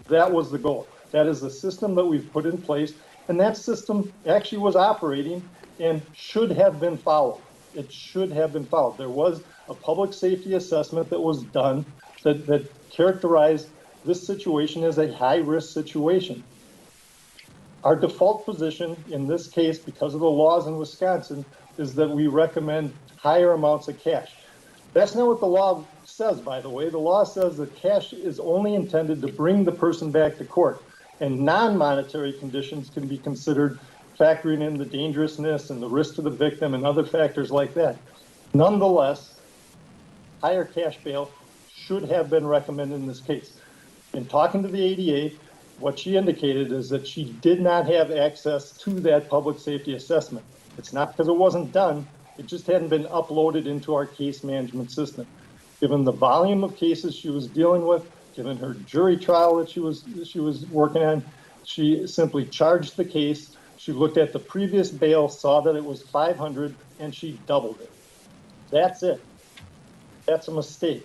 That was the goal. That is the system that we've put in place. And that system actually was operating and should have been followed. It should have been followed. There was a public safety assessment that was done that characterized this situation as a high-risk situation. Our default position in this case, because of the laws in Wisconsin, is that we recommend higher amounts of cash. That's not what the law says, by the way. The law says that cash is only intended to bring the person back to court, and non-monetary conditions can be considered, factoring in the dangerousness and the risk to the victim and other factors like that. Nonetheless, higher cash bail should have been recommended in this case. In talking to the ADA, what she indicated is that she did not have access to that public safety assessment. It's not because it wasn't done, it just hadn't been uploaded into our case management system. Given the volume of cases she was dealing with, given her jury trial that she was working on, she simply charged the case. She looked at the previous bail, saw that it was $500, and she doubled it. That's it. That's a mistake.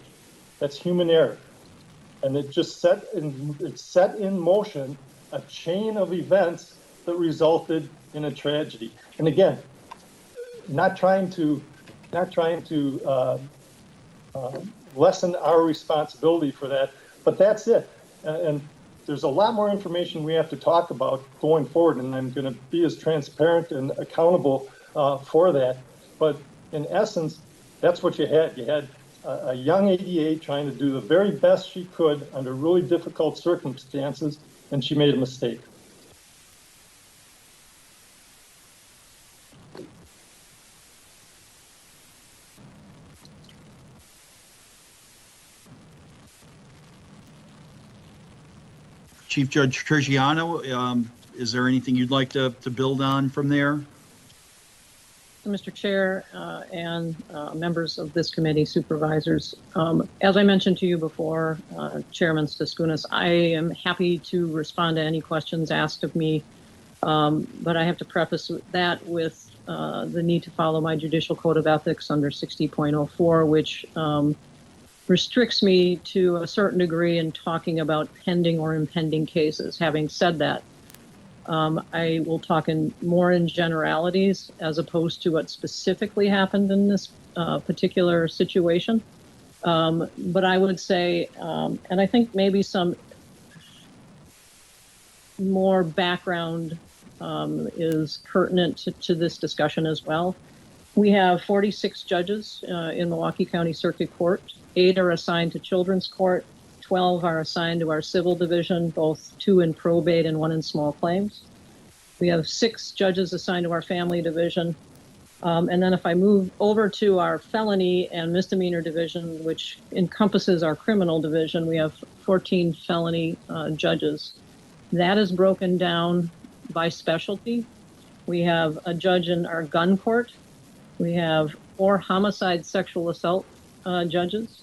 That's human error. And it just set in motion a chain of events that resulted in a tragedy. And again, not trying to lessen our responsibility for that, but that's it. And there's a lot more information we have to talk about going forward, and I'm going to be as transparent and accountable for that. But in essence, that's what you had. You had a young ADA trying to do the very best she could under really difficult circumstances, and she made a mistake. Chief Judge Tergiano, is there anything you'd like to build on from there? Mr. Chair and members of this committee, supervisors, as I mentioned to you before, Chairman Staskunas, I am happy to respond to any questions asked of me, but I have to preface that with the need to follow my judicial code of ethics under 60.04, which restricts me to a certain degree in talking about pending or impending cases. Having said that, I will talk more in generalities as opposed to what specifically happened in this particular situation. But I would say, and I think maybe some more background is pertinent to this discussion as well. We have 46 judges in Milwaukee County Circuit Court. 8 are assigned to Children's Court. 12 are assigned to our Civil Division, both 2 in probate and 1 in small claims. We have 6 judges assigned to our Family Division. And then if I move over to our Felony and Misdemeanor Division, which encompasses our Criminal Division, we have 14 felony judges. That is broken down by specialty. We have a judge in our Gun Court. We have 4 homicide sexual assault judges.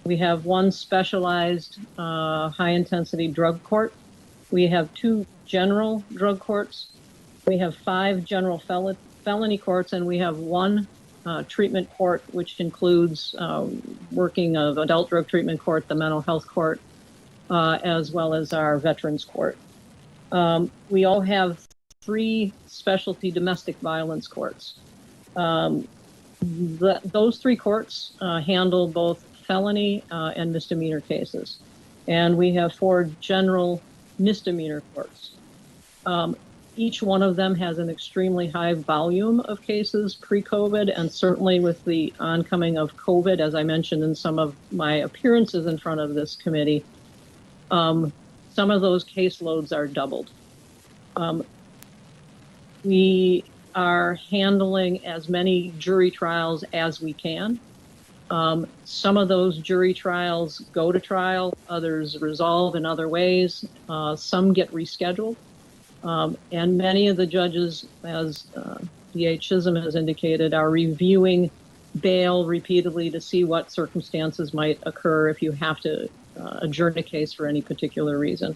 We have 1 specialized high-intensity drug court. We have 2 general drug courts. We have 5 general felony courts, and we have 1 treatment court, which includes working of adult drug treatment court, the mental health court, as well as our veterans court. We all have 3 specialty domestic violence courts. Those 3 courts handle both felony and misdemeanor cases. And we have 4 general misdemeanor courts. Each one of them has an extremely high volume of cases pre-COVID, and certainly with the oncoming of COVID, as I mentioned in some of my appearances in front of this committee, some of those caseloads are doubled. We are handling as many jury trials as we can. Some of those jury trials go to trial, others resolve in other ways, some get rescheduled. And many of the judges, as D.A. Chisholm has indicated, are reviewing bail repeatedly to see what circumstances might occur if you have to adjourn a case for any particular reason.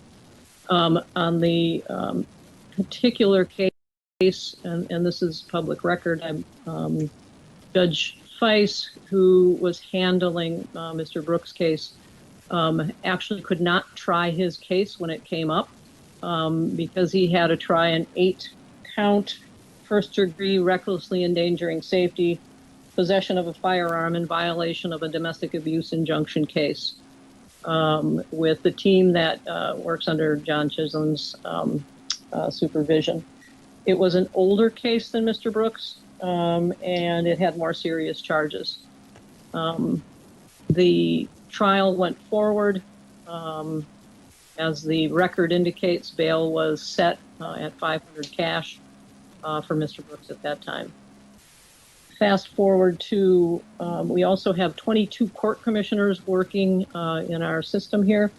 On the particular case, and this is public record, Judge Feist, who was handling Mr. Brooks' case, actually could not try his case when it came up. Because he had to try an 8-count first-degree recklessly endangering safety, possession of a firearm in violation of a domestic abuse injunction case with the team that works under John Chisholm's supervision. It was an older case than Mr. Brooks, and it had more serious charges. The trial went forward. As the record indicates, bail was set at $500 cash for Mr. Brooks at that time. Fast forward to, we also have 22 court commissioners working in our system here.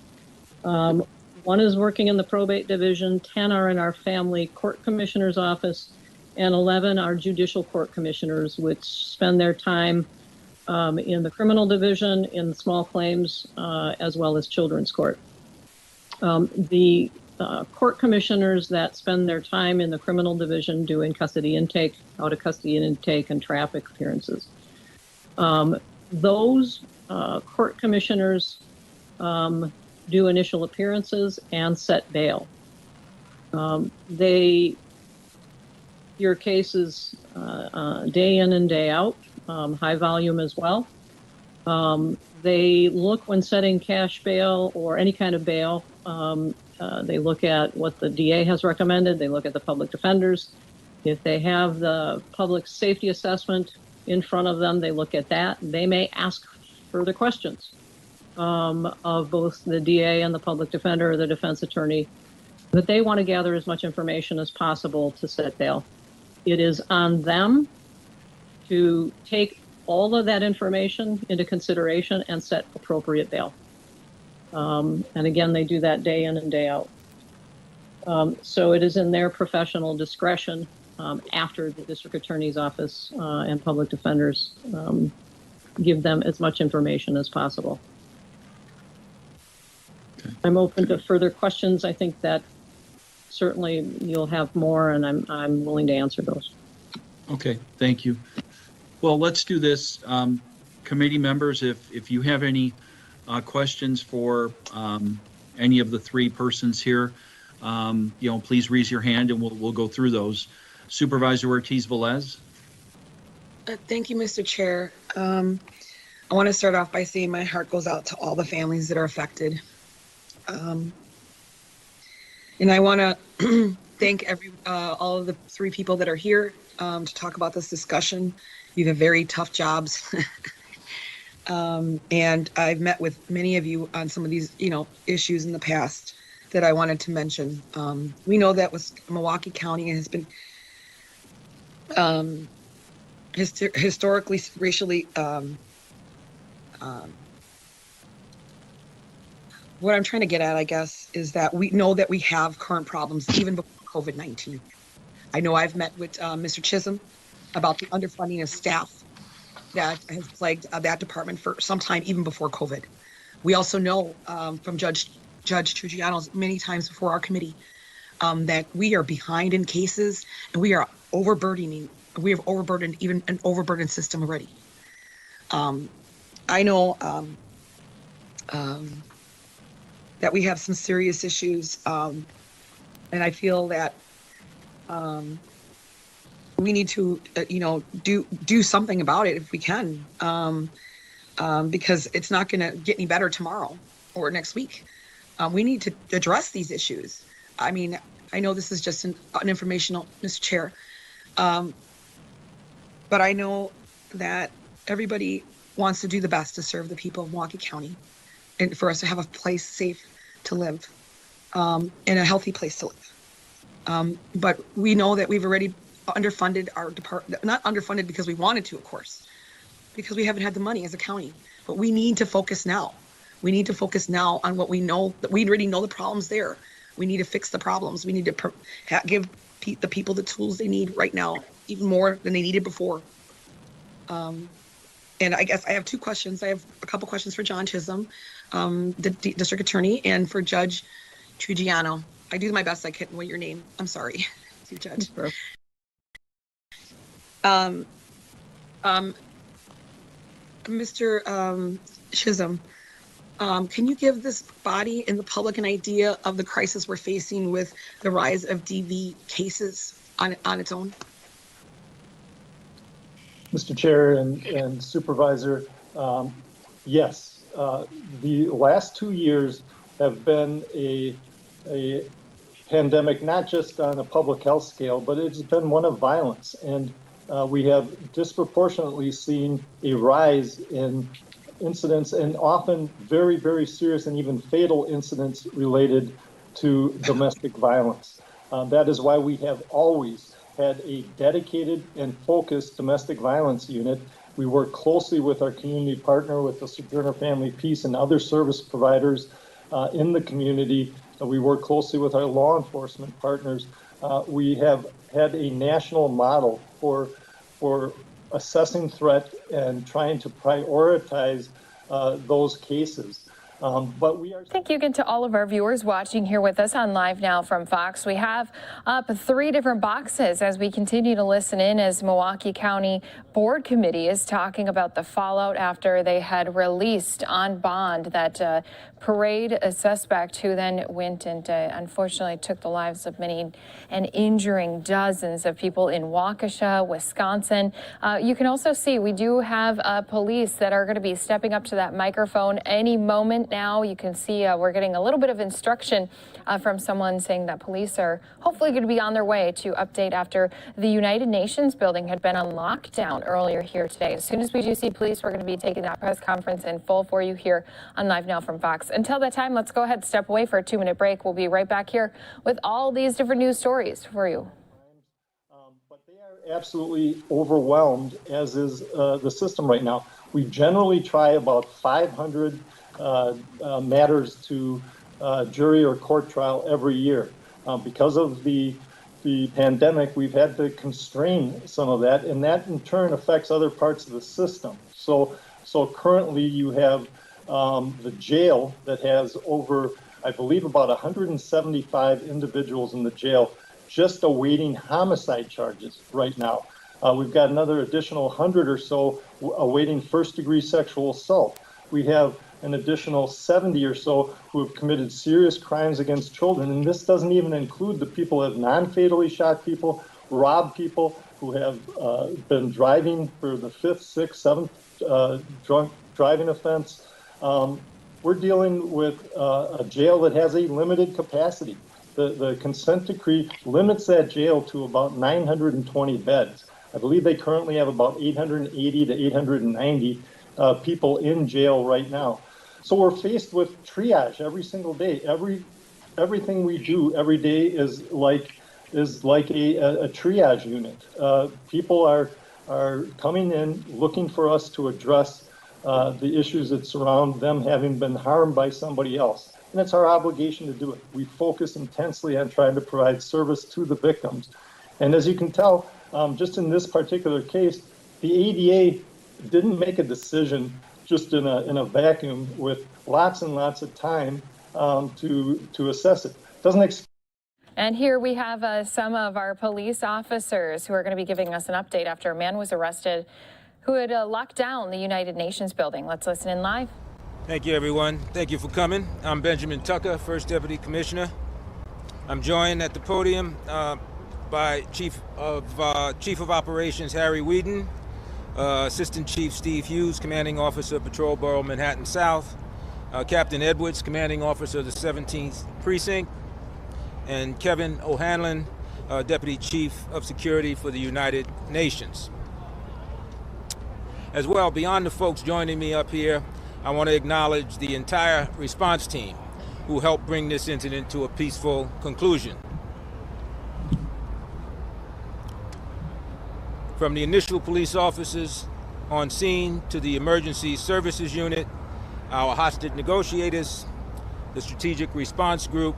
One is working in the probate division, 10 are in our family court commissioner's office, and 11 are judicial court commissioners, which spend their time in the criminal division, in small claims, as well as children's court. The court commissioners that spend their time in the criminal division do in-custody intake, out-of-custody intake, and traffic appearances. Those court commissioners do initial appearances and set bail. They hear cases day in and day out, high volume as well. They look when setting cash bail or any kind of bail. They look at what the DA has recommended. They look at the public defenders. If they have the public safety assessment in front of them, they look at that. They may ask further questions of both the DA and the public defender or the defense attorney, but they want to gather as much information as possible to set bail. It is on them to take all of that information into consideration and set appropriate bail. And again, they do that day in and day out. So it is in their professional discretion after the district attorney's office and public defenders give them as much information as possible. Okay. I'm open to further questions. I think that certainly you'll have more, and I'm willing to answer those. Okay, thank you. Well, let's do this. Committee members, if you have any questions for any of the three persons here, please raise your hand and we'll go through those. Supervisor Ortiz-Velez. Thank you, Mr. Chair. I want to start off by saying my heart goes out to all the families that are affected. And I want to thank all of the three people that are here to talk about this discussion. You have very tough jobs. And I've met with many of you on some of these, issues in the past that I wanted to mention. We know that Milwaukee County has been historically, racially, what I'm trying to get at, I guess, is that we know that we have current problems even before COVID-19. I know I've met with Mr. Chisholm about the underfunding of staff that has plagued that department for some time, even before COVID. We also know from Judge Trujillo's many times before our committee that we are behind in cases and we are overburdening. We have overburdened even an overburdened system already. I know that we have some serious issues, and I feel that we need to, do something about it if we can, because it's not going to get any better tomorrow or next week. We need to address these issues. I mean, I know this is just an informational, Mr. Chair. But I know that everybody wants to do the best to serve the people of Milwaukee County and for us to have a place safe to live, and a healthy place to live. But we know that we've already underfunded our department, not underfunded because we wanted to, of course, because we haven't had the money as a county. But we need to focus now. We need to focus now on what we know, that we already know the problems there. We need to fix the problems. We need to give the people the tools they need right now, even more than they needed before. And I guess I have two questions. I have a couple questions for John Chisholm, the district attorney, and for Judge Trujillo. I do my best. I can't know your name. I'm sorry, to Judge. Mr. Chisholm, can you give this body and the public an idea of the crisis we're facing with the rise of DV cases on its own? Mr. Chair and Supervisor, yes. The last 2 years have been a pandemic, not just on a public health scale, but it's been one of violence. And we have disproportionately seen a rise in incidents, and often very, very serious and even fatal incidents related to domestic violence. That is why we have always had a dedicated and focused domestic violence unit. We work closely with our community partner, with the Sojourner Family Peace and other service providers in the community. We work closely with our law enforcement partners. We have had a national model for assessing threat and trying to prioritize those cases. But we are. Thank you again to all of our viewers watching here with us on Live Now from Fox. We have up 3 different boxes as we continue to listen in as Milwaukee County Board Committee is talking about the fallout after they had released on bond that parade a suspect who then went and unfortunately took the lives of many and injuring dozens of people in Waukesha, Wisconsin. You can also see we do have police that are going to be stepping up to that microphone any moment now. You can see we're getting a little bit of instruction from someone saying that police are hopefully going to be on their way to update after the United Nations building had been on lockdown earlier here today. As soon as we do see police, we're going to be taking that press conference in full for you here on Live Now from Fox. Until that time, let's go ahead and step away for a 2-minute break. We'll be right back here with all these different news stories for you. But they are absolutely overwhelmed, as is the system right now. We generally try about 500 matters to jury or court trial every year. Because of the pandemic, we've had to constrain some of that, and that in turn affects other parts of the system. So currently you have the jail that has over, I believe, about 175 individuals in the jail just awaiting homicide charges right now. We've got another additional 100 or so awaiting first-degree sexual assault. We have an additional 70 or so who have committed serious crimes against children. And this doesn't even include the people who have non-fatally shot people, robbed people, who have been driving for the 5th, 6th, 7th drunk driving offense. We're dealing with a jail that has a limited capacity. The consent decree limits that jail to about 920 beds. I believe they currently have about 880 to 890 people in jail right now. So we're faced with triage every single day. Everything we do every day is like a triage unit. People are coming in looking for us to address the issues that surround them having been harmed by somebody else. And it's our obligation to do it. We focus intensely on trying to provide service to the victims. And as you can tell, just in this particular case, the ADA didn't make a decision just in a vacuum with lots and lots of time to assess it. And here we have some of our police officers who are going to be giving us an update after a man was arrested who had locked down the United Nations building. Let's listen in live. Thank you, everyone. Thank you for coming. I'm Benjamin Tucker, First Deputy Commissioner. I'm joined at the podium by Chief of Operations Harry Whedon, Assistant Chief Steve Hughes, Commanding Officer, Patrol Borough Manhattan South, Captain Edwards, Commanding Officer of the 17th Precinct, and Kevin O'Hanlon, Deputy Chief of Security for the United Nations. As well, beyond the folks joining me up here, I want to acknowledge the entire response team who helped bring this incident to a peaceful conclusion. From the initial police officers on scene to the emergency services unit, our hostage negotiators, the strategic response group,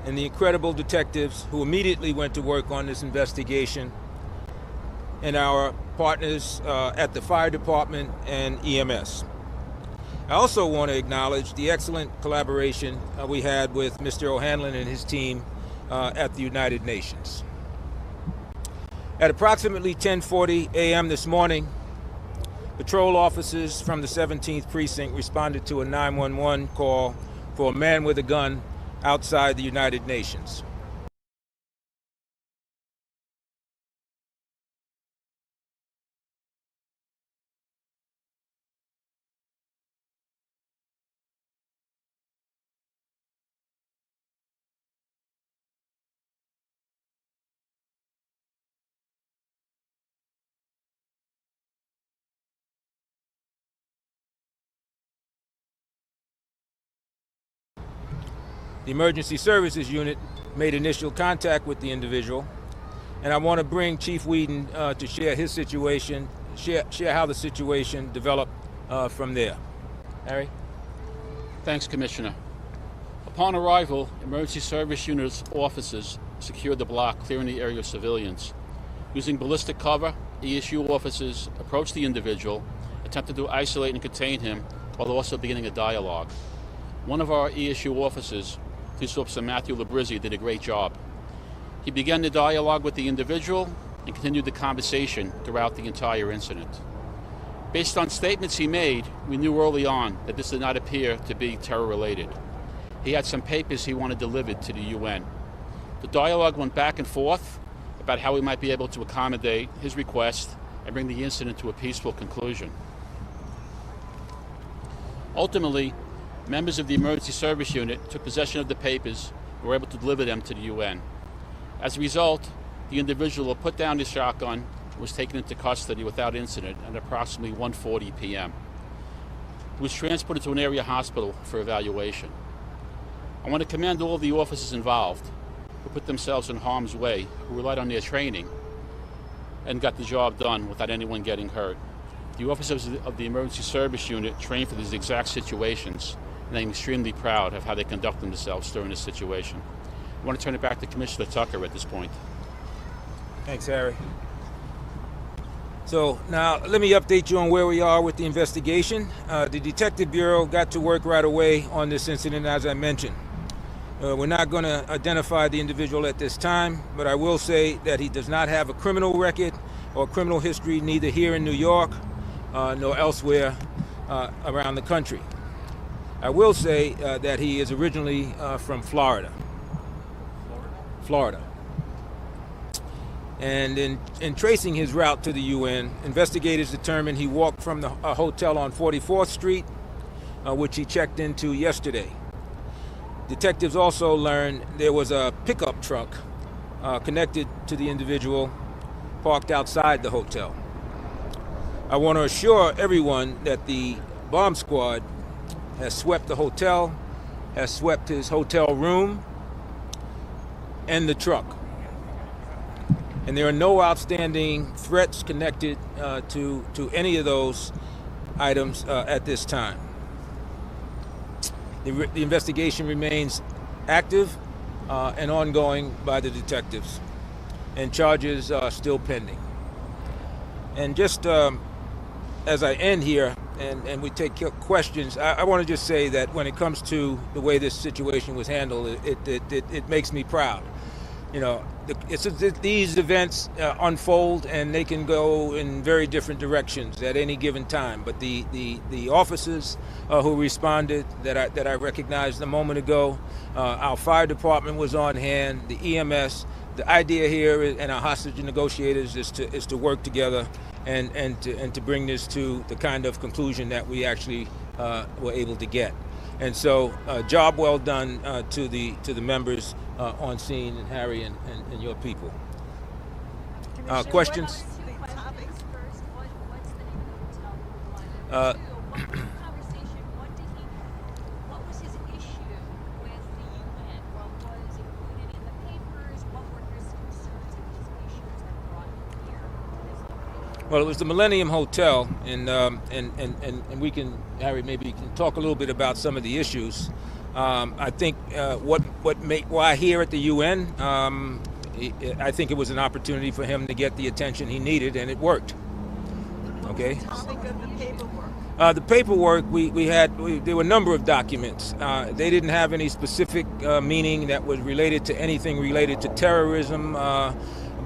and the incredible detectives who immediately went to work on this investigation, and our partners at the fire department and EMS. I also want to acknowledge the excellent collaboration we had with Mr. O'Hanlon and his team at the United Nations. At approximately 10:40 a.m. this morning, patrol officers from the 17th Precinct responded to a 911 call for a man with a gun outside the United Nations. The emergency services unit made initial contact with the individual, and I want to bring Chief Whedon to share his situation, share how the situation developed from there. Harry? Thanks, Commissioner. Upon arrival, emergency service unit's officers secured the block, clearing the area of civilians. Using ballistic cover, ESU officers approached the individual, attempted to isolate and contain him, while also beginning a dialogue. One of our ESU officers, Police Officer Matthew Labrizzi, did a great job. He began the dialogue with the individual and continued the conversation throughout the entire incident. Based on statements he made, we knew early on that this did not appear to be terror-related. He had some papers he wanted delivered to the UN. The dialogue went back and forth about how we might be able to accommodate his request and bring the incident to a peaceful conclusion. Ultimately, members of the emergency service unit took possession of the papers and were able to deliver them to the UN. As a result, the individual put down his shotgun and was taken into custody without incident at approximately 1:40 p.m. He was transported to an area hospital for evaluation. I want to commend all of the officers involved who put themselves in harm's way, who relied on their training and got the job done without anyone getting hurt. The officers of the emergency service unit trained for these exact situations, and I'm extremely proud of how they conduct themselves during this situation. I want to turn it back to Commissioner Tucker at this point. Thanks, Harry. So now let me update you on where we are with the investigation. The Detective Bureau got to work right away on this incident, as I mentioned. We're not going to identify the individual at this time, but I will say that he does not have a criminal record or criminal history, neither here in New York nor elsewhere around the country. I will say that he is originally from Florida. And in tracing his route to the UN, investigators determined he walked from a hotel on 44th Street, which he checked into yesterday. Detectives also learned there was a pickup truck connected to the individual parked outside the hotel. I want to assure everyone that the bomb squad has swept the hotel, has swept his hotel room and the truck. And there are no outstanding threats connected to any of those items at this time. The investigation remains active and ongoing by the detectives, and charges are still pending. And just as I end here, and we take questions, I want to just say that when it comes to the way this situation was handled, it makes me proud. You know, these events unfold and they can go in very different directions at any given time. But the officers who responded that I recognized a moment ago, our fire department was on hand, the EMS. The idea here and our hostage negotiators is to work together and to bring this to the kind of conclusion that we actually were able to get. And so, job well done to the members on scene, and Harry and your people. Questions? Well, it was the Millennium Hotel, and we can, Harry, maybe you can talk a little bit about some of the issues. I think why here at the UN, I think it was an opportunity for him to get the attention he needed, and it worked. Okay. The paperwork there were a number of documents. They didn't have any specific meaning that was related to anything related to terrorism.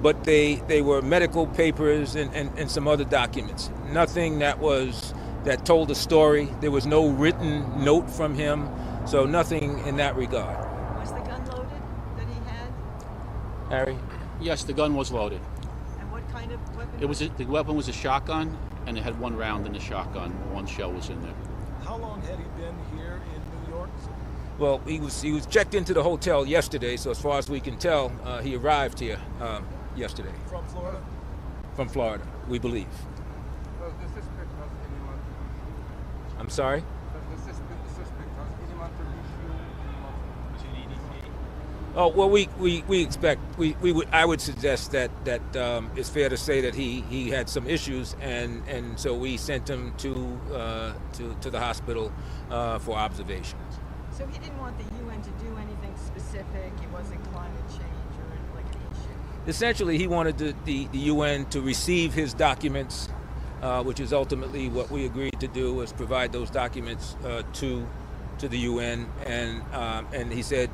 But they were medical papers and some other documents. Nothing that told a story. There was no written note from him, so nothing in that regard. Was the gun loaded that he had? Harry? Yes, the gun was loaded. And what kind of weapon? The weapon was a shotgun, and it had one round in the shotgun. One shell was in there. How long had he been here in New York? Well, he was checked into the hotel yesterday, so as far as we can tell, he arrived here yesterday. From Florida? From Florida, we believe. Does the suspect have any money? I'm sorry? Does the suspect have any money to Oh well, we expect I would suggest that it's fair to say that he had some issues, and so we sent him to the hospital for observation. So he didn't want the UN to do anything specific. It wasn't climate change or like an issue. Essentially, he wanted the UN to receive his documents, which is ultimately what we agreed to do, was provide those documents to the UN, and he said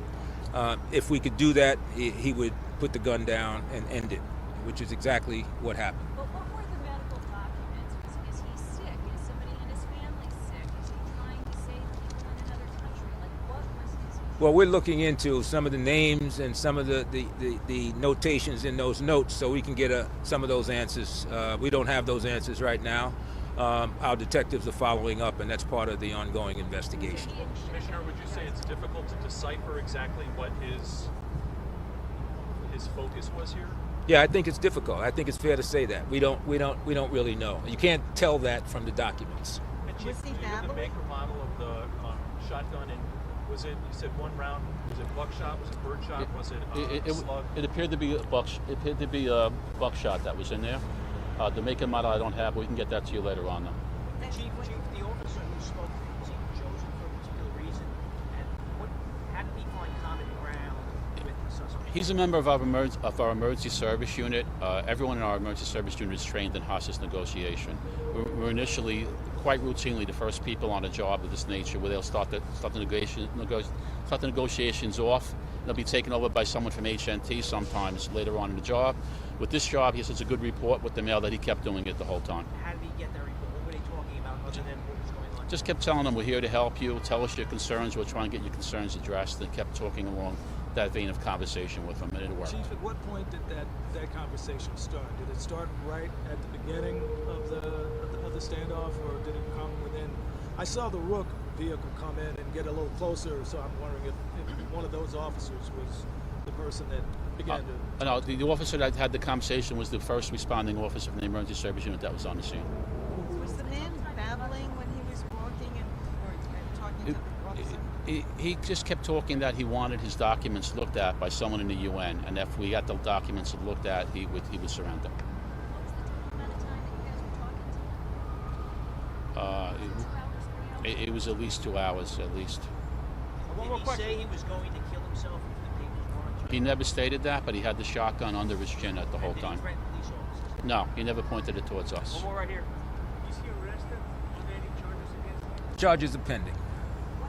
if we could do that, he would put the gun down and end it, which is exactly what happened. But what were the medical documents? Is he sick? Is somebody in his family sick? Is he trying to save people in another country? Like, what was his issue? Well, we're looking into some of the names and some of the notations in those notes, so we can get some of those answers. We don't have those answers right now. Our detectives are following up, and that's part of the ongoing investigation. Commissioner, would you say it's difficult to decipher exactly what his focus was here? Yeah, I think it's difficult. I think it's fair to say that we don't really know. You can't tell that from the documents. And Chief, do you know the make or model of the shotgun? And was it? You said one round. Was it buckshot? Was it birdshot? Was it slug? It appeared to be a buckshot that was in there. The make and model I don't have, but we can get that to you later on, though. Chief, the officer who spoke, was he chosen for a particular reason? And how did he find common ground with the suspect? He's a member of our emergency service unit. Everyone in our emergency service unit is trained in hostage negotiation. We're initially, quite routinely, the first people on a job of this nature, where they'll start the negotiations off. They'll be taken over by someone from HNT sometimes later on in the job. With this job, he has such a good report with the mail that he kept doing it the whole time. How did he get that report? What were they talking about other than what was going on? Just kept telling them, we're here to help you, tell us your concerns, we'll try and get your concerns addressed, and kept talking along that vein of conversation with him, and it worked. Chief, at what point did that conversation start? Did it start right at the beginning of the standoff, or did it come within? I saw the Rook vehicle come in and get a little closer, so I'm wondering if one of those officers was the person that began to... No, the officer that had the conversation was the first responding officer from the emergency service unit that was on the scene. Was the man babbling when he was walking and talking to the officer? He just kept talking that he wanted his documents looked at by someone in the UN, and if we got the documents looked at, he would surrender. It was at least 2 hours, at least. Did he say he was going to kill himself if the papers weren't? He never stated that, but he had the shotgun under his chin at the whole time. Did he threaten police officers? No, he never pointed it towards us. One more right here. Is he arrested? Are there any charges against him? Charges are pending.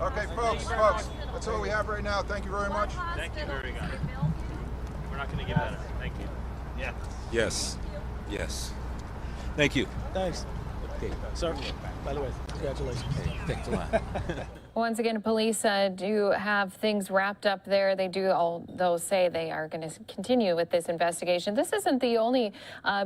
Okay, folks, that's all we have right now. Thank you very much. Thank you very much. We're not going to give that up. Thank you. Yeah. Yes. Thank you. Thanks. Okay. Sir. By the way, congratulations. Thanks a lot. Once again, police do have things wrapped up there. They do, although, say they are going to continue with this investigation. This isn't the only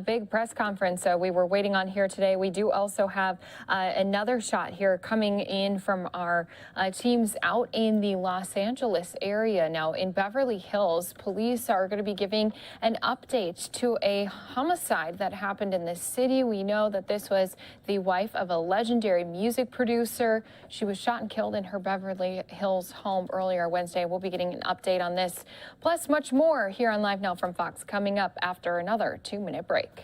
big press conference we were waiting on here today. We do also have another shot here coming in from our teams out in the Los Angeles area. Now, in Beverly Hills, police are going to be giving an update to a homicide that happened in this city. We know that this was the wife of a legendary music producer. She was shot and killed in her Beverly Hills home earlier Wednesday. We'll be getting an update on this, plus much more here on Live Now from Fox, coming up after another 2-minute break.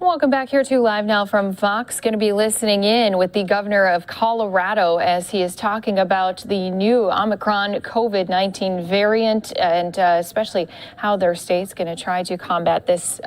Welcome back here to Live Now from Fox. Going to be listening in with the governor of Colorado as he is talking about the new Omicron COVID-19 variant and especially how their state's going to try to combat this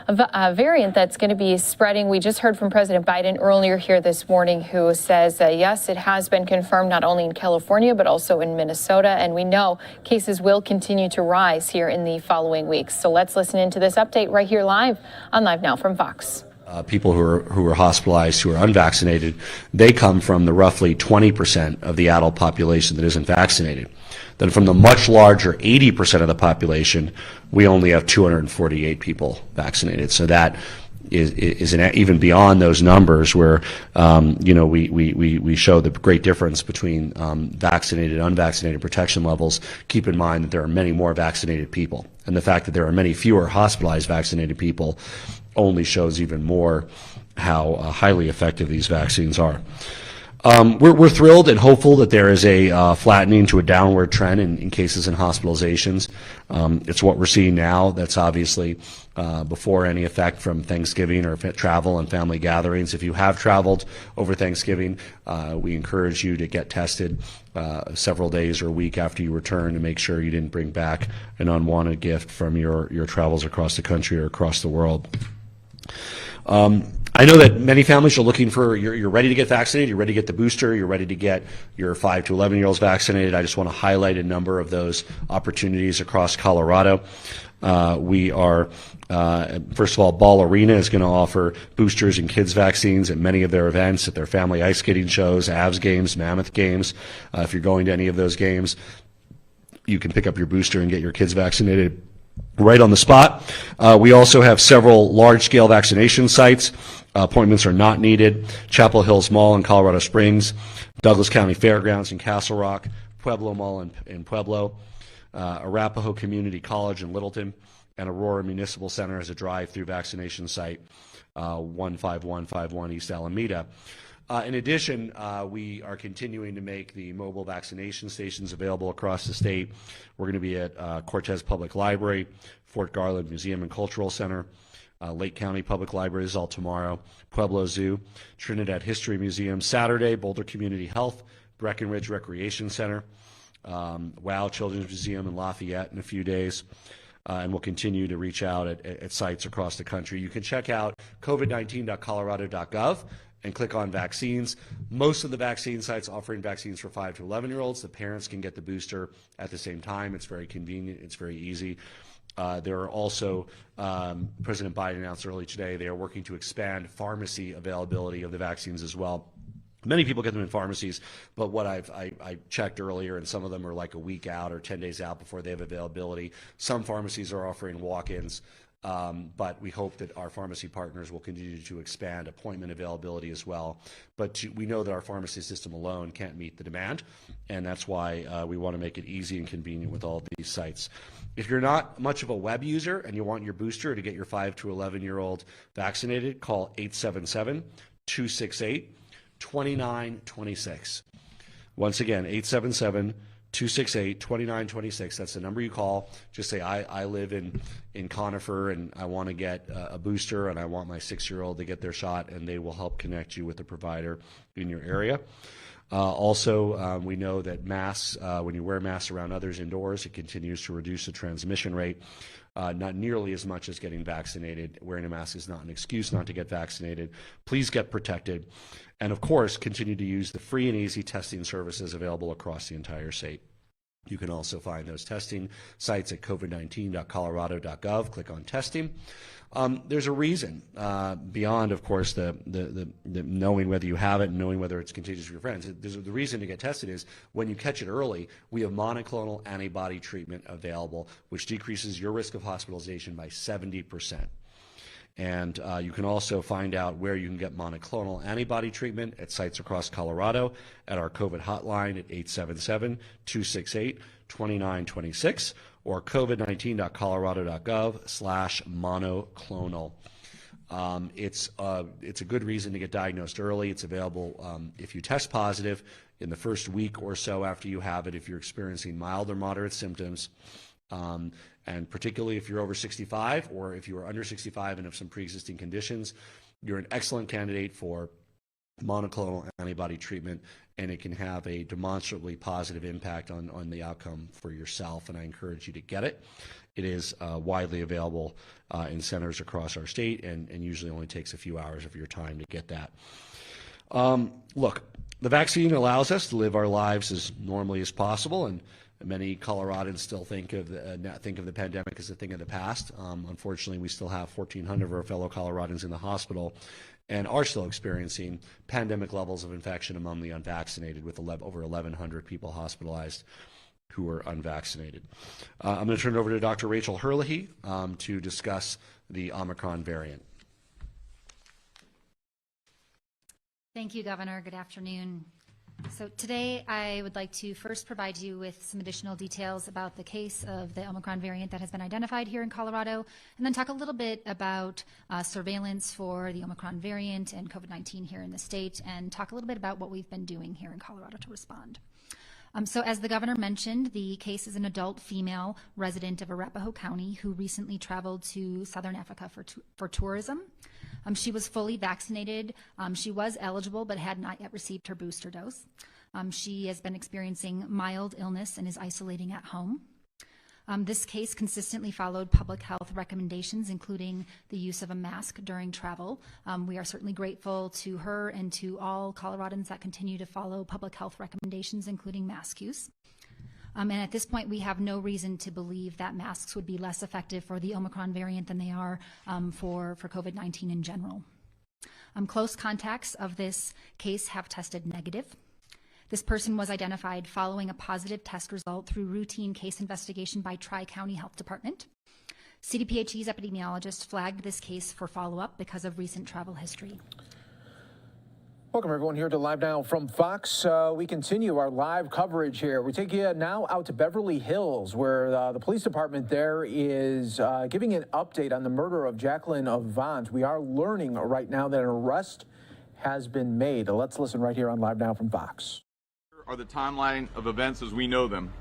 variant that's going to be spreading. We just heard from President Biden earlier here this morning, who says yes, it has been confirmed not only in California but also in Minnesota, and we know cases will continue to rise here in the following weeks. So let's listen into this update right here live on Live Now from Fox. People who are hospitalized who are unvaccinated, they come from the roughly 20% of the adult population that isn't vaccinated. Then from the much larger 80% of the population, we only have 248 people vaccinated. So that is even beyond those numbers where, we show the great difference between vaccinated and unvaccinated protection levels. Keep in mind that there are many more vaccinated people. And the fact that there are many fewer hospitalized vaccinated people only shows even more how highly effective these vaccines are. We're thrilled and hopeful that there is a flattening to a downward trend in cases and hospitalizations. It's what we're seeing now. That's obviously before any effect from Thanksgiving or travel and family gatherings. If you have traveled over Thanksgiving, we encourage you to get tested several days or a week after you return to make sure you didn't bring back an unwanted gift from your travels across the country or across the world. I know that many families are looking for, you're ready to get vaccinated, you're ready to get the booster, you're ready to get your 5 to 11-year-olds vaccinated. I just want to highlight a number of those opportunities across Colorado. We are, first of all, Ball Arena is going to offer boosters and kids vaccines at many of their events, at their family ice skating shows, Avs games, Mammoth games. If you're going to any of those games, you can pick up your booster and get your kids vaccinated right on the spot. We also have several large-scale vaccination sites. Appointments are not needed. Chapel Hills Mall in Colorado Springs, Douglas County Fairgrounds in Castle Rock, Pueblo Mall in Pueblo, Arapahoe Community College in Littleton, and Aurora Municipal Center has a drive-through vaccination site, 15151 East Alameda. In addition, we are continuing to make the mobile vaccination stations available across the state. We're going to be at Cortez Public Library, Fort Garland Museum and Cultural Center, Lake County Public Library is all tomorrow, Pueblo Zoo, Trinidad History Museum Saturday, Boulder Community Health, Breckenridge Recreation Center, WOW Children's Museum in Lafayette in a few days. And we'll continue to reach out at sites across the country. You can check out covid19.colorado.gov and click on vaccines. Most of the vaccine sites offering vaccines for 5 to 11-year-olds. The parents can get the booster at the same time. It's very convenient. It's very easy. There are also, President Biden announced early today, they are working to expand pharmacy availability of the vaccines as well. Many people get them in pharmacies, but what I checked earlier, and some of them are like a week out or 10 days out before they have availability. Some pharmacies are offering walk-ins, but we hope that our pharmacy partners will continue to expand appointment availability as well. But we know that our pharmacy system alone can't meet the demand, and that's why we want to make it easy and convenient with all of these sites. If you're not much of a web user and you want your booster to get your 5 to 11-year-old vaccinated, call 877-268-2926. Once again, 877-268-2926. That's the number you call. Just say, I live in Conifer and I want to get a booster and I want my 6-year-old to get their shot, and they will help connect you with a provider in your area. Also, we know that masks, when you wear masks around others indoors, it continues to reduce the transmission rate. Not nearly as much as getting vaccinated. Wearing a mask is not an excuse not to get vaccinated. Please get protected. And of course, continue to use the free and easy testing services available across the entire state. You can also find those testing sites at covid19.colorado.gov. Click on testing. There's a reason beyond, of course, the knowing whether you have it and knowing whether it's contagious for your friends. The reason to get tested is when you catch it early, we have monoclonal antibody treatment available, which decreases your risk of hospitalization by 70%. And you can also find out where you can get monoclonal antibody treatment at sites across Colorado at our COVID hotline at 877-268-2926 or covid19.colorado.gov/monoclonal. It's a good reason to get diagnosed early. It's available if you test positive in the first week or so after you have it, if you're experiencing mild or moderate symptoms. And particularly if you're over 65 or if you are under 65 and have some pre-existing conditions, you're an excellent candidate for monoclonal antibody treatment, and it can have a demonstrably positive impact on the outcome for yourself, and I encourage you to get it. It is widely available in centers across our state and usually only takes a few hours of your time to get that. Look, the vaccine allows us to live our lives as normally as possible, and many Coloradans still think of the pandemic as a thing of the past. Unfortunately, we still have 1,400 of our fellow Coloradans in the hospital and are still experiencing pandemic levels of infection among the unvaccinated, with over 1,100 people hospitalized who are unvaccinated. I'm going to turn it over to Dr. Rachel Herlihy to discuss the Omicron variant. Thank you, Governor. Good afternoon. So today I would like to first provide you with some additional details about the case of the Omicron variant that has been identified here in Colorado, and then talk a little bit about surveillance for the Omicron variant and COVID-19 here in the state, and talk a little bit about what we've been doing here in Colorado to respond. So as the governor mentioned, the case is an adult female resident of Arapahoe County who recently traveled to Southern Africa for tourism. She was fully vaccinated. She was eligible but had not yet received her booster dose. She has been experiencing mild illness and is isolating at home. This case consistently followed public health recommendations, including the use of a mask during travel. We are certainly grateful to her and to all Coloradans that continue to follow public health recommendations, including mask use. And at this point, we have no reason to believe that masks would be less effective for the Omicron variant than they are for COVID-19 in general. Close contacts of this case have tested negative. This person was identified following a positive test result through routine case investigation by Tri-County Health Department. CDPHE's epidemiologist flagged this case for follow-up because of recent travel history. Welcome, everyone, here to Live Now from Fox. We continue our live coverage here. We take you now out to Beverly Hills, where the police department there is giving an update on the murder of Jacqueline Avant. We are learning right now that an arrest has been made. Let's listen right here on Live Now from Fox. Here are the timeline of events as we know them.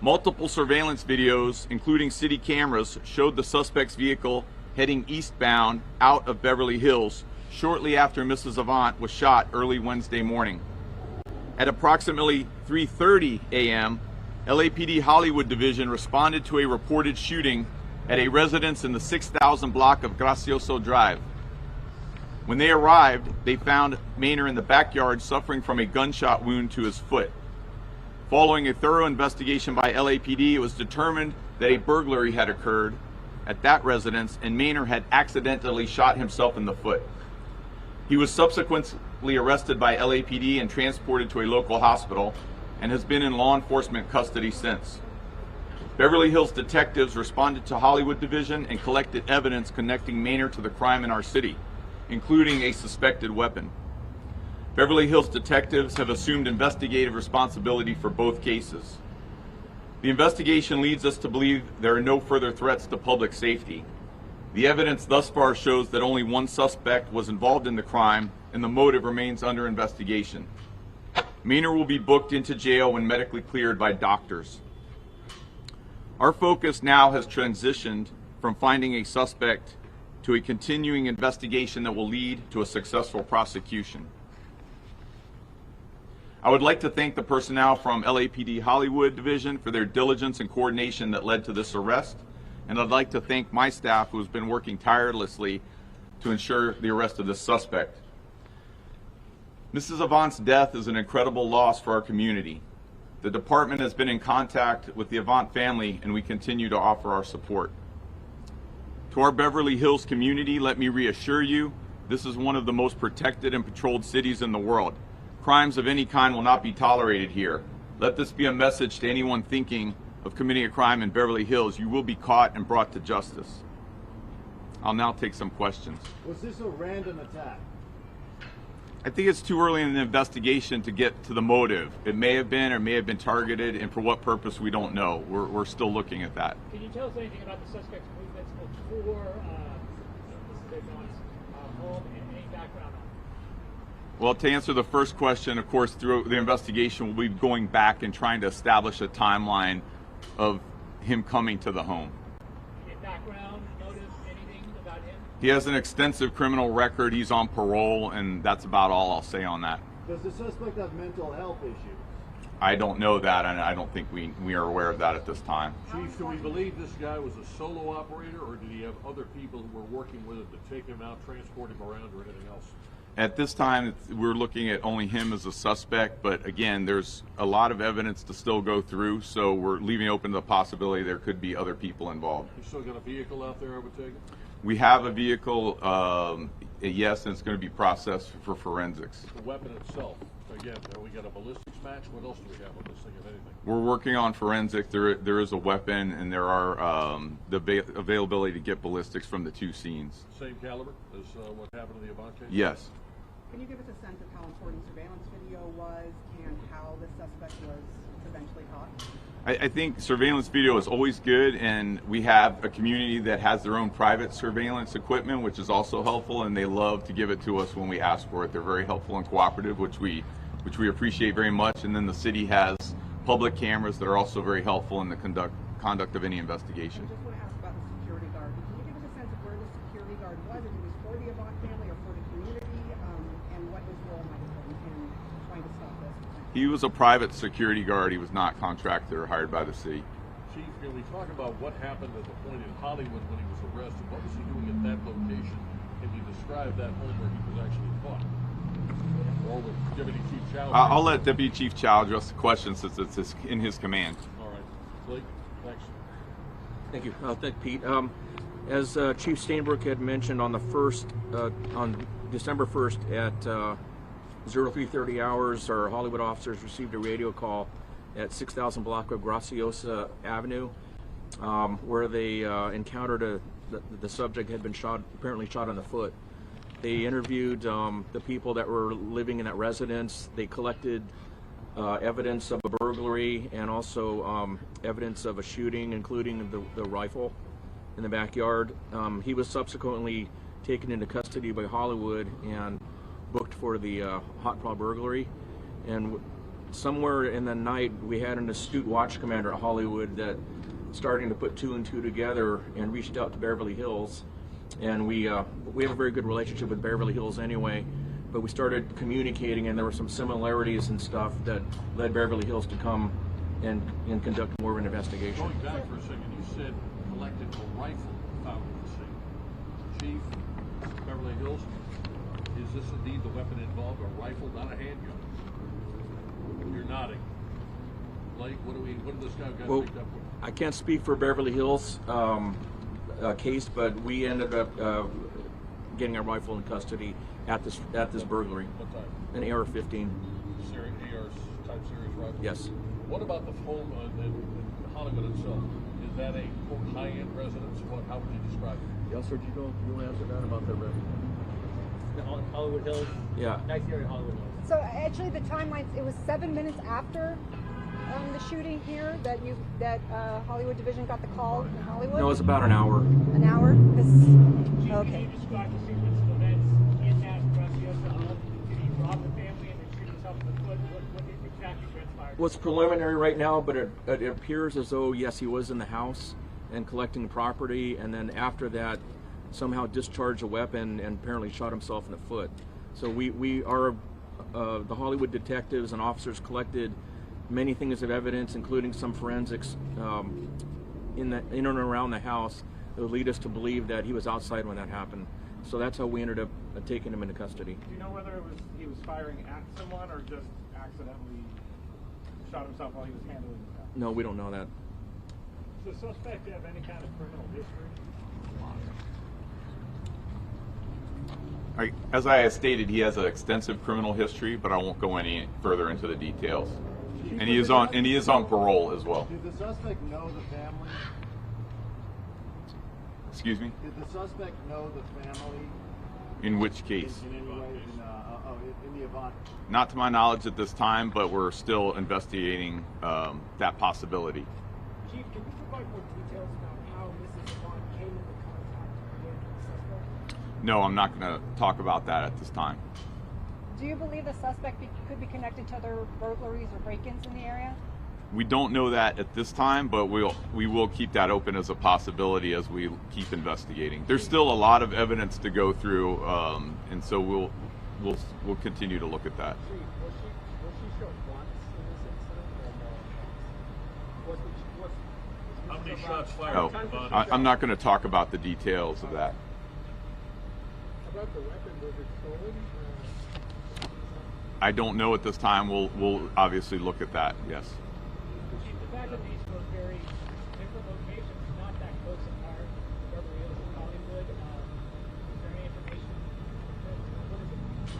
Multiple surveillance videos, including city cameras, showed the suspect's vehicle heading eastbound out of Beverly Hills shortly after Mrs. Avant was shot early Wednesday morning. At approximately 3:30 a.m., LAPD Hollywood Division responded to a reported shooting at a residence in the 6000 block of Gracioso Drive. When they arrived, they found Maynor in the backyard suffering from a gunshot wound to his foot. Following a thorough investigation by LAPD, it was determined that a burglary had occurred at that residence and Maynor had accidentally shot himself in the foot. He was subsequently arrested by LAPD and transported to a local hospital and has been in law enforcement custody since. Beverly Hills detectives responded to Hollywood Division and collected evidence connecting Maynor to the crime in our city, including a suspected weapon. Beverly Hills detectives have assumed investigative responsibility for both cases. The investigation leads us to believe there are no further threats to public safety. The evidence thus far shows that only one suspect was involved in the crime and the motive remains under investigation. Maynor will be booked into jail when medically cleared by doctors. Our focus now has transitioned from finding a suspect to a continuing investigation that will lead to a successful prosecution. I would like to thank the personnel from LAPD Hollywood Division for their diligence and coordination that led to this arrest. And I'd like to thank my staff who has been working tirelessly to ensure the arrest of this suspect. Mrs. Avant's death is an incredible loss for our community. The department has been in contact with the Avant family and we continue to offer our support. To our Beverly Hills community, let me reassure you, this is one of the most protected and patrolled cities in the world. Crimes of any kind will not be tolerated here. Let this be a message to anyone thinking of committing a crime in Beverly Hills. You will be caught and brought to justice. I'll now take some questions. Was this a random attack? I think it's too early in the investigation to get to the motive. It may have been or may have been targeted, and for what purpose we don't know. We're still looking at that. Can you tell us anything about the suspect's movements before Mrs. Avant's home and any background on it? Well, to answer the first question, of course, through the investigation, we'll be going back and trying to establish a timeline of him coming to the home. Any background, notice, anything about him? He has an extensive criminal record. He's on parole, and that's about all I'll say on that. Does the suspect have mental health issues? I don't know that, and I don't think we are aware of that at this time. Chief, do we believe this guy was a solo operator, or did he have other people who were working with him to take him out, transport him around, or anything else? At this time, we're looking at only him as a suspect, but again, there's a lot of evidence to still go through, so we're leaving open the possibility there could be other people involved. You still got a vehicle out there, I would take it? We have a vehicle, yes, and it's going to be processed for forensics. The weapon itself, again, we got a ballistics match. What else do we have on this thing, if anything? We're working on forensic. There is a weapon, and there are the availability to get ballistics from the two scenes. Same caliber as what happened in the Avant case? Yes. Can you give us a sense of how important surveillance video was and how the suspect was eventually caught? I think surveillance video is always good, and we have a community that has their own private surveillance equipment, which is also helpful, and they love to give it to us when we ask for it. They're very helpful and cooperative, which we appreciate very much. And then the city has public cameras that are also very helpful in the conduct of any investigation. I just want to ask about the security guard. Can you give us a sense of where the security guard was? If it was for the Avant family or for the community, and what his role might have been in trying to stop this? He was a private security guard. He was not contracted or hired by the city. Chief, can we talk about what happened at the point in Hollywood when he was arrested? What was he doing at that location? Can you describe that home where he was actually caught? Or with Deputy Chief Chow? I'll let Deputy Chief Chow address the question since it's in his command. All right. Blake, thanks. Thank you. Thank Pete. As Chief Steinbrook had mentioned on the on December 1st at 0330 hours, our Hollywood officers received a radio call at 6000 block of Graciosa Avenue, where they encountered the subject had been apparently shot on the foot. They interviewed the people that were living in that residence. They collected evidence of a burglary and also evidence of a shooting, including the rifle in the backyard. He was subsequently taken into custody by Hollywood and booked for the hot prod burglary. And somewhere in the night, we had an astute watch commander at Hollywood that starting to put two and two together and reached out to Beverly Hills. And we have a very good relationship with Beverly Hills anyway, but we started communicating, and there were some similarities and stuff that led Beverly Hills to come and conduct more of an investigation. Going back for a second, you said collected a rifle found at the scene. Chief, Beverly Hills, is this indeed the weapon involved, a rifle, not a handgun? You're nodding. Blake, what did this guy got picked up with? I can't speak for Beverly Hills case, but we ended up getting a rifle in custody at this burglary. What type? An AR-15. AR type series rifle? Yes. What about the home in Hollywood itself? Is that a quote high-end residence? How would you describe it? Yes, sir. Do you want to answer that about the residence? The Hollywood Hills. Yeah. Nice area, Hollywood Hills. So actually, the timeline, it was 7 minutes after the shooting here that Hollywood Division got the call in Hollywood? No, it was about an hour. An hour? Okay. Can you describe the sequence of events in that Graciosa? Did he rob the family and then shoot himself in the foot? What exactly transpired? Well, it's preliminary right now, but it appears as though, yes, he was in the house and collecting property, and then after that, somehow discharged a weapon and apparently shot himself in the foot. So we are, the Hollywood detectives and officers collected many things of evidence, including some forensics in and around the house that would lead us to believe that he was outside when that happened. So that's how we ended up taking him into custody. Do you know whether he was firing at someone or just accidentally shot himself while he was handling the gun? No, we don't know that. Does the suspect have any kind of criminal history? As I stated, he has an extensive criminal history, but I won't go any further into the details. And he is on parole as well. Did the suspect know the family? Excuse me? Did the suspect know the family? In which case? In any way, in the Avant? Not to my knowledge at this time, but we're still investigating that possibility. Chief, can you provide more details about how Mrs. Avant came into contact with the suspect? No, I'm not going to talk about that at this time. Do you believe the suspect could be connected to other burglaries or break-ins in the area? We don't know that at this time, but we will keep that open as a possibility as we keep investigating. There's still a lot of evidence to go through, and so we'll continue to look at that. Was she shot once in this incident? How many shots fired? Oh, I'm not going to talk about the details of that. About the weapon, was it stolen? I don't know at this time. We'll obviously look at that. Yes. The fact that these were very different locations, not that close apart, Beverly Hills and Hollywood. Is there any information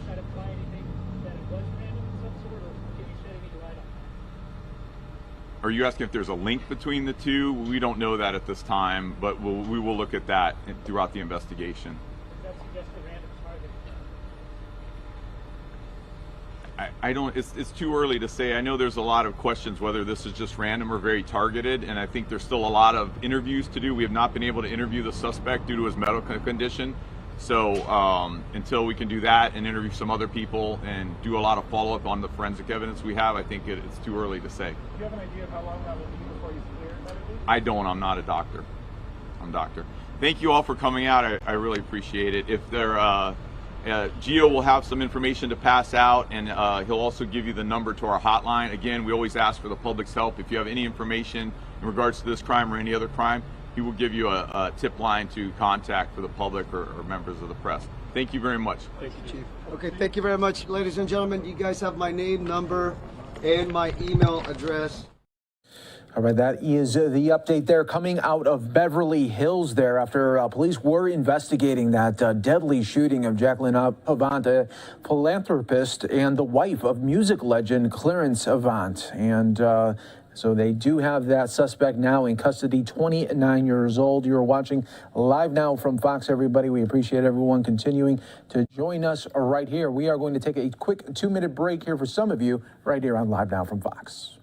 that imply anything that it was random of some sort, or can you shed any light on that? Are you asking if there's a link between the two? We don't know that at this time, but we will look at that throughout the investigation. Does that suggest a random target? I don't, it's too early to say. I know there's a lot of questions whether this is just random or very targeted, and I think there's still a lot of interviews to do. We have not been able to interview the suspect due to his medical condition. So until we can do that and interview some other people and do a lot of follow-up on the forensic evidence we have, I think it's too early to say. Do you have an idea of how long that will be before he's cleared medically? I don't. I'm not a doctor. I'm a doctor. Thank you all for coming out. I really appreciate it. If there, Gio will have some information to pass out, and he'll also give you the number to our hotline. Again, we always ask for the public's help. If you have any information in regards to this crime or any other crime, he will give you a tip line to contact for the public or members of the press. Thank you very much. Thank you, Chief. Okay, thank you very much, ladies and gentlemen. You guys have my name, number, and my email address. All right, that is the update there coming out of Beverly Hills there after police were investigating that deadly shooting of Jacqueline Avant, a philanthropist and the wife of music legend Clarence Avant. And So they do have that suspect now in custody, 29 years old. You're watching Live Now from Fox, everybody. We appreciate everyone continuing to join us right here. We are going to take a quick 2-minute break here for some of you right here on Live Now from Fox.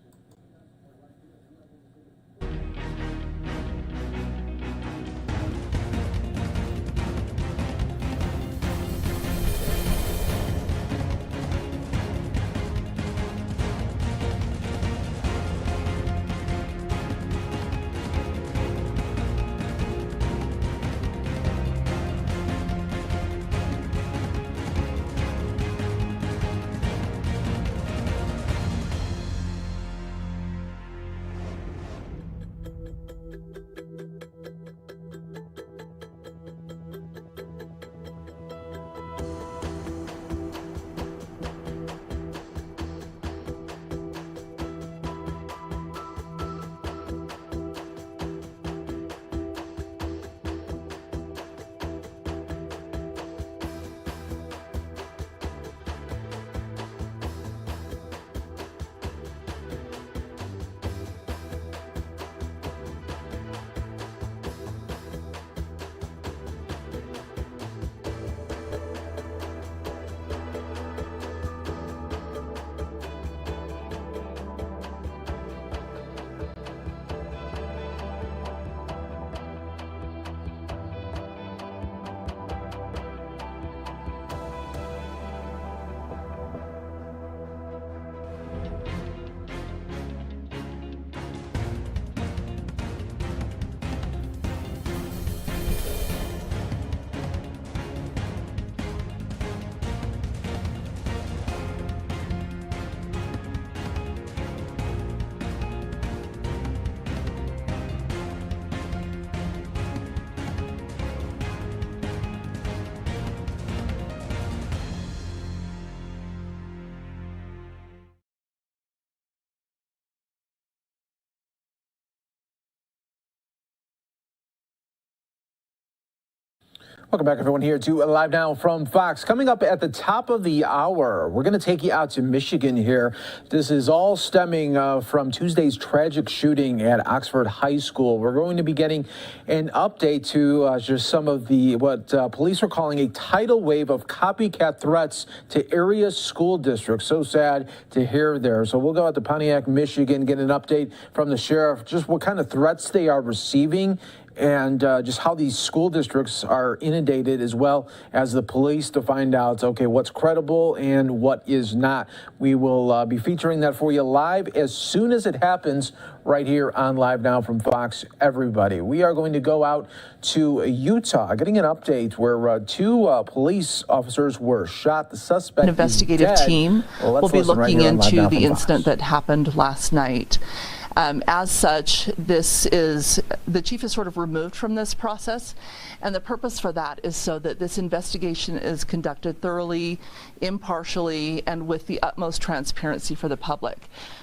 Welcome back, everyone, here to Live Now from Fox. Coming up at the top of the hour, we're going to take you out to Michigan here. This is all stemming from Tuesday's tragic shooting at Oxford High School. We're going to be getting an update to just some of the what police are calling a tidal wave of copycat threats to area school districts. So sad to hear there. So we'll go out to Pontiac, Michigan, get an update from the sheriff, just what kind of threats they are receiving, and just how these school districts are inundated, as well as the police, to find out, okay, what's credible and what is not. We will be featuring that for you live as soon as it happens right here on Live Now from Fox, everybody. We are going to go out to Utah, getting an update where two police officers were shot. The suspect, an investigative team will be looking into the incident that happened last night. As such, the chief is sort of removed from this process, and the purpose for that is so that this investigation is conducted thoroughly, impartially, and with the utmost transparency for the public.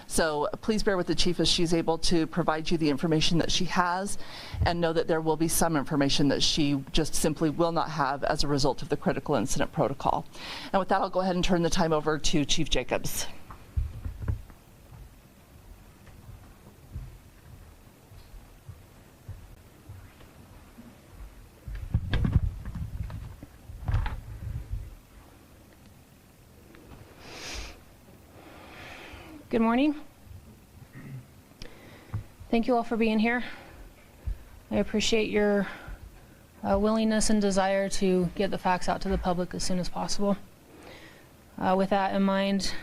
So please bear with the chief as she's able to provide you the information that she has, and know that there will be some information that she just simply will not have as a result of the critical incident protocol. And with that, I'll go ahead and turn the time over to Chief Jacobs. Good morning. Thank you all for being here. I appreciate your willingness and desire to get the facts out to the public as soon as possible. With that in mind,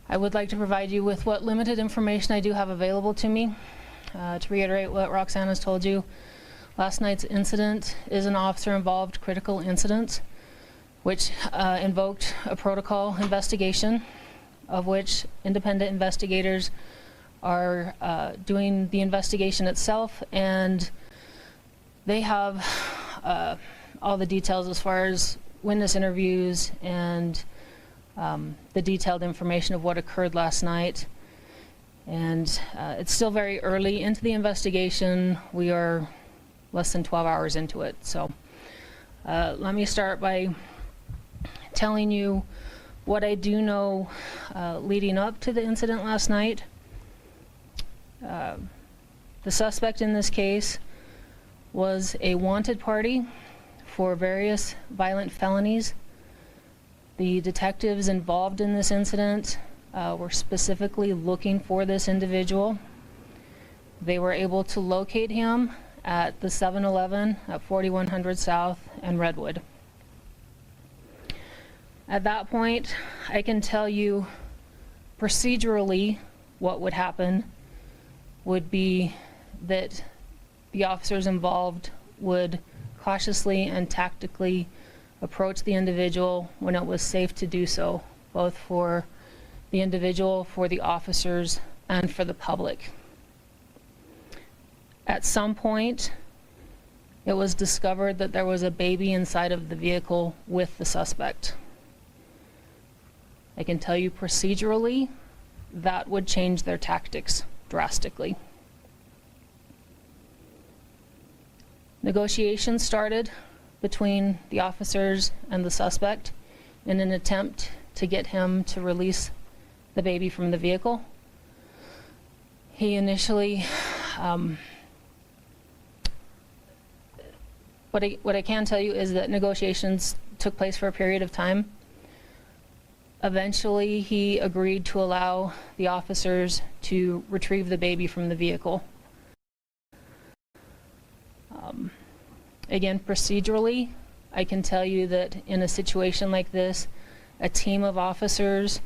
I would like to provide you with what limited information I do have available to me. To reiterate what Roxanne has told you, last night's incident is an officer-involved critical incident, which invoked a protocol investigation, of which independent investigators are doing the investigation itself, and they have all the details as far as witness interviews and the detailed information of what occurred last night. And it's still very early into the investigation. We are less than 12 hours into it. So let me start by telling you what I do know leading up to the incident last night. The suspect in this case was a wanted party for various violent felonies. The detectives involved in this incident were specifically looking for this individual. They were able to locate him at the 7-Eleven at 4100 South and Redwood. At that point, I can tell you procedurally what would happen would be that the officers involved would cautiously and tactically approach the individual when it was safe to do so, both for the individual, for the officers, and for the public. At some point, it was discovered that there was a baby inside of the vehicle with the suspect. I can tell you procedurally, that would change their tactics drastically. Negotiations started between the officers and the suspect in an attempt to get him to release the baby from the vehicle. He initially, what I can tell you is that negotiations took place for a period of time. Eventually, he agreed to allow the officers to retrieve the baby from the vehicle. Again, procedurally, I can tell you that in a situation like this, a team of officers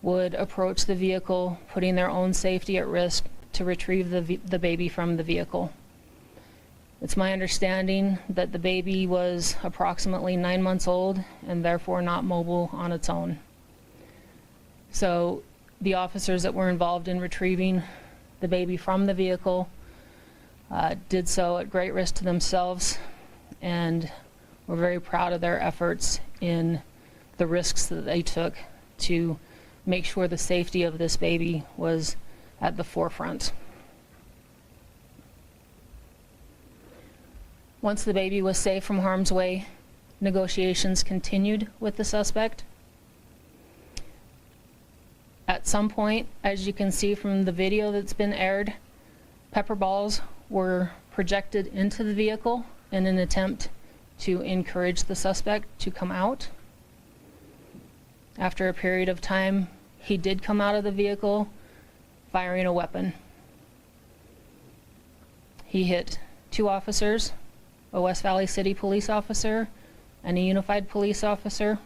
would approach the vehicle, putting their own safety at risk to retrieve the baby from the vehicle. It's my understanding that the baby was approximately 9 months old and therefore not mobile on its own. So the officers that were involved in retrieving the baby from the vehicle did so at great risk to themselves, and we're very proud of their efforts in the risks that they took to make sure the safety of this baby was at the forefront. Once the baby was safe from harm's way, negotiations continued with the suspect. At some point, as you can see from the video that's been aired, pepper balls were projected into the vehicle in an attempt to encourage the suspect to come out. After a period of time, he did come out of the vehicle firing a weapon. He hit 2 officers, a West Valley City police officer and a unified police officer.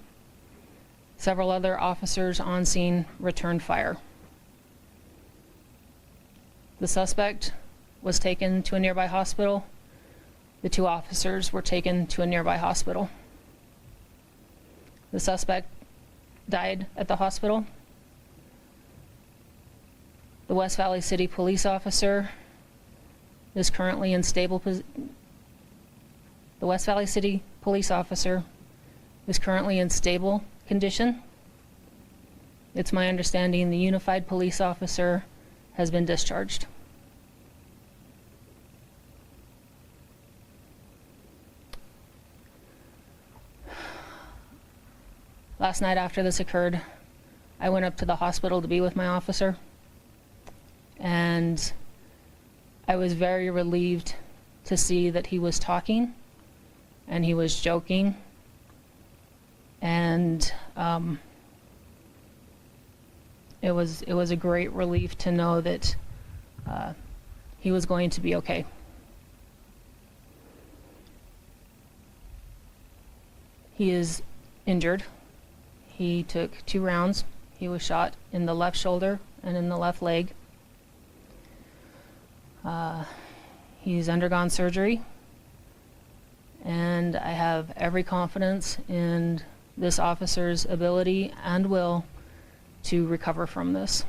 Several other officers on scene returned fire. The suspect was taken to a nearby hospital. The 2 officers were taken to a nearby hospital. The suspect died at the hospital. The West Valley City police officer is currently in stable The West Valley City police officer is currently in stable condition. It's my understanding the unified police officer has been discharged. Last night after this occurred, I went up to the hospital to be with my officer, and I was very relieved to see that he was talking and he was joking, and it was a great relief to know that he was going to be okay. He is injured. He took 2 rounds. He was shot in the left shoulder and in the left leg. He's undergone surgery, and I have every confidence in this officer's ability and will to recover from this.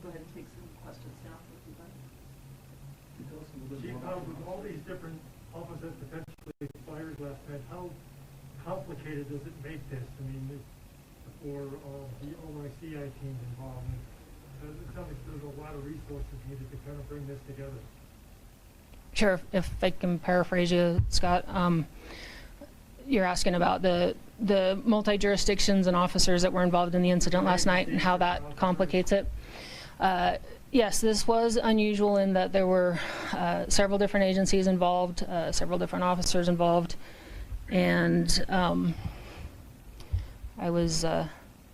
Go ahead and take some questions now. Chief, with all these different officers potentially fired last night, how complicated does it make this? I mean, for the OICI teams involved, it sounds like there's a lot of resources needed to kind of bring this together. Sure, if I can paraphrase you, Scott. You're asking about the multi-jurisdictions and officers that were involved in the incident last night and how that complicates it. Yes, this was unusual in that there were several different agencies involved, several different officers involved, and I was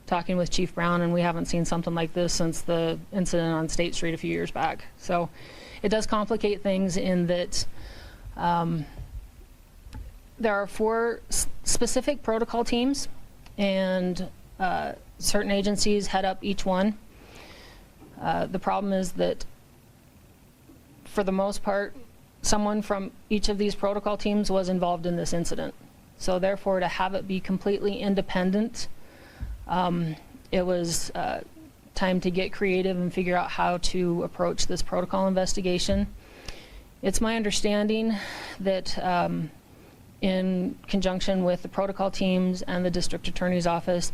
talking with Chief Brown, and we haven't seen something like this since the incident on State Street a few years back. So it does complicate things in that there are 4 specific protocol teams, and certain agencies head up each one. The problem is that, for the most part, someone from each of these protocol teams was involved in this incident. So therefore, to have it be completely independent, it was time to get creative and figure out how to approach this protocol investigation. It's my understanding that in conjunction with the protocol teams and the district attorney's office,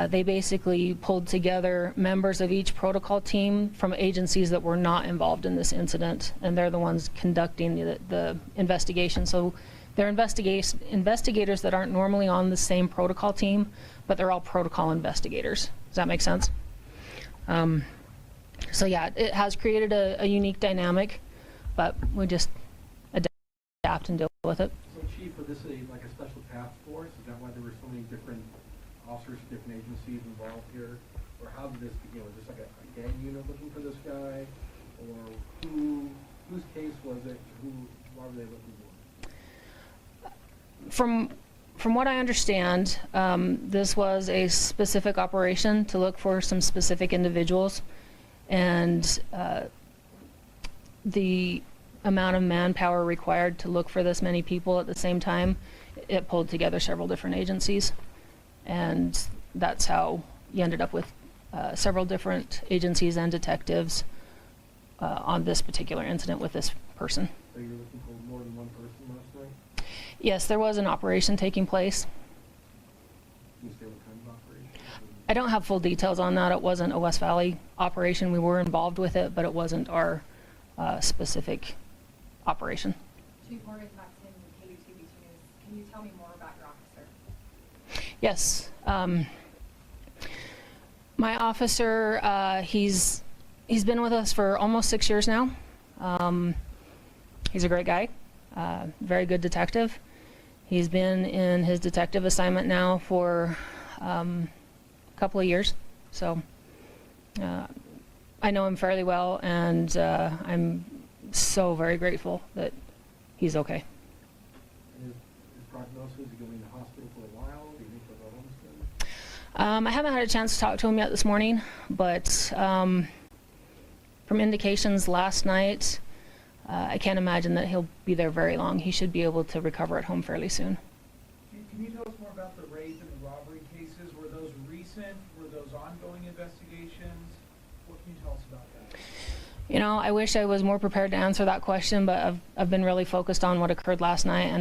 they basically pulled together members of each protocol team from agencies that were not involved in this incident, and they're the ones conducting the investigation. So they're investigators that aren't normally on the same protocol team, but they're all protocol investigators. Does that make sense? So yeah, it has created a unique dynamic, but we just adapt and deal with it. So Chief, was this like a special task force? Is that why there were so many different officers from different agencies involved here? Or how did this begin? Was this like a gang unit looking for this guy? Or whose case was it? Why were they looking for? From what I understand, this was a specific operation to look for some specific individuals, and the amount of manpower required to look for this many people at the same time, it pulled together several different agencies, and that's how you ended up with several different agencies and detectives on this particular incident with this person. So you're looking for more than one person last night? Yes, there was an operation taking place. Can you say what kind of operation? I don't have full details on that. It wasn't a West Valley operation. We were involved with it, but it wasn't our specific operation. Chief Morgan Paxton, KBTV News. Can you tell me more about your officer? Yes. My officer, he's been with us for almost 6 years now. He's a great guy, very good detective. He's been in his detective assignment now for a couple of years, so I know him fairly well, and I'm so very grateful that he's okay. And his prognosis, is he going to the hospital for a while? Do you think he'll go home soon? I haven't had a chance to talk to him yet this morning, but from indications last night, I can't imagine that he'll be there very long. He should be able to recover at home fairly soon. Can you tell us more about the rape and the robbery cases? Were those recent? Were those ongoing investigations? What can you tell us about that? You know, I wish I was more prepared to answer that question, but I've been really focused on what occurred last night, and